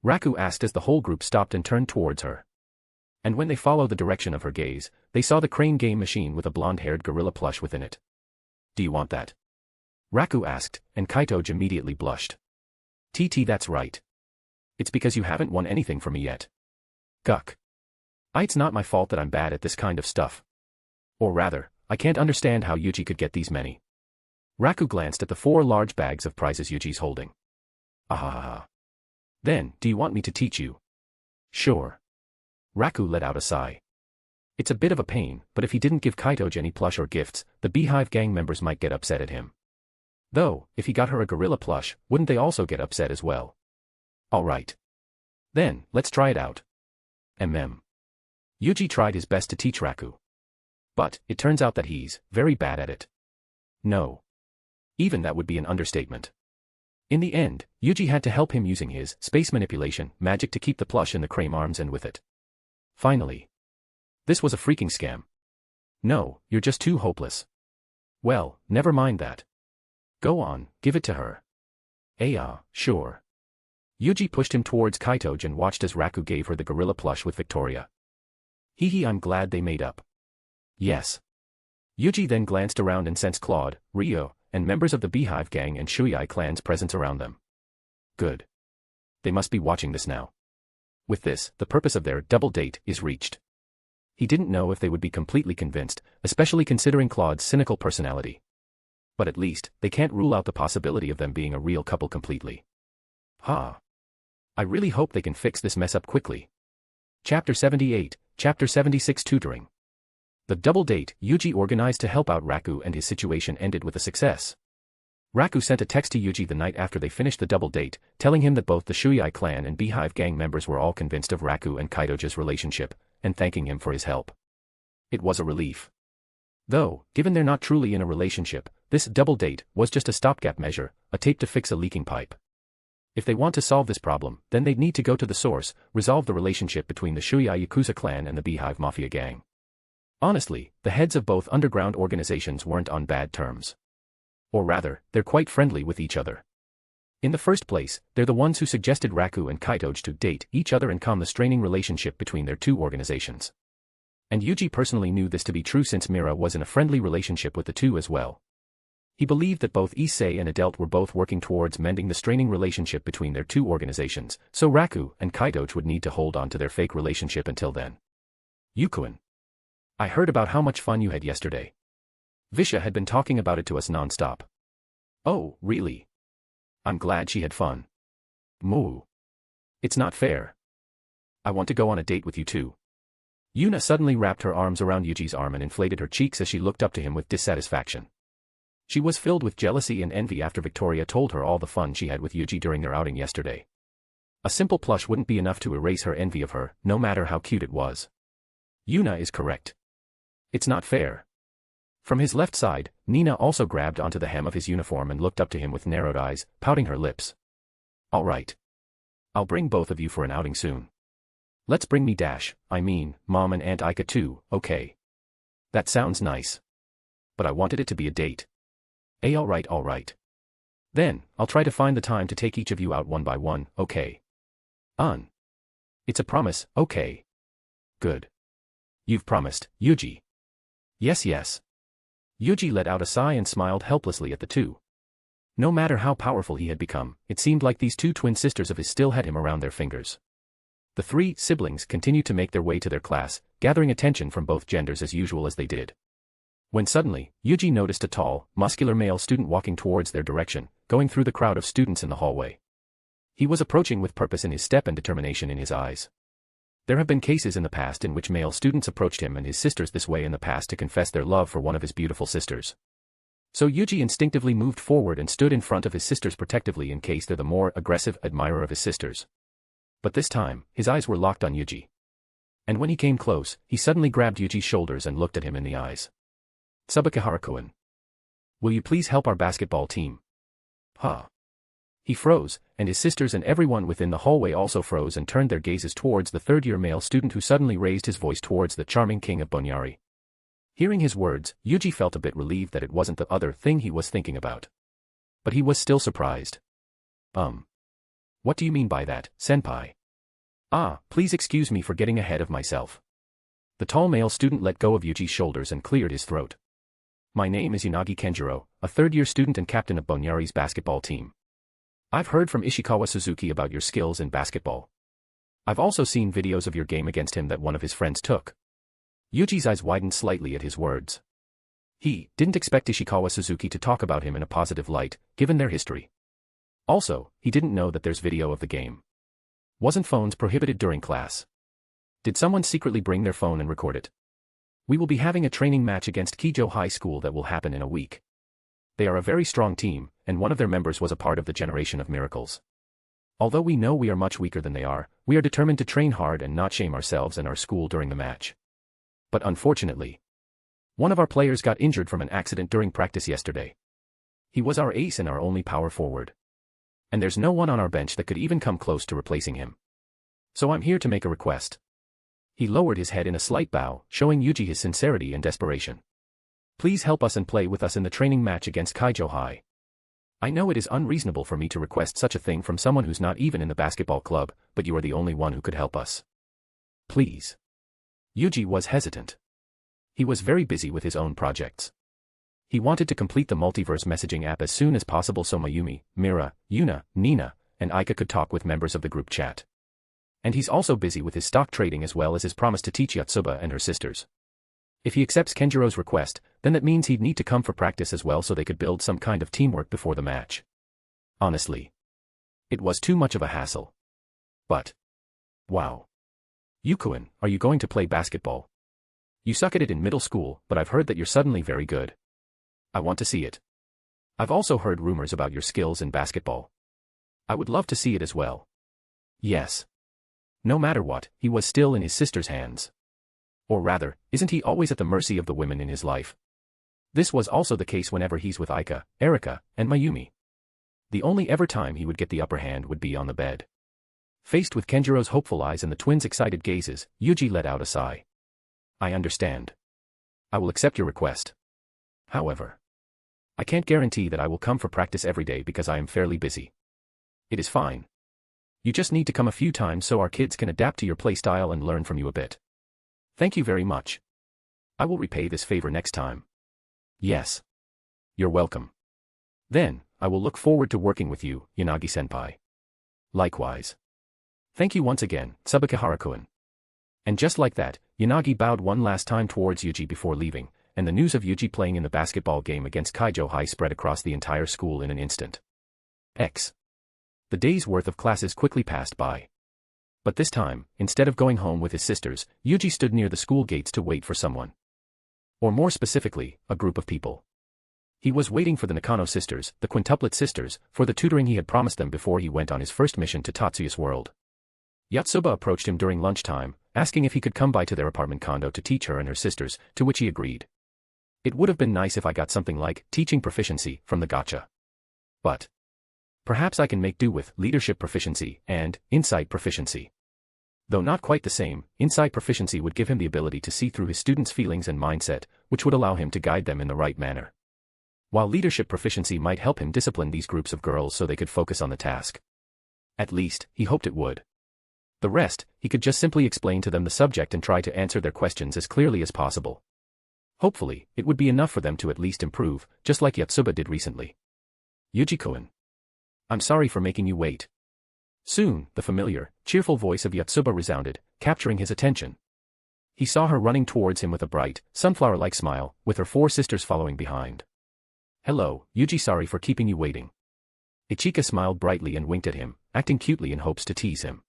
Raku asked as the whole group stopped and turned towards her. And when they followed the direction of her gaze, they saw the crane game machine with a blonde-haired gorilla plush within it. Do you want that? Raku asked, and Kaitoge immediately blushed. TT, that's right. It's because you haven't won anything from me yet. Guck. It's not my fault that I'm bad at this kind of stuff. Or rather, I can't understand how Yuuji could get these many. Raku glanced at the 4 large bags of prizes Yuuji's holding. Ahaha. Then, do you want me to teach you? Sure. Raku let out a sigh. It's a bit of a pain, but if he didn't give Kaitoge any plush or gifts, the Beehive gang members might get upset at him. Though, if he got her a gorilla plush, wouldn't they also get upset as well? Alright. Then, let's try it out. Yuuji tried his best to teach Raku. But, it turns out that he's very bad at it. No. Even that would be an understatement. In the end, Yuuji had to help him using his space manipulation magic to keep the plush in the crane arms and with it. Finally. This was a freaking scam. No, you're just too hopeless. Well, never mind that. Go on, give it to her. Sure. Yuuji pushed him towards Kaitoge and watched as Raku gave her the gorilla plush with Victoria. Hee, I'm glad they made up. Yes. Yuuji then glanced around and sensed Claude, Ryo, and members of the Beehive gang and Shuei clan's presence around them. Good. They must be watching this now. With this, the purpose of their double date is reached. He didn't know if they would be completely convinced, especially considering Claude's cynical personality. But at least, they can't rule out the possibility of them being a real couple completely. I really hope they can fix this mess up quickly. Chapter 78, Chapter 76 Tutoring. The double date Yuuji organized to help out Raku and his situation ended with a success. Raku sent a text to Yuuji the night after they finished the double date, telling him that both the Shuei clan and Beehive gang members were all convinced of Raku and Kaitoge's relationship, and thanking him for his help. It was a relief. Though, given they're not truly in a relationship, this double date was just a stopgap measure, a tape to fix a leaking pipe. If they want to solve this problem, then they'd need to go to the source, resolve the relationship between the Shuei Yakuza clan and the Beehive Mafia gang. Honestly, the heads of both underground organizations weren't on bad terms. Or rather, they're quite friendly with each other. In the first place, they're the ones who suggested Raku and Kaitoge to date each other and calm the straining relationship between their two organizations. And Yuuji personally knew this to be true since Mira was in a friendly relationship with the two as well. He believed that both Issei and Adelt were both working towards mending the straining relationship between their two organizations, so Raku and Kaitoge would need to hold on to their fake relationship until then. Yukuin. I heard about how much fun you had yesterday. Visha had been talking about it to us non-stop. Oh, really? I'm glad she had fun. Moo. It's not fair. I want to go on a date with you too. Yuna suddenly wrapped her arms around Yuji's arm and inflated her cheeks as she looked up to him with dissatisfaction. She was filled with jealousy and envy after Victoria told her all the fun she had with Yuji during their outing yesterday. A simple plush wouldn't be enough to erase her envy of her, no matter how cute it was. Yuna is correct. It's not fair. From his left side, Nina also grabbed onto the hem of his uniform and looked up to him with narrowed eyes, pouting her lips. All right. I'll bring both of you for an outing soon. Let's bring Mom and Aunt Aika too, okay? That sounds nice. But I wanted it to be a date. Alright. Then, I'll try to find the time to take each of you out one by one, okay? It's a promise, okay? Good. You've promised, Yuuji. Yes. Yuuji let out a sigh and smiled helplessly at the two. No matter how powerful he had become, it seemed like these two twin sisters of his still had him around their fingers. The three siblings continued to make their way to their class, gathering attention from both genders as usual as they did. When suddenly, Yuuji noticed a tall, muscular male student walking towards their direction, going through the crowd of students in the hallway. He was approaching with purpose in his step and determination in his eyes. There have been cases in the past in which male students approached him and his sisters this way in the past to confess their love for one of his beautiful sisters. So Yuuji instinctively moved forward and stood in front of his sisters protectively in case they're the more aggressive admirer of his sisters. But this time, his eyes were locked on Yuuji. And when he came close, he suddenly grabbed Yuji's shoulders and looked at him in the eyes. Tsubakihara-kun. Will you please help our basketball team? Huh. He froze, and his sisters and everyone within the hallway also froze and turned their gazes towards the third-year male student who suddenly raised his voice towards the charming king of Bonyari. Hearing his words, Yuuji felt a bit relieved that it wasn't the other thing he was thinking about. But he was still surprised. What do you mean by that, senpai? Please excuse me for getting ahead of myself. The tall male student let go of Yuuji's shoulders and cleared his throat. My name is Yanagi Kenjiro, a third-year student and captain of Bonyari's basketball team. I've heard from Ishikawa Suzuki about your skills in basketball. I've also seen videos of your game against him that one of his friends took. Yuuji's eyes widened slightly at his words. He didn't expect Ishikawa Suzuki to talk about him in a positive light, given their history. Also, he didn't know that there's video of the game. Wasn't phones prohibited during class? Did someone secretly bring their phone and record it? We will be having a training match against Kijo High School that will happen in a week. They are a very strong team, and one of their members was a part of the Generation of Miracles. Although we know we are much weaker than they are, we are determined to train hard and not shame ourselves and our school during the match. But unfortunately, one of our players got injured from an accident during practice yesterday. He was our ace and our only power forward. And there's no one on our bench that could even come close to replacing him. So I'm here to make a request. He lowered his head in a slight bow, showing Yuuji his sincerity and desperation. Please help us and play with us in the training match against Kaijo High. I know it is unreasonable for me to request such a thing from someone who's not even in the basketball club, but you are the only one who could help us. Please. Yuuji was hesitant. He was very busy with his own projects. He wanted to complete the multiverse messaging app as soon as possible so Mayumi, Mira, Yuna, Nina, and Aika could talk with members of the group chat. And he's also busy with his stock trading as well as his promise to teach Yotsuba and her sisters. If he accepts Kenjiro's request, then that means he'd need to come for practice as well so they could build some kind of teamwork before the match. Honestly, it was too much of a hassle. But, wow. Yukuin, are you going to play basketball? You suck at it in middle school, but I've heard that you're suddenly very good. I want to see it. I've also heard rumors about your skills in basketball. I would love to see it as well. Yes. No matter what, he was still in his sister's hands. Or rather, isn't he always at the mercy of the women in his life? This was also the case whenever he's with Aika, Erika, and Mayumi. The only ever time he would get the upper hand would be on the bed. Faced with Kenjiro's hopeful eyes and the twins' excited gazes, Yuuji let out a sigh. I understand. I will accept your request. However, I can't guarantee that I will come for practice every day because I am fairly busy. It is fine. You just need to come a few times so our kids can adapt to your playstyle and learn from you a bit. Thank you very much. I will repay this favor next time. Yes. You're welcome. Then, I will look forward to working with you, Yanagi-senpai. Likewise. Thank you once again, Tsubakihara-kun. And just like that, Yanagi bowed one last time towards Yuuji before leaving, and the news of Yuuji playing in the basketball game against Kaijo High spread across the entire school in an instant. The day's worth of classes quickly passed by. But this time, instead of going home with his sisters, Yuuji stood near the school gates to wait for someone. Or more specifically, a group of people. He was waiting for the Nakano sisters, the quintuplet sisters, for the tutoring he had promised them before he went on his first mission to Tatsuya's world. Yotsuba approached him during lunchtime, asking if he could come by to their apartment condo to teach her and her sisters, to which he agreed. It would have been nice if I got something like teaching proficiency from the gacha. But perhaps I can make do with leadership proficiency and insight proficiency. Though not quite the same, insight proficiency would give him the ability to see through his students' feelings and mindset, which would allow him to guide them in the right manner. While leadership proficiency might help him discipline these groups of girls so they could focus on the task. At least, he hoped it would. The rest, he could just simply explain to them the subject and try to answer their questions as clearly as possible. Hopefully, it would be enough for them to at least improve, just like Yotsuba did recently. Yuji-kun. I'm sorry for making you wait. Soon, the familiar, cheerful voice of Yotsuba resounded, capturing his attention. He saw her running towards him with a bright, sunflower-like smile, with her 4 sisters following behind. Hello, Yuji, sorry for keeping you waiting. Ichika smiled brightly and winked at him, acting cutely in hopes to tease him.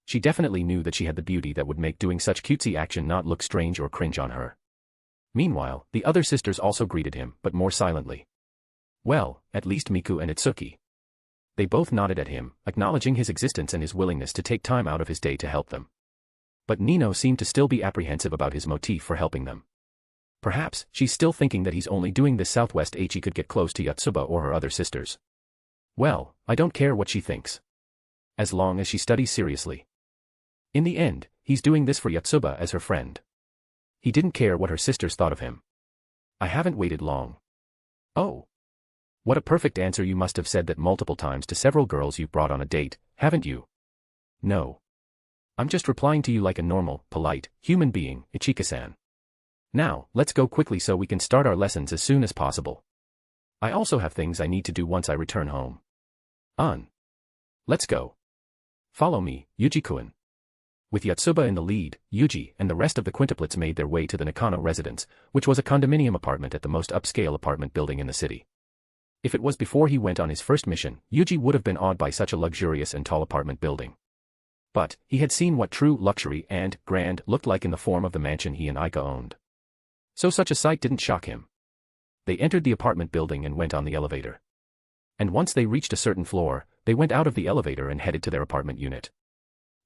She definitely knew that she had the beauty that would make doing such cutesy action not look strange or cringe on her. Meanwhile, the other sisters also greeted him, but more silently. Well, at least Miku and Itsuki. They both nodded at him, acknowledging his existence and his willingness to take time out of his day to help them. But Nino seemed to still be apprehensive about his motive for helping them. Perhaps, she's still thinking that he's only doing this southwest he could get close to Yotsuba or her other sisters. Well, I don't care what she thinks. As long as she studies seriously. In the end, he's doing this for Yotsuba as her friend. He didn't care what her sisters thought of him. I haven't waited long. Oh. What a perfect answer, you must have said that multiple times to several girls you've brought on a date, haven't you? No. I'm just replying to you like a normal, polite, human being, Ichika-san. Now, let's go quickly so we can start our lessons as soon as possible. I also have things I need to do once I return home. Let's go. Follow me, Yuji-kun. With Yotsuba in the lead, Yuji and the rest of the quintuplets made their way to the Nakano residence, which was a condominium apartment at the most upscale apartment building in the city. If it was before he went on his first mission, Yuji would have been awed by such a luxurious and tall apartment building. But, he had seen what true luxury and grand looked like in the form of the mansion he and Aika owned. So such a sight didn't shock him. They entered the apartment building and went on the elevator. And once they reached a certain floor, they went out of the elevator and headed to their apartment unit.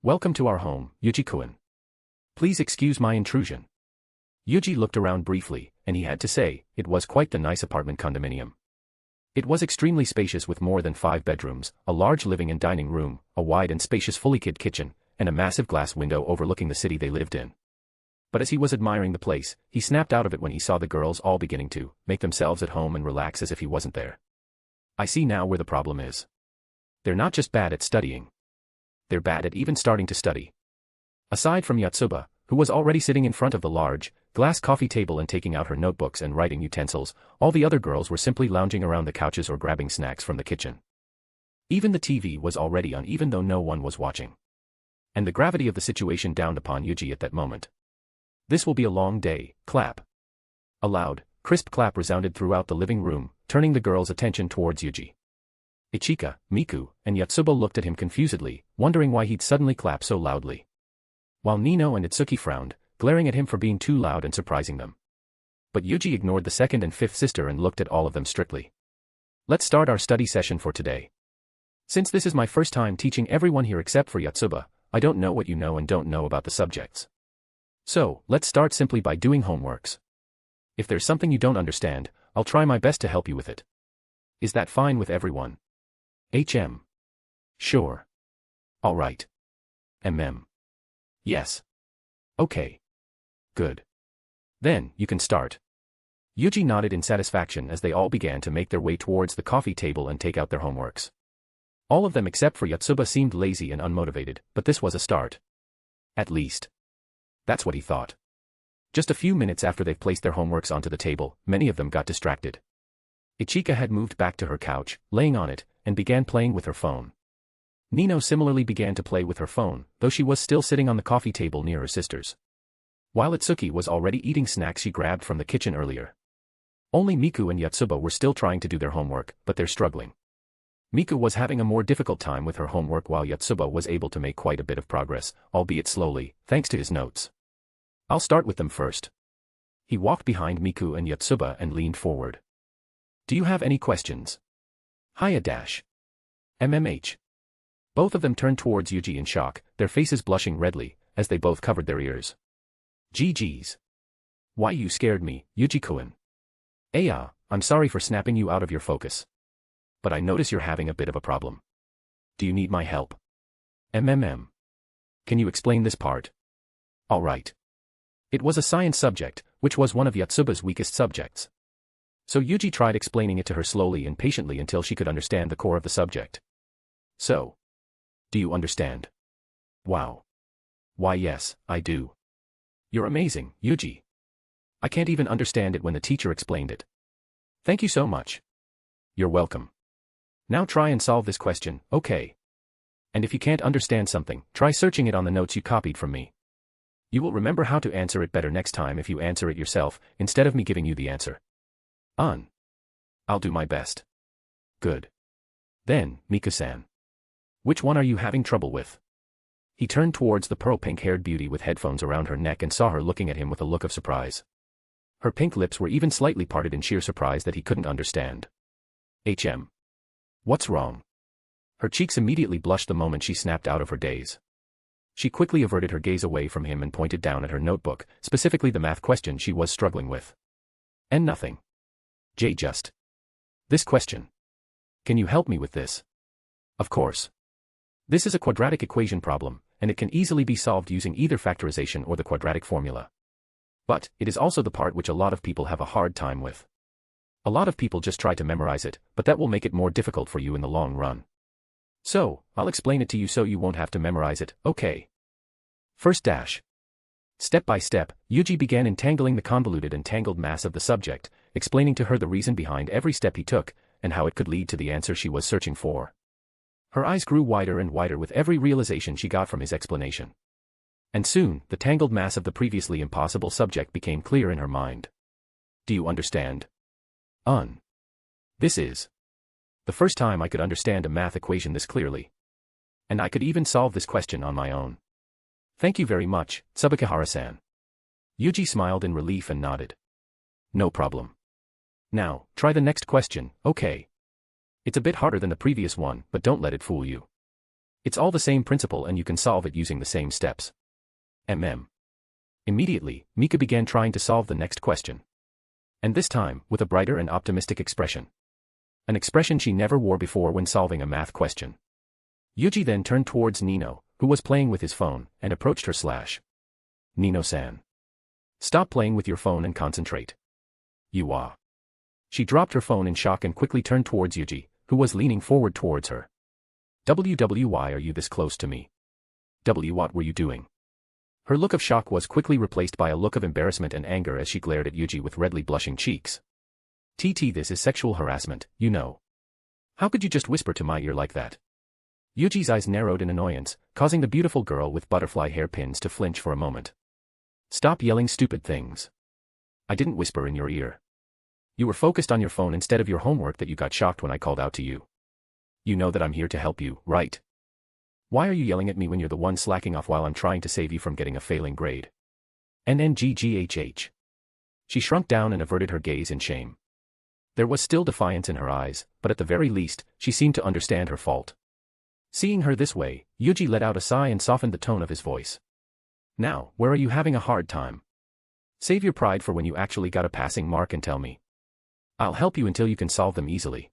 Welcome to our home, Yuji-kun. Please excuse my intrusion. Yuji looked around briefly, and he had to say, it was quite the nice apartment condominium. It was extremely spacious with more than 5 bedrooms, a large living and dining room, a wide and spacious fully kitted kitchen, and a massive glass window overlooking the city they lived in. But as he was admiring the place, he snapped out of it when he saw the girls all beginning to make themselves at home and relax as if he wasn't there. I see now where the problem is. They're not just bad at studying. They're bad at even starting to study. Aside from Yotsuba, who was already sitting in front of the large, glass coffee table and taking out her notebooks and writing utensils, all the other girls were simply lounging around the couches or grabbing snacks from the kitchen. Even the TV was already on even though no one was watching. And the gravity of the situation dawned upon Yuji at that moment. This will be a long day, clap. A loud, crisp clap resounded throughout the living room, turning the girls' attention towards Yuji. Ichika, Miku, and Yotsuba looked at him confusedly, wondering why he'd suddenly clap so loudly. While Nino and Itsuki frowned, glaring at him for being too loud and surprising them. But Yuji ignored the second and fifth sister and looked at all of them strictly. Let's start our study session for today. Since this is my first time teaching everyone here except for Yotsuba, I don't know what you know and don't know about the subjects. So, let's start simply by doing homeworks. If there's something you don't understand, I'll try my best to help you with it. Is that fine with everyone? Sure. Alright. Yes. Okay. Good. Then, you can start. Yuji nodded in satisfaction as they all began to make their way towards the coffee table and take out their homeworks. All of them except for Yotsuba seemed lazy and unmotivated, but this was a start. At least. That's what he thought. Just a few minutes after they've placed their homeworks onto the table, many of them got distracted. Ichika had moved back to her couch, laying on it, and began playing with her phone. Nino similarly began to play with her phone, though she was still sitting on the coffee table near her sisters. While Itsuki was already eating snacks she grabbed from the kitchen earlier. Only Miku and Yotsuba were still trying to do their homework, but they're struggling. Miku was having a more difficult time with her homework while Yotsuba was able to make quite a bit of progress, albeit slowly, thanks to his notes. I'll start with them first. He walked behind Miku and Yotsuba and leaned forward. Do you have any questions? Hiya dash. Both of them turned towards Yuji in shock, their faces blushing redly, as they both covered their ears. GG's. Why you scared me, Yuji-kun. I'm sorry for snapping you out of your focus. But I notice you're having a bit of a problem. Do you need my help? Can you explain this part? All right. It was a science subject, which was one of Yotsuba's weakest subjects. So Yuuji tried explaining it to her slowly and patiently until she could understand the core of the subject. So, do you understand? Wow. Why yes, I do. You're amazing, Yuuji. I can't even understand it when the teacher explained it. Thank you so much. You're welcome. Now try and solve this question, okay? And if you can't understand something, try searching it on the notes you copied from me. You will remember how to answer it better next time if you answer it yourself, instead of me giving you the answer. I'll do my best. Good. Then, Miku-san. Which one are you having trouble with? He turned towards the pearl pink-haired beauty with headphones around her neck and saw her looking at him with a look of surprise. Her pink lips were even slightly parted in sheer surprise that he couldn't understand. What's wrong? Her cheeks immediately blushed the moment she snapped out of her daze. She quickly averted her gaze away from him and pointed down at her notebook, specifically the math question she was struggling with. And nothing. Just this question. Can you help me with this? Of course. This is a quadratic equation problem, and it can easily be solved using either factorization or the quadratic formula. But, it is also the part which a lot of people have a hard time with. A lot of people just try to memorize it, but that will make it more difficult for you in the long run. So, I'll explain it to you so you won't have to memorize it, okay? First dash. Step by step, Yuuji began entangling the convoluted and tangled mass of the subject, explaining to her the reason behind every step he took, and how it could lead to the answer she was searching for. Her eyes grew wider and wider with every realization she got from his explanation. And soon, the tangled mass of the previously impossible subject became clear in her mind. Do you understand? This is the first time I could understand a math equation this clearly. And I could even solve this question on my own. Thank you very much, Tsubakihara-san. Yuuji smiled in relief and nodded. No problem. Now, try the next question, okay? It's a bit harder than the previous one, but don't let it fool you. It's all the same principle and you can solve it using the same steps. Immediately, Mika began trying to solve the next question. And this time, with a brighter and optimistic expression. An expression she never wore before when solving a math question. Yuuji then turned towards Nino, who was playing with his phone, and approached her. Nino-san. Stop playing with your phone and concentrate. She dropped her phone in shock and quickly turned towards Yuuji, who was leaning forward towards her. Why are you this close to me? What were you doing? Her look of shock was quickly replaced by a look of embarrassment and anger as she glared at Yuuji with redly blushing cheeks. This is sexual harassment, you know. How could you just whisper to my ear like that? Yuji's eyes narrowed in annoyance, causing the beautiful girl with butterfly hairpins to flinch for a moment. Stop yelling stupid things. I didn't whisper in your ear. You were focused on your phone instead of your homework that you got shocked when I called out to you. You know that I'm here to help you, right? Why are you yelling at me when you're the one slacking off while I'm trying to save you from getting a failing grade? NNGGHH. She shrunk down and averted her gaze in shame. There was still defiance in her eyes, but at the very least, she seemed to understand her fault. Seeing her this way, Yuuji let out a sigh and softened the tone of his voice. Now, where are you having a hard time? Save your pride for when you actually got a passing mark and tell me. I'll help you until you can solve them easily.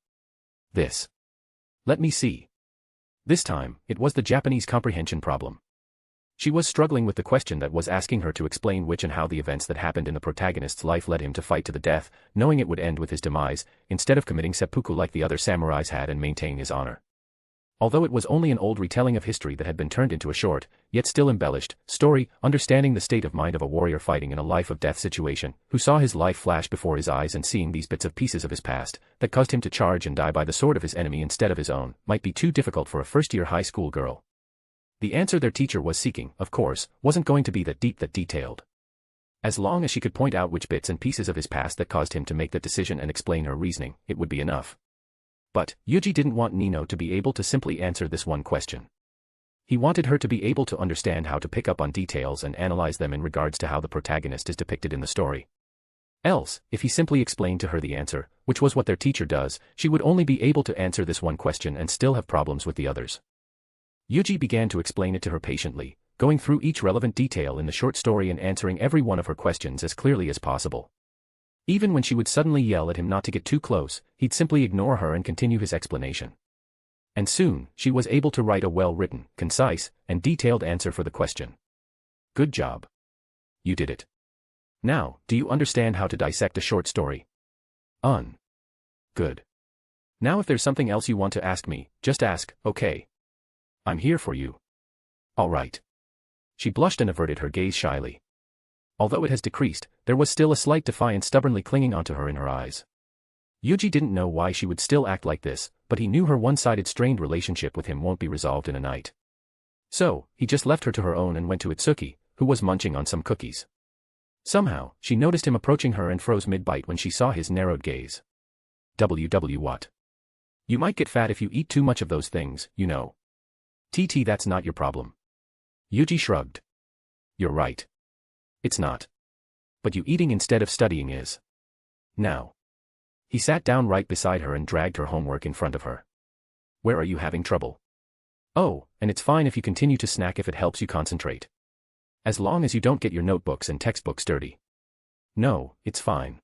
Let me see. This time, it was the Japanese comprehension problem. She was struggling with the question that was asking her to explain which and how the events that happened in the protagonist's life led him to fight to the death, knowing it would end with his demise, instead of committing seppuku like the other samurais had and maintain his honor. Although it was only an old retelling of history that had been turned into a short, yet still embellished, story, understanding the state of mind of a warrior fighting in a life-of-death situation, who saw his life flash before his eyes and seeing these bits of pieces of his past, that caused him to charge and die by the sword of his enemy instead of his own, might be too difficult for a first-year high school girl. The answer their teacher was seeking, of course, wasn't going to be that deep, that detailed. As long as she could point out which bits and pieces of his past that caused him to make that decision and explain her reasoning, it would be enough. But, Yuuji didn't want Nino to be able to simply answer this one question. He wanted her to be able to understand how to pick up on details and analyze them in regards to how the protagonist is depicted in the story. Else, if he simply explained to her the answer, which was what their teacher does, she would only be able to answer this one question and still have problems with the others. Yuuji began to explain it to her patiently, going through each relevant detail in the short story and answering every one of her questions as clearly as possible. Even when she would suddenly yell at him not to get too close, he'd simply ignore her and continue his explanation. And soon, she was able to write a well-written, concise, and detailed answer for the question. Good job. You did it. Now, do you understand how to dissect a short story? Good. Now if there's something else you want to ask me, just ask, okay? I'm here for you. All right. She blushed and averted her gaze shyly. Although it has decreased, there was still a slight defiance stubbornly clinging onto her in her eyes. Yuuji didn't know why she would still act like this, but he knew her one-sided strained relationship with him won't be resolved in a night. So, he just left her to her own and went to Itsuki, who was munching on some cookies. Somehow, she noticed him approaching her and froze mid-bite when she saw his narrowed gaze. What? You might get fat if you eat too much of those things, you know. That's not your problem. Yuuji shrugged. You're right. It's not. But you eating instead of studying is. Now. He sat down right beside her and dragged her homework in front of her. Where are you having trouble? Oh, and it's fine if you continue to snack if it helps you concentrate. As long as you don't get your notebooks and textbooks dirty. No, it's fine.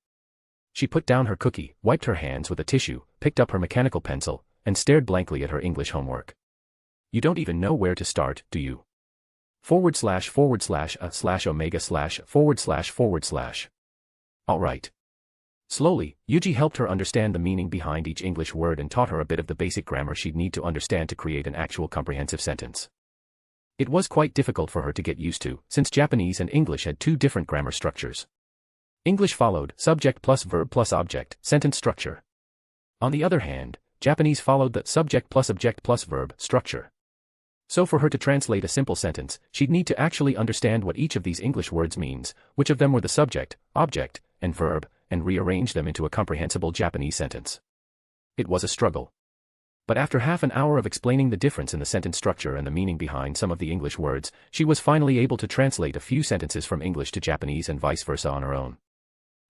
She put down her cookie, wiped her hands with a tissue, picked up her mechanical pencil, and stared blankly at her English homework. You don't even know where to start, do you? / /omega/ / All right. Slowly, Yuuji helped her understand the meaning behind each English word and taught her a bit of the basic grammar she'd need to understand to create an actual comprehensive sentence. It was quite difficult for her to get used to, since Japanese and English had two different grammar structures. English followed subject plus verb plus object sentence structure. On the other hand, Japanese followed the subject plus object plus verb structure. So for her to translate a simple sentence, she'd need to actually understand what each of these English words means, which of them were the subject, object, and verb, and rearrange them into a comprehensible Japanese sentence. It was a struggle. But after half an hour of explaining the difference in the sentence structure and the meaning behind some of the English words, she was finally able to translate a few sentences from English to Japanese and vice versa on her own.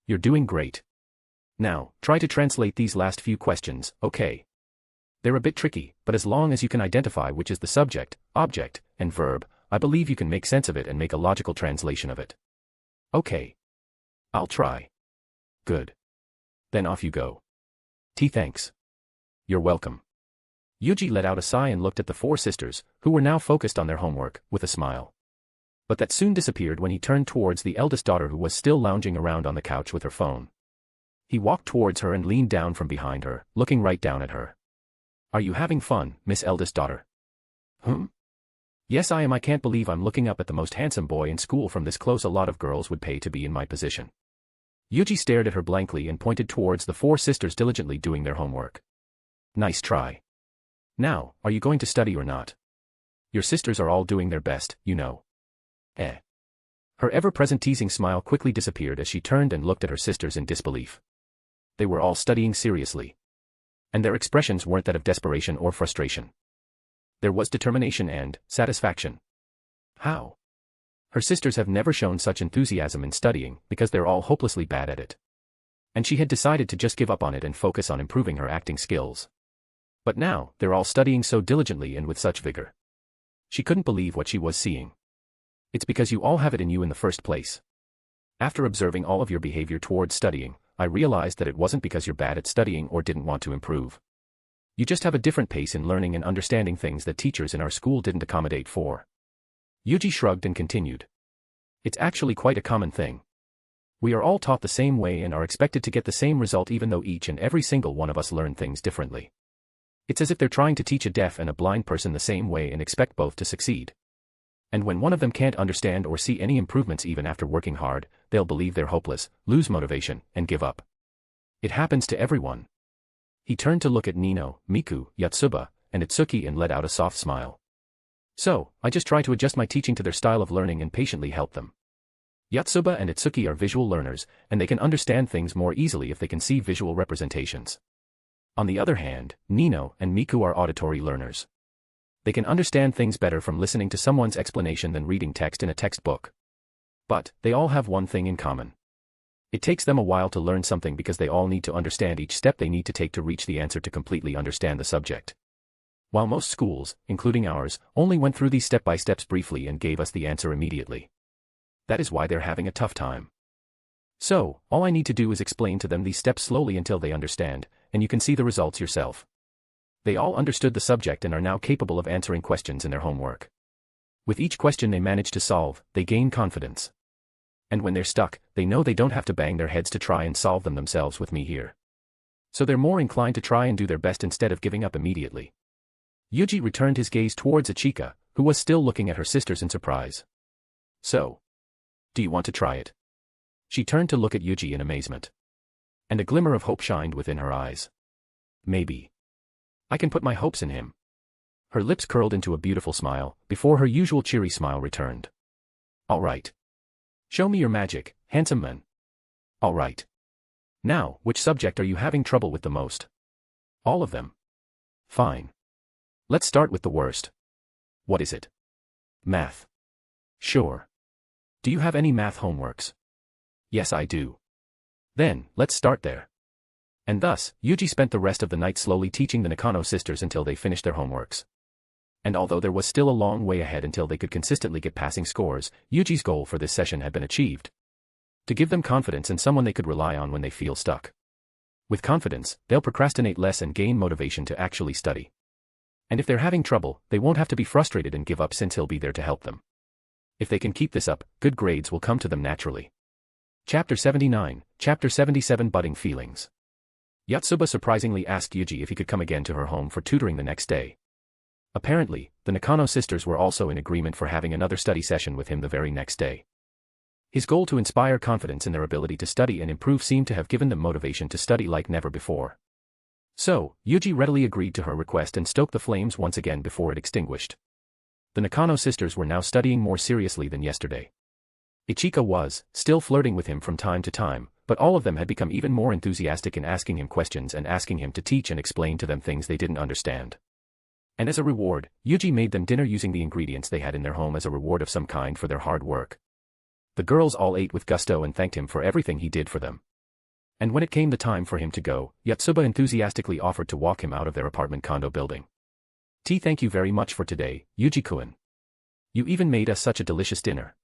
You're doing great. Now, try to translate these last few questions, okay? They're a bit tricky, but as long as you can identify which is the subject, object, and verb, I believe you can make sense of it and make a logical translation of it. Okay. I'll try. Good. Then off you go. Thanks. You're welcome. Yuuji let out a sigh and looked at the four sisters, who were now focused on their homework, with a smile. But that soon disappeared when he turned towards the eldest daughter who was still lounging around on the couch with her phone. He walked towards her and leaned down from behind her, looking right down at her. Are you having fun, Miss Eldest Daughter? Yes, I am. I can't believe I'm looking up at the most handsome boy in school from this close. A lot of girls would pay to be in my position. Yuuji stared at her blankly and pointed towards the four sisters diligently doing their homework. Nice try. Now, are you going to study or not? Your sisters are all doing their best, you know. Her ever-present teasing smile quickly disappeared as she turned and looked at her sisters in disbelief. They were all studying seriously. And their expressions weren't that of desperation or frustration. There was determination and satisfaction. How? Her sisters have never shown such enthusiasm in studying because they're all hopelessly bad at it. And she had decided to just give up on it and focus on improving her acting skills. But now, they're all studying so diligently and with such vigor. She couldn't believe what she was seeing. It's because you all have it in you in the first place. After observing all of your behavior towards studying, I realized that it wasn't because you're bad at studying or didn't want to improve. You just have a different pace in learning and understanding things that teachers in our school didn't accommodate for. Yuuji shrugged and continued. It's actually quite a common thing. We are all taught the same way and are expected to get the same result even though each and every single one of us learn things differently. It's as if they're trying to teach a deaf and a blind person the same way and expect both to succeed. And when one of them can't understand or see any improvements even after working hard, they'll believe they're hopeless, lose motivation, and give up. It happens to everyone. He turned to look at Nino, Miku, Yotsuba, and Itsuki and let out a soft smile. So, I just try to adjust my teaching to their style of learning and patiently help them. Yotsuba and Itsuki are visual learners, and they can understand things more easily if they can see visual representations. On the other hand, Nino and Miku are auditory learners. They can understand things better from listening to someone's explanation than reading text in a textbook. But, they all have one thing in common. It takes them a while to learn something because they all need to understand each step they need to take to reach the answer to completely understand the subject. While most schools, including ours, only went through these step-by-steps briefly and gave us the answer immediately. That is why they're having a tough time. So, all I need to do is explain to them these steps slowly until they understand, and you can see the results yourself. They all understood the subject and are now capable of answering questions in their homework. With each question they manage to solve, they gain confidence. And when they're stuck, they know they don't have to bang their heads to try and solve them themselves with me here. So they're more inclined to try and do their best instead of giving up immediately. Yuuji returned his gaze towards Ichika, who was still looking at her sisters in surprise. So, do you want to try it? She turned to look at Yuuji in amazement. And a glimmer of hope shined within her eyes. Maybe I can put my hopes in him. Her lips curled into a beautiful smile, before her usual cheery smile returned. All right. Show me your magic, handsome man. All right. Now, which subject are you having trouble with the most? All of them. Fine. Let's start with the worst. What is it? Math. Sure. Do you have any math homeworks? Yes, I do. Then, let's start there. And thus, Yuuji spent the rest of the night slowly teaching the Nakano sisters until they finished their homeworks. And although there was still a long way ahead until they could consistently get passing scores, Yuji's goal for this session had been achieved. To give them confidence and someone they could rely on when they feel stuck. With confidence, they'll procrastinate less and gain motivation to actually study. And if they're having trouble, they won't have to be frustrated and give up since he'll be there to help them. If they can keep this up, good grades will come to them naturally. Chapter 79, Chapter 77 Budding Feelings. Yotsuba surprisingly asked Yuuji if he could come again to her home for tutoring the next day. Apparently, the Nakano sisters were also in agreement for having another study session with him the very next day. His goal to inspire confidence in their ability to study and improve seemed to have given them motivation to study like never before. So, Yuuji readily agreed to her request and stoked the flames once again before it extinguished. The Nakano sisters were now studying more seriously than yesterday. Ichika was, still flirting with him from time to time, but all of them had become even more enthusiastic in asking him questions and asking him to teach and explain to them things they didn't understand. And as a reward, Yuuji made them dinner using the ingredients they had in their home as a reward of some kind for their hard work. The girls all ate with gusto and thanked him for everything he did for them. And when it came the time for him to go, Yotsuba enthusiastically offered to walk him out of their apartment condo building. Thank you very much for today, Yuuji-kun. You even made us such a delicious dinner.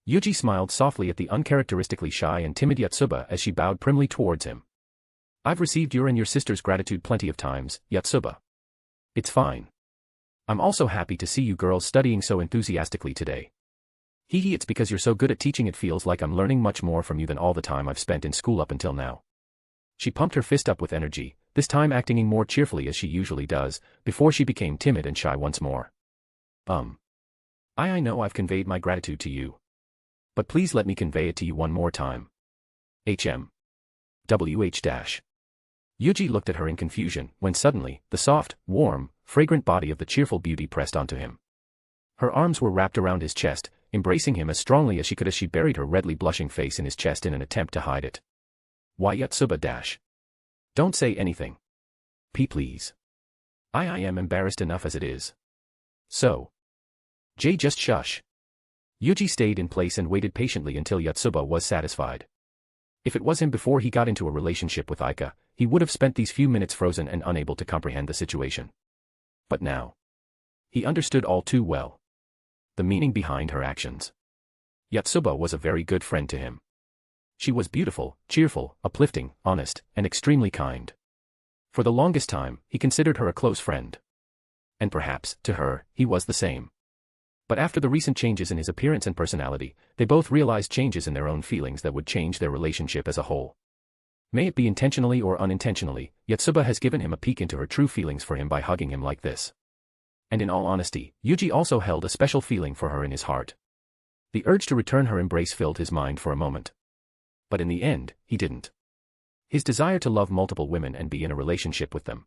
Yuuji smiled softly at the uncharacteristically shy and timid Yotsuba as she bowed primly towards him. I've received your and your sister's gratitude plenty of times, Yotsuba. It's fine. I'm also happy to see you girls studying so enthusiastically today. It's because you're so good at teaching it feels like I'm learning much more from you than all the time I've spent in school up until now. She pumped her fist up with energy, this time acting more cheerfully as she usually does, before she became timid and shy once more. I know I've conveyed my gratitude to you. But please let me convey it to you one more time. WH-. Yuuji looked at her in confusion, when suddenly, the soft, warm, fragrant body of the cheerful beauty pressed onto him. Her arms were wrapped around his chest, embracing him as strongly as she could as she buried her redly blushing face in his chest in an attempt to hide it. Why Yotsuba-. Don't say anything. Please. I am embarrassed enough as it is. So. Just shush. Yuuji stayed in place and waited patiently until Yotsuba was satisfied. If it was him before he got into a relationship with Aika, he would have spent these few minutes frozen and unable to comprehend the situation. But now. He understood all too well. The meaning behind her actions. Yotsuba was a very good friend to him. She was beautiful, cheerful, uplifting, honest, and extremely kind. For the longest time, he considered her a close friend. And perhaps, to her, he was the same. But after the recent changes in his appearance and personality, they both realized changes in their own feelings that would change their relationship as a whole. May it be intentionally or unintentionally, Yotsuba has given him a peek into her true feelings for him by hugging him like this. And in all honesty, Yuuji also held a special feeling for her in his heart. The urge to return her embrace filled his mind for a moment. But in the end, he didn't. His desire to love multiple women and be in a relationship with them.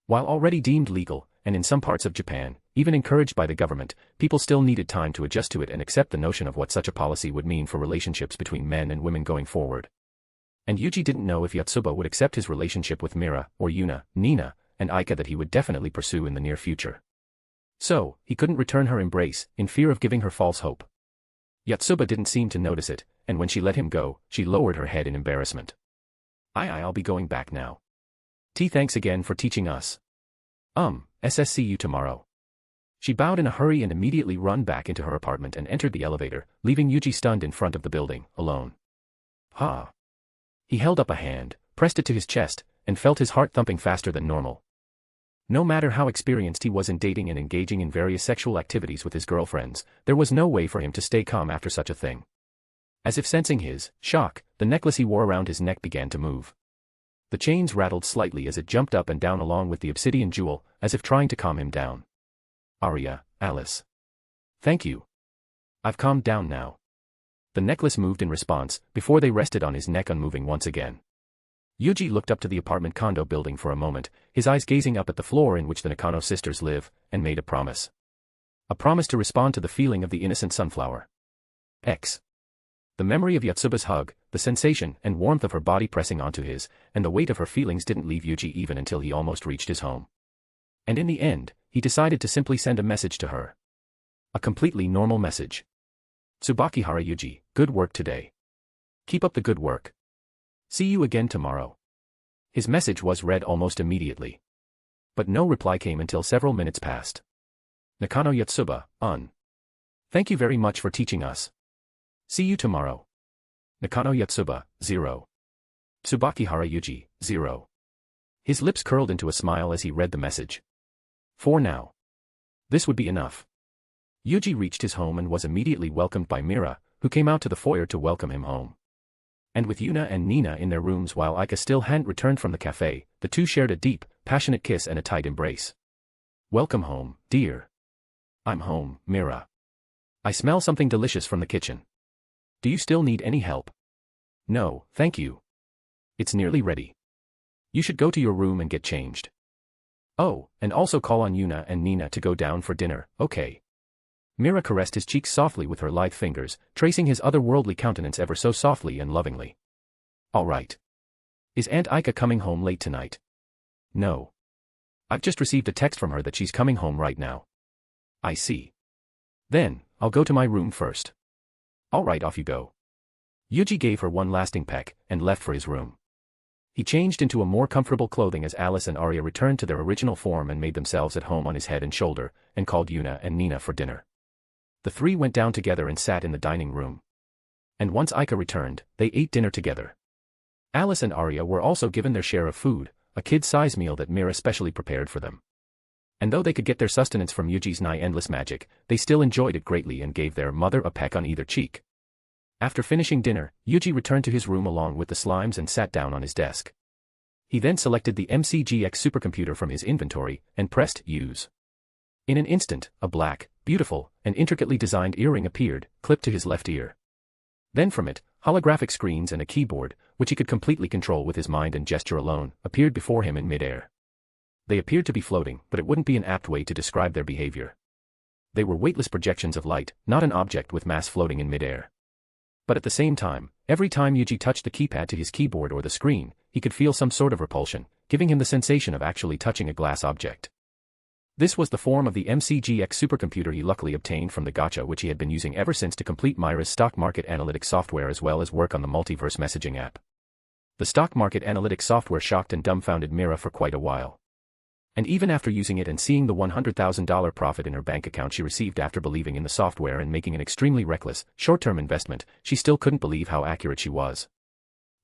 While already deemed legal, and in some parts of Japan, even encouraged by the government, people still needed time to adjust to it and accept the notion of what such a policy would mean for relationships between men and women going forward. And Yuuji didn't know if Yotsuba would accept his relationship with Mira, or Yuna, Nina, and Aika that he would definitely pursue in the near future. So, he couldn't return her embrace, in fear of giving her false hope. Yotsuba didn't seem to notice it, and when she let him go, she lowered her head in embarrassment. I'll be going back now. Thanks again for teaching us. See you tomorrow. She bowed in a hurry and immediately ran back into her apartment and entered the elevator, leaving Yuuji stunned in front of the building, alone. Ha! He held up a hand, pressed it to his chest, and felt his heart thumping faster than normal. No matter how experienced he was in dating and engaging in various sexual activities with his girlfriends, there was no way for him to stay calm after such a thing. As if sensing his shock, the necklace he wore around his neck began to move. The chains rattled slightly as it jumped up and down along with the obsidian jewel, as if trying to calm him down. Arya, Alice. Thank you. I've calmed down now. The necklace moved in response, before they rested on his neck unmoving once again. Yuuji looked up to the apartment condo building for a moment, his eyes gazing up at the floor in which the Nakano sisters live, and made a promise. A promise to respond to the feeling of the innocent sunflower. X. The memory of Yotsuba's hug, the sensation and warmth of her body pressing onto his, and the weight of her feelings didn't leave Yuuji even until he almost reached his home. And in the end, he decided to simply send a message to her. A completely normal message. Tsubakihara Yuuji, good work today. Keep up the good work. See you again tomorrow. His message was read almost immediately. But no reply came until several minutes passed. Nakano Yotsuba, Thank you very much for teaching us. See you tomorrow. Nakano Yotsuba, 0. Tsubakihara Yuuji, 0. His lips curled into a smile as he read the message. For now. This would be enough. Yuuji reached his home and was immediately welcomed by Mira, who came out to the foyer to welcome him home. And with Yuna and Nina in their rooms while Aika still hadn't returned from the cafe, the two shared a deep, passionate kiss and a tight embrace. Welcome home, dear. I'm home, Mira. I smell something delicious from the kitchen. Do you still need any help? No, thank you. It's nearly ready. You should go to your room and get changed. Oh, and also call on Yuna and Nina to go down for dinner, okay? Mira caressed his cheeks softly with her lithe fingers, tracing his otherworldly countenance ever so softly and lovingly. All right. Is Aunt Aika coming home late tonight? No. I've just received a text from her that she's coming home right now. I see. Then, I'll go to my room first. All right, off you go. Yuuji gave her one lasting peck, and left for his room. He changed into a more comfortable clothing as Alice and Arya returned to their original form and made themselves at home on his head and shoulder, and called Yuna and Nina for dinner. The three went down together and sat in the dining room. And once Aika returned, they ate dinner together. Alice and Arya were also given their share of food, a kid-size meal that Mira specially prepared for them. And though they could get their sustenance from Yuji's nigh-endless magic, they still enjoyed it greatly and gave their mother a peck on either cheek. After finishing dinner, Yuuji returned to his room along with the slimes and sat down on his desk. He then selected the MCGX supercomputer from his inventory and pressed Use. In an instant, a black, beautiful, and intricately designed earring appeared, clipped to his left ear. Then from it, holographic screens and a keyboard, which he could completely control with his mind and gesture alone, appeared before him in midair. They appeared to be floating, but it wouldn't be an apt way to describe their behavior. They were weightless projections of light, not an object with mass floating in midair. But at the same time, every time Yuuji touched the keypad to his keyboard or the screen, he could feel some sort of repulsion, giving him the sensation of actually touching a glass object. This was the form of the MCGX supercomputer he luckily obtained from the Gacha, which he had been using ever since to complete Myra's stock market analytics software as well as work on the multiverse messaging app. The stock market analytics software shocked and dumbfounded Mira for quite a while. And even after using it and seeing the $100,000 profit in her bank account she received after believing in the software and making an extremely reckless, short-term investment, she still couldn't believe how accurate she was.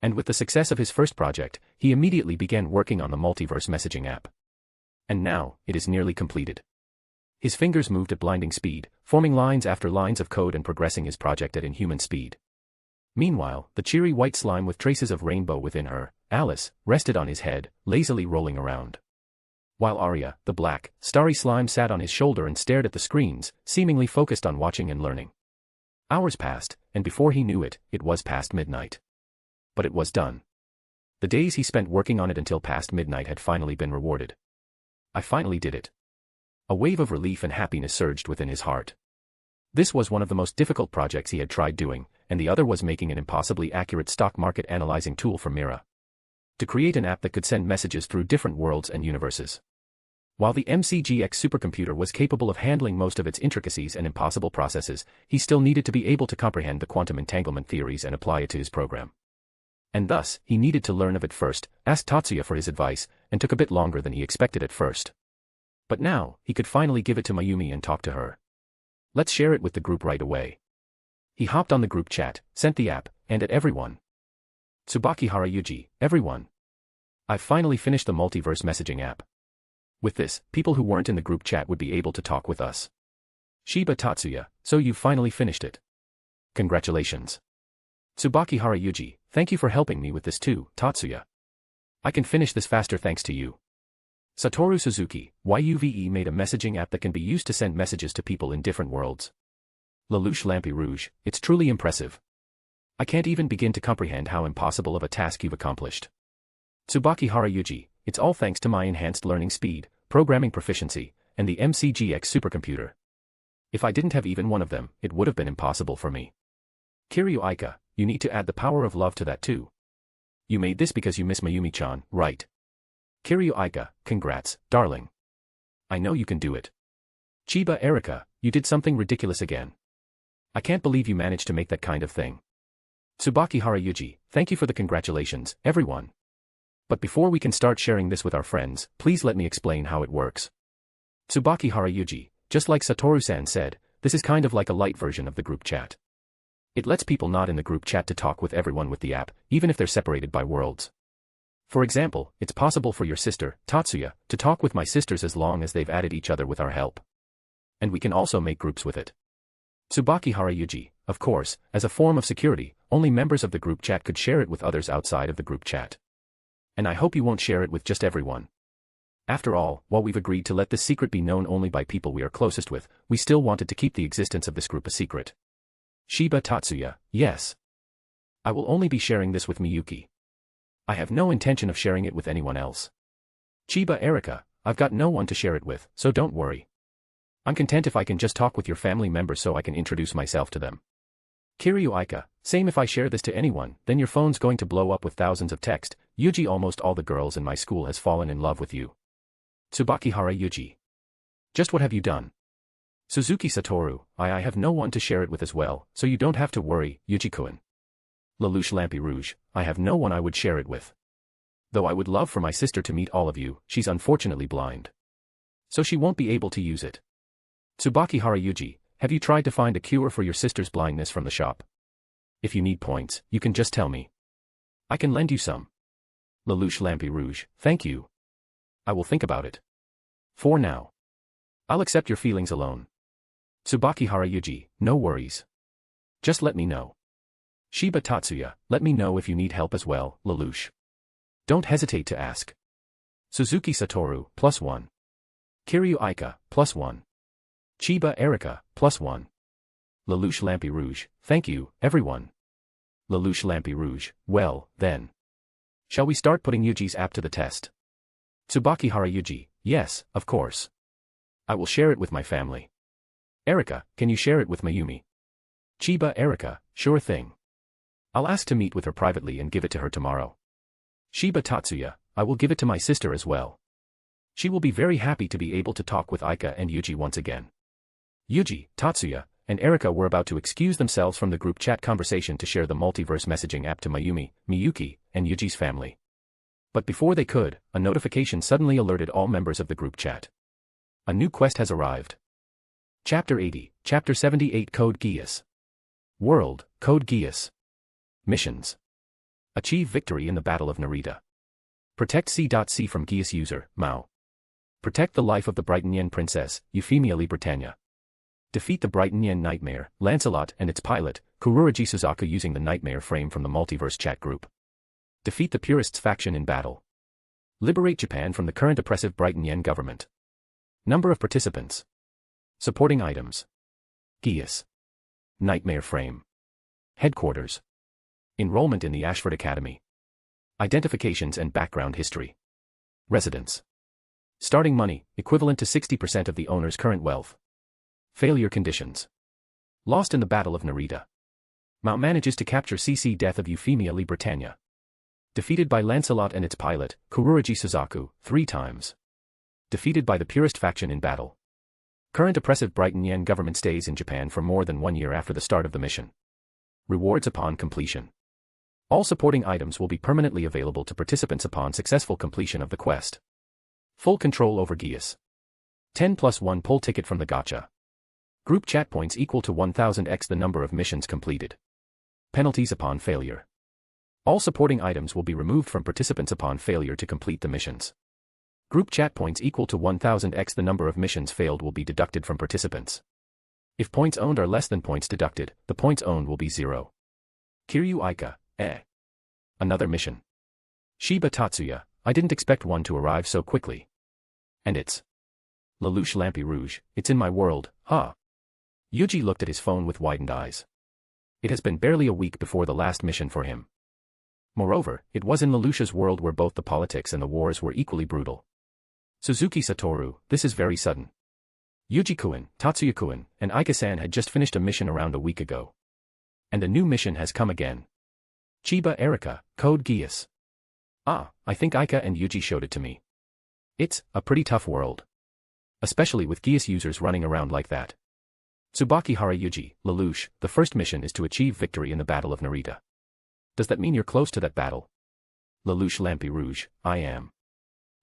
And with the success of his first project, he immediately began working on the multiverse messaging app. And now, it is nearly completed. His fingers moved at blinding speed, forming lines after lines of code and progressing his project at inhuman speed. Meanwhile, the cheery white slime with traces of rainbow within her, Alice, rested on his head, lazily rolling around. While Arya, the black, starry slime sat on his shoulder and stared at the screens, seemingly focused on watching and learning. Hours passed, and before he knew it, it was past midnight. But it was done. The days he spent working on it until past midnight had finally been rewarded. I finally did it. A wave of relief and happiness surged within his heart. This was one of the most difficult projects he had tried doing, and the other was making an impossibly accurate stock market analyzing tool for Mira. To create an app that could send messages through different worlds and universes. While the MCGX supercomputer was capable of handling most of its intricacies and impossible processes, he still needed to be able to comprehend the quantum entanglement theories and apply it to his program. And thus, he needed to learn of it first, asked Tatsuya for his advice, and took a bit longer than he expected at first. But now, he could finally give it to Mayumi and talk to her. Let's share it with the group right away. He hopped on the group chat, sent the app, and at everyone. Tsubakihara Yuuji, everyone. I've finally finished the multiverse messaging app. With this, people who weren't in the group chat would be able to talk with us. Shiba Tatsuya, so you've finally finished it. Congratulations. Tsubakihara Yuuji, thank you for helping me with this too, Tatsuya. I can finish this faster thanks to you. Satoru Suzuki, YUVE made a messaging app that can be used to send messages to people in different worlds. Lelouch Lampy Rouge, it's truly impressive. I can't even begin to comprehend how impossible of a task you've accomplished. Tsubakihara Yuuji, it's all thanks to my enhanced learning speed, programming proficiency, and the MCGX supercomputer. If I didn't have even one of them, it would have been impossible for me. Kiryu Aika, you need to add the power of love to that too. You made this because you miss Mayumi-chan, right? Kiryu Aika, congrats, darling. I know you can do it. Chiba Erika, you did something ridiculous again. I can't believe you managed to make that kind of thing. Tsubakihara Yuuji, thank you for the congratulations, everyone. But before we can start sharing this with our friends, please let me explain how it works. Tsubakihara Yuuji, just like Satoru-san said, this is kind of like a light version of the group chat. It lets people not in the group chat to talk with everyone with the app, even if they're separated by worlds. For example, it's possible for your sister, Tatsuya, to talk with my sisters as long as they've added each other with our help. And we can also make groups with it. Tsubakihara Yuuji, of course, as a form of security, only members of the group chat could share it with others outside of the group chat. And I hope you won't share it with just everyone. After all, while we've agreed to let this secret be known only by people we are closest with, we still wanted to keep the existence of this group a secret. Shiba Tatsuya, yes. I will only be sharing this with Miyuki. I have no intention of sharing it with anyone else. Chiba Erika, I've got no one to share it with, so don't worry. I'm content if I can just talk with your family members so I can introduce myself to them. Kiryu Aika, same if I share this to anyone, then your phone's going to blow up with thousands of text. Yuuji, almost all the girls in my school has fallen in love with you. Tsubakihara Yuuji. Just what have you done? Suzuki Satoru, I have no one to share it with as well, so you don't have to worry, Yuuji-kun. Lelouch Lampy Rouge, I have no one I would share it with. Though I would love for my sister to meet all of you, she's unfortunately blind. So she won't be able to use it. Tsubakihara Yuuji, have you tried to find a cure for your sister's blindness from the shop? If you need points, you can just tell me. I can lend you some. Lelouch Lampy Rouge, thank you. I will think about it. For now. I'll accept your feelings alone. Tsubakihara Yuuji, no worries. Just let me know. Shiba Tatsuya, let me know if you need help as well, Lelouch. Don't hesitate to ask. Suzuki Satoru, +1. Kiryu Aika, +1. Chiba Erika, +1. Lelouch Lampy Rouge, thank you, everyone. Lelouch Lampy Rouge, well, then. Shall we start putting Yuuji's app to the test? Tsubakihara Yuuji, yes, of course. I will share it with my family. Erika, can you share it with Mayumi? Chiba Erika, sure thing. I'll ask to meet with her privately and give it to her tomorrow. Shiba Tatsuya, I will give it to my sister as well. She will be very happy to be able to talk with Aika and Yuuji once again. Yuuji, Tatsuya, and Erika were about to excuse themselves from the group chat conversation to share the multiverse messaging app to Mayumi, Miyuki, and Yuuji's family. But before they could, a notification suddenly alerted all members of the group chat. A new quest has arrived. Chapter 80, Chapter 78 Code Geass. World, Code Geass. Missions. Achieve victory in the Battle of Narita. Protect C.C from Geass user, Mao. Protect the life of the Brighton Yen Princess, Euphemia Britannia. Defeat the Brighton Yen Nightmare, Lancelot and its pilot, Kuroji Suzaku using the Nightmare frame from the Multiverse Chat group. Defeat the Purists faction in battle. Liberate Japan from the current oppressive Brighton Yen government. Number of participants. Supporting items. Geass. Nightmare frame. Headquarters. Enrollment in the Ashford Academy. Identifications and background history. Residence. Starting money, equivalent to 60% of the owner's current wealth. Failure conditions. Lost in the Battle of Narita. Mao manages to capture CC death of Euphemia Britannia. Defeated by Lancelot and its pilot, Kuroji Suzaku, 3 times. Defeated by the Purist faction in battle. Current oppressive Brighton Yen government stays in Japan for more than 1 year after the start of the mission. Rewards upon completion. All supporting items will be permanently available to participants upon successful completion of the quest. Full control over Geass. 10+1 pull ticket from the Gacha. Group chat points equal to 1000x the number of missions completed. Penalties upon failure. All supporting items will be removed from participants upon failure to complete the missions. Group chat points equal to 1000x the number of missions failed will be deducted from participants. If points owned are less than points deducted, the points owned will be 0. Kiryu Aika, Another mission. Shiba Tatsuya, I didn't expect one to arrive so quickly. And it's Lelouch Lampi Rouge, it's in my world, huh? Yuuji looked at his phone with widened eyes. It has been barely a week before the last mission for him. Moreover, it was in Lelouch's world where both the politics and the wars were equally brutal. Suzuki Satoru, this is very sudden. Yuuji-kun, Tatsuya-kun, and Aika-san had just finished a mission around a week ago. And a new mission has come again. Chiba Erika, Code Geass. I think Aika and Yuuji showed it to me. It's a pretty tough world. Especially with Geass users running around like that. Tsubakihara Yuuji, Lelouch, the first mission is to achieve victory in the Battle of Narita. Does that mean you're close to that battle? Lelouch Lampi Rouge, I am.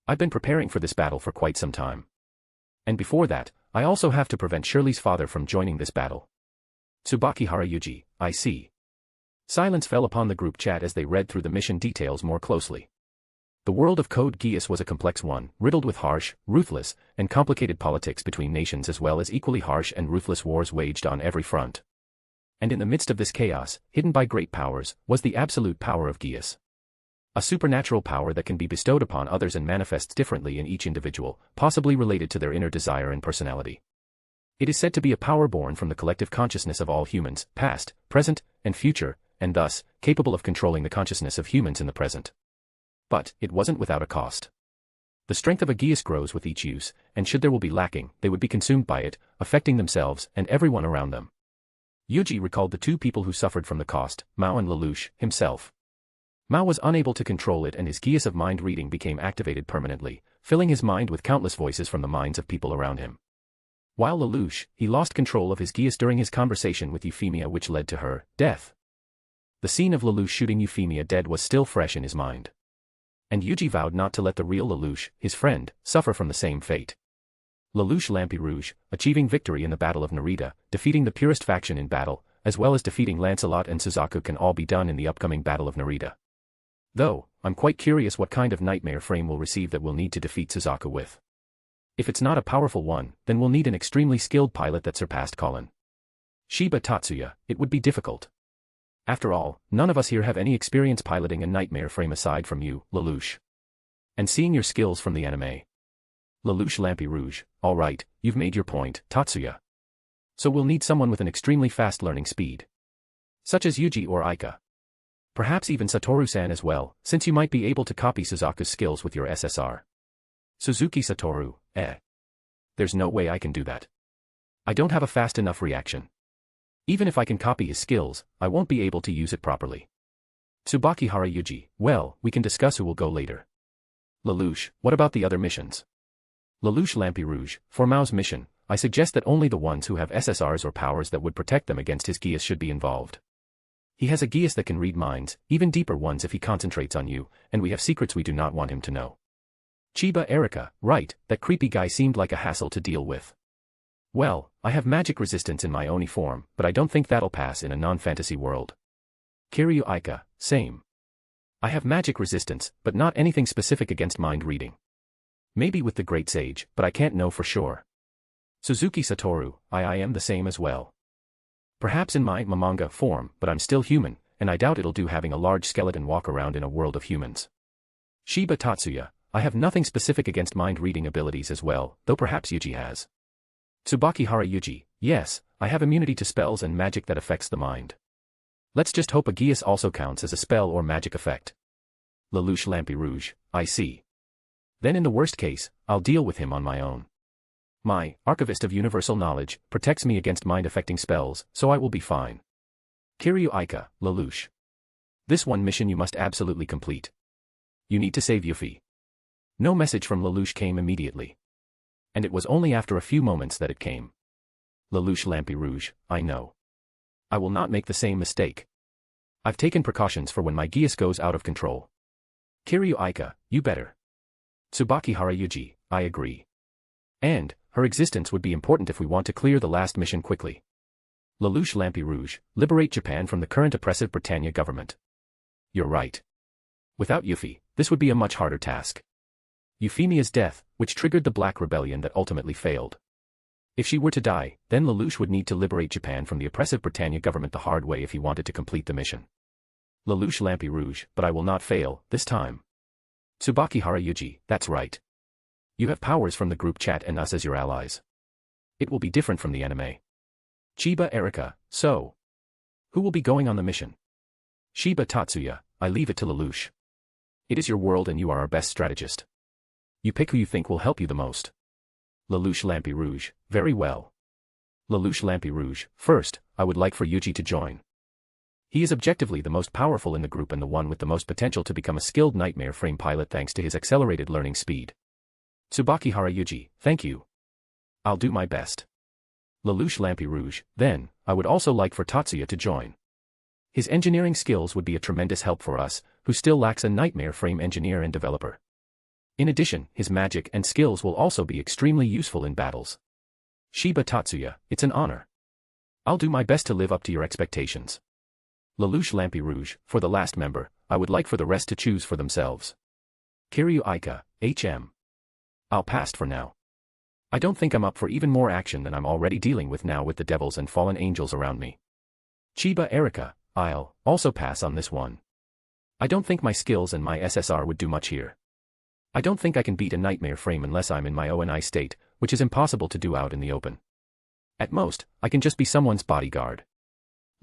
I've been preparing for this battle for quite some time. And before that, I also have to prevent Shirley's father from joining this battle. Tsubakihara Yuuji, I see. Silence fell upon the group chat as they read through the mission details more closely. The world of Code Geass was a complex one, riddled with harsh, ruthless, and complicated politics between nations as well as equally harsh and ruthless wars waged on every front. And in the midst of this chaos, hidden by great powers, was the absolute power of Geass. A supernatural power that can be bestowed upon others and manifests differently in each individual, possibly related to their inner desire and personality. It is said to be a power born from the collective consciousness of all humans, past, present, and future, and thus, capable of controlling the consciousness of humans in the present. But, it wasn't without a cost. The strength of a Geass grows with each use, and should there will be lacking, they would be consumed by it, affecting themselves and everyone around them. Yuuji recalled the two people who suffered from the cost, Mao and Lelouch, himself. Mao was unable to control it and his Geass of mind reading became activated permanently, filling his mind with countless voices from the minds of people around him. While Lelouch, he lost control of his Geass during his conversation with Euphemia which led to her death. The scene of Lelouch shooting Euphemia dead was still fresh in his mind. And Yuuji vowed not to let the real Lelouch, his friend, suffer from the same fate. Lelouch Lampi Rouge, achieving victory in the Battle of Narita, defeating the purest faction in battle, as well as defeating Lancelot and Suzaku can all be done in the upcoming Battle of Narita. Though, I'm quite curious what kind of nightmare frame we'll receive that we'll need to defeat Suzaku with. If it's not a powerful one, then we'll need an extremely skilled pilot that surpassed Colin. Shiba Tatsuya, it would be difficult. After all, none of us here have any experience piloting a nightmare frame aside from you, Lelouch. And seeing your skills from the anime. Lelouch Lampi Rouge, alright, you've made your point, Tatsuya. So we'll need someone with an extremely fast learning speed. Such as Yuuji or Aika. Perhaps even Satoru-san as well, since you might be able to copy Suzaku's skills with your SSR. Suzuki Satoru, There's no way I can do that. I don't have a fast enough reaction. Even if I can copy his skills, I won't be able to use it properly. Tsubakihara Yuuji, well, we can discuss who will go later. Lelouch, what about the other missions? Lelouch Lampi Rouge, for Mao's mission, I suggest that only the ones who have SSRs or powers that would protect them against his Geass should be involved. He has a Geass that can read minds, even deeper ones if he concentrates on you, and we have secrets we do not want him to know. Chiba Erika, right, that creepy guy seemed like a hassle to deal with. Well, I have magic resistance in my Oni form, but I don't think that'll pass in a non-fantasy world. Kiryu Aika, same. I have magic resistance, but not anything specific against mind reading. Maybe with the Great Sage, but I can't know for sure. Suzuki Satoru, I am the same as well. Perhaps in my manga form, but I'm still human, and I doubt it'll do having a large skeleton walk around in a world of humans. Shiba Tatsuya, I have nothing specific against mind reading abilities as well, though perhaps Yuuji has. Tsubakihara Yuuji, yes, I have immunity to spells and magic that affects the mind. Let's just hope a Geass also counts as a spell or magic effect. Lelouch Lampi Rouge, I see. Then in the worst case, I'll deal with him on my own. My Archivist of Universal Knowledge protects me against mind-affecting spells, so I will be fine. Kiryu Aika, Lelouch. This one mission you must absolutely complete. You need to save Yuffie. No message from Lelouch came immediately. And it was only after a few moments that it came. Lelouch Lampi Rouge, I know. I will not make the same mistake. I've taken precautions for when my Geass goes out of control. Kiryu Aika, you better. Tsubakihara Yuuji, I agree. And, her existence would be important if we want to clear the last mission quickly. Lelouch Lampi Rouge, liberate Japan from the current oppressive Britannia government. You're right. Without Yuffie, this would be a much harder task. Euphemia's death, which triggered the Black Rebellion that ultimately failed. If she were to die, then Lelouch would need to liberate Japan from the oppressive Britannia government the hard way if he wanted to complete the mission. Lelouch Lampi Rouge, but I will not fail, this time. Tsubakihara Yuuji, that's right. You have powers from the group chat and us as your allies. It will be different from the anime. Chiba Erika, so. Who will be going on the mission? Shiba Tatsuya, I leave it to Lelouch. It is your world and you are our best strategist. You pick who you think will help you the most. Lelouch Lampi Rouge, very well. Lelouch Lampi Rouge, first, I would like for Yuuji to join. He is objectively the most powerful in the group and the one with the most potential to become a skilled nightmare frame pilot thanks to his accelerated learning speed. Tsubakihara Yuuji, thank you. I'll do my best. Lelouch Lampi Rouge, then, I would also like for Tatsuya to join. His engineering skills would be a tremendous help for us, who still lacks a nightmare frame engineer and developer. In addition, his magic and skills will also be extremely useful in battles. Shiba Tatsuya, it's an honor. I'll do my best to live up to your expectations. Lelouch Lampi Rouge, for the last member, I would like for the rest to choose for themselves. Kiryu Aika, HM. I'll pass for now. I don't think I'm up for even more action than I'm already dealing with now with the devils and fallen angels around me. Chiba Erika, I'll also pass on this one. I don't think my skills and my SSR would do much here. I don't think I can beat a nightmare frame unless I'm in my ONI state, which is impossible to do out in the open. At most, I can just be someone's bodyguard.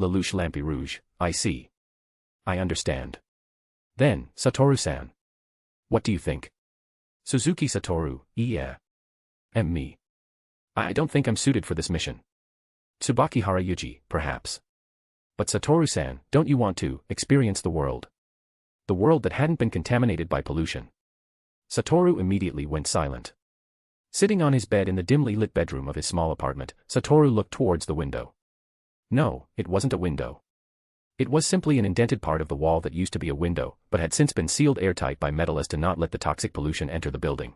Lelouch Lampi Rouge, I see. I understand. Then, Satoru-san. What do you think? Suzuki Satoru, yeah. Me. I don't think I'm suited for this mission. Tsubakihara Yuuji, perhaps. But Satoru-san, don't you want to experience the world? The world that hadn't been contaminated by pollution. Satoru immediately went silent. Sitting on his bed in the dimly lit bedroom of his small apartment, Satoru looked towards the window. No, it wasn't a window. It was simply an indented part of the wall that used to be a window, but had since been sealed airtight by metal as to not let the toxic pollution enter the building.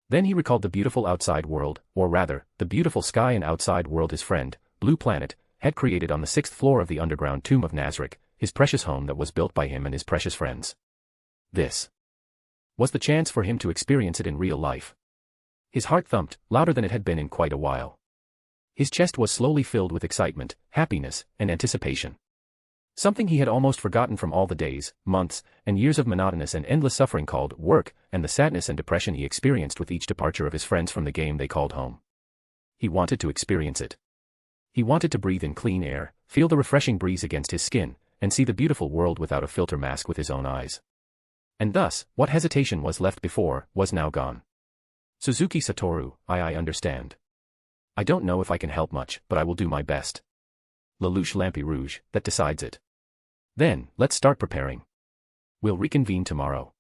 Then he recalled the beautiful outside world, or rather, the beautiful sky and outside world his friend, Blue Planet, had created on the 6th floor of the underground tomb of Nazarick, his precious home that was built by him and his precious friends. This was the chance for him to experience it in real life. His heart thumped, louder than it had been in quite a while. His chest was slowly filled with excitement, happiness, and anticipation. Something he had almost forgotten from all the days, months, and years of monotonous and endless suffering called work, and the sadness and depression he experienced with each departure of his friends from the game they called home. He wanted to experience it. He wanted to breathe in clean air, feel the refreshing breeze against his skin, and see the beautiful world without a filter mask with his own eyes. And thus, what hesitation was left before, was now gone. Suzuki Satoru, I understand. I don't know if I can help much, but I will do my best. Lelouch Lampi Rouge, that decides it. Then, let's start preparing. We'll reconvene tomorrow.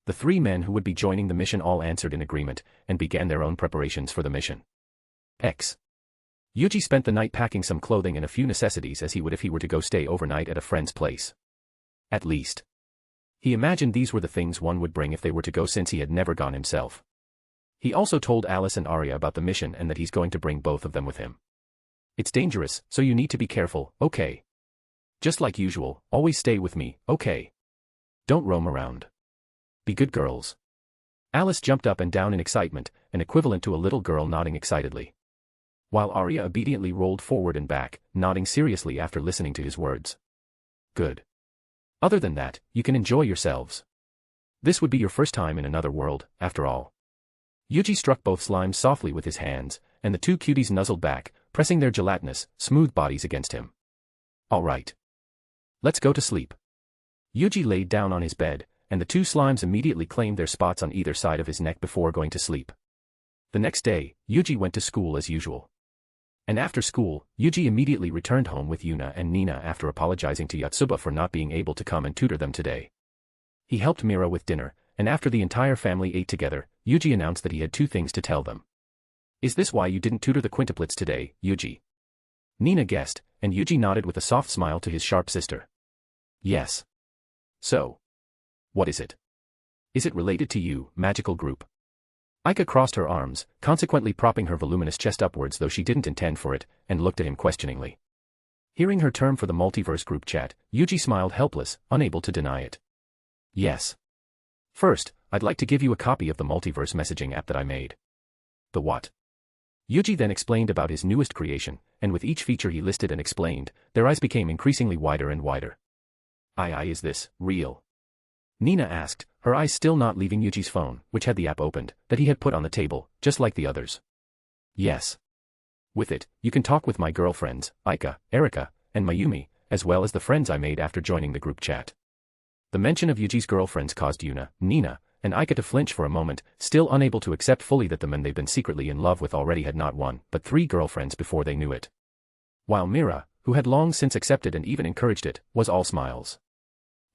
The 3 men who would be joining the mission all answered in agreement, and began their own preparations for the mission. Yuuji spent the night packing some clothing and a few necessities as he would if he were to go stay overnight at a friend's place. At least. He imagined these were the things one would bring if they were to go since he had never gone himself. He also told Alice and Arya about the mission and that he's going to bring both of them with him. It's dangerous, so you need to be careful, okay? Just like usual, always stay with me, okay? Don't roam around. Be good girls. Alice jumped up and down in excitement, an equivalent to a little girl nodding excitedly. While Arya obediently rolled forward and back, nodding seriously after listening to his words. Good. Other than that, you can enjoy yourselves. This would be your first time in another world, after all. Yuuji struck both slimes softly with his hands, and the 2 cuties nuzzled back, pressing their gelatinous, smooth bodies against him. All right. Let's go to sleep. Yuuji laid down on his bed, and the 2 slimes immediately claimed their spots on either side of his neck before going to sleep. The next day, Yuuji went to school as usual. And after school, Yuuji immediately returned home with Yuna and Nina after apologizing to Yotsuba for not being able to come and tutor them today. He helped Mira with dinner, and after the entire family ate together, Yuuji announced that he had 2 things to tell them. Is this why you didn't tutor the quintuplets today, Yuuji? Nina guessed, and Yuuji nodded with a soft smile to his sharp sister. Yes. So. What is it? Is it related to you, magical group? Aika crossed her arms, consequently propping her voluminous chest upwards though she didn't intend for it, and looked at him questioningly. Hearing her term for the Multiverse Group Chat, Yuuji smiled helpless, unable to deny it. Yes. First, I'd like to give you a copy of the multiverse messaging app that I made. The what? Yuuji then explained about his newest creation, and with each feature he listed and explained, their eyes became increasingly wider and wider. Is this real? Nina asked, her eyes still not leaving Yuuji's phone, which had the app opened, that he had put on the table, just like the others. Yes. With it, you can talk with my girlfriends, Aika, Erika, and Mayumi, as well as the friends I made after joining the group chat. The mention of Yuuji's girlfriends caused Yuna, Nina, and Aika to flinch for a moment, still unable to accept fully that the men they'd been secretly in love with already had not one, but 3 girlfriends before they knew it. While Mira, who had long since accepted and even encouraged it, was all smiles.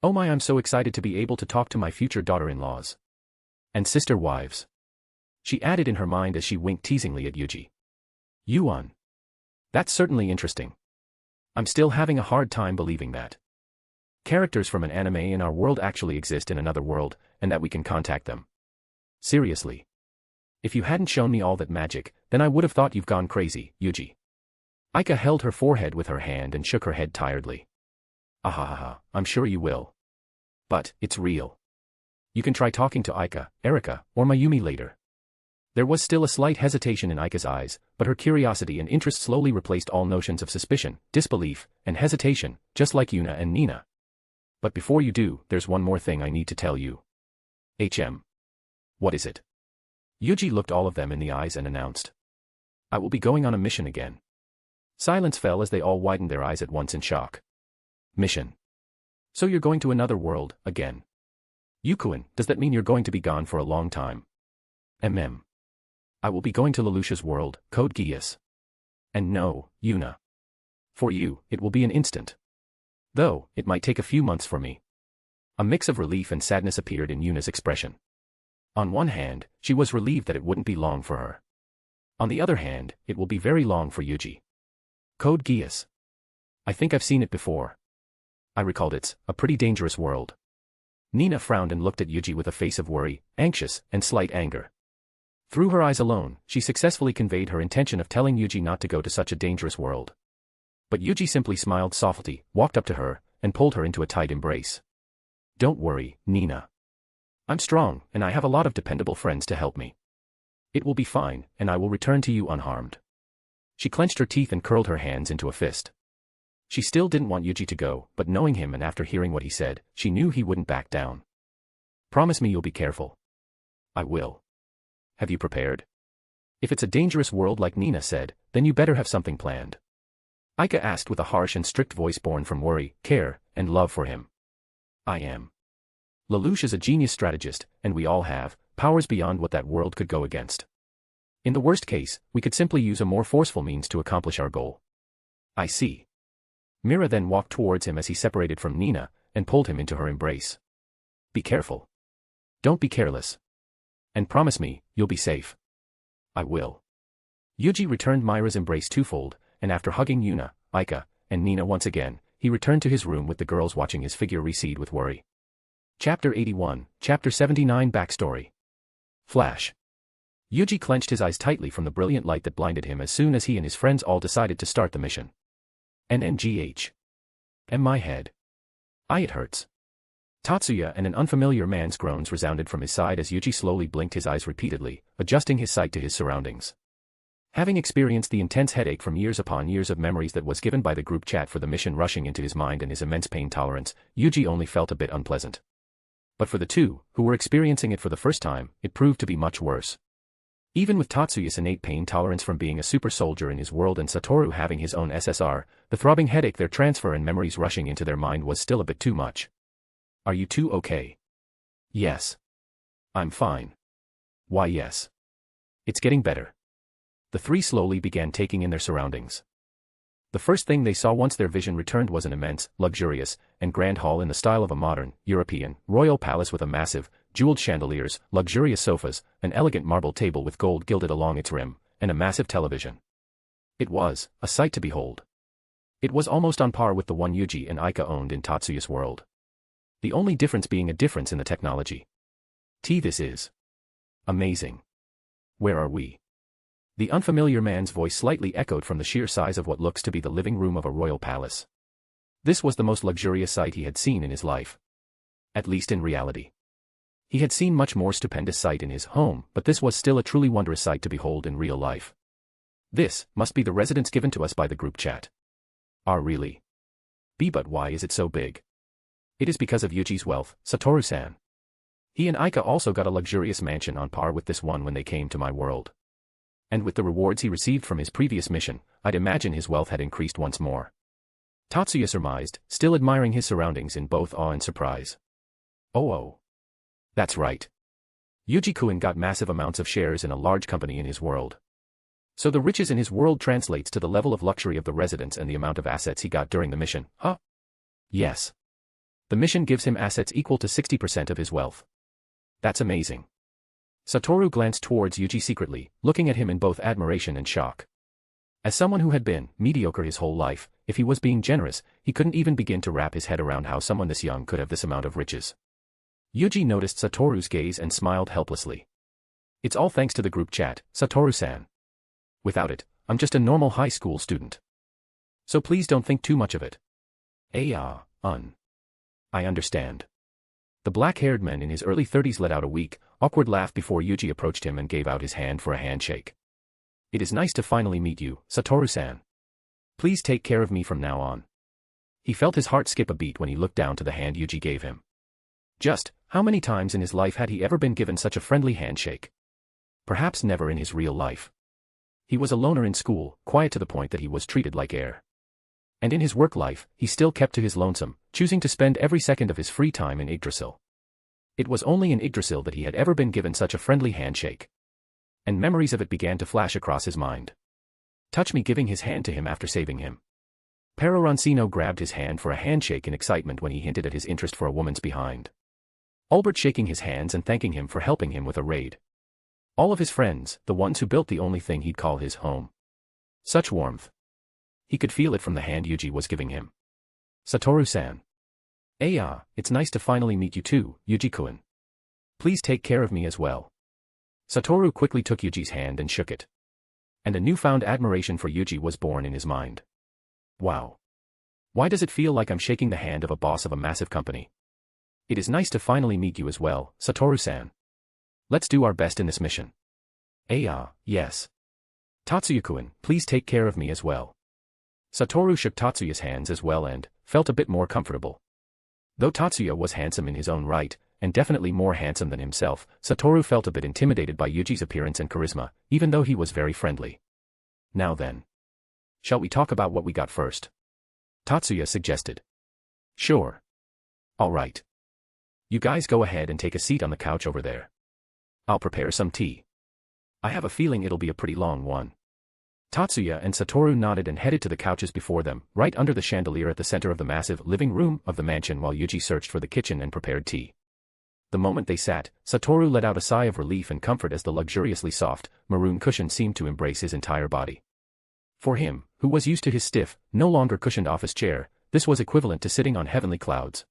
Oh my, I'm so excited to be able to talk to my future daughter-in-laws. And sister wives. She added in her mind as she winked teasingly at Yuuji. Yuan. That's certainly interesting. I'm still having a hard time believing that characters from an anime in our world actually exist in another world, and that we can contact them. Seriously. If you hadn't shown me all that magic, then I would have thought you've gone crazy, Yuuji. Aika held her forehead with her hand and shook her head tiredly. Ahahaha, I'm sure you will. But, it's real. You can try talking to Aika, Erika, or Mayumi later. There was still a slight hesitation in Aika's eyes, but her curiosity and interest slowly replaced all notions of suspicion, disbelief, and hesitation, just like Yuna and Nina. But before you do, there's one more thing I need to tell you. What is it? Yuuji looked all of them in the eyes and announced. I will be going on a mission again. Silence fell as they all widened their eyes at once in shock. Mission. So you're going to another world, again. Yukuin, does that mean you're going to be gone for a long time? I will be going to Lelouch's world, Code Geass. And no, Yuna. For you, it will be an instant. Though, it might take a few months for me. A mix of relief and sadness appeared in Yuna's expression. On one hand, she was relieved that it wouldn't be long for her. On the other hand, it will be very long for Yuuji. Code Geass. I think I've seen it before. I recalled it's a pretty dangerous world. Nina frowned and looked at Yuuji with a face of worry, anxious, and slight anger. Through her eyes alone, she successfully conveyed her intention of telling Yuuji not to go to such a dangerous world. But Yuuji simply smiled softly, walked up to her, and pulled her into a tight embrace. Don't worry, Nina. I'm strong, and I have a lot of dependable friends to help me. It will be fine, and I will return to you unharmed. She clenched her teeth and curled her hands into a fist. She still didn't want Yuuji to go, but knowing him and after hearing what he said, she knew he wouldn't back down. Promise me you'll be careful. I will. Have you prepared? If it's a dangerous world like Nina said, then you better have something planned. Aika asked with a harsh and strict voice born from worry, care, and love for him. I am. Lelouch is a genius strategist, and we all have powers beyond what that world could go against. In the worst case, we could simply use a more forceful means to accomplish our goal. I see. Mira then walked towards him as he separated from Nina, and pulled him into her embrace. Be careful. Don't be careless. And promise me, you'll be safe. I will. Yuuji returned Mira's embrace twofold, and after hugging Yuna, Aika, and Nina once again, he returned to his room with the girls watching his figure recede with worry. Chapter 81, Chapter 79 Backstory. Flash. Yuuji clenched his eyes tightly from the brilliant light that blinded him as soon as he and his friends all decided to start the mission. NNGH. My head. It hurts. Tatsuya and an unfamiliar man's groans resounded from his side as Yuuji slowly blinked his eyes repeatedly, adjusting his sight to his surroundings. Having experienced the intense headache from years upon years of memories that was given by the group chat for the mission rushing into his mind and his immense pain tolerance, Yuuji only felt a bit unpleasant. But for the two, who were experiencing it for the first time, it proved to be much worse. Even with Tatsuya's innate pain tolerance from being a super soldier in his world and Satoru having his own SSR, the throbbing headache their transfer and memories rushing into their mind was still a bit too much. Are you two okay? Yes. I'm fine. Why yes. It's getting better. The three slowly began taking in their surroundings. The first thing they saw once their vision returned was an immense, luxurious, and grand hall in the style of a modern, European, royal palace with a massive, jeweled chandeliers, luxurious sofas, an elegant marble table with gold gilded along its rim, and a massive television. It was a sight to behold. It was almost on par with the one Yuuji and Aika owned in Tatsuya's world. The only difference being a difference in the technology. This is amazing. Where are we? The unfamiliar man's voice slightly echoed from the sheer size of what looks to be the living room of a royal palace. This was the most luxurious sight he had seen in his life. At least in reality. He had seen much more stupendous sight in his home, but this was still a truly wondrous sight to behold in real life. This must be the residence given to us by the group chat. Really? But why is it so big? It is because of Yuuji's wealth, Satoru-san. He and Aika also got a luxurious mansion on par with this one when they came to my world. And with the rewards he received from his previous mission, I'd imagine his wealth had increased once more. Tatsuya surmised, still admiring his surroundings in both awe and surprise. Oh. That's right. Yuuji-kun got massive amounts of shares in a large company in his world. So the riches in his world translates to the level of luxury of the residence and the amount of assets he got during the mission, huh? Yes. The mission gives him assets equal to 60% of his wealth. That's amazing. Satoru glanced towards Yuuji secretly, looking at him in both admiration and shock. As someone who had been mediocre his whole life, if he was being generous, he couldn't even begin to wrap his head around how someone this young could have this amount of riches. Yuuji noticed Satoru's gaze and smiled helplessly. It's all thanks to the group chat, Satoru-san. Without it, I'm just a normal high school student. So please don't think too much of it. I understand. The black-haired man in his early 30s let out a weak, awkward laugh before Yuuji approached him and gave out his hand for a handshake. It is nice to finally meet you, Satoru-san. Please take care of me from now on. He felt his heart skip a beat when he looked down to the hand Yuuji gave him. Just, how many times in his life had he ever been given such a friendly handshake? Perhaps never in his real life. He was a loner in school, quiet to the point that he was treated like air. And in his work life, he still kept to his lonesome, choosing to spend every second of his free time in Yggdrasil. It was only in Yggdrasil that he had ever been given such a friendly handshake. And memories of it began to flash across his mind. Touch me giving his hand to him after saving him. Pero Roncino grabbed his hand for a handshake in excitement when he hinted at his interest for a woman's behind. Albert shaking his hands and thanking him for helping him with a raid. All of his friends, the ones who built the only thing he'd call his home. Such warmth. He could feel it from the hand Yuuji was giving him. Satoru-san. It's nice to finally meet you too, Yuuji-kun. Please take care of me as well. Satoru quickly took Yuuji's hand and shook it. And a newfound admiration for Yuuji was born in his mind. Wow. Why does it feel like I'm shaking the hand of a boss of a massive company? It is nice to finally meet you as well, Satoru-san. Let's do our best in this mission. Yes. Tatsuya-kun, please take care of me as well. Satoru shook Tatsuya's hands as well and felt a bit more comfortable. Though Tatsuya was handsome in his own right, and definitely more handsome than himself, Satoru felt a bit intimidated by Yuuji's appearance and charisma, even though he was very friendly. Now then. Shall we talk about what we got first? Tatsuya suggested. Sure. All right. You guys go ahead and take a seat on the couch over there. I'll prepare some tea. I have a feeling it'll be a pretty long one. Tatsuya and Satoru nodded and headed to the couches before them, right under the chandelier at the center of the massive living room of the mansion while Yuuji searched for the kitchen and prepared tea. The moment they sat, Satoru let out a sigh of relief and comfort as the luxuriously soft, maroon cushion seemed to embrace his entire body. For him, who was used to his stiff, no longer cushioned office chair, this was equivalent to sitting on heavenly clouds.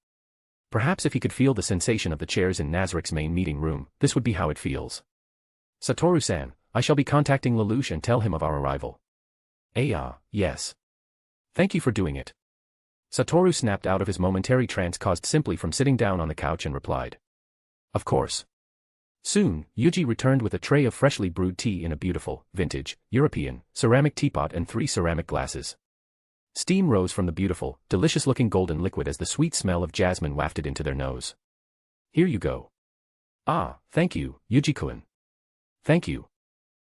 Perhaps if he could feel the sensation of the chairs in Nazarik's main meeting room, this would be how it feels. Satoru-san, I shall be contacting Lelouch and tell him of our arrival. Yes. Thank you for doing it. Satoru snapped out of his momentary trance caused simply from sitting down on the couch and replied. Of course. Soon, Yuuji returned with a tray of freshly brewed tea in a beautiful, vintage, European, ceramic teapot and 3 ceramic glasses. Steam rose from the beautiful, delicious-looking golden liquid as the sweet smell of jasmine wafted into their nose. Here you go. Thank you, Yuuji-kun. Thank you.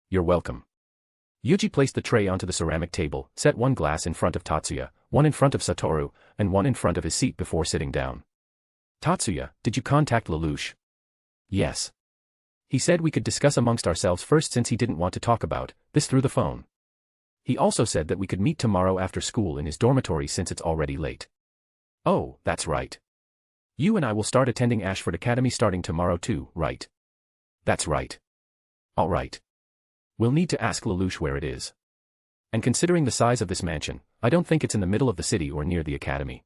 You're welcome. Yuuji placed the tray onto the ceramic table, set 1 glass in front of Tatsuya, 1 in front of Satoru, and 1 in front of his seat before sitting down. Tatsuya, did you contact Lelouch? Yes. He said we could discuss amongst ourselves first since he didn't want to talk about this through the phone. He also said that we could meet tomorrow after school in his dormitory since it's already late. Oh, that's right. You and I will start attending Ashford Academy starting tomorrow too, right? That's right. All right. We'll need to ask Lelouch where it is. And considering the size of this mansion, I don't think it's in the middle of the city or near the academy.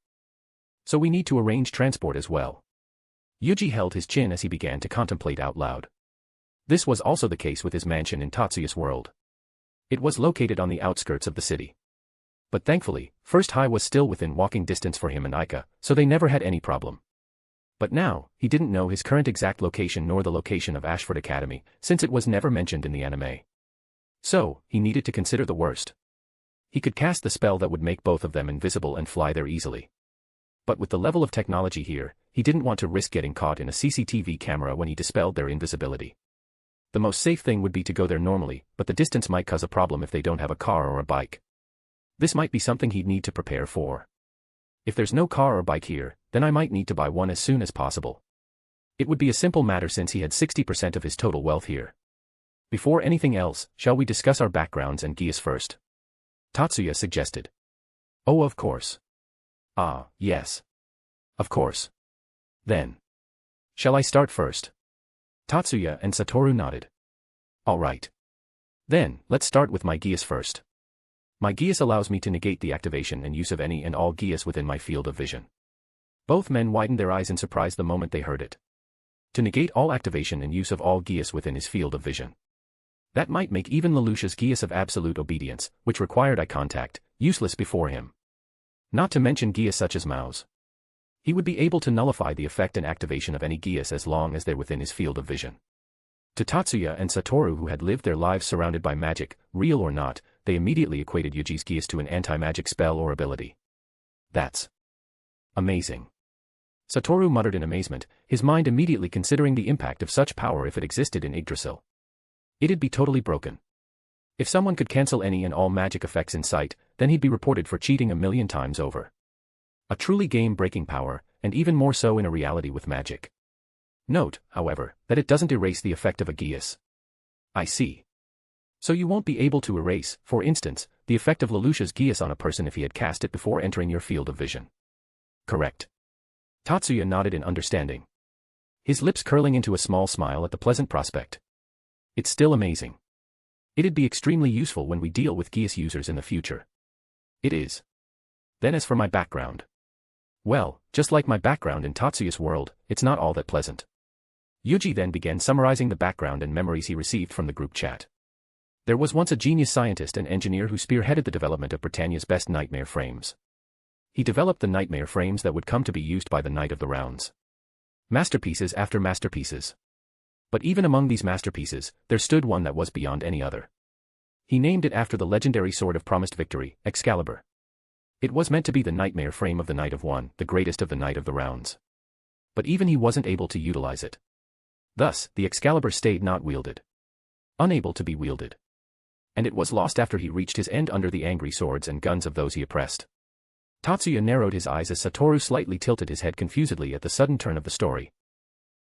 So we need to arrange transport as well. Yuuji held his chin as he began to contemplate out loud. This was also the case with his mansion in Tatsuya's world. It was located on the outskirts of the city. But thankfully, First High was still within walking distance for him and Aika, so they never had any problem. But now, he didn't know his current exact location nor the location of Ashford Academy, since it was never mentioned in the anime. So, he needed to consider the worst. He could cast the spell that would make both of them invisible and fly there easily. But with the level of technology here, he didn't want to risk getting caught in a CCTV camera when he dispelled their invisibility. The most safe thing would be to go there normally, but the distance might cause a problem if they don't have a car or a bike. This might be something he'd need to prepare for. If there's no car or bike here, then I might need to buy one as soon as possible. It would be a simple matter since he had 60% of his total wealth here. Before anything else, shall we discuss our backgrounds and geas first? Tatsuya suggested. Oh, of course. Ah, yes. Of course. Then. Shall I start first? Tatsuya and Satoru nodded. All right. Then, let's start with my geas first. My geas allows me to negate the activation and use of any and all geas within my field of vision. Both men widened their eyes in surprise the moment they heard it. To negate all activation and use of all geas within his field of vision. That might make even Lelouch's geas of absolute obedience, which required eye contact, useless before him. Not to mention geas such as Mao's. He would be able to nullify the effect and activation of any geas as long as they're within his field of vision. To Tatsuya and Satoru, who had lived their lives surrounded by magic, real or not, they immediately equated Yuji's geas to an anti-magic spell or ability. That's amazing. Satoru muttered in amazement, his mind immediately considering the impact of such power if it existed in Yggdrasil. It'd be totally broken. If someone could cancel any and all magic effects in sight, then he'd be reported for cheating 1,000,000 times over. A truly game-breaking power, and even more so in a reality with magic. Note, however, that it doesn't erase the effect of a geas. I see. So you won't be able to erase, for instance, the effect of Lelouch's geas on a person if he had cast it before entering your field of vision. Correct. Tatsuya nodded in understanding. His lips curling into a small smile at the pleasant prospect. It's still amazing. It'd be extremely useful when we deal with geas users in the future. It is. Then as for my background. Well, just like my background in Tatsuya's world, it's not all that pleasant. Yuji then began summarizing the background and memories he received from the group chat. There was once a genius scientist and engineer who spearheaded the development of Britannia's best nightmare frames. He developed the nightmare frames that would come to be used by the Knight of the Rounds. Masterpieces after masterpieces. But even among these masterpieces, there stood one that was beyond any other. He named it after the legendary sword of promised victory, Excalibur. It was meant to be the nightmare frame of the Knight of One, the greatest of the Knight of the Rounds. But even he wasn't able to utilize it. Thus, the Excalibur stayed not wielded. Unable to be wielded. And it was lost after he reached his end under the angry swords and guns of those he oppressed. Tatsuya narrowed his eyes as Satoru slightly tilted his head confusedly at the sudden turn of the story.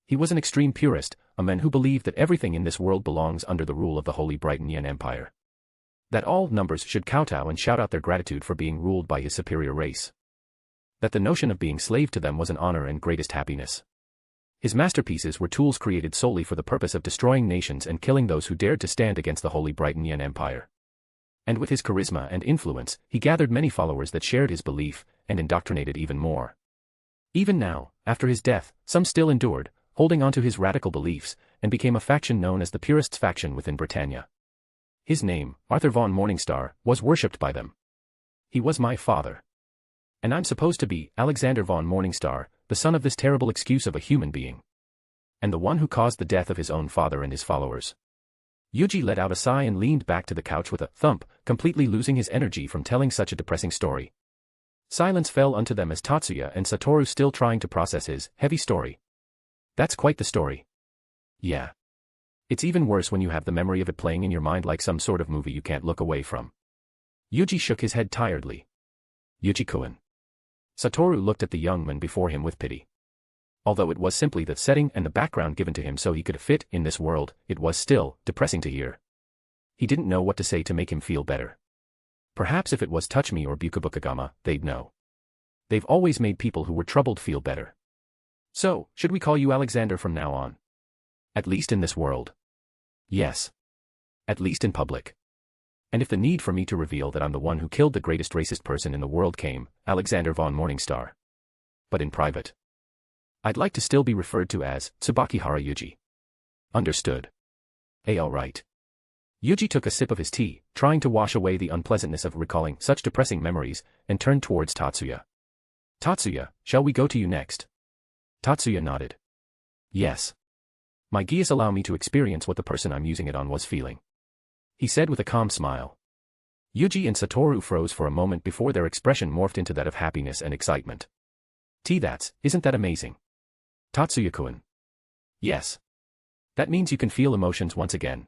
He was an extreme purist, a man who believed that everything in this world belongs under the rule of the Holy Brighton Yen Empire. That all numbers should kowtow and shout out their gratitude for being ruled by his superior race. That the notion of being slave to them was an honor and greatest happiness. His masterpieces were tools created solely for the purpose of destroying nations and killing those who dared to stand against the Holy Brighton Yen Empire. And with his charisma and influence, he gathered many followers that shared his belief, and indoctrinated even more. Even now, after his death, some still endured, holding on to his radical beliefs, and became a faction known as the Purists faction within Britannia. His name, Arthur von Morningstar, was worshipped by them. He was my father. And I'm supposed to be Alexander von Morningstar, the son of this terrible excuse of a human being. And the one who caused the death of his own father and his followers. Yuji let out a sigh and leaned back to the couch with a thump, completely losing his energy from telling such a depressing story. Silence fell unto them as Tatsuya and Satoru still trying to process his heavy story. That's quite the story. Yeah. It's even worse when you have the memory of it playing in your mind like some sort of movie you can't look away from. Yuji shook his head tiredly. Yuji-kun. Satoru looked at the young man before him with pity. Although it was simply the setting and the background given to him so he could fit in this world, it was still depressing to hear. He didn't know what to say to make him feel better. Perhaps if it was Touch Me or Bukabukagama, they'd know. They've always made people who were troubled feel better. So, should we call you Alexander from now on? At least in this world. Yes. At least in public. And if the need for me to reveal that I'm the one who killed the greatest racist person in the world came, Alexander von Morningstar. But in private. I'd like to still be referred to as Tsubakihara Yuuji. Understood. All right. Yuji took a sip of his tea, trying to wash away the unpleasantness of recalling such depressing memories, and turned towards Tatsuya. Tatsuya, shall we go to you next? Tatsuya nodded. Yes. My geas allow me to experience what the person I'm using it on was feeling. He said with a calm smile. Yuuji and Satoru froze for a moment before their expression morphed into that of happiness and excitement. Isn't that amazing? Tatsuya-kun. Yes. That means you can feel emotions once again.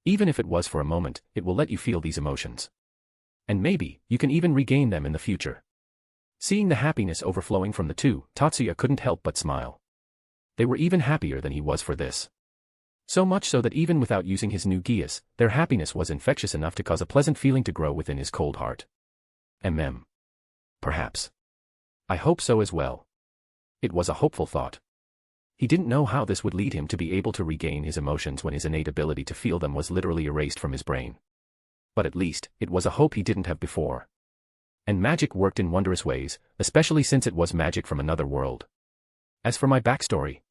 Even if it was for a moment, it will let you feel these emotions. And maybe, you can even regain them in the future. Seeing the happiness overflowing from the two, Tatsuya couldn't help but smile. They were even happier than he was for this. So much so that even without using his new geas, their happiness was infectious enough to cause a pleasant feeling to grow within his cold heart. Perhaps. I hope so as well. It was a hopeful thought. He didn't know how this would lead him to be able to regain his emotions when his innate ability to feel them was literally erased from his brain. But at least, it was a hope he didn't have before. And magic worked in wondrous ways, especially since it was magic from another world. As for my backstory,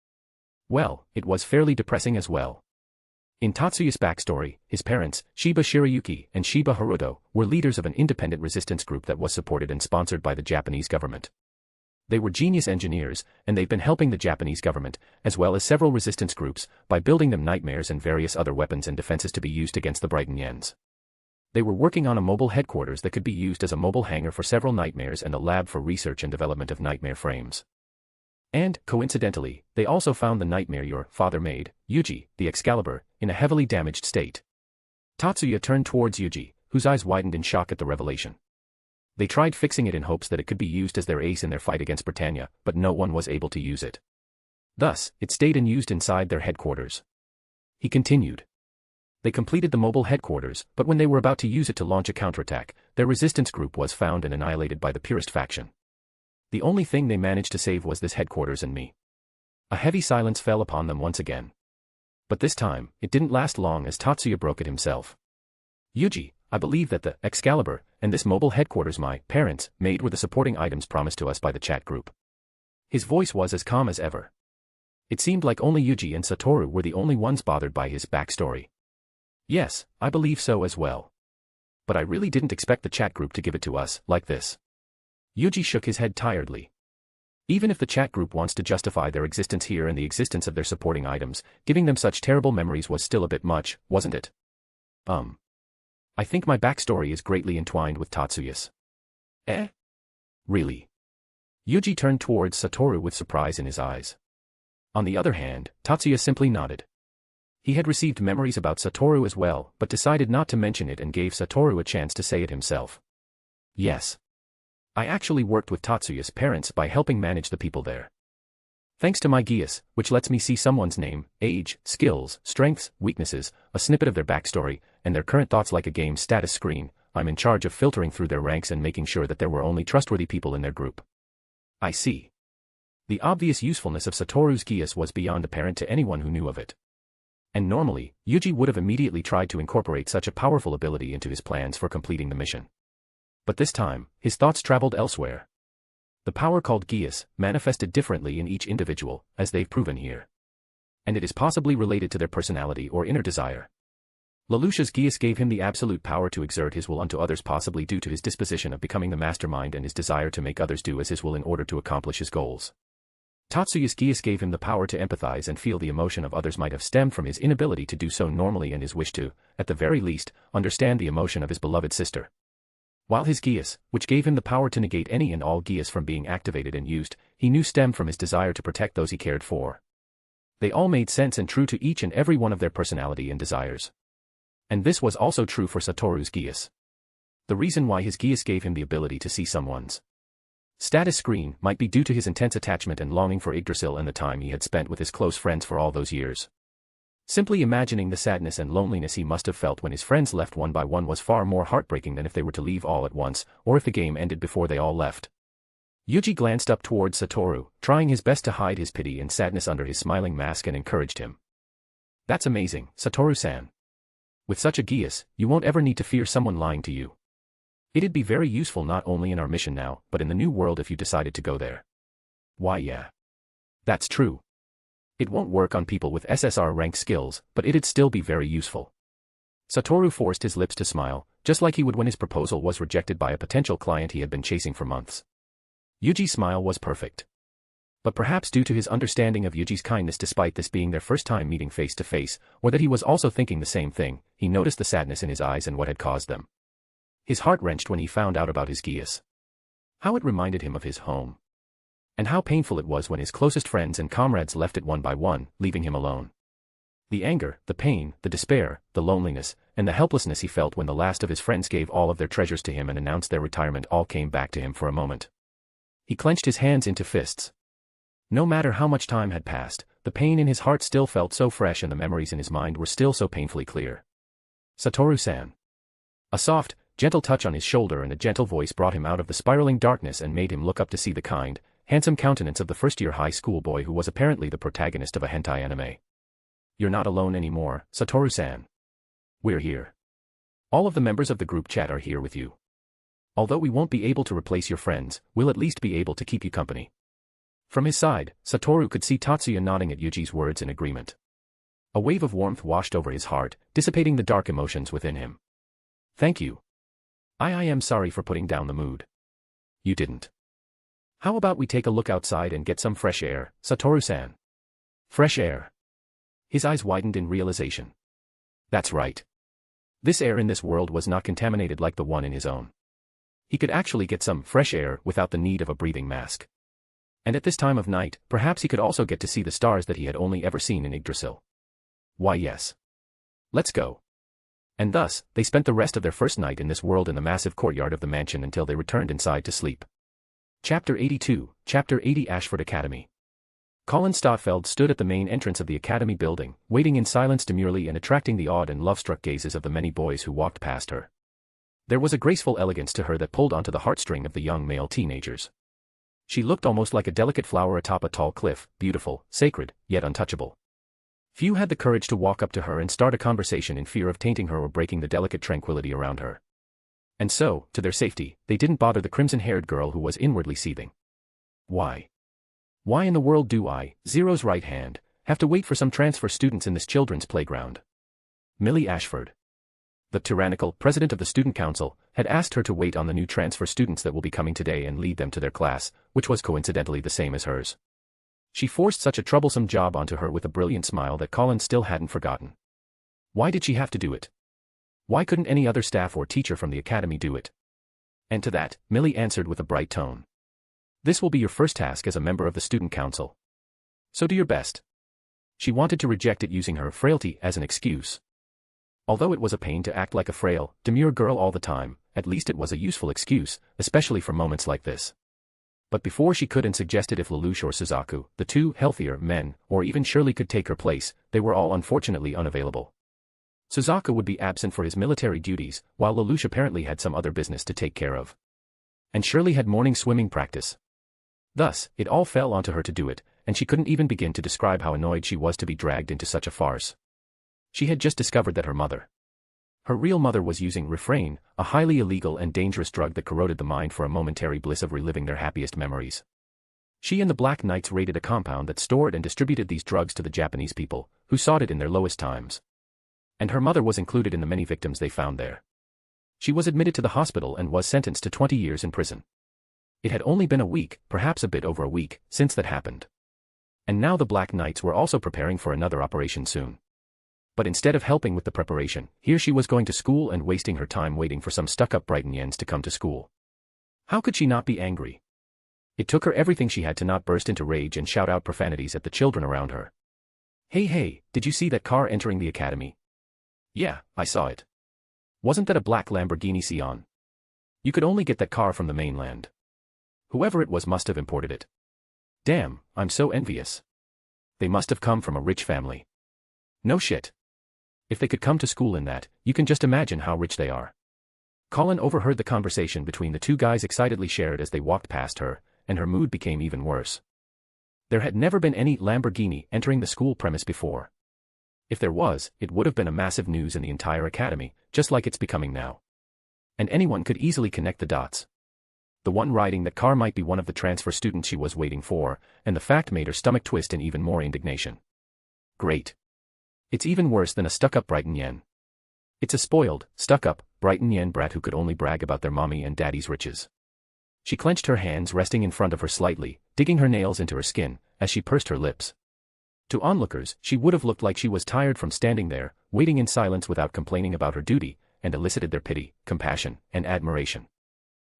well, it was fairly depressing as well. In Tatsuya's backstory, his parents, Shiba Shirayuki and Shiba Haruto, were leaders of an independent resistance group that was supported and sponsored by the Japanese government. They were genius engineers, and they've been helping the Japanese government, as well as several resistance groups, by building them nightmares and various other weapons and defenses to be used against the Brighton Yens. They were working on a mobile headquarters that could be used as a mobile hangar for several nightmares and a lab for research and development of nightmare frames. And, coincidentally, they also found the nightmare your father made, Yuuji, the Excalibur, in a heavily damaged state. Tatsuya turned towards Yuuji, whose eyes widened in shock at the revelation. They tried fixing it in hopes that it could be used as their ace in their fight against Britannia, but no one was able to use it. Thus, it stayed unused inside their headquarters. He continued. They completed the mobile headquarters, but when they were about to use it to launch a counterattack, their resistance group was found and annihilated by the purist faction. The only thing they managed to save was this headquarters and me. A heavy silence fell upon them once again. But this time, it didn't last long as Tatsuya broke it himself. Yuuji, I believe that the Excalibur and this mobile headquarters my parents made were the supporting items promised to us by the chat group. His voice was as calm as ever. It seemed like only Yuuji and Satoru were the only ones bothered by his backstory. Yes, I believe so as well. But I really didn't expect the chat group to give it to us like this. Yuuji shook his head tiredly. Even if the chat group wants to justify their existence here and the existence of their supporting items, giving them such terrible memories was still a bit much, wasn't it? I think my backstory is greatly entwined with Tatsuya's. Really? Yuuji turned towards Satoru with surprise in his eyes. On the other hand, Tatsuya simply nodded. He had received memories about Satoru as well, but decided not to mention it and gave Satoru a chance to say it himself. Yes. I actually worked with Tatsuya's parents by helping manage the people there. Thanks to my geas, which lets me see someone's name, age, skills, strengths, weaknesses, a snippet of their backstory, and their current thoughts like a game status screen, I'm in charge of filtering through their ranks and making sure that there were only trustworthy people in their group. I see. The obvious usefulness of Satoru's geas was beyond apparent to anyone who knew of it. And normally, Yuuji would have immediately tried to incorporate such a powerful ability into his plans for completing the mission. But this time, his thoughts traveled elsewhere. The power called geas manifested differently in each individual, as they've proven here. And it is possibly related to their personality or inner desire. Lelouch's geas gave him the absolute power to exert his will unto others, possibly due to his disposition of becoming the mastermind and his desire to make others do as his will in order to accomplish his goals. Tatsuya's geas gave him the power to empathize and feel the emotion of others might have stemmed from his inability to do so normally and his wish to, at the very least, understand the emotion of his beloved sister. While his geas, which gave him the power to negate any and all geas from being activated and used, he knew stemmed from his desire to protect those he cared for. They all made sense and true to each and every one of their personality and desires. And this was also true for Satoru's geas. The reason why his geas gave him the ability to see someone's status screen might be due to his intense attachment and longing for Yggdrasil and the time he had spent with his close friends for all those years. Simply imagining the sadness and loneliness he must have felt when his friends left one by one was far more heartbreaking than if they were to leave all at once, or if the game ended before they all left. Yuuji glanced up towards Satoru, trying his best to hide his pity and sadness under his smiling mask, and encouraged him. That's amazing, Satoru-san. With such a geas, you won't ever need to fear someone lying to you. It'd be very useful not only in our mission now, but in the new world if you decided to go there. Why yeah. That's true. It won't work on people with SSR rank skills, but it'd still be very useful. Satoru forced his lips to smile, just like he would when his proposal was rejected by a potential client he had been chasing for months. Yuuji's smile was perfect. But perhaps due to his understanding of Yuji's kindness despite this being their first time meeting face to face, or that he was also thinking the same thing, he noticed the sadness in his eyes and what had caused them. His heart wrenched when he found out about his geas. How it reminded him of his home. And how painful it was when his closest friends and comrades left it one by one, leaving him alone. The anger, the pain, the despair, the loneliness, and the helplessness he felt when the last of his friends gave all of their treasures to him and announced their retirement all came back to him for a moment. He clenched his hands into fists. No matter how much time had passed, the pain in his heart still felt so fresh and the memories in his mind were still so painfully clear. Satoru-san. A soft, gentle touch on his shoulder and a gentle voice brought him out of the spiraling darkness and made him look up to see the kind, handsome countenance of the first-year high school boy who was apparently the protagonist of a hentai anime. You're not alone anymore, Satoru-san. We're here. All of the members of the group chat are here with you. Although we won't be able to replace your friends, we'll at least be able to keep you company. From his side, Satoru could see Tatsuya nodding at Yuji's words in agreement. A wave of warmth washed over his heart, dissipating the dark emotions within him. Thank you. I am sorry for putting down the mood. You didn't. How about we take a look outside and get some fresh air, Satoru-san? Fresh air. His eyes widened in realization. That's right. This air in this world was not contaminated like the one in his own. He could actually get some fresh air without the need of a breathing mask. And at this time of night, perhaps he could also get to see the stars that he had only ever seen in Yggdrasil. Why yes. Let's go. And thus, they spent the rest of their first night in this world in the massive courtyard of the mansion until they returned inside to sleep. Chapter 82, Chapter 80 Ashford Academy. Colin Stotfeld stood at the main entrance of the academy building, waiting in silence demurely and attracting the awed and love-struck gazes of the many boys who walked past her. There was a graceful elegance to her that pulled onto the heartstring of the young male teenagers. She looked almost like a delicate flower atop a tall cliff, beautiful, sacred, yet untouchable. Few had the courage to walk up to her and start a conversation in fear of tainting her or breaking the delicate tranquility around her. And so, to their safety, they didn't bother the crimson-haired girl who was inwardly seething. Why? Why in the world do I, Zero's right hand, have to wait for some transfer students in this children's playground? Millie Ashford, the tyrannical president of the student council, had asked her to wait on the new transfer students that will be coming today and lead them to their class, which was coincidentally the same as hers. She forced such a troublesome job onto her with a brilliant smile that Colin still hadn't forgotten. Why did she have to do it? Why couldn't any other staff or teacher from the academy do it? And to that, Millie answered with a bright tone. This will be your first task as a member of the student council. So do your best. She wanted to reject it using her frailty as an excuse. Although it was a pain to act like a frail, demure girl all the time, at least it was a useful excuse, especially for moments like this. But before she could and suggested if Lelouch or Suzaku, the two healthier men, or even Shirley could take her place, they were all unfortunately unavailable. Suzaku would be absent for his military duties, while Lelouch apparently had some other business to take care of. And Shirley had morning swimming practice. Thus, it all fell onto her to do it, and she couldn't even begin to describe how annoyed she was to be dragged into such a farce. She had just discovered that her real mother was using Refrain, a highly illegal and dangerous drug that corroded the mind for a momentary bliss of reliving their happiest memories. She and the Black Knights raided a compound that stored and distributed these drugs to the Japanese people, who sought it in their lowest times. And her mother was included in the many victims they found there. She was admitted to the hospital and was sentenced to 20 years in prison. It had only been a week, perhaps a bit over a week, since that happened. And now the Black Knights were also preparing for another operation soon. But instead of helping with the preparation, here she was going to school and wasting her time waiting for some stuck-up Brighton Yens to come to school. How could she not be angry? It took her everything she had to not burst into rage and shout out profanities at the children around her. Hey, did you see that car entering the academy? Yeah, I saw it. Wasn't that a black Lamborghini Sion? You could only get that car from the mainland. Whoever it was must have imported it. Damn, I'm so envious. They must have come from a rich family. No shit. If they could come to school in that, you can just imagine how rich they are. Colin overheard the conversation between the two guys excitedly shared as they walked past her, and her mood became even worse. There had never been any Lamborghini entering the school premise before. If there was, it would have been a massive news in the entire academy, just like it's becoming now. And anyone could easily connect the dots. The one riding that car might be one of the transfer students she was waiting for, and the fact made her stomach twist in even more indignation. Great. It's even worse than a stuck-up Brighton Yen. It's a spoiled, stuck-up, Brighton Yen brat who could only brag about their mommy and daddy's riches. She clenched her hands resting in front of her slightly, digging her nails into her skin, as she pursed her lips. To onlookers, she would have looked like she was tired from standing there, waiting in silence without complaining about her duty, and elicited their pity, compassion, and admiration.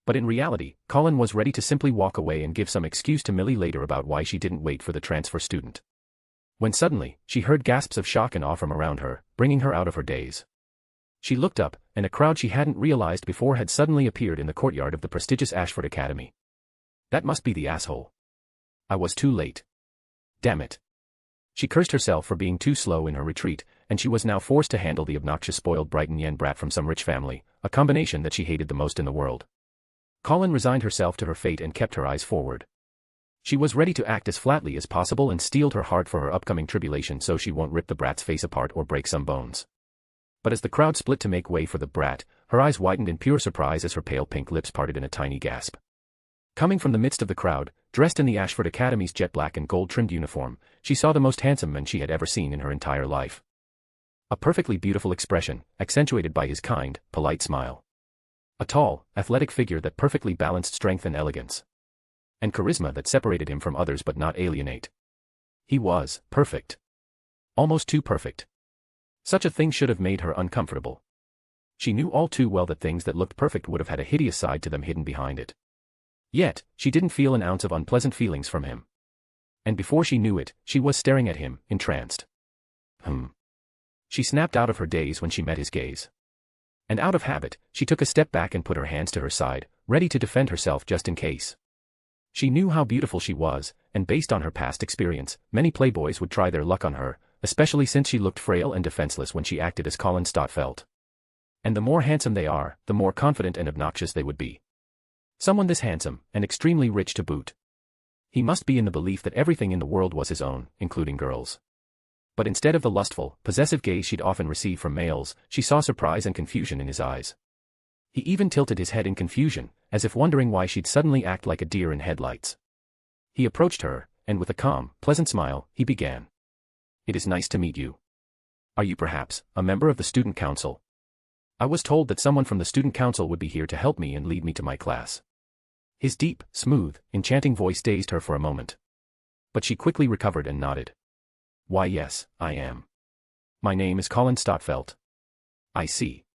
But in reality, Colin was ready to simply walk away and give some excuse to Millie later about why she didn't wait for the transfer student. When suddenly, she heard gasps of shock and awe from around her, bringing her out of her daze. She looked up, and a crowd she hadn't realized before had suddenly appeared in the courtyard of the prestigious Ashford Academy. That must be the asshole. I was too late. Damn it. She cursed herself for being too slow in her retreat, and she was now forced to handle the obnoxious spoiled Brighton Yen brat from some rich family, a combination that she hated the most in the world. Colin resigned herself to her fate and kept her eyes forward. She was ready to act as flatly as possible and steeled her heart for her upcoming tribulation so she won't rip the brat's face apart or break some bones. But as the crowd split to make way for the brat, her eyes widened in pure surprise as her pale pink lips parted in a tiny gasp. Coming from the midst of the crowd, dressed in the Ashford Academy's jet black and gold-trimmed uniform, she saw the most handsome man she had ever seen in her entire life. A perfectly beautiful expression, accentuated by his kind, polite smile. A tall, athletic figure that perfectly balanced strength and elegance. And charisma that separated him from others but not alienate. He was perfect. Almost too perfect. Such a thing should have made her uncomfortable. She knew all too well that things that looked perfect would have had a hideous side to them hidden behind it. Yet, she didn't feel an ounce of unpleasant feelings from him. And before she knew it, she was staring at him, entranced. She snapped out of her daze when she met his gaze. And out of habit, she took a step back and put her hands to her side, ready to defend herself just in case. She knew how beautiful she was, and based on her past experience, many playboys would try their luck on her, especially since she looked frail and defenseless when she acted as Colin Stott felt. And the more handsome they are, the more confident and obnoxious they would be. Someone this handsome, and extremely rich to boot. He must be in the belief that everything in the world was his own, including girls. But instead of the lustful, possessive gaze she'd often receive from males, she saw surprise and confusion in his eyes. He even tilted his head in confusion, as if wondering why she'd suddenly act like a deer in headlights. He approached her, and with a calm, pleasant smile, he began. It is nice to meet you. Are you perhaps a member of the student council? I was told that someone from the student council would be here to help me and lead me to my class. His deep, smooth, enchanting voice dazed her for a moment. But she quickly recovered and nodded. Why yes, I am. My name is Colin Stottfeld. I see.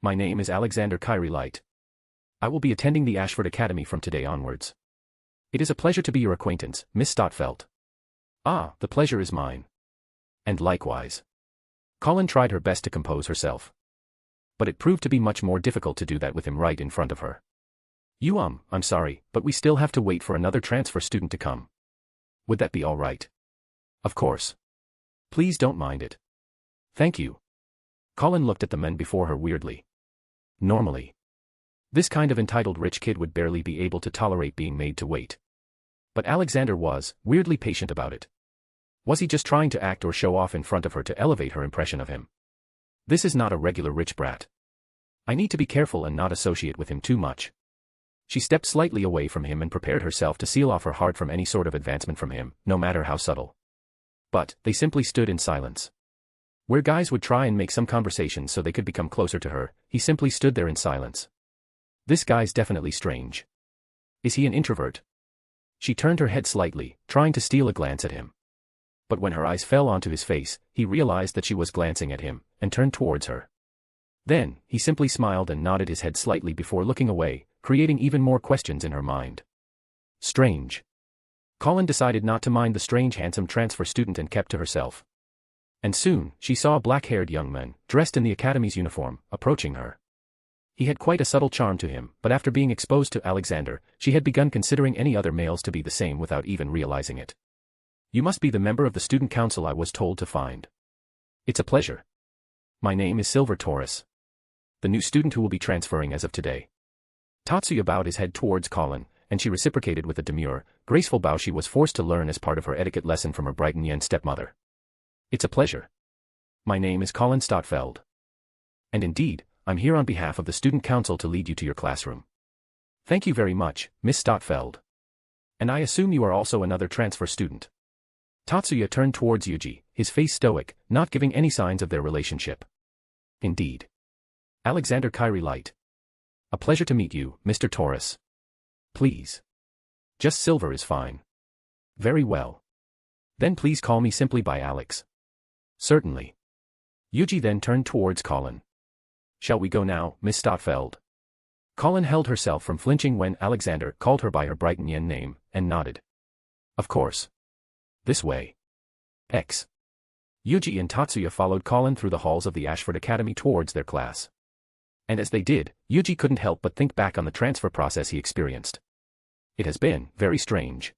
My name is Alexander Kyrie Light. I will be attending the Ashford Academy from today onwards. It is a pleasure to be your acquaintance, Miss Stottfeld. Ah, the pleasure is mine. And likewise. Colin tried her best to compose herself. But it proved to be much more difficult to do that with him right in front of her. I'm sorry, but we still have to wait for another transfer student to come. Would that be all right? Of course. Please don't mind it. Thank you. Colin looked at the men before her weirdly. Normally, this kind of entitled rich kid would barely be able to tolerate being made to wait. But Alexander was, weirdly patient about it. Was he just trying to act or show off in front of her to elevate her impression of him? This is not a regular rich brat. I need to be careful and not associate with him too much. She stepped slightly away from him and prepared herself to seal off her heart from any sort of advancement from him, no matter how subtle. But, they simply stood in silence. Where guys would try and make some conversation so they could become closer to her, he simply stood there in silence. This guy's definitely strange. Is he an introvert? She turned her head slightly, trying to steal a glance at him. But when her eyes fell onto his face, he realized that she was glancing at him, and turned towards her. Then, he simply smiled and nodded his head slightly before looking away, creating even more questions in her mind. Strange. Colin decided not to mind the strange handsome transfer student and kept to herself. And soon, she saw a black-haired young man, dressed in the academy's uniform, approaching her. He had quite a subtle charm to him, but after being exposed to Alexander, she had begun considering any other males to be the same without even realizing it. You must be the member of the student council I was told to find. It's a pleasure. My name is Silver Taurus. The new student who will be transferring as of today. Tatsuya bowed his head towards Colin, and she reciprocated with a demure, graceful bow she was forced to learn as part of her etiquette lesson from her Brighton Yen stepmother. It's a pleasure. My name is Colin Stottfeld. And indeed, I'm here on behalf of the student council to lead you to your classroom. Thank you very much, Miss Stottfeld. And I assume you are also another transfer student. Tatsuya turned towards Yuuji, his face stoic, not giving any signs of their relationship. Indeed. Alexander Kyrie Light. A pleasure to meet you, Mr. Taurus. please. Just Silver is fine. Very well. Then please call me simply by Alex. Certainly. Yuuji then turned towards Colin. Shall we go now, Miss Stotfeld? Colin held herself from flinching when Alexander called her by her Brighton Yen name, and nodded. Of course. This way. X. Yuuji and Tatsuya followed Colin through the halls of the Ashford Academy towards their class. And as they did, Yuuji couldn't help but think back on the transfer process he experienced. It has been very strange.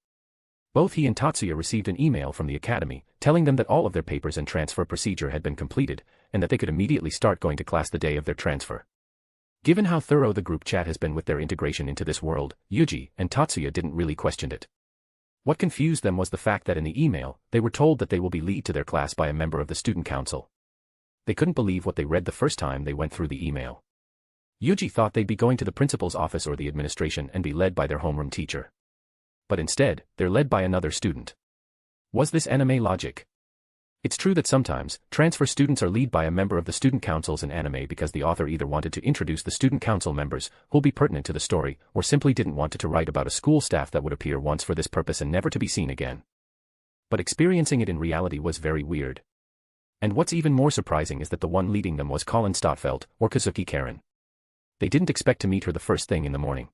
Both he and Tatsuya received an email from the academy, telling them that all of their papers and transfer procedure had been completed, and that they could immediately start going to class the day of their transfer. Given how thorough the group chat has been with their integration into this world, Yuuji and Tatsuya didn't really question it. What confused them was the fact that in the email, they were told that they will be led to their class by a member of the student council. They couldn't believe what they read the first time they went through the email. Yuuji thought they'd be going to the principal's office or the administration and be led by their homeroom teacher. But instead, they're led by another student. Was this anime logic? It's true that sometimes, transfer students are led by a member of the student councils in anime because the author either wanted to introduce the student council members who'll be pertinent to the story, or simply didn't want to write about a school staff that would appear once for this purpose and never to be seen again. But experiencing it in reality was very weird. And what's even more surprising is that the one leading them was Colin Stotfeld, or Kazuki Karen. They didn't expect to meet her the first thing in the morning.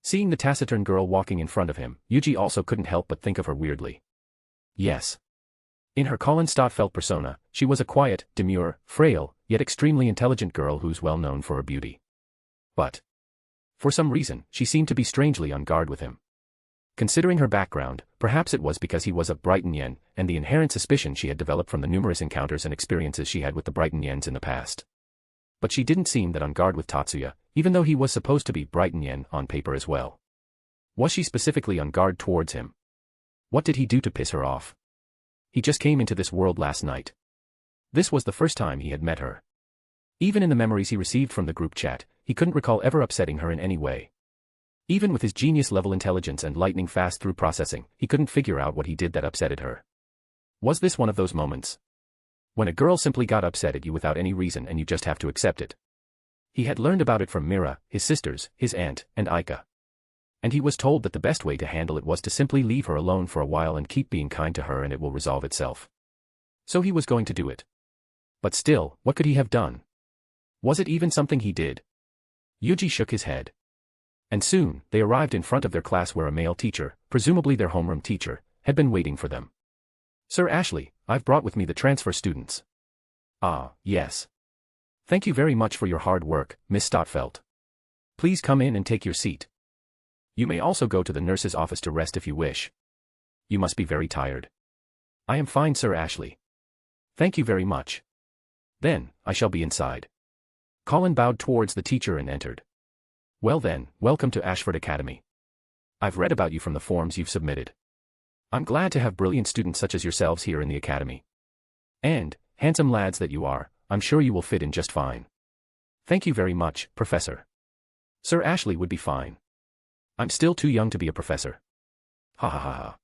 Seeing the taciturn girl walking in front of him, Yuuji also couldn't help but think of her weirdly. Yes. In her Colin Stotfeld persona, she was a quiet, demure, frail, yet extremely intelligent girl who's well known for her beauty. But for some reason, she seemed to be strangely on guard with him. Considering her background, perhaps it was because he was a Brighton Yen, and the inherent suspicion she had developed from the numerous encounters and experiences she had with the Brighton Yens in the past. But she didn't seem that on guard with Tatsuya, even though he was supposed to be Brighton Yen on paper as well. Was she specifically on guard towards him? What did he do to piss her off? He just came into this world last night. This was the first time he had met her. Even in the memories he received from the group chat, he couldn't recall ever upsetting her in any way. Even with his genius-level intelligence and lightning-fast through processing, he couldn't figure out what he did that upsetted her. Was this one of those moments when a girl simply got upset at you without any reason and you just have to accept it? He had learned about it from Mira, his sisters, his aunt, and Aika. And he was told that the best way to handle it was to simply leave her alone for a while and keep being kind to her and it will resolve itself. So he was going to do it. But still, what could he have done? Was it even something he did? Yuuji shook his head. And soon, they arrived in front of their class where a male teacher, presumably their homeroom teacher, had been waiting for them. Sir Ashley, I've brought with me the transfer students. Ah, yes. Thank you very much for your hard work, Miss Stotfeld. Please come in and take your seat. You may also go to the nurse's office to rest if you wish. You must be very tired. I am fine, Sir Ashley. Thank you very much. Then, I shall be inside. Colin bowed towards the teacher and entered. Well then, welcome to Ashford Academy. I've read about you from the forms you've submitted. I'm glad to have brilliant students such as yourselves here in the academy. And, handsome lads that you are, I'm sure you will fit in just fine. Thank you very much, Professor. Sir Ashley would be fine. I'm still too young to be a professor. Ha ha ha ha.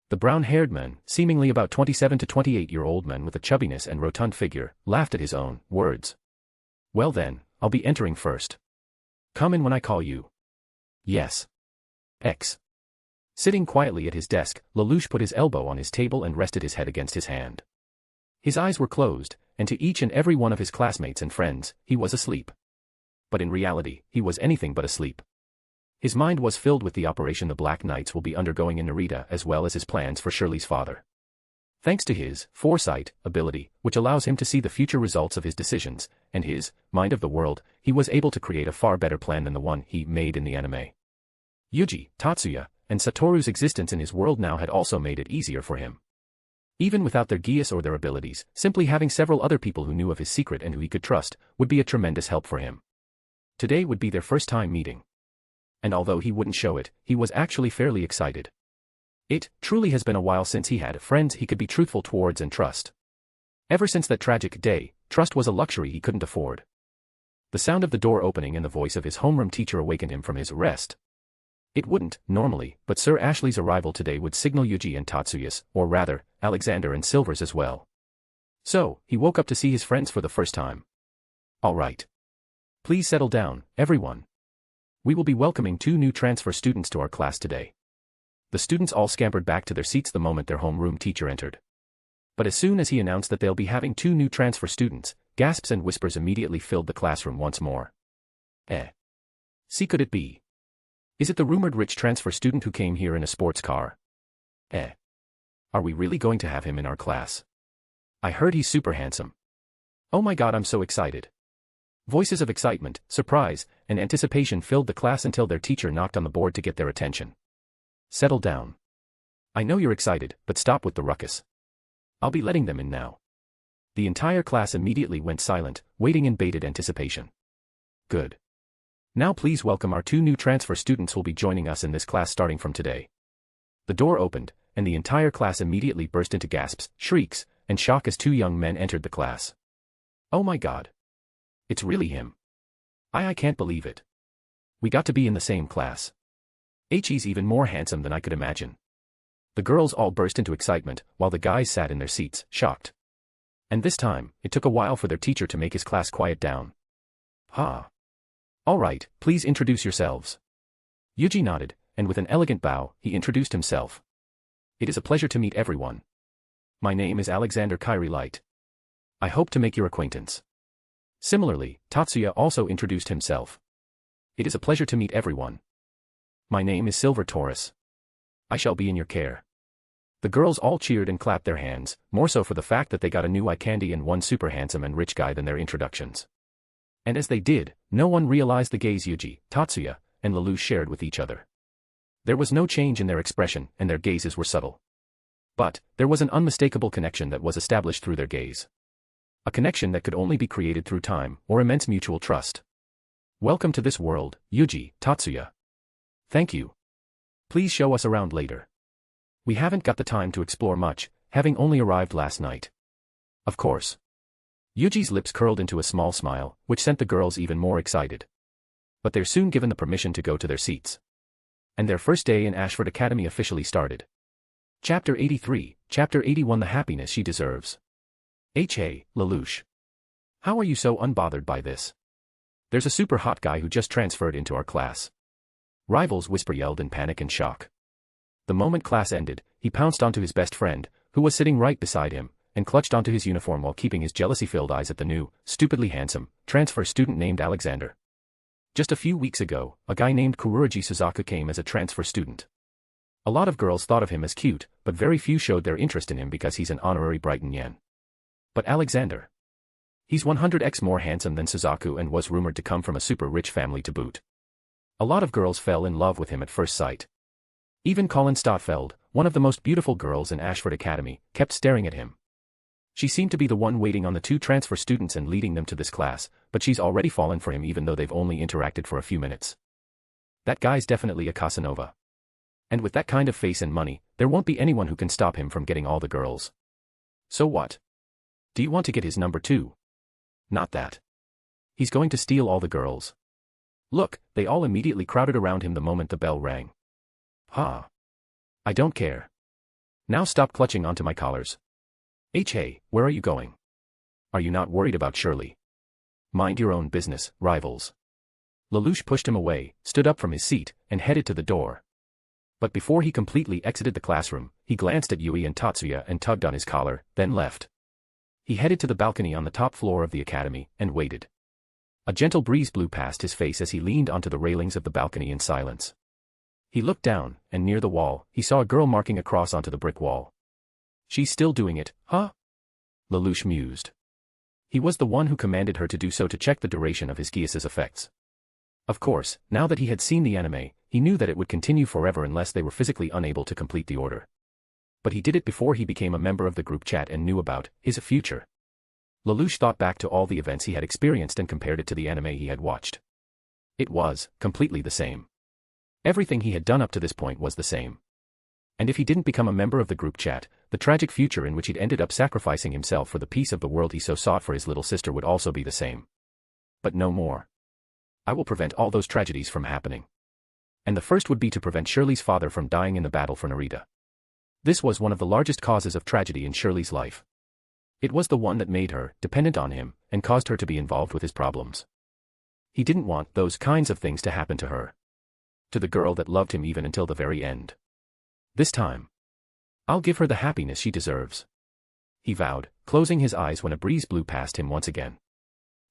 The brown-haired man, seemingly about 27 to 28-year-old man with a chubbiness and rotund figure, laughed at his own words. Well then, I'll be entering first. Come in when I call you. Yes. X. Sitting quietly at his desk, Lelouch put his elbow on his table and rested his head against his hand. His eyes were closed, and to each and every one of his classmates and friends, he was asleep. But in reality, he was anything but asleep. His mind was filled with the operation the Black Knights will be undergoing in Narita as well as his plans for Shirley's father. Thanks to his foresight ability, which allows him to see the future results of his decisions, and his mind of the world, he was able to create a far better plan than the one he made in the anime. Yuuji, Tatsuya, and Satoru's existence in his world now had also made it easier for him. Even without their geas or their abilities, simply having several other people who knew of his secret and who he could trust, would be a tremendous help for him. Today would be their first time meeting. And although he wouldn't show it, he was actually fairly excited. It truly has been a while since he had friends he could be truthful towards and trust. Ever since that tragic day, trust was a luxury he couldn't afford. The sound of the door opening and the voice of his homeroom teacher awakened him from his rest. It wouldn't, normally, but Sir Ashley's arrival today would signal Yuuji and Tatsuya's, or rather, Alexander and Silver's as well. So, he woke up to see his friends for the first time. All right. Please settle down, everyone. We will be welcoming 2 new transfer students to our class today. The students all scampered back to their seats the moment their homeroom teacher entered. But as soon as he announced that they'll be having 2 new transfer students, gasps and whispers immediately filled the classroom once more. See, could it be? Is it the rumored rich transfer student who came here in a sports car? Are we really going to have him in our class? I heard he's super handsome. Oh my god, I'm so excited. Voices of excitement, surprise, and anticipation filled the class until their teacher knocked on the board to get their attention. Settle down. I know you're excited, but stop with the ruckus. I'll be letting them in now. The entire class immediately went silent, waiting in bated anticipation. Good. Now please welcome our 2 new transfer students who'll be joining us in this class starting from today. The door opened, and the entire class immediately burst into gasps, shrieks, and shock as 2 young men entered the class. Oh my god. It's really him. I can't believe it. We got to be in the same class. He's even more handsome than I could imagine. The girls all burst into excitement, while the guys sat in their seats, shocked. And this time, it took a while for their teacher to make his class quiet down. All right, please introduce yourselves. Yuuji nodded, and with an elegant bow, he introduced himself. It is a pleasure to meet everyone. My name is Alexander Kyrie Light. I hope to make your acquaintance. Similarly, Tatsuya also introduced himself. It is a pleasure to meet everyone. My name is Silver Taurus. I shall be in your care. The girls all cheered and clapped their hands, more so for the fact that they got a new eye candy and one super handsome and rich guy than their introductions. And as they did, no one realized the gaze Yuuji, Tatsuya, and Lelouch shared with each other. There was no change in their expression, and their gazes were subtle. But there was an unmistakable connection that was established through their gaze. A connection that could only be created through time, or immense mutual trust. Welcome to this world, Yuuji, Tatsuya. Thank you. Please show us around later. We haven't got the time to explore much, having only arrived last night. Of course. Yuji's lips curled into a small smile, which sent the girls even more excited. But they're soon given the permission to go to their seats. And their first day in Ashford Academy officially started. Chapter 83, Chapter 81 The Happiness She Deserves. Lelouch. How are you so unbothered by this? There's a super hot guy who just transferred into our class. Rivals whisper yelled in panic and shock. The moment class ended, he pounced onto his best friend, who was sitting right beside him, and clutched onto his uniform while keeping his jealousy-filled eyes at the new, stupidly handsome, transfer student named Alexander. Just a few weeks ago, a guy named Kururoji Suzaku came as a transfer student. A lot of girls thought of him as cute, but very few showed their interest in him because he's an honorary Brighton Yen. But Alexander. He's 100x more handsome than Suzaku and was rumored to come from a super rich family to boot. A lot of girls fell in love with him at first sight. Even Colin Stotfeld, one of the most beautiful girls in Ashford Academy, kept staring at him. She seemed to be the one waiting on the 2 transfer students and leading them to this class, but she's already fallen for him even though they've only interacted for a few minutes. That guy's definitely a Casanova. And with that kind of face and money, there won't be anyone who can stop him from getting all the girls. So what? Do you want to get his number too? Not that. He's going to steal all the girls. Look, they all immediately crowded around him the moment the bell rang. I don't care. Now stop clutching onto my collars. Where are you going? Are you not worried about Shirley? Mind your own business, rivals. Lelouch pushed him away, stood up from his seat, and headed to the door. But before he completely exited the classroom, he glanced at Yui and Tatsuya and tugged on his collar, then left. He headed to the balcony on the top floor of the academy, and waited. A gentle breeze blew past his face as he leaned onto the railings of the balcony in silence. He looked down, and near the wall, he saw a girl marking a cross onto the brick wall. She's still doing it, huh? Lelouch mused. He was the one who commanded her to do so to check the duration of his Geass's effects. Of course, now that he had seen the anime, he knew that it would continue forever unless they were physically unable to complete the order. But he did it before he became a member of the group chat and knew about his future. Lelouch thought back to all the events he had experienced and compared it to the anime he had watched. It was completely the same. Everything he had done up to this point was the same. And if he didn't become a member of the group chat, the tragic future in which he'd ended up sacrificing himself for the peace of the world he so sought for his little sister would also be the same. But no more. I will prevent all those tragedies from happening. And the first would be to prevent Shirley's father from dying in the battle for Narita. This was one of the largest causes of tragedy in Shirley's life. It was the one that made her dependent on him and caused her to be involved with his problems. He didn't want those kinds of things to happen to her. To the girl that loved him even until the very end. This time, I'll give her the happiness she deserves, he vowed, closing his eyes when a breeze blew past him once again.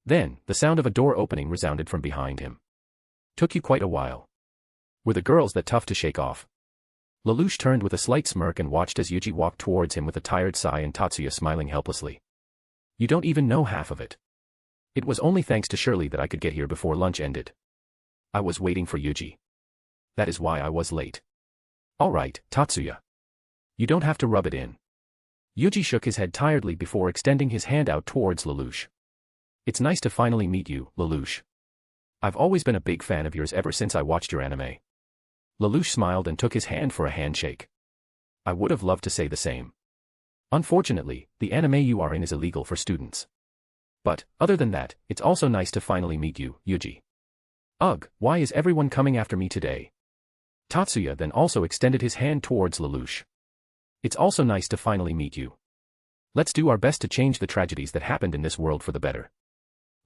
Then, the sound of a door opening resounded from behind him. Took you quite a while. Were the girls that tough to shake off? Lelouch turned with a slight smirk and watched as Yuuji walked towards him with a tired sigh and Tatsuya smiling helplessly. You don't even know half of it. It was only thanks to Shirley that I could get here before lunch ended. I was waiting for Yuuji. That is why I was late. All right, Tatsuya. You don't have to rub it in. Yuuji shook his head tiredly before extending his hand out towards Lelouch. It's nice to finally meet you, Lelouch. I've always been a big fan of yours ever since I watched your anime. Lelouch smiled and took his hand for a handshake. I would have loved to say the same. Unfortunately, the anime you are in is illegal for students. But, other than that, it's also nice to finally meet you, Yuuji. Ugh, why is everyone coming after me today? Tatsuya then also extended his hand towards Lelouch. It's also nice to finally meet you. Let's do our best to change the tragedies that happened in this world for the better.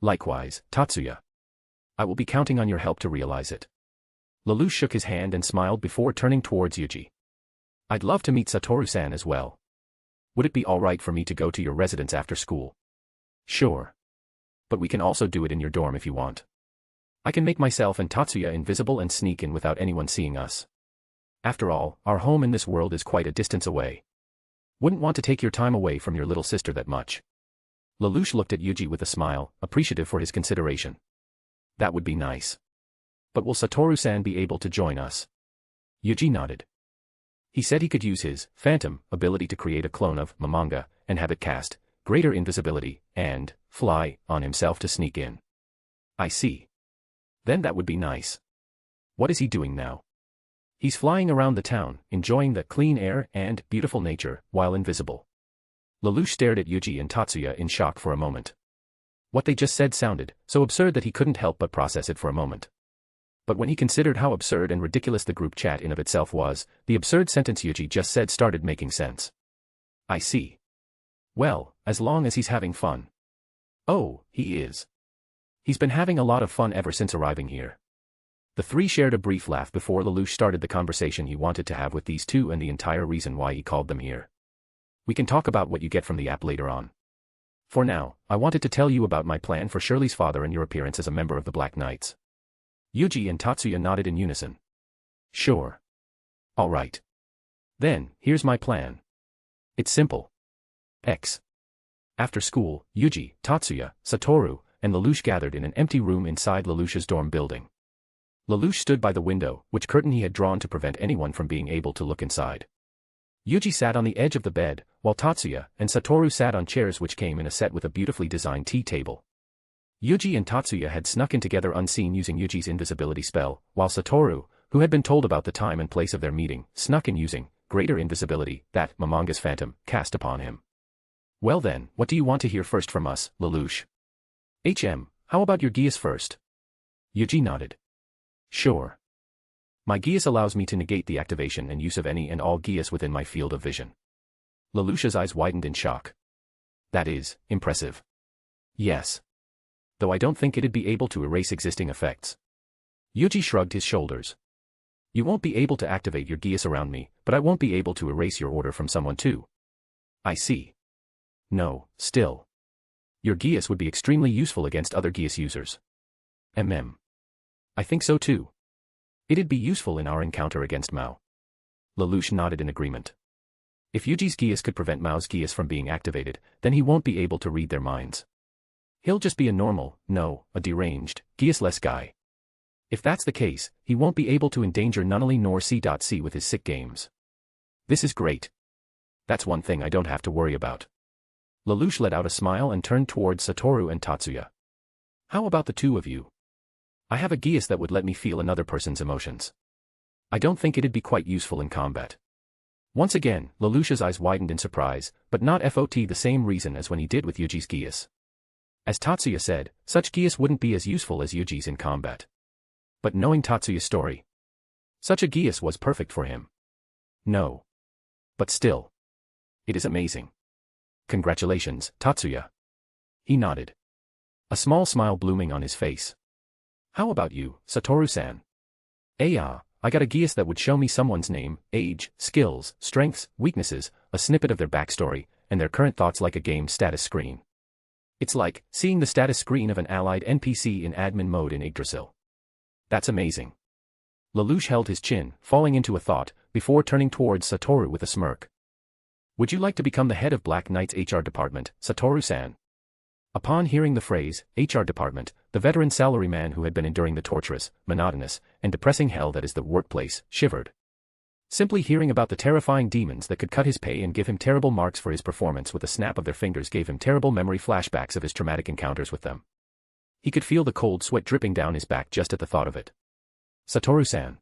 Likewise, Tatsuya. I will be counting on your help to realize it. Lelouch shook his hand and smiled before turning towards Yuuji. I'd love to meet Satoru-san as well. Would it be alright for me to go to your residence after school? Sure. But we can also do it in your dorm if you want. I can make myself and Tatsuya invisible and sneak in without anyone seeing us. After all, our home in this world is quite a distance away. Wouldn't want to take your time away from your little sister that much. Lelouch looked at Yuuji with a smile, appreciative for his consideration. That would be nice. But will Satoru-san be able to join us? Yuuji nodded. He said he could use his phantom ability to create a clone of Mamanga and have it cast greater invisibility and fly on himself to sneak in. I see. Then that would be nice. What is he doing now? He's flying around the town, enjoying the clean air and beautiful nature while invisible. Lelouch stared at Yuuji and Tatsuya in shock for a moment. What they just said sounded so absurd that he couldn't help but process it for a moment. But when he considered how absurd and ridiculous the group chat in of itself was, the absurd sentence Yuuji just said started making sense. I see. Well, as long as he's having fun. Oh, he is. He's been having a lot of fun ever since arriving here. The three shared a brief laugh before Lelouch started the conversation he wanted to have with these two and the entire reason why he called them here. We can talk about what you get from the app later on. For now, I wanted to tell you about my plan for Shirley's father and your appearance as a member of the Black Knights. Yuuji and Tatsuya nodded in unison. Sure. All right. Then, here's my plan. It's simple. X. After school, Yuuji, Tatsuya, Satoru, and Lelouch gathered in an empty room inside Lelouch's dorm building. Lelouch stood by the window, which curtain he had drawn to prevent anyone from being able to look inside. Yuuji sat on the edge of the bed, while Tatsuya and Satoru sat on chairs which came in a set with a beautifully designed tea table. Yuuji and Tatsuya had snuck in together unseen using Yuuji's invisibility spell, while Satoru, who had been told about the time and place of their meeting, snuck in using greater invisibility that Mamanga's phantom cast upon him. Well then, what do you want to hear first from us, Lelouch? How about your geas first? Yuuji nodded. Sure. My geas allows me to negate the activation and use of any and all geas within my field of vision. Lelouch's eyes widened in shock. That is impressive. Yes. Though I don't think it'd be able to erase existing effects. Yuuji shrugged his shoulders. You won't be able to activate your geas around me, but I won't be able to erase your order from someone too. I see. No, still. Your geas would be extremely useful against other geas users. I think so too. It'd be useful in our encounter against Mao. Lelouch nodded in agreement. If Yuuji's geas could prevent Mao's geas from being activated, then he won't be able to read their minds. He'll just be a deranged, geasless guy. If that's the case, he won't be able to endanger Nunnally nor C.C with his sick games. This is great. That's one thing I don't have to worry about. Lelouch let out a smile and turned towards Satoru and Tatsuya. How about the two of you? I have a geas that would let me feel another person's emotions. I don't think it'd be quite useful in combat. Once again, Lelouch's eyes widened in surprise, but not for the same reason as when he did with Yuuji's geas. As Tatsuya said, such geas wouldn't be as useful as Yuuji's in combat. But knowing Tatsuya's story, such a geas was perfect for him. No. But still. It is amazing. Congratulations, Tatsuya. He nodded. A small smile blooming on his face. How about you, Satoru-san? I got a guess that would show me someone's name, age, skills, strengths, weaknesses, a snippet of their backstory, and their current thoughts like a game status screen. It's like seeing the status screen of an allied NPC in admin mode in Yggdrasil. That's amazing. Lelouch held his chin, falling into a thought, before turning towards Satoru with a smirk. Would you like to become the head of Black Knight's HR department, Satoru-san? Upon hearing the phrase, HR department, the veteran salaryman who had been enduring the torturous, monotonous, and depressing hell that is the workplace, shivered. Simply hearing about the terrifying demons that could cut his pay and give him terrible marks for his performance with a snap of their fingers gave him terrible memory flashbacks of his traumatic encounters with them. He could feel the cold sweat dripping down his back just at the thought of it. Satoru-san.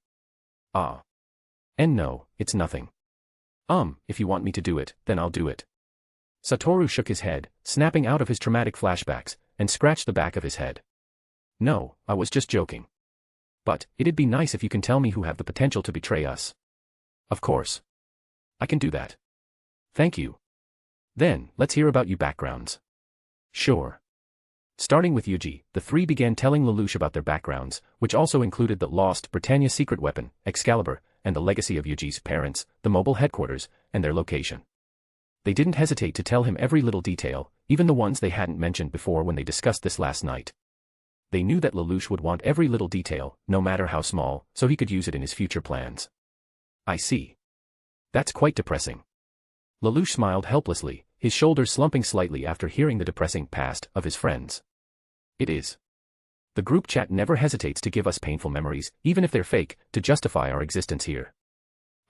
And no, it's nothing. If you want me to do it, then I'll do it. Satoru shook his head, snapping out of his traumatic flashbacks, and scratched the back of his head. No, I was just joking. But, it'd be nice if you can tell me who have the potential to betray us. Of course. I can do that. Thank you. Then, let's hear about you backgrounds. Sure. Starting with Yuuji, the three began telling Lelouch about their backgrounds, which also included the lost Britannia secret weapon, Excalibur, and the legacy of Yuuji's parents, the mobile headquarters, and their location. They didn't hesitate to tell him every little detail, even the ones they hadn't mentioned before when they discussed this last night. They knew that Lelouch would want every little detail, no matter how small, so he could use it in his future plans. I see. That's quite depressing. Lelouch smiled helplessly, his shoulders slumping slightly after hearing the depressing past of his friends. It is. The group chat never hesitates to give us painful memories, even if they're fake, to justify our existence here.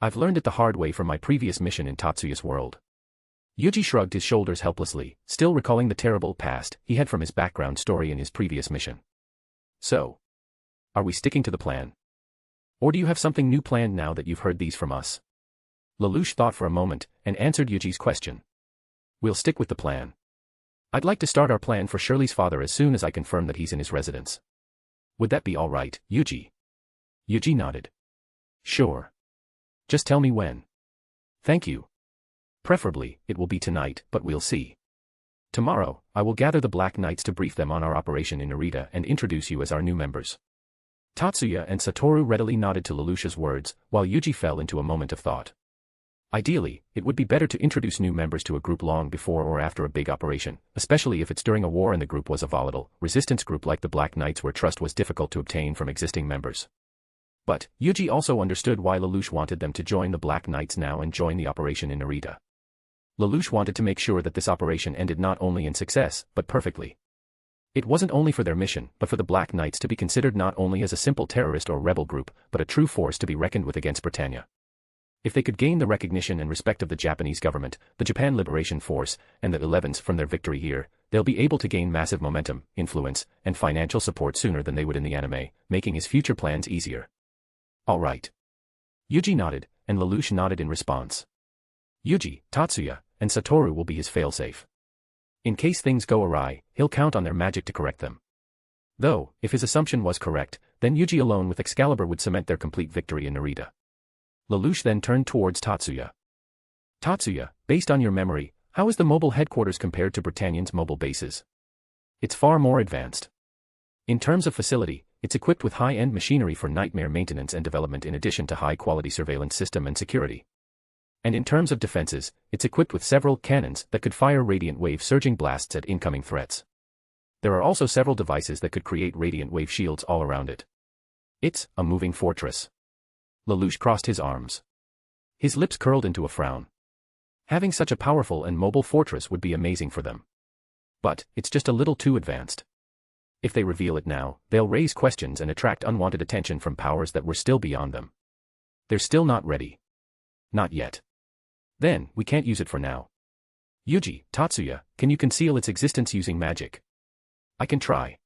I've learned it the hard way from my previous mission in Tatsuya's world. Yuuji shrugged his shoulders helplessly, still recalling the terrible past he had from his background story in his previous mission. So, are we sticking to the plan? Or do you have something new planned now that you've heard these from us? Lelouch thought for a moment, and answered Yuuji's question. We'll stick with the plan. I'd like to start our plan for Shirley's father as soon as I confirm that he's in his residence. Would that be all right, Yuuji? Yuuji nodded. Sure. Just tell me when. Thank you. Preferably, it will be tonight, but we'll see. Tomorrow, I will gather the Black Knights to brief them on our operation in Narita and introduce you as our new members. Tatsuya and Satoru readily nodded to Lelouch's words, while Yuuji fell into a moment of thought. Ideally, it would be better to introduce new members to a group long before or after a big operation, especially if it's during a war and the group was a volatile, resistance group like the Black Knights where trust was difficult to obtain from existing members. But, Yuuji also understood why Lelouch wanted them to join the Black Knights now and join the operation in Narita. Lelouch wanted to make sure that this operation ended not only in success, but perfectly. It wasn't only for their mission, but for the Black Knights to be considered not only as a simple terrorist or rebel group, but a true force to be reckoned with against Britannia. If they could gain the recognition and respect of the Japanese government, the Japan Liberation Force, and the 11s from their victory here, they'll be able to gain massive momentum, influence, and financial support sooner than they would in the anime, making his future plans easier. All right. Yuuji nodded, and Lelouch nodded in response. Yuuji, Tatsuya, and Satoru will be his failsafe. In case things go awry, he'll count on their magic to correct them. Though, if his assumption was correct, then Yuuji alone with Excalibur would cement their complete victory in Narita. Lelouch then turned towards Tatsuya. Tatsuya, based on your memory, how is the mobile headquarters compared to Britannia's mobile bases? It's far more advanced. In terms of facility, it's equipped with high-end machinery for nightmare maintenance and development in addition to high-quality surveillance system and security. And in terms of defenses, it's equipped with several cannons that could fire radiant wave surging blasts at incoming threats. There are also several devices that could create radiant wave shields all around it. It's a moving fortress. Lelouch crossed his arms. His lips curled into a frown. Having such a powerful and mobile fortress would be amazing for them. But, it's just a little too advanced. If they reveal it now, they'll raise questions and attract unwanted attention from powers that were still beyond them. They're still not ready. Not yet. Then, we can't use it for now. Yuuji, Tatsuya, can you conceal its existence using magic? I can try.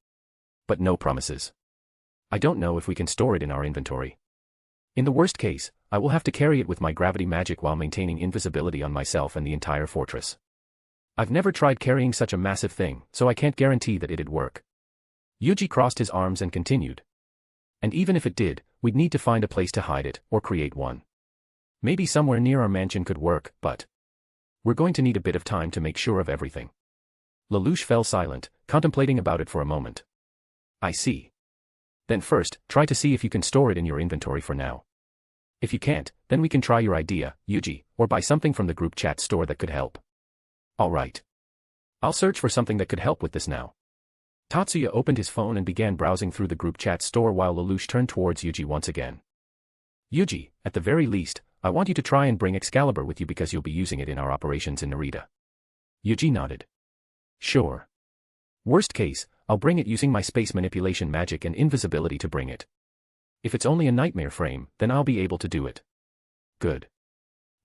But no promises. I don't know if we can store it in our inventory. In the worst case, I will have to carry it with my gravity magic while maintaining invisibility on myself and the entire fortress. I've never tried carrying such a massive thing, so I can't guarantee that it'd work. Yuuji crossed his arms and continued. And even if it did, we'd need to find a place to hide it, or create one. Maybe somewhere near our mansion could work, but we're going to need a bit of time to make sure of everything. Lelouch fell silent, contemplating about it for a moment. I see. Then first, try to see if you can store it in your inventory for now. If you can't, then we can try your idea, Yuuji, or buy something from the group chat store that could help. Alright. I'll search for something that could help with this now. Tatsuya opened his phone and began browsing through the group chat store while Lelouch turned towards Yuuji once again. Yuuji, at the very least, I want you to try and bring Excalibur with you because you'll be using it in our operations in Narita. Yuuji nodded. Sure. Worst case, I'll bring it using my space manipulation magic and invisibility to bring it. If it's only a nightmare frame, then I'll be able to do it. Good.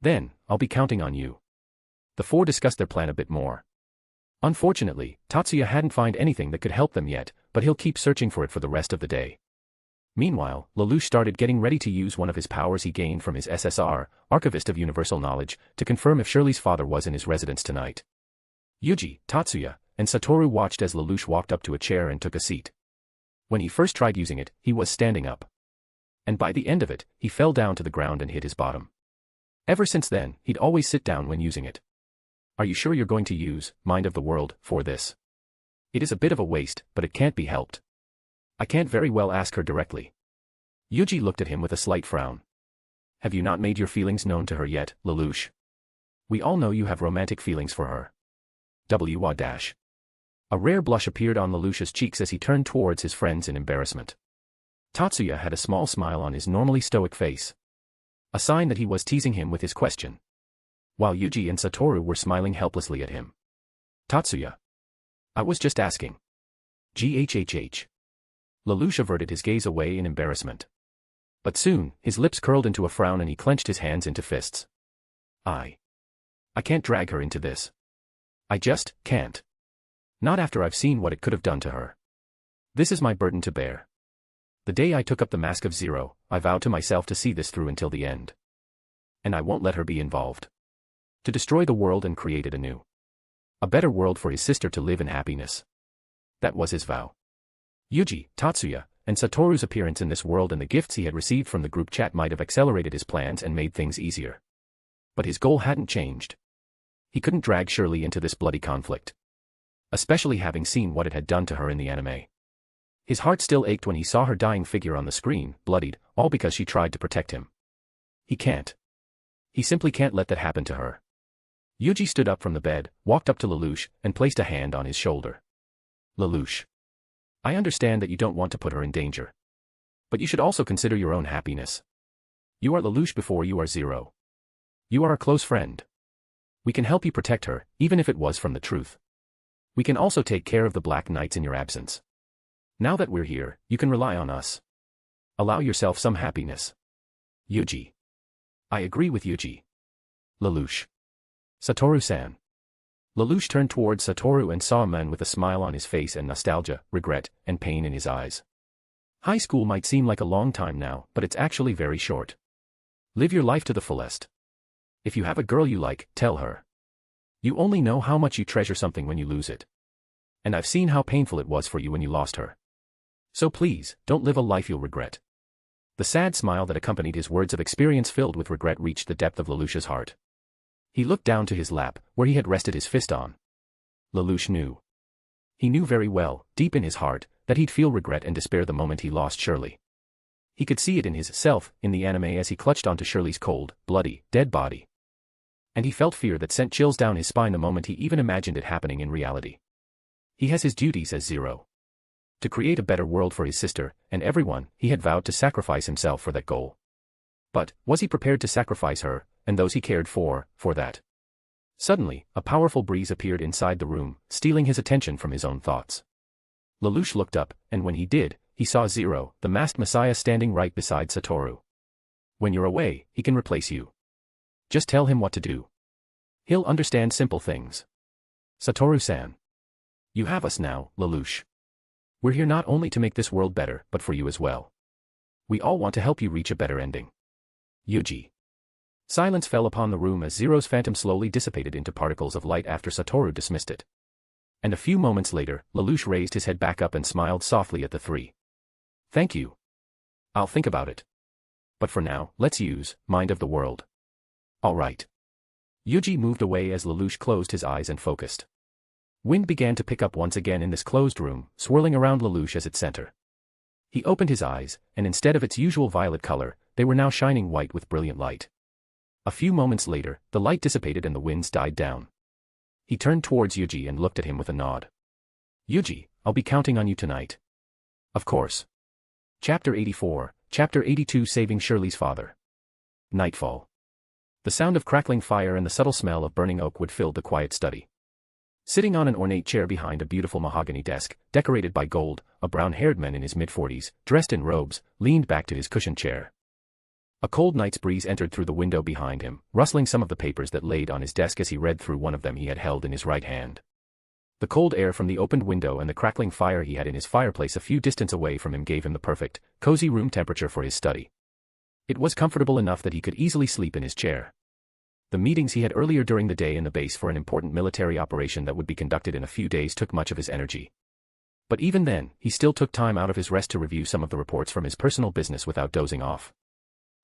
Then, I'll be counting on you. The four discussed their plan a bit more. Unfortunately, Tatsuya hadn't found anything that could help them yet, but he'll keep searching for it for the rest of the day. Meanwhile, Lelouch started getting ready to use one of his powers he gained from his SSR, Archivist of Universal Knowledge, to confirm if Shirley's father was in his residence tonight. Yuuji, Tatsuya, and Satoru watched as Lelouch walked up to a chair and took a seat. When he first tried using it, he was standing up. And by the end of it, he fell down to the ground and hit his bottom. Ever since then, he'd always sit down when using it. Are you sure you're going to use Mind of the World for this? It is a bit of a waste, but it can't be helped. I can't very well ask her directly. Yuuji looked at him with a slight frown. Have you not made your feelings known to her yet, Lelouch? We all know you have romantic feelings for her. A rare blush appeared on Lelouch's cheeks as he turned towards his friends in embarrassment. Tatsuya had a small smile on his normally stoic face. A sign that he was teasing him with his question. While Yuuji and Satoru were smiling helplessly at him. Tatsuya. I was just asking. Ghhh. Lelouch averted his gaze away in embarrassment. But soon, his lips curled into a frown and he clenched his hands into fists. I can't drag her into this. I just can't. Not after I've seen what it could have done to her. This is my burden to bear. The day I took up the Mask of Zero, I vowed to myself to see this through until the end. And I won't let her be involved. To destroy the world and create it anew. A better world for his sister to live in happiness. That was his vow. Yuuji, Tatsuya, and Satoru's appearance in this world and the gifts he had received from the group chat might have accelerated his plans and made things easier. But his goal hadn't changed. He couldn't drag Shirley into this bloody conflict. Especially having seen what it had done to her in the anime. His heart still ached when he saw her dying figure on the screen, bloodied, all because she tried to protect him. He can't. He simply can't let that happen to her. Yuuji stood up from the bed, walked up to Lelouch, and placed a hand on his shoulder. Lelouch. I understand that you don't want to put her in danger. But you should also consider your own happiness. You are Lelouch before you are Zero. You are a close friend. We can help you protect her, even if it was from the truth. We can also take care of the Black Knights in your absence. Now that we're here, you can rely on us. Allow yourself some happiness. Yuuji. I agree with Yuuji. Lelouch. Satoru-san. Lelouch turned towards Satoru and saw a man with a smile on his face and nostalgia, regret, and pain in his eyes. High school might seem like a long time now, but it's actually very short. Live your life to the fullest. If you have a girl you like, tell her. You only know how much you treasure something when you lose it. And I've seen how painful it was for you when you lost her. So please, don't live a life you'll regret. The sad smile that accompanied his words of experience filled with regret reached the depth of Lelouch's heart. He looked down to his lap, where he had rested his fist on. Lelouch knew. He knew very well, deep in his heart, that he'd feel regret and despair the moment he lost Shirley. He could see it in his self, in the anime as he clutched onto Shirley's cold, bloody, dead body. And he felt fear that sent chills down his spine the moment he even imagined it happening in reality. He has his duties as Zero. To create a better world for his sister, and everyone, he had vowed to sacrifice himself for that goal. But, was he prepared to sacrifice her, and those he cared for that? Suddenly, a powerful breeze appeared inside the room, stealing his attention from his own thoughts. Lelouch looked up, and when he did, he saw Zero, the masked messiah standing right beside Satoru. When you're away, he can replace you. Just tell him what to do. He'll understand simple things. Satoru-san. You have us now, Lelouch. We're here not only to make this world better, but for you as well. We all want to help you reach a better ending. Yuuji. Silence fell upon the room as Zero's phantom slowly dissipated into particles of light after Satoru dismissed it. And a few moments later, Lelouch raised his head back up and smiled softly at the three. Thank you. I'll think about it. But for now, let's use Mind of the World. All right. Yuuji moved away as Lelouch closed his eyes and focused. Wind began to pick up once again in this closed room, swirling around Lelouch as its center. He opened his eyes, and instead of its usual violet color, they were now shining white with brilliant light. A few moments later, the light dissipated and the winds died down. He turned towards Yuuji and looked at him with a nod. Yuuji, I'll be counting on you tonight. Of course. Chapter 84, Chapter 82 Saving Shirley's Father. Nightfall. The sound of crackling fire and the subtle smell of burning oak wood filled the quiet study. Sitting on an ornate chair behind a beautiful mahogany desk, decorated by gold, a brown-haired man in his mid-40s, dressed in robes, leaned back to his cushioned chair. A cold night's breeze entered through the window behind him, rustling some of the papers that laid on his desk as he read through one of them he had held in his right hand. The cold air from the opened window and the crackling fire he had in his fireplace a few distance away from him gave him the perfect, cozy room temperature for his study. It was comfortable enough that he could easily sleep in his chair. The meetings he had earlier during the day in the base for an important military operation that would be conducted in a few days took much of his energy. But even then, he still took time out of his rest to review some of the reports from his personal business without dozing off.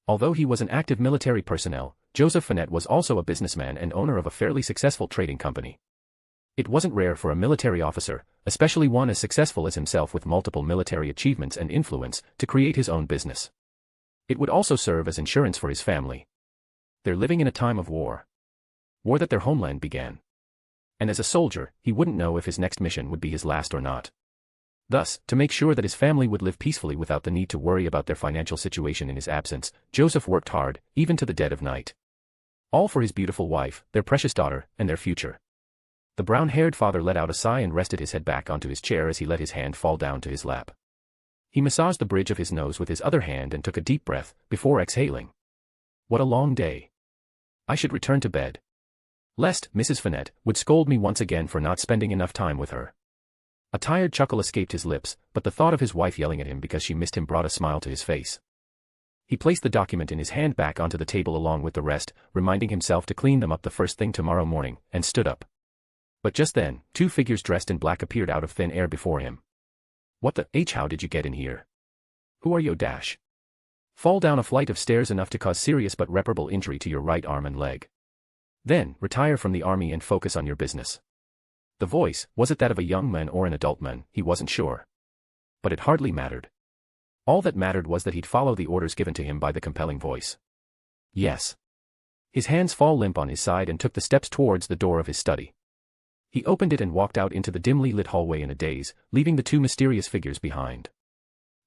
Although he was an active military personnel, Joseph Finette was also a businessman and owner of a fairly successful trading company. It wasn't rare for a military officer, especially one as successful as himself with multiple military achievements and influence, to create his own business. It would also serve as insurance for his family. They're living in a time of war. War that their homeland began. And as a soldier, he wouldn't know if his next mission would be his last or not. Thus, to make sure that his family would live peacefully without the need to worry about their financial situation in his absence, Joseph worked hard, even to the dead of night. All for his beautiful wife, their precious daughter, and their future. The brown-haired father let out a sigh and rested his head back onto his chair as he let his hand fall down to his lap. He massaged the bridge of his nose with his other hand and took a deep breath, before exhaling. What a long day. I should return to bed. Lest Mrs. Finette would scold me once again for not spending enough time with her. A tired chuckle escaped his lips, but the thought of his wife yelling at him because she missed him brought a smile to his face. He placed the document in his hand back onto the table along with the rest, reminding himself to clean them up the first thing tomorrow morning, and stood up. But just then, two figures dressed in black appeared out of thin air before him. What the H? How did you get in here? Who are you? Dash. Fall down a flight of stairs enough to cause serious but reparable injury to your right arm and leg. Then, retire from the army and focus on your business. The voice, was it that of a young man or an adult man, he wasn't sure. But it hardly mattered. All that mattered was that he'd follow the orders given to him by the compelling voice. Yes. His hands fall limp on his side and took the steps towards the door of his study. He opened it and walked out into the dimly lit hallway in a daze, leaving the two mysterious figures behind.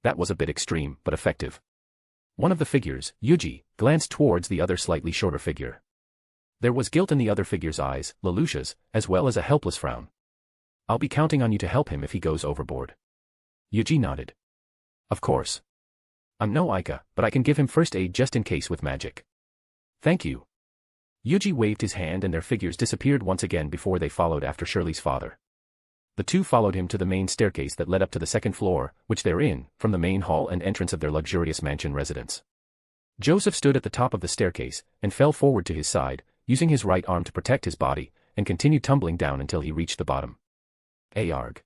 That was a bit extreme, but effective. One of the figures, Yuuji, glanced towards the other slightly shorter figure. There was guilt in the other figure's eyes, Lelouch's, as well as a helpless frown. I'll be counting on you to help him if he goes overboard. Yuuji nodded. Of course. I'm no Aika, but I can give him first aid just in case with magic. Thank you. Yuuji waved his hand and their figures disappeared once again before they followed after Shirley's father. The two followed him to the main staircase that led up to the second floor, which they're in, from the main hall and entrance of their luxurious mansion residence. Joseph stood at the top of the staircase, and fell forward to his side, using his right arm to protect his body, and continued tumbling down until he reached the bottom. Arg.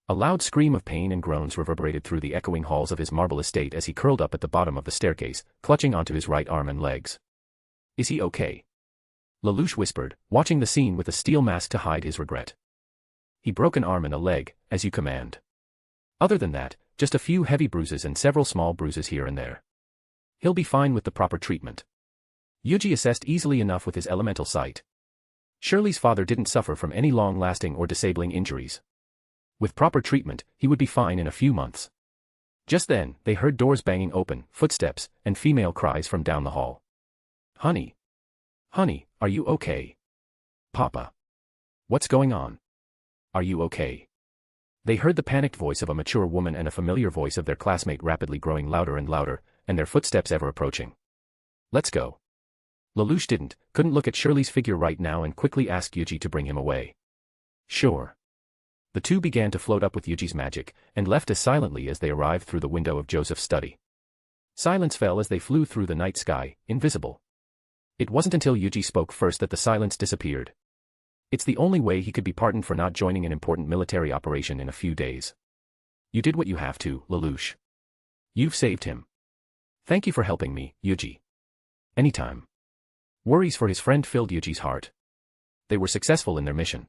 A loud scream of pain and groans reverberated through the echoing halls of his marble estate as he curled up at the bottom of the staircase, clutching onto his right arm and legs. Is he okay? Lelouch whispered, watching the scene with a steel mask to hide his regret. He broke an arm and a leg, as you command. Other than that, just a few heavy bruises and several small bruises here and there. He'll be fine with the proper treatment. Yuuji assessed easily enough with his elemental sight. Shirley's father didn't suffer from any long-lasting or disabling injuries. With proper treatment, he would be fine in a few months. Just then, they heard doors banging open, footsteps, and female cries from down the hall. Honey. Honey, are you okay? Papa. What's going on? Are you okay? They heard the panicked voice of a mature woman and a familiar voice of their classmate rapidly growing louder and louder, and their footsteps ever approaching. Let's go. Lelouch couldn't look at Shirley's figure right now and quickly asked Yuuji to bring him away. Sure. The two began to float up with Yuji's magic, and left as silently as they arrived through the window of Joseph's study. Silence fell as they flew through the night sky, invisible. It wasn't until Yuuji spoke first that the silence disappeared. It's the only way he could be pardoned for not joining an important military operation in a few days. You did what you have to, Lelouch. You've saved him. Thank you for helping me, Yuuji. Anytime. Worries for his friend filled Yuji's heart. They were successful in their mission.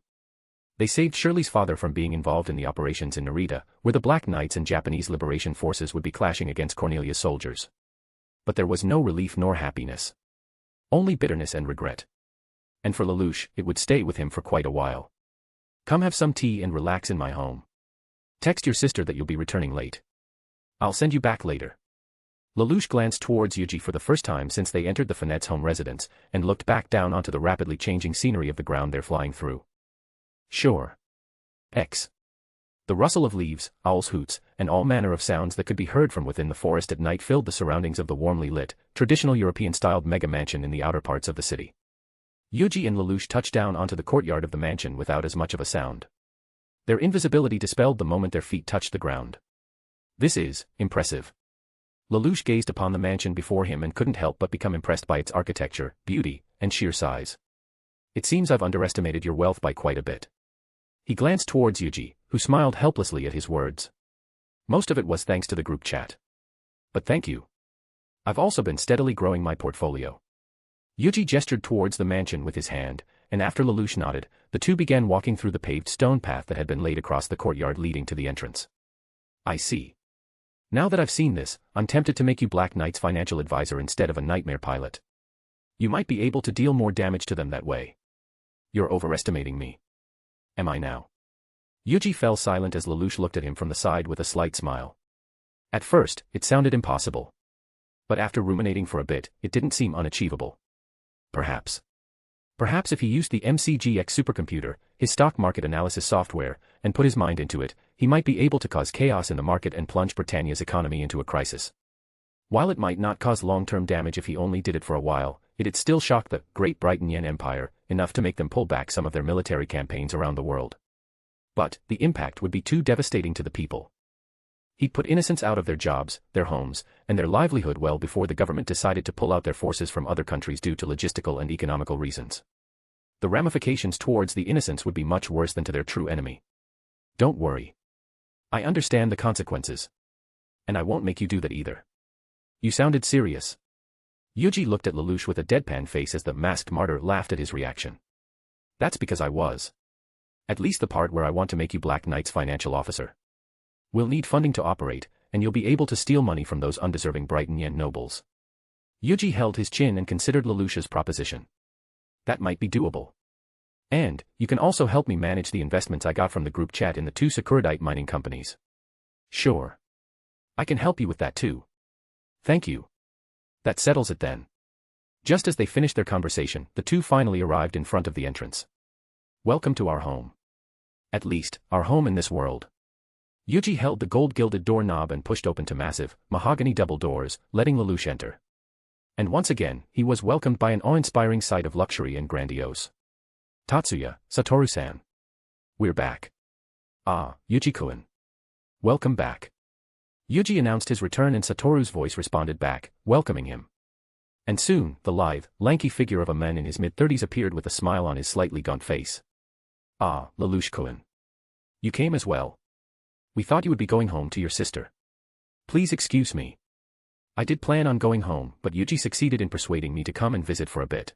They saved Shirley's father from being involved in the operations in Narita, where the Black Knights and Japanese liberation forces would be clashing against Cornelia's soldiers. But there was no relief nor happiness. Only bitterness and regret. And for Lelouch, it would stay with him for quite a while. Come have some tea and relax in my home. Text your sister that you'll be returning late. I'll send you back later. Lelouch glanced towards Yuuji for the first time since they entered the Finette's home residence, and looked back down onto the rapidly changing scenery of the ground they're flying through. Sure. X. The rustle of leaves, owls' hoots, and all manner of sounds that could be heard from within the forest at night filled the surroundings of the warmly lit, traditional European-styled mega mansion in the outer parts of the city. Yuuji and Lelouch touched down onto the courtyard of the mansion without as much of a sound. Their invisibility dispelled the moment their feet touched the ground. This is impressive. Lelouch gazed upon the mansion before him and couldn't help but become impressed by its architecture, beauty, and sheer size. It seems I've underestimated your wealth by quite a bit. He glanced towards Yuuji, who smiled helplessly at his words. Most of it was thanks to the group chat. But thank you. I've also been steadily growing my portfolio. Yuuji gestured towards the mansion with his hand, and after Lelouch nodded, the two began walking through the paved stone path that had been laid across the courtyard leading to the entrance. I see. Now that I've seen this, I'm tempted to make you Black Knight's financial advisor instead of a nightmare pilot. You might be able to deal more damage to them that way. You're overestimating me. Am I now? Yuuji fell silent as Lelouch looked at him from the side with a slight smile. At first, it sounded impossible. But after ruminating for a bit, it didn't seem unachievable. Perhaps if he used the MCGX supercomputer, his stock market analysis software, and put his mind into it, he might be able to cause chaos in the market and plunge Britannia's economy into a crisis. While it might not cause long-term damage if he only did it for a while, it'd still shock the Great Britain Yen Empire enough to make them pull back some of their military campaigns around the world. But the impact would be too devastating to the people. He'd put innocents out of their jobs, their homes, and their livelihood well before the government decided to pull out their forces from other countries due to logistical and economical reasons. The ramifications towards the innocents would be much worse than to their true enemy. Don't worry. I understand the consequences. And I won't make you do that either. You sounded serious. Yuuji looked at Lelouch with a deadpan face as the masked martyr laughed at his reaction. That's because I was. At least the part where I want to make you Black Knight's financial officer. We'll need funding to operate, and you'll be able to steal money from those undeserving Brighton Yen nobles. Yuuji held his chin and considered Lelouch's proposition. That might be doable. And, you can also help me manage the investments I got from the group chat in the 2 Sakuradite mining companies. Sure. I can help you with that too. Thank you. That settles it then. Just as they finished their conversation, the two finally arrived in front of the entrance. Welcome to our home. At least, our home in this world. Yuuji held the gold-gilded doorknob and pushed open to massive, mahogany double doors, letting Lelouch enter. And once again, he was welcomed by an awe-inspiring sight of luxury and grandiose. Tatsuya, Satoru-san. We're back. Ah, Yuuji-kun. Welcome back. Yuuji announced his return and Satoru's voice responded back, welcoming him. And soon, the lithe, lanky figure of a man in his mid-30s appeared with a smile on his slightly gaunt face. Ah, Lelouch-kun. You came as well. We thought you would be going home to your sister. Please excuse me. I did plan on going home, but Yuuji succeeded in persuading me to come and visit for a bit.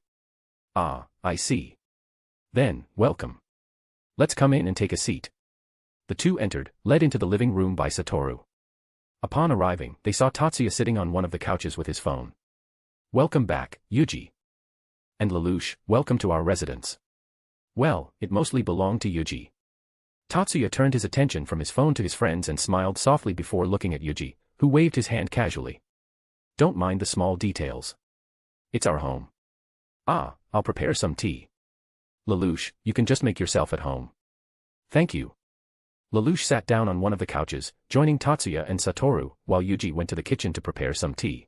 Ah, I see. Then, welcome. Let's come in and take a seat. The two entered, led into the living room by Satoru. Upon arriving, they saw Tatsuya sitting on one of the couches with his phone. Welcome back, Yuuji. And Lelouch, welcome to our residence. Well, it mostly belonged to Yuuji. Tatsuya turned his attention from his phone to his friends and smiled softly before looking at Yuuji, who waved his hand casually. Don't mind the small details. It's our home. Ah, I'll prepare some tea. Lelouch, you can just make yourself at home. Thank you. Lelouch sat down on one of the couches, joining Tatsuya and Satoru, while Yuuji went to the kitchen to prepare some tea.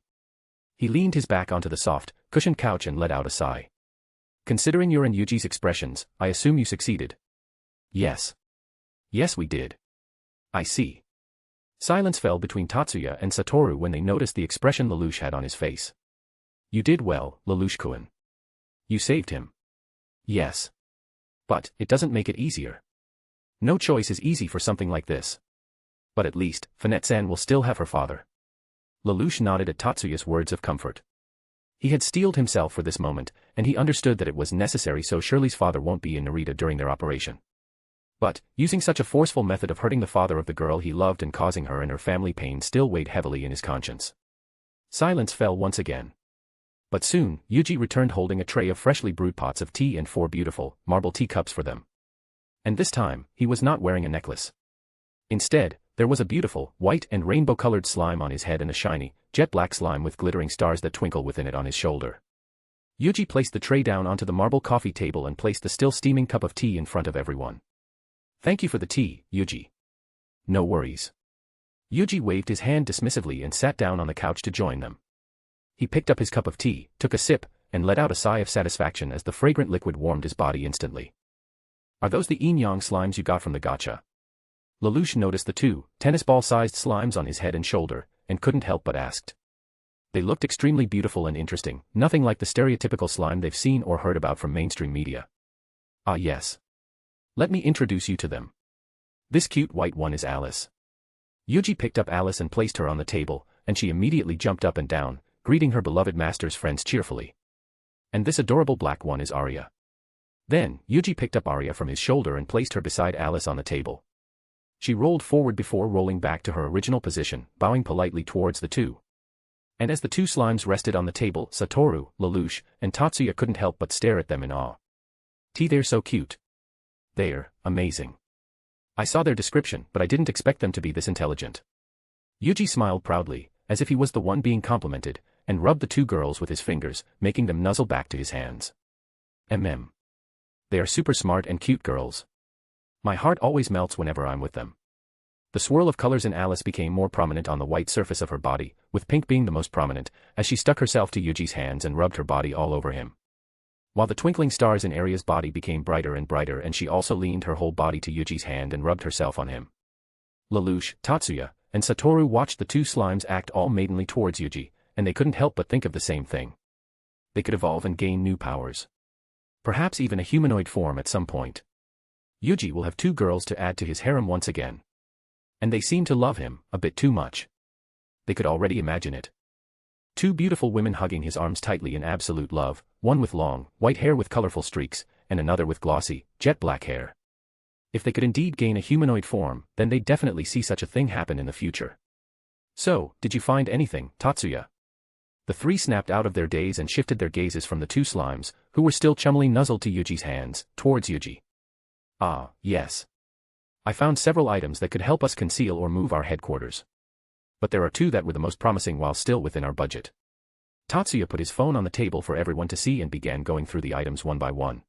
He leaned his back onto the soft, cushioned couch and let out a sigh. Considering your and Yuji's expressions, I assume you succeeded. Yes. Yes, we did. I see. Silence fell between Tatsuya and Satoru when they noticed the expression Lelouch had on his face. You did well, Lelouch-kun. You saved him. Yes. But, it doesn't make it easier. No choice is easy for something like this. But at least, Finette-san will still have her father. Lelouch nodded at Tatsuya's words of comfort. He had steeled himself for this moment, and he understood that it was necessary so Shirley's father won't be in Narita during their operation. But, using such a forceful method of hurting the father of the girl he loved and causing her and her family pain still weighed heavily in his conscience. Silence fell once again. But soon, Yuuji returned holding a tray of freshly brewed pots of tea and 4 beautiful, marble teacups for them. And this time, he was not wearing a necklace. Instead, there was a beautiful, white and rainbow-colored slime on his head and a shiny, jet-black slime with glittering stars that twinkle within it on his shoulder. Yuuji placed the tray down onto the marble coffee table and placed the still steaming cup of tea in front of everyone. "Thank you for the tea, Yuuji." "No worries." Yuuji waved his hand dismissively and sat down on the couch to join them. He picked up his cup of tea, took a sip, and let out a sigh of satisfaction as the fragrant liquid warmed his body instantly. "Are those the yin-yang slimes you got from the gacha?" Lelouch noticed the 2 tennis ball-sized slimes on his head and shoulder, and couldn't help but asked. They looked extremely beautiful and interesting, nothing like the stereotypical slime they've seen or heard about from mainstream media. "Ah yes. Let me introduce you to them. This cute white one is Alice." Yuuji picked up Alice and placed her on the table, and she immediately jumped up and down, greeting her beloved master's friends cheerfully. "And this adorable black one is Arya." Then, Yuuji picked up Arya from his shoulder and placed her beside Alice on the table. She rolled forward before rolling back to her original position, bowing politely towards the 2. And as the 2 slimes rested on the table, Satoru, Lelouch, and Tatsuya couldn't help but stare at them in awe. They're so cute. They're amazing. I saw their description, but I didn't expect them to be this intelligent." Yuuji smiled proudly, as if he was the one being complimented, and rubbed the 2 girls with his fingers, making them nuzzle back to his hands. They are super smart and cute girls. My heart always melts whenever I'm with them." The swirl of colors in Alice became more prominent on the white surface of her body, with pink being the most prominent, as she stuck herself to Yuji's hands and rubbed her body all over him. While the twinkling stars in Arya's body became brighter and she also leaned her whole body to Yuji's hand and rubbed herself on him. Lelouch, Tatsuya, and Satoru watched the 2 slimes act all maidenly towards Yuuji, and they couldn't help but think of the same thing. They could evolve and gain new powers. Perhaps even a humanoid form at some point. Yuuji will have 2 girls to add to his harem once again. And they seem to love him, a bit too much. They could already imagine it. 2 beautiful women hugging his arms tightly in absolute love, one with long, white hair with colorful streaks, and another with glossy, jet-black hair. If they could indeed gain a humanoid form, then they'd definitely see such a thing happen in the future. "So, did you find anything, Tatsuya?" The 3 snapped out of their daze and shifted their gazes from the 2 slimes, who were still chummily nuzzled to Yuji's hands, towards Yuuji. "Ah, yes. I found several items that could help us conceal or move our headquarters. But there are 2 that were the most promising while still within our budget." Tatsuya put his phone on the table for everyone to see and began going through the items one by one.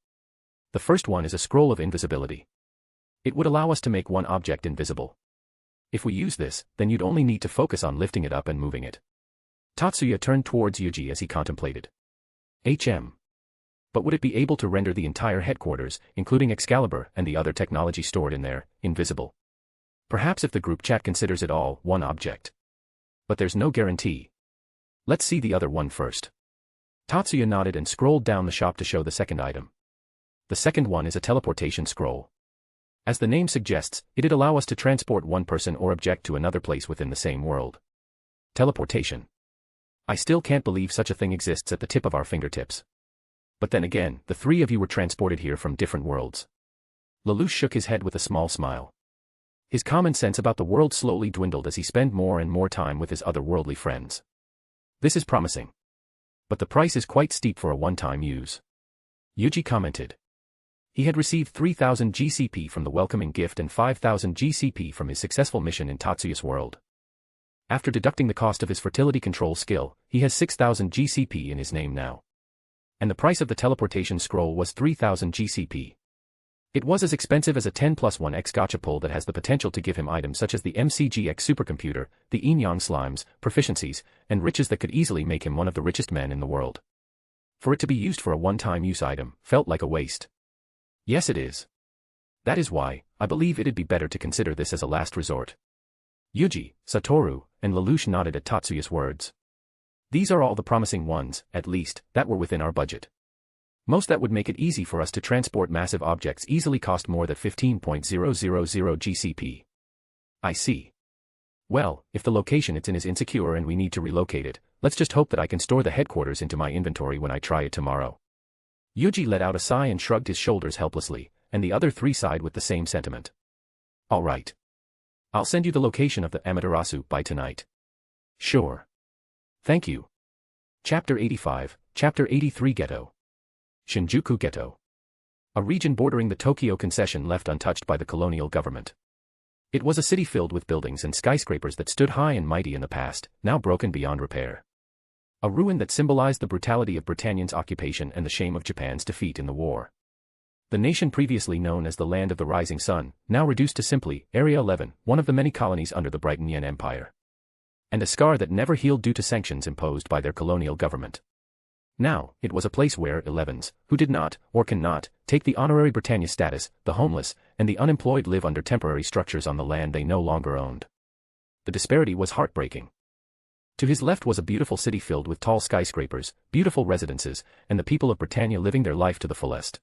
The first one is a scroll of invisibility. It would allow us to make one object invisible. If we use this, then you'd only need to focus on lifting it up and moving it. Tatsuya turned towards Yuuji as he contemplated. But would it be able to render the entire headquarters, including Excalibur and the other technology stored in there, invisible? Perhaps if the group chat considers it all one object. But there's no guarantee. Let's see the other one first. Tatsuya nodded and scrolled down the shop to show the second item. The second one is a teleportation scroll. As the name suggests, it'd allow us to transport one person or object to another place within the same world. Teleportation. I still can't believe such a thing exists at the tip of our fingertips. But then again, the 3 of you were transported here from different worlds. Lelouch shook his head with a small smile. His common sense about the world slowly dwindled as he spent more and more time with his otherworldly friends. This is promising. But the price is quite steep for a one-time use. Yuuji commented. He had received 3,000 GCP from the welcoming gift and 5,000 GCP from his successful mission in Tatsuya's world. After deducting the cost of his fertility control skill, he has 6,000 GCP in his name now. And the price of the teleportation scroll was 3,000 GCP. It was as expensive as a 10+1x gacha pull that has the potential to give him items such as the MCGX supercomputer, the yin-yang slimes, proficiencies, and riches that could easily make him one of the richest men in the world. For it to be used for a one-time use item felt like a waste. Yes it is. That is why, I believe it'd be better to consider this as a last resort. Yuuji, Satoru, and Lelouch nodded at Tatsuya's words. These are all the promising ones, at least, that were within our budget. Most that would make it easy for us to transport massive objects easily cost more than 15,000 GCP. I see. Well, if the location it's in is insecure and we need to relocate it, let's just hope that I can store the headquarters into my inventory when I try it tomorrow. Yuuji let out a sigh and shrugged his shoulders helplessly, and the other 3 sighed with the same sentiment. All right. I'll send you the location of the Amaterasu by tonight. Sure. Thank you. Chapter 85, Chapter 83 Ghetto. Shinjuku Ghetto. A region bordering the Tokyo concession left untouched by the colonial government. It was a city filled with buildings and skyscrapers that stood high and mighty in the past, now broken beyond repair. A ruin that symbolized the brutality of Britannia's occupation and the shame of Japan's defeat in the war. The nation previously known as the Land of the Rising Sun, now reduced to simply Area 11, one of the many colonies under the Britannian Empire. And a scar that never healed due to sanctions imposed by their colonial government. Now, it was a place where 11s, who did not, or cannot, take the honorary Britannia status, the homeless, and the unemployed live under temporary structures on the land they no longer owned. The disparity was heartbreaking. To his left was a beautiful city filled with tall skyscrapers, beautiful residences, and the people of Britannia living their life to the fullest.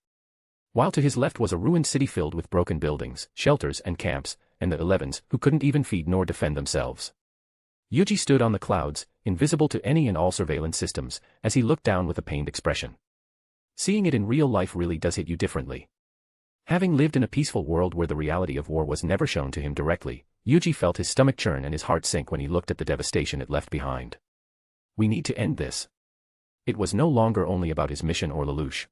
While to his left was a ruined city filled with broken buildings, shelters and camps, and the 11s, who couldn't even feed nor defend themselves. Yuuji stood on the clouds, invisible to any and all surveillance systems, as he looked down with a pained expression. Seeing it in real life really does hit you differently. Having lived in a peaceful world where the reality of war was never shown to him directly, Yuuji felt his stomach churn and his heart sink when he looked at the devastation it left behind. We need to end this. It was no longer only about his mission or Lelouch.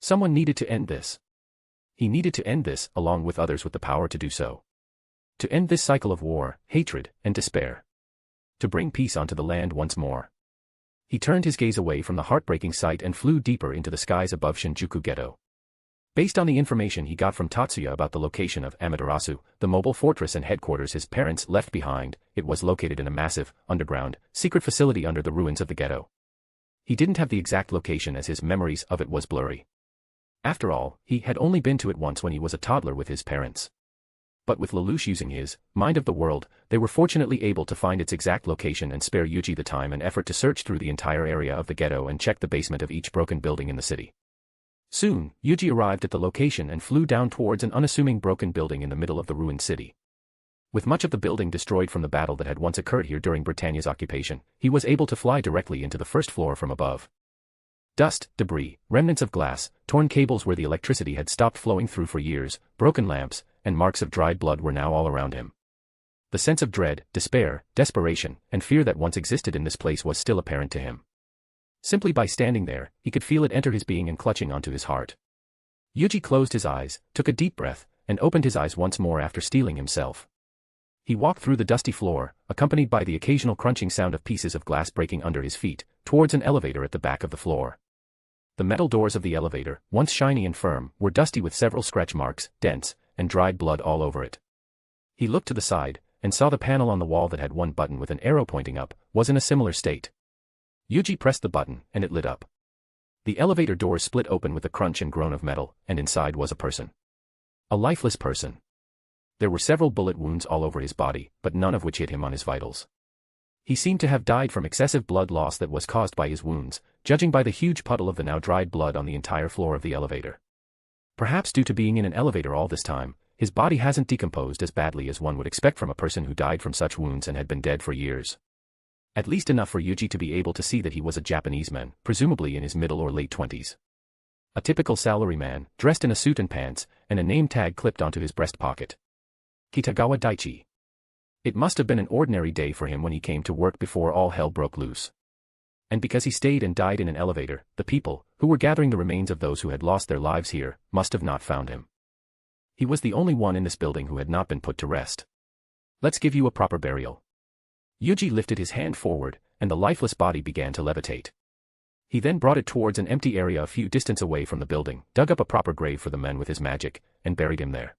Someone needed to end this. He needed to end this, along with others with the power to do so. To end this cycle of war, hatred, and despair. To bring peace onto the land once more. He turned his gaze away from the heartbreaking sight and flew deeper into the skies above Shinjuku Ghetto. Based on the information he got from Tatsuya about the location of Amaterasu, the mobile fortress and headquarters his parents left behind, it was located in a massive, underground, secret facility under the ruins of the ghetto. He didn't have the exact location as his memories of it was blurry. After all, he had only been to it once when he was a toddler with his parents. But with Lelouch using his mind of the world, they were fortunately able to find its exact location and spare Yuuji the time and effort to search through the entire area of the ghetto and check the basement of each broken building in the city. Soon, Yuuji arrived at the location and flew down towards an unassuming broken building in the middle of the ruined city. With much of the building destroyed from the battle that had once occurred here during Britannia's occupation, he was able to fly directly into the first floor from above. Dust, debris, remnants of glass, torn cables where the electricity had stopped flowing through for years, broken lamps, and marks of dried blood were now all around him. The sense of dread, despair, desperation, and fear that once existed in this place was still apparent to him. Simply by standing there, he could feel it enter his being and clutching onto his heart. Yuuji closed his eyes, took a deep breath, and opened his eyes once more after steeling himself. He walked through the dusty floor, accompanied by the occasional crunching sound of pieces of glass breaking under his feet, towards an elevator at the back of the floor. The metal doors of the elevator, once shiny and firm, were dusty with several scratch marks, dents, and dried blood all over it. He looked to the side, and saw the panel on the wall that had one button with an arrow pointing up, was in a similar state. Yuuji pressed the button, and it lit up. The elevator doors split open with a crunch and groan of metal, and inside was a person. A lifeless person. There were several bullet wounds all over his body, but none of which hit him on his vitals. He seemed to have died from excessive blood loss that was caused by his wounds, judging by the huge puddle of the now dried blood on the entire floor of the elevator. Perhaps due to being in an elevator all this time, his body hasn't decomposed as badly as one would expect from a person who died from such wounds and had been dead for years. At least enough for Yuuji to be able to see that he was a Japanese man, presumably in his middle or late 20s. A typical salaryman, dressed in a suit and pants, and a name tag clipped onto his breast pocket. Kitagawa Daichi. It must have been an ordinary day for him when he came to work before all hell broke loose. And because he stayed and died in an elevator, the people, who were gathering the remains of those who had lost their lives here, must have not found him. He was the only one in this building who had not been put to rest. Let's give you a proper burial. Yuuji lifted his hand forward, and the lifeless body began to levitate. He then brought it towards an empty area a few distance away from the building, dug up a proper grave for the man with his magic, and buried him there.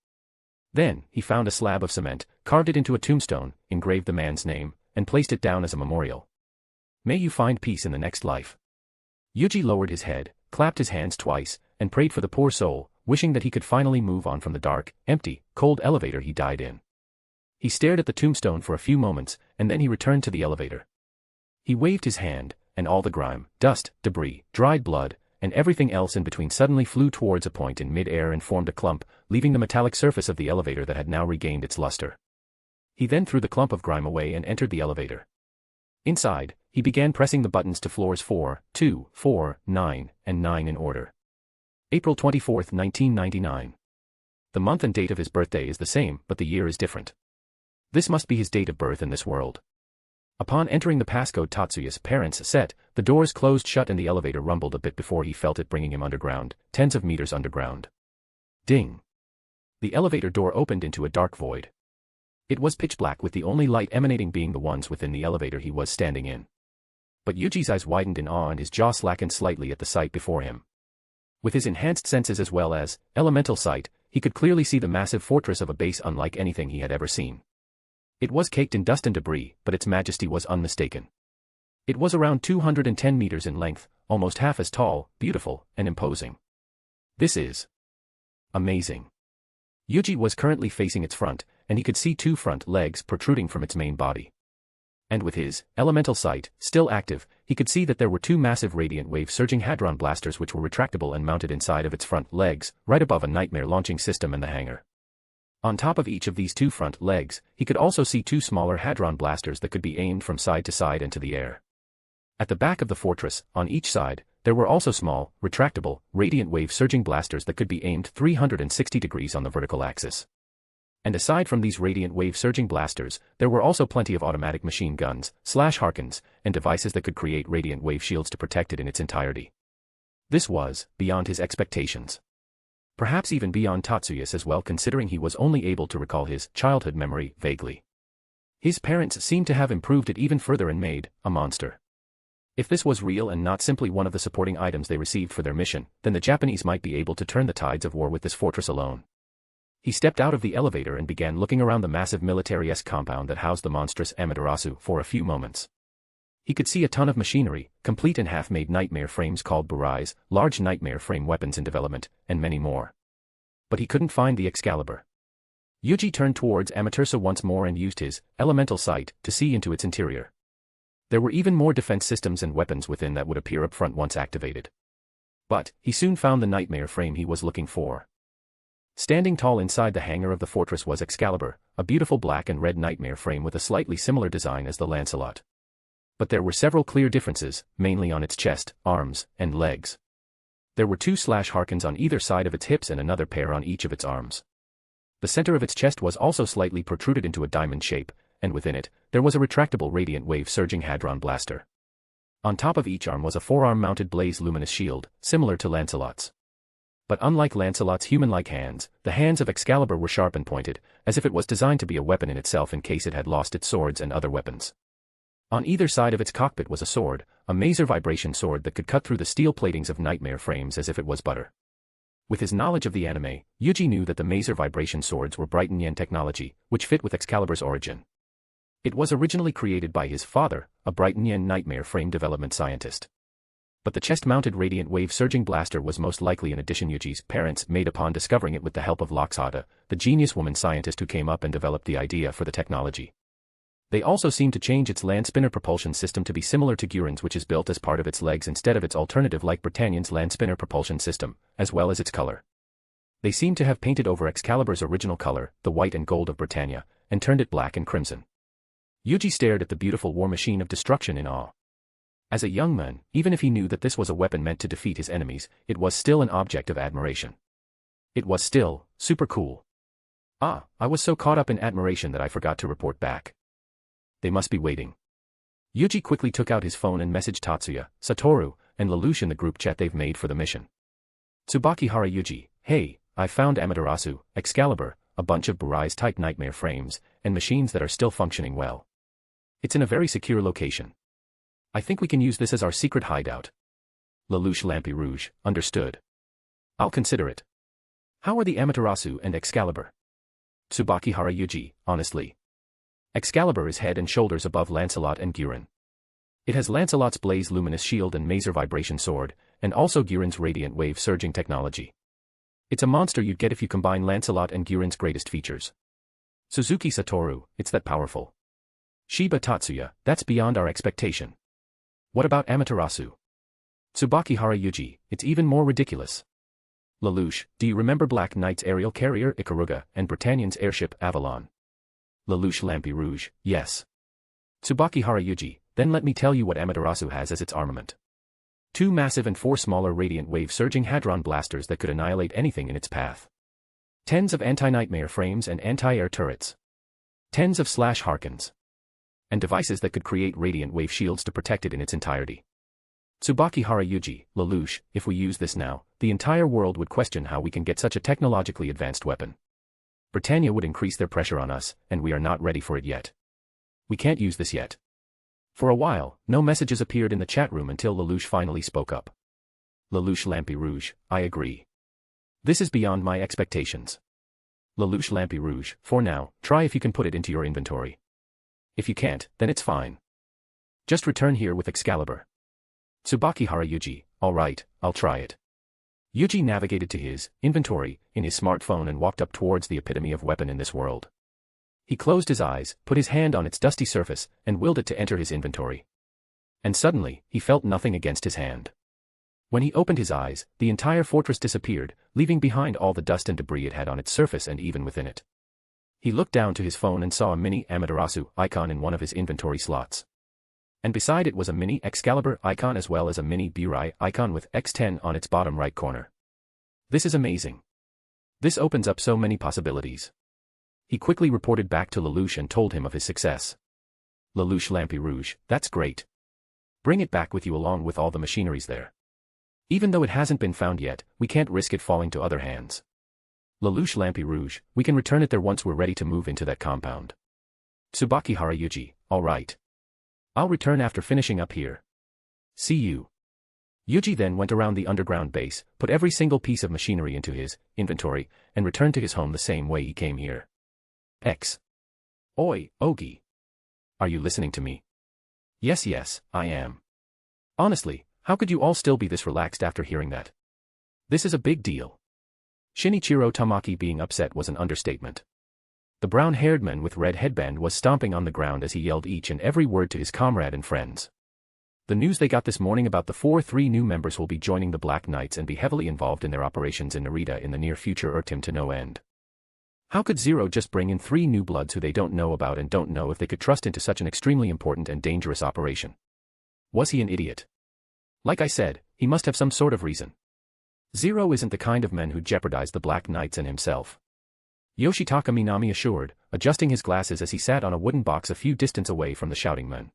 Then, he found a slab of cement, carved it into a tombstone, engraved the man's name, and placed it down as a memorial. May you find peace in the next life. Yuuji lowered his head, clapped his hands twice, and prayed for the poor soul, wishing that he could finally move on from the dark, empty, cold elevator he died in. He stared at the tombstone for a few moments, and then he returned to the elevator. He waved his hand, and all the grime, dust, debris, dried blood, and everything else in between suddenly flew towards a point in mid-air and formed a clump, leaving the metallic surface of the elevator that had now regained its luster. He then threw the clump of grime away and entered the elevator. Inside, he began pressing the buttons to floors 4, 2, 4, 9, and 9 in order. April 24, 1999. The month and date of his birthday is the same, but the year is different. This must be his date of birth in this world. Upon entering the passcode Tatsuya's parents set, the doors closed shut and the elevator rumbled a bit before he felt it bringing him underground, tens of meters underground. Ding! The elevator door opened into a dark void. It was pitch black with the only light emanating being the ones within the elevator he was standing in. But Yuji's eyes widened in awe and his jaw slackened slightly at the sight before him. With his enhanced senses as well as elemental sight, he could clearly see the massive fortress of a base unlike anything he had ever seen. It was caked in dust and debris, but its majesty was unmistaken. It was around 210 meters in length, almost half as tall, beautiful, and imposing. This is amazing. Yuji was currently facing its front, and he could see two front legs protruding from its main body. And with his elemental sight still active, he could see that there were two massive radiant wave surging hadron blasters which were retractable and mounted inside of its front legs, right above a nightmare launching system and the hangar. On top of each of these two front legs, he could also see two smaller hadron blasters that could be aimed from side to side into the air. At the back of the fortress, on each side, there were also small, retractable, radiant wave surging blasters that could be aimed 360 degrees on the vertical axis. And aside from these radiant wave surging blasters, there were also plenty of automatic machine guns, Harkins, and devices that could create radiant wave shields to protect it in its entirety. This was beyond his expectations. Perhaps even beyond Tatsuya's as well, considering he was only able to recall his childhood memory vaguely. His parents seemed to have improved it even further and made a monster. If this was real and not simply one of the supporting items they received for their mission, then the Japanese might be able to turn the tides of war with this fortress alone. He stepped out of the elevator and began looking around the massive military-esque compound that housed the monstrous Amaterasu for a few moments. He could see a ton of machinery, complete and half-made nightmare frames called burais, large nightmare frame weapons in development, and many more. But he couldn't find the Excalibur. Yuji turned towards Amaterasu once more and used his elemental sight to see into its interior. There were even more defense systems and weapons within that would appear up front once activated. But he soon found the nightmare frame he was looking for. Standing tall inside the hangar of the fortress was Excalibur, a beautiful black and red nightmare frame with a slightly similar design as the Lancelot. But there were several clear differences, mainly on its chest, arms, and legs. There were two Harkins on either side of its hips and another pair on each of its arms. The center of its chest was also slightly protruded into a diamond shape, and within it, there was a retractable radiant wave surging hadron blaster. On top of each arm was a forearm-mounted blaze luminous shield, similar to Lancelot's. But unlike Lancelot's human-like hands, the hands of Excalibur were sharp and pointed, as if it was designed to be a weapon in itself in case it had lost its swords and other weapons. On either side of its cockpit was a sword, a maser vibration sword that could cut through the steel platings of nightmare frames as if it was butter. With his knowledge of the anime, Yuji knew that the maser vibration swords were Brighton Yen technology, which fit with Excalibur's origin. It was originally created by his father, a Brighton Yen nightmare frame development scientist. But the chest-mounted radiant wave surging blaster was most likely an addition Yuji's parents made upon discovering it with the help of Loxata, the genius woman scientist who came up and developed the idea for the technology. They also seemed to change its land spinner propulsion system to be similar to Gurin's, which is built as part of its legs instead of its alternative like Britannian's land spinner propulsion system, as well as its color. They seemed to have painted over Excalibur's original color, the white and gold of Britannia, and turned it black and crimson. Yuji stared at the beautiful war machine of destruction in awe. As a young man, even if he knew that this was a weapon meant to defeat his enemies, it was still an object of admiration. It was still super cool. I was so caught up in admiration that I forgot to report back. They must be waiting. Yuji quickly took out his phone and messaged Tatsuya, Satoru, and Lelouch in the group chat they've made for the mission. Tsubakihara Yuuji, hey, I found Amaterasu, Excalibur, a bunch of burais-type nightmare frames, and machines that are still functioning well. It's in a very secure location. I think we can use this as our secret hideout. Lelouch Lampy Rouge, understood. I'll consider it. How are the Amaterasu and Excalibur? Tsubakihara Yuuji, honestly. Excalibur is head and shoulders above Lancelot and Gurin. It has Lancelot's blaze luminous shield and maser vibration sword, and also Gurin's radiant wave surging technology. It's a monster you'd get if you combine Lancelot and Gurin's greatest features. Suzuki Satoru, it's that powerful. Shiba Tatsuya, that's beyond our expectation. What about Amaterasu? Tsubakihara Yuuji, it's even more ridiculous. Lelouch, do you remember Black Knight's aerial carrier Ikaruga and Britannian's airship Avalon? Lelouch Lampy Rouge, yes. Tsubakihara Yuuji, then let me tell you what Amaterasu has as its armament. 2 massive and 4 smaller radiant wave surging hadron blasters that could annihilate anything in its path. Tens of anti-nightmare frames and anti-air turrets. Tens of slash harkens. And devices that could create radiant wave shields to protect it in its entirety. Tsubakihara Yuuji, Lelouch, if we use this now, the entire world would question how we can get such a technologically advanced weapon. Britannia would increase their pressure on us, and we are not ready for it yet. We can't use this yet. For a while, no messages appeared in the chat room until Lelouch finally spoke up. Lelouch Lampy Rouge, I agree. This is beyond my expectations. Lelouch Lampy Rouge, for now, try if you can put it into your inventory. If you can't, then it's fine. Just return here with Excalibur. Tsubakihara Yuuji, alright, I'll try it. Yuuji navigated to his inventory in his smartphone and walked up towards the epitome of weapon in this world. He closed his eyes, put his hand on its dusty surface, and willed it to enter his inventory. And suddenly, he felt nothing against his hand. When he opened his eyes, the entire fortress disappeared, leaving behind all the dust and debris it had on its surface and even within it. He looked down to his phone and saw a mini Amaterasu icon in one of his inventory slots. And beside it was a mini Excalibur icon as well as a mini Burai icon with X10 on its bottom right corner. This is amazing. This opens up so many possibilities. He quickly reported back to Lelouch and told him of his success. Lelouch Lampy Rouge, that's great. Bring it back with you along with all the machineries there. Even though it hasn't been found yet, we can't risk it falling to other hands. Lelouch Lampy Rouge, we can return it there once we're ready to move into that compound. Tsubakihara Yuuji, alright. I'll return after finishing up here. See you. Yuuji then went around the underground base, put every single piece of machinery into his inventory, and returned to his home the same way he came here. Oi, Ogi. Are you listening to me? Yes, I am. Honestly, how could you all still be this relaxed after hearing that? This is a big deal. Shinichiro Tamaki being upset was an understatement. The brown-haired man with red headband was stomping on the ground as he yelled each and every word to his comrade and friends. The news they got this morning about the 3 new members will be joining the Black Knights and be heavily involved in their operations in Narita in the near future irked him to no end. How could Zero just bring in 3 new bloods who they don't know about and don't know if they could trust into such an extremely important and dangerous operation? Was he an idiot? Like I said, he must have some sort of reason. Zero isn't the kind of man who'd jeopardize the Black Knights and himself. Yoshitaka Minami assured, adjusting his glasses as he sat on a wooden box a few distance away from the shouting men.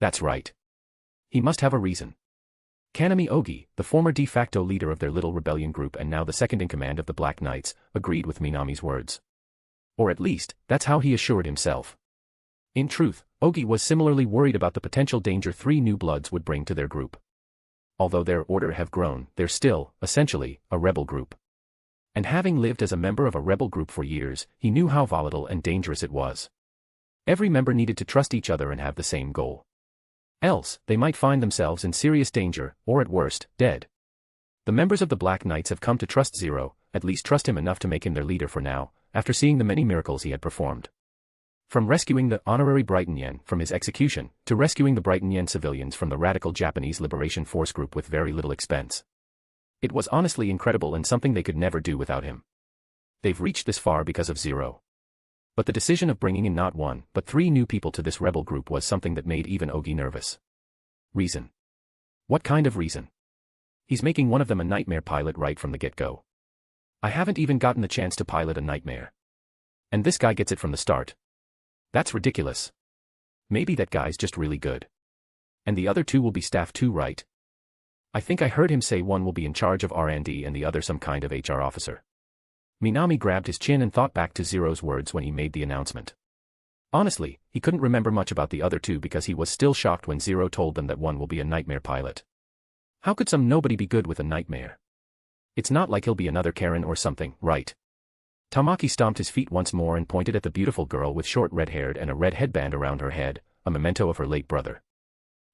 That's right. He must have a reason. Kanami Ogi, the former de facto leader of their little rebellion group and now the second-in-command of the Black Knights, agreed with Minami's words. Or at least, that's how he assured himself. In truth, Ogi was similarly worried about the potential danger 3 new bloods would bring to their group. Although their order have grown, they're still, essentially, a rebel group. And having lived as a member of a rebel group for years, he knew how volatile and dangerous it was. Every member needed to trust each other and have the same goal. Else, they might find themselves in serious danger, or at worst, dead. The members of the Black Knights have come to trust Zero, at least trust him enough to make him their leader for now, after seeing the many miracles he had performed. From rescuing the honorary Brighton Yen from his execution, to rescuing the Brighton Yen civilians from the radical Japanese Liberation Force group with very little expense. It was honestly incredible and something they could never do without him. They've reached this far because of Zero. But the decision of bringing in not 1, but 3 new people to this rebel group was something that made even Ogi nervous. Reason? What kind of reason? He's making one of them a nightmare pilot right from the get-go. I haven't even gotten the chance to pilot a nightmare. And this guy gets it from the start. That's ridiculous. Maybe that guy's just really good. And the other 2 will be staff too, right? I think I heard him say one will be in charge of R&D and the other some kind of HR officer. Minami grabbed his chin and thought back to Zero's words when he made the announcement. Honestly, he couldn't remember much about the other 2 because he was still shocked when Zero told them that one will be a nightmare pilot. How could some nobody be good with a nightmare? It's not like he'll be another Karen or something, right? Tamaki stomped his feet once more and pointed at the beautiful girl with short red hair and a red headband around her head, a memento of her late brother.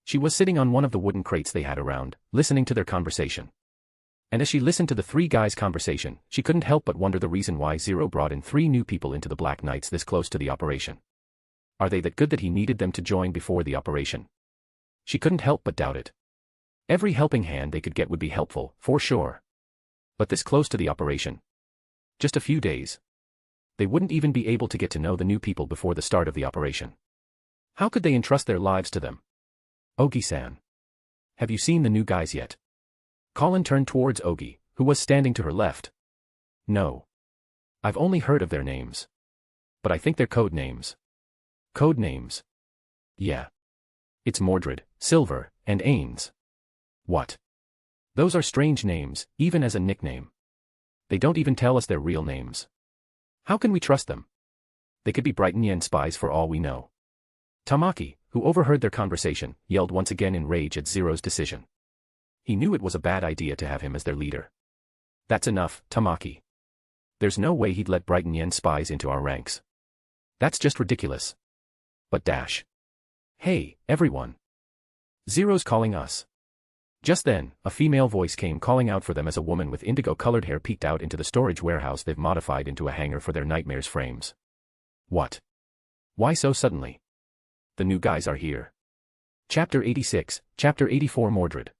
She was sitting on one of the wooden crates they had around, listening to their conversation. And as she listened to the 3 guys' conversation, she couldn't help but wonder the reason why Zero brought in 3 new people into the Black Knights this close to the operation. Are they that good that he needed them to join before the operation? She couldn't help but doubt it. Every helping hand they could get would be helpful, for sure. But this close to the operation? Just a few days. They wouldn't even be able to get to know the new people before the start of the operation. How could they entrust their lives to them? Ogi-san. Have you seen the new guys yet? Colin turned towards Ogi, who was standing to her left. No. I've only heard of their names. But I think they're code names. Code names. Yeah. It's Mordred, Silver, and Ains. What? Those are strange names, even as a nickname. They don't even tell us their real names. How can we trust them? They could be Brighton Yen spies for all we know. Tamaki, who overheard their conversation, yelled once again in rage at Zero's decision. He knew it was a bad idea to have him as their leader. That's enough, Tamaki. There's no way he'd let Brighton Yen spies into our ranks. That's just ridiculous. But dash. Hey, everyone. Zero's calling us. Just then, a female voice came calling out for them as a woman with indigo-colored hair peeked out into the storage warehouse they've modified into a hangar for their nightmares frames. What? Why so suddenly? The new guys are here. Chapter 86, Chapter 84 Mordred.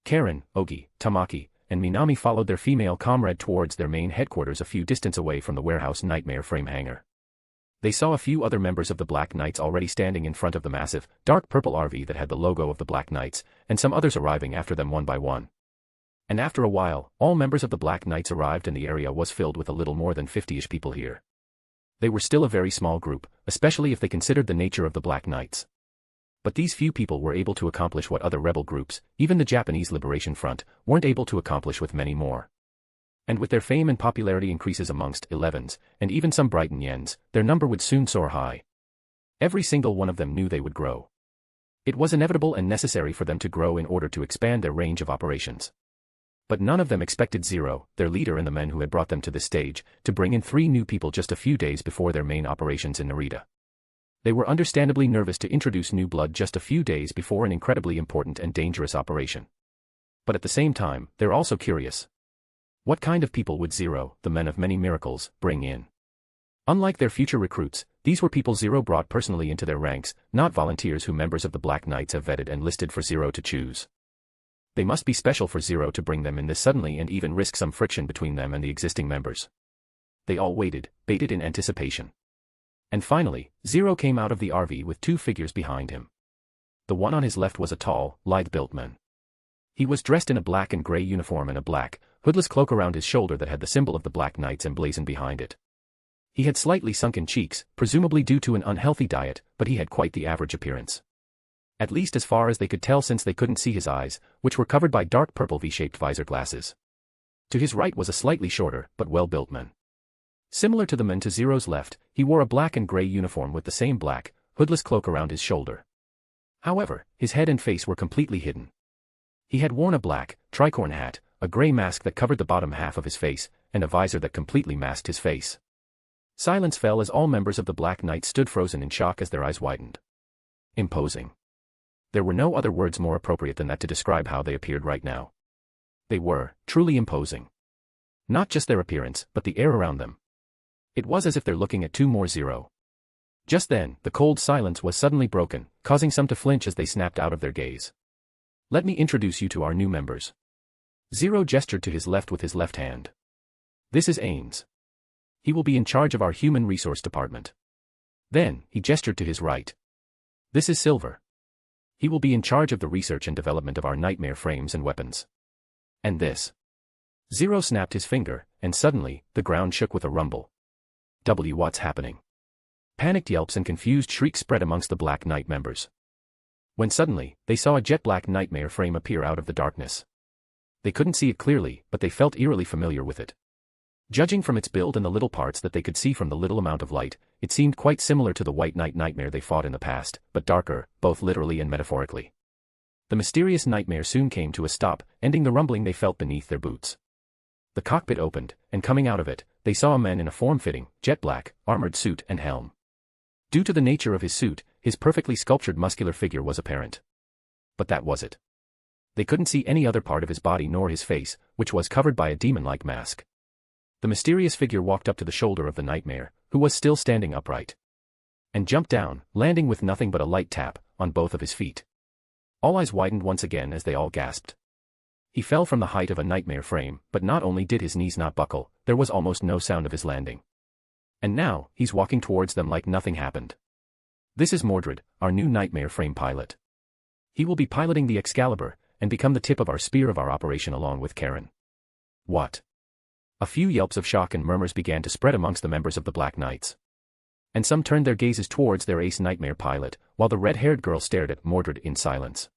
Karen, Ogi, Tamaki, and Minami followed their female comrade towards their main headquarters a few distance away from the warehouse nightmare frame hangar. They saw a few other members of the Black Knights already standing in front of the massive, dark purple RV that had the logo of the Black Knights, and some others arriving after them one by one. And after a while, all members of the Black Knights arrived and the area was filled with a little more than 50-ish people here. They were still a very small group, especially if they considered the nature of the Black Knights. But these few people were able to accomplish what other rebel groups, even the Japanese Liberation Front, weren't able to accomplish with many more. And with their fame and popularity increases amongst 11s, and even some Brighton Yens, their number would soon soar high. Every single one of them knew they would grow. It was inevitable and necessary for them to grow in order to expand their range of operations. But none of them expected Zero, their leader and the men who had brought them to this stage, to bring in 3 new people just a few days before their main operations in Narita. They were understandably nervous to introduce new blood just a few days before an incredibly important and dangerous operation. But at the same time, they're also curious. What kind of people would Zero, the men of many miracles, bring in? Unlike their future recruits, these were people Zero brought personally into their ranks, not volunteers who members of the Black Knights have vetted and listed for Zero to choose. They must be special for Zero to bring them in this suddenly and even risk some friction between them and the existing members. They all waited, baited in anticipation. And finally, Zero came out of the RV with 2 figures behind him. The one on his left was a tall, lithe-built man. He was dressed in a black and gray uniform and a black, hoodless cloak around his shoulder that had the symbol of the Black Knights emblazoned behind it. He had slightly sunken cheeks, presumably due to an unhealthy diet, but he had quite the average appearance. At least as far as they could tell, since they couldn't see his eyes, which were covered by dark purple V-shaped visor glasses. To his right was a slightly shorter, but well-built man. Similar to the man to Zero's left, he wore a black and gray uniform with the same black, hoodless cloak around his shoulder. However, his head and face were completely hidden. He had worn a black, tricorn hat, a gray mask that covered the bottom half of his face, and a visor that completely masked his face. Silence fell as all members of the Black Knight stood frozen in shock as their eyes widened. Imposing. There were no other words more appropriate than that to describe how they appeared right now. They were, truly imposing. Not just their appearance, but the air around them. It was as if they're looking at 2 more Zero. Just then, the cold silence was suddenly broken, causing some to flinch as they snapped out of their gaze. Let me introduce you to our new members. Zero gestured to his left with his left hand. This is Ains. He will be in charge of our human resource department. Then, he gestured to his right. This is Silver. He will be in charge of the research and development of our nightmare frames and weapons. And this. Zero snapped his finger, and suddenly, the ground shook with a rumble. What's happening? Panicked yelps and confused shrieks spread amongst the Black Knight members. When suddenly, they saw a jet-black nightmare frame appear out of the darkness. They couldn't see it clearly, but they felt eerily familiar with it. Judging from its build and the little parts that they could see from the little amount of light, it seemed quite similar to the White Knight nightmare they fought in the past, but darker, both literally and metaphorically. The mysterious nightmare soon came to a stop, ending the rumbling they felt beneath their boots. The cockpit opened, and coming out of it, they saw a man in a form-fitting, jet-black, armored suit and helm. Due to the nature of his suit, his perfectly sculptured muscular figure was apparent. But that was it. They couldn't see any other part of his body nor his face, which was covered by a demon-like mask. The mysterious figure walked up to the shoulder of the nightmare, who was still standing upright, and jumped down, landing with nothing but a light tap on both of his feet. All eyes widened once again as they all gasped. He fell from the height of a nightmare frame, but not only did his knees not buckle, there was almost no sound of his landing. And now, he's walking towards them like nothing happened. This is Mordred, our new nightmare frame pilot. He will be piloting the Excalibur, and become the tip of our spear of our operation along with Karen. What? A few yelps of shock and murmurs began to spread amongst the members of the Black Knights. And some turned their gazes towards their ace nightmare pilot, while the red-haired girl stared at Mordred in silence.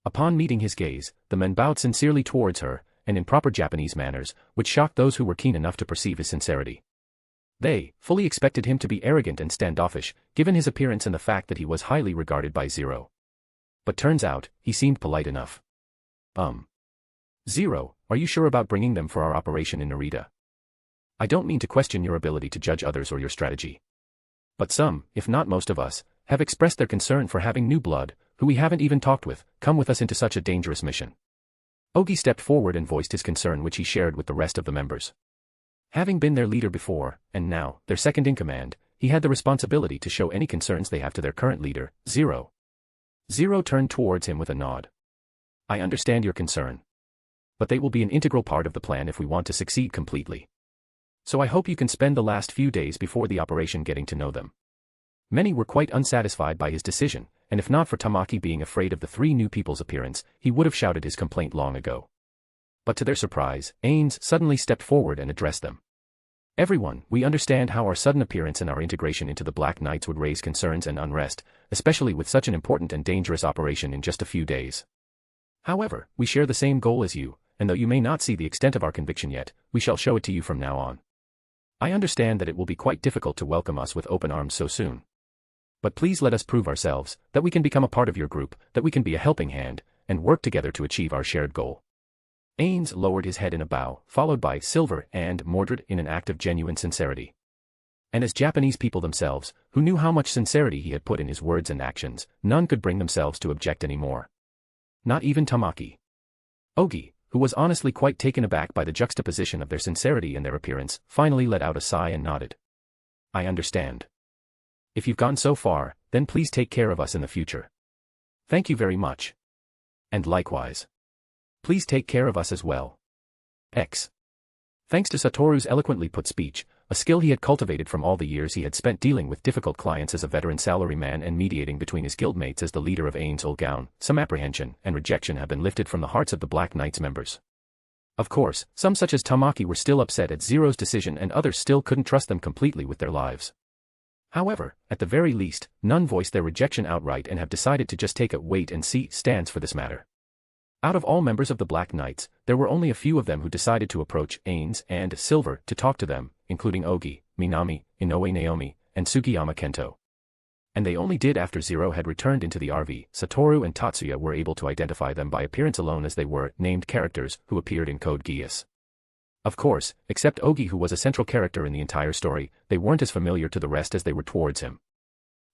Upon meeting his gaze, the men bowed sincerely towards her, and in proper Japanese manners, which shocked those who were keen enough to perceive his sincerity. They fully expected him to be arrogant and standoffish, given his appearance and the fact that he was highly regarded by Zero. But turns out, he seemed polite enough. Zero, are you sure about bringing them for our operation in Narita? I don't mean to question your ability to judge others or your strategy. But some, if not most of us, have expressed their concern for having new blood, who we haven't even talked with, come with us into such a dangerous mission. Ogi stepped forward and voiced his concern, which he shared with the rest of the members. Having been their leader before, and now, their second-in-command, he had the responsibility to show any concerns they have to their current leader, Zero. Zero turned towards him with a nod. I understand your concern. But they will be an integral part of the plan if we want to succeed completely. So I hope you can spend the last few days before the operation getting to know them. Many were quite unsatisfied by his decision, and if not for Tamaki being afraid of the three new people's appearance, he would have shouted his complaint long ago. But to their surprise, Ains suddenly stepped forward and addressed them. Everyone, we understand how our sudden appearance and our integration into the Black Knights would raise concerns and unrest, especially with such an important and dangerous operation in just a few days. However, we share the same goal as you, and though you may not see the extent of our conviction yet, we shall show it to you from now on. I understand that it will be quite difficult to welcome us with open arms so soon. But please let us prove ourselves, that we can become a part of your group, that we can be a helping hand, and work together to achieve our shared goal. Ains lowered his head in a bow, followed by Silver and Mordred in an act of genuine sincerity. And as Japanese people themselves, who knew how much sincerity he had put in his words and actions, none could bring themselves to object anymore. Not even Tamaki. Ogi, who was honestly quite taken aback by the juxtaposition of their sincerity and their appearance, finally let out a sigh and nodded. I understand. If you've gone so far, then please take care of us in the future. Thank you very much. And likewise. Please take care of us as well. X. Thanks to Satoru's eloquently put speech, a skill he had cultivated from all the years he had spent dealing with difficult clients as a veteran salaryman and mediating between his guildmates as the leader of Ains Ulgaun, some apprehension and rejection have been lifted from the hearts of the Black Knights members. Of course, some such as Tamaki were still upset at Zero's decision and others still couldn't trust them completely with their lives. However, at the very least, none voiced their rejection outright and have decided to just take a wait-and-see stance for this matter. Out of all members of the Black Knights, there were only a few of them who decided to approach Ains and Silver to talk to them, including Ogi, Minami, Inoue Naomi, and Sugiyama Kento. And they only did after Zero had returned into the RV. Satoru and Tatsuya were able to identify them by appearance alone as they were named characters who appeared in Code Geass. Of course, except Ogi, who was a central character in the entire story, they weren't as familiar to the rest as they were towards him.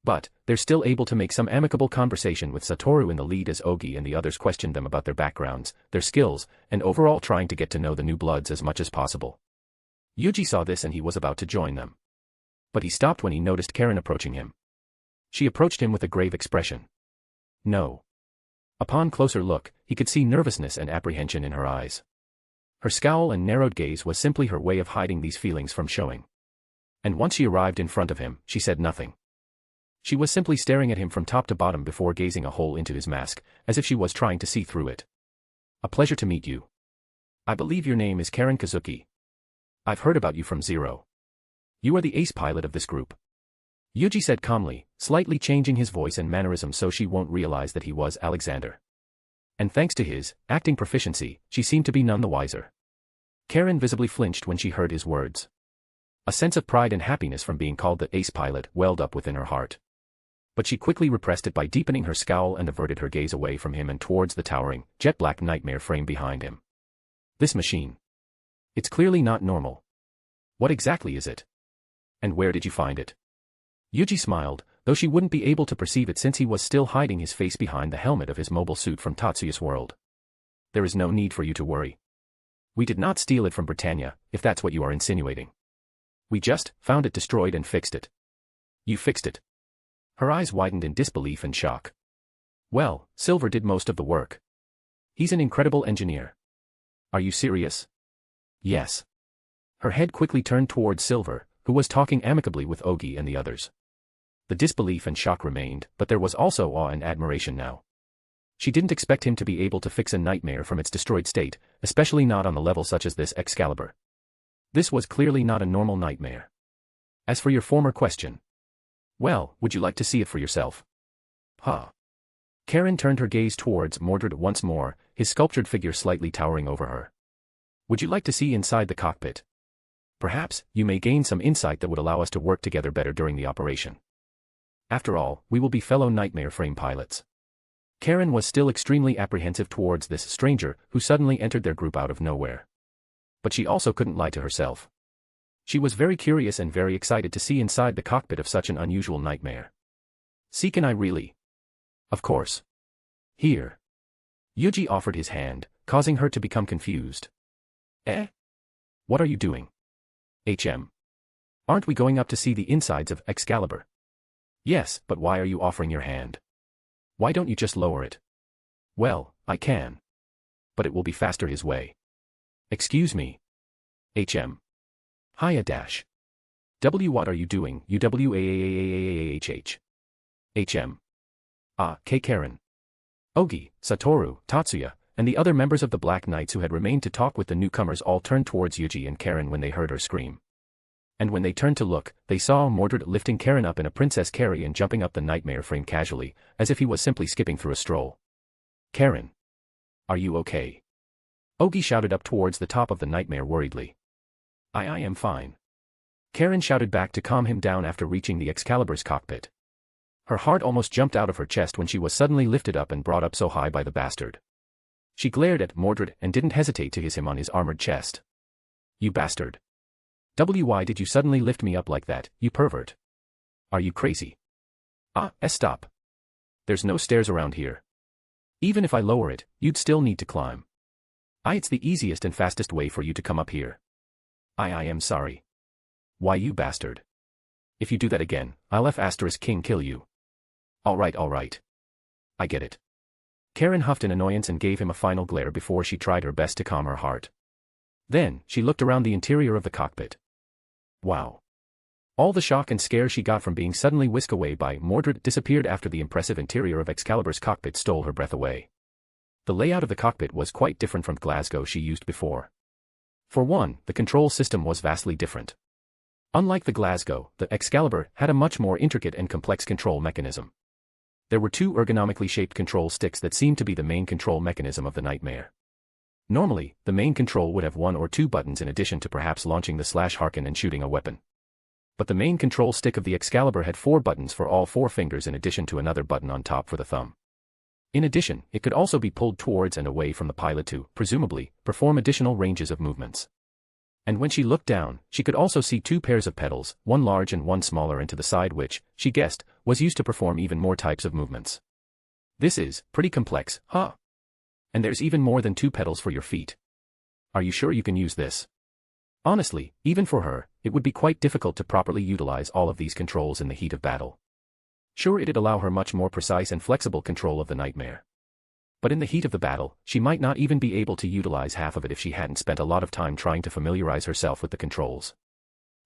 But, they're still able to make some amicable conversation with Satoru in the lead as Ogi and the others questioned them about their backgrounds, their skills, and overall trying to get to know the new bloods as much as possible. Yuuji saw this and he was about to join them. But he stopped when he noticed Karen approaching him. She approached him with a grave expression. No. Upon closer look, he could see nervousness and apprehension in her eyes. Her scowl and narrowed gaze was simply her way of hiding these feelings from showing. And once she arrived in front of him, she said nothing. She was simply staring at him from top to bottom before gazing a hole into his mask, as if she was trying to see through it. A pleasure to meet you. I believe your name is Karen Kazuki. I've heard about you from Zero. You are the ace pilot of this group. Yuuji said calmly, slightly changing his voice and mannerism so she won't realize that he was Alexander. And thanks to his acting proficiency, she seemed to be none the wiser. Karen visibly flinched when she heard his words. A sense of pride and happiness from being called the ace pilot welled up within her heart. But she quickly repressed it by deepening her scowl and averted her gaze away from him and towards the towering, jet-black nightmare frame behind him. This machine. It's clearly not normal. What exactly is it? And where did you find it? Yuuji smiled, though she wouldn't be able to perceive it since he was still hiding his face behind the helmet of his mobile suit from Tatsuya's world. There is no need for you to worry. We did not steal it from Britannia, if that's what you are insinuating. We just found it destroyed and fixed it. You fixed it. Her eyes widened in disbelief and shock. Well, Silver did most of the work. He's an incredible engineer. Are you serious? Yes. Her head quickly turned towards Silver, who was talking amicably with Ogi and the others. The disbelief and shock remained, but there was also awe and admiration now. She didn't expect him to be able to fix a nightmare from its destroyed state, especially not on a level such as this Excalibur. This was clearly not a normal nightmare. As for your former question. Well, would you like to see it for yourself? Huh. Karen turned her gaze towards Mordred once more, his sculptured figure slightly towering over her. Would you like to see inside the cockpit? Perhaps, you may gain some insight that would allow us to work together better during the operation. After all, we will be fellow nightmare frame pilots. Karen was still extremely apprehensive towards this stranger who suddenly entered their group out of nowhere. But she also couldn't lie to herself. She was very curious and very excited to see inside the cockpit of such an unusual nightmare. See, can I really? Of course. Here. Yuuji offered his hand, causing her to become confused. Eh? What are you doing? Aren't we going up to see the insides of Excalibur? Yes, but why are you offering your hand? Why don't you just lower it? Well, I can. But it will be faster his way. Excuse me. Hiya dash. What are you doing, K Karen. Ogi, Satoru, Tatsuya, and the other members of the Black Knights who had remained to talk with the newcomers all turned towards Yuuji and Karen when they heard her scream. And when they turned to look, they saw Mordred lifting Karen up in a princess carry and jumping up the nightmare frame casually, as if he was simply skipping through a stroll. Karen. Are you okay? Ogi shouted up towards the top of the nightmare worriedly. I am fine. Karen shouted back to calm him down after reaching the Excalibur's cockpit. Her heart almost jumped out of her chest when she was suddenly lifted up and brought up so high by the bastard. She glared at Mordred and didn't hesitate to hiss him on his armored chest. You bastard. Why did you suddenly lift me up like that, you pervert? Are you crazy? Stop. There's no stairs around here. Even if I lower it, you'd still need to climb. It's the easiest and fastest way for you to come up here. I am sorry. Why, you bastard. If you do that again, I'll King kill you. Alright. I get it. Karen huffed in annoyance and gave him a final glare before she tried her best to calm her heart. Then, she looked around the interior of the cockpit. Wow. All the shock and scare she got from being suddenly whisked away by Mordred disappeared after the impressive interior of Excalibur's cockpit stole her breath away. The layout of the cockpit was quite different from Glasgow she used before. For one, the control system was vastly different. Unlike the Glasgow, the Excalibur had a much more intricate and complex control mechanism. There were two ergonomically shaped control sticks that seemed to be the main control mechanism of the nightmare. Normally, the main control would have one or two buttons in addition to perhaps launching the /Harken and shooting a weapon. But the main control stick of the Excalibur had 4 buttons for all 4 fingers in addition to another button on top for the thumb. In addition, it could also be pulled towards and away from the pilot to, presumably, perform additional ranges of movements. And when she looked down, she could also see 2 pairs of pedals, one large and one smaller and to the side which, she guessed, was used to perform even more types of movements. This is pretty complex, huh? And there's even more than 2 pedals for your feet. Are you sure you can use this? Honestly, even for her, it would be quite difficult to properly utilize all of these controls in the heat of battle. Sure, it'd allow her much more precise and flexible control of the nightmare. But in the heat of the battle, she might not even be able to utilize half of it if she hadn't spent a lot of time trying to familiarize herself with the controls.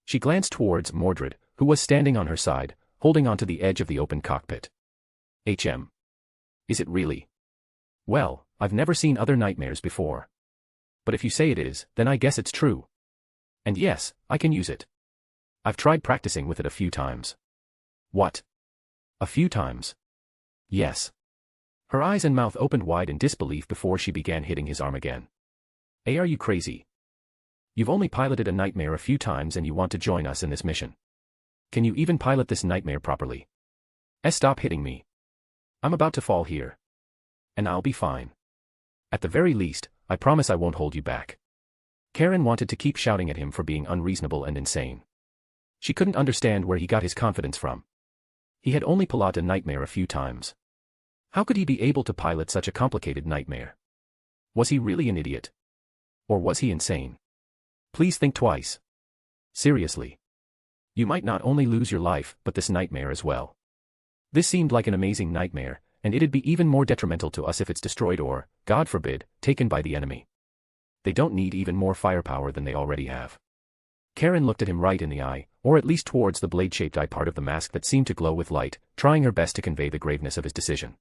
She glanced towards Mordred, who was standing on her side, holding onto the edge of the open cockpit. Is it really? Well, I've never seen other nightmares before. But if you say it is, then I guess it's true. And yes, I can use it. I've tried practicing with it a few times. What? A few times? Yes. Her eyes and mouth opened wide in disbelief before she began hitting his arm again. Hey, are you crazy? You've only piloted a nightmare a few times and you want to join us in this mission. Can you even pilot this nightmare properly? Stop hitting me. I'm about to fall here. And I'll be fine. At the very least, I promise I won't hold you back. Karen wanted to keep shouting at him for being unreasonable and insane. She couldn't understand where he got his confidence from. He had only piloted a nightmare a few times. How could he be able to pilot such a complicated nightmare? Was he really an idiot? Or was he insane? Please think twice. Seriously. You might not only lose your life, but this nightmare as well. This seemed like an amazing nightmare, and it'd be even more detrimental to us if it's destroyed or, God forbid, taken by the enemy. They don't need even more firepower than they already have. Karen looked at him right in the eye, or at least towards the blade-shaped eye part of the mask that seemed to glow with light, trying her best to convey the graveness of his decision.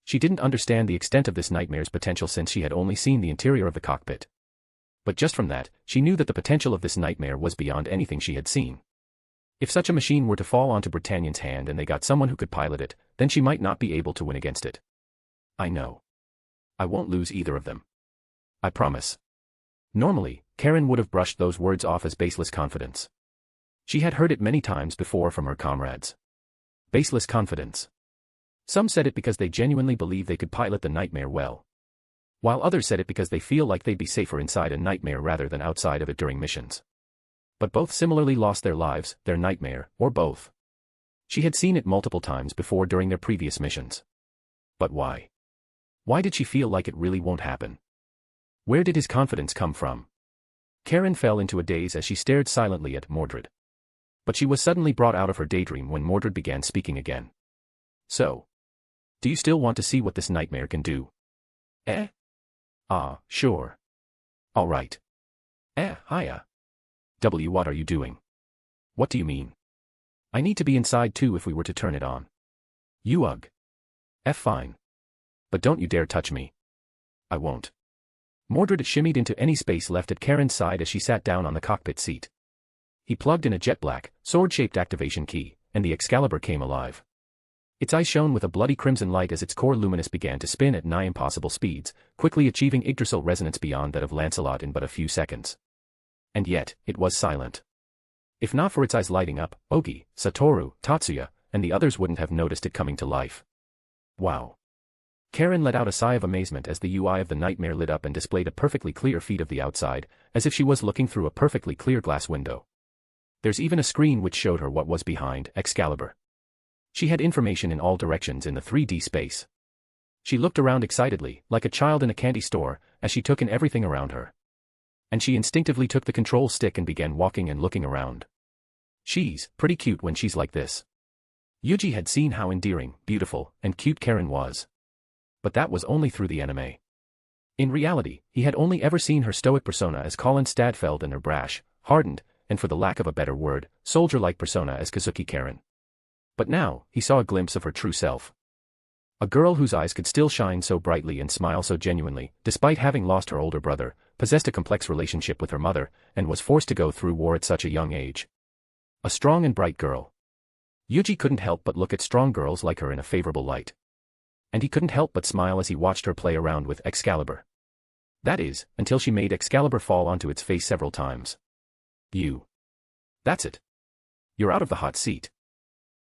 She didn't understand the extent of this nightmare's potential since she had only seen the interior of the cockpit. But just from that, she knew that the potential of this nightmare was beyond anything she had seen. If such a machine were to fall onto Britannian's hand and they got someone who could pilot it, then she might not be able to win against it. I know. I won't lose either of them. I promise. Normally, Karen would have brushed those words off as baseless confidence. She had heard it many times before from her comrades. Baseless confidence. Some said it because they genuinely believe they could pilot the nightmare well, while others said it because they feel like they'd be safer inside a nightmare rather than outside of it during missions. But both similarly lost their lives, their nightmare, or both. She had seen it multiple times before during their previous missions. But why? Why did she feel like it really won't happen? Where did his confidence come from? Karen fell into a daze as she stared silently at Mordred. But she was suddenly brought out of her daydream when Mordred began speaking again. So, do you still want to see what this nightmare can do? Eh? Ah, sure. All right. Hiya. What are you doing? What do you mean? I need to be inside too if we were to turn it on. Ugh. Fine. But don't you dare touch me. I won't. Mordred shimmied into any space left at Karen's side as she sat down on the cockpit seat. He plugged in a jet-black, sword-shaped activation key, and the Excalibur came alive. Its eyes shone with a bloody crimson light as its core luminous began to spin at nigh impossible speeds, quickly achieving Yggdrasil resonance beyond that of Lancelot in but a few seconds. And yet, it was silent. If not for its eyes lighting up, Ogi, Satoru, Tatsuya, and the others wouldn't have noticed it coming to life. Wow. Karen let out a sigh of amazement as the UI of the nightmare lit up and displayed a perfectly clear feed of the outside, as if she was looking through a perfectly clear glass window. There's even a screen which showed her what was behind Excalibur. She had information in all directions in the 3D space. She looked around excitedly, like a child in a candy store, as she took in everything around her. And she instinctively took the control stick and began walking and looking around. She's pretty cute when she's like this. Yuuji had seen how endearing, beautiful, and cute Karen was. But that was only through the anime. In reality, he had only ever seen her stoic persona as Colin Stadfeld and her brash, hardened, and for the lack of a better word, soldier-like persona as Kazuki Karen. But now, he saw a glimpse of her true self. A girl whose eyes could still shine so brightly and smile so genuinely, despite having lost her older brother, possessed a complex relationship with her mother, and was forced to go through war at such a young age. A strong and bright girl. Yuuji couldn't help but look at strong girls like her in a favorable light. And he couldn't help but smile as he watched her play around with Excalibur. That is, until she made Excalibur fall onto its face several times. That's it. You're out of the hot seat.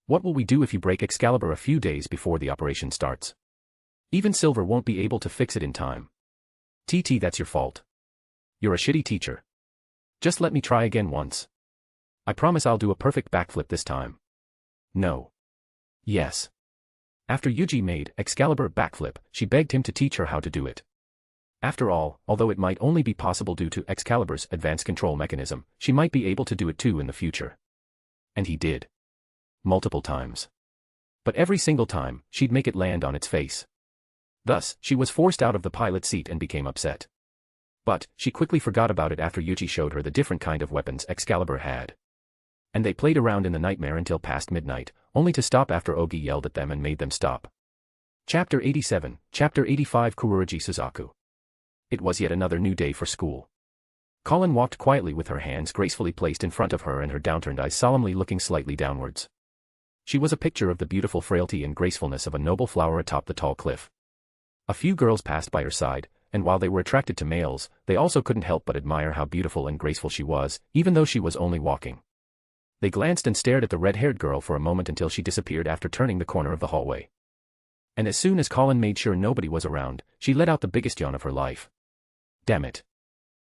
What will we do if you break Excalibur a few days before the operation starts? Even Silver won't be able to fix it in time. TT, that's your fault. You're a shitty teacher. Just let me try again once. I promise I'll do a perfect backflip this time. No. Yes. After Yuuji made Excalibur backflip, she begged him to teach her how to do it. After all, although it might only be possible due to Excalibur's advanced control mechanism, she might be able to do it too in the future. And he did. Multiple times. But every single time, she'd make it land on its face. Thus, she was forced out of the pilot seat and became upset. But, she quickly forgot about it after Yuuji showed her the different kind of weapons Excalibur had. And they played around in the nightmare until past midnight, only to stop after Ogi yelled at them and made them stop. Chapter 87, Chapter 85 Kuruji Suzaku. It was yet another new day for school. Colin walked quietly with her hands gracefully placed in front of her and her downturned eyes solemnly looking slightly downwards. She was a picture of the beautiful frailty and gracefulness of a noble flower atop the tall cliff. A few girls passed by her side, and while they were attracted to males, they also couldn't help but admire how beautiful and graceful she was, even though she was only walking. They glanced and stared at the red-haired girl for a moment until she disappeared after turning the corner of the hallway. And as soon as Colin made sure nobody was around, she let out the biggest yawn of her life. Damn it.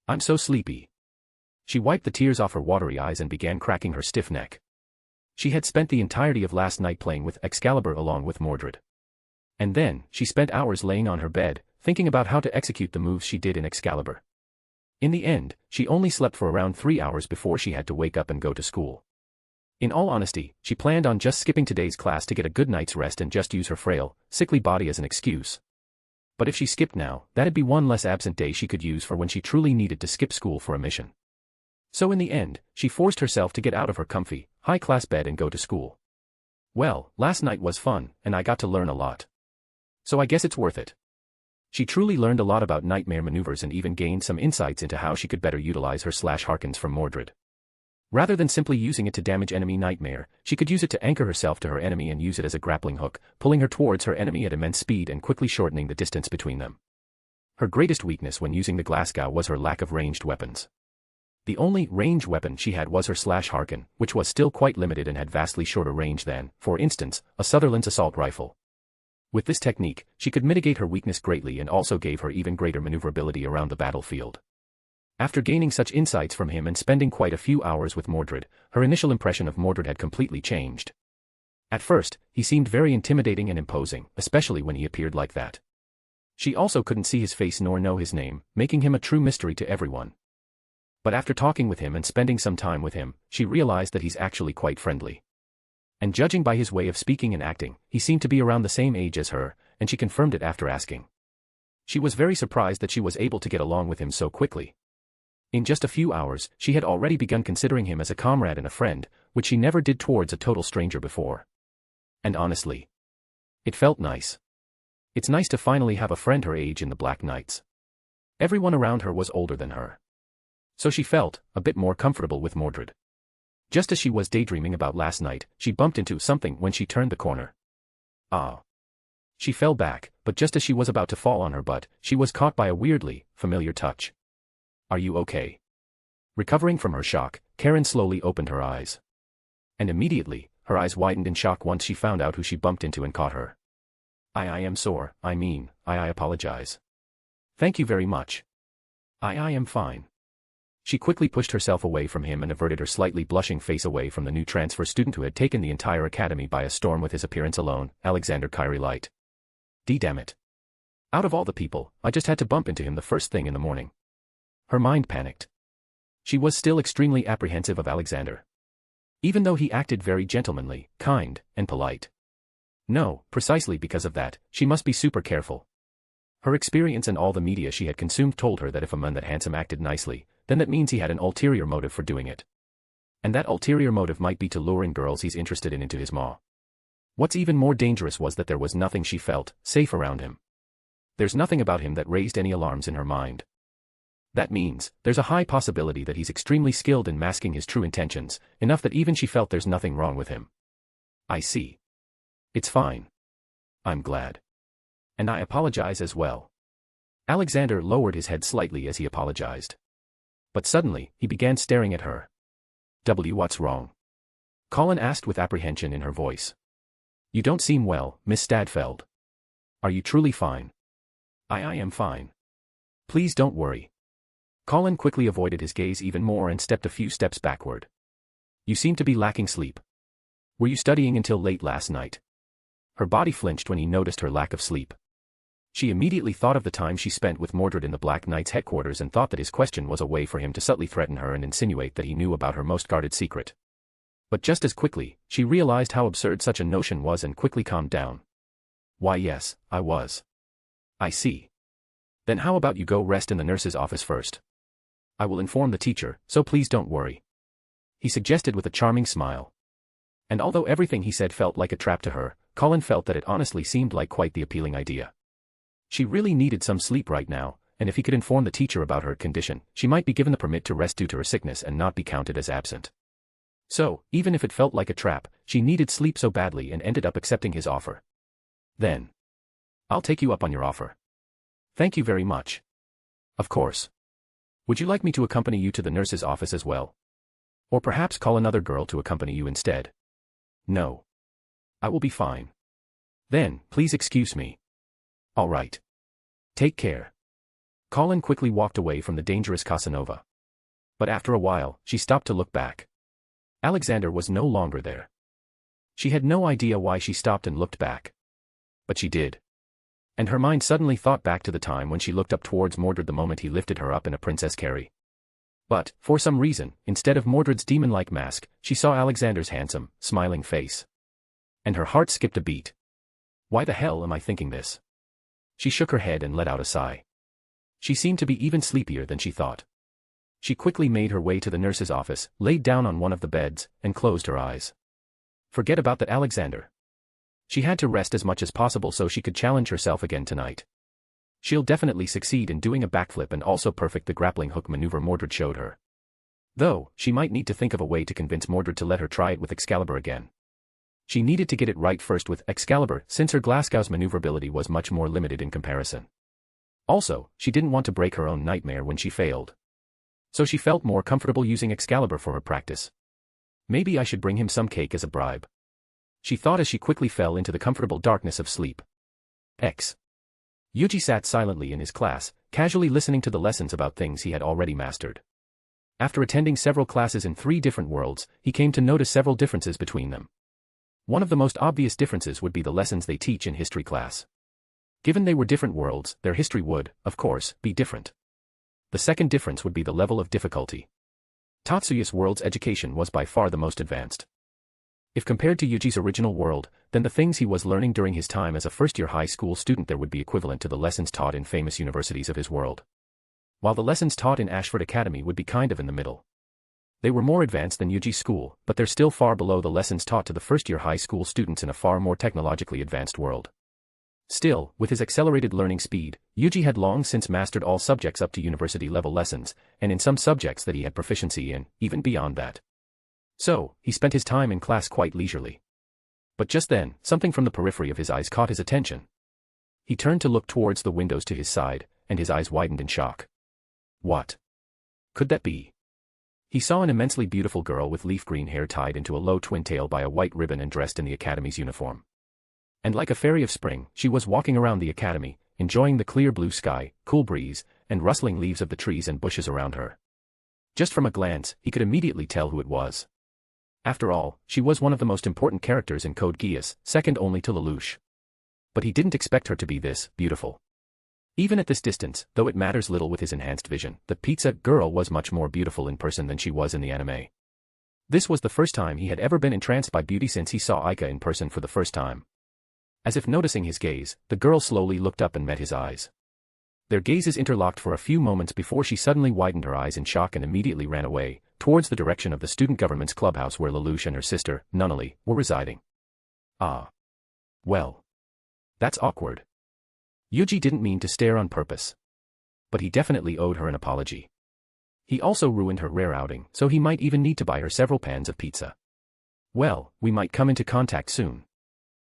I'm so sleepy. She wiped the tears off her watery eyes and began cracking her stiff neck. She had spent the entirety of last night playing with Excalibur along with Mordred. And then, she spent hours laying on her bed, thinking about how to execute the moves she did in Excalibur. In the end, she only slept for around 3 hours before she had to wake up and go to school. In all honesty, she planned on just skipping today's class to get a good night's rest and just use her frail, sickly body as an excuse. But if she skipped now, that'd be one less absent day she could use for when she truly needed to skip school for a mission. So in the end, she forced herself to get out of her comfy, high-class bed and go to school. Well, last night was fun, and I got to learn a lot. So I guess it's worth it. She truly learned a lot about nightmare maneuvers and even gained some insights into how she could better utilize her /Harkins from Mordred. Rather than simply using it to damage enemy nightmare, she could use it to anchor herself to her enemy and use it as a grappling hook, pulling her towards her enemy at immense speed and quickly shortening the distance between them. Her greatest weakness when using the Glasgow was her lack of ranged weapons. The only ranged weapon she had was her /Harkin, which was still quite limited and had vastly shorter range than, for instance, a Sutherland's assault rifle. With this technique, she could mitigate her weakness greatly and also gave her even greater maneuverability around the battlefield. After gaining such insights from him and spending quite a few hours with Mordred, her initial impression of Mordred had completely changed. At first, he seemed very intimidating and imposing, especially when he appeared like that. She also couldn't see his face nor know his name, making him a true mystery to everyone. But after talking with him and spending some time with him, she realized that he's actually quite friendly. And judging by his way of speaking and acting, he seemed to be around the same age as her, and she confirmed it after asking. She was very surprised that she was able to get along with him so quickly. In just a few hours, she had already begun considering him as a comrade and a friend, which she never did towards a total stranger before. And honestly, it felt nice. It's nice to finally have a friend her age in the Black Knights. Everyone around her was older than her. So she felt a bit more comfortable with Mordred. Just as she was daydreaming about last night, she bumped into something when she turned the corner. Ah. She fell back, but just as she was about to fall on her butt, she was caught by a weirdly familiar touch. Are you okay? Recovering from her shock, Karen slowly opened her eyes. And immediately, her eyes widened in shock once she found out who she bumped into and caught her. I am sore, I apologize. Thank you very much. I am fine. She quickly pushed herself away from him and averted her slightly blushing face away from the new transfer student who had taken the entire academy by a storm with his appearance alone, Alexander Kyrie Light. Damn it. Out of all the people, I just had to bump into him the first thing in the morning. Her mind panicked. She was still extremely apprehensive of Alexander. Even though he acted very gentlemanly, kind, and polite. No, precisely because of that, she must be super careful. Her experience and all the media she had consumed told her that if a man that handsome acted nicely, then that means he had an ulterior motive for doing it. And that ulterior motive might be to lure in girls he's interested in into his maw. What's even more dangerous was that there was nothing she felt safe around him. There's nothing about him that raised any alarms in her mind. That means, there's a high possibility that he's extremely skilled in masking his true intentions, enough that even she felt there's nothing wrong with him. I see. It's fine. I'm glad. And I apologize as well. Alexander lowered his head slightly as he apologized. But suddenly, he began staring at her. What's wrong? Colin asked with apprehension in her voice. You don't seem well, Miss Stadfeld. Are you truly fine? I am fine. Please don't worry. Colin quickly avoided his gaze even more and stepped a few steps backward. You seem to be lacking sleep. Were you studying until late last night? Her body flinched when he noticed her lack of sleep. She immediately thought of the time she spent with Mordred in the Black Knight's headquarters and thought that his question was a way for him to subtly threaten her and insinuate that he knew about her most guarded secret. But just as quickly, she realized how absurd such a notion was and quickly calmed down. Why yes, I was. I see. Then how about you go rest in the nurse's office first? I will inform the teacher, so please don't worry. He suggested with a charming smile. And although everything he said felt like a trap to her, Colin felt that it honestly seemed like quite the appealing idea. She really needed some sleep right now, and if he could inform the teacher about her condition, she might be given the permit to rest due to her sickness and not be counted as absent. So, even if it felt like a trap, she needed sleep so badly and ended up accepting his offer. Then. I'll take you up on your offer. Thank you very much. Of course. Would you like me to accompany you to the nurse's office as well? Or perhaps call another girl to accompany you instead? No. I will be fine. Then, please excuse me. All right. Take care. Colin quickly walked away from the dangerous Casanova. But after a while, she stopped to look back. Alexander was no longer there. She had no idea why she stopped and looked back. But she did. And her mind suddenly thought back to the time when she looked up towards Mordred the moment he lifted her up in a princess carry. But, for some reason, instead of Mordred's demon-like mask, she saw Alexander's handsome, smiling face. And her heart skipped a beat. Why the hell am I thinking this? She shook her head and let out a sigh. She seemed to be even sleepier than she thought. She quickly made her way to the nurse's office, laid down on one of the beds, and closed her eyes. Forget about that Alexander. She had to rest as much as possible so she could challenge herself again tonight. She'll definitely succeed in doing a backflip and also perfect the grappling hook maneuver Mordred showed her. Though, she might need to think of a way to convince Mordred to let her try it with Excalibur again. She needed to get it right first with Excalibur, since her Glasgow's maneuverability was much more limited in comparison. Also, she didn't want to break her own nightmare when she failed. So she felt more comfortable using Excalibur for her practice. Maybe I should bring him some cake as a bribe. She thought as she quickly fell into the comfortable darkness of sleep. Yuuji sat silently in his class, casually listening to the lessons about things he had already mastered. After attending several classes in 3 different worlds, he came to notice several differences between them. One of the most obvious differences would be the lessons they teach in history class. Given they were different worlds, their history would, of course, be different. The second difference would be the level of difficulty. Tatsuya's world's education was by far the most advanced. If compared to Yuji's original world, then the things he was learning during his time as a first-year high school student there would be equivalent to the lessons taught in famous universities of his world. While the lessons taught in Ashford Academy would be kind of in the middle. They were more advanced than Yuji's school, but they're still far below the lessons taught to the first-year high school students in a far more technologically advanced world. Still, with his accelerated learning speed, Yuuji had long since mastered all subjects up to university-level lessons, and in some subjects that he had proficiency in, even beyond that. So, he spent his time in class quite leisurely. But just then, something from the periphery of his eyes caught his attention. He turned to look towards the windows to his side, and his eyes widened in shock. What could that be? He saw an immensely beautiful girl with leaf-green hair tied into a low twin tail by a white ribbon and dressed in the academy's uniform. And like a fairy of spring, she was walking around the academy, enjoying the clear blue sky, cool breeze, and rustling leaves of the trees and bushes around her. Just from a glance, he could immediately tell who it was. After all, she was one of the most important characters in Code Geass, second only to Lelouch. But he didn't expect her to be this beautiful. Even at this distance, though it matters little with his enhanced vision, the pizza girl was much more beautiful in person than she was in the anime. This was the first time he had ever been entranced by beauty since he saw Aika in person for the first time. As if noticing his gaze, the girl slowly looked up and met his eyes. Their gazes interlocked for a few moments before she suddenly widened her eyes in shock and immediately ran away, towards the direction of the student government's clubhouse where Lelouch and her sister, Nunnally, were residing. Ah. Well. That's awkward. Yuuji didn't mean to stare on purpose. But he definitely owed her an apology. He also ruined her rare outing, so he might even need to buy her several pans of pizza. Well, we might come into contact soon.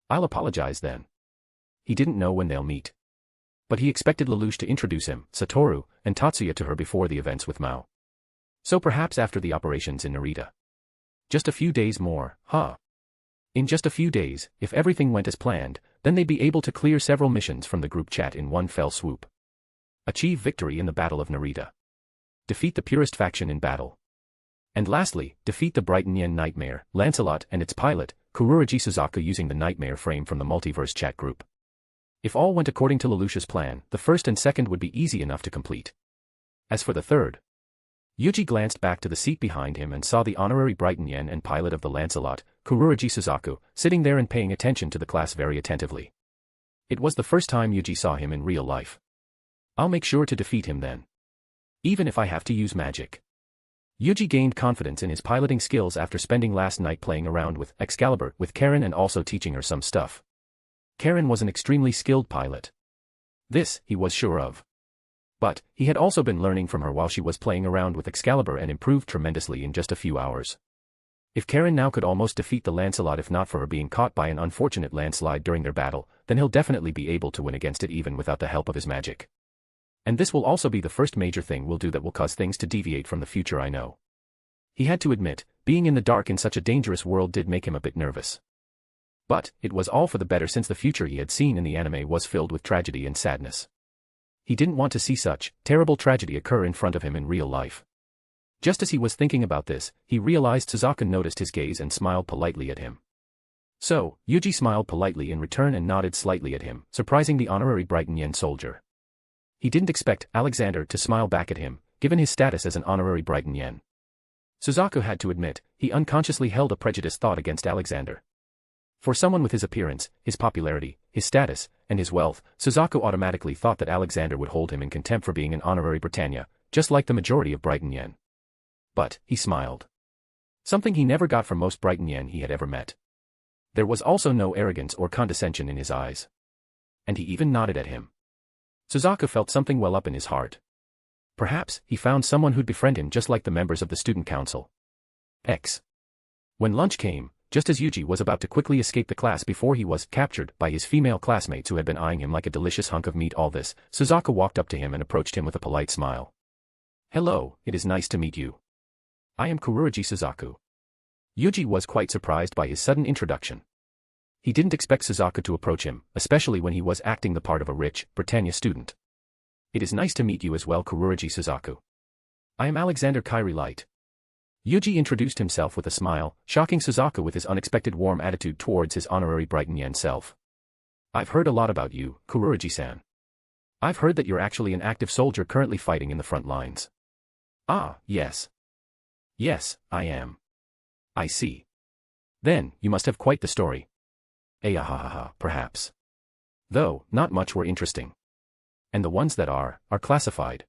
I'll apologize then. He didn't know when they'll meet. But he expected Lelouch to introduce him, Satoru, and Tatsuya to her before the events with Mao. So perhaps after the operations in Narita. Just a few days more, huh? In just a few days, if everything went as planned, then they'd be able to clear several missions from the group chat in one fell swoop. Achieve victory in the Battle of Narita. Defeat the Purist faction in battle. And lastly, defeat the Brighton Yen Nightmare, Lancelot and its pilot, Kuroji Suzaku using the Nightmare frame from the Multiverse Chat group. If all went according to Lelouch's plan, the first and second would be easy enough to complete. As for the third, Yuuji glanced back to the seat behind him and saw the honorary Brighton Yen and pilot of the Lancelot, Kuroji Suzaku, sitting there and paying attention to the class very attentively. It was the first time Yuuji saw him in real life. I'll make sure to defeat him then. Even if I have to use magic. Yuuji gained confidence in his piloting skills after spending last night playing around with Excalibur with Karen and also teaching her some stuff. Karen was an extremely skilled pilot. This, he was sure of. But, he had also been learning from her while she was playing around with Excalibur and improved tremendously in just a few hours. If Karen now could almost defeat the Lancelot if not for her being caught by an unfortunate landslide during their battle, then he'll definitely be able to win against it even without the help of his magic. And this will also be the first major thing we'll do that will cause things to deviate from the future I know. He had to admit, being in the dark in such a dangerous world did make him a bit nervous. But, it was all for the better since the future he had seen in the anime was filled with tragedy and sadness. He didn't want to see such terrible tragedy occur in front of him in real life. Just as he was thinking about this, he realized Suzaku noticed his gaze and smiled politely at him. So, Yuuji smiled politely in return and nodded slightly at him, surprising the honorary Brighton Yen soldier. He didn't expect Alexander to smile back at him, given his status as an honorary Brighton Yen. Suzaku had to admit, he unconsciously held a prejudiced thought against Alexander. For someone with his appearance, his popularity, his status, and his wealth, Suzaku automatically thought that Alexander would hold him in contempt for being an honorary Britannia, just like the majority of Brighton Yen. But, he smiled. Something he never got from most Brighton Yen he had ever met. There was also no arrogance or condescension in his eyes. And he even nodded at him. Suzaku felt something well up in his heart. Perhaps he found someone who'd befriend him just like the members of the student council. When lunch came, just as Yuuji was about to quickly escape the class before he was captured by his female classmates who had been eyeing him like a delicious hunk of meat all this, Suzaku walked up to him and approached him with a polite smile. "Hello, it is nice to meet you. I am Kuruji Suzaku." Yuuji was quite surprised by his sudden introduction. He didn't expect Suzaku to approach him, especially when he was acting the part of a rich, Britannia student. "It is nice to meet you as well, Kuruji Suzaku. I am Alexander Kairi Light." Yuuji introduced himself with a smile, shocking Suzaku with his unexpected warm attitude towards his honorary Brighton Yen self. "I've heard a lot about you, Kuruji-san. I've heard that you're actually an active soldier currently fighting in the front lines." "Ah, yes. Yes, I am." "I see. Then, you must have quite the story." Perhaps. Though, not much were interesting. And the ones that are classified.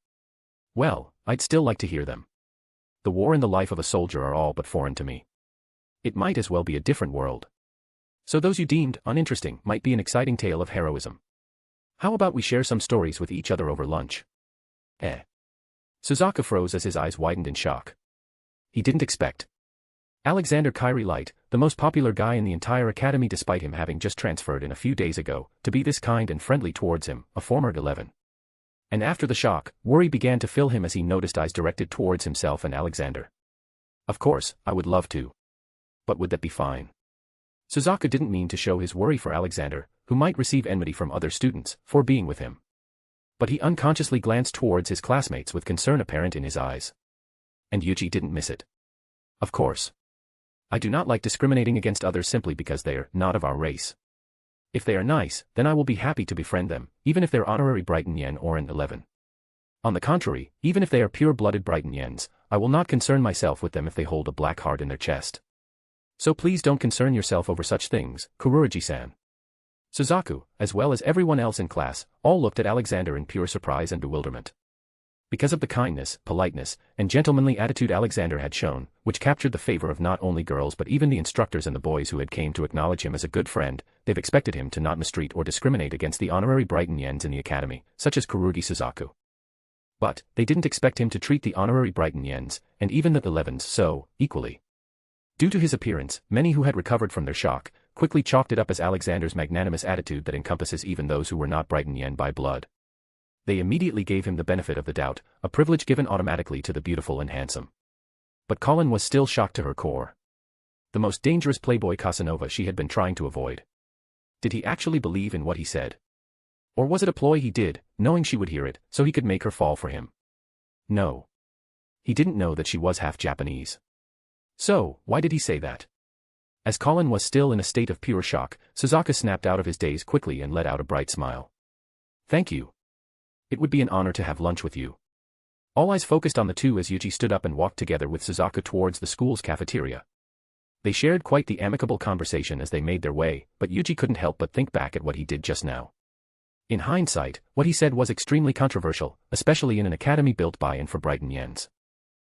Well, I'd still like to hear them. The war and the life of a soldier are all but foreign to me. It might as well be a different world. So those you deemed uninteresting might be an exciting tale of heroism. How about we share some stories with each other over lunch? Suzaku froze as his eyes widened in shock. He didn't expect Alexander Kairi Light, the most popular guy in the entire academy despite him having just transferred in a few days ago, to be this kind and friendly towards him, a former 11. And after the shock, worry began to fill him as he noticed eyes directed towards himself and Alexander. Of course, I would love to. But would that be fine? Suzaku didn't mean to show his worry for Alexander, who might receive enmity from other students, for being with him. But he unconsciously glanced towards his classmates with concern apparent in his eyes. And Yuuji didn't miss it. Of course. I do not like discriminating against others simply because they are not of our race. If they are nice, then I will be happy to befriend them, even if they're honorary Brighton Yen or an 11. On the contrary, even if they are pure-blooded Brighton Yens, I will not concern myself with them if they hold a black heart in their chest. So please don't concern yourself over such things, Kuruji-san." Suzaku, as well as everyone else in class, all looked at Alexander in pure surprise and bewilderment. Because of the kindness, politeness, and gentlemanly attitude Alexander had shown, which captured the favor of not only girls but even the instructors and the boys who had came to acknowledge him as a good friend, they've expected him to not mistreat or discriminate against the honorary Brighton Yens in the academy, such as Kurugi Suzaku. But, they didn't expect him to treat the honorary Brighton Yens, and even the 11s so, equally. Due to his appearance, many who had recovered from their shock, quickly chalked it up as Alexander's magnanimous attitude that encompasses even those who were not Brighton Yen by blood. They immediately gave him the benefit of the doubt, a privilege given automatically to the beautiful and handsome. But Colin was still shocked to her core. The most dangerous playboy Casanova she had been trying to avoid. Did he actually believe in what he said? Or was it a ploy he did, knowing she would hear it, so he could make her fall for him? No. He didn't know that she was half Japanese. So, why did he say that? As Colin was still in a state of pure shock, Suzaku snapped out of his daze quickly and let out a bright smile. "Thank you. It would be an honor to have lunch with you." All eyes focused on the two as Yuuji stood up and walked together with Suzaku towards the school's cafeteria. They shared quite the amicable conversation as they made their way, but Yuuji couldn't help but think back at what he did just now. In hindsight, what he said was extremely controversial, especially in an academy built by and for Brighton Yens.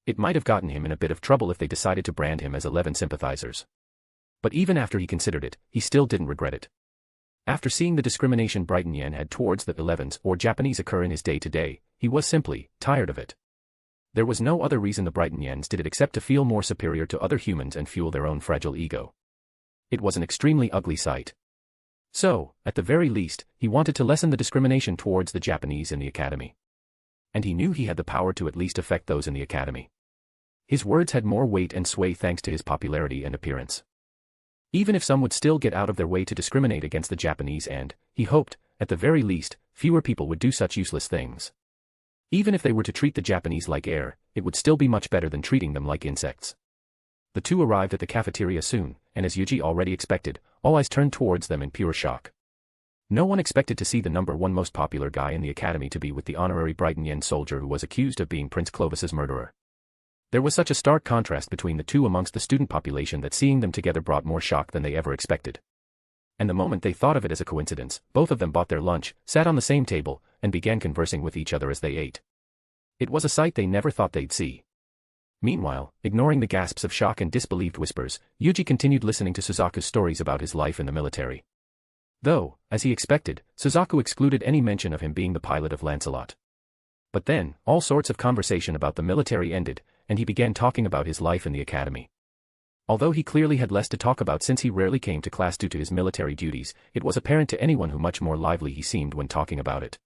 It might have gotten him in a bit of trouble if they decided to brand him as 11 sympathizers. But even after he considered it, he still didn't regret it. After seeing the discrimination Brighton Yen had towards the 11s or Japanese occur in his day-to-day, he was simply tired of it. There was no other reason the Brighton Yens did it except to feel more superior to other humans and fuel their own fragile ego. It was an extremely ugly sight. So, at the very least, he wanted to lessen the discrimination towards the Japanese in the academy. And he knew he had the power to at least affect those in the academy. His words had more weight and sway thanks to his popularity and appearance. Even if some would still get out of their way to discriminate against the Japanese and, he hoped, at the very least, fewer people would do such useless things. Even if they were to treat the Japanese like air, it would still be much better than treating them like insects. The two arrived at the cafeteria soon, and as Yuuji already expected, all eyes turned towards them in pure shock. No one expected to see the #1 most popular guy in the academy to be with the honorary Brighton Yen soldier who was accused of being Prince Clovis's murderer. There was such a stark contrast between the two amongst the student population that seeing them together brought more shock than they ever expected. And the moment they thought of it as a coincidence, both of them bought their lunch, sat on the same table, and began conversing with each other as they ate. It was a sight they never thought they'd see. Meanwhile, ignoring the gasps of shock and disbelieved whispers, Yuuji continued listening to Suzaku's stories about his life in the military. Though, as he expected, Suzaku excluded any mention of him being the pilot of Lancelot. But then, all sorts of conversation about the military ended, and he began talking about his life in the academy. Although he clearly had less to talk about since he rarely came to class due to his military duties, it was apparent to anyone how much more lively he seemed when talking about it.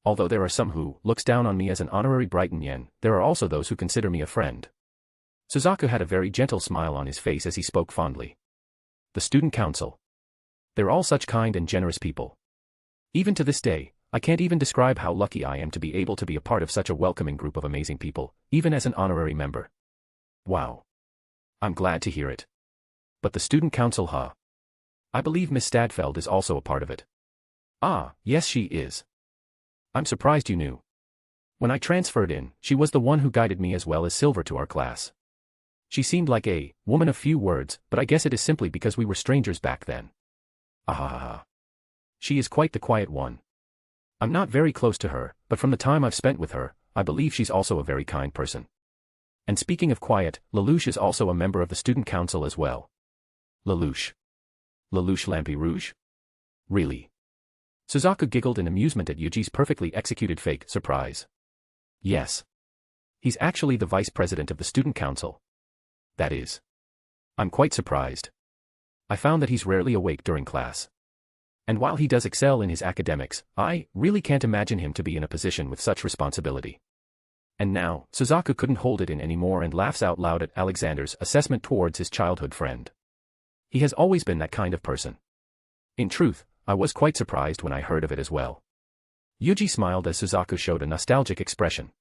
Although there are some who looks down on me as an honorary Brighton yen, there are also those who consider me a friend. Suzaku had a very gentle smile on his face as he spoke fondly. The student council. They're all such kind and generous people. Even to this day, I can't even describe how lucky I am to be able to be a part of such a welcoming group of amazing people, even as an honorary member. Wow. I'm glad to hear it. But the student council, huh? I believe Miss Stadfeld is also a part of it. Ah, yes she is. I'm surprised you knew. When I transferred in, she was the one who guided me as well as Silver to our class. She seemed like a woman of few words, but I guess it is simply because we were strangers back then. Ah. She is quite the quiet one. I'm not very close to her, but from the time I've spent with her, I believe she's also a very kind person. And speaking of quiet, Lelouch is also a member of the student council as well. Lelouch Lampy Rouge? Really? Suzaku giggled in amusement at Yuji's perfectly executed fake surprise. Yes. He's actually the vice president of the student council. That is. I'm quite surprised. I found that he's rarely awake during class. And while he does excel in his academics, I really can't imagine him to be in a position with such responsibility. And now, Suzaku couldn't hold it in anymore and laughs out loud at Alexander's assessment towards his childhood friend. He has always been that kind of person. In truth, I was quite surprised when I heard of it as well. Yuji smiled as Suzaku showed a nostalgic expression.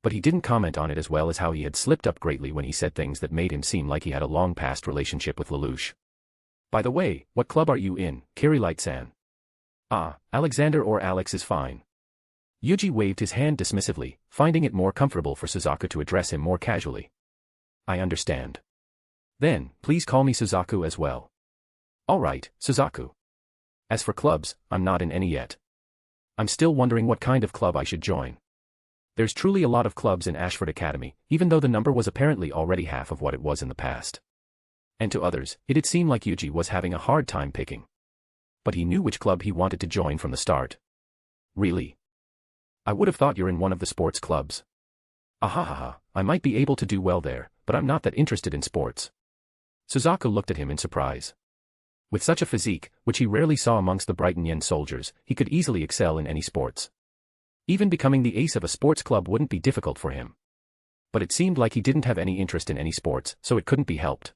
But he didn't comment on it as well as how he had slipped up greatly when he said things that made him seem like he had a long-past relationship with Lelouch. By the way, what club are you in, Kirilight-san? Ah, Alexander or Alex is fine. Yuji waved his hand dismissively, finding it more comfortable for Suzaku to address him more casually. I understand. Then, please call me Suzaku as well. All right, Suzaku. As for clubs, I'm not in any yet. I'm still wondering what kind of club I should join. There's truly a lot of clubs in Ashford Academy, even though the number was apparently already half of what it was in the past. And to others, it'd seem like Yuji was having a hard time picking. But he knew which club he wanted to join from the start. Really? I would have thought you're in one of the sports clubs. Ahahaha, I might be able to do well there, but I'm not that interested in sports. Suzaku looked at him in surprise. With such a physique, which he rarely saw amongst the Brighton Yen soldiers, he could easily excel in any sports. Even becoming the ace of a sports club wouldn't be difficult for him. But it seemed like he didn't have any interest in any sports, so it couldn't be helped.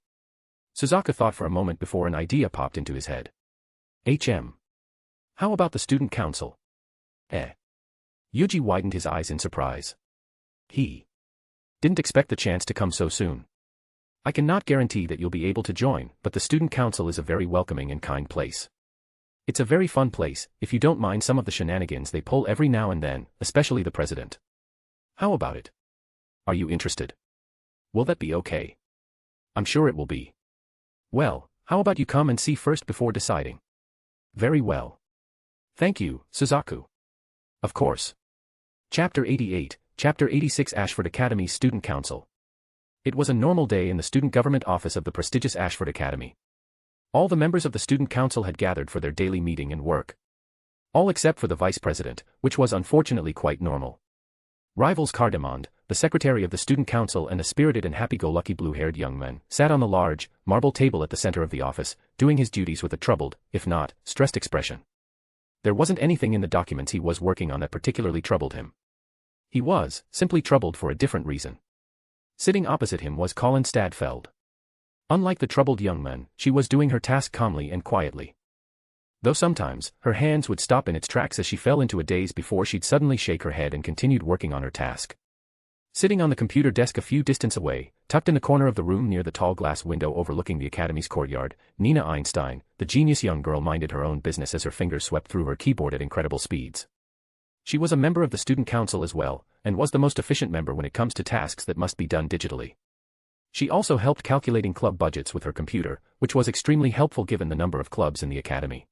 Suzaku thought for a moment before an idea popped into his head. How about the student council? Yuji widened his eyes in surprise. He didn't expect the chance to come so soon. I cannot guarantee that you'll be able to join, but the student council is a very welcoming and kind place. It's a very fun place, if you don't mind some of the shenanigans they pull every now and then, especially the president. How about it? Are you interested? Will that be okay? I'm sure it will be. Well, how about you come and see first before deciding? Very well. Thank you, Suzaku. Of course. Chapter 88, Chapter 86 Ashford Academy Student Council. It was a normal day in the student government office of the prestigious Ashford Academy. All the members of the student council had gathered for their daily meeting and work. All except for the vice president, which was unfortunately quite normal. Rivals Cardamond, the secretary of the student council and a spirited and happy-go-lucky blue-haired young man, sat on the large, marble table at the center of the office, doing his duties with a troubled, if not, stressed expression. There wasn't anything in the documents he was working on that particularly troubled him. He was simply troubled for a different reason. Sitting opposite him was Colin Stadfeld. Unlike the troubled young man, she was doing her task calmly and quietly. Though sometimes, her hands would stop in its tracks as she fell into a daze before she'd suddenly shake her head and continued working on her task. Sitting on the computer desk a few distance away, tucked in the corner of the room near the tall glass window overlooking the academy's courtyard, Nina Einstein, the genius young girl, minded her own business as her fingers swept through her keyboard at incredible speeds. She was a member of the student council as well, and was the most efficient member when it comes to tasks that must be done digitally. She also helped calculating club budgets with her computer, which was extremely helpful given the number of clubs in the academy.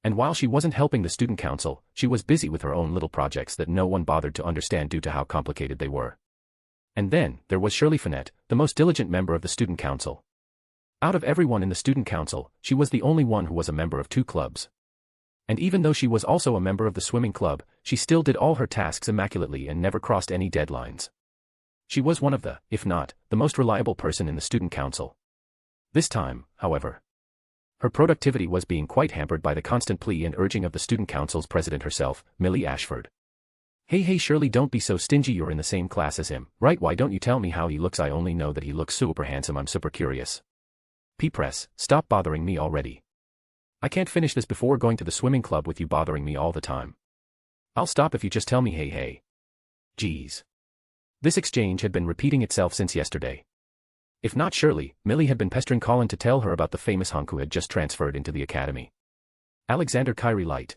And while she wasn't helping the student council, she was busy with her own little projects that no one bothered to understand due to how complicated they were. And then, there was Shirley Finette, the most diligent member of the student council. Out of everyone in the student council, she was the only one who was a member of 2 clubs. And even though she was also a member of the swimming club, she still did all her tasks immaculately and never crossed any deadlines. She was one of the, if not, the most reliable person in the student council. This time, however, her productivity was being quite hampered by the constant plea and urging of the student council's president herself, Millie Ashford. Hey Shirley, don't be so stingy, you're in the same class as him, right? Why don't you tell me how he looks? I only know that he looks super handsome, I'm super curious. P-Press, stop bothering me already. I can't finish this before going to the swimming club with you bothering me all the time. I'll stop if you just tell me hey. Geez. This exchange had been repeating itself since yesterday. If not Shirley, Millie had been pestering Colin to tell her about the famous hunk who had just transferred into the academy. Alexander Kyrie Light.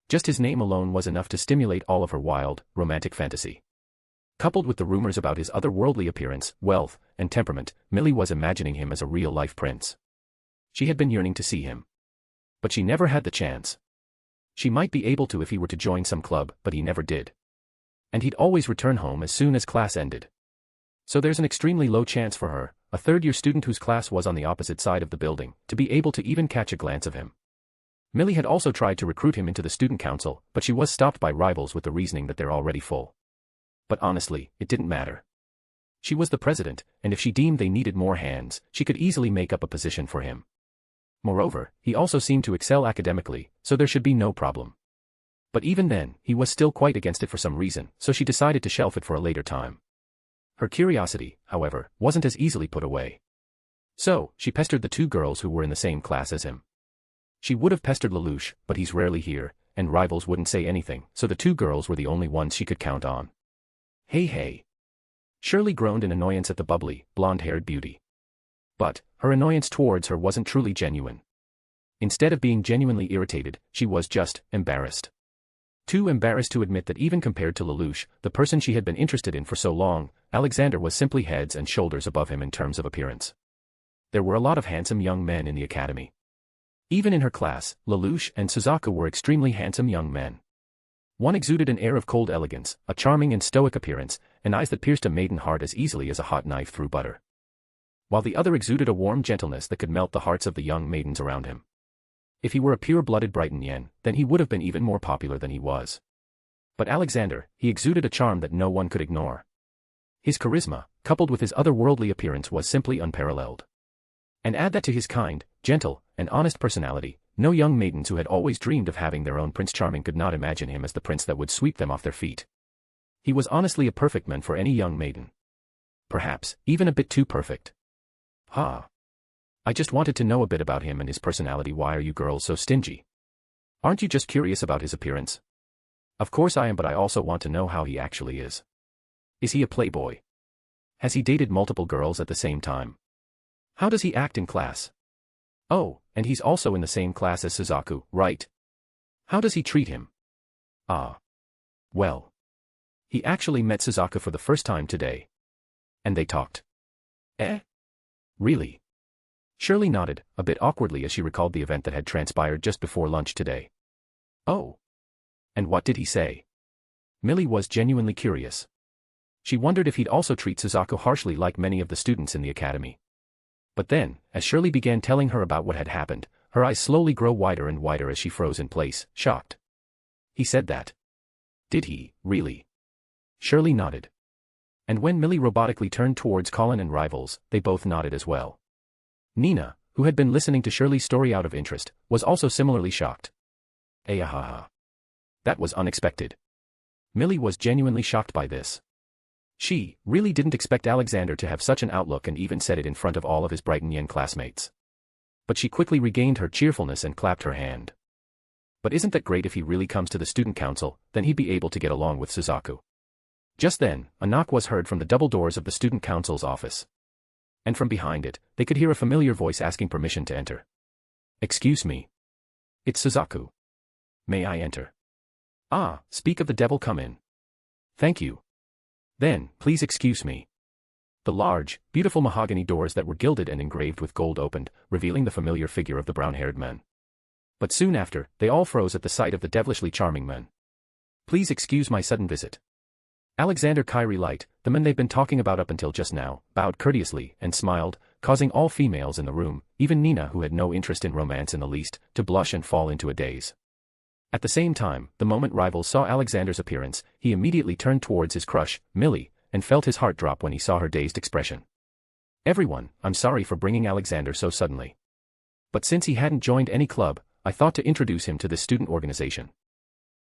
Just his name alone was enough to stimulate all of her wild, romantic fantasy. Coupled with the rumors about his otherworldly appearance, wealth, and temperament, Millie was imagining him as a real-life prince. She had been yearning to see him. But she never had the chance. She might be able to if he were to join some club, but he never did. And he'd always return home as soon as class ended. So there's an extremely low chance for her, a third-year student whose class was on the opposite side of the building, to be able to even catch a glance of him. Millie had also tried to recruit him into the student council, but she was stopped by rivals with the reasoning that they're already full. But honestly, it didn't matter. She was the president, and if she deemed they needed more hands, she could easily make up a position for him. Moreover, he also seemed to excel academically, so there should be no problem. But even then, he was still quite against it for some reason, so she decided to shelf it for a later time. Her curiosity, however, wasn't as easily put away. So, she pestered the two girls who were in the same class as him. She would have pestered Lelouch, but he's rarely here, and rivals wouldn't say anything, so the two girls were the only ones she could count on. Hey. Shirley groaned in annoyance at the bubbly, blonde-haired beauty. But, her annoyance towards her wasn't truly genuine. Instead of being genuinely irritated, she was just embarrassed. Too embarrassed to admit that even compared to Lelouch, the person she had been interested in for so long, Alexander was simply heads and shoulders above him in terms of appearance. There were a lot of handsome young men in the academy. Even in her class, Lelouch and Suzaku were extremely handsome young men. One exuded an air of cold elegance, a charming and stoic appearance, and eyes that pierced a maiden heart as easily as a hot knife through butter. While the other exuded a warm gentleness that could melt the hearts of the young maidens around him. If he were a pure-blooded Brighton Yen, then he would have been even more popular than he was. But Alexander, he exuded a charm that no one could ignore. His charisma, coupled with his otherworldly appearance, was simply unparalleled. And add that to his kind, gentle, and honest personality, no young maidens who had always dreamed of having their own Prince Charming could not imagine him as the prince that would sweep them off their feet. He was honestly a perfect man for any young maiden. Perhaps, even a bit too perfect. I just wanted to know a bit about him and his personality. Why are you girls so stingy? Aren't you just curious about his appearance? Of course I am, but I also want to know how he actually is. Is he a playboy? Has he dated multiple girls at the same time? How does he act in class? Oh, and he's also in the same class as Suzaku, right? How does he treat him? Well. He actually met Suzaku for the first time today. And they talked. Really? Shirley nodded, a bit awkwardly as she recalled the event that had transpired just before lunch today. Oh. And what did he say? Millie was genuinely curious. She wondered if he'd also treat Suzaku harshly like many of the students in the academy. But then, as Shirley began telling her about what had happened, her eyes slowly grow wider and wider as she froze in place, shocked. He said that. Did he, really? Shirley nodded. And when Millie robotically turned towards Colin and rivals, they both nodded as well. Nina, who had been listening to Shirley's story out of interest, was also similarly shocked. That was unexpected. Millie was genuinely shocked by this. She really didn't expect Alexander to have such an outlook and even said it in front of all of his Brighton Yen classmates. But she quickly regained her cheerfulness and clapped her hand. But isn't that great? If he really comes to the student council, then he'd be able to get along with Suzaku. Just then, a knock was heard from the double doors of the student council's office. And from behind it, they could hear a familiar voice asking permission to enter. Excuse me. It's Suzaku. May I enter? Speak of the devil, come in. Thank you. Then, please excuse me. The large, beautiful mahogany doors that were gilded and engraved with gold opened, revealing the familiar figure of the brown-haired man. But soon after, they all froze at the sight of the devilishly charming man. Please excuse my sudden visit. Alexander Kyrie Light, the man they've been talking about up until just now, bowed courteously and smiled, causing all females in the room, even Nina who had no interest in romance in the least, to blush and fall into a daze. At the same time, the moment Rivals saw Alexander's appearance, he immediately turned towards his crush, Millie, and felt his heart drop when he saw her dazed expression. "Everyone, I'm sorry for bringing Alexander so suddenly. But since he hadn't joined any club, I thought to introduce him to this student organization.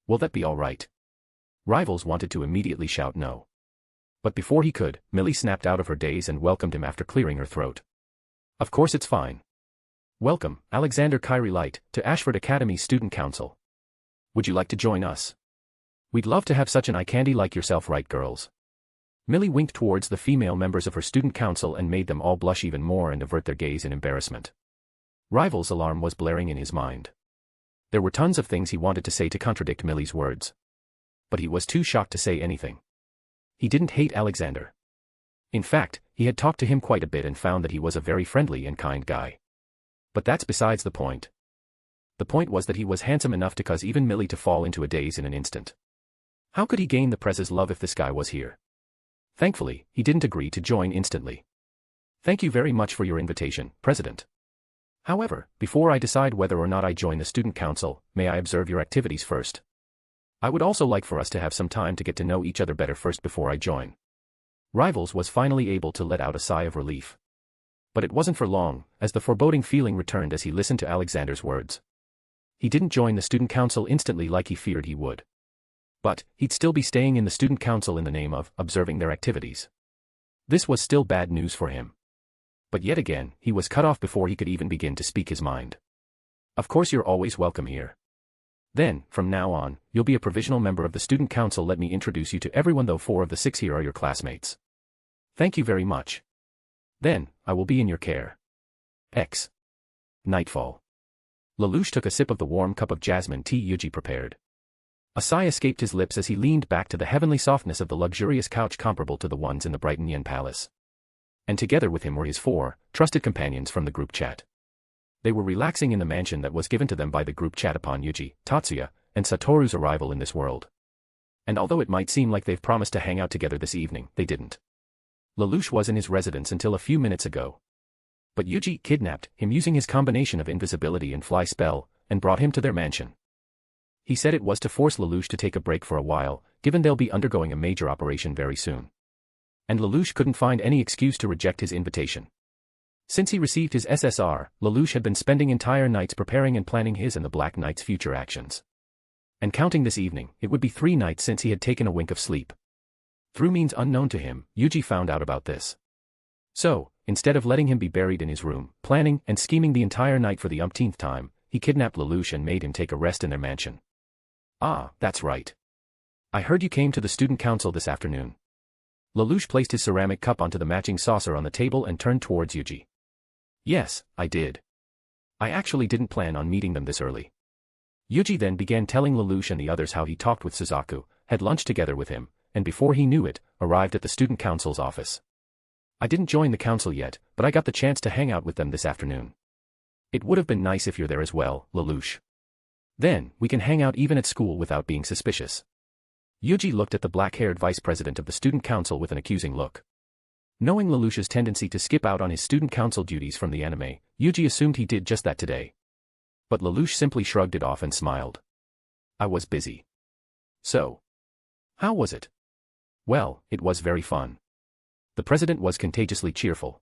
Will that be all right?" Rivals wanted to immediately shout no. But before he could, Millie snapped out of her daze and welcomed him after clearing her throat. "Of course it's fine. Welcome, Alexander Kyrie Light, to Ashford Academy's Student Council. Would you like to join us? We'd love to have such an eye candy like yourself, right girls?" Millie winked towards the female members of her student council and made them all blush even more and avert their gaze in embarrassment. Rivals' alarm was blaring in his mind. There were tons of things he wanted to say to contradict Millie's words. But he was too shocked to say anything. He didn't hate Alexander. In fact, he had talked to him quite a bit and found that he was a very friendly and kind guy. But that's besides the point. The point was that he was handsome enough to cause even Millie to fall into a daze in an instant. How could he gain the press's love if this guy was here? Thankfully, he didn't agree to join instantly. "Thank you very much for your invitation, President. However, before I decide whether or not I join the student council, may I observe your activities first? I would also like for us to have some time to get to know each other better first before I join." Rivals was finally able to let out a sigh of relief. But it wasn't for long, as the foreboding feeling returned as he listened to Alexander's words. He didn't join the student council instantly like he feared he would. But he'd still be staying in the student council in the name of observing their activities. This was still bad news for him. But yet again, he was cut off before he could even begin to speak his mind. "Of course you're always welcome here. Then, from now on, you'll be a provisional member of the student council. Let me introduce you to everyone, though 4 of the 6 here are your classmates. Thank you very much. Then, I will be in your care. X." Nightfall. Lelouch took a sip of the warm cup of jasmine tea Yuuji prepared. A sigh escaped his lips as he leaned back to the heavenly softness of the luxurious couch comparable to the ones in the Brighton Yen Palace. And together with him were his 4 trusted companions from the group chat. They were relaxing in the mansion that was given to them by the group chat upon Yuuji, Tatsuya, and Satoru's arrival in this world. And although it might seem like they've promised to hang out together this evening, they didn't. Lelouch was in his residence until a few minutes ago. But Yuuji kidnapped him using his combination of invisibility and fly spell, and brought him to their mansion. He said it was to force Lelouch to take a break for a while, given they'll be undergoing a major operation very soon. And Lelouch couldn't find any excuse to reject his invitation. Since he received his SSR, Lelouch had been spending entire nights preparing and planning his and the Black Knight's future actions. And counting this evening, it would be 3 nights since he had taken a wink of sleep. Through means unknown to him, Yuuji found out about this. So, instead of letting him be buried in his room, planning and scheming the entire night for the umpteenth time, he kidnapped Lelouch and made him take a rest in their mansion. "Ah, that's right. I heard you came to the student council this afternoon." Lelouch placed his ceramic cup onto the matching saucer on the table and turned towards Yuuji. "Yes, I did. I actually didn't plan on meeting them this early." Yuuji then began telling Lelouch and the others how he talked with Suzaku, had lunch together with him, and before he knew it, arrived at the student council's office. "I didn't join the council yet, but I got the chance to hang out with them this afternoon. It would have been nice if you're there as well, Lelouch. Then, we can hang out even at school without being suspicious." Yuuji looked at the black-haired vice president of the student council with an accusing look. Knowing Lelouch's tendency to skip out on his student council duties from the anime, Yuuji assumed he did just that today. But Lelouch simply shrugged it off and smiled. "I was busy." "So? How was it?" "Well, it was very fun." The president was contagiously cheerful.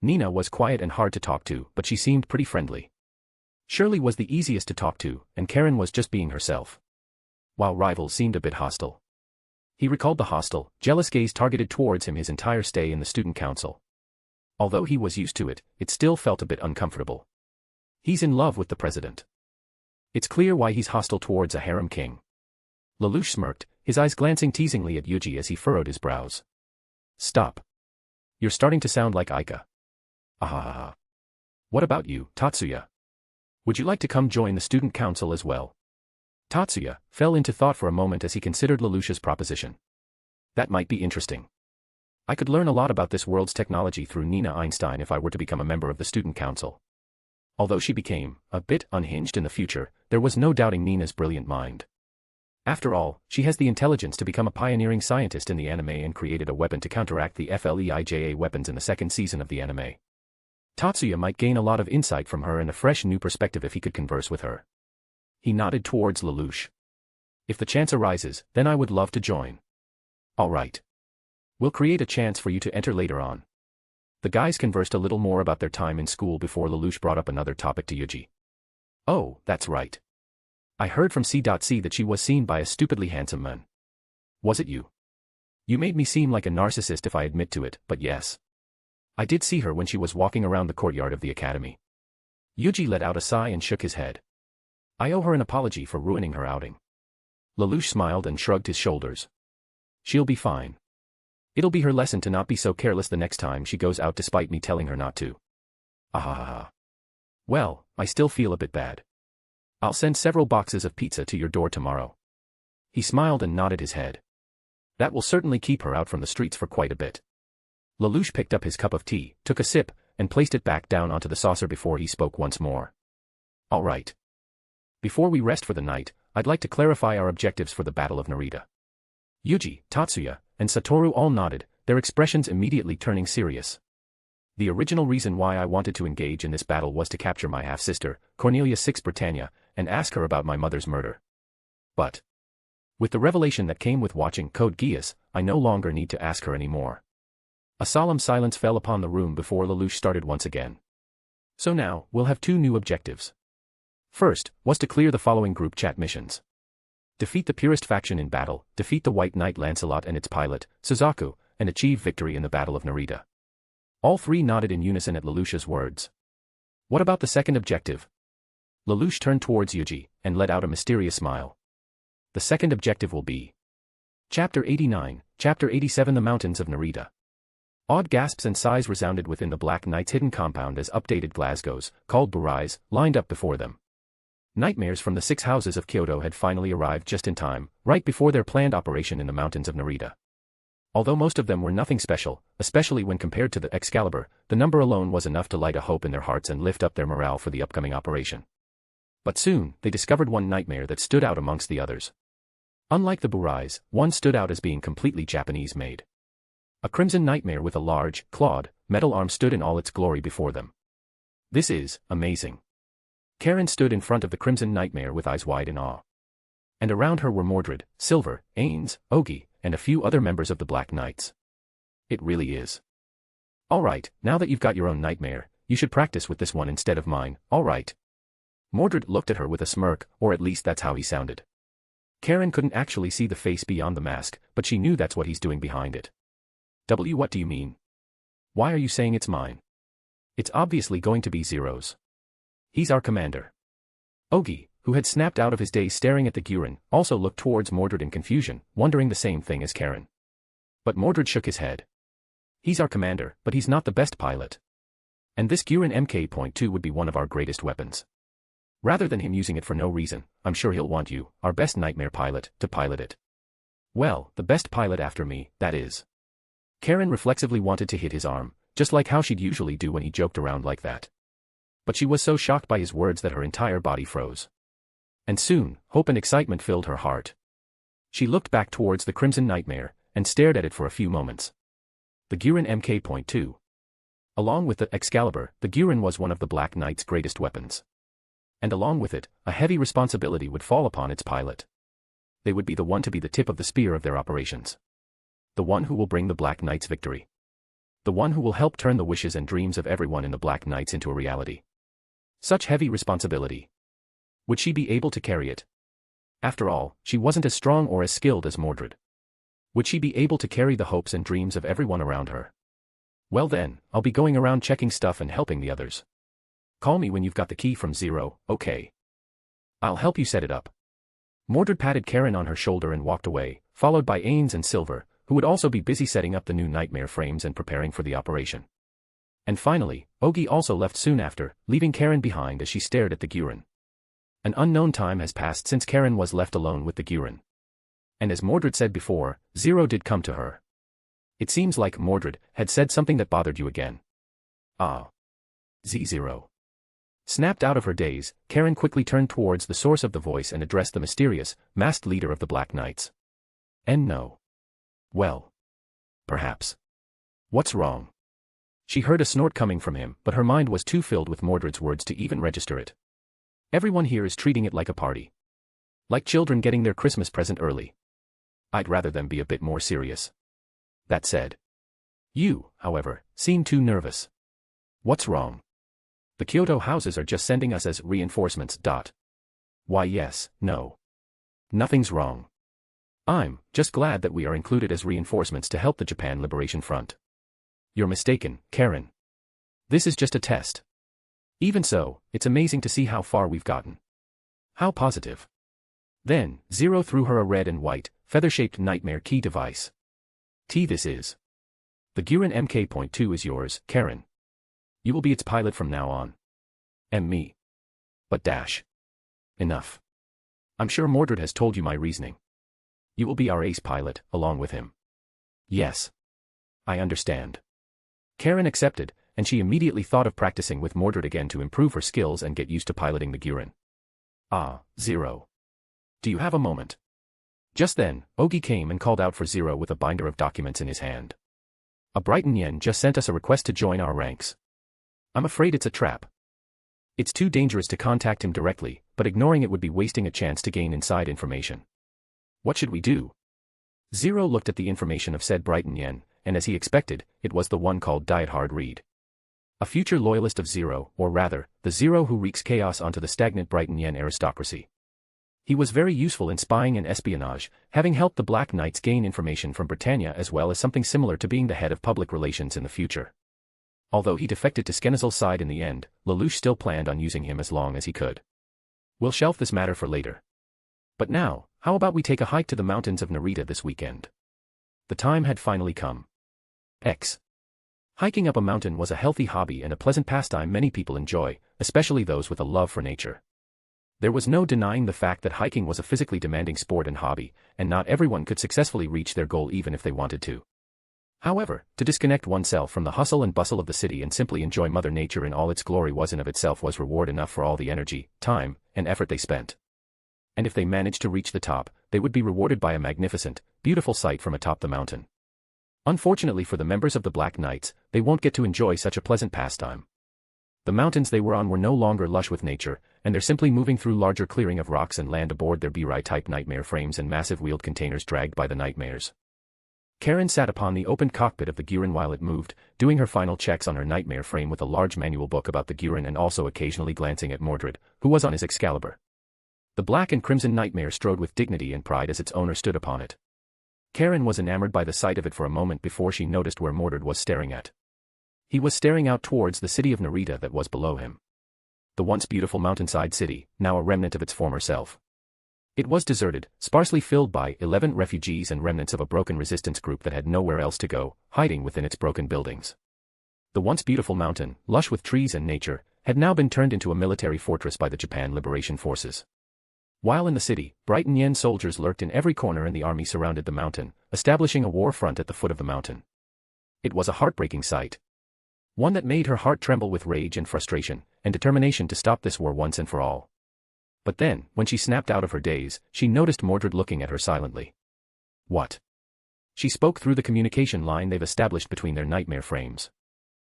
Nina was quiet and hard to talk to, but she seemed pretty friendly. Shirley was the easiest to talk to, and Karen was just being herself. While Rivals seemed a bit hostile. He recalled the hostile, jealous gaze targeted towards him his entire stay in the student council. Although he was used to it, it still felt a bit uncomfortable. He's in love with the president. It's clear why he's hostile towards a harem king. Lelouch smirked, his eyes glancing teasingly at Yuuji as he furrowed his brows. "Stop. You're starting to sound like Aika." "Ahahaha. What about you, Tatsuya? Would you like to come join the student council as well?" Tatsuya fell into thought for a moment as he considered Lelouch's proposition. "That might be interesting. I could learn a lot about this world's technology through Nina Einstein if I were to become a member of the student council." Although she became a bit unhinged in the future, there was no doubting Nina's brilliant mind. After all, she has the intelligence to become a pioneering scientist in the anime and created a weapon to counteract the FLEIJA weapons in the 2nd season of the anime. Tatsuya might gain a lot of insight from her and a fresh new perspective if he could converse with her. He nodded towards Lelouch. If the chance arises, then I would love to join. All right. We'll create a chance for you to enter later on. The guys conversed a little more about their time in school before Lelouch brought up another topic to Yuuji. Oh, that's right. I heard from C.C. that she was seen by a stupidly handsome man. Was it you? You made me seem like a narcissist if I admit to it, but yes. I did see her when she was walking around the courtyard of the academy. Yuuji let out a sigh and shook his head. I owe her an apology for ruining her outing. Lelouch smiled and shrugged his shoulders. She'll be fine. It'll be her lesson to not be so careless the next time she goes out despite me telling her not to. Ahahaha. Well, I still feel a bit bad. I'll send several boxes of pizza to your door tomorrow. He smiled and nodded his head. That will certainly keep her out from the streets for quite a bit. Lelouch picked up his cup of tea, took a sip, and placed it back down onto the saucer before he spoke once more. All right. Before we rest for the night, I'd like to clarify our objectives for the Battle of Narita. Yuuji, Tatsuya, and Satoru all nodded, their expressions immediately turning serious. The original reason why I wanted to engage in this battle was to capture my half-sister, Cornelia VI Britannia, and ask her about my mother's murder. But with the revelation that came with watching Code Geass, I no longer need to ask her anymore. A solemn silence fell upon the room before Lelouch started once again. So now, we'll have two new objectives. First, was to clear the following group chat missions. Defeat the purest faction in battle, defeat the White Knight Lancelot and its pilot, Suzaku, and achieve victory in the Battle of Narita. All three nodded in unison at Lelouch's words. What about the second objective? Lelouch turned towards Yuuji, and let out a mysterious smile. The second objective will be Chapter 89, Chapter 87 The Mountains of Narita. Odd gasps and sighs resounded within the Black Knight's hidden compound as updated Glasgows, called burais, lined up before them. Nightmares from the 6 houses of Kyoto had finally arrived just in time, right before their planned operation in the mountains of Narita. Although most of them were nothing special, especially when compared to the Excalibur, the number alone was enough to light a hope in their hearts and lift up their morale for the upcoming operation. But soon, they discovered one nightmare that stood out amongst the others. Unlike the burais, one stood out as being completely Japanese-made. A crimson nightmare with a large, clawed, metal arm stood in all its glory before them. This is amazing. Karen stood in front of the crimson nightmare with eyes wide in awe. And around her were Mordred, Silver, Ains, Ogi, and a few other members of the Black Knights. It really is. All right, now that you've got your own nightmare, you should practice with this one instead of mine, all right? Mordred looked at her with a smirk, or at least that's how he sounded. Karen couldn't actually see the face beyond the mask, but she knew that's what he's doing behind it. What do you mean? Why are you saying it's mine? It's obviously going to be Zero's. He's our commander. Ogi, who had snapped out of his daze staring at the Guren, also looked towards Mordred in confusion, wondering the same thing as Karen. But Mordred shook his head. He's our commander, but he's not the best pilot. And this Guren Mk.2 would be one of our greatest weapons. Rather than him using it for no reason, I'm sure he'll want you, our best nightmare pilot, to pilot it. Well, the best pilot after me, that is. Karen reflexively wanted to hit his arm, just like how she'd usually do when he joked around like that. But she was so shocked by his words that her entire body froze. And soon, hope and excitement filled her heart. She looked back towards the Crimson Nightmare, and stared at it for a few moments. The Guren Mk.2. Along with the Excalibur, the Guren was one of the Black Knight's greatest weapons. And along with it, a heavy responsibility would fall upon its pilot. They would be the one to be the tip of the spear of their operations. The one who will bring the Black Knights victory. The one who will help turn the wishes and dreams of everyone in the Black Knights into a reality. Such heavy responsibility. Would she be able to carry it? After all, she wasn't as strong or as skilled as Mordred. Would she be able to carry the hopes and dreams of everyone around her? Well then, I'll be going around checking stuff and helping the others. Call me when you've got the key from Zero, okay? I'll help you set it up. Mordred patted Karen on her shoulder and walked away, followed by Ains and Silver, who would also be busy setting up the new nightmare frames and preparing for the operation. And finally, Ogi also left soon after, leaving Karen behind as she stared at the Guren. An unknown time has passed since Karen was left alone with the Guren. And as Mordred said before, Zero did come to her. It seems like Mordred had said something that bothered you again. Ah. Z0. Snapped out of her daze, Karen quickly turned towards the source of the voice and addressed the mysterious, masked leader of the Black Knights. And no. Well. Perhaps. What's wrong? She heard a snort coming from him, but her mind was too filled with Mordred's words to even register it. Everyone here is treating it like a party. Like children getting their Christmas present early. I'd rather them be a bit more serious. That said. You, however, seem too nervous. What's wrong? The Kyoto houses are just sending us as reinforcements. Why yes, no. Nothing's wrong. I'm just glad that we are included as reinforcements to help the Japan Liberation Front. You're mistaken, Karen. This is just a test. Even so, it's amazing to see how far we've gotten. How positive. Then, Zero threw her a red and white, feather-shaped nightmare key device. This is. The Guren MK.2 is yours, Karen. You will be its pilot from now on. Me. But Enough. I'm sure Mordred has told you my reasoning. You will be our ace pilot, along with him. Yes. I understand. Karen accepted, and she immediately thought of practicing with Mordred again to improve her skills and get used to piloting the Guren. Zero. Do you have a moment? Just then, Ogi came and called out for Zero with a binder of documents in his hand. A Brighton Yen just sent us a request to join our ranks. I'm afraid it's a trap. It's too dangerous to contact him directly, but ignoring it would be wasting a chance to gain inside information. What should we do? Zero looked at the information of said Brighton Yen, and as he expected, it was the one called Diet Hard Read. A future loyalist of Zero, or rather, the Zero who wreaks chaos onto the stagnant Brighton Yen aristocracy. He was very useful in spying and espionage, having helped the Black Knights gain information from Britannia as well as something similar to being the head of public relations in the future. Although he defected to Skenazal's side in the end, Lelouch still planned on using him as long as he could. We'll shelf this matter for later. But now, how about we take a hike to the mountains of Narita this weekend? The time had finally come. Hiking up a mountain was a healthy hobby and a pleasant pastime many people enjoy, especially those with a love for nature. There was no denying the fact that hiking was a physically demanding sport and hobby, and not everyone could successfully reach their goal even if they wanted to. However, to disconnect oneself from the hustle and bustle of the city and simply enjoy Mother Nature in all its glory was in of itself was reward enough for all the energy, time, and effort they spent. And if they managed to reach the top, they would be rewarded by a magnificent, beautiful sight from atop the mountain. Unfortunately for the members of the Black Knights, they won't get to enjoy such a pleasant pastime. The mountains they were on were no longer lush with nature, and they're simply moving through larger clearing of rocks and land aboard their Birai-type nightmare frames and massive wheeled containers dragged by the nightmares. Karen sat upon the open cockpit of the Guren while it moved, doing her final checks on her nightmare frame with a large manual book about the Guren and also occasionally glancing at Mordred, who was on his Excalibur. The black and crimson nightmare strode with dignity and pride as its owner stood upon it. Karen was enamored by the sight of it for a moment before she noticed where Mordred was staring at. He was staring out towards the city of Narita that was below him. The once beautiful mountainside city, now a remnant of its former self. It was deserted, sparsely filled by 11 refugees and remnants of a broken resistance group that had nowhere else to go, hiding within its broken buildings. The once beautiful mountain, lush with trees and nature, had now been turned into a military fortress by the Japan Liberation Forces. While in the city, Brighton Yen soldiers lurked in every corner and the army surrounded the mountain, establishing a war front at the foot of the mountain. It was a heartbreaking sight. One that made her heart tremble with rage and frustration, and determination to stop this war once and for all. But then, when she snapped out of her daze, she noticed Mordred looking at her silently. What? She spoke through the communication line they've established between their nightmare frames.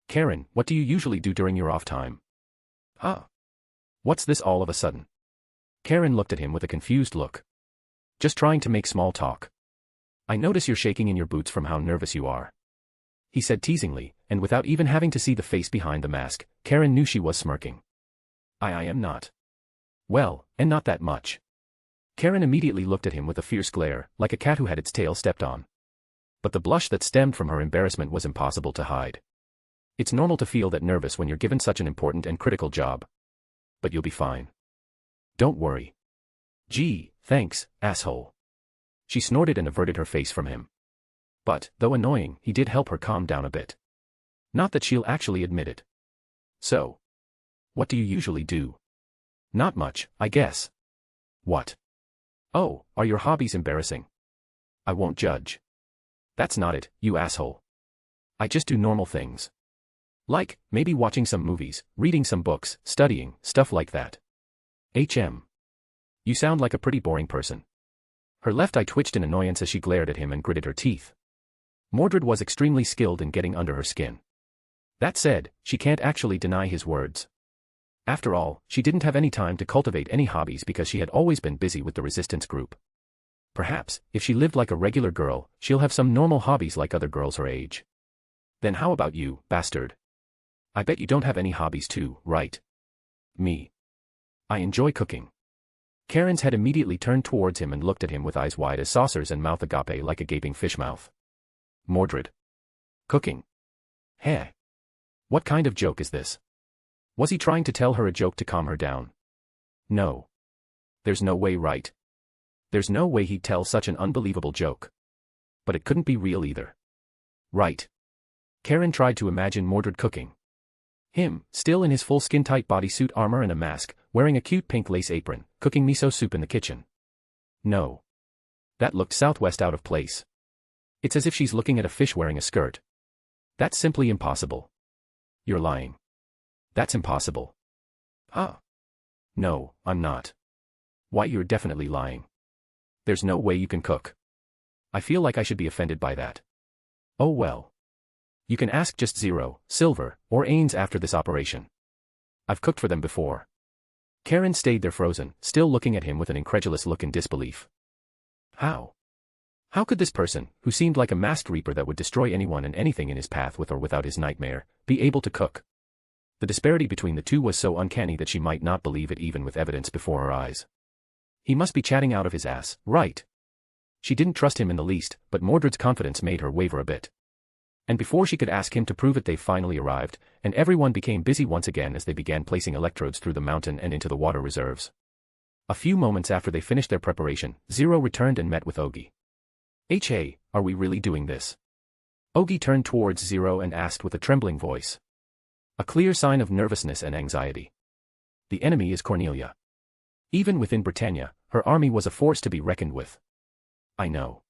Karen, what do you usually do during your off time? What's this all of a sudden? Karen looked at him with a confused look. Just trying to make small talk. I notice you're shaking in your boots from how nervous you are. He said teasingly, and without even having to see the face behind the mask, Karen knew she was smirking. I am not. Well, and not that much. Karen immediately looked at him with a fierce glare, like a cat who had its tail stepped on. But the blush that stemmed from her embarrassment was impossible to hide. It's normal to feel that nervous when you're given such an important and critical job. But you'll be fine. Don't worry. Gee, thanks, asshole. She snorted and averted her face from him. But, though annoying, he did help her calm down a bit. Not that she'll actually admit it. So. What do you usually do? Not much, I guess. What? Oh, are your hobbies embarrassing? I won't judge. That's not it, you asshole. I just do normal things. Like, maybe watching some movies, reading some books, studying, stuff like that. You sound like a pretty boring person. Her left eye twitched in annoyance as she glared at him and gritted her teeth. Mordred was extremely skilled in getting under her skin. That said, she can't actually deny his words. After all, she didn't have any time to cultivate any hobbies because she had always been busy with the resistance group. Perhaps, if she lived like a regular girl, she'll have some normal hobbies like other girls her age. Then how about you, bastard? I bet you don't have any hobbies too, right? Me. I enjoy cooking. Karen's head immediately turned towards him and looked at him with eyes wide as saucers and mouth agape like a gaping fish mouth. Mordred. Cooking. Heh. What kind of joke is this? Was he trying to tell her a joke to calm her down? No. There's no way, right? There's no way he'd tell such an unbelievable joke. But it couldn't be real either. Right. Karen tried to imagine Mordred cooking. Him, still in his full skin-tight bodysuit armor and a mask, wearing a cute pink lace apron, cooking miso soup in the kitchen. No. That looked southwest out of place. It's as if she's looking at a fish wearing a skirt. That's simply impossible. You're lying. That's impossible. Ah. No, I'm not. Why, you're definitely lying. There's no way you can cook. I feel like I should be offended by that. Oh well. You can ask just Zero, Silver, or Ains after this operation. I've cooked for them before. Karen stayed there frozen, still looking at him with an incredulous look in disbelief. How? How could this person, who seemed like a masked reaper that would destroy anyone and anything in his path with or without his nightmare, be able to cook? The disparity between the two was so uncanny that she might not believe it even with evidence before her eyes. He must be chatting out of his ass, right? She didn't trust him in the least, but Mordred's confidence made her waver a bit. And before she could ask him to prove it, they finally arrived, and everyone became busy once again as they began placing electrodes through the mountain and into the water reserves. A few moments after they finished their preparation, Zero returned and met with Ogi. Hey, are we really doing this? Ogi turned towards Zero and asked with a trembling voice. A clear sign of nervousness and anxiety. The enemy is Cornelia. Even within Britannia, her army was a force to be reckoned with. I know.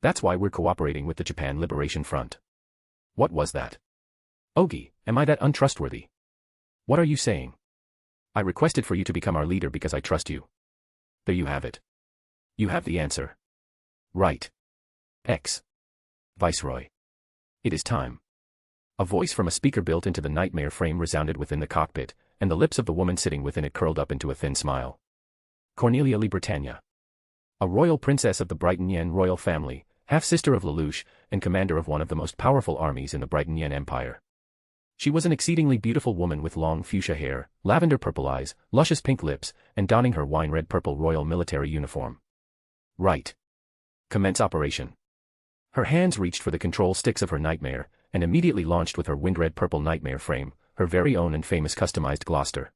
That's why we're cooperating with the Japan Liberation Front. What was that? Ogi, am I that untrustworthy? What are you saying? I requested for you to become our leader because I trust you. There you have it. You have the answer. Right. X. Viceroy. It is time. A voice from a speaker built into the nightmare frame resounded within the cockpit, and the lips of the woman sitting within it curled up into a thin smile. Cornelia Lee Britannia. A royal princess of the Brighton Yen royal family, half-sister of Lelouch, and commander of one of the most powerful armies in the Brighton Yen Empire. She was an exceedingly beautiful woman with long fuchsia hair, lavender-purple eyes, luscious pink lips, and donning her wine-red-purple royal military uniform. Right. Commence operation. Her hands reached for the control sticks of her nightmare, and immediately launched with her wind-red-purple nightmare frame, her very own and famous customized Gloucester.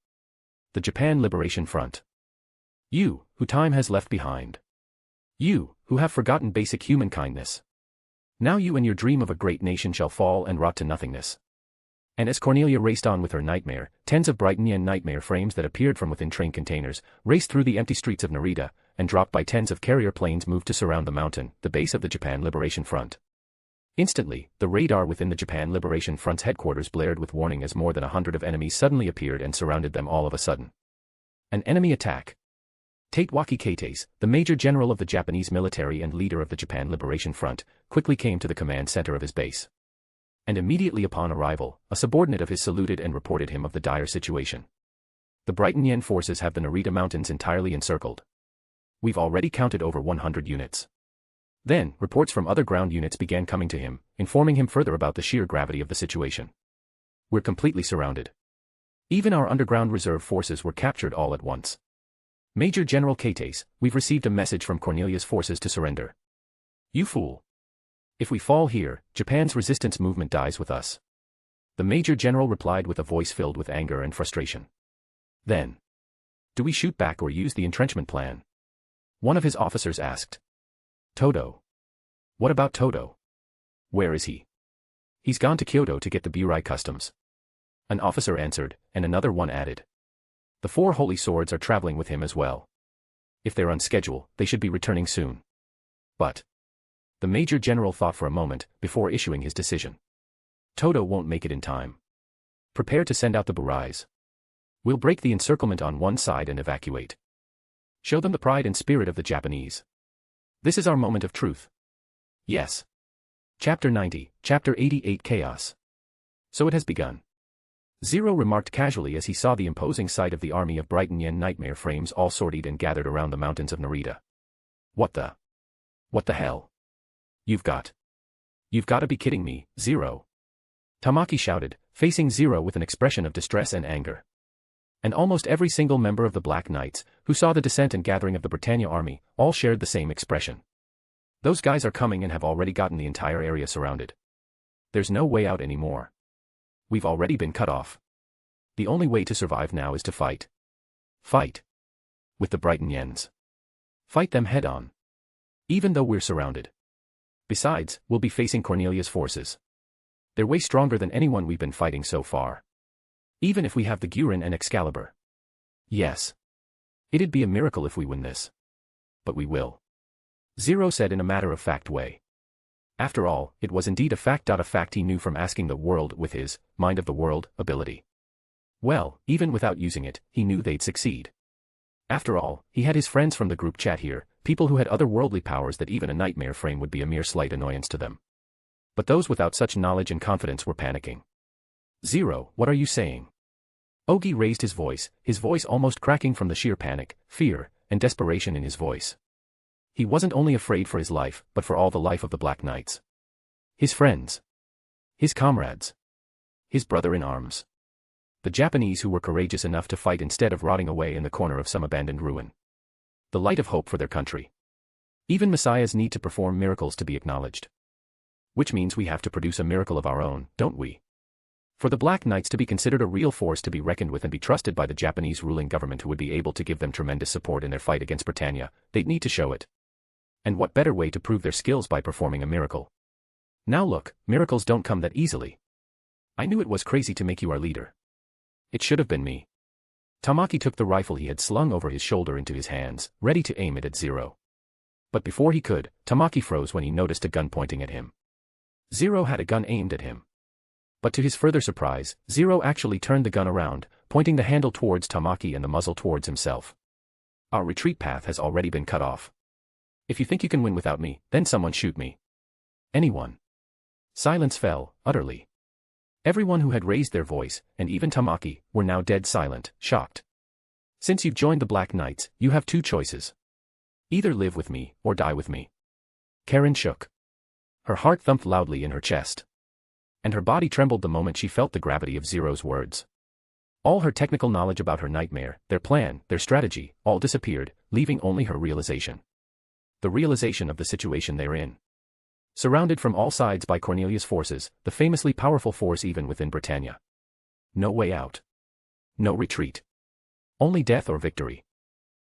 The Japan Liberation Front. You, who time has left behind. You, who have forgotten basic human kindness. Now you and your dream of a great nation shall fall and rot to nothingness. And as Cornelia raced on with her nightmare, tens of Brighton Yen nightmare frames that appeared from within train containers, raced through the empty streets of Narita, and dropped by tens of carrier planes moved to surround the mountain, the base of the Japan Liberation Front. Instantly, the radar within the Japan Liberation Front's headquarters blared with warning as more than 100 of enemies suddenly appeared and surrounded them all of a sudden. An enemy attack. Tatewaki Kates, the Major General of the Japanese military and leader of the Japan Liberation Front, quickly came to the command center of his base. And immediately upon arrival, a subordinate of his saluted and reported him of the dire situation. The Brighton Yen forces have the Narita Mountains entirely encircled. We've already counted over 100 units. Then, reports from other ground units began coming to him, informing him further about the sheer gravity of the situation. We're completely surrounded. Even our underground reserve forces were captured all at once. Major General Kates, we've received a message from Cornelia's forces to surrender. You fool. If we fall here, Japan's resistance movement dies with us. The Major General replied with a voice filled with anger and frustration. Then. Do we shoot back or use the entrenchment plan? One of his officers asked. Todo. What about Todo? Where is he? He's gone to Kyoto to get the Burai customs. An officer answered, and another one added. The 4 holy swords are traveling with him as well. If they're on schedule, they should be returning soon. But. The Major General thought for a moment, before issuing his decision. Todo won't make it in time. Prepare to send out the Burais. We'll break the encirclement on one side and evacuate. Show them the pride and spirit of the Japanese. This is our moment of truth. Yes. Chapter 90, Chapter 88 Chaos. So it has begun. Zero remarked casually as he saw the imposing sight of the army of Brighton Yen nightmare frames all sortied and gathered around the mountains of Narita. What the hell? You've got to be kidding me, Zero. Tamaki shouted, facing Zero with an expression of distress and anger. And almost every single member of the Black Knights, who saw the descent and gathering of the Britannia army, all shared the same expression. Those guys are coming and have already gotten the entire area surrounded. There's no way out anymore. We've already been cut off. The only way to survive now is to fight. Fight. With the Brighton Yens. Fight them head on. Even though we're surrounded. Besides, we'll be facing Cornelia's forces. They're way stronger than anyone we've been fighting so far. Even if we have the Gurin and Excalibur. Yes. It'd be a miracle if we win this. But we will. Zero said in a matter-of-fact way. After all, it was indeed a fact he knew from asking the world with his mind of the world ability. Well, even without using it, he knew they'd succeed. After all, he had his friends from the group chat here, people who had otherworldly powers that even a nightmare frame would be a mere slight annoyance to them. But those without such knowledge and confidence were panicking. Zero, what are you saying? Ogi raised his voice almost cracking from the sheer panic, fear, and desperation in his voice. He wasn't only afraid for his life, but for all the life of the Black Knights. His friends. His comrades. His brother-in-arms. The Japanese who were courageous enough to fight instead of rotting away in the corner of some abandoned ruin. The light of hope for their country. Even messiahs need to perform miracles to be acknowledged. Which means we have to produce a miracle of our own, don't we? For the Black Knights to be considered a real force to be reckoned with and be trusted by the Japanese ruling government who would be able to give them tremendous support in their fight against Britannia, they'd need to show it. And what better way to prove their skills by performing a miracle? Now look, miracles don't come that easily. I knew it was crazy to make you our leader. It should have been me. Tamaki took the rifle he had slung over his shoulder into his hands, ready to aim it at Zero. But before he could, Tamaki froze when he noticed a gun pointing at him. Zero had a gun aimed at him. But to his further surprise, Zero actually turned the gun around, pointing the handle towards Tamaki and the muzzle towards himself. Our retreat path has already been cut off. If you think you can win without me, then someone shoot me. Anyone. Silence fell, utterly. Everyone who had raised their voice, and even Tamaki, were now dead silent, shocked. Since you've joined the Black Knights, you have two choices. Either live with me, or die with me. Karen shook. Her heart thumped loudly in her chest. And her body trembled the moment she felt the gravity of Zero's words. All her technical knowledge about her nightmare, their plan, their strategy, all disappeared, leaving only her realization. The realization of the situation they're in. Surrounded from all sides by Cornelia's forces, the famously powerful force even within Britannia. No way out. No retreat. Only death or victory.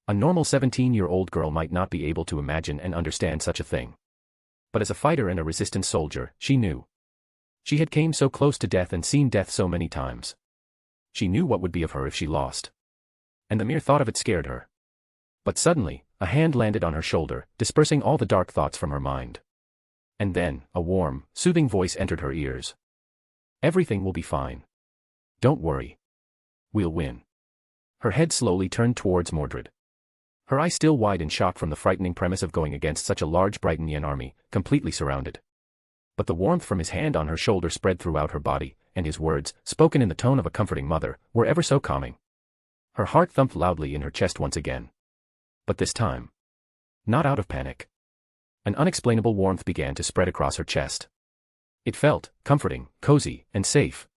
A normal 17-year-old girl might not be able to imagine and understand such a thing. But as a fighter and a resistance soldier, she knew. She had came so close to death and seen death so many times. She knew what would be of her if she lost. And the mere thought of it scared her. But suddenly, a hand landed on her shoulder, dispersing all the dark thoughts from her mind. And then, a warm, soothing voice entered her ears. Everything will be fine. Don't worry. We'll win. Her head slowly turned towards Mordred. Her eyes still wide in shock from the frightening premise of going against such a large Brighton Yen army, completely surrounded. But the warmth from his hand on her shoulder spread throughout her body, and his words, spoken in the tone of a comforting mother, were ever so calming. Her heart thumped loudly in her chest once again. But this time. Not out of panic. An unexplainable warmth began to spread across her chest. It felt comforting, cozy, and safe.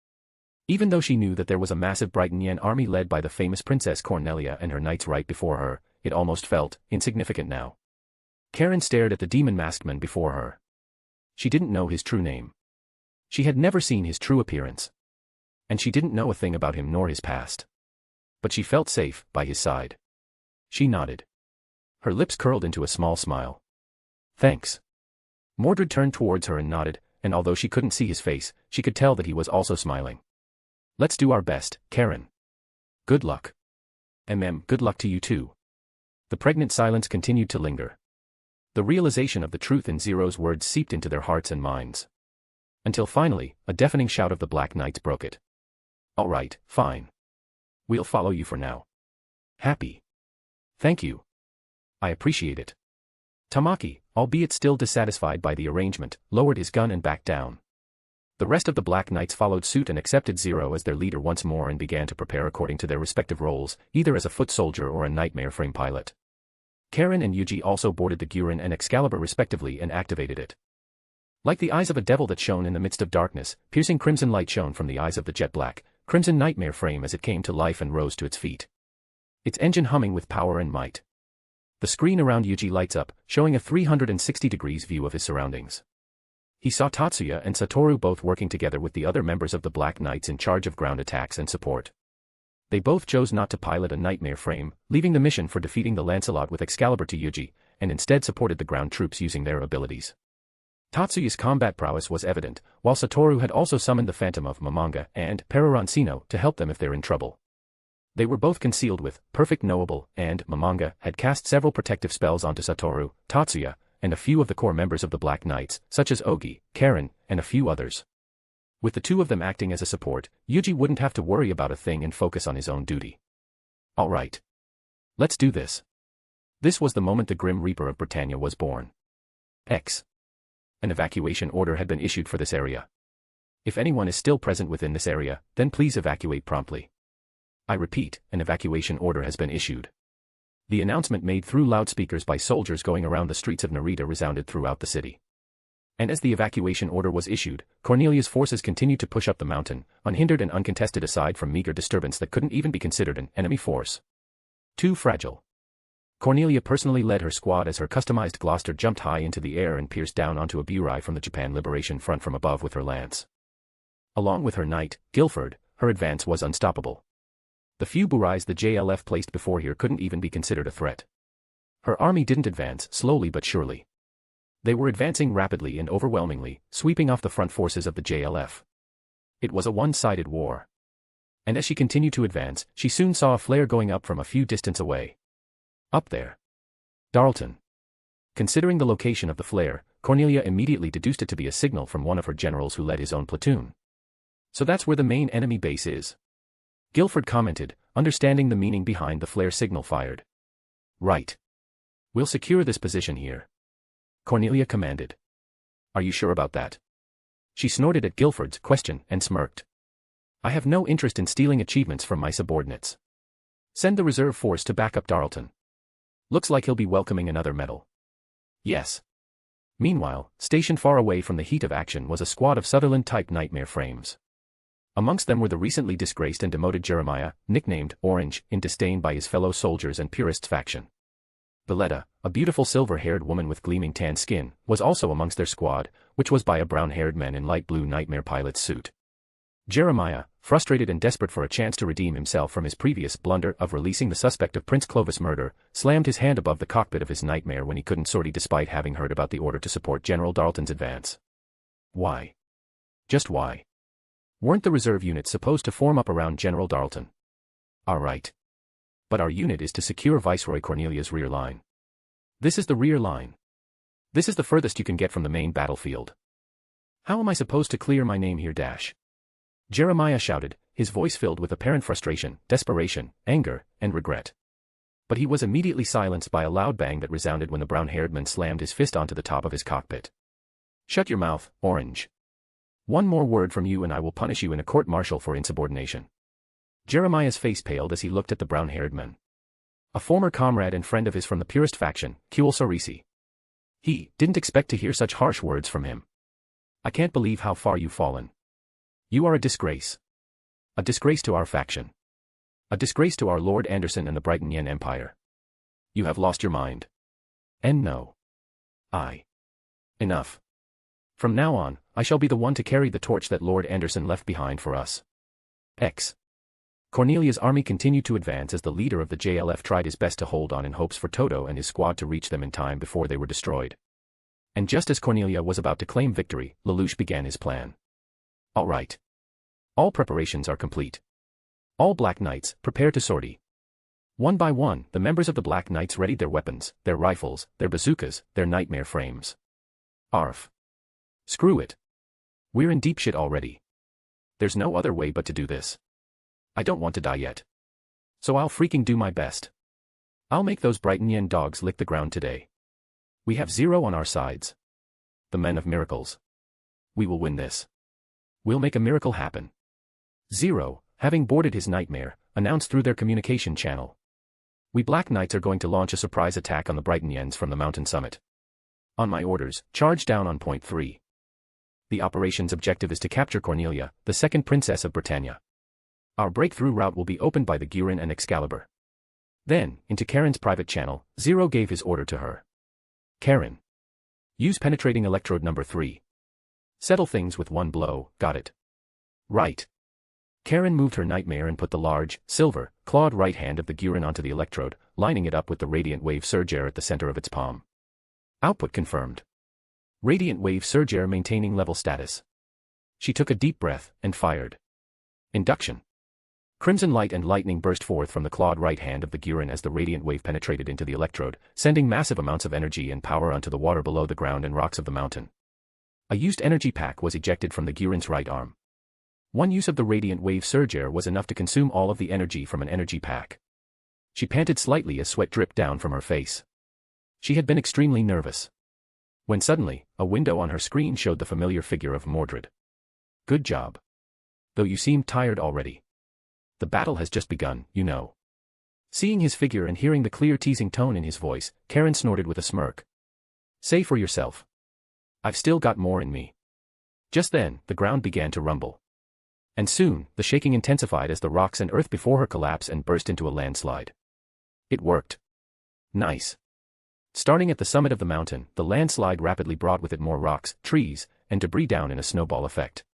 Even though she knew that there was a massive Brighton Yen army led by the famous Princess Cornelia and her knights right before her, it almost felt insignificant now. Karen stared at the demon masked man before her. She didn't know his true name. She had never seen his true appearance. And she didn't know a thing about him nor his past. But she felt safe by his side. She nodded. Her lips curled into a small smile. Thanks. Mordred turned towards her and nodded, and although she couldn't see his face, she could tell that he was also smiling. Let's do our best, Karen. Good luck. Good luck to you too. The pregnant silence continued to linger. The realization of the truth in Zero's words seeped into their hearts and minds. Until finally, a deafening shout of the Black Knights broke it. All right, fine. We'll follow you for now. Happy. Thank you. I appreciate it. Tamaki, albeit still dissatisfied by the arrangement, lowered his gun and backed down. The rest of the Black Knights followed suit and accepted Zero as their leader once more and began to prepare according to their respective roles, either as a foot soldier or a nightmare frame pilot. Karen and Yuuji also boarded the Guren and Excalibur respectively and activated it. Like the eyes of a devil that shone in the midst of darkness, piercing crimson light shone from the eyes of the jet black, crimson nightmare frame as it came to life and rose to its feet. Its engine humming with power and might. The screen around Yuuji lights up, showing a 360 degrees view of his surroundings. He saw Tatsuya and Satoru both working together with the other members of the Black Knights in charge of ground attacks and support. They both chose not to pilot a nightmare frame, leaving the mission for defeating the Lancelot with Excalibur to Yuuji, and instead supported the ground troops using their abilities. Tatsuya's combat prowess was evident, while Satoru had also summoned the Phantom of Mamanga and Perarancino to help them if they're in trouble. They were both concealed with Perfect Knowable, and Mamanga had cast several protective spells onto Satoru, Tatsuya, and a few of the core members of the Black Knights, such as Ogi, Karen, and a few others. With the two of them acting as a support, Yuuji wouldn't have to worry about a thing and focus on his own duty. Alright. Let's do this. This was the moment the Grim Reaper of Britannia was born. An evacuation order had been issued for this area. If anyone is still present within this area, then please evacuate promptly. I repeat, an evacuation order has been issued. The announcement made through loudspeakers by soldiers going around the streets of Narita resounded throughout the city. And as the evacuation order was issued, Cornelia's forces continued to push up the mountain, unhindered and uncontested aside from meager disturbance that couldn't even be considered an enemy force. Too fragile. Cornelia personally led her squad as her customized Gloucester jumped high into the air and pierced down onto a burai from the Japan Liberation Front from above with her lance. Along with her knight, Guilford, her advance was unstoppable. The few burais the JLF placed before here couldn't even be considered a threat. Her army didn't advance slowly but surely. They were advancing rapidly and overwhelmingly, sweeping off the front forces of the JLF. It was a one-sided war. And as she continued to advance, she soon saw a flare going up from a few distance away. Up there. Darlton. Considering the location of the flare, Cornelia immediately deduced it to be a signal from one of her generals who led his own platoon. So that's where the main enemy base is. Guilford commented, understanding the meaning behind the flare signal fired. Right. We'll secure this position here. Cornelia commanded. Are you sure about that? She snorted at Guilford's question and smirked. I have no interest in stealing achievements from my subordinates. Send the reserve force to back up Darlton. Looks like he'll be welcoming another medal. Yes. Meanwhile, stationed far away from the heat of action was a squad of Sutherland-type nightmare frames. Amongst them were the recently disgraced and demoted Jeremiah, nicknamed Orange, in disdain by his fellow soldiers and purists faction. Valletta, a beautiful silver-haired woman with gleaming tan skin, was also amongst their squad, which was by a brown-haired man in light blue nightmare pilot's suit. Jeremiah, frustrated and desperate for a chance to redeem himself from his previous blunder of releasing the suspect of Prince Clovis' murder, slammed his hand above the cockpit of his nightmare when he couldn't sortie despite having heard about the order to support General Darlton's advance. Why? Just why? Weren't the reserve units supposed to form up around General Darlton? Alright. But our unit is to secure Viceroy Cornelia's rear line. This is the rear line. This is the furthest you can get from the main battlefield. How am I supposed to clear my name here? Jeremiah shouted, his voice filled with apparent frustration, desperation, anger, and regret. But he was immediately silenced by a loud bang that resounded when the brown-haired man slammed his fist onto the top of his cockpit. Shut your mouth, Orange. One more word from you and I will punish you in a court-martial for insubordination. Jeremiah's face paled as he looked at the brown-haired man. A former comrade and friend of his from the purist faction, Kuel Sorisi. He didn't expect to hear such harsh words from him. I can't believe how far you've fallen. You are a disgrace. A disgrace to our faction. A disgrace to our Lord Anderson and the Brighton Yen Empire. You have lost your mind. And no. Enough. From now on, I shall be the one to carry the torch that Lord Anderson left behind for us. Cornelia's army continued to advance as the leader of the JLF tried his best to hold on in hopes for Toto and his squad to reach them in time before they were destroyed. And just as Cornelia was about to claim victory, Lelouch began his plan. Alright. All preparations are complete. All Black Knights, prepare to sortie. One by one, the members of the Black Knights readied their weapons, their rifles, their bazookas, their nightmare frames. Arf. Screw it. We're in deep shit already. There's no other way but to do this. I don't want to die yet. So I'll freaking do my best. I'll make those Brighton Yen dogs lick the ground today. We have Zero on our sides. The Men of Miracles. We will win this. We'll make a miracle happen. Zero, having boarded his nightmare, announced through their communication channel. We Black Knights are going to launch a surprise attack on the Brighton Yens from the mountain summit. On my orders, charge down on point 3. The operation's objective is to capture Cornelia, the second princess of Britannia. Our breakthrough route will be opened by the Gurin and Excalibur. Then, into Karen's private channel, Zero gave his order to her. Karen. Use penetrating electrode number 3. Settle things with one blow, got it? Right. Karen moved her nightmare and put the large, silver, clawed right hand of the Gurin onto the electrode, lining it up with the radiant wave surge at the center of its palm. Output confirmed. Radiant wave surge maintaining level status. She took a deep breath and fired. Induction. Crimson light and lightning burst forth from the clawed right hand of the Gurin as the radiant wave penetrated into the electrode, sending massive amounts of energy and power onto the water below the ground and rocks of the mountain. A used energy pack was ejected from the Gurin's right arm. One use of the radiant wave surge was enough to consume all of the energy from an energy pack. She panted slightly as sweat dripped down from her face. She had been extremely nervous. When suddenly, a window on her screen showed the familiar figure of Mordred. Good job. Though you seem tired already. The battle has just begun, you know. Seeing his figure and hearing the clear teasing tone in his voice, Karen snorted with a smirk. Say for yourself. I've still got more in me. Just then, the ground began to rumble. And soon, the shaking intensified as the rocks and earth before her collapsed and burst into a landslide. It worked. Nice. Starting at the summit of the mountain, the landslide rapidly brought with it more rocks, trees, and debris down in a snowball effect.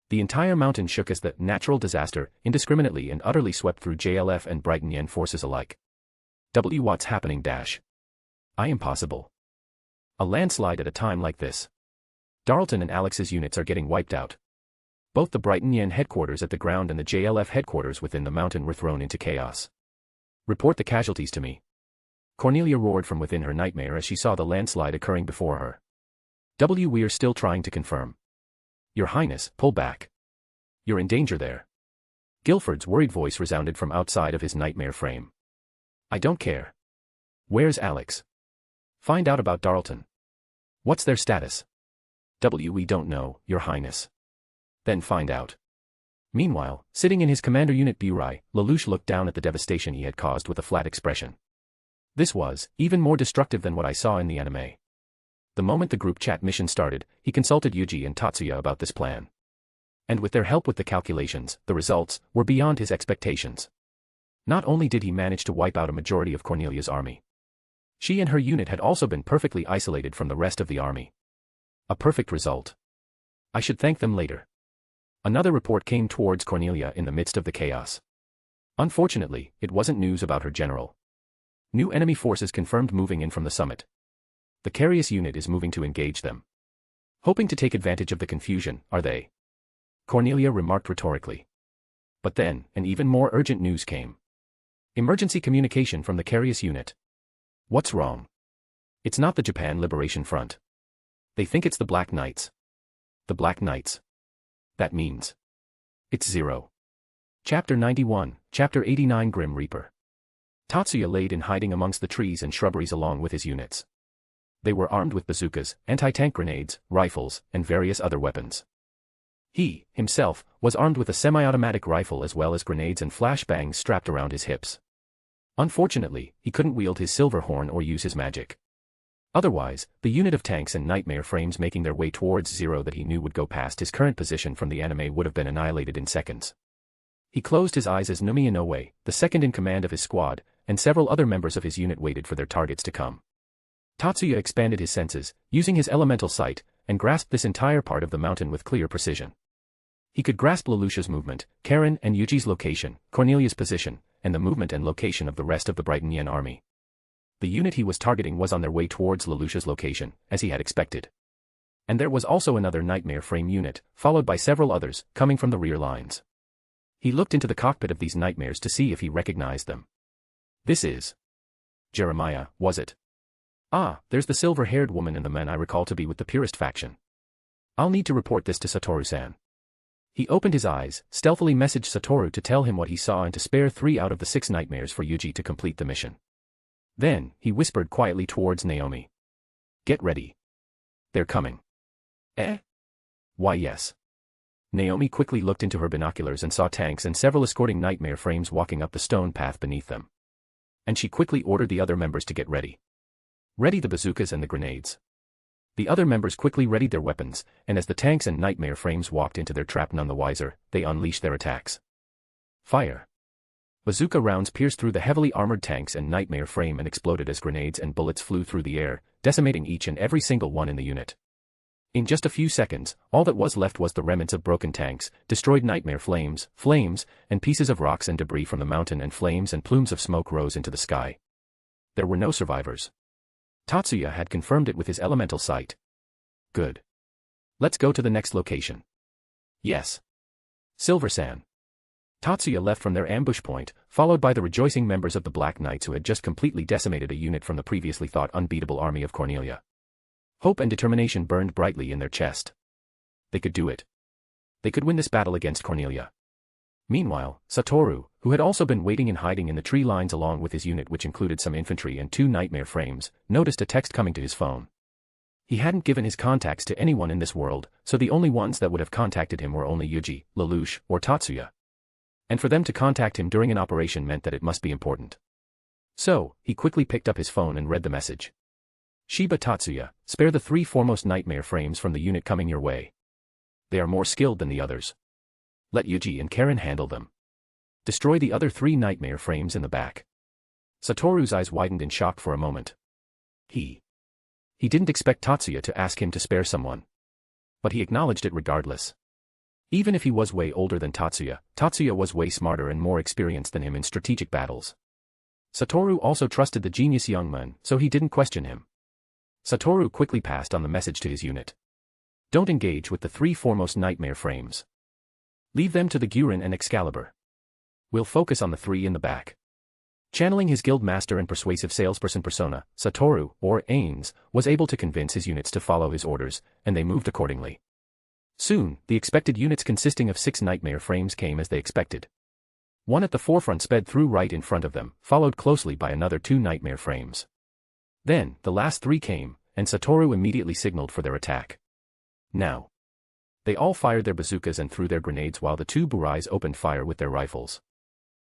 The entire mountain shook as the natural disaster indiscriminately and utterly swept through JLF and Brighton Yen forces alike. What's happening? I impossible. A landslide at a time like this. Darlton and Alex's units are getting wiped out. Both the Brighton Yen headquarters at the ground and the JLF headquarters within the mountain were thrown into chaos. Report the casualties to me. Cornelia roared from within her nightmare as she saw the landslide occurring before her. We're still trying to confirm. Your Highness, pull back. You're in danger there. Guilford's worried voice resounded from outside of his nightmare frame. I don't care. Where's Alex? Find out about Darlton. What's their status? We don't know, Your Highness. Then find out. Meanwhile, sitting in his commander unit Burai, Lelouch looked down at the devastation he had caused with a flat expression. This was even more destructive than what I saw in the anime. The moment the group chat mission started, he consulted Yuuji and Tatsuya about this plan. And with their help with the calculations, the results were beyond his expectations. Not only did he manage to wipe out a majority of Cornelia's army, she and her unit had also been perfectly isolated from the rest of the army. A perfect result. I should thank them later. Another report came towards Cornelia in the midst of the chaos. Unfortunately, it wasn't news about her general. New enemy forces confirmed moving in from the summit. The Carius unit is moving to engage them. Hoping to take advantage of the confusion, are they? Cornelia remarked rhetorically. But then, an even more urgent news came. Emergency communication from the Carius unit. What's wrong? It's not the Japan Liberation Front. They think it's the Black Knights. The Black Knights. That means. It's Zero. Chapter 91, Chapter 89 Grim Reaper. Tatsuya laid in hiding amongst the trees and shrubberies along with his units. They were armed with bazookas, anti-tank grenades, rifles, and various other weapons. He, himself, was armed with a semi-automatic rifle as well as grenades and flashbangs strapped around his hips. Unfortunately, he couldn't wield his silver horn or use his magic. Otherwise, the unit of tanks and nightmare frames making their way towards Zero that he knew would go past his current position from the anime would have been annihilated in seconds. He closed his eyes as Numi Inoue, the second in command of his squad, and several other members of his unit waited for their targets to come. Tatsuya expanded his senses, using his elemental sight, and grasped this entire part of the mountain with clear precision. He could grasp Lelouch's movement, Karen and Yuji's location, Cornelia's position, and the movement and location of the rest of the Brighton Yen army. The unit he was targeting was on their way towards Lelouch's location, as he had expected. And there was also another nightmare frame unit, followed by several others, coming from the rear lines. He looked into the cockpit of these nightmares to see if he recognized them. This is Jeremiah, was it? Ah, there's the silver-haired woman and the men I recall to be with the purist faction. I'll need to report this to Satoru-san. He opened his eyes, stealthily messaged Satoru to tell him what he saw and to spare 3 out of the 6 nightmares for Yuuji to complete the mission. Then, he whispered quietly towards Naomi. Get ready. They're coming. Eh? Why yes. Naomi quickly looked into her binoculars and saw tanks and several escorting nightmare frames walking up the stone path beneath them. And she quickly ordered the other members to get ready. Ready the bazookas and the grenades. The other members quickly readied their weapons, and as the tanks and nightmare frames walked into their trap none the wiser, they unleashed their attacks. Fire. Bazooka rounds pierced through the heavily armored tanks and nightmare frame and exploded as grenades and bullets flew through the air, decimating each and every single one in the unit. In just a few seconds, all that was left was the remnants of broken tanks, destroyed nightmare flames, and pieces of rocks and debris from the mountain, and flames and plumes of smoke rose into the sky. There were no survivors. Tatsuya had confirmed it with his elemental sight. Good. Let's go to the next location. Yes. Silver-san. Tatsuya left from their ambush point, followed by the rejoicing members of the Black Knights who had just completely decimated a unit from the previously thought unbeatable army of Cornelia. Hope and determination burned brightly in their chest. They could do it. They could win this battle against Cornelia. Meanwhile, Satoru, who had also been waiting in hiding in the tree lines along with his unit which included some infantry and 2 nightmare frames, noticed a text coming to his phone. He hadn't given his contacts to anyone in this world, so the only ones that would have contacted him were only Yuuji, Lelouch, or Tatsuya. And for them to contact him during an operation meant that it must be important. So, he quickly picked up his phone and read the message. Shiba Tatsuya, spare the 3 foremost nightmare frames from the unit coming your way. They are more skilled than the others. Let Yuuji and Karen handle them. Destroy the other 3 nightmare frames in the back. Satoru's eyes widened in shock for a moment. He didn't expect Tatsuya to ask him to spare someone. But he acknowledged it regardless. Even if he was way older than Tatsuya, Tatsuya was way smarter and more experienced than him in strategic battles. Satoru also trusted the genius young man, so he didn't question him. Satoru quickly passed on the message to his unit. Don't engage with the 3 foremost nightmare frames. Leave them to the Gurin and Excalibur. We'll focus on the 3 in the back. Channeling his guild master and persuasive salesperson persona, Satoru, or Ains, was able to convince his units to follow his orders, and they moved accordingly. Soon, the expected units consisting of 6 nightmare frames came as they expected. One at the forefront sped through right in front of them, followed closely by another 2 nightmare frames. Then, the last 3 came, and Satoru immediately signaled for their attack. Now. They all fired their bazookas and threw their grenades while the 2 burais opened fire with their rifles.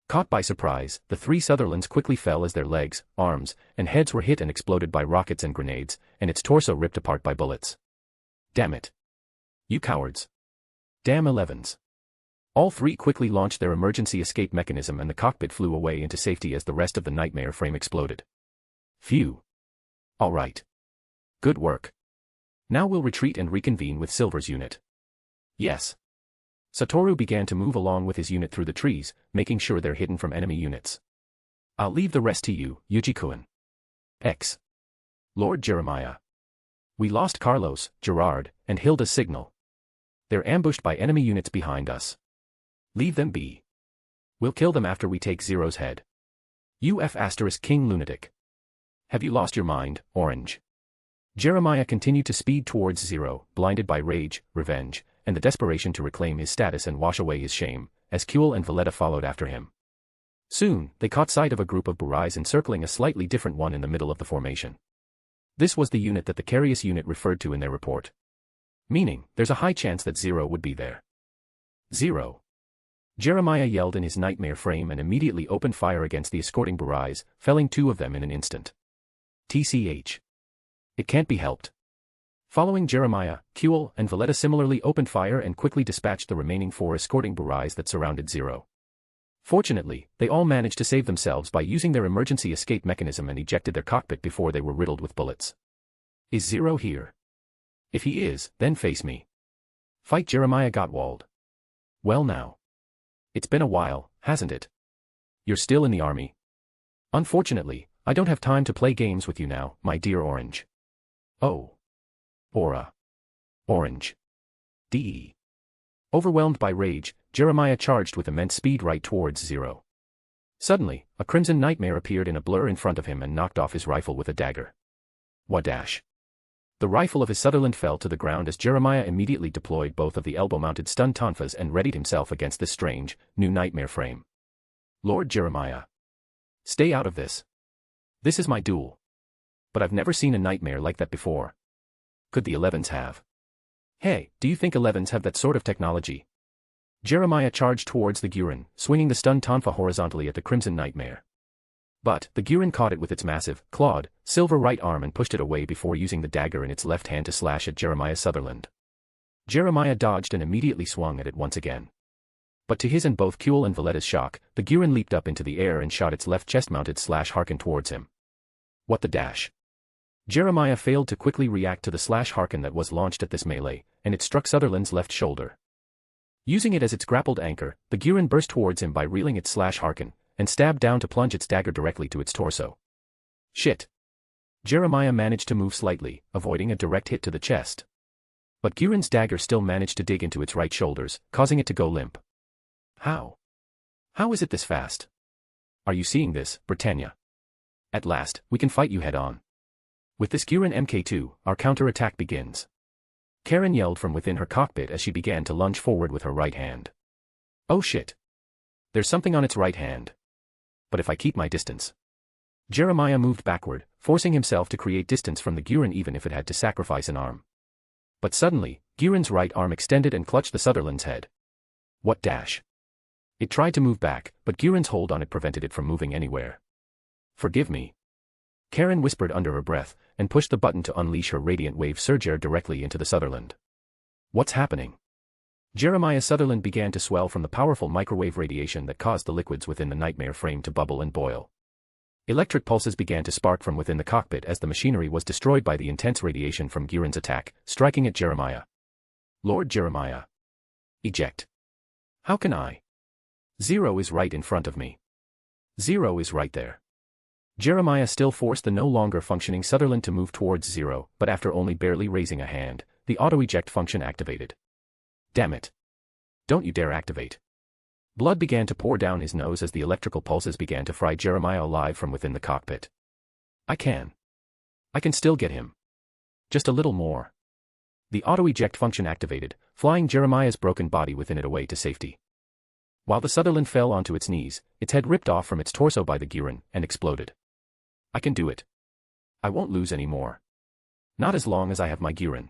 Caught by surprise, the 3 Sutherlands quickly fell as their legs, arms, and heads were hit and exploded by rockets and grenades, and its torso ripped apart by bullets. Damn it. You cowards. Damn 11s. All 3 quickly launched their emergency escape mechanism and the cockpit flew away into safety as the rest of the nightmare frame exploded. Phew. All right. Good work. Now we'll retreat and reconvene with Silver's unit. Yes. Satoru began to move along with his unit through the trees, making sure they're hidden from enemy units. I'll leave the rest to you, Yuji-kun. X. Lord Jeremiah. We lost Carlos, Gerard, and Hilda's signal. They're ambushed by enemy units behind us. Leave them be. We'll kill them after we take Zero's head. UF** King Lunatic. Have you lost your mind, Orange? Jeremiah continued to speed towards Zero, blinded by rage, revenge, and the desperation to reclaim his status and wash away his shame, as Kuel and Valletta followed after him. Soon, they caught sight of a group of burais encircling a slightly different one in the middle of the formation. This was the unit that the Carius unit referred to in their report. Meaning, there's a high chance that Zero would be there. Zero. Jeremiah yelled in his nightmare frame and immediately opened fire against the escorting burais, felling 2 of them in an instant. TCH. It can't be helped. Following Jeremiah, Kuel and Valletta similarly opened fire and quickly dispatched the remaining 4 escorting burais that surrounded Zero. Fortunately, they all managed to save themselves by using their emergency escape mechanism and ejected their cockpit before they were riddled with bullets. Is Zero here? If he is, then face me. Fight Jeremiah Gottwald. Well now. It's been a while, hasn't it? You're still in the army. Unfortunately, I don't have time to play games with you now, my dear Orange. Oh. Aura. Orange. DE. Overwhelmed by rage, Jeremiah charged with immense speed right towards Zero. Suddenly, a crimson nightmare appeared in a blur in front of him and knocked off his rifle with a dagger. Wadash. The rifle of his Sutherland fell to the ground as Jeremiah immediately deployed both of the elbow-mounted stun tonfas and readied himself against this strange, new nightmare frame. Lord Jeremiah. Stay out of this. This is my duel. But I've never seen a nightmare like that before. Could the 11s have? Hey, do you think 11s have that sort of technology? Jeremiah charged towards the Guren, swinging the stunned tonfa horizontally at the Crimson Nightmare. But, the Guren caught it with its massive, clawed, silver right arm and pushed it away before using the dagger in its left hand to slash at Jeremiah Sutherland. Jeremiah dodged and immediately swung at it once again. But to his and both Kuel and Valletta's shock, the Guren leaped up into the air and shot its left chest-mounted slash harken towards him. What the dash? Jeremiah failed to quickly react to the slash harken that was launched at this melee, and it struck Sutherland's left shoulder. Using it as its grappled anchor, the Guren burst towards him by reeling its slash harken, and stabbed down to plunge its dagger directly to its torso. Shit. Jeremiah managed to move slightly, avoiding a direct hit to the chest. But Guren's dagger still managed to dig into its right shoulders, causing it to go limp. How? How is it this fast? Are you seeing this, Britannia? At last, we can fight you head-on. With this Guren Mk2, our counter-attack begins. Karen yelled from within her cockpit as she began to lunge forward with her right hand. Oh shit. There's something on its right hand. But if I keep my distance. Jeremiah moved backward, forcing himself to create distance from the Guren even if it had to sacrifice an arm. But suddenly, Guren's right arm extended and clutched the Sutherland's head. What dash? It tried to move back, but Guren's hold on it prevented it from moving anywhere. Forgive me. Karen whispered under her breath, and pushed the button to unleash her radiant wave surger directly into the Sutherland. What's happening? Jeremiah Sutherland began to swell from the powerful microwave radiation that caused the liquids within the nightmare frame to bubble and boil. Electric pulses began to spark from within the cockpit as the machinery was destroyed by the intense radiation from Guren's attack, striking at Jeremiah. Lord Jeremiah. Eject. How can I? Zero is right in front of me. Zero is right there. Jeremiah still forced the no longer functioning Sutherland to move towards Zero, but after only barely raising a hand, the auto-eject function activated. Damn it. Don't you dare activate. Blood began to pour down his nose as the electrical pulses began to fry Jeremiah alive from within the cockpit. I can still get him. Just a little more. The auto-eject function activated, flying Jeremiah's broken body within it away to safety. While the Sutherland fell onto its knees, its head ripped off from its torso by the Guren, and exploded. I can do it. I won't lose any more. Not as long as I have my Guren.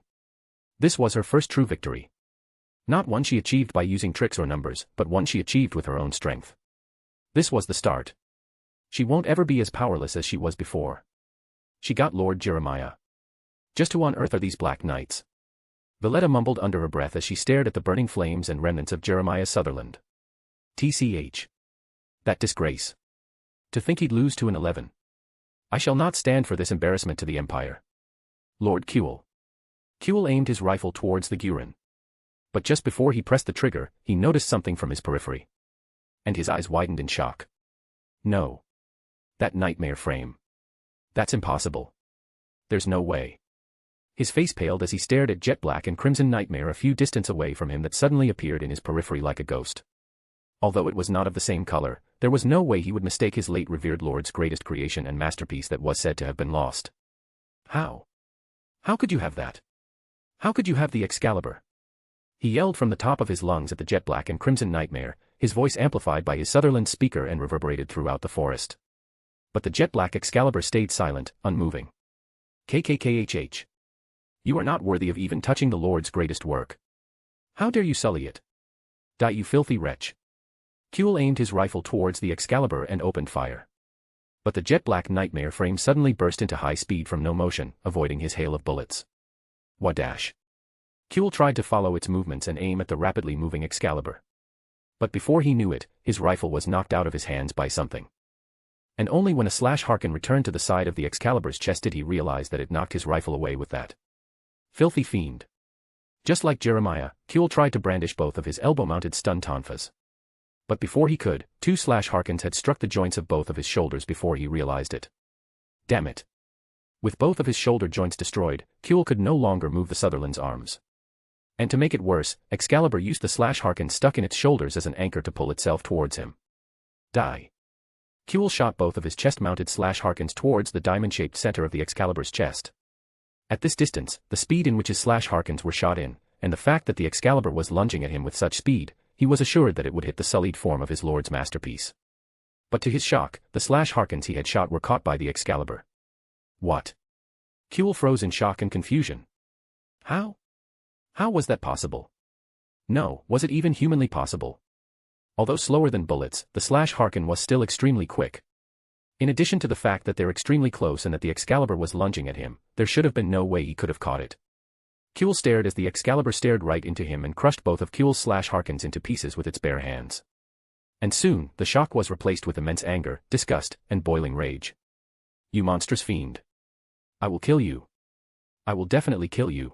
This was her first true victory. Not one she achieved by using tricks or numbers, but one she achieved with her own strength. This was the start. She won't ever be as powerless as she was before. She got Lord Jeremiah. Just who on earth are these Black Knights? Valletta mumbled under her breath as she stared at the burning flames and remnants of Jeremiah Sutherland. TCH. That disgrace. To think he'd lose to an 11. I shall not stand for this embarrassment to the Empire. Lord Kuel. Kuel aimed his rifle towards the Guren. But just before he pressed the trigger, he noticed something from his periphery. And his eyes widened in shock. No. That nightmare frame. That's impossible. There's no way. His face paled as he stared at jet black and crimson nightmare a few distance away from him that suddenly appeared in his periphery like a ghost. Although it was not of the same color, there was no way he would mistake his late revered lord's greatest creation and masterpiece that was said to have been lost. How? How could you have that? How could you have the Excalibur? He yelled from the top of his lungs at the jet black and crimson nightmare, his voice amplified by his Sutherland speaker and reverberated throughout the forest. But the jet black Excalibur stayed silent, unmoving. KKKHH. You are not worthy of even touching the Lord's greatest work. How dare you sully it? Die, you filthy wretch. Kuel aimed his rifle towards the Excalibur and opened fire. But the jet black nightmare frame suddenly burst into high speed from no motion, avoiding his hail of bullets. Wadash. Kuel tried to follow its movements and aim at the rapidly moving Excalibur. But before he knew it, his rifle was knocked out of his hands by something. And only when a slash harken returned to the side of the Excalibur's chest did he realize that it knocked his rifle away with that. Filthy fiend. Just like Jeremiah, Kuel tried to brandish both of his elbow-mounted stun tonfas. But before he could, two slash harkens had struck the joints of both of his shoulders before he realized it. Damn it. With both of his shoulder joints destroyed, Kuel could no longer move the Sutherland's arms. And to make it worse, Excalibur used the slash harken stuck in its shoulders as an anchor to pull itself towards him. Die. Kuel shot both of his chest-mounted slash harkens towards the diamond-shaped center of the Excalibur's chest. At this distance, the speed in which his slash harkens were shot in, and the fact that the Excalibur was lunging at him with such speed, he was assured that it would hit the sullied form of his lord's masterpiece. But to his shock, the slash harkens he had shot were caught by the Excalibur. What? Kuel froze in shock and confusion. How? How was that possible? No, was it even humanly possible? Although slower than bullets, the slash Harken was still extremely quick. In addition to the fact that they're extremely close and that the Excalibur was lunging at him, there should have been no way he could have caught it. Kuel stared as the Excalibur stared right into him and crushed both of Kuel's slash Harkens into pieces with its bare hands. And soon, the shock was replaced with immense anger, disgust, and boiling rage. You monstrous fiend. I will kill you. I will definitely kill you.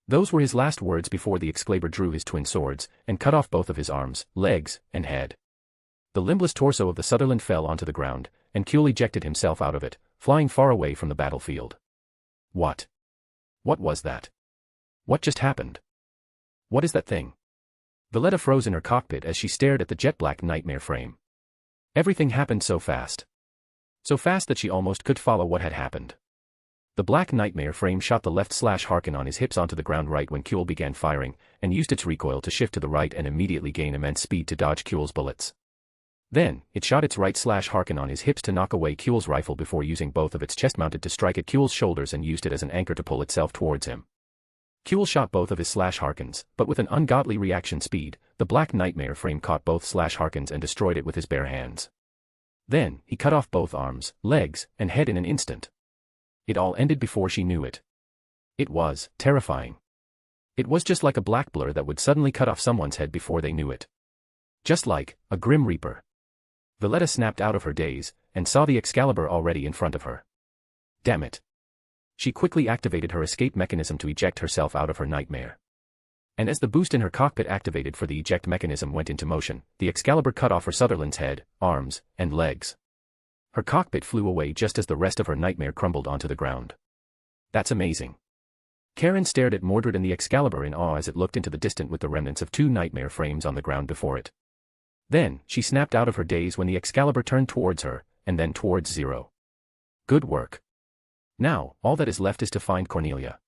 Those were his last words before the Excalibur drew his twin swords, and cut off both of his arms, legs, and head. The limbless torso of the Sutherland fell onto the ground, and Kuel ejected himself out of it, flying far away from the battlefield. What? What was that? What just happened? What is that thing? Valletta froze in her cockpit as she stared at the jet-black nightmare frame. Everything happened so fast. So fast that she almost could follow what had happened. The black nightmare frame shot the left slash Harken on his hips onto the ground right when Kuel began firing, and used its recoil to shift to the right and immediately gain immense speed to dodge Kuel's bullets. Then, it shot its right slash Harken on his hips to knock away Kuel's rifle before using both of its chest-mounted to strike at Kuel's shoulders and used it as an anchor to pull itself towards him. Kuel shot both of his slash Harkens, but with an ungodly reaction speed, the black nightmare frame caught both slash Harkens and destroyed it with his bare hands. Then, he cut off both arms, legs, and head in an instant. It all ended before she knew it. It was terrifying. It was just like a black blur that would suddenly cut off someone's head before they knew it. Just like a Grim Reaper. Valletta snapped out of her daze, and saw the Excalibur already in front of her. Damn it. She quickly activated her escape mechanism to eject herself out of her nightmare. And as the boost in her cockpit activated for the eject mechanism went into motion, the Excalibur cut off her Sutherland's head, arms, and legs. Her cockpit flew away just as the rest of her nightmare crumbled onto the ground. That's amazing. Karen stared at Mordred and the Excalibur in awe as it looked into the distance with the remnants of 2 nightmare frames on the ground before it. Then, she snapped out of her daze when the Excalibur turned towards her, and then towards Zero. Good work. Now, all that is left is to find Cornelia.